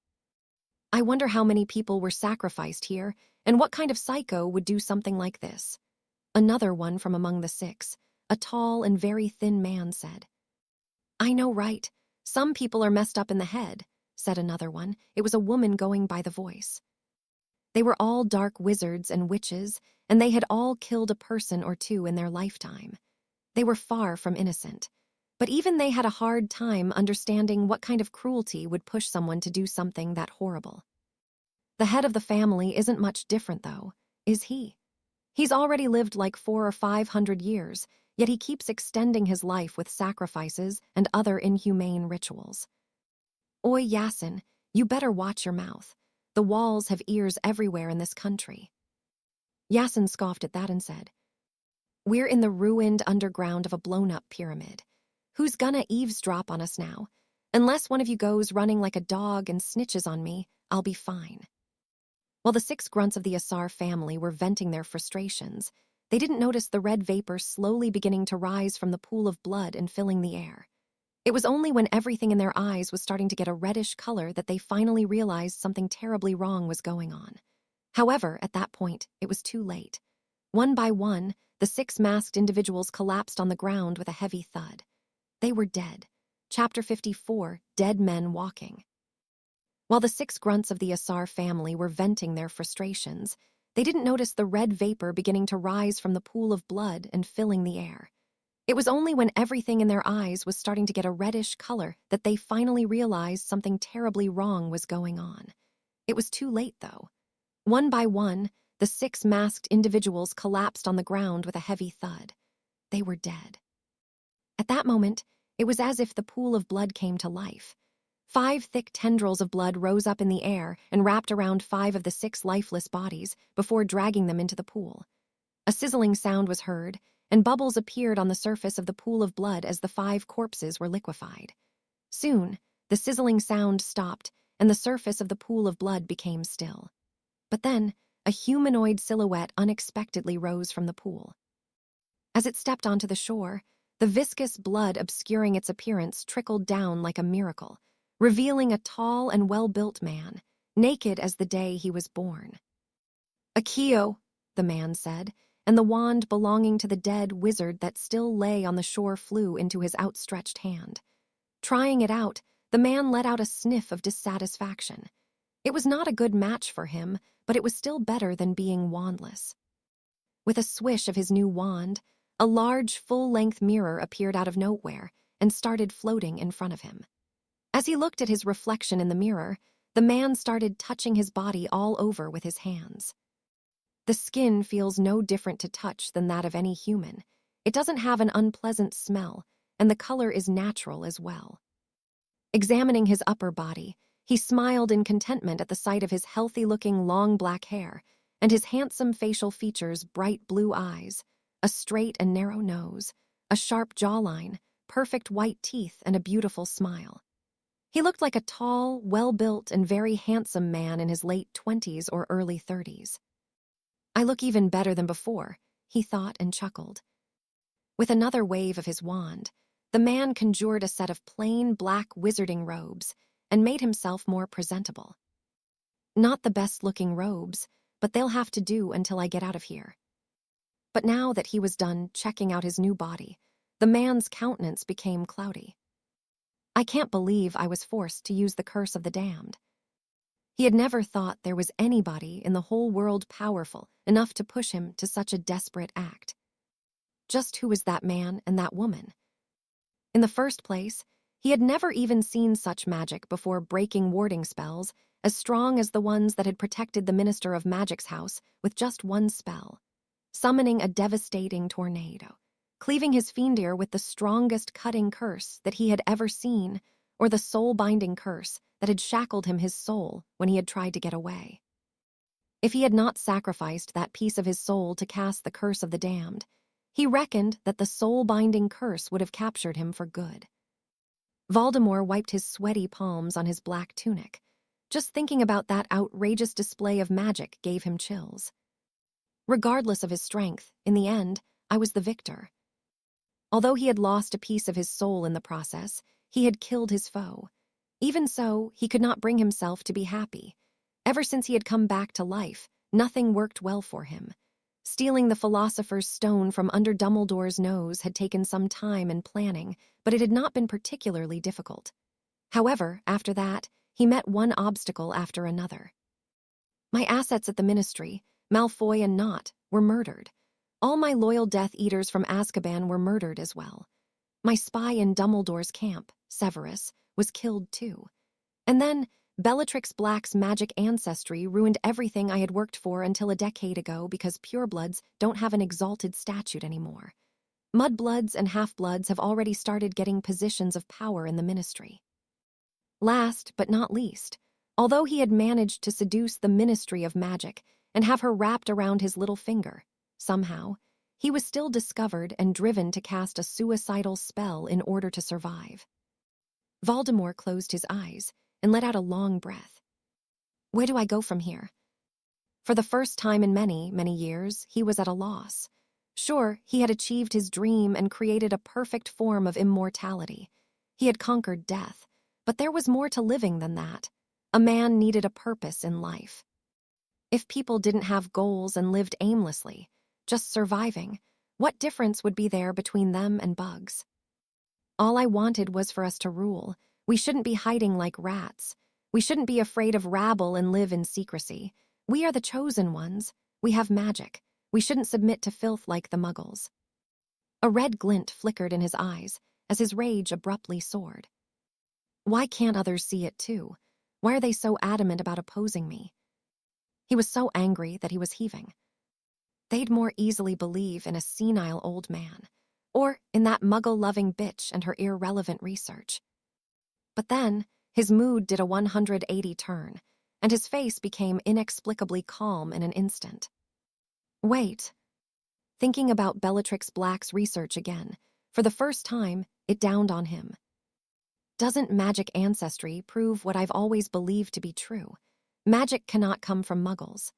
Speaker 1: "I wonder how many people were sacrificed here, and what kind of psycho would do something like this," another one from among the 6, a tall and very thin man, said. "I know, right? Some people are messed up in the head," said another one. It was a woman going by the voice. They were all dark wizards and witches, and they had all killed a person or two in their lifetime. They were far from innocent, but even they had a hard time understanding what kind of cruelty would push someone to do something that horrible. The head of the family isn't much different, though, is he? He's already lived like 400 or 500 years, yet he keeps extending his life with sacrifices and other inhumane rituals. "Oi, Yasin, you better watch your mouth. The walls have ears everywhere in this country." Yasin scoffed at that and said, "We're in the ruined underground of a blown-up pyramid. Who's gonna eavesdrop on us now? Unless one of you goes running like a dog and snitches on me, I'll be fine." While the 6 grunts of the Asar family were venting their frustrations, they didn't notice the red vapor slowly beginning to rise from the pool of blood and filling the air. It was only when everything in their eyes was starting to get a reddish color that they finally realized something terribly wrong was going on. However, at that point, it was too late. One by one, the 6 masked individuals collapsed on the ground with a heavy thud. They were dead. Chapter 54, Dead Men Walking. While the 6 grunts of the Asar family were venting their frustrations, they didn't notice the red vapor beginning to rise from the pool of blood and filling the air. It was only when everything in their eyes was starting to get a reddish color that they finally realized something terribly wrong was going on. It was too late, though. One by one, the 6 masked individuals collapsed on the ground with a heavy thud. They were dead. At that moment, it was as if the pool of blood came to life. 5 thick tendrils of blood rose up in the air and wrapped around 5 of the 6 lifeless bodies before dragging them into the pool. A sizzling sound was heard, and bubbles appeared on the surface of the pool of blood as the 5 corpses were liquefied. Soon, the sizzling sound stopped, and the surface of the pool of blood became still. But then, a humanoid silhouette unexpectedly rose from the pool. As it stepped onto the shore, the viscous blood obscuring its appearance trickled down like a miracle, revealing a tall and well-built man, naked as the day he was born. "Akio," the man said, and the wand belonging to the dead wizard that still lay on the shore flew into his outstretched hand. Trying it out, the man let out a sniff of dissatisfaction. It was not a good match for him, but it was still better than being wandless. With a swish of his new wand, a large, full-length mirror appeared out of nowhere and started floating in front of him. As he looked at his reflection in the mirror, the man started touching his body all over with his hands. The skin feels no different to touch than that of any human. It doesn't have an unpleasant smell, and the color is natural as well. Examining his upper body, he smiled in contentment at the sight of his healthy-looking long black hair and his handsome facial features, bright blue eyes, a straight and narrow nose, a sharp jawline, perfect white teeth, and a beautiful smile. He looked like a tall, well-built, and very handsome man in his late 20s or early 30s. "I look even better than before," he thought and chuckled. With another wave of his wand, the man conjured a set of plain black wizarding robes and made himself more presentable. "Not the best-looking robes, but they'll have to do until I get out of here." But now that he was done checking out his new body, the man's countenance became cloudy. "I can't believe I was forced to use the curse of the damned." He had never thought there was anybody in the whole world powerful enough to push him to such a desperate act. Just who was that man and that woman? In the first place, he had never even seen such magic before breaking warding spells as strong as the ones that had protected the Minister of Magic's house with just one spell, summoning a devastating tornado, cleaving his fiendir with the strongest cutting curse that he had ever seen or the soul-binding curse that had shackled him his soul when he had tried to get away. If he had not sacrificed that piece of his soul to cast the curse of the damned, he reckoned that the soul-binding curse would have captured him for good. Voldemort wiped his sweaty palms on his black tunic. Just thinking about that outrageous display of magic gave him chills. Regardless of his strength, in the end, I was the victor. Although he had lost a piece of his soul in the process, he had killed his foe. Even so, he could not bring himself to be happy. Ever since he had come back to life, nothing worked well for him. Stealing the Philosopher's Stone from under Dumbledore's nose had taken some time and planning, but it had not been particularly difficult. However, after that, he met one obstacle after another. My assets at the Ministry, Malfoy and Nott, were murdered. All my loyal Death Eaters from Azkaban were murdered as well. My spy in Dumbledore's camp, Severus, was killed too. And then, Bellatrix Black's magic ancestry ruined everything I had worked for until a decade ago because purebloods don't have an exalted statute anymore. Mudbloods and half-bloods have already started getting positions of power in the Ministry. Last but not least, although he had managed to seduce the Ministry of Magic and have her wrapped around his little finger, somehow, he was still discovered and driven to cast a suicidal spell in order to survive. Voldemort closed his eyes and let out a long breath. Where do I go from here? For the first time in many, many years, he was at a loss. Sure, he had achieved his dream and created a perfect form of immortality. He had conquered death, but there was more to living than that. A man needed a purpose in life. If people didn't have goals and lived aimlessly, just surviving, what difference would be there between them and bugs? All I wanted was for us to rule. We shouldn't be hiding like rats. We shouldn't be afraid of rabble and live in secrecy. We are the chosen ones. We have magic. We shouldn't submit to filth like the Muggles. A red glint flickered in his eyes as his rage abruptly soared. Why can't others see it too? Why are they so adamant about opposing me? He was so angry that he was heaving. They'd more easily believe in a senile old man, or in that Muggle-loving bitch and her irrelevant research. But then, his mood did a 180 turn, and his face became inexplicably calm in an instant. Wait. Thinking about Bellatrix Black's research again, for the first time, it dawned on him. Doesn't magic ancestry prove what I've always believed to be true? Magic cannot come from Muggles.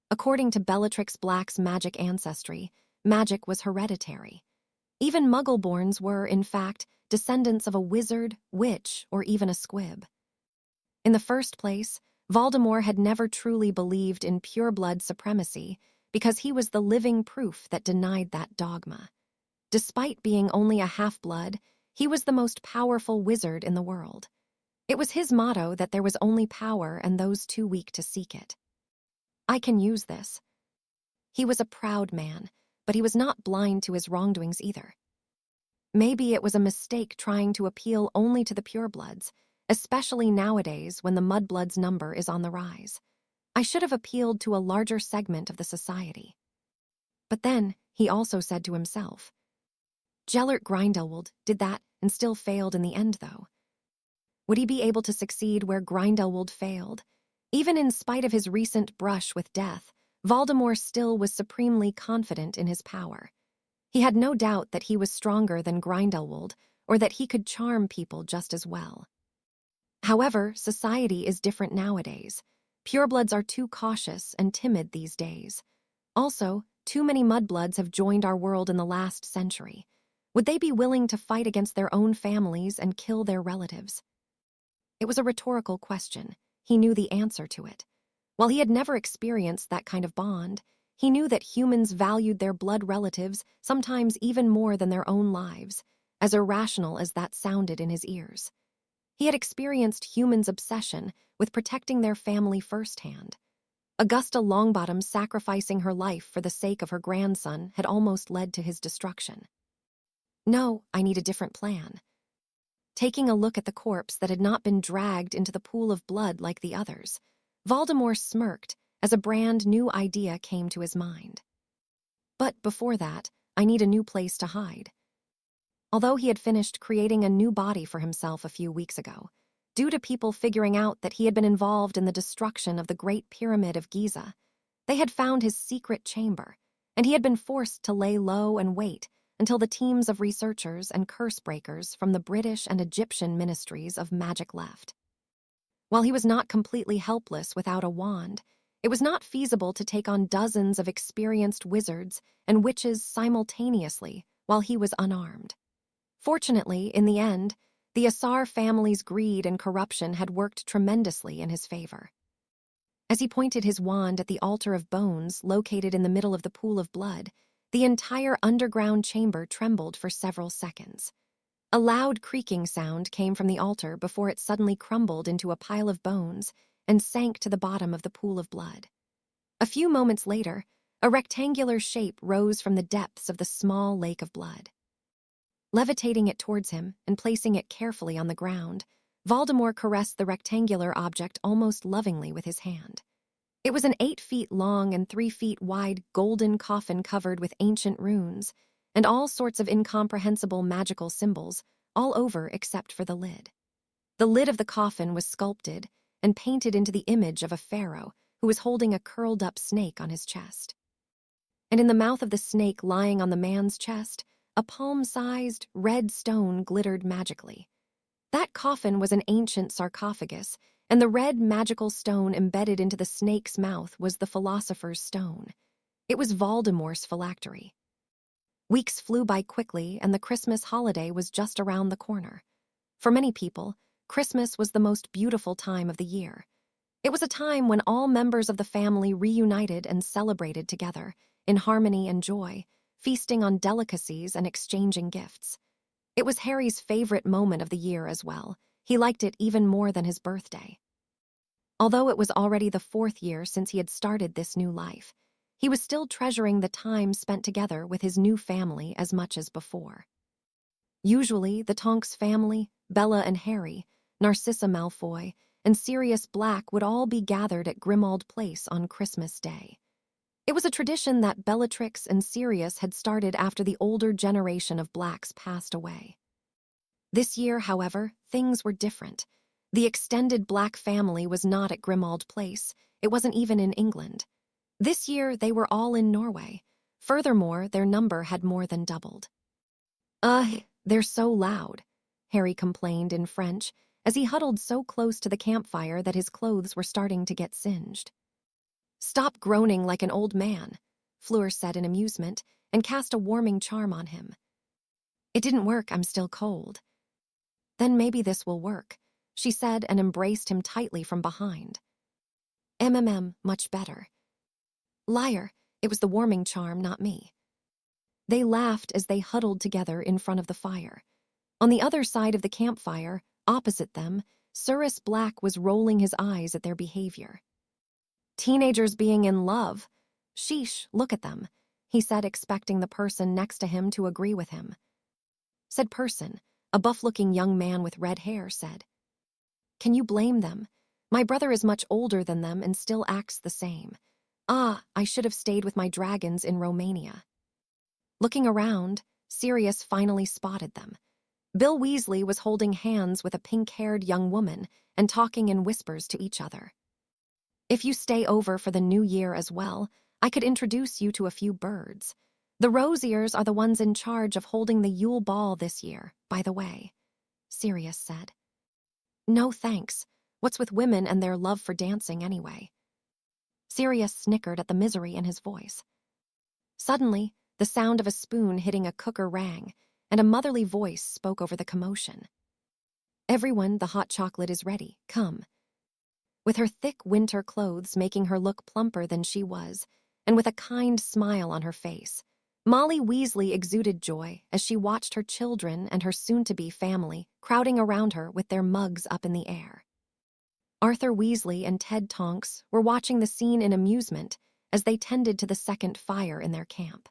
Speaker 1: According to Bellatrix Black's magic ancestry, magic was hereditary. Even Muggle-borns were, in fact, descendants of a wizard, witch, or even a squib. In the first place, Voldemort had never truly believed in pureblood supremacy because he was the living proof that denied that dogma. Despite being only a half-blood, he was the most powerful wizard in the world. It was his motto that there was only power and those too weak to seek it. I can use this. He was a proud man, but he was not blind to his wrongdoings either. Maybe it was a mistake trying to appeal only to the purebloods, especially nowadays when the mudbloods' number is on the rise. I should have appealed to a larger segment of the society. But then, he also said to himself, Gellert Grindelwald did that and still failed in the end, though. Would he be able to succeed where Grindelwald failed? Even in spite of his recent brush with death, Voldemort still was supremely confident in his power. He had no doubt that he was stronger than Grindelwald or that he could charm people just as well. However, society is different nowadays. Purebloods are too cautious and timid these days. Also, too many mudbloods have joined our world in the last century. Would they be willing to fight against their own families and kill their relatives? It was a rhetorical question. He knew the answer to it. While he had never experienced that kind of bond, he knew that humans valued their blood relatives sometimes even more than their own lives, as irrational as that sounded in his ears. He had experienced humans' obsession with protecting their family firsthand. Augusta Longbottom sacrificing her life for the sake of her grandson had almost led to his destruction. No, I need a different plan. Taking a look at the corpse that had not been dragged into the pool of blood like the others, Voldemort smirked as a brand new idea came to his mind. But before that, I need a new place to hide. although he had finished creating a new body for himself a few weeks ago, due to people figuring out that he had been involved in the destruction of the Great Pyramid of Giza. They had found his secret chamber, and he had been forced to lay low and wait until the teams of researchers and curse breakers from the British and Egyptian ministries of magic left. While he was not completely helpless without a wand, it was not feasible to take on dozens of experienced wizards and witches simultaneously while he was unarmed. Fortunately, in the end, the Asar family's greed and corruption had worked tremendously in his favor. As he pointed his wand at the altar of bones located in the middle of the pool of blood, the entire underground chamber trembled for several seconds. A loud creaking sound came from the altar before it suddenly crumbled into a pile of bones and sank to the bottom of the pool of blood. A few moments later, a rectangular shape rose from the depths of the small lake of blood. Levitating it towards him and placing it carefully on the ground, Voldemort caressed the rectangular object almost lovingly with his hand. It was an 8 feet long and 3 feet wide golden coffin covered with ancient runes and all sorts of incomprehensible magical symbols, all over except for the lid. The lid of the coffin was sculpted and painted into the image of a pharaoh who was holding a curled-up snake on his chest. And in the mouth of the snake lying on the man's chest, a palm-sized red stone glittered magically. That coffin was an ancient sarcophagus, and the red magical stone embedded into the snake's mouth was the Philosopher's Stone. It was Voldemort's phylactery. Weeks flew by quickly, and the Christmas holiday was just around the corner. For many people, Christmas was the most beautiful time of the year. It was a time when all members of the family reunited and celebrated together, in harmony and joy, feasting on delicacies and exchanging gifts. It was Harry's favorite moment of the year as well. He liked it even more than his birthday. Although it was already the 4th year since he had started this new life, he was still treasuring the time spent together with his new family as much as before. Usually, the Tonks family, Bella and Harry, Narcissa Malfoy, and Sirius Black would all be gathered at Grimmauld Place on Christmas Day. It was a tradition that Bellatrix and Sirius had started after the older generation of Blacks passed away. This year, however, things were different. The extended Black family was not at Grimmauld Place. It wasn't even in England. This year, they were all in Norway. Furthermore, their number had more than doubled. They're so loud," Harry complained in French, as he huddled so close to the campfire that his clothes were starting to get singed. "Stop groaning like an old man," Fleur said in amusement, and cast a warming charm on him. "It didn't work, I'm still cold." "Then maybe this will work," she said and embraced him tightly from behind. Much better." "Liar, it was the warming charm, not me." They laughed as they huddled together in front of the fire. On the other side of the campfire, opposite them, Sirius Black was rolling his eyes at their behavior. "Teenagers being in love. Sheesh, look at them," he said, expecting the person next to him to agree with him. Said person, a buff-looking young man with red hair, said, "Can you blame them? My brother is much older than them and still acts the same. I should have stayed with my dragons in Romania." Looking around, Sirius finally spotted them. Bill Weasley was holding hands with a pink-haired young woman and talking in whispers to each other. "If you stay over for the new year as well, I could introduce you to a few birds. The Rosiers are the ones in charge of holding the Yule Ball this year, by the way," Sirius said. "No thanks. What's with women and their love for dancing anyway?" Sirius snickered at the misery in his voice. Suddenly, the sound of a spoon hitting a cooker rang, and a motherly voice spoke over the commotion. "Everyone, the hot chocolate is ready. Come." With her thick winter clothes making her look plumper than she was, and with a kind smile on her face, Molly Weasley exuded joy as she watched her children and her soon-to-be family crowding around her with their mugs up in the air. Arthur Weasley and Ted Tonks were watching the scene in amusement as they tended to the second fire in their camp.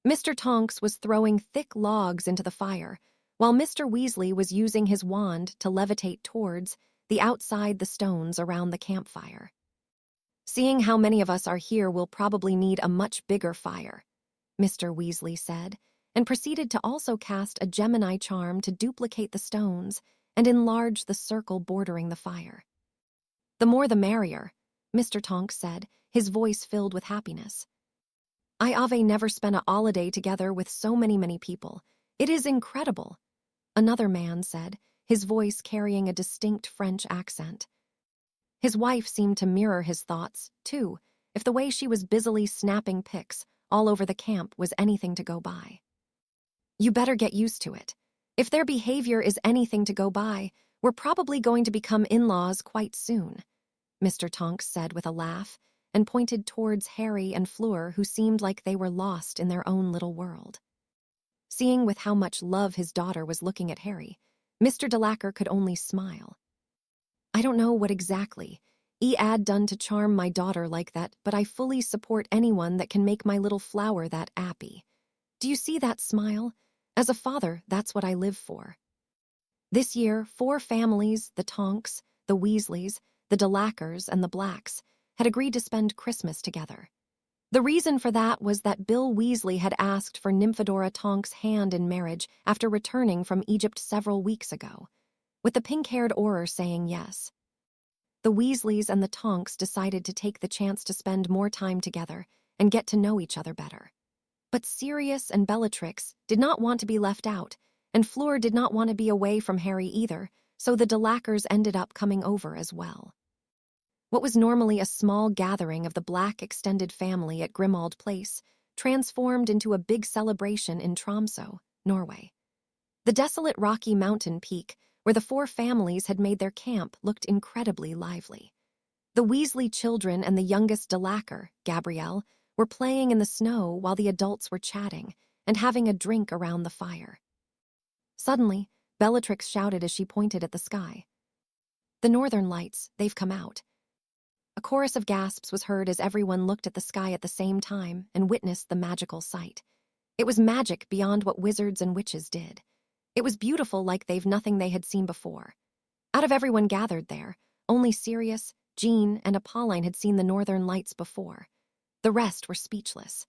Speaker 1: Mr. Tonks was throwing thick logs into the fire, while Mr. Weasley was using his wand to levitate towards the stones around the campfire. "Seeing how many of us are here, we'll probably need a much bigger fire," Mr. Weasley said, and proceeded to also cast a Gemini charm to duplicate the stones and enlarge the circle bordering the fire. "The more the merrier," Mr. Tonks said, his voice filled with happiness. "I have never spent a holiday together with so many people. It is incredible," another man said, his voice carrying a distinct French accent. His wife seemed to mirror his thoughts, too, if the way she was busily snapping pics all over the camp was anything to go by. "You better get used to it. If their behavior is anything to go by, we're probably going to become in-laws quite soon," Mr. Tonks said with a laugh, and pointed towards Harry and Fleur, who seemed like they were lost in their own little world. Seeing with how much love his daughter was looking at Harry, Mr. Delacour could only smile. "I don't know what exactly had done to charm my daughter like that, but I fully support anyone that can make my little flower that happy. Do you see that smile? As a father, that's what I live for." This year, 4 families, the Tonks, the Weasleys, the Delacours, and the Blacks, had agreed to spend Christmas together. The reason for that was that Bill Weasley had asked for Nymphadora Tonks' hand in marriage after returning from Egypt several weeks ago, with the pink-haired Auror saying yes. The Weasleys and the Tonks decided to take the chance to spend more time together and get to know each other better. But Sirius and Bellatrix did not want to be left out, and Fleur did not want to be away from Harry either, so the Delacours ended up coming over as well. What was normally a small gathering of the Black extended family at Grimmauld Place transformed into a big celebration in Tromsø, Norway. The desolate rocky mountain peak where the 4 families had made their camp looked incredibly lively. The Weasley children and the youngest Delacour, Gabrielle, were playing in the snow while the adults were chatting and having a drink around the fire. Suddenly, Bellatrix shouted as she pointed at the sky. "The northern lights, they've come out." A chorus of gasps was heard as everyone looked at the sky at the same time and witnessed the magical sight. It was magic beyond what wizards and witches did. It was beautiful like nothing they had seen before. Out of everyone gathered there, only Sirius, Jean, and Apolline had seen the northern lights before. The rest were speechless.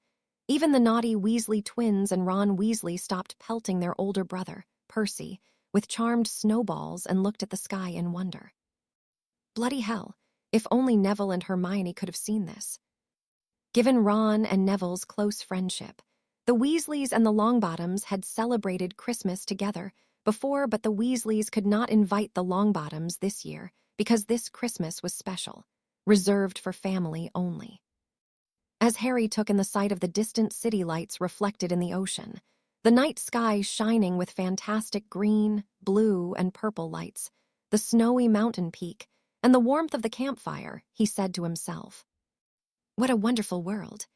Speaker 1: Even the naughty Weasley twins and Ron Weasley stopped pelting their older brother, Percy, with charmed snowballs and looked at the sky in wonder. Bloody hell, if only Neville and Hermione could have seen this. Given Ron and Neville's close friendship, the Weasleys and the Longbottoms had celebrated Christmas together before, but the Weasleys could not invite the Longbottoms this year because this Christmas was special, reserved for family only. As Harry took in the sight of the distant city lights reflected in the ocean, the night sky shining with fantastic green, blue, and purple lights, the snowy mountain peak, and the warmth of the campfire, he said to himself, "What a wonderful world."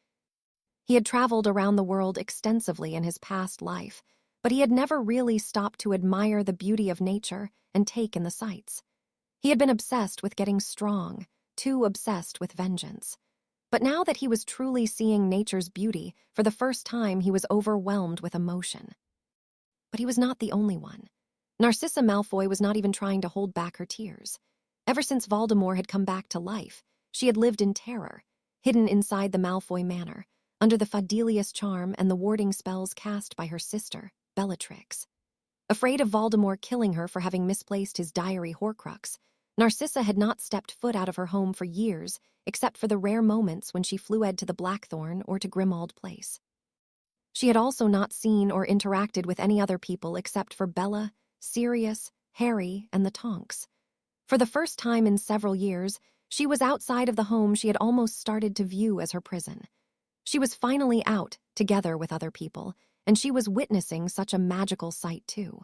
Speaker 1: He had traveled around the world extensively in his past life, but he had never really stopped to admire the beauty of nature and take in the sights. He had been obsessed with getting strong, too obsessed with vengeance. But now that he was truly seeing nature's beauty, for the first time he was overwhelmed with emotion. But he was not the only one. Narcissa Malfoy was not even trying to hold back her tears. Ever since Voldemort had come back to life, she had lived in terror, hidden inside the Malfoy manor, under the Fadelius charm and the warding spells cast by her sister, Bellatrix. Afraid of Voldemort killing her for having misplaced his diary Horcrux, Narcissa had not stepped foot out of her home for years, except for the rare moments when she flew to the Blackthorn or to Grimmauld Place. She had also not seen or interacted with any other people except for Bella, Sirius, Harry, and the Tonks. For the first time in several years, she was outside of the home she had almost started to view as her prison. She was finally out, together with other people, and she was witnessing such a magical sight too.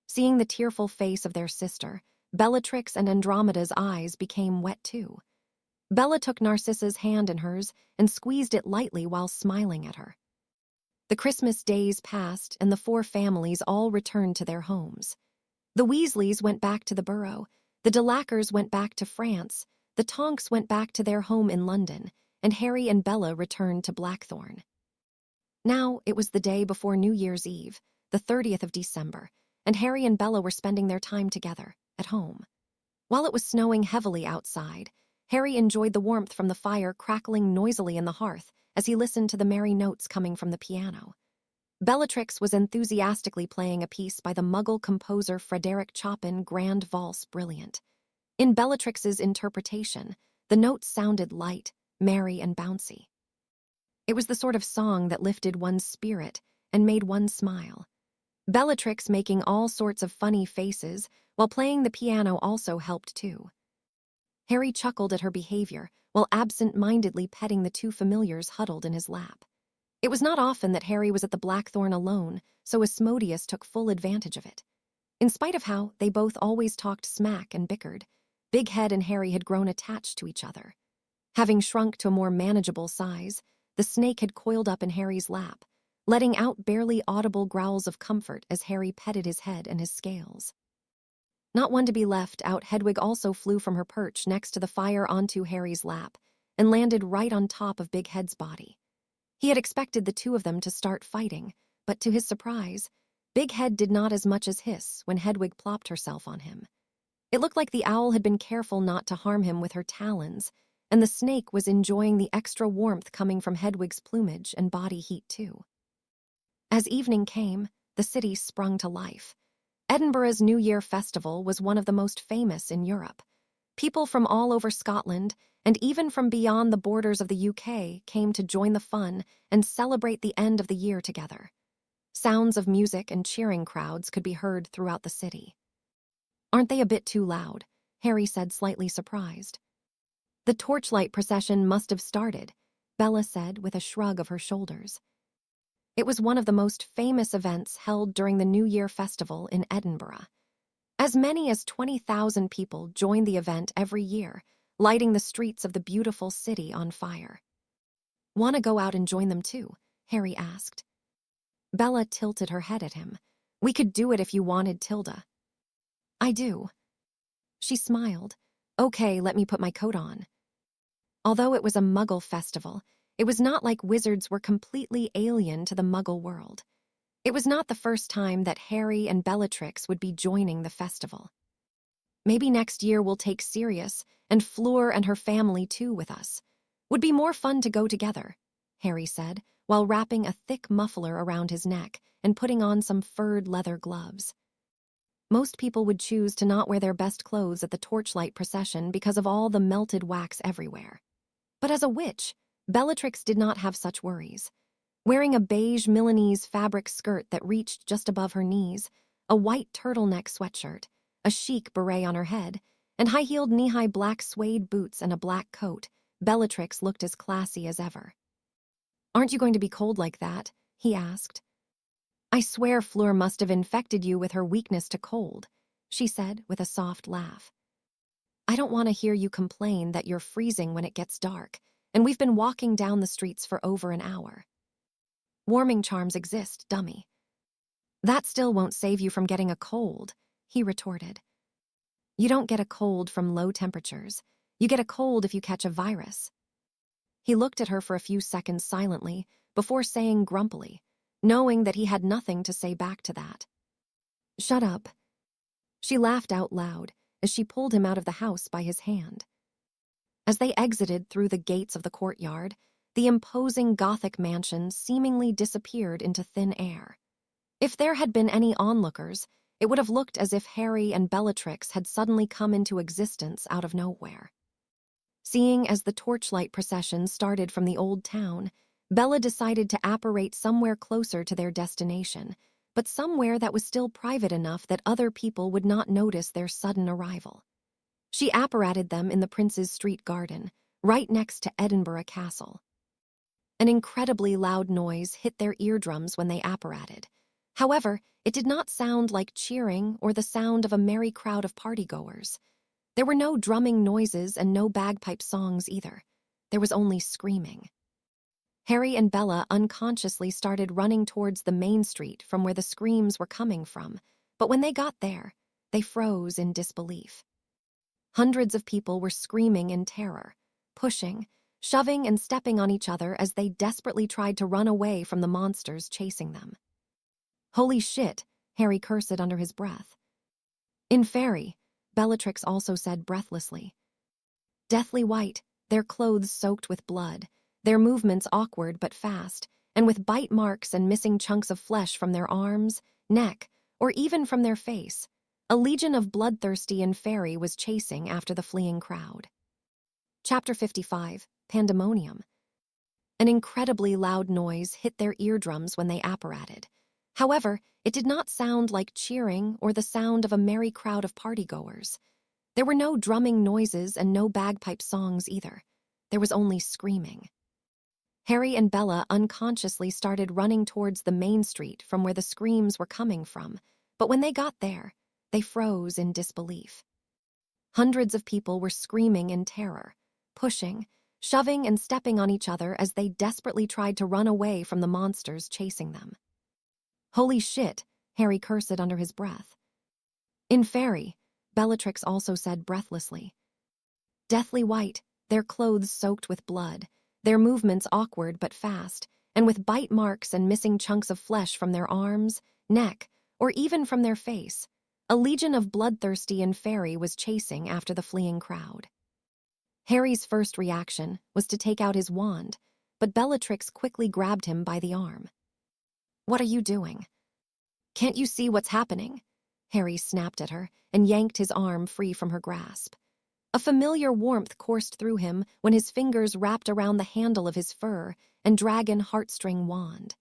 Speaker 1: Seeing the tearful face of their sister, Bellatrix and Andromeda's eyes became wet too. Bella took Narcissa's hand in hers and squeezed it lightly while smiling at her. The Christmas days passed and the 4 families all returned to their homes. The Weasleys went back to the Burrow, the Delacours went back to France, the Tonks went back to their home in London, and Harry and Bella returned to Blackthorn. Now it was the day before New Year's Eve, the 30th of December, and Harry and Bella were spending their time together, at home. While it was snowing heavily outside, Harry enjoyed the warmth from the fire crackling noisily in the hearth as he listened to the merry notes coming from the piano. Bellatrix was enthusiastically playing a piece by the Muggle composer Frederick Chopin, Grand Valse Brilliant. In Bellatrix's interpretation, the notes sounded light, merry, and bouncy. It was the sort of song that lifted one's spirit and made one smile. Bellatrix making all sorts of funny faces while playing the piano also helped too. Harry chuckled at her behavior while absent-mindedly petting the two familiars huddled in his lap. It was not often that Harry was at the Blackthorn alone, so Asmodeus took full advantage of it. In spite of how they both always talked smack and bickered, Big Head and Harry had grown attached to each other. Having shrunk to a more manageable size, the snake had coiled up in Harry's lap, letting out barely audible growls of comfort as Harry petted his head and his scales. Not one to be left out, Hedwig also flew from her perch next to the fire onto Harry's lap and landed right on top of Big Head's body. He had expected the two of them to start fighting, but to his surprise, Big Head did not as much as hiss when Hedwig plopped herself on him. It looked like the owl had been careful not to harm him with her talons, and the snake was enjoying the extra warmth coming from Hedwig's plumage and body heat too. As evening came, the city sprung to life. Edinburgh's New Year festival was one of the most famous in Europe. People from all over Scotland, and even from beyond the borders of the UK, came to join the fun and celebrate the end of the year together. Sounds of music and cheering crowds could be heard throughout the city. "Aren't they a bit too loud?" Harry said, slightly surprised. "The torchlight procession must have started," Bella said with a shrug of her shoulders. It was one of the most famous events held during the New Year festival in Edinburgh. As many as 20,000 people joined the event every year, lighting the streets of the beautiful city on fire. "Want to go out and join them too?" Harry asked. Bella tilted her head at him. "We could do it if you wanted, Tilda." "I do." She smiled. "Okay, let me put my coat on." Although it was a Muggle festival, it was not like wizards were completely alien to the Muggle world. It was not the first time that Harry and Bellatrix would be joining the festival. "Maybe next year we'll take Sirius and Fleur and her family too with us. Would be more fun to go together," Harry said, while wrapping a thick muffler around his neck and putting on some furred leather gloves. Most people would choose to not wear their best clothes at the torchlight procession because of all the melted wax everywhere. But as a witch, Bellatrix did not have such worries. Wearing a beige Milanese fabric skirt that reached just above her knees, a white turtleneck sweatshirt, a chic beret on her head, and high-heeled knee-high black suede boots and a black coat, Bellatrix looked as classy as ever. "Aren't you going to be cold like that?" he asked. "I swear Fleur must have infected you with her weakness to cold," she said with a soft laugh. "I don't want to hear you complain that you're freezing when it gets dark, and we've been walking down the streets for over an hour. Warming charms exist, dummy." "That still won't save you from getting a cold," he retorted. "You don't get a cold from low temperatures. You get a cold if you catch a virus." He looked at her for a few seconds silently before saying grumpily, knowing that he had nothing to say back to that. "Shut up." She laughed out loud as she pulled him out of the house by his hand. As they exited through the gates of the courtyard, the imposing Gothic mansion seemingly disappeared into thin air. If there had been any onlookers, it would have looked as if Harry and Bellatrix had suddenly come into existence out of nowhere. Seeing as the torchlight procession started from the old town, Bella decided to apparate somewhere closer to their destination, but somewhere that was still private enough that other people would not notice their sudden arrival. She apparated them in the Prince's Street garden, right next to Edinburgh Castle. An incredibly loud noise hit their eardrums when they apparated. However, it did not sound like cheering or the sound of a merry crowd of partygoers. There were no drumming noises and no bagpipe songs either. There was only screaming. Harry and Bella unconsciously started running towards the main street from where the screams were coming from, but when they got there, they froze in disbelief. Hundreds of people were screaming in terror, pushing, shoving and stepping on each other as they desperately tried to run away from the monsters chasing them. "Holy shit," Harry cursed under his breath. "In fairy," Bellatrix also said breathlessly. Deathly white, their clothes soaked with blood, their movements awkward but fast, and with bite marks and missing chunks of flesh from their arms, neck, or even from their face, a legion of bloodthirsty inferi was chasing after the fleeing crowd. Chapter 55, Pandemonium. An incredibly loud noise hit their eardrums when they apparated. However, it did not sound like cheering or the sound of a merry crowd of partygoers. There were no drumming noises and no bagpipe songs either. There was only screaming. Harry and Bella unconsciously started running towards the main street from where the screams were coming from, but when they got there, they froze in disbelief. Hundreds of people were screaming in terror, pushing, shoving and stepping on each other as they desperately tried to run away from the monsters chasing them. "Holy shit," Harry cursed under his breath. "Inferi," Bellatrix also said breathlessly. Deathly white, their clothes soaked with blood, their movements awkward but fast, and with bite marks and missing chunks of flesh from their arms, neck, or even from their face, a legion of bloodthirsty inferi was chasing after the fleeing crowd. Harry's first reaction was to take out his wand, but Bellatrix quickly grabbed him by the arm. "What are you doing? Can't you see what's happening?" Harry snapped at her and yanked his arm free from her grasp. A familiar warmth coursed through him when his fingers wrapped around the handle of his fur and dragon heartstring wand.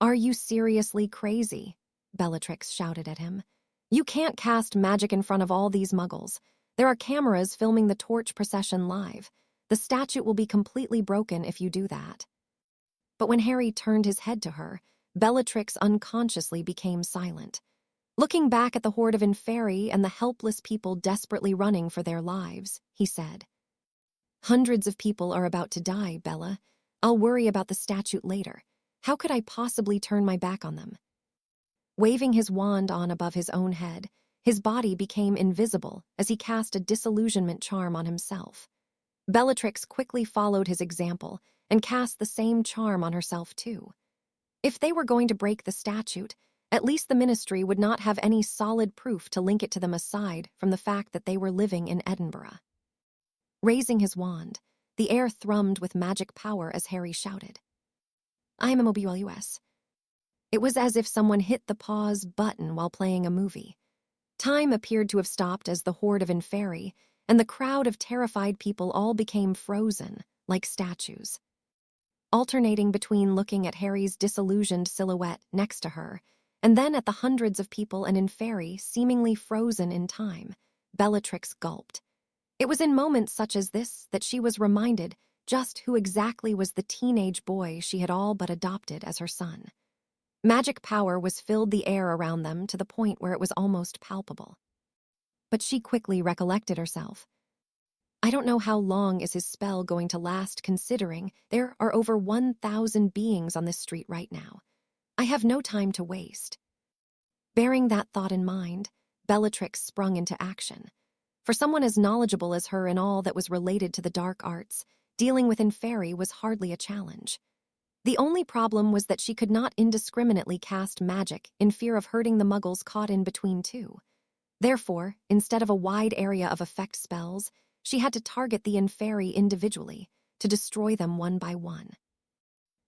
Speaker 1: "Are you seriously crazy?" Bellatrix shouted at him. "You can't cast magic in front of all these muggles. There are cameras filming the torch procession live. The statue will be completely broken if you do that." But when Harry turned his head to her, Bellatrix unconsciously became silent. Looking back at the horde of inferi and the helpless people desperately running for their lives, he said, "Hundreds of people are about to die, Bella. I'll worry about the statue later. How could I possibly turn my back on them?" Waving his wand on above his own head, his body became invisible as he cast a disillusionment charm on himself. Bellatrix quickly followed his example and cast the same charm on herself too. If they were going to break the statute, at least the Ministry would not have any solid proof to link it to them aside from the fact that they were living in Edinburgh. Raising his wand, the air thrummed with magic power as Harry shouted, "I am MOBULUS." It was as if someone hit the pause button while playing a movie. Time appeared to have stopped as the horde of inferi and the crowd of terrified people all became frozen, like statues. Alternating between looking at Harry's disillusioned silhouette next to her and then at the hundreds of people and inferi seemingly frozen in time, Bellatrix gulped. It was in moments such as this that she was reminded just who exactly was the teenage boy she had all but adopted as her son. Magic power was filled the air around them to the point where it was almost palpable. But she quickly recollected herself. I don't know how long is his spell going to last, considering there are over 1,000 beings on this street right now. I have no time to waste. Bearing that thought in mind, Bellatrix sprung into action. For someone as knowledgeable as her in all that was related to the dark arts, dealing with inferi was hardly a challenge. The only problem was that she could not indiscriminately cast magic in fear of hurting the muggles caught in between two. Therefore, instead of a wide area of effect spells, she had to target the inferi individually, to destroy them one by one.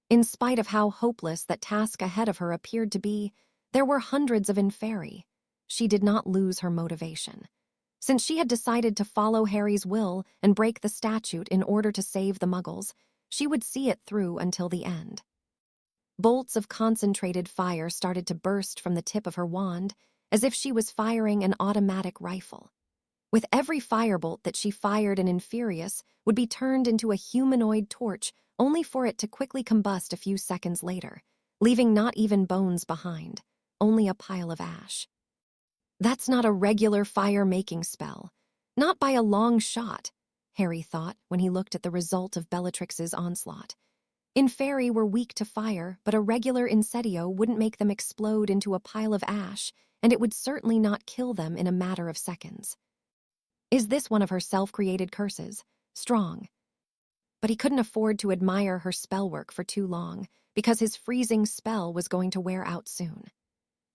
Speaker 1: In spite of how hopeless that task ahead of her appeared to be, there were hundreds of inferi. She did not lose her motivation. Since she had decided to follow Harry's will and break the statute in order to save the muggles, she would see it through until the end. Bolts of concentrated fire started to burst from the tip of her wand, as if she was firing an automatic rifle. With every firebolt that she fired, an inferius would be turned into a humanoid torch, only for it to quickly combust a few seconds later, leaving not even bones behind, only a pile of ash. That's not a regular fire-making spell. Not by a long shot, Harry thought when he looked at the result of Bellatrix's onslaught. Inferi were weak to fire, but a regular incendio wouldn't make them explode into a pile of ash, and it would certainly not kill them in a matter of seconds. Is this one of her self-created curses? Strong. But he couldn't afford to admire her spellwork for too long, because his freezing spell was going to wear out soon.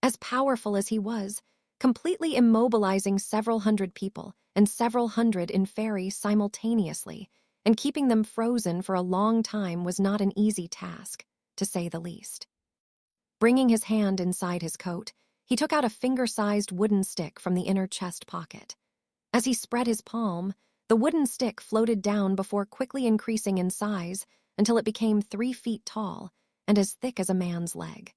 Speaker 1: As powerful as he was, completely immobilizing several hundred people and several hundred inferi simultaneously, and keeping them frozen for a long time was not an easy task. to say the least. Bringing his hand inside his coat, he took out a finger-sized wooden stick from the inner chest pocket. As he spread his palm, the wooden stick floated down before quickly increasing in size until it became 3 feet tall and as thick as a man's leg.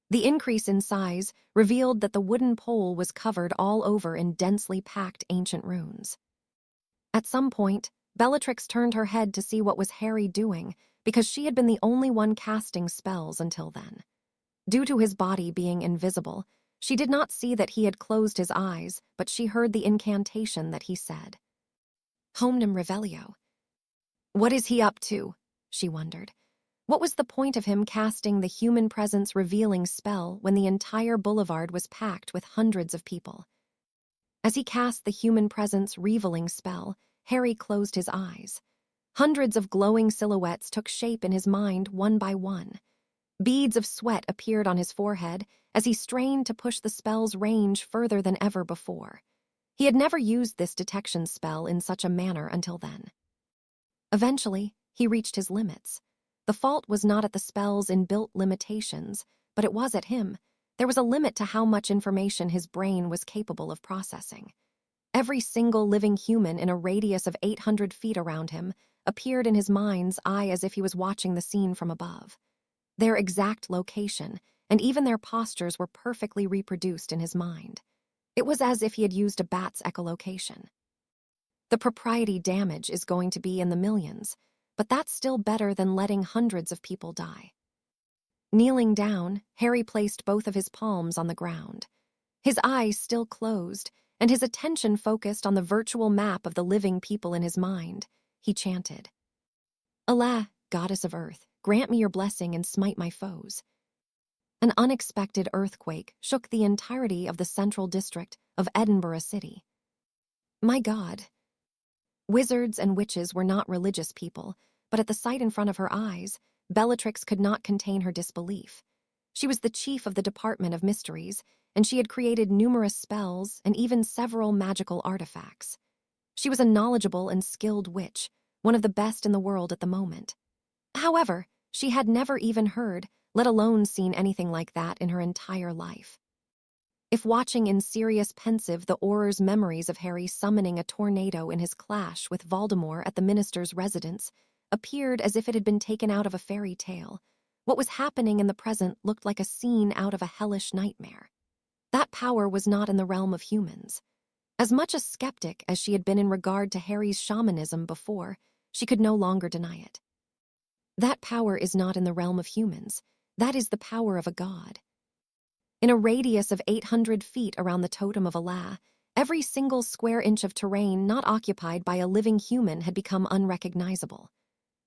Speaker 1: The increase in size revealed that the wooden pole was covered all over in densely packed ancient runes. At some point, Bellatrix turned her head to see what was Harry doing, because she had been the only one casting spells until then. Due to his body being invisible, she did not see that he had closed his eyes, but she heard the incantation that he said. Hominem Revelio. What is he up to? She wondered. What was the point of him casting the human presence revealing spell when the entire boulevard was packed with hundreds of people? As he cast the human presence revealing spell, Harry closed his eyes. Hundreds of glowing silhouettes took shape in his mind one by one. Beads of sweat appeared on his forehead as he strained to push the spell's range further than ever before. He had never used this detection spell in such a manner until then. Eventually, he reached his limits. The fault was not at the spell's inbuilt limitations, but it was at him. There was a limit to how much information his brain was capable of processing. Every single living human in a radius of 800 feet around him appeared in his mind's eye as if he was watching the scene from above. Their exact location, and even their postures were perfectly reproduced in his mind. It was as if he had used a bat's echolocation. The propriety damage is going to be in the millions, but that's still better than letting hundreds of people die. Kneeling down, Harry placed both of his palms on the ground. His eyes still closed, and his attention focused on the virtual map of the living people in his mind. He chanted, Allah, goddess of earth, grant me your blessing and smite my foes. An unexpected earthquake shook the entirety of the central district of Edinburgh City. My God. Wizards and witches were not religious people, but at the sight in front of her eyes, Bellatrix could not contain her disbelief. She was the chief of the Department of Mysteries, and she had created numerous spells and even several magical artifacts. She was a knowledgeable and skilled witch, one of the best in the world at the moment. However, she had never even heard, let alone seen anything like that in her entire life. If watching in serious pensive the Auror's memories of Harry summoning a tornado in his clash with Voldemort at the minister's residence appeared as if it had been taken out of a fairy tale, what was happening in the present looked like a scene out of a hellish nightmare. That power was not in the realm of humans. As much a skeptic as she had been in regard to Harry's shamanism before, she could no longer deny it. That power is not in the realm of humans. That is the power of a god. In a radius of 800 feet around the totem of Allah, every single square inch of terrain not occupied by a living human had become unrecognizable.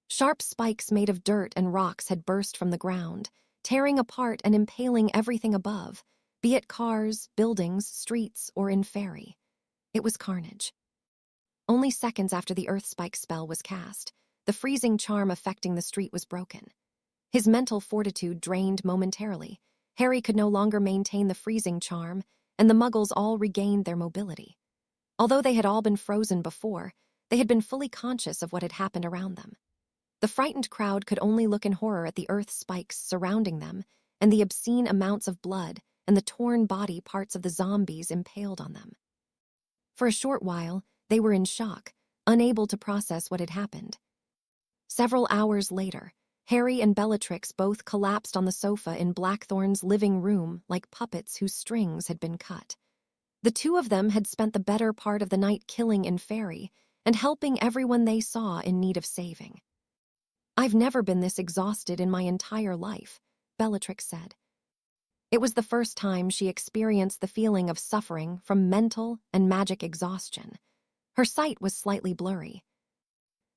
Speaker 1: Sharp spikes made of dirt and rocks had burst from the ground, tearing apart and impaling everything above, be it cars, buildings, streets, or in fairy. It was carnage. Only seconds after the earth spike spell was cast, the freezing charm affecting the street was broken. His mental fortitude drained momentarily. Harry could no longer maintain the freezing charm, and the Muggles all regained their mobility. Although they had all been frozen before, they had been fully conscious of what had happened around them. The frightened crowd could only look in horror at the earth spikes surrounding them, and the obscene amounts of blood and the torn body parts of the zombies impaled on them. For a short while, they were in shock, unable to process what had happened. Several hours later, Harry and Bellatrix both collapsed on the sofa in Blackthorn's living room like puppets whose strings had been cut. The two of them had spent the better part of the night killing in fairy and helping everyone they saw in need of saving. I've never been this exhausted in my entire life, Bellatrix said. It was the first time she experienced the feeling of suffering from mental and magic exhaustion. Her sight was slightly blurry.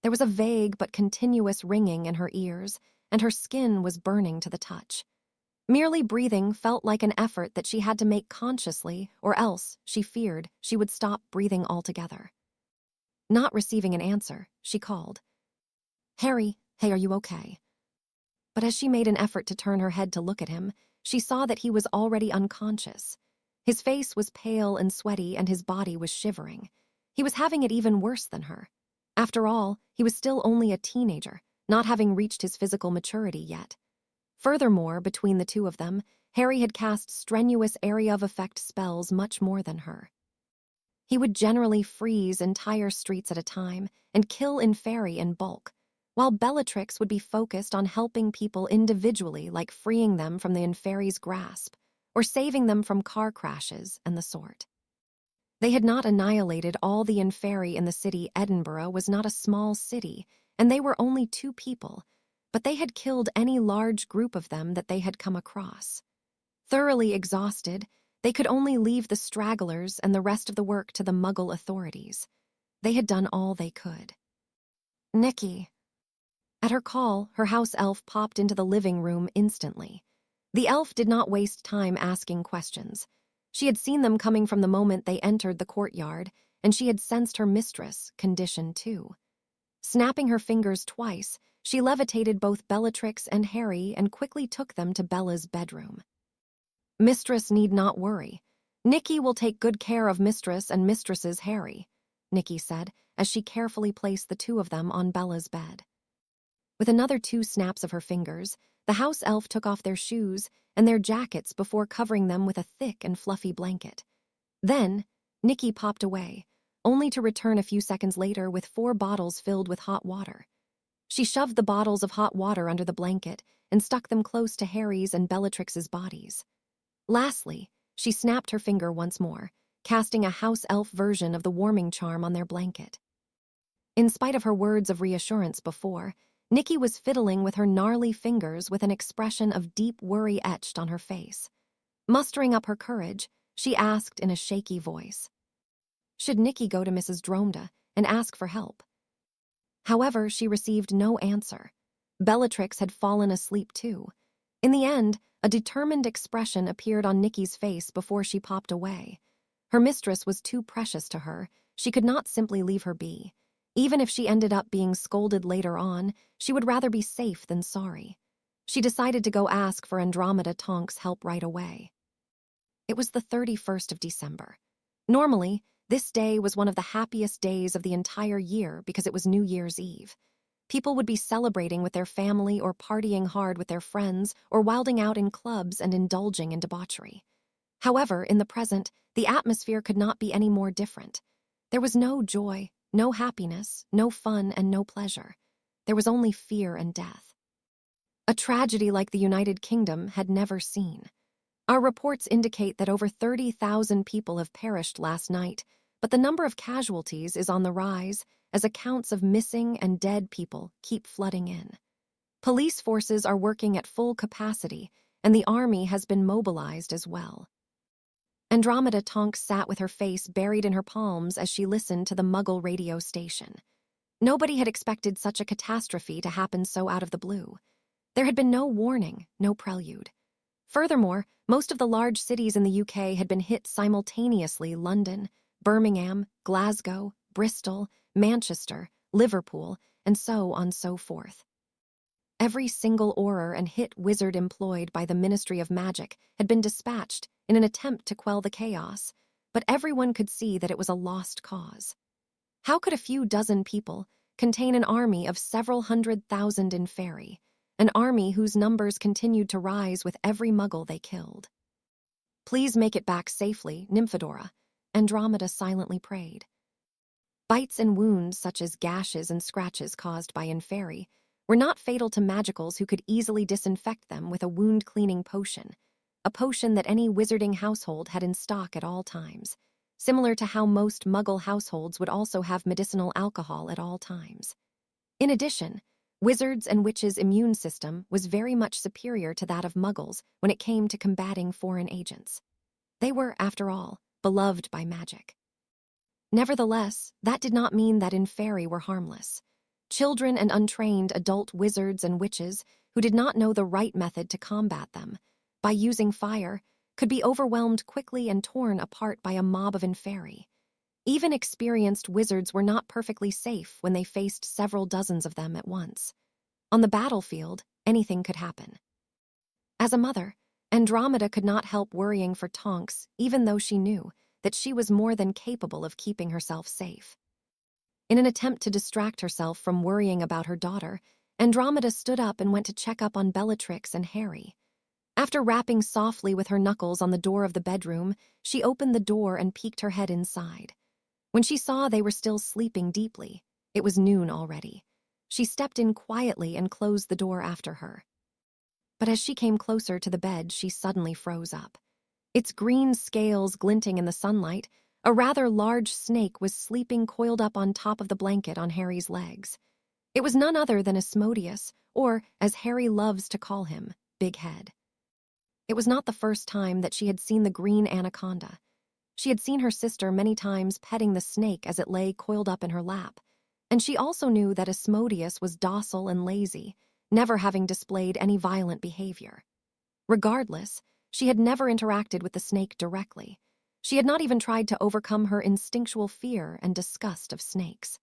Speaker 1: There was a vague but continuous ringing in her ears, and her skin was burning to the touch. Merely breathing felt like an effort that she had to make consciously, or else, she feared, she would stop breathing altogether. Not receiving an answer, she called. Harry, hey, are you okay? But as she made an effort to turn her head to look at him, she saw that he was already unconscious. His face was pale and sweaty, and his body was shivering. He was having it even worse than her. After all, he was still only a teenager, not having reached his physical maturity yet. Furthermore, between the two of them, Harry had cast strenuous area of effect spells much more than her. He would generally freeze entire streets at a time and kill Inferi in bulk, while Bellatrix would be focused on helping people individually, like freeing them from the Inferi's grasp or saving them from car crashes and the sort. They had not annihilated all the Inferi in the city. Edinburgh was not a small city, and they were only 2 people, but they had killed any large group of them that they had come across. Thoroughly exhausted, they could only leave the stragglers and the rest of the work to the Muggle authorities. They had done all they could. Nicky. At her call, her house elf popped into the living room instantly. The elf did not waste time asking questions. She had seen them coming from the moment they entered the courtyard, and she had sensed her mistress, condition too. Snapping her fingers twice, she levitated both Bellatrix and Harry and quickly took them to Bella's bedroom. Mistress need not worry. Nicky will take good care of Mistress and Mistress's Harry, Nicky said, as she carefully placed the 2 of them on Bella's bed. With another 2 snaps of her fingers, the house elf took off their shoes and their jackets before covering them with a thick and fluffy blanket. Then, Nicky popped away, only to return a few seconds later with 4 bottles filled with hot water. She shoved the bottles of hot water under the blanket and stuck them close to Harry's and Bellatrix's bodies. Lastly, she snapped her finger once more, casting a house elf version of the warming charm on their blanket. In spite of her words of reassurance before, Nicky was fiddling with her gnarly fingers with an expression of deep worry etched on her face. Mustering up her courage, she asked in a shaky voice, should Nicky go to Mrs. Dromda and ask for help? However, she received no answer. Bellatrix had fallen asleep too. In the end, a determined expression appeared on Nicky's face before she popped away. Her mistress was too precious to her. She could not simply leave her be. Even if she ended up being scolded later on, she would rather be safe than sorry. She decided to go ask for Andromeda Tonk's help right away. It was the 31st of December. Normally, this day was one of the happiest days of the entire year because it was New Year's Eve. People would be celebrating with their family or partying hard with their friends or wilding out in clubs and indulging in debauchery. However, in the present, the atmosphere could not be any more different. There was no joy, no happiness, no fun, and no pleasure. There was only fear and death. A tragedy like the United Kingdom had never seen. Our reports indicate that over 30,000 people have perished last night, but the number of casualties is on the rise as accounts of missing and dead people keep flooding in. Police forces are working at full capacity, and the army has been mobilized as well. Andromeda Tonks sat with her face buried in her palms as she listened to the Muggle radio station. Nobody had expected such a catastrophe to happen so out of the blue. There had been no warning, no prelude. Furthermore, most of the large cities in the UK had been hit simultaneously: London, Birmingham, Glasgow, Bristol, Manchester, Liverpool, and so on so forth. Every single Auror and hit wizard employed by the Ministry of Magic had been dispatched in an attempt to quell the chaos, but everyone could see that it was a lost cause. How could a few dozen people contain an army of several 100,000 Inferi, an army whose numbers continued to rise with every Muggle they killed? Please make it back safely, Nymphadora, Andromeda silently prayed. Bites and wounds such as gashes and scratches caused by Inferi were not fatal to magicals who could easily disinfect them with a wound-cleaning potion, a potion that any wizarding household had in stock at all times, similar to how most Muggle households would also have medicinal alcohol at all times. In addition, wizards' and witches' immune system was very much superior to that of Muggles when it came to combating foreign agents. They were, after all, beloved by magic. Nevertheless, that did not mean that Inferi were harmless. Children and untrained adult wizards and witches who did not know the right method to combat them, by using fire, could be overwhelmed quickly and torn apart by a mob of Inferi. Even experienced wizards were not perfectly safe when they faced several dozens of them at once. On the battlefield, anything could happen. As a mother, Andromeda could not help worrying for Tonks, even though she knew that she was more than capable of keeping herself safe. In an attempt to distract herself from worrying about her daughter, Andromeda stood up and went to check up on Bellatrix and Harry. After rapping softly with her knuckles on the door of the bedroom, she opened the door and peeked her head inside. When she saw they were still sleeping deeply, it was noon already. She stepped in quietly and closed the door after her. But as she came closer to the bed, she suddenly froze up. Its green scales glinting in the sunlight, a rather large snake was sleeping coiled up on top of the blanket on Harry's legs. It was none other than Asmodeus, or, as Harry loves to call him, Big Head. It was not the first time that she had seen the green anaconda. She had seen her sister many times petting the snake as it lay coiled up in her lap, and she also knew that Asmodeus was docile and lazy, never having displayed any violent behavior. Regardless, she had never interacted with the snake directly. She had not even tried to overcome her instinctual fear and disgust of snakes.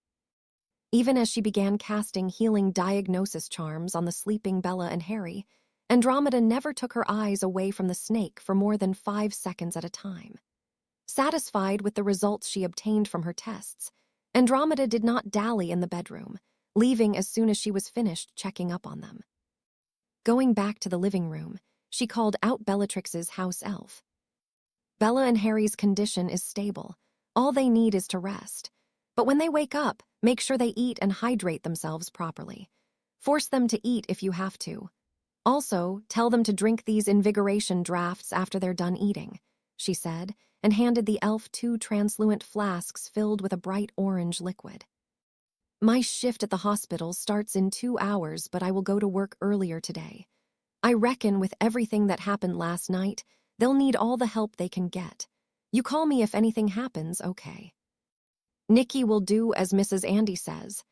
Speaker 1: Even as she began casting healing diagnosis charms on the sleeping Bella and Harry, Andromeda never took her eyes away from the snake for more than 5 seconds at a time. Satisfied with the results she obtained from her tests, Andromeda did not dally in the bedroom, leaving as soon as she was finished checking up on them. Going back to the living room, she called out Bellatrix's house elf. Bella and Harry's condition is stable. All they need is to rest. But when they wake up, make sure they eat and hydrate themselves properly. Force them to eat if you have to. Also, tell them to drink these invigoration drafts after they're done eating, she said, and handed the elf 2 translucent flasks filled with a bright orange liquid. My shift at the hospital starts in 2 hours, but I will go to work earlier today. I reckon with everything that happened last night, they'll need all the help they can get. You call me if anything happens, okay? Nikki will do as Mrs. Andy says,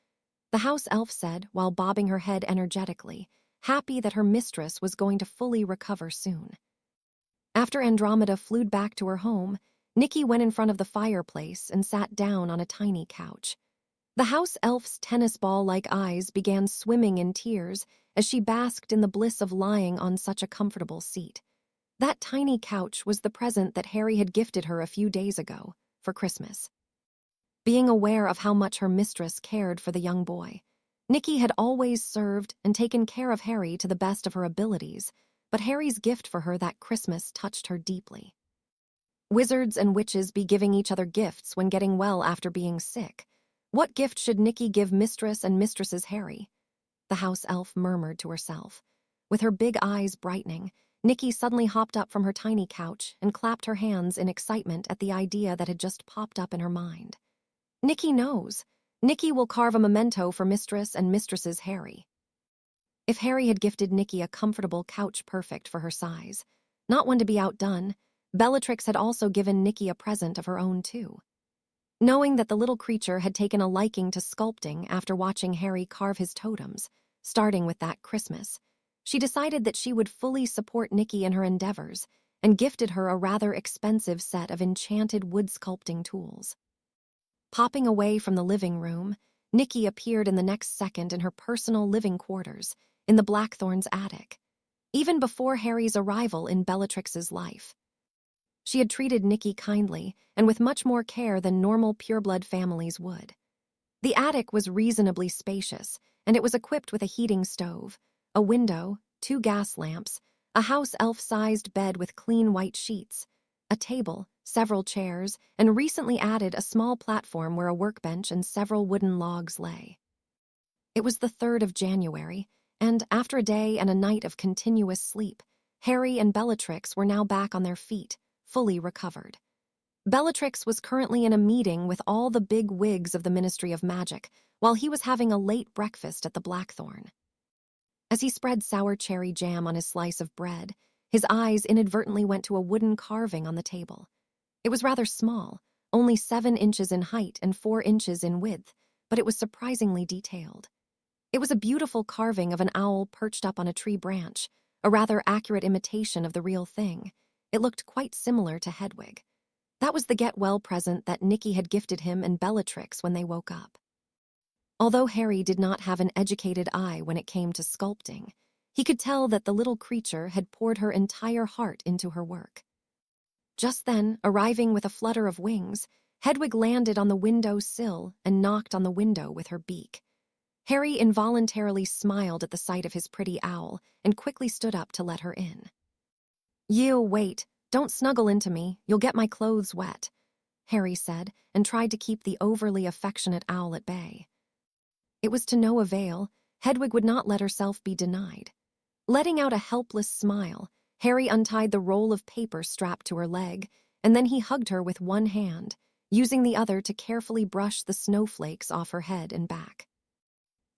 Speaker 1: the house elf said while bobbing her head energetically, happy that her mistress was going to fully recover soon. After Andromeda flew back to her home, Nikki went in front of the fireplace and sat down on a tiny couch. The house elf's tennis ball-like eyes began swimming in tears as she basked in the bliss of lying on such a comfortable seat. That tiny couch was the present that Harry had gifted her a few days ago, for Christmas. Being aware of how much her mistress cared for the young boy, Nikki had always served and taken care of Harry to the best of her abilities, but Harry's gift for her that Christmas touched her deeply. Wizards and witches be giving each other gifts when getting well after being sick. What gift should Nikki give mistress and mistress's Harry? The house elf murmured to herself. With her big eyes brightening, Nikki suddenly hopped up from her tiny couch and clapped her hands in excitement at the idea that had just popped up in her mind. Nikki knows. Nikki will carve a memento for mistress and mistress's Harry. If Harry had gifted Nikki a comfortable couch perfect for her size, not one to be outdone, Bellatrix had also given Nikki a present of her own too. Knowing that the little creature had taken a liking to sculpting after watching Harry carve his totems, starting with that Christmas, she decided that she would fully support Nikki in her endeavors and gifted her a rather expensive set of enchanted wood sculpting tools. Popping away from the living room, Nikki appeared in the next second in her personal living quarters, in the Blackthorn's attic, even before Harry's arrival in Bellatrix's life. She had treated Nikki kindly and with much more care than normal pureblood families would. The attic was reasonably spacious, and it was equipped with a heating stove, a window, 2 gas lamps, a house elf-sized bed with clean white sheets, a table, several chairs, and recently added a small platform where a workbench and several wooden logs lay. It was the 3rd of January, and after a day and a night of continuous sleep, Harry and Bellatrix were now back on their feet, fully recovered. Bellatrix was currently in a meeting with all the big wigs of the Ministry of Magic, while he was having a late breakfast at the Blackthorn. As he spread sour cherry jam on his slice of bread, his eyes inadvertently went to a wooden carving on the table. It was rather small, only 7 inches in height and 4 inches in width, but it was surprisingly detailed. It was a beautiful carving of an owl perched up on a tree branch, a rather accurate imitation of the real thing. It looked quite similar to Hedwig. That was the get-well present that Nikki had gifted him and Bellatrix when they woke up. Although Harry did not have an educated eye when it came to sculpting, he could tell that the little creature had poured her entire heart into her work. Just then, arriving with a flutter of wings, Hedwig landed on the window sill and knocked on the window with her beak. Harry involuntarily smiled at the sight of his pretty owl and quickly stood up to let her in. "You, wait. Don't snuggle into me. You'll get my clothes wet," Harry said, and tried to keep the overly affectionate owl at bay. It was to no avail. Hedwig would not let herself be denied. Letting out a helpless smile, Harry untied the roll of paper strapped to her leg, and then he hugged her with one hand, using the other to carefully brush the snowflakes off her head and back.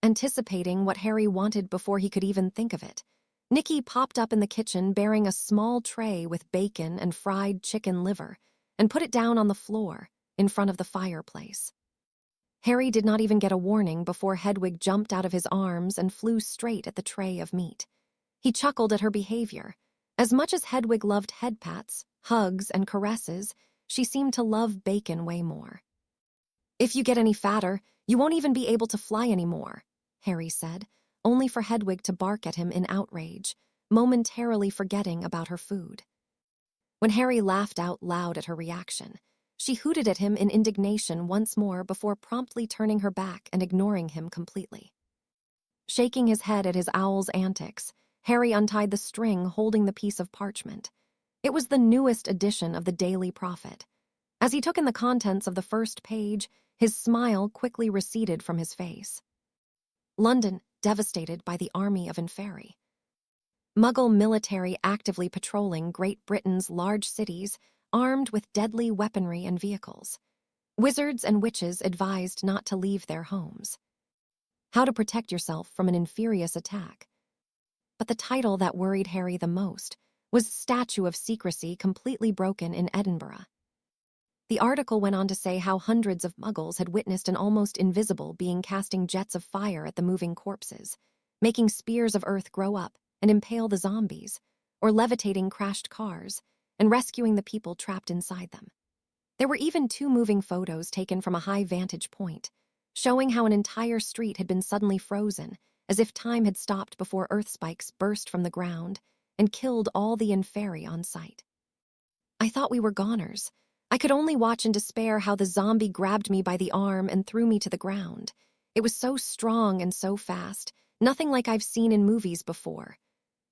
Speaker 1: Anticipating what Harry wanted before he could even think of it, Nicky popped up in the kitchen bearing a small tray with bacon and fried chicken liver and put it down on the floor in front of the fireplace. Harry did not even get a warning before Hedwig jumped out of his arms and flew straight at the tray of meat. He chuckled at her behavior. As much as Hedwig loved head pats, hugs, and caresses, she seemed to love bacon way more. "If you get any fatter, you won't even be able to fly anymore," Harry said, only for Hedwig to bark at him in outrage, momentarily forgetting about her food. When Harry laughed out loud at her reaction, she hooted at him in indignation once more before promptly turning her back and ignoring him completely. Shaking his head at his owl's antics, Harry untied the string holding the piece of parchment. It was the newest edition of the Daily Prophet. As he took in the contents of the first page, his smile quickly receded from his face. London, devastated by the army of Inferi. Muggle military actively patrolling Great Britain's large cities, armed with deadly weaponry and vehicles. Wizards and witches advised not to leave their homes. How to protect yourself from an inferious attack. But the title that worried Harry the most was Statue of Secrecy completely broken in Edinburgh. The article went on to say how hundreds of Muggles had witnessed an almost invisible being casting jets of fire at the moving corpses, making spears of earth grow up and impale the zombies, or levitating crashed cars and rescuing the people trapped inside them. There were even 2 moving photos taken from a high vantage point, showing how an entire street had been suddenly frozen, as if time had stopped before earth spikes burst from the ground and killed all the Inferi on sight. "I thought we were goners. I could only watch in despair how the zombie grabbed me by the arm and threw me to the ground. It was so strong and so fast, nothing like I've seen in movies before.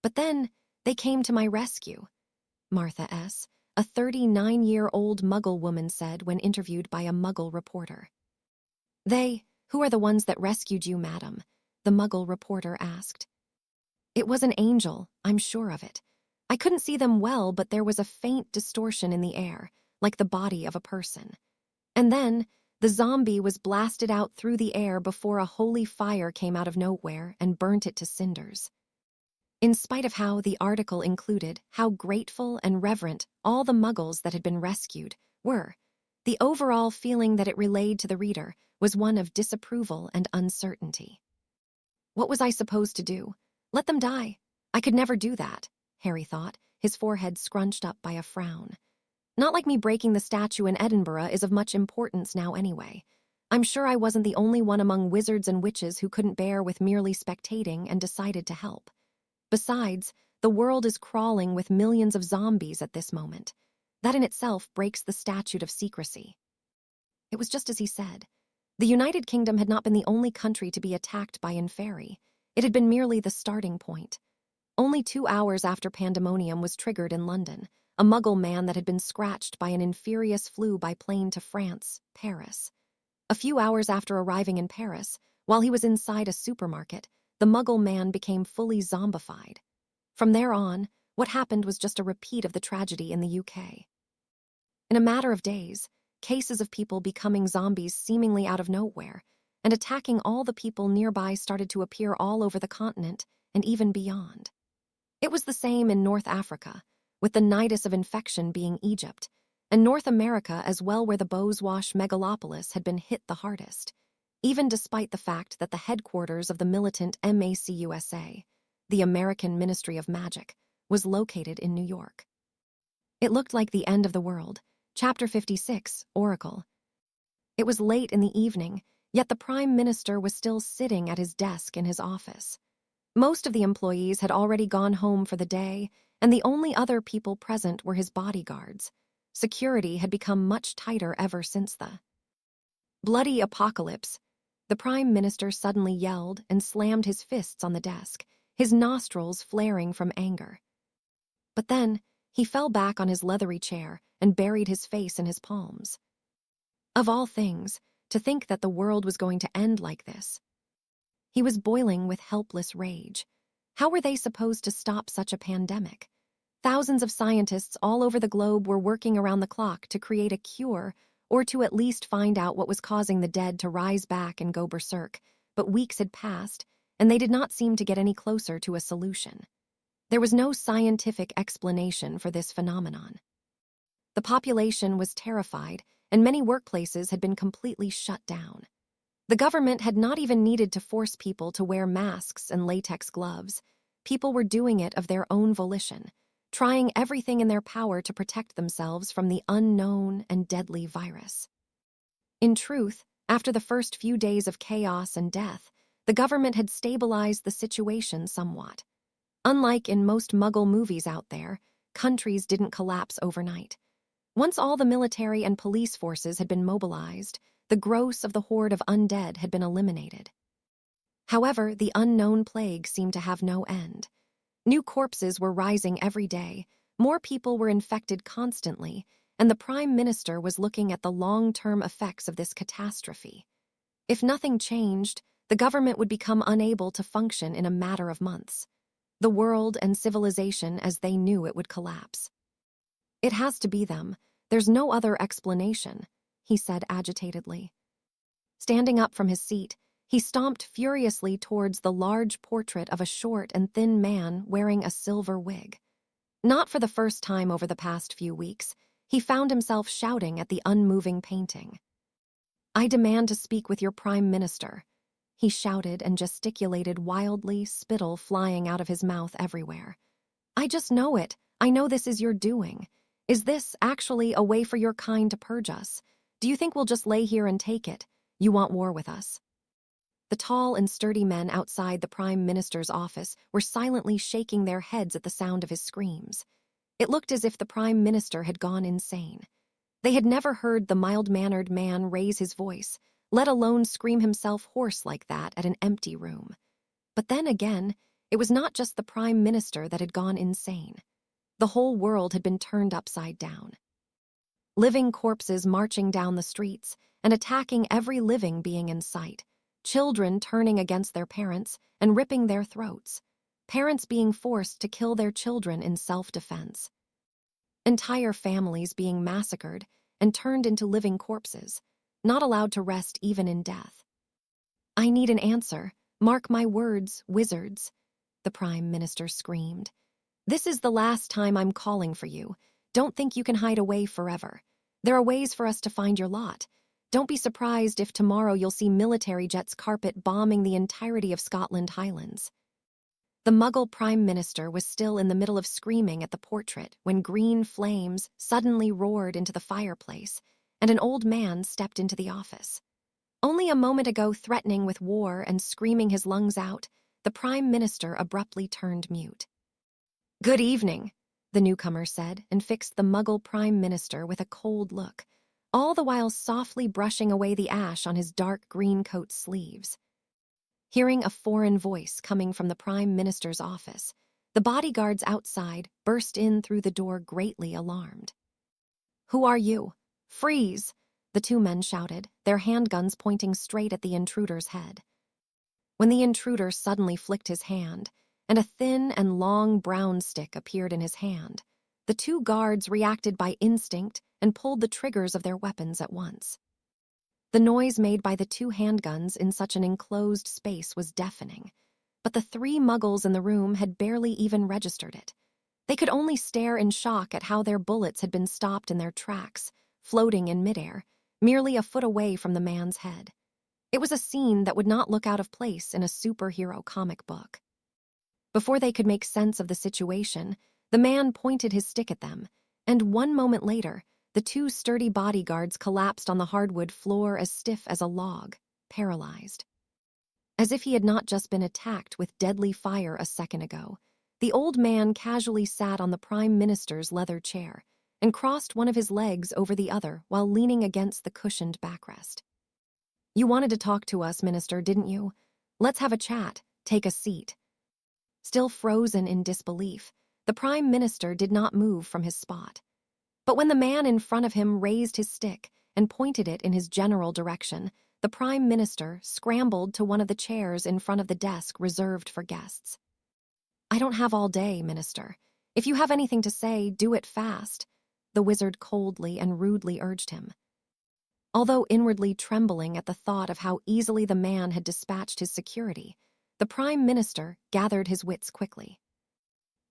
Speaker 1: But then they came to my rescue," Martha S., a 39-year-old Muggle woman said when interviewed by a Muggle reporter. Who are the ones that rescued you, madam?" the Muggle reporter asked. "It was an angel, I'm sure of it. I couldn't see them well, but there was a faint distortion in the air, like the body of a person. And then, the zombie was blasted out through the air before a holy fire came out of nowhere and burnt it to cinders." In spite of how the article included how grateful and reverent all the Muggles that had been rescued were, the overall feeling that it relayed to the reader was one of disapproval and uncertainty. What was I supposed to do? Let them die. I could never do that, Harry thought, his forehead scrunched up by a frown. Not like me breaking the statue in Edinburgh is of much importance now anyway. I'm sure I wasn't the only one among wizards and witches who couldn't bear with merely spectating and decided to help. Besides, the world is crawling with millions of zombies at this moment. That in itself breaks the statute of secrecy. It was just as he said. The United Kingdom had not been the only country to be attacked by Inferi. It had been merely the starting point. Only 2 hours after pandemonium was triggered in London, a Muggle man that had been scratched by an Inferius flew by plane to France, Paris. A few hours after arriving in Paris, while he was inside a supermarket, the Muggle man became fully zombified. From there on, what happened was just a repeat of the tragedy in the UK. In a matter of days, cases of people becoming zombies seemingly out of nowhere, and attacking all the people nearby started to appear all over the continent and even beyond. It was the same in North Africa, with the nidus of infection being Egypt, and North America as well, where the Boswash megalopolis had been hit the hardest, even despite the fact that the headquarters of the militant MACUSA, the American Ministry of Magic, was located in New York. It looked like the end of the world. Chapter 56, Oracle. It was late in the evening, yet the Prime Minister was still sitting at his desk in his office. Most of the employees had already gone home for the day, and the only other people present were his bodyguards. Security had become much tighter ever since the bloody apocalypse. The Prime Minister suddenly yelled and slammed his fists on the desk, his nostrils flaring from anger. But then, he fell back on his leathery chair and buried his face in his palms. Of all things, to think that the world was going to end like this. He was boiling with helpless rage. How were they supposed to stop such a pandemic? Thousands of scientists all over the globe were working around the clock to create a cure or to at least find out what was causing the dead to rise back and go berserk, but weeks had passed, and they did not seem to get any closer to a solution. There was no scientific explanation for this phenomenon. The population was terrified, and many workplaces had been completely shut down. The government had not even needed to force people to wear masks and latex gloves. People were doing it of their own volition, trying everything in their power to protect themselves from the unknown and deadly virus. In truth, after the first few days of chaos and death, the government had stabilized the situation somewhat. Unlike in most Muggle movies out there, countries didn't collapse overnight. Once all the military and police forces had been mobilized, the gross of the horde of undead had been eliminated. However, the unknown plague seemed to have no end. New corpses were rising every day, more people were infected constantly, and the Prime Minister was looking at the long-term effects of this catastrophe. If nothing changed, the government would become unable to function in a matter of months. The world and civilization as they knew it would collapse. "It has to be them. There's no other explanation," he said agitatedly. Standing up from his seat, he stomped furiously towards the large portrait of a short and thin man wearing a silver wig. Not for the first time over the past few weeks, he found himself shouting at the unmoving painting. "I demand to speak with your Prime Minister," he shouted and gesticulated wildly, spittle flying out of his mouth everywhere. "I just know it. I know this is your doing. Is this actually a way for your kind to purge us? Do you think we'll just lay here and take it? You want war with us?" The tall and sturdy men outside the Prime Minister's office were silently shaking their heads at the sound of his screams. It looked as if the Prime Minister had gone insane. They had never heard the mild-mannered man raise his voice, let alone scream himself hoarse like that at an empty room. But then again, it was not just the Prime Minister that had gone insane. The whole world had been turned upside down. Living corpses marching down the streets and attacking every living being in sight. Children turning against their parents and ripping their throats. Parents being forced to kill their children in self-defense. Entire families being massacred and turned into living corpses, not allowed to rest even in death. "I need an answer. Mark my words, wizards," the Prime Minister screamed. "This is the last time I'm calling for you. Don't think you can hide away forever. There are ways for us to find your lot. Don't be surprised if tomorrow you'll see military jets carpet bombing the entirety of Scotland Highlands." The Muggle Prime Minister was still in the middle of screaming at the portrait when green flames suddenly roared into the fireplace, and an old man stepped into the office. Only a moment ago threatening with war and screaming his lungs out, the Prime Minister abruptly turned mute. "Good evening," the newcomer said, and fixed the Muggle Prime Minister with a cold look, all the while softly brushing away the ash on his dark green coat sleeves. Hearing a foreign voice coming from the Prime Minister's office, the bodyguards outside burst in through the door greatly alarmed. "Who are you? Freeze!" the two men shouted, their handguns pointing straight at the intruder's head. When the intruder suddenly flicked his hand, and a thin and long brown stick appeared in his hand, the two guards reacted by instinct and pulled the triggers of their weapons at once. The noise made by the two handguns in such an enclosed space was deafening, but the three muggles in the room had barely even registered it. They could only stare in shock at how their bullets had been stopped in their tracks, floating in midair, merely a foot away from the man's head. It was a scene that would not look out of place in a superhero comic book. Before they could make sense of the situation, the man pointed his stick at them, and 1 moment later, the two sturdy bodyguards collapsed on the hardwood floor as stiff as a log, paralyzed. As if he had not just been attacked with deadly fire a second ago, the old man casually sat on the Prime Minister's leather chair and crossed one of his legs over the other while leaning against the cushioned backrest. You wanted to talk to us, Minister, didn't you? Let's have a chat. Take a seat. Still frozen in disbelief, the Prime Minister did not move from his spot. But when the man in front of him raised his stick and pointed it in his general direction, the Prime Minister scrambled to one of the chairs in front of the desk reserved for guests. I don't have all day, Minister. If you have anything to say, do it fast, the wizard coldly and rudely urged him. Although inwardly trembling at the thought of how easily the man had dispatched his security, the Prime Minister gathered his wits quickly.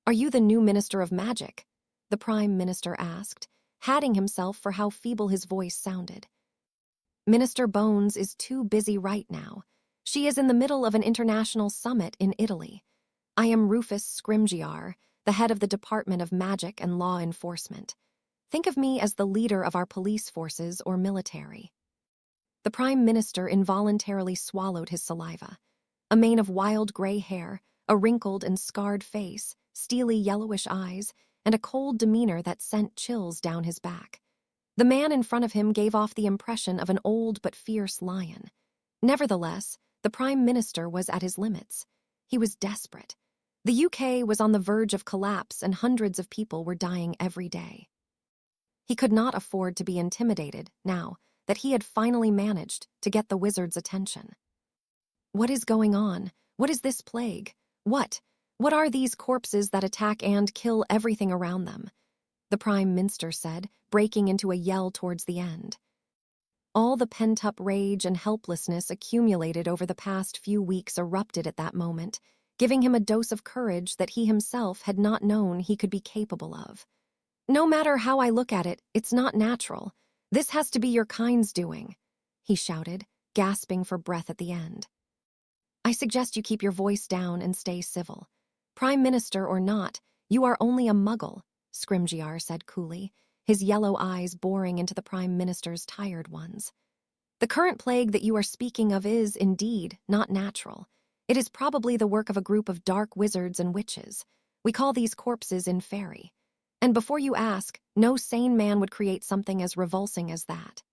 Speaker 1: Are you the new Minister of Magic? The Prime Minister asked, hatting himself for how feeble his voice sounded. Minister Bones is too busy right now. She is in the middle of an international summit in Italy. I am Rufus Scrimgeour, the head of the Department of Magic and Law Enforcement. Think of me as the leader of our police forces or military. The Prime Minister involuntarily swallowed his saliva. A mane of wild gray hair, a wrinkled and scarred face, steely yellowish eyes, and a cold demeanor that sent chills down his back. The man in front of him gave off the impression of an old but fierce lion. Nevertheless, the Prime Minister was at his limits. He was desperate. The UK was on the verge of collapse and hundreds of people were dying every day. He could not afford to be intimidated now that he had finally managed to get the wizard's attention. What is going on? What is this plague? What are these corpses that attack and kill everything around them? The Prime Minister said, breaking into a yell towards the end. All the pent-up rage and helplessness accumulated over the past few weeks erupted at that moment, giving him a dose of courage that he himself had not known he could be capable of. No matter how I look at it, it's not natural. This has to be your kind's doing, he shouted, gasping for breath at the end. I suggest you keep your voice down and stay civil. Prime Minister or not, you are only a muggle, Scrimgeour said coolly, his yellow eyes boring into the Prime Minister's tired ones. The current plague that you are speaking of is, indeed, not natural. It is probably the work of a group of dark wizards and witches. We call these corpses inferi. And before you ask, no sane man would create something as revulsing as that.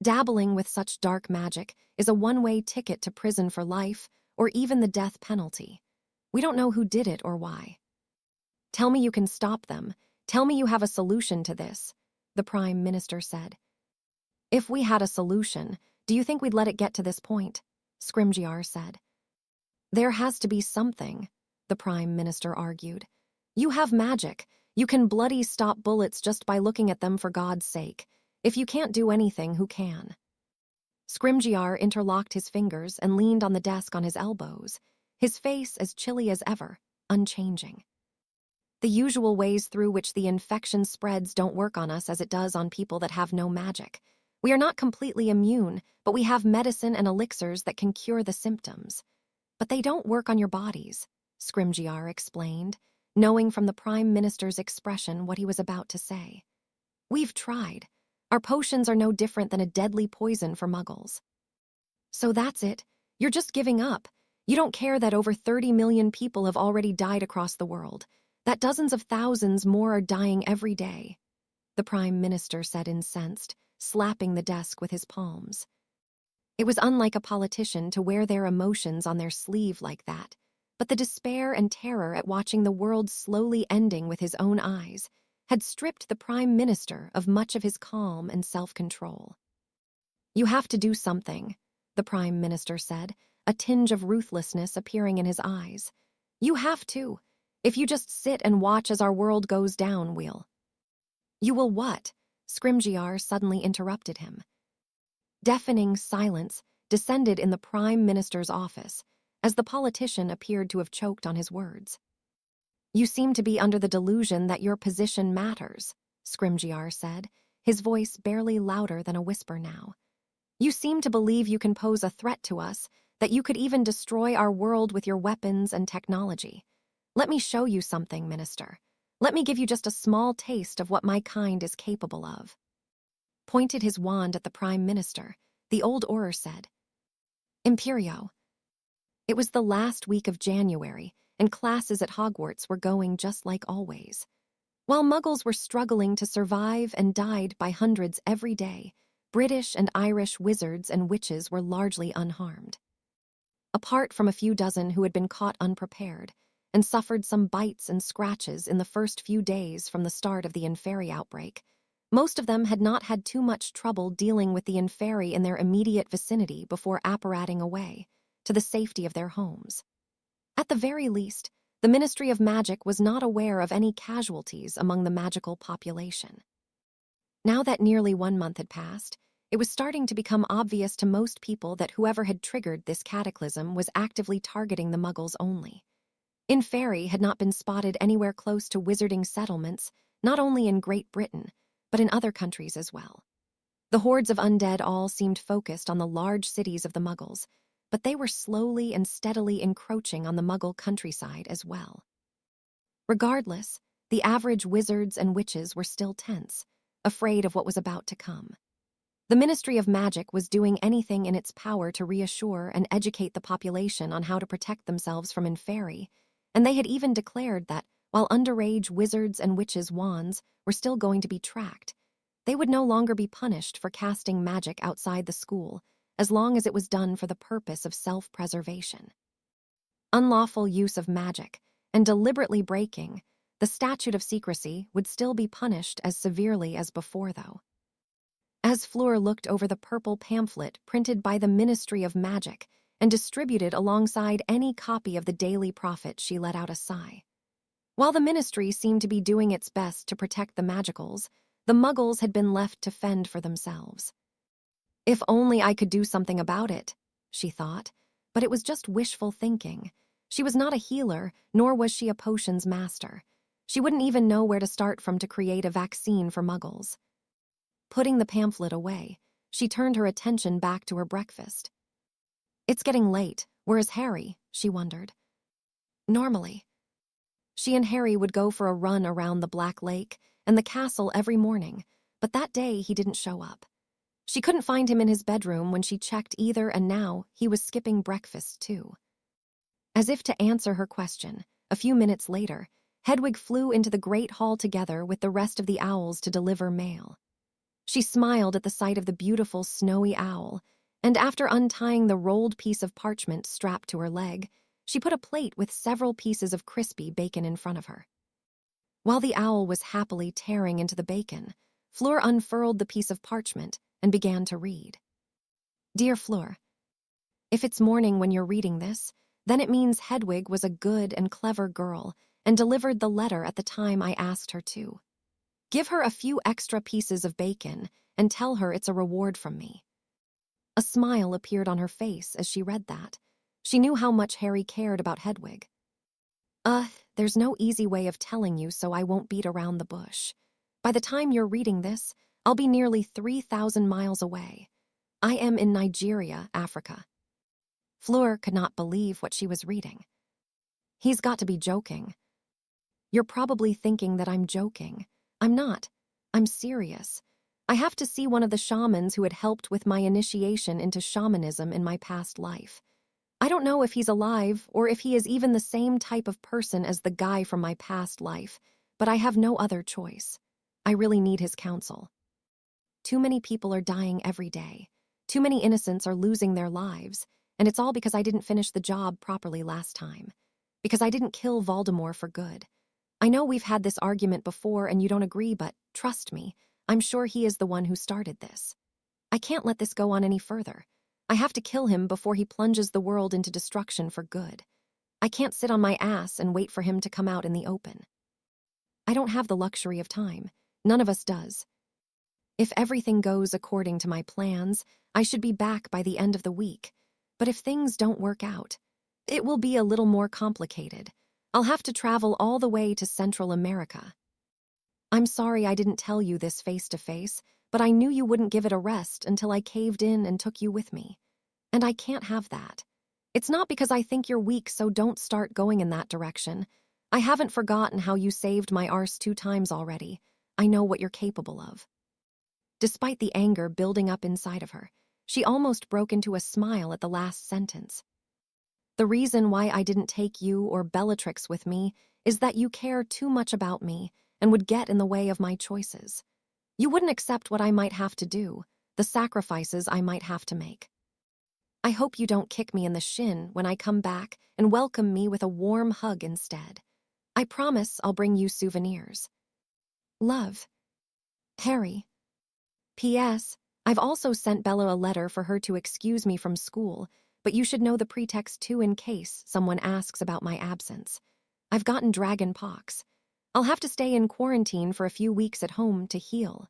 Speaker 1: Dabbling with such dark magic is a one-way ticket to prison for life or even the death penalty. We don't know who did it or why. Tell me you can stop them. Tell me you have a solution to this, the Prime Minister said. If we had a solution, do you think we'd let it get to this point? Scrimgeour said. There has to be something, the Prime Minister argued. You have magic. You can bloody stop bullets just by looking at them, for God's sake. If you can't do anything, who can? Scrimgeour interlocked his fingers and leaned on the desk on his elbows, his face as chilly as ever, unchanging. The usual ways through which the infection spreads don't work on us as it does on people that have no magic. We are not completely immune, but we have medicine and elixirs that can cure the symptoms. But they don't work on your bodies, Scrimgeour explained, knowing from the Prime Minister's expression what he was about to say. We've tried. Our potions are no different than a deadly poison for muggles. So that's it. You're just giving up. You don't care that over 30 million people have already died across the world, that dozens of thousands more are dying every day, the Prime Minister said, incensed, slapping the desk with his palms. It was unlike a politician to wear their emotions on their sleeve like that, but the despair and terror at watching the world slowly ending with his own eyes had stripped the Prime Minister of much of his calm and self-control. You have to do something, the Prime Minister said, a tinge of ruthlessness appearing in his eyes. You have to. If you just sit and watch as our world goes down, You will what? Scrimgeour suddenly interrupted him. Deafening silence descended in the Prime Minister's office as the politician appeared to have choked on his words. You seem to be under the delusion that your position matters, Scrimgeour said, his voice barely louder than a whisper now. You seem to believe you can pose a threat to us, that you could even destroy our world with your weapons and technology. Let me show you something, Minister. Let me give you just a small taste of what my kind is capable of. Pointed his wand at the Prime Minister, the old Auror said. Imperio. It was the last week of January, and classes at Hogwarts were going just like always. While Muggles were struggling to survive and died by hundreds every day, British and Irish wizards and witches were largely unharmed. Apart from a few dozen who had been caught unprepared and suffered some bites and scratches in the first few days from the start of the Inferi outbreak, most of them had not had too much trouble dealing with the Inferi in their immediate vicinity before apparating away to the safety of their homes. At the very least, the Ministry of Magic was not aware of any casualties among the magical population. Now that nearly 1 month had passed, it was starting to become obvious to most people that whoever had triggered this cataclysm was actively targeting the Muggles only. Inferi had not been spotted anywhere close to wizarding settlements, not only in Great Britain, but in other countries as well. The hordes of undead all seemed focused on the large cities of the Muggles, but they were slowly and steadily encroaching on the Muggle countryside as well. Regardless, the average wizards and witches were still tense, afraid of what was about to come. The Ministry of Magic was doing anything in its power to reassure and educate the population on how to protect themselves from Inferi, and they had even declared that, while underage wizards and witches' wands were still going to be tracked, they would no longer be punished for casting magic outside the school, as long as it was done for the purpose of self-preservation. Unlawful use of magic and deliberately breaking the statute of secrecy would still be punished as severely as before, though. As Fleur looked over the purple pamphlet printed by the Ministry of Magic and distributed alongside any copy of the Daily Prophet, she let out a sigh. While the ministry seemed to be doing its best to protect the Magicals, the Muggles had been left to fend for themselves. If only I could do something about it, she thought, but it was just wishful thinking. She was not a healer, nor was she a potions master. She wouldn't even know where to start from to create a vaccine for Muggles. Putting the pamphlet away, she turned her attention back to her breakfast. It's getting late. Where is Harry? She wondered. Normally, she and Harry would go for a run around the Black Lake and the castle every morning, but that day he didn't show up. She couldn't find him in his bedroom when she checked either, and now he was skipping breakfast too. As if to answer her question, a few minutes later, Hedwig flew into the great hall together with the rest of the owls to deliver mail. She smiled at the sight of the beautiful snowy owl, and after untying the rolled piece of parchment strapped to her leg, she put a plate with several pieces of crispy bacon in front of her. While the owl was happily tearing into the bacon, Fleur unfurled the piece of parchment and began to read. Dear Fleur, if it's morning when you're reading this, then it means Hedwig was a good and clever girl and delivered the letter at the time I asked her to. Give her a few extra pieces of bacon and tell her it's a reward from me. A smile appeared on her face as she read that. She knew how much Harry cared about Hedwig. There's no easy way of telling you, so I won't beat around the bush. By the time you're reading this, I'll be nearly 3,000 miles away. I am in Nigeria, Africa. Fleur could not believe what she was reading. He's got to be joking. You're probably thinking that I'm joking. I'm not. I'm serious. I have to see one of the shamans who had helped with my initiation into shamanism in my past life. I don't know if he's alive or if he is even the same type of person as the guy from my past life, but I have no other choice. I really need his counsel. Too many people are dying every day. Too many innocents are losing their lives, and it's all because I didn't finish the job properly last time. Because I didn't kill Voldemort for good. I know we've had this argument before and you don't agree, but trust me, I'm sure he is the one who started this. I can't let this go on any further. I have to kill him before he plunges the world into destruction for good. I can't sit on my ass and wait for him to come out in the open. I don't have the luxury of time. None of us does. If everything goes according to my plans, I should be back by the end of the week. But if things don't work out, it will be a little more complicated. I'll have to travel all the way to Central America. I'm sorry I didn't tell you this face to face, but I knew you wouldn't give it a rest until I caved in and took you with me. And I can't have that. It's not because I think you're weak, so don't start going in that direction. I haven't forgotten how you saved my arse 2 times already. I know what you're capable of. Despite the anger building up inside of her, she almost broke into a smile at the last sentence. The reason why I didn't take you or Bellatrix with me is that you care too much about me and would get in the way of my choices. You wouldn't accept what I might have to do, the sacrifices I might have to make. I hope you don't kick me in the shin when I come back and welcome me with a warm hug instead. I promise I'll bring you souvenirs. Love. Harry. P.S. I've also sent Bella a letter for her to excuse me from school, but you should know the pretext too in case someone asks about my absence. I've gotten dragon pox. I'll have to stay in quarantine for a few weeks at home to heal.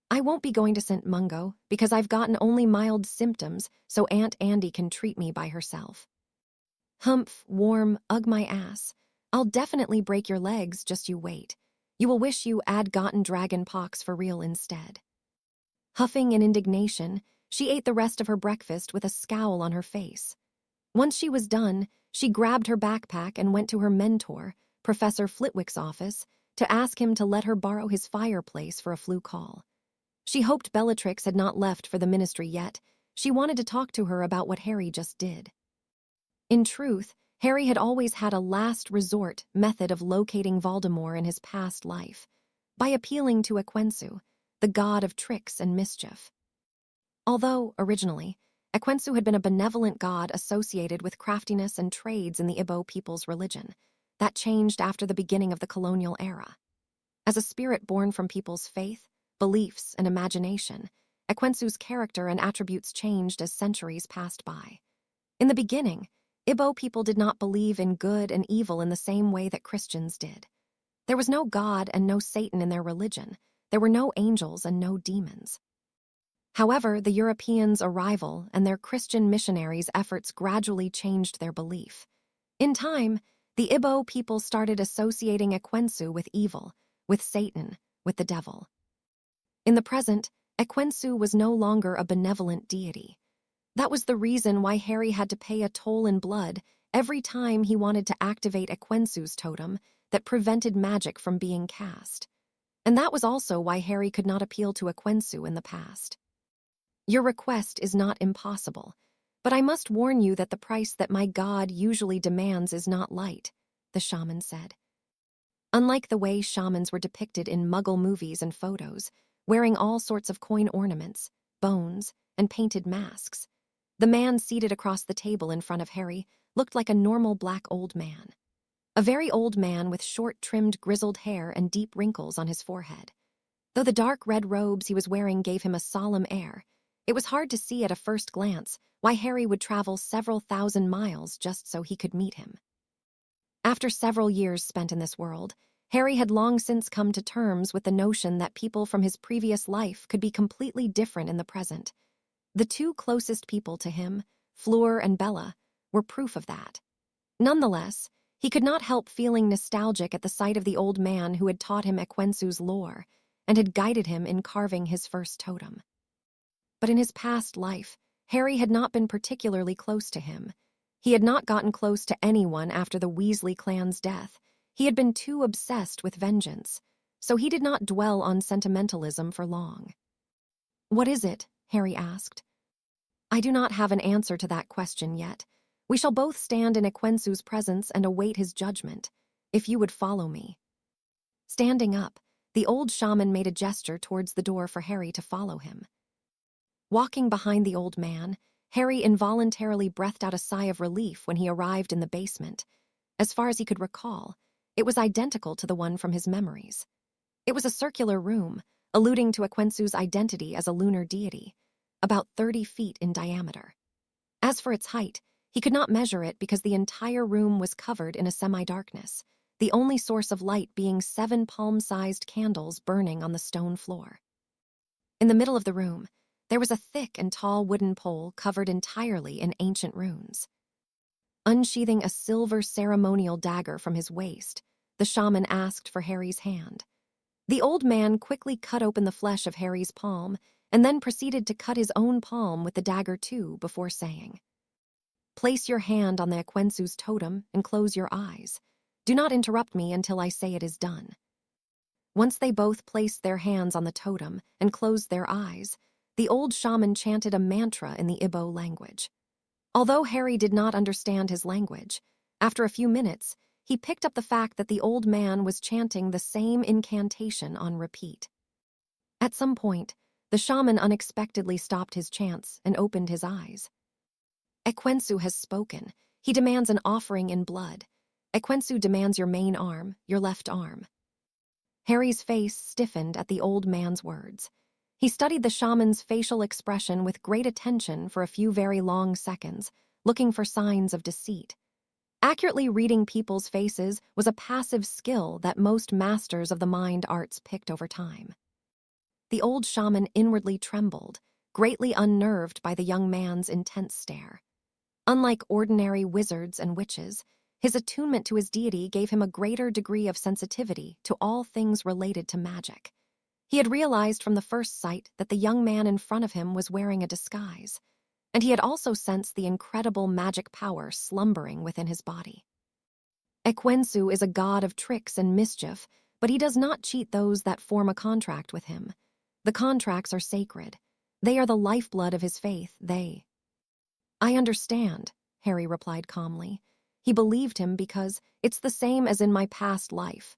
Speaker 1: I won't be going to St. Mungo because I've gotten only mild symptoms so Aunt Andy can treat me by herself. Humph, warm, ugh my ass. I'll definitely break your legs, just you wait. You will wish you had gotten dragon pox for real instead. Huffing in indignation, she ate the rest of her breakfast with a scowl on her face. Once she was done, she grabbed her backpack and went to her mentor, Professor Flitwick's office, to ask him to let her borrow his fireplace for a flu call. She hoped Bellatrix had not left for the ministry yet. She wanted to talk to her about what Harry just did. In truth, Harry had always had a last resort method of locating Voldemort in his past life, by appealing to Equensu, the god of tricks and mischief. Although, originally, Equensu had been a benevolent god associated with craftiness and trades in the Ibo people's religion, that changed after the beginning of the colonial era. As a spirit born from people's faith, beliefs, and imagination, Equensu's character and attributes changed as centuries passed by. In the beginning, Ibo people did not believe in good and evil in the same way that Christians did. There was no God and no Satan in their religion. There were no angels and no demons. However, the Europeans' arrival and their Christian missionaries' efforts gradually changed their belief. In time, the Ibo people started associating Equensu with evil, with Satan, with the devil. In the present, Equensu was no longer a benevolent deity. That was the reason why Harry had to pay a toll in blood every time he wanted to activate Equensu's totem that prevented magic from being cast. And that was also why Harry could not appeal to Equensu in the past. Your request is not impossible, but I must warn you that the price that my god usually demands is not light, the shaman said. Unlike the way shamans were depicted in Muggle movies and photos, wearing all sorts of coin ornaments, bones, and painted masks, the man seated across the table in front of Harry looked like a normal black old man. A very old man with short-trimmed grizzled hair and deep wrinkles on his forehead. Though the dark red robes he was wearing gave him a solemn air, it was hard to see at a first glance why Harry would travel several thousand miles just so he could meet him. After several years spent in this world, Harry had long since come to terms with the notion that people from his previous life could be completely different in the present. The two closest people to him, Fleur and Bella, were proof of that. Nonetheless, he could not help feeling nostalgic at the sight of the old man who had taught him Equensu's lore and had guided him in carving his first totem. But in his past life, Harry had not been particularly close to him. He had not gotten close to anyone after the Weasley clan's death. He had been too obsessed with vengeance, so he did not dwell on sentimentalism for long. "What is it?" Harry asked. "I do not have an answer to that question yet. We shall both stand in Equensu's presence and await his judgment, if you would follow me." Standing up, the old shaman made a gesture towards the door for Harry to follow him. Walking behind the old man, Harry involuntarily breathed out a sigh of relief when he arrived in the basement. As far as he could recall, it was identical to the one from his memories. It was a circular room, alluding to Equensu's identity as a lunar deity, about 30 feet in diameter. As for its height, he could not measure it because the entire room was covered in a semi-darkness, the only source of light being 7 palm-sized candles burning on the stone floor. In the middle of the room, there was a thick and tall wooden pole covered entirely in ancient runes. Unsheathing a silver ceremonial dagger from his waist, the shaman asked for Harry's hand. The old man quickly cut open the flesh of Harry's palm and then proceeded to cut his own palm with the dagger too before saying, "Place your hand on the Equensu's totem and close your eyes. Do not interrupt me until I say it is done." Once they both placed their hands on the totem and closed their eyes, the old shaman chanted a mantra in the Ibo language. Although Harry did not understand his language, after a few minutes, he picked up the fact that the old man was chanting the same incantation on repeat. At some point, The shaman unexpectedly stopped his chants and opened his eyes. Ekwensu has spoken. He demands an offering in blood. Ekwensu demands your main arm, your left arm. Harry's face stiffened at the old man's words. He studied the shaman's facial expression with great attention for a few very long seconds, looking for signs of deceit. Accurately reading people's faces was a passive skill that most masters of the mind arts picked over time. The old shaman inwardly trembled, greatly unnerved by the young man's intense stare. Unlike ordinary wizards and witches, his attunement to his deity gave him a greater degree of sensitivity to all things related to magic. He had realized from the first sight that the young man in front of him was wearing a disguise, and he had also sensed the incredible magic power slumbering within his body. Ekwensu is a god of tricks and mischief, but he does not cheat those that form a contract with him. The contracts are sacred. They are the lifeblood of his faith, I understand, Harry replied calmly. He believed him because it's the same as in my past life.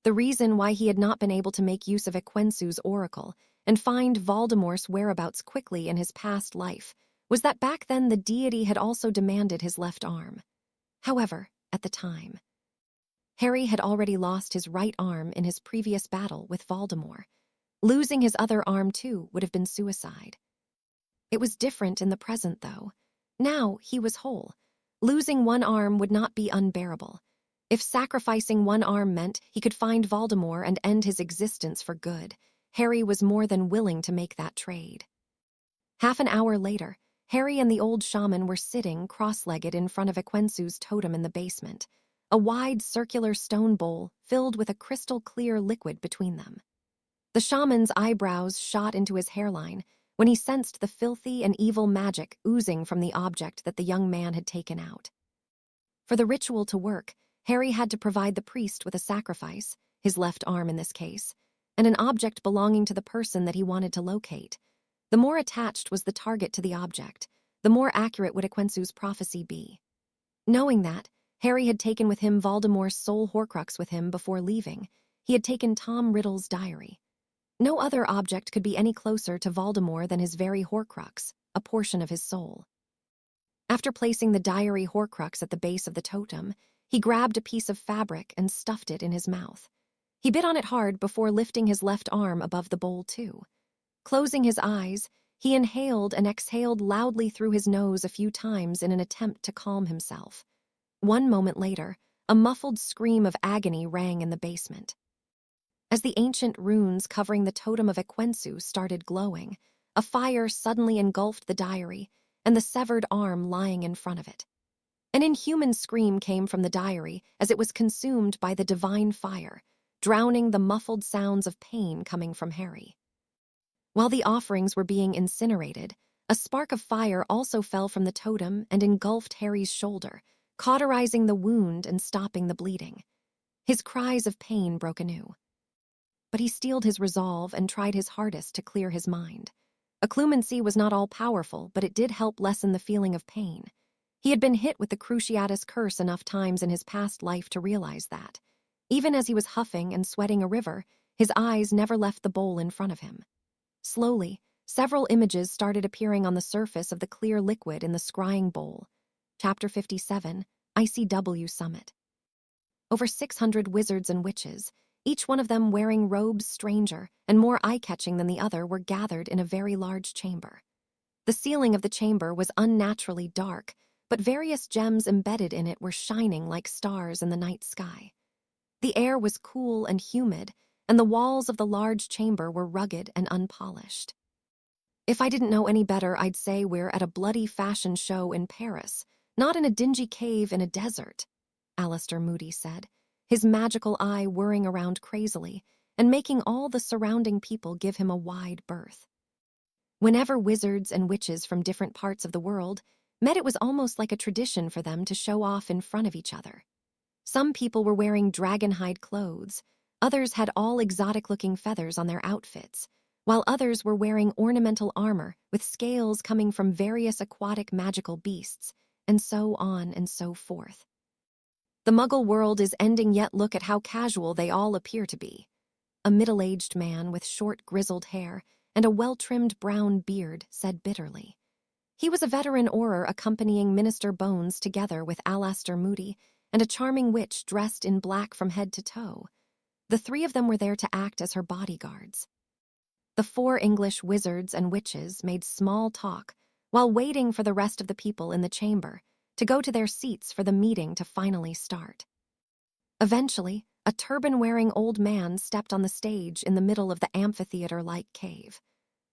Speaker 1: The reason why he had not been able to make use of Ekwensu's oracle and find Voldemort's whereabouts quickly in his past life was that back then the deity had also demanded his left arm. However, at the time, Harry had already lost his right arm in his previous battle with Voldemort. Losing his other arm, too, would have been suicide. It was different in the present, though. Now he was whole. Losing one arm would not be unbearable. If sacrificing one arm meant he could find Voldemort and end his existence for good, Harry was more than willing to make that trade. Half an hour later, Harry and the old shaman were sitting cross-legged in front of Ekwensu's totem in the basement, a wide circular stone bowl filled with a crystal-clear liquid between them. The shaman's eyebrows shot into his hairline when he sensed the filthy and evil magic oozing from the object that the young man had taken out. For the ritual to work, Harry had to provide the priest with a sacrifice, his left arm in this case, and an object belonging to the person that he wanted to locate. The more attached was the target to the object, the more accurate would Ekwensu's prophecy be. Knowing that, Harry had taken with him Voldemort's soul Horcrux with him before leaving. He had taken Tom Riddle's diary. No other object could be any closer to Voldemort than his very Horcrux, a portion of his soul. After placing the diary Horcrux at the base of the totem, he grabbed a piece of fabric and stuffed it in his mouth. He bit on it hard before lifting his left arm above the bowl, too. Closing his eyes, he inhaled and exhaled loudly through his nose a few times in an attempt to calm himself. 1 moment later, a muffled scream of agony rang in the basement. As the ancient runes covering the totem of Ekwensu started glowing, a fire suddenly engulfed the diary and the severed arm lying in front of it. An inhuman scream came from the diary as it was consumed by the divine fire, drowning the muffled sounds of pain coming from Harry. While the offerings were being incinerated, a spark of fire also fell from the totem and engulfed Harry's shoulder, cauterizing the wound and stopping the bleeding. His cries of pain broke anew. But he steeled his resolve and tried his hardest to clear his mind. Occlumency was not all-powerful, but it did help lessen the feeling of pain. He had been hit with the Cruciatus curse enough times in his past life to realize that. Even as he was huffing and sweating a river, his eyes never left the bowl in front of him. Slowly, several images started appearing on the surface of the clear liquid in the scrying bowl. Chapter 57, ICW Summit. Over 600 wizards and witches, each one of them wearing robes stranger and more eye-catching than the other, were gathered in a very large chamber. The ceiling of the chamber was unnaturally dark, but various gems embedded in it were shining like stars in the night sky. The air was cool and humid, and the walls of the large chamber were rugged and unpolished. If I didn't know any better, I'd say we're at a bloody fashion show in Paris, not in a dingy cave in a desert, Alistair Moody said, his magical eye whirring around crazily and making all the surrounding people give him a wide berth. Whenever wizards and witches from different parts of the world met, it was almost like a tradition for them to show off in front of each other. Some people were wearing dragon-hide clothes, others had all exotic-looking feathers on their outfits, while others were wearing ornamental armor with scales coming from various aquatic magical beasts, and so on and so forth. The Muggle world is ending, yet look at how casual they all appear to be. A middle-aged man with short, grizzled hair and a well-trimmed brown beard, said bitterly. He was a veteran Auror accompanying Minister Bones together with Alastair Moody and a charming witch dressed in black from head to toe. The three of them were there to act as her bodyguards. The four English wizards and witches made small talk while waiting for the rest of the people in the chamber to go to their seats for the meeting to finally start. Eventually, a turban-wearing old man stepped on the stage in the middle of the amphitheater-like cave.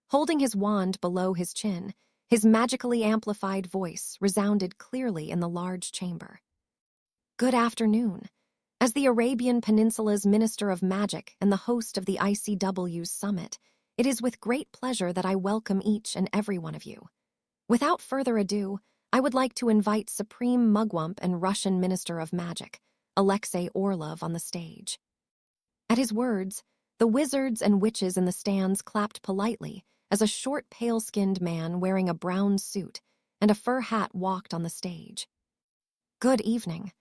Speaker 1: Holding his wand below his chin, his magically amplified voice resounded clearly in the large chamber. Good afternoon. As the Arabian Peninsula's Minister of Magic and the host of the ICW's summit, it is with great pleasure that I welcome each and every one of you. Without further ado, I would like to invite Supreme Mugwump and Russian Minister of Magic, Alexei Orlov, on the stage. At his words, the wizards and witches in the stands clapped politely as a short, pale-skinned man wearing a brown suit and a fur hat walked on the stage. Good evening.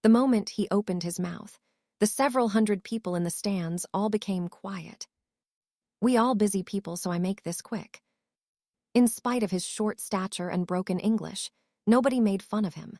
Speaker 1: The moment he opened his mouth, the several hundred people in the stands all became quiet. We all busy people, so I make this quick. In spite of his short stature and broken English, nobody made fun of him.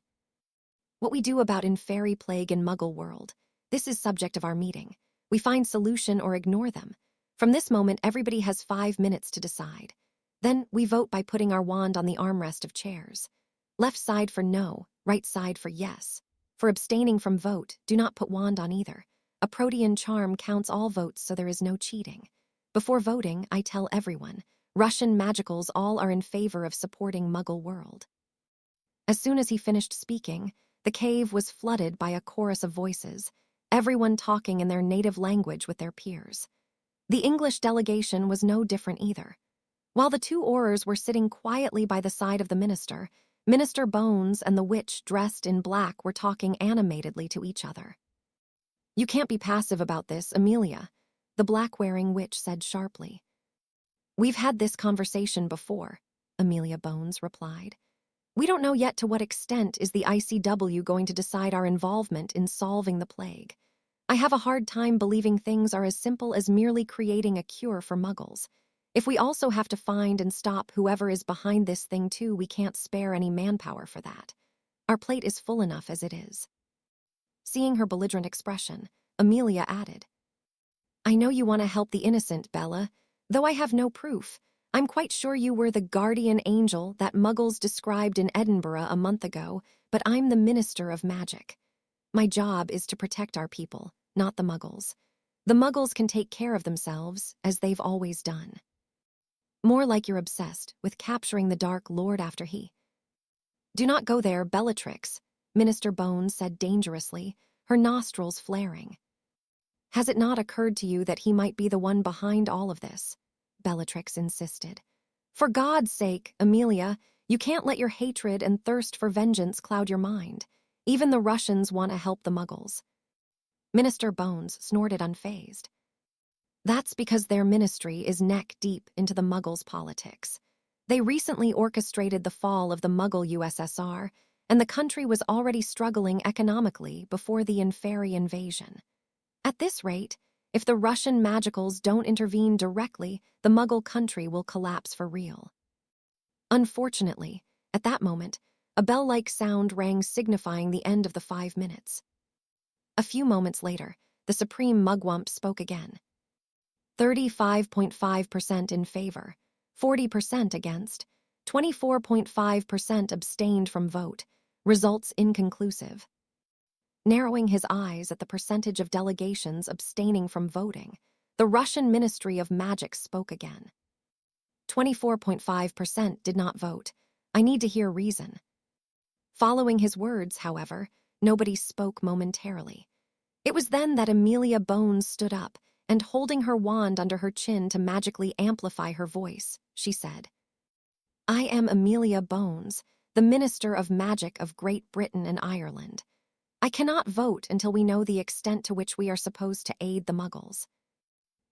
Speaker 1: What we do about in fairy plague in Muggle world, this is subject of our meeting. We find solution or ignore them. From this moment, everybody has 5 minutes to decide. Then we vote by putting our wand on the armrest of chairs. Left side for no, right side for yes. For abstaining from vote, do not put wand on either. A protean charm counts all votes, so there is no cheating. Before voting, I tell everyone, Russian magicals all are in favor of supporting Muggle world. As soon as he finished speaking, the cave was flooded by a chorus of voices, everyone talking in their native language with their peers. The English delegation was no different either. While the two Aurors were sitting quietly by the side of the minister, Minister Bones and the witch dressed in black were talking animatedly to each other. You can't be passive about this, Amelia, the black-wearing witch said sharply. We've had this conversation before, Amelia Bones replied. We don't know yet to what extent is the ICW going to decide our involvement in solving the plague. I have a hard time believing things are as simple as merely creating a cure for Muggles. If we also have to find and stop whoever is behind this thing too, we can't spare any manpower for that. Our plate is full enough as it is. Seeing her belligerent expression, Amelia added, I know you want to help the innocent, Bella, though I have no proof. I'm quite sure you were the guardian angel that Muggles described in Edinburgh a month ago, but I'm the Minister of Magic. My job is to protect our people, not the Muggles. The Muggles can take care of themselves, as they've always done. More like you're obsessed with capturing the Dark Lord after he. Do not go there, Bellatrix, Minister Bones said dangerously, her nostrils flaring. Has it not occurred to you that he might be the one behind all of this? Bellatrix insisted. For God's sake, Amelia, you can't let your hatred and thirst for vengeance cloud your mind. Even the Russians want to help the Muggles. Minister Bones snorted unfazed. That's because their ministry is neck-deep into the Muggles' politics. They recently orchestrated the fall of the Muggle USSR, and the country was already struggling economically before the Inferi invasion. At this rate, if the Russian magicals don't intervene directly, the Muggle country will collapse for real. Unfortunately, at that moment, a bell-like sound rang signifying the end of the 5 minutes. A few moments later, the Supreme Mugwump spoke again. 35.5% in favor, 40% against, 24.5% abstained from vote, results inconclusive. Narrowing his eyes at the percentage of delegations abstaining from voting, the Russian Ministry of Magic spoke again. 24.5% did not vote. I need to hear reason. Following his words, however, nobody spoke momentarily. It was then that Amelia Bones stood up, and holding her wand under her chin to magically amplify her voice, she said, I am Amelia Bones, the Minister of Magic of Great Britain and Ireland. I cannot vote until we know the extent to which we are supposed to aid the Muggles.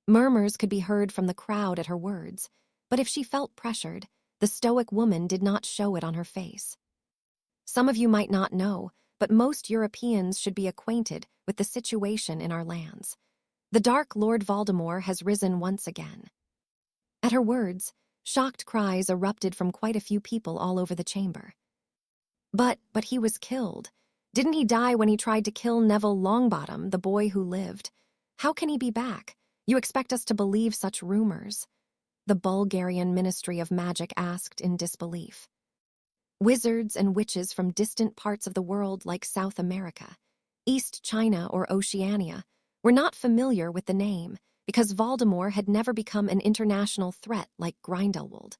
Speaker 1: Murmurs could be heard from the crowd at her words, but if she felt pressured, the stoic woman did not show it on her face. Some of you might not know, but most Europeans should be acquainted with the situation in our lands. The Dark Lord Voldemort has risen once again. At her words, shocked cries erupted from quite a few people all over the chamber. But he was killed. Didn't he die when he tried to kill Neville Longbottom, the boy who lived? How can he be back? You expect us to believe such rumors? The Bulgarian Ministry of Magic asked in disbelief. Wizards and witches from distant parts of the world like South America, East China, or Oceania were not familiar with the name because Voldemort had never become an international threat like Grindelwald.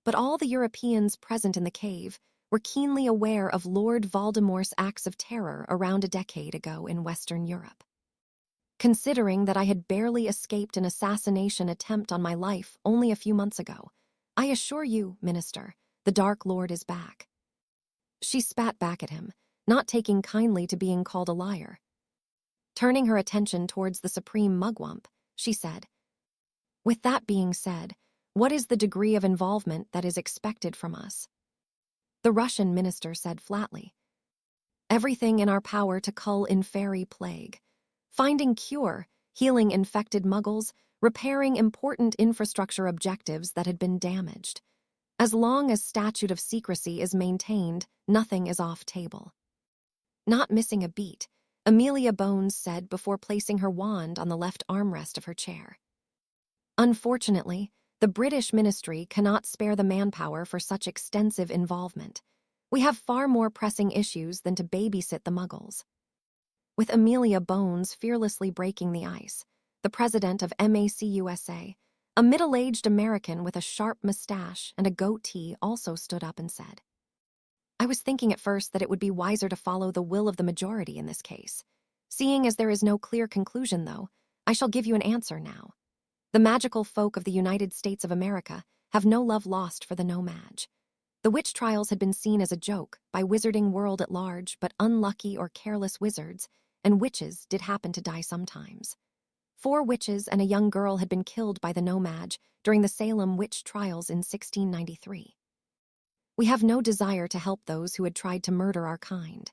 Speaker 1: But all the Europeans present in the cave were keenly aware of Lord Voldemort's acts of terror around a decade ago in Western Europe. Considering that I had barely escaped an assassination attempt on my life only a few months ago, I assure you, Minister, the Dark Lord is back. She spat back at him, not taking kindly to being called a liar. Turning her attention towards the Supreme Mugwump, she said, "With that being said, what is the degree of involvement that is expected from us?" The Russian minister said flatly, "Everything in our power to cull in fairy plague. Finding cure, healing infected muggles, repairing important infrastructure objectives that had been damaged. As long as statute of secrecy is maintained, nothing is off table." Not missing a beat, Amelia Bones said before placing her wand on the left armrest of her chair. "Unfortunately, the British ministry cannot spare the manpower for such extensive involvement. We have far more pressing issues than to babysit the muggles." With Amelia Bones fearlessly breaking the ice, the president of MACUSA, a middle-aged American with a sharp mustache and a goatee, also stood up and said, "I was thinking at first that it would be wiser to follow the will of the majority in this case. Seeing as there is no clear conclusion, though, I shall give you an answer now. The magical folk of the United States of America have no love lost for the no-mage. The witch trials had been seen as a joke by wizarding world at large, but unlucky or careless wizards and witches did happen to die sometimes. 4 witches and a young girl had been killed by the no-mage during the Salem witch trials in 1693. We have no desire to help those who had tried to murder our kind.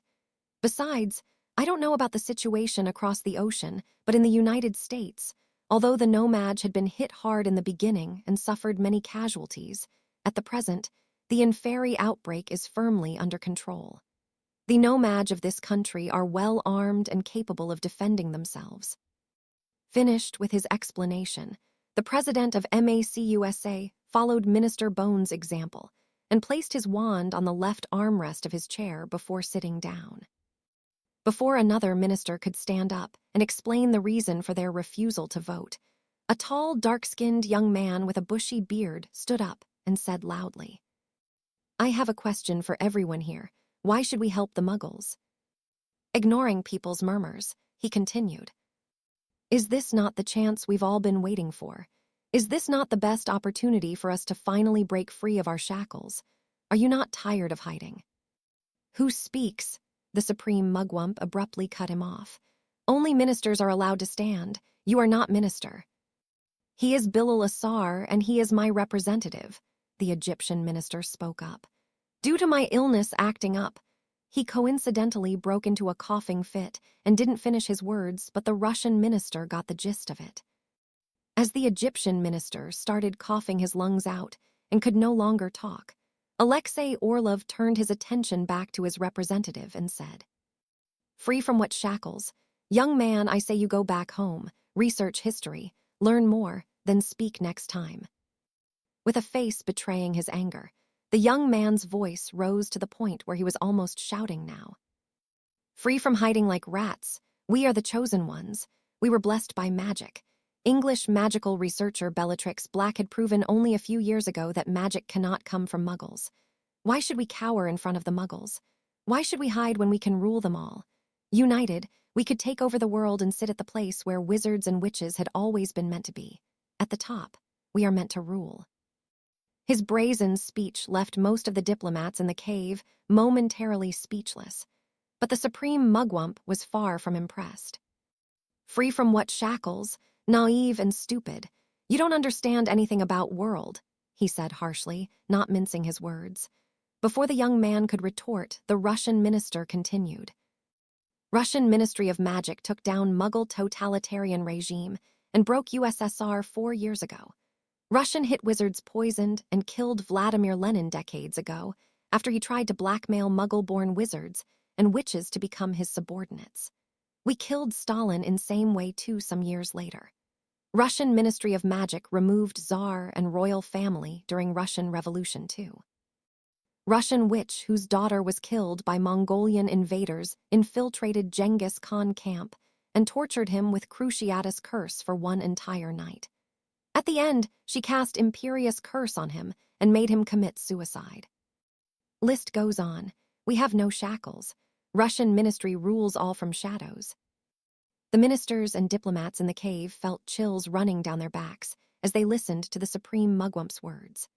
Speaker 1: Besides, I don't know about the situation across the ocean, but in the United States, although the no-mage had been hit hard in the beginning and suffered many casualties, at the present, the Inferi outbreak is firmly under control. The no-mage of this country are well armed and capable of defending themselves." Finished with his explanation, the president of MACUSA followed Minister Bones' example and placed his wand on the left armrest of his chair before sitting down. Before another minister could stand up and explain the reason for their refusal to vote, a tall, dark-skinned young man with a bushy beard stood up and said loudly, "I have a question for everyone here. Why should we help the muggles?" Ignoring people's murmurs, he continued, "Is this not the chance we've all been waiting for? Is this not the best opportunity for us to finally break free of our shackles? Are you not tired of hiding?" "Who speaks?" The Supreme Mugwump abruptly cut him off. "Only ministers are allowed to stand. You are not minister." "He is Bilal Assar, and he is my representative," the Egyptian minister spoke up. "Due to my illness acting up," he coincidentally broke into a coughing fit and didn't finish his words, but the Russian minister got the gist of it. As the Egyptian minister started coughing his lungs out and could no longer talk, Alexei Orlov turned his attention back to his representative and said, "Free from what shackles? Young man, I say you go back home, research history, learn more, then speak next time." With a face betraying his anger, the young man's voice rose to the point where he was almost shouting now. "Free from hiding like rats, we are the chosen ones. We were blessed by magic. English magical researcher Bellatrix Black had proven only a few years ago that magic cannot come from muggles. Why should we cower in front of the muggles? Why should we hide when we can rule them all? United, we could take over the world and sit at the place where wizards and witches had always been meant to be. At the top, we are meant to rule." His brazen speech left most of the diplomats in the cave momentarily speechless, but the Supreme Mugwump was far from impressed. "Free from what shackles? Naive and stupid. You don't understand anything about world," he said harshly, not mincing his words. Before the young man could retort, the Russian minister continued. "Russian Ministry of Magic took down Muggle totalitarian regime and broke USSR 4 years ago. Russian hit wizards poisoned and killed Vladimir Lenin decades ago after he tried to blackmail Muggle-born wizards and witches to become his subordinates. We killed Stalin in same way too some years later. Russian Ministry of Magic removed Tsar and royal family during Russian Revolution too. Russian witch whose daughter was killed by Mongolian invaders infiltrated Genghis Khan camp and tortured him with Cruciatus curse for one entire night. At the end, she cast Imperious curse on him and made him commit suicide. List goes on. We have no shackles. Russian ministry rules all from shadows. The ministers and diplomats in the cave felt chills running down their backs as they listened to the supreme mugwump's words.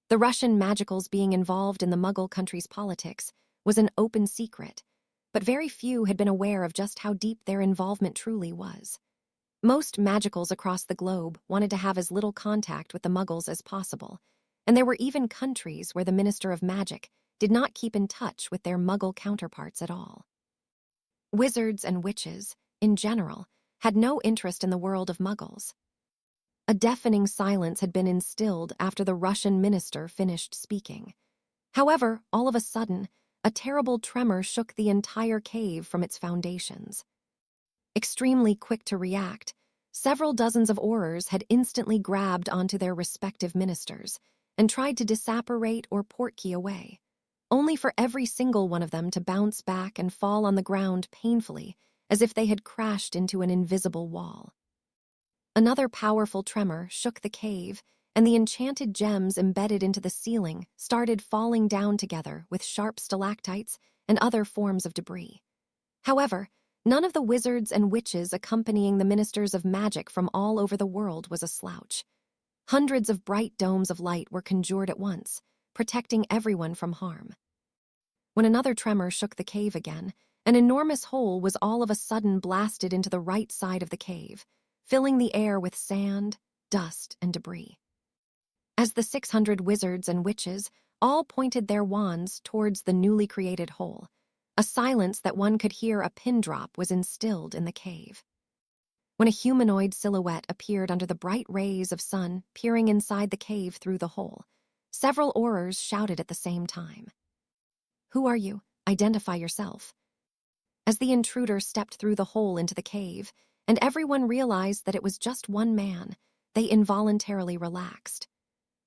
Speaker 1: The Russian magicals being involved in the Muggle country's politics was an open secret, but very few had been aware of just how deep their involvement truly was. Most magicals across the globe wanted to have as little contact with the Muggles as possible, and there were even countries where the Minister of Magic did not keep in touch with their Muggle counterparts at all. Wizards and witches, in general, had no interest in the world of Muggles. A deafening silence had been instilled after the Russian minister finished speaking. However, all of a sudden, a terrible tremor shook the entire cave from its foundations. Extremely quick to react, several dozens of Aurors had instantly grabbed onto their respective ministers and tried to disapparate or portkey away, only for every single one of them to bounce back and fall on the ground painfully as if they had crashed into an invisible wall. Another powerful tremor shook the cave, and the enchanted gems embedded into the ceiling started falling down together with sharp stalactites and other forms of debris. However, none of the wizards and witches accompanying the ministers of magic from all over the world was a slouch. Hundreds of bright domes of light were conjured at once, protecting everyone from harm. When another tremor shook the cave again, an enormous hole was all of a sudden blasted into the right side of the cave, filling the air with sand, dust, and debris. As the 600 wizards and witches all pointed their wands towards the newly created hole, a silence that one could hear a pin drop was instilled in the cave. When a humanoid silhouette appeared under the bright rays of sun peering inside the cave through the hole, several Aurors shouted at the same time. "Who are you? Identify yourself." As the intruder stepped through the hole into the cave, and everyone realized that it was just one man, they involuntarily relaxed.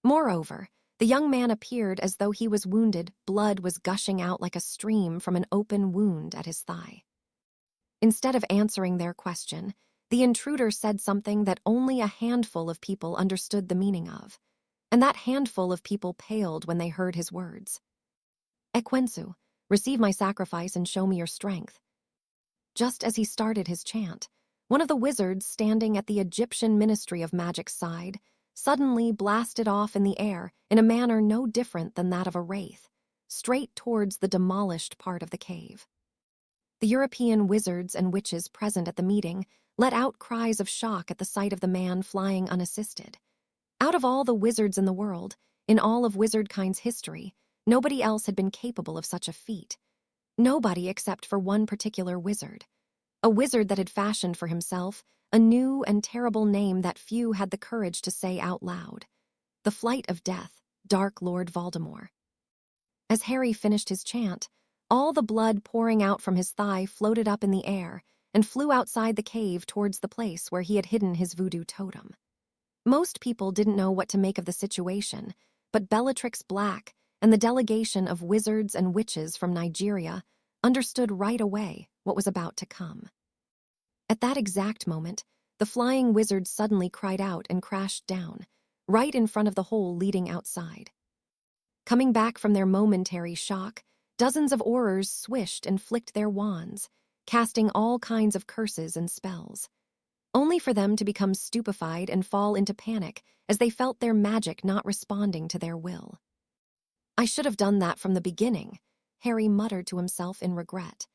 Speaker 1: Moreover, the young man appeared as though he was wounded. Blood was gushing out like a stream from an open wound at his thigh. Instead of answering their question, the intruder said something that only a handful of people understood the meaning of, and that handful of people paled when they heard his words. "Ekwensu, receive my sacrifice and show me your strength." Just as he started his chant, one of the wizards standing at the Egyptian Ministry of Magic's side suddenly blasted off in the air in a manner no different than that of a wraith, straight towards the demolished part of the cave. The European wizards and witches present at the meeting let out cries of shock at the sight of the man flying unassisted. Out of all the wizards in the world, in all of wizardkind's history, nobody else had been capable of such a feat. Nobody except for one particular wizard. A wizard that had fashioned for himself a new and terrible name that few had the courage to say out loud. The Flight of Death, Dark Lord Voldemort. As Harry finished his chant, all the blood pouring out from his thigh floated up in the air and flew outside the cave towards the place where he had hidden his voodoo totem. Most people didn't know what to make of the situation, but Bellatrix Black and the delegation of wizards and witches from Nigeria understood right away what was about to come. At that exact moment, the flying wizard suddenly cried out and crashed down, right in front of the hole leading outside. Coming back from their momentary shock, dozens of Aurors swished and flicked their wands, casting all kinds of curses and spells, only for them to become stupefied and fall into panic as they felt their magic not responding to their will. "I should have done that from the beginning," Harry muttered to himself in regret.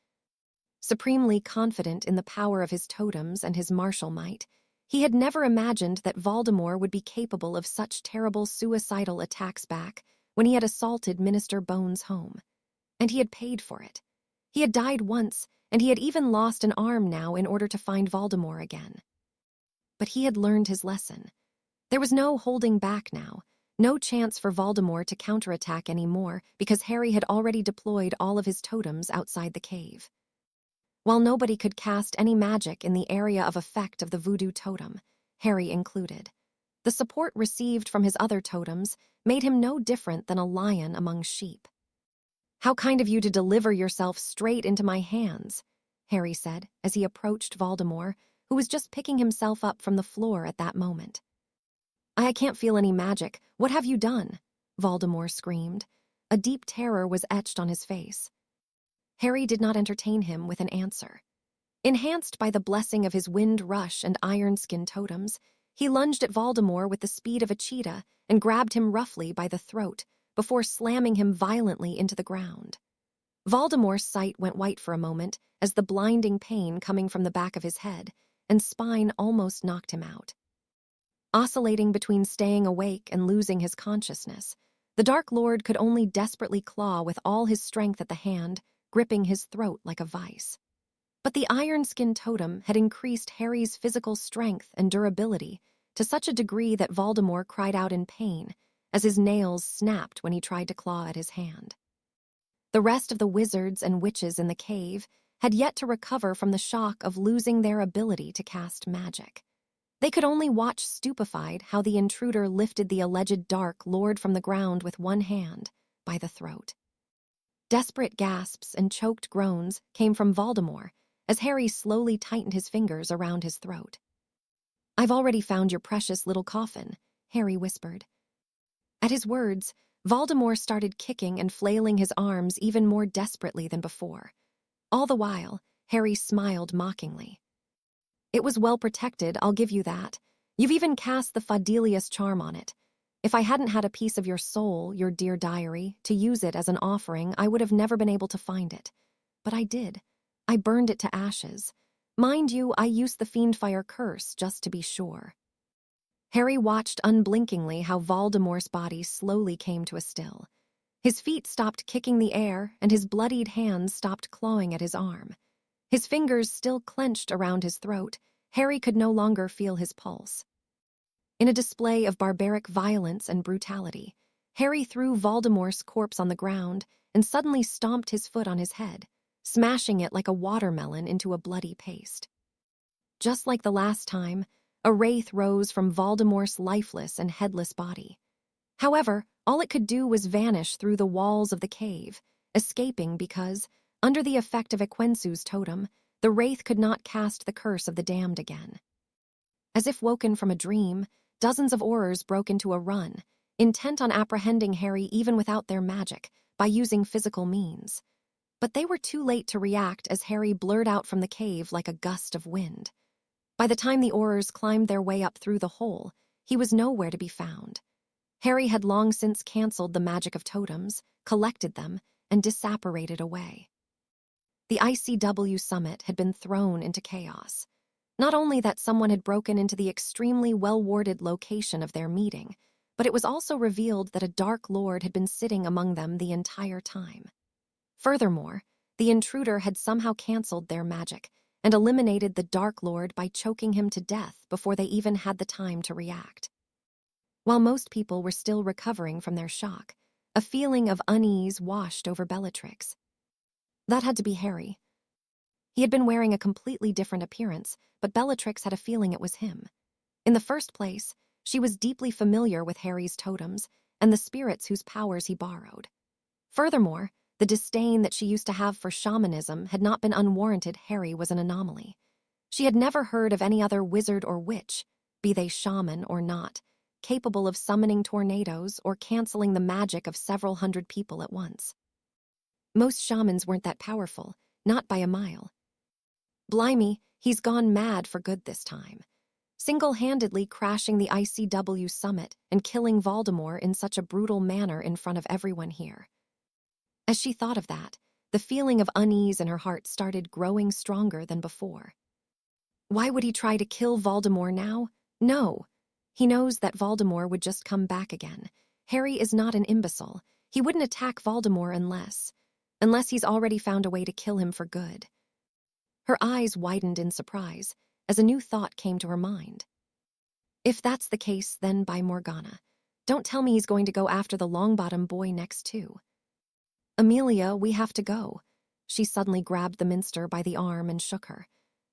Speaker 1: Supremely confident in the power of his totems and his martial might, he had never imagined that Voldemort would be capable of such terrible suicidal attacks back when he had assaulted Minister Bones' home. And he had paid for it. He had died once, and he had even lost an arm now in order to find Voldemort again. But he had learned his lesson. There was no holding back now, no chance for Voldemort to counterattack anymore because Harry had already deployed all of his totems outside the cave. While nobody could cast any magic in the area of effect of the voodoo totem, Harry included, the support received from his other totems made him no different than a lion among sheep. "How kind of you to deliver yourself straight into my hands," Harry said as he approached Voldemort, who was just picking himself up from the floor at that moment. "I can't feel any magic. What have you done?" Voldemort screamed. A deep terror was etched on his face. Harry did not entertain him with an answer. Enhanced by the blessing of his wind rush and iron skin totems, he lunged at Voldemort with the speed of a cheetah and grabbed him roughly by the throat before slamming him violently into the ground. Voldemort's sight went white for a moment as the blinding pain coming from the back of his head and spine almost knocked him out. Oscillating between staying awake and losing his consciousness, the Dark Lord could only desperately claw with all his strength at the hand, gripping his throat like a vice. But the iron skin totem had increased Harry's physical strength and durability to such a degree that Voldemort cried out in pain as his nails snapped when he tried to claw at his hand. The rest of the wizards and witches in the cave had yet to recover from the shock of losing their ability to cast magic. They could only watch stupefied how the intruder lifted the alleged Dark Lord from the ground with one hand, by the throat. Desperate gasps and choked groans came from Voldemort as Harry slowly tightened his fingers around his throat. "I've already found your precious little coffin," Harry whispered. At his words, Voldemort started kicking and flailing his arms even more desperately than before. All the while, Harry smiled mockingly. "It was well protected, I'll give you that. You've even cast the Fadelius charm on it. If I hadn't had a piece of your soul, your dear diary, to use it as an offering, I would have never been able to find it. But I did. I burned it to ashes. Mind you, I used the Fiendfire curse just to be sure." Harry watched unblinkingly how Voldemort's body slowly came to a still. His feet stopped kicking the air, and his bloodied hands stopped clawing at his arm. His fingers still clenched around his throat, Harry could no longer feel his pulse. In a display of barbaric violence and brutality, Harry threw Voldemort's corpse on the ground and suddenly stomped his foot on his head, smashing it like a watermelon into a bloody paste. Just like the last time, a wraith rose from Voldemort's lifeless and headless body. However, all it could do was vanish through the walls of the cave, escaping because, under the effect of Equensu's totem, the wraith could not cast the curse of the damned again. As if woken from a dream, dozens of Aurors broke into a run, intent on apprehending Harry even without their magic, by using physical means. But they were too late to react as Harry blurred out from the cave like a gust of wind. By the time the Aurors climbed their way up through the hole, he was nowhere to be found. Harry had long since cancelled the magic of totems, collected them, and disapparated away. The ICW summit had been thrown into chaos. Not only that someone had broken into the extremely well-warded location of their meeting, but it was also revealed that a Dark Lord had been sitting among them the entire time. Furthermore, the intruder had somehow cancelled their magic and eliminated the Dark Lord by choking him to death before they even had the time to react. While most people were still recovering from their shock, a feeling of unease washed over Bellatrix. That had to be Harry. He had been wearing a completely different appearance, but Bellatrix had a feeling it was him. In the first place, she was deeply familiar with Harry's totems and the spirits whose powers he borrowed. Furthermore, the disdain that she used to have for shamanism had not been unwarranted. Harry was an anomaly. She had never heard of any other wizard or witch, be they shaman or not, capable of summoning tornadoes or canceling the magic of several hundred people at once. Most shamans weren't that powerful, not by a mile. Blimey, he's gone mad for good this time. Single-handedly crashing the ICW summit and killing Voldemort in such a brutal manner in front of everyone here. As she thought of that, the feeling of unease in her heart started growing stronger than before. Why would he try to kill Voldemort now? No. He knows that Voldemort would just come back again. Harry is not an imbecile. He wouldn't attack Voldemort unless he's already found a way to kill him for good. Her eyes widened in surprise as a new thought came to her mind. If that's the case, then by Morgana. Don't tell me he's going to go after the Longbottom boy next too. Amelia, we have to go. She suddenly grabbed the minster by the arm and shook her.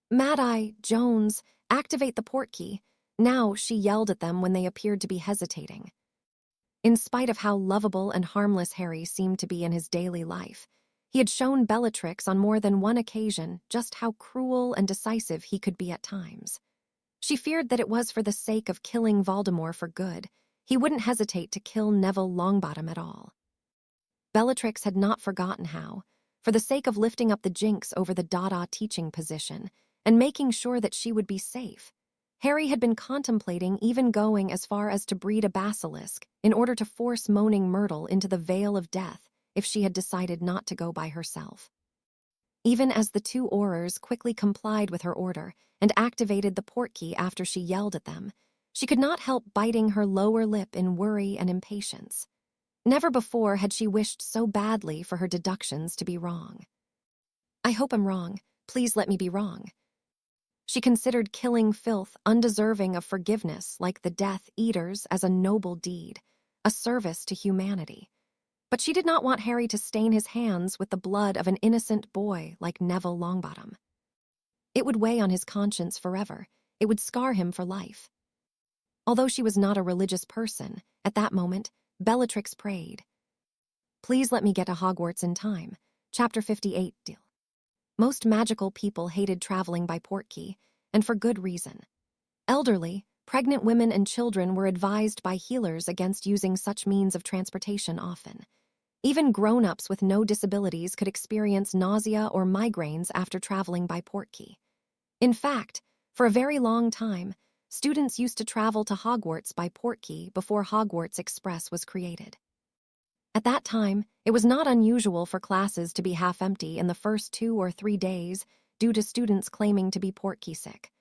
Speaker 1: Mad-Eye, Jones, activate the port key. Now, she yelled at them when they appeared to be hesitating. In spite of how lovable and harmless Harry seemed to be in his daily life, he had shown Bellatrix on more than one occasion just how cruel and decisive he could be at times. She feared that it was for the sake of killing Voldemort for good. He wouldn't hesitate to kill Neville Longbottom at all. Bellatrix had not forgotten how, for the sake of lifting up the Jinx over the Dada teaching position and making sure that she would be safe, Harry had been contemplating even going as far as to breed a basilisk in order to force Moaning Myrtle into the Vale of Death if she had decided not to go by herself. Even as the two Aurors quickly complied with her order and activated the port key after she yelled at them, she could not help biting her lower lip in worry and impatience. Never before had she wished so badly for her deductions to be wrong. I hope I'm wrong. Please let me be wrong. She considered killing filth undeserving of forgiveness like the Death Eaters as a noble deed, a service to humanity. But she did not want Harry to stain his hands with the blood of an innocent boy like Neville Longbottom. It would weigh on his conscience forever. It would scar him for life. Although she was not a religious person, at that moment, Bellatrix prayed. Please let me get to Hogwarts in time. Chapter 58. Deal. Most magical people hated traveling by portkey, and for good reason. Elderly, pregnant women and children were advised by healers against using such means of transportation often. Even grown-ups with no disabilities could experience nausea or migraines after traveling by portkey. In fact, for a very long time, students used to travel to Hogwarts by portkey before Hogwarts Express was created. At that time, it was not unusual for classes to be half empty in the first 2 or 3 days due to students claiming to be portkey sick.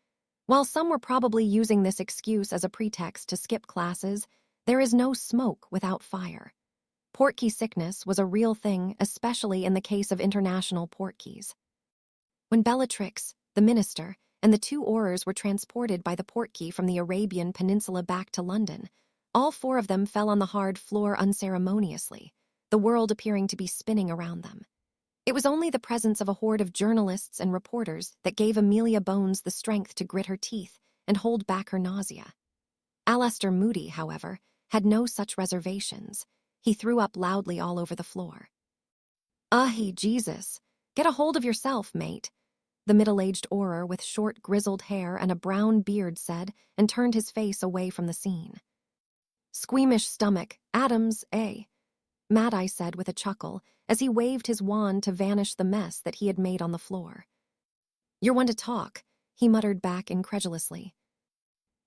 Speaker 1: While some were probably using this excuse as a pretext to skip classes, there is no smoke without fire. Portkey sickness was a real thing, especially in the case of international portkeys. When Bellatrix, the minister, and the two Aurors were transported by the portkey from the Arabian Peninsula back to London, all 4 of them fell on the hard floor unceremoniously, the world appearing to be spinning around them. It was only the presence of a horde of journalists and reporters that gave Amelia Bones the strength to grit her teeth and hold back her nausea. Alastor Moody, however, had no such reservations. He threw up loudly all over the floor. Jesus! Get a hold of yourself, mate, the middle-aged Auror with short, grizzled hair and a brown beard said, and turned his face away from the scene. Squeamish stomach, Adams, eh? Mad-Eye said with a chuckle as he waved his wand to vanish the mess that he had made on the floor. You're one to talk, he muttered back incredulously.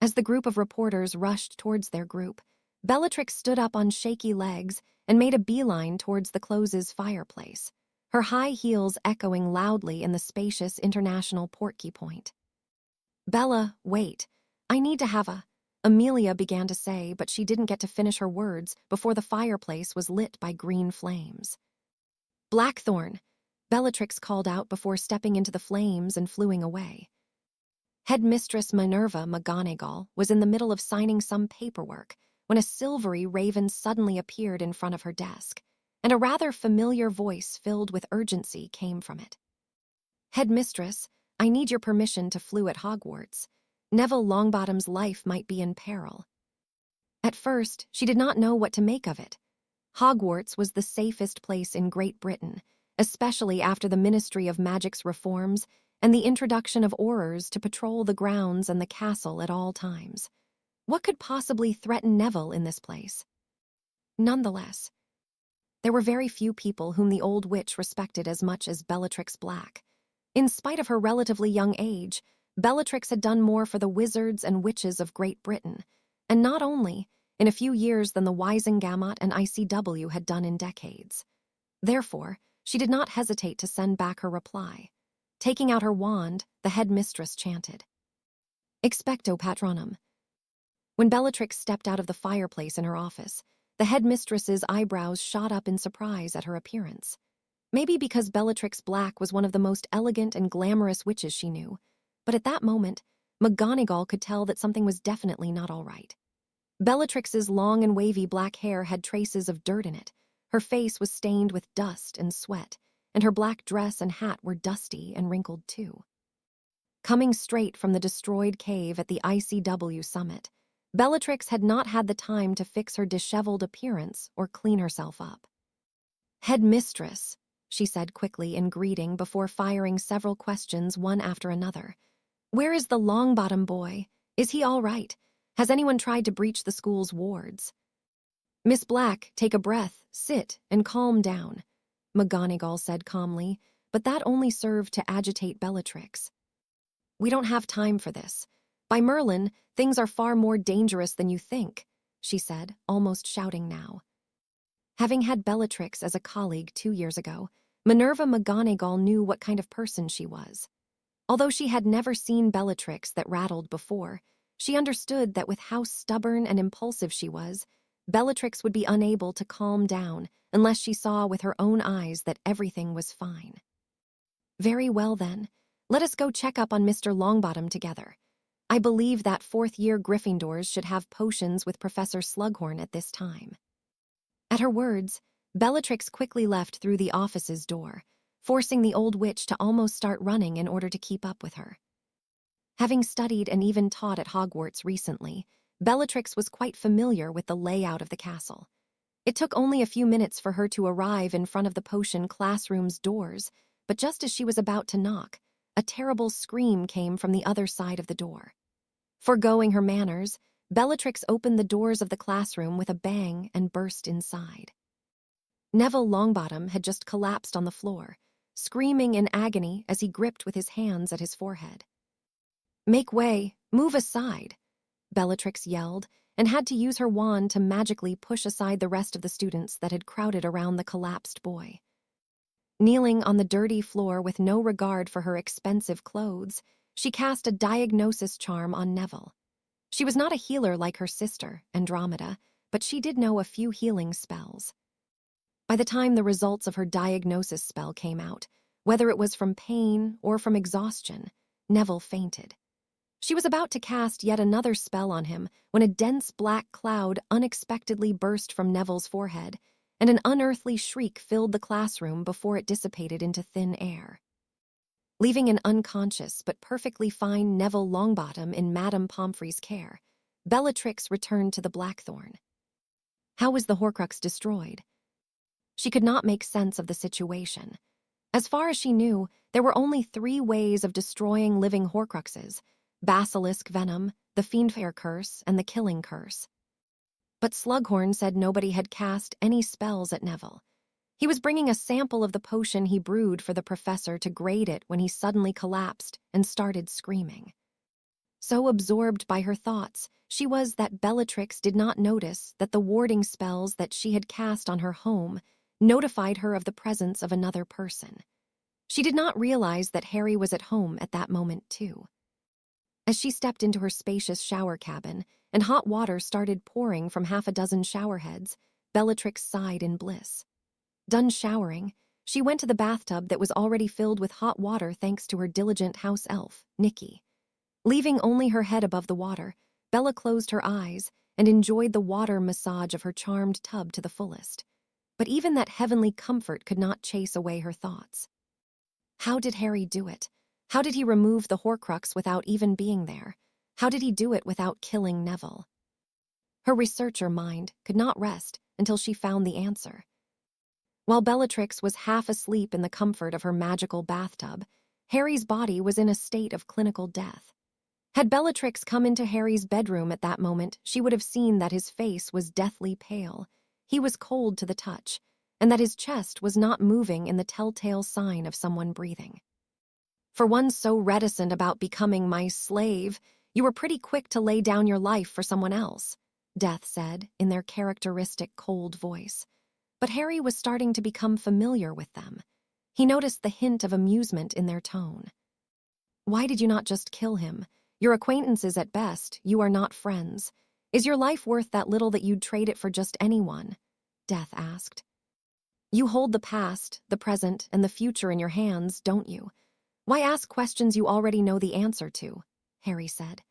Speaker 1: As the group of reporters rushed towards their group, Bellatrix stood up on shaky legs and made a beeline towards the close's fireplace, her high heels echoing loudly in the spacious international portkey point. Bella, wait. I need to have a... Amelia began to say, but she didn't get to finish her words before the fireplace was lit by green flames. Blackthorn, Bellatrix called out before stepping into the flames and fluing away. Headmistress Minerva McGonagall was in the middle of signing some paperwork when a silvery raven suddenly appeared in front of her desk, and a rather familiar voice filled with urgency came from it. Headmistress, I need your permission to flew at Hogwarts. Neville Longbottom's life might be in peril. At first, she did not know what to make of it. Hogwarts was the safest place in Great Britain, especially after the Ministry of Magic's reforms and the introduction of Aurors to patrol the grounds and the castle at all times. What could possibly threaten Neville in this place? Nonetheless, there were very few people whom the old witch respected as much as Bellatrix Black. In spite of her relatively young age, Bellatrix had done more for the wizards and witches of Great Britain, and not only in a few years than the Wisengamot and ICW had done in decades. Therefore, she did not hesitate to send back her reply. Taking out her wand, the headmistress chanted, Expecto Patronum. When Bellatrix stepped out of the fireplace in her office, the headmistress's eyebrows shot up in surprise at her appearance. Maybe because Bellatrix Black was one of the most elegant and glamorous witches she knew, but at that moment, McGonagall could tell that something was definitely not all right. Bellatrix's long and wavy black hair had traces of dirt in it. Her face was stained with dust and sweat, and her black dress and hat were dusty and wrinkled too. Coming straight from the destroyed cave at the ICW summit, Bellatrix had not had the time to fix her disheveled appearance or clean herself up. "Headmistress," she said quickly in greeting before firing several questions one after another. "Where is the Longbottom boy? Is he all right? Has anyone tried to breach the school's wards?" "Miss Black, take a breath, sit, and calm down," McGonagall said calmly, but that only served to agitate Bellatrix. "We don't have time for this. By Merlin, things are far more dangerous than you think," she said, almost shouting now. Having had Bellatrix as a colleague 2 years ago, Minerva McGonagall knew what kind of person she was. Although she had never seen Bellatrix that rattled before, she understood that with how stubborn and impulsive she was, Bellatrix would be unable to calm down unless she saw with her own eyes that everything was fine. "Very well, then. Let us go check up on Mr. Longbottom together. I believe that fourth-year Gryffindors should have potions with Professor Slughorn at this time." At her words, Bellatrix quickly left through the office's door, forcing the old witch to almost start running in order to keep up with her. Having studied and even taught at Hogwarts recently, Bellatrix was quite familiar with the layout of the castle. It took only a few minutes for her to arrive in front of the potion classroom's doors, but just as she was about to knock, a terrible scream came from the other side of the door. Forgoing her manners, Bellatrix opened the doors of the classroom with a bang and burst inside. Neville Longbottom had just collapsed on the floor, screaming in agony as he gripped with his hands at his forehead. "Make way! Move aside!" Bellatrix yelled, and had to use her wand to magically push aside the rest of the students that had crowded around the collapsed boy. Kneeling on the dirty floor with no regard for her expensive clothes, she cast a diagnosis charm on Neville. She was not a healer like her sister, Andromeda, but she did know a few healing spells. By the time the results of her diagnosis spell came out, whether it was from pain or from exhaustion, Neville fainted. She was about to cast yet another spell on him when a dense black cloud unexpectedly burst from Neville's forehead, and an unearthly shriek filled the classroom before it dissipated into thin air. Leaving an unconscious but perfectly fine Neville Longbottom in Madame Pomfrey's care, Bellatrix returned to the Blackthorn. How was the Horcrux destroyed? She could not make sense of the situation. As far as she knew, there were only 3 ways of destroying living Horcruxes: basilisk venom, the Fiendfare curse, and the killing curse. But Slughorn said nobody had cast any spells at Neville. He was bringing a sample of the potion he brewed for the professor to grade it when he suddenly collapsed and started screaming. So absorbed by her thoughts, she was that Bellatrix did not notice that the warding spells that she had cast on her home notified her of the presence of another person. She did not realize that Harry was at home at that moment, too. As she stepped into her spacious shower cabin and hot water started pouring from half a dozen shower heads, Bellatrix sighed in bliss. Done showering, she went to the bathtub that was already filled with hot water thanks to her diligent house elf, Nikki. Leaving only her head above the water, Bella closed her eyes and enjoyed the water massage of her charmed tub to the fullest. But even that heavenly comfort could not chase away her thoughts. How did Harry do it? How did he remove the Horcrux without even being there? How did he do it without killing Neville? Her researcher mind could not rest until she found the answer. While Bellatrix was half asleep in the comfort of her magical bathtub, Harry's body was in a state of clinical death. Had Bellatrix come into Harry's bedroom at that moment, she would have seen that his face was deathly pale. He was cold to the touch, and that his chest was not moving in the telltale sign of someone breathing. "For one so reticent about becoming my slave, you were pretty quick to lay down your life for someone else," Death said in their characteristic cold voice. But Harry was starting to become familiar with them. He noticed the hint of amusement in their tone. "Why did you not just kill him? You're acquaintances at best, you are not friends. Is your life worth that little that you'd trade it for just anyone?" Death asked. "You hold the past, the present, and the future in your hands, don't you? Why ask questions you already know the answer to?" Harry said.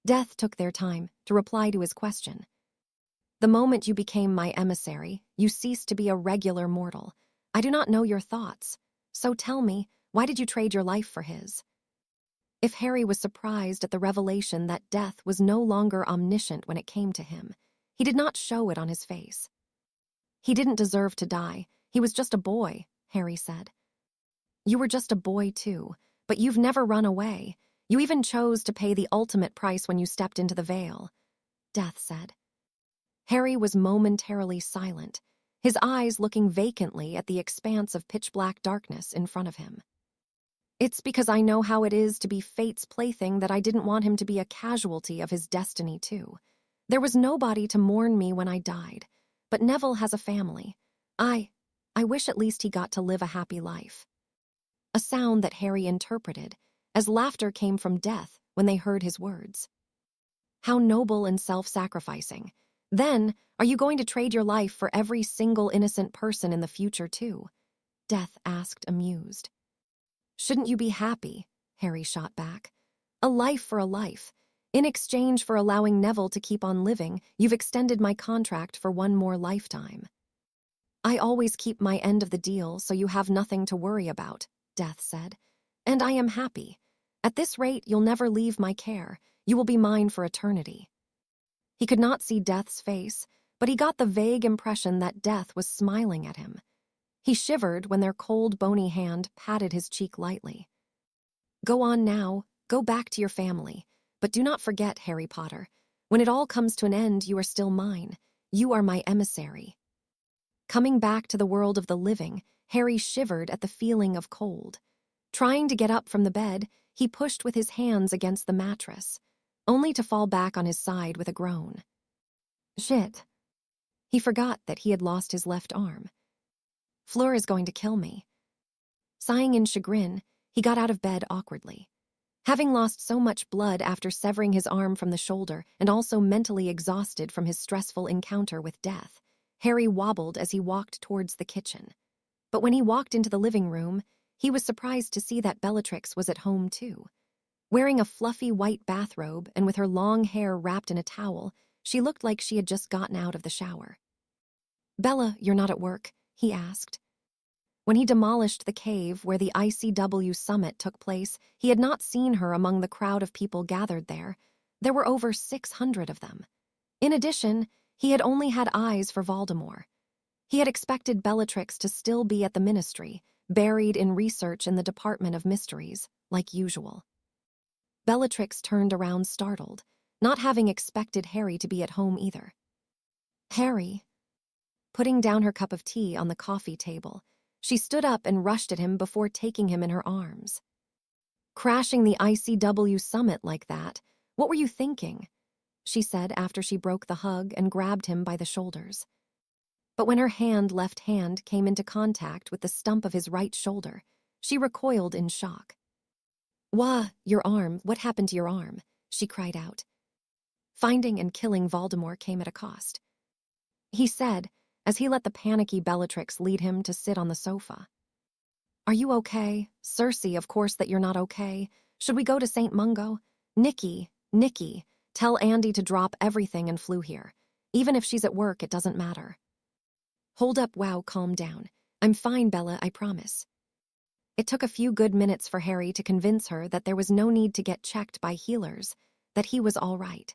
Speaker 1: Death took their time to reply to his question. The moment you became my emissary, you ceased to be a regular mortal. I do not know your thoughts. So tell me, why did you trade your life for his? If Harry was surprised at the revelation that death was no longer omniscient when it came to him, he did not show it on his face. He didn't deserve to die. He was just a boy, Harry said. You were just a boy too, but you've never run away. You even chose to pay the ultimate price when you stepped into the veil, Death said. Harry was momentarily silent, his eyes looking vacantly at the expanse of pitch-black darkness in front of him. It's because I know how it is to be fate's plaything that I didn't want him to be a casualty of his destiny too. There was nobody to mourn me when I died, but Neville has a family. I wish at least he got to live a happy life. A sound that Harry interpreted as laughter came from Death when they heard his words. How noble and self-sacrificing. Then, are you going to trade your life for every single innocent person in the future too? Death asked, amused. Shouldn't you be happy? Harry shot back. A life for a life. In exchange for allowing Neville to keep on living, you've extended my contract for one more lifetime. I always keep my end of the deal, so you have nothing to worry about, Death said. And I am happy. At this rate, you'll never leave my care. You will be mine for eternity. He could not see Death's face, but he got the vague impression that Death was smiling at him. He shivered when their cold, bony hand patted his cheek lightly. Go on now, go back to your family. But do not forget, Harry Potter. When it all comes to an end, you are still mine. You are my emissary. Coming back to the world of the living, Harry shivered at the feeling of cold. Trying to get up from the bed, he pushed with his hands against the mattress, only to fall back on his side with a groan. Shit. He forgot that he had lost his left arm. Fleur is going to kill me. Sighing in chagrin, he got out of bed awkwardly. Having lost so much blood after severing his arm from the shoulder and also mentally exhausted from his stressful encounter with death, Harry wobbled as he walked towards the kitchen. But when he walked into the living room, he was surprised to see that Bellatrix was at home too. Wearing a fluffy white bathrobe and with her long hair wrapped in a towel, she looked like she had just gotten out of the shower. Bella, you're not at work? He asked. When he demolished the cave where the ICW summit took place, he had not seen her among the crowd of people gathered there. There were over 600 of them. In addition, he had only had eyes for Voldemort. He had expected Bellatrix to still be at the Ministry, buried in research in the Department of Mysteries, like usual. Bellatrix turned around startled, not having expected Harry to be at home either. Harry. Putting down her cup of tea on the coffee table, she stood up and rushed at him before taking him in her arms. Crashing the ICW summit like that, what were you thinking? She said after she broke the hug and grabbed him by the shoulders. But when her left hand came into contact with the stump of his right shoulder, she recoiled in shock. Wah, your arm, what happened to your arm? She cried out. Finding and killing Voldemort came at a cost, he said, as he let the panicky Bellatrix lead him to sit on the sofa. Are you okay? Cersei, of course that you're not okay. Should we go to St. Mungo? Nikki, tell Andy to drop everything and flew here. Even if she's at work, it doesn't matter. Hold up, wow, calm down. I'm fine, Bella, I promise. It took a few good minutes for Harry to convince her that there was no need to get checked by healers, that he was all right.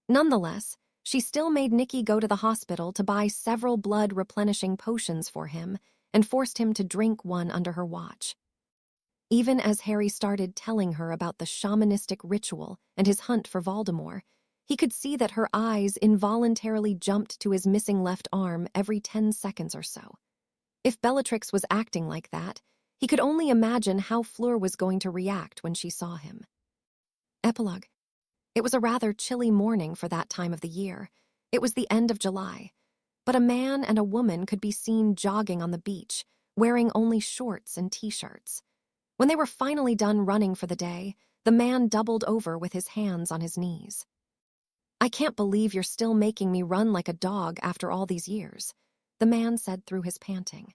Speaker 1: Nonetheless, she still made Nikki go to the hospital to buy several blood-replenishing potions for him and forced him to drink one under her watch. Even as Harry started telling her about the shamanistic ritual and his hunt for Voldemort, he could see that her eyes involuntarily jumped to his missing left arm every 10 seconds or so. If Bellatrix was acting like that, he could only imagine how Fleur was going to react when she saw him. Epilogue. It was a rather chilly morning for that time of the year. It was the end of July, but a man and a woman could be seen jogging on the beach, wearing only shorts and t-shirts. When they were finally done running for the day, the man doubled over with his hands on his knees. I can't believe you're still making me run like a dog after all these years, the man said through his panting.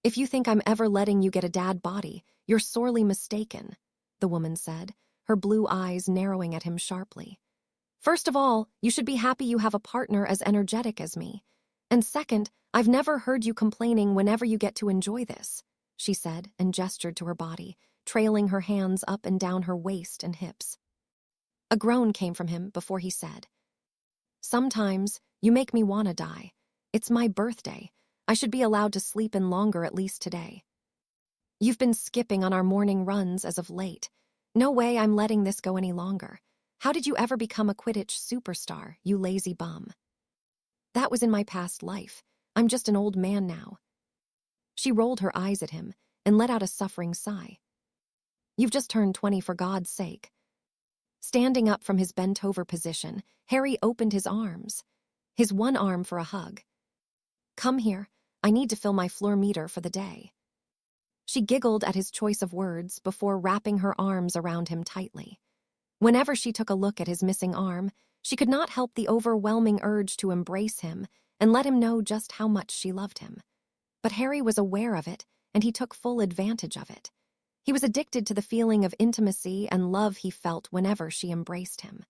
Speaker 1: If you think I'm ever letting you get a dad body, you're sorely mistaken, the woman said, her blue eyes narrowing at him sharply. "First of all, you should be happy you have a partner as energetic as me. And second, I've never heard you complaining whenever you get to enjoy this," she said and gestured to her body, trailing her hands up and down her waist and hips. A groan came from him before he said, "Sometimes you make me want to die. It's my birthday. I should be allowed to sleep in longer at least today. You've been skipping on our morning runs as of late. No way I'm letting this go any longer. How did you ever become a Quidditch superstar, you lazy bum?" "That was in my past life. I'm just an old man now." She rolled her eyes at him and let out a suffering sigh. "You've just turned 20 for God's sake." Standing up from his bent-over position, Harry opened his arms, his one arm for a hug. "Come here. I need to fill my Fleur meter for the day." She giggled at his choice of words before wrapping her arms around him tightly. Whenever she took a look at his missing arm, she could not help the overwhelming urge to embrace him and let him know just how much she loved him. But Harry was aware of it, and he took full advantage of it. He was addicted to the feeling of intimacy and love he felt whenever she embraced him.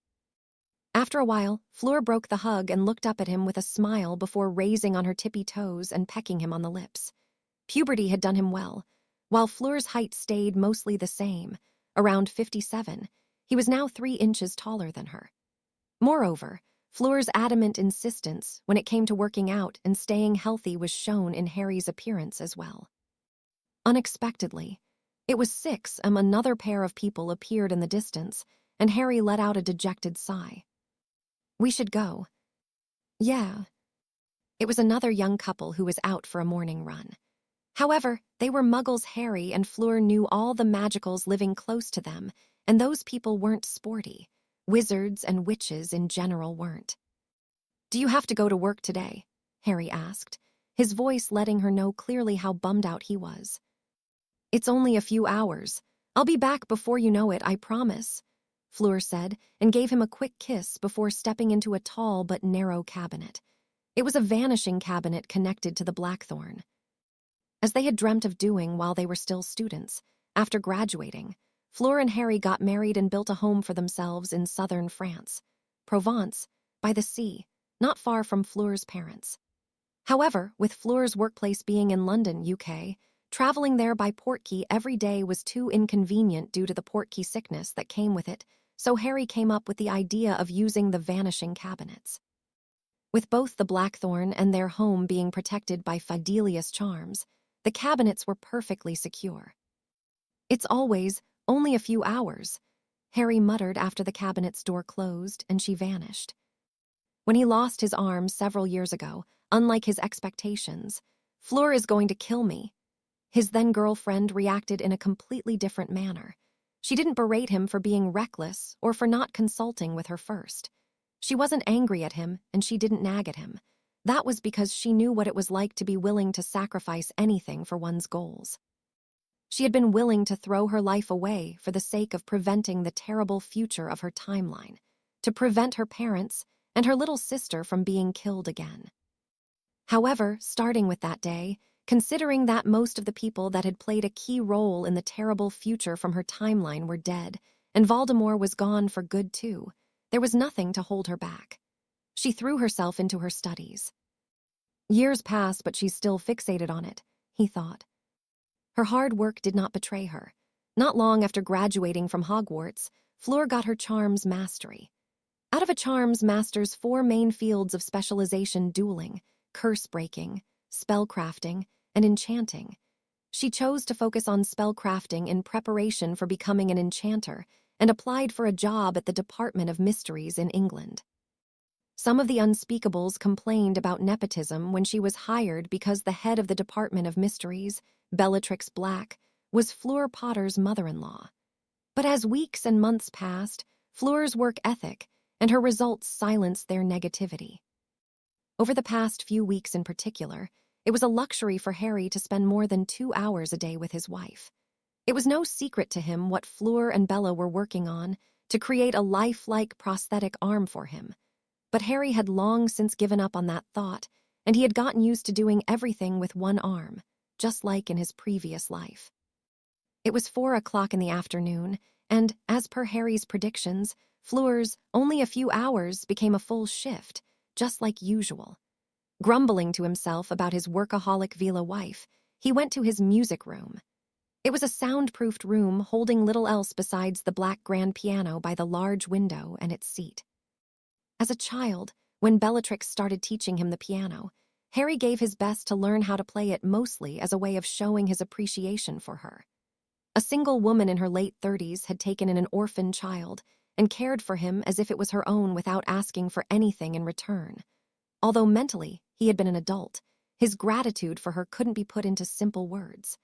Speaker 1: After a while, Fleur broke the hug and looked up at him with a smile before raising on her tippy toes and pecking him on the lips. Puberty had done him well. While Fleur's height stayed mostly the same, around 57, he was now 3 inches taller than her. Moreover, Fleur's adamant insistence when it came to working out and staying healthy was shown in Harry's appearance as well. Unexpectedly, it was 6 another pair of people appeared in the distance, and Harry let out a dejected sigh. "We should go." "Yeah." It was another young couple who was out for a morning run. However, they were Muggles Harry and Fleur knew all the magicals living close to them, and those people weren't sporty. Wizards and witches in general weren't. "Do you have to go to work today?" Harry asked, his voice letting her know clearly how bummed out he was. "It's only a few hours. I'll be back before you know it, I promise," Fleur said, and gave him a quick kiss before stepping into a tall but narrow cabinet. It was a vanishing cabinet connected to the Blackthorn. As they had dreamt of doing while they were still students, after graduating, Fleur and Harry got married and built a home for themselves in southern France, Provence, by the sea, not far from Fleur's parents. However, with Fleur's workplace being in London, UK, traveling there by portkey every day was too inconvenient due to the portkey sickness that came with it, so Harry came up with the idea of using the vanishing cabinets. With both the Blackthorn and their home being protected by Fidelius charms, the cabinets were perfectly secure. "It's always only a few hours," Harry muttered after the cabinet's door closed and she vanished. When he lost his arm several years ago, unlike his expectations, "Fleur is going to kill me," his then-girlfriend reacted in a completely different manner. She didn't berate him for being reckless or for not consulting with her first. She wasn't angry at him and she didn't nag at him. That was because she knew what it was like to be willing to sacrifice anything for one's goals. She had been willing to throw her life away for the sake of preventing the terrible future of her timeline, to prevent her parents and her little sister from being killed again. However, starting with that day, considering that most of the people that had played a key role in the terrible future from her timeline were dead, and Voldemort was gone for good too, there was nothing to hold her back. She threw herself into her studies. Years passed, but she's still fixated on it, he thought. Her hard work did not betray her. Not long after graduating from Hogwarts, Fleur got her charms mastery. Out of a charms master's 4 main fields of specialization: dueling, curse-breaking, spellcrafting, and enchanting. She chose to focus on spellcrafting in preparation for becoming an enchanter and applied for a job at the Department of Mysteries in England. Some of the unspeakables complained about nepotism when she was hired because the head of the Department of Mysteries, Bellatrix Black, was Fleur Potter's mother-in-law. But as weeks and months passed, Fleur's work ethic and her results silenced their negativity. Over the past few weeks in particular, it was a luxury for Harry to spend more than 2 hours a day with his wife. It was no secret to him what Fleur and Bella were working on to create a lifelike prosthetic arm for him. But Harry had long since given up on that thought, and he had gotten used to doing everything with one arm, just like in his previous life. It was 4 o'clock in the afternoon, And, as per Harry's predictions, Fleur's only a few hours became a full shift, just like usual. Grumbling to himself about his workaholic Vila wife, he went to his music room. It was a soundproofed room holding little else besides the black grand piano by the large window and its seat. As a child, when Bellatrix started teaching him the piano, Harry gave his best to learn how to play it mostly as a way of showing his appreciation for her. A single woman in her late 30s had taken in an orphan child and cared for him as if it was her own without asking for anything in return. Although mentally he had been an adult, his gratitude for her couldn't be put into simple words.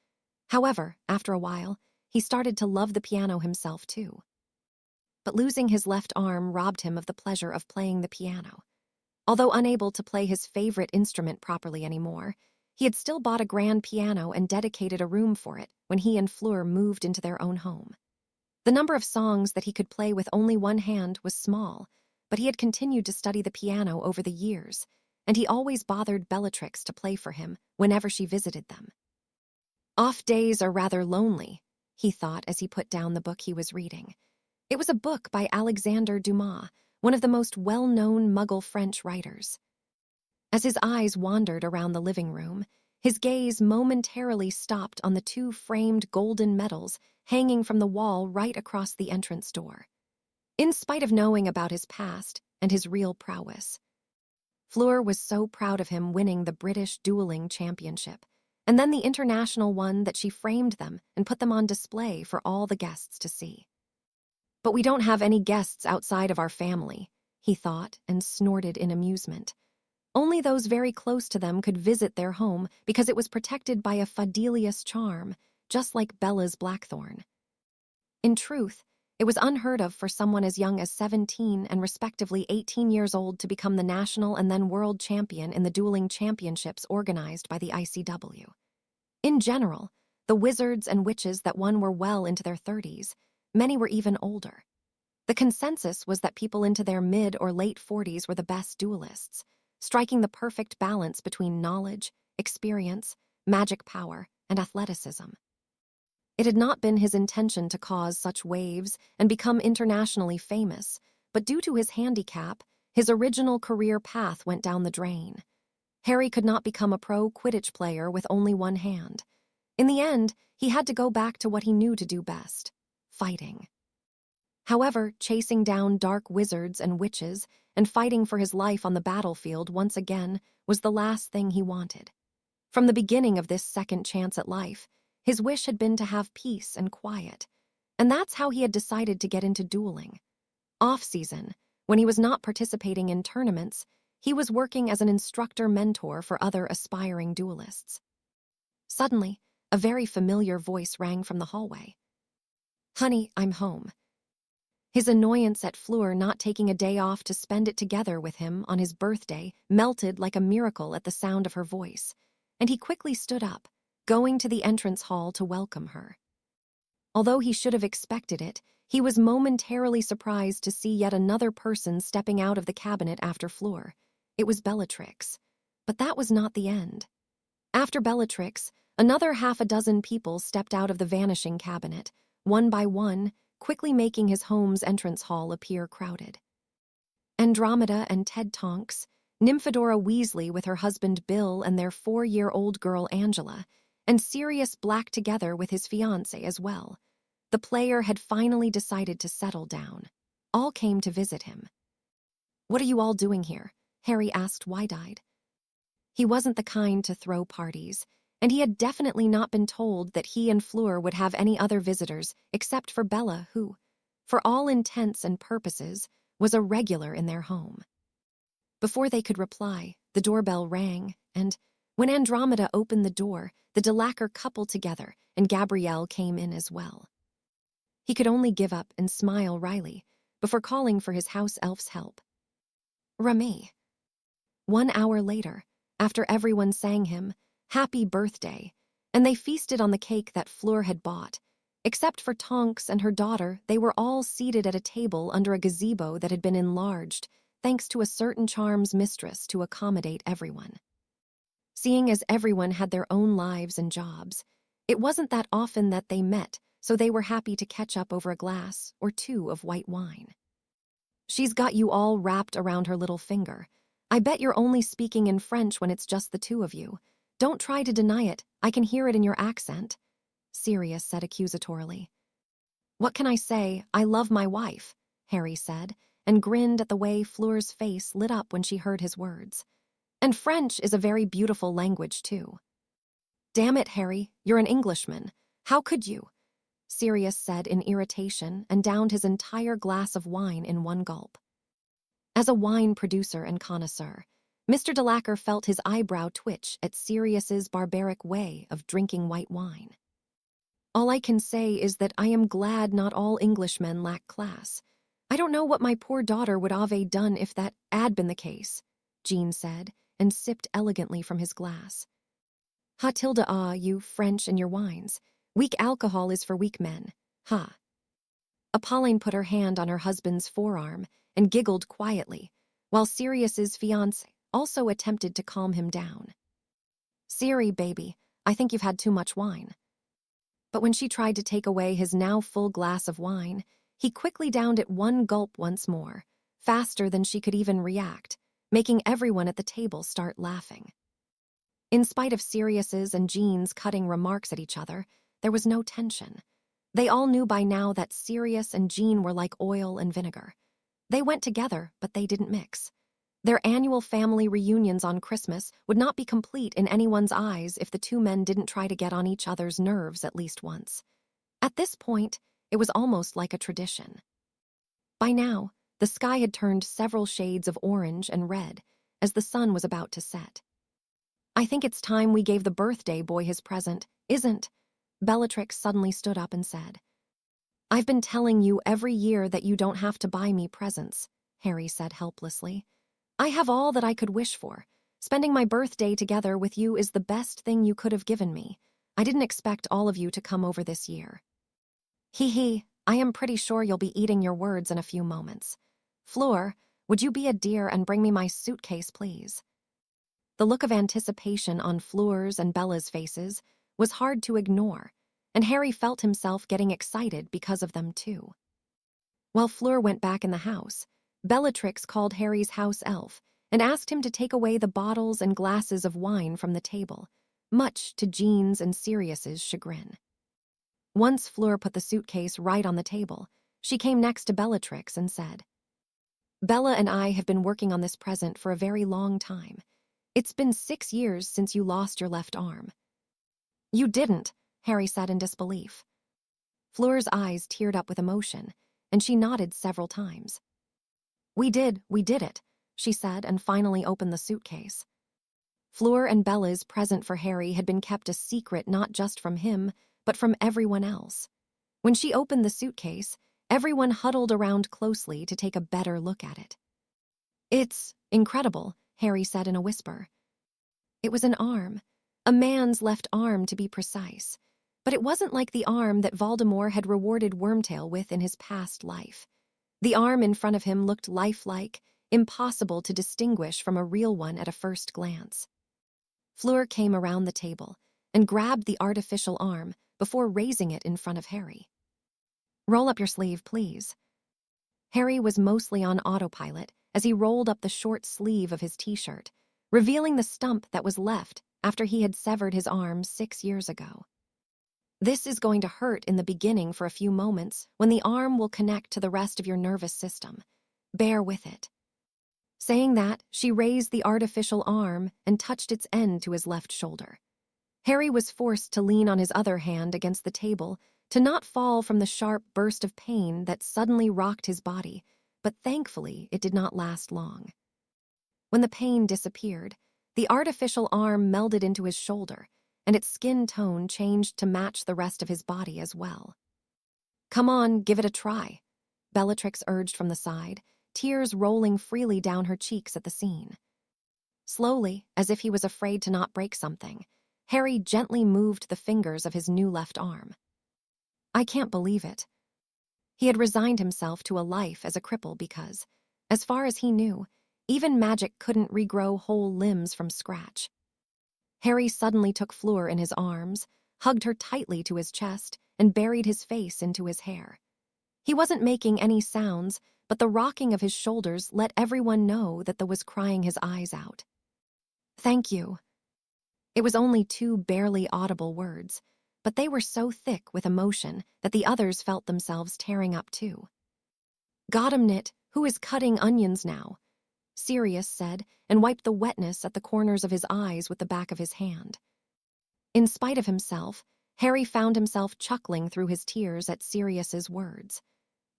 Speaker 1: However, after a while, he started to love the piano himself too. But losing his left arm robbed him of the pleasure of playing the piano. Although unable to play his favorite instrument properly anymore, he had still bought a grand piano and dedicated a room for it when he and Fleur moved into their own home. The number of songs that he could play with only one hand was small, but he had continued to study the piano over the years, and he always bothered Bellatrix to play for him whenever she visited them. Off days are rather lonely, he thought as he put down the book he was reading. It was a book by Alexandre Dumas, one of the most well-known Muggle French writers. As his eyes wandered around the living room, his gaze momentarily stopped on the two framed golden medals hanging from the wall right across the entrance door. In spite of knowing about his past and his real prowess, Fleur was so proud of him winning the British dueling championship, and then the international one that she framed them and put them on display for all the guests to see. But we don't have any guests outside of our family, he thought, and snorted in amusement. Only those very close to them could visit their home because it was protected by a Fadelius charm, just like Bella's Blackthorn. In truth, it was unheard of for someone as young as 17 and respectively 18 years old to become the national and then world champion in the dueling championships organized by the ICW. In general, the wizards and witches that won were well into their 30s, many were even older. The consensus was that people into their mid or late 40s were the best duelists, striking the perfect balance between knowledge, experience, magic power, and athleticism. It had not been his intention to cause such waves and become internationally famous, but due to his handicap, his original career path went down the drain. Harry could not become a pro Quidditch player with only one hand. In the end, he had to go back to what he knew to do best: fighting. However, chasing down dark wizards and witches and fighting for his life on the battlefield once again was the last thing he wanted. From the beginning of this second chance at life, his wish had been to have peace and quiet, and that's how he had decided to get into dueling. Off-season, when he was not participating in tournaments, he was working as an instructor-mentor for other aspiring duelists. Suddenly, a very familiar voice rang from the hallway. "Honey, I'm home." His annoyance at Fleur not taking a day off to spend it together with him on his birthday melted like a miracle at the sound of her voice, and he quickly stood up, going to the entrance hall to welcome her. Although he should have expected it, he was momentarily surprised to see yet another person stepping out of the cabinet after Fleur. It was Bellatrix. But that was not the end. After Bellatrix, another half a dozen people stepped out of the vanishing cabinet, one by one, quickly making his home's entrance hall appear crowded. Andromeda and Ted Tonks, Nymphadora Weasley with her husband Bill and their 4-year-old girl Angela, and Sirius Black together with his fiancée as well. The player had finally decided to settle down. All came to visit him. "What are you all doing here?" Harry asked wide-eyed. He wasn't the kind to throw parties, and he had definitely not been told that he and Fleur would have any other visitors except for Bella, who, for all intents and purposes, was a regular in their home. Before they could reply, the doorbell rang, and when Andromeda opened the door, the Delacour couple together and Gabrielle came in as well. He could only give up and smile wryly before calling for his house elf's help. Remy. 1 hour later, after everyone sang him "Happy Birthday," and they feasted on the cake that Fleur had bought. Except for Tonks and her daughter, they were all seated at a table under a gazebo that had been enlarged, thanks to a certain charm's mistress to accommodate everyone. Seeing as everyone had their own lives and jobs, it wasn't that often that they met, so they were happy to catch up over a glass or two of white wine. She's got you all wrapped around her little finger. I bet you're only speaking in French when it's just the two of you. Don't try to deny it, I can hear it in your accent, Sirius said accusatorily. What can I say? I love my wife, Harry said, and grinned at the way Fleur's face lit up when she heard his words. And French is a very beautiful language, too. Damn it, Harry, you're an Englishman. How could you? Sirius said in irritation and downed his entire glass of wine in one gulp. As a wine producer and connoisseur, Mr. Delacour felt his eyebrow twitch at Sirius's barbaric way of drinking white wine. All I can say is that I am glad not all Englishmen lack class. I don't know what my poor daughter would have done if that had been the case, Jean said, and sipped elegantly from his glass. Ha tilde you French and your wines. Weak alcohol is for weak men. Ha. Apolline put her hand on her husband's forearm and giggled quietly, while Sirius's fiancé also attempted to calm him down. Siri, baby, I think you've had too much wine. But when she tried to take away his now full glass of wine, he quickly downed it one gulp once more, faster than she could even react, making everyone at the table start laughing. In spite of Sirius's and Jean's cutting remarks at each other, there was no tension. They all knew by now that Sirius and Jean were like oil and vinegar. They went together, but they didn't mix. Their annual family reunions on Christmas would not be complete in anyone's eyes if the two men didn't try to get on each other's nerves at least once. At this point, it was almost like a tradition. By now, the sky had turned several shades of orange and red as the sun was about to set. I think it's time we gave the birthday boy his present, isn't? Bellatrix suddenly stood up and said. I've been telling you every year that you don't have to buy me presents, Harry said helplessly. I have all that I could wish for. Spending my birthday together with you is the best thing you could have given me. I didn't expect all of you to come over this year. Hee, I am pretty sure you'll be eating your words in a few moments. Fleur, would you be a dear and bring me my suitcase, please? The look of anticipation on Fleur's and Bella's faces was hard to ignore, and Harry felt himself getting excited because of them too. While Fleur went back in the house, Bellatrix called Harry's house elf and asked him to take away the bottles and glasses of wine from the table, much to Jean's and Sirius's chagrin. Once Fleur put the suitcase right on the table, she came next to Bellatrix and said, Bella and I have been working on this present for a very long time. It's been 6 years since you lost your left arm. You didn't, Harry said in disbelief. Fleur's eyes teared up with emotion, and she nodded several times. We did it, she said, and finally opened the suitcase. Fleur and Bella's present for Harry had been kept a secret not just from him, but from everyone else. When she opened the suitcase, everyone huddled around closely to take a better look at it. It's incredible, Harry said in a whisper. It was an arm, a man's left arm to be precise, but it wasn't like the arm that Voldemort had rewarded Wormtail with in his past life. The arm in front of him looked lifelike, impossible to distinguish from a real one at a first glance. Fleur came around the table and grabbed the artificial arm before raising it in front of Harry. Roll up your sleeve, please. Harry was mostly on autopilot as he rolled up the short sleeve of his t-shirt, revealing the stump that was left after he had severed his arm 6 years ago. This is going to hurt in the beginning for a few moments when the arm will connect to the rest of your nervous system. Bear with it. Saying that, she raised the artificial arm and touched its end to his left shoulder. Harry was forced to lean on his other hand against the table to not fall from the sharp burst of pain that suddenly rocked his body, but thankfully it did not last long. When the pain disappeared, the artificial arm melded into his shoulder, and its skin tone changed to match the rest of his body as well. Come on, give it a try, Bellatrix urged from the side, tears rolling freely down her cheeks at the scene. Slowly, as if he was afraid to not break something, Harry gently moved the fingers of his new left arm. I can't believe it. He had resigned himself to a life as a cripple because, as far as he knew, even magic couldn't regrow whole limbs from scratch. Harry suddenly took Fleur in his arms, hugged her tightly to his chest, and buried his face into his hair. He wasn't making any sounds, but the rocking of his shoulders let everyone know that the was crying his eyes out. "Thank you." It was only two barely audible words, but they were so thick with emotion that the others felt themselves tearing up too. "Got him, Knit. Who is cutting onions now?" Sirius said, and wiped the wetness at the corners of his eyes with the back of his hand. In spite of himself, Harry found himself chuckling through his tears at Sirius's words.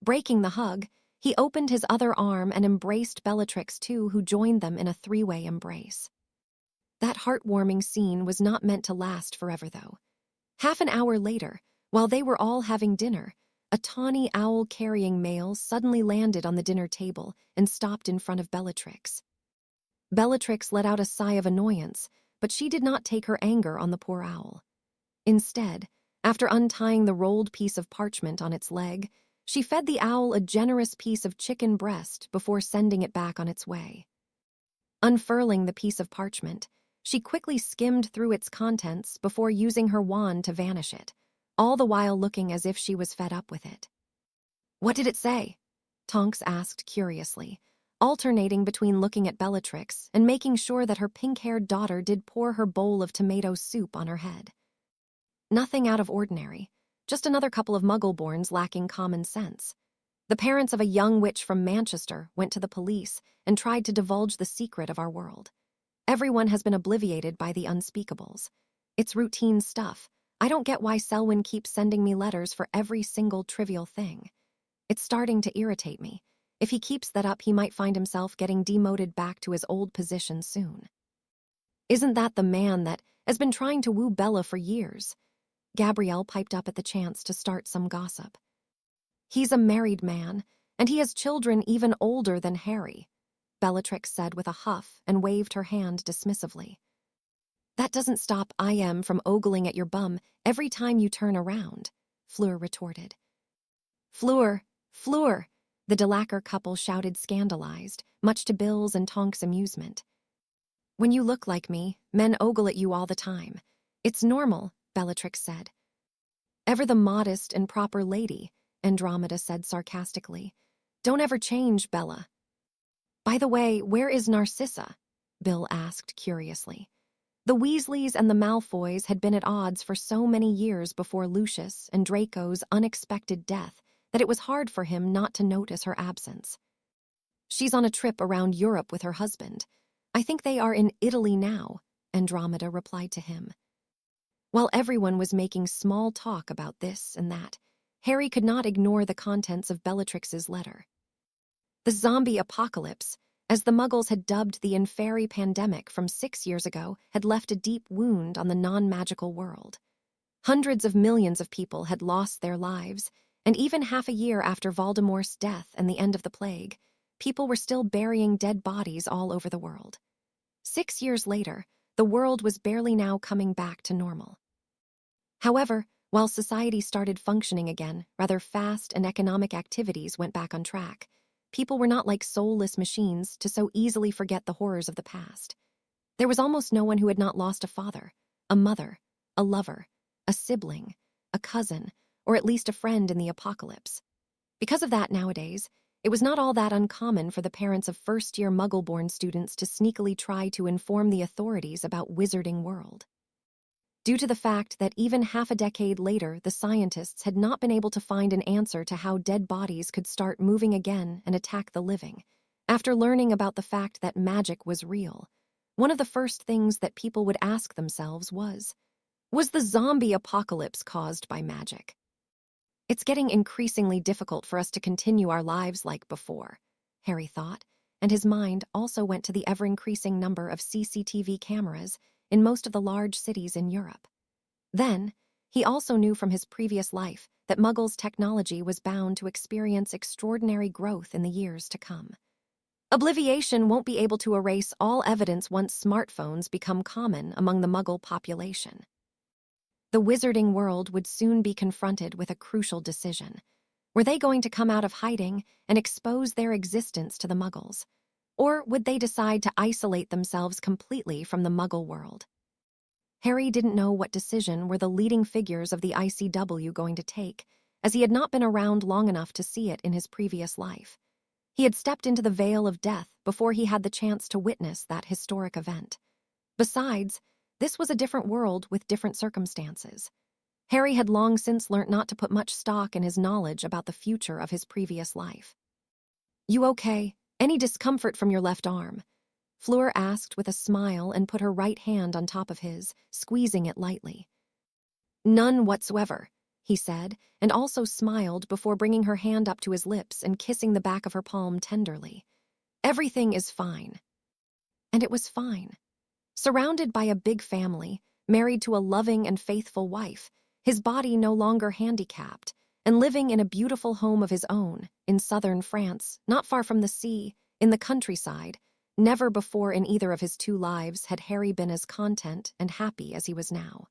Speaker 1: Breaking the hug, he opened his other arm and embraced Bellatrix too, who joined them in a three-way embrace. That heartwarming scene was not meant to last forever, though. Half an hour later, while they were all having dinner, a tawny owl-carrying male suddenly landed on the dinner table and stopped in front of Bellatrix. Bellatrix let out a sigh of annoyance, but she did not take her anger on the poor owl. Instead, after untying the rolled piece of parchment on its leg, she fed the owl a generous piece of chicken breast before sending it back on its way. Unfurling the piece of parchment, she quickly skimmed through its contents before using her wand to vanish it, all the while looking as if she was fed up with it. "What did it say?" Tonks asked curiously, alternating between looking at Bellatrix and making sure that her pink-haired daughter did pour her bowl of tomato soup on her head. "Nothing out of ordinary, just another couple of Muggle-borns lacking common sense. The parents of a young witch from Manchester went to the police and tried to divulge the secret of our world. Everyone has been obliviated by the unspeakables. It's routine stuff. I don't get why Selwyn keeps sending me letters for every single trivial thing. It's starting to irritate me. If he keeps that up, he might find himself getting demoted back to his old position soon." "Isn't that the man that has been trying to woo Bella for years?" Gabrielle piped up at the chance to start some gossip. "He's a married man, and he has children even older than Harry," Bellatrix said with a huff and waved her hand dismissively. "That doesn't stop I from ogling at your bum every time you turn around," Fleur retorted. "Fleur! Fleur!" the Delacour couple shouted scandalized, much to Bill's and Tonk's amusement. "When you look like me, men ogle at you all the time. It's normal," Bellatrix said. "Ever the modest and proper lady," Andromeda said sarcastically. "Don't ever change, Bella." "By the way, where is Narcissa?" Bill asked curiously. The Weasleys and the Malfoys had been at odds for so many years before Lucius and Draco's unexpected death that it was hard for him not to notice her absence. "She's on a trip around Europe with her husband. I think they are in Italy now," Andromeda replied to him. While everyone was making small talk about this and that, Harry could not ignore the contents of Bellatrix's letter. The zombie apocalypse, as the Muggles had dubbed the Inferi pandemic from 6 years ago, had left a deep wound on the non-magical world. Hundreds of millions of people had lost their lives, and even half a year after Voldemort's death and the end of the plague, people were still burying dead bodies all over the world. 6 years later, the world was barely now coming back to normal. However, while society started functioning again rather fast and economic activities went back on track, people were not like soulless machines to so easily forget the horrors of the past. There was almost no one who had not lost a father, a mother, a lover, a sibling, a cousin, or at least a friend in the apocalypse. Because of that, nowadays, it was not all that uncommon for the parents of first-year Muggle-born students to sneakily try to inform the authorities about Wizarding World. Due to the fact that even half a decade later, the scientists had not been able to find an answer to how dead bodies could start moving again and attack the living. After learning about the fact that magic was real, one of the first things that people would ask themselves was the zombie apocalypse caused by magic? "It's getting increasingly difficult for us to continue our lives like before," Harry thought, and his mind also went to the ever-increasing number of CCTV cameras in most of the large cities in Europe. Then, he also knew from his previous life that Muggles' technology was bound to experience extraordinary growth in the years to come. Obliviation won't be able to erase all evidence once smartphones become common among the Muggle population. The Wizarding World would soon be confronted with a crucial decision. Were they going to come out of hiding and expose their existence to the Muggles? Or would they decide to isolate themselves completely from the Muggle world? Harry didn't know what decision were the leading figures of the ICW going to take, as he had not been around long enough to see it in his previous life. He had stepped into the veil of death before he had the chance to witness that historic event. Besides, this was a different world with different circumstances. Harry had long since learnt not to put much stock in his knowledge about the future of his previous life. "You okay? Any discomfort from your left arm?" Fleur asked with a smile and put her right hand on top of his, squeezing it lightly. "None whatsoever," he said, and also smiled before bringing her hand up to his lips and kissing the back of her palm tenderly. "Everything is fine." And it was fine. Surrounded by a big family, married to a loving and faithful wife, his body no longer handicapped, and living in a beautiful home of his own, in southern France, not far from the sea, in the countryside, never before in either of his two lives had Harry been as content and happy as he was now.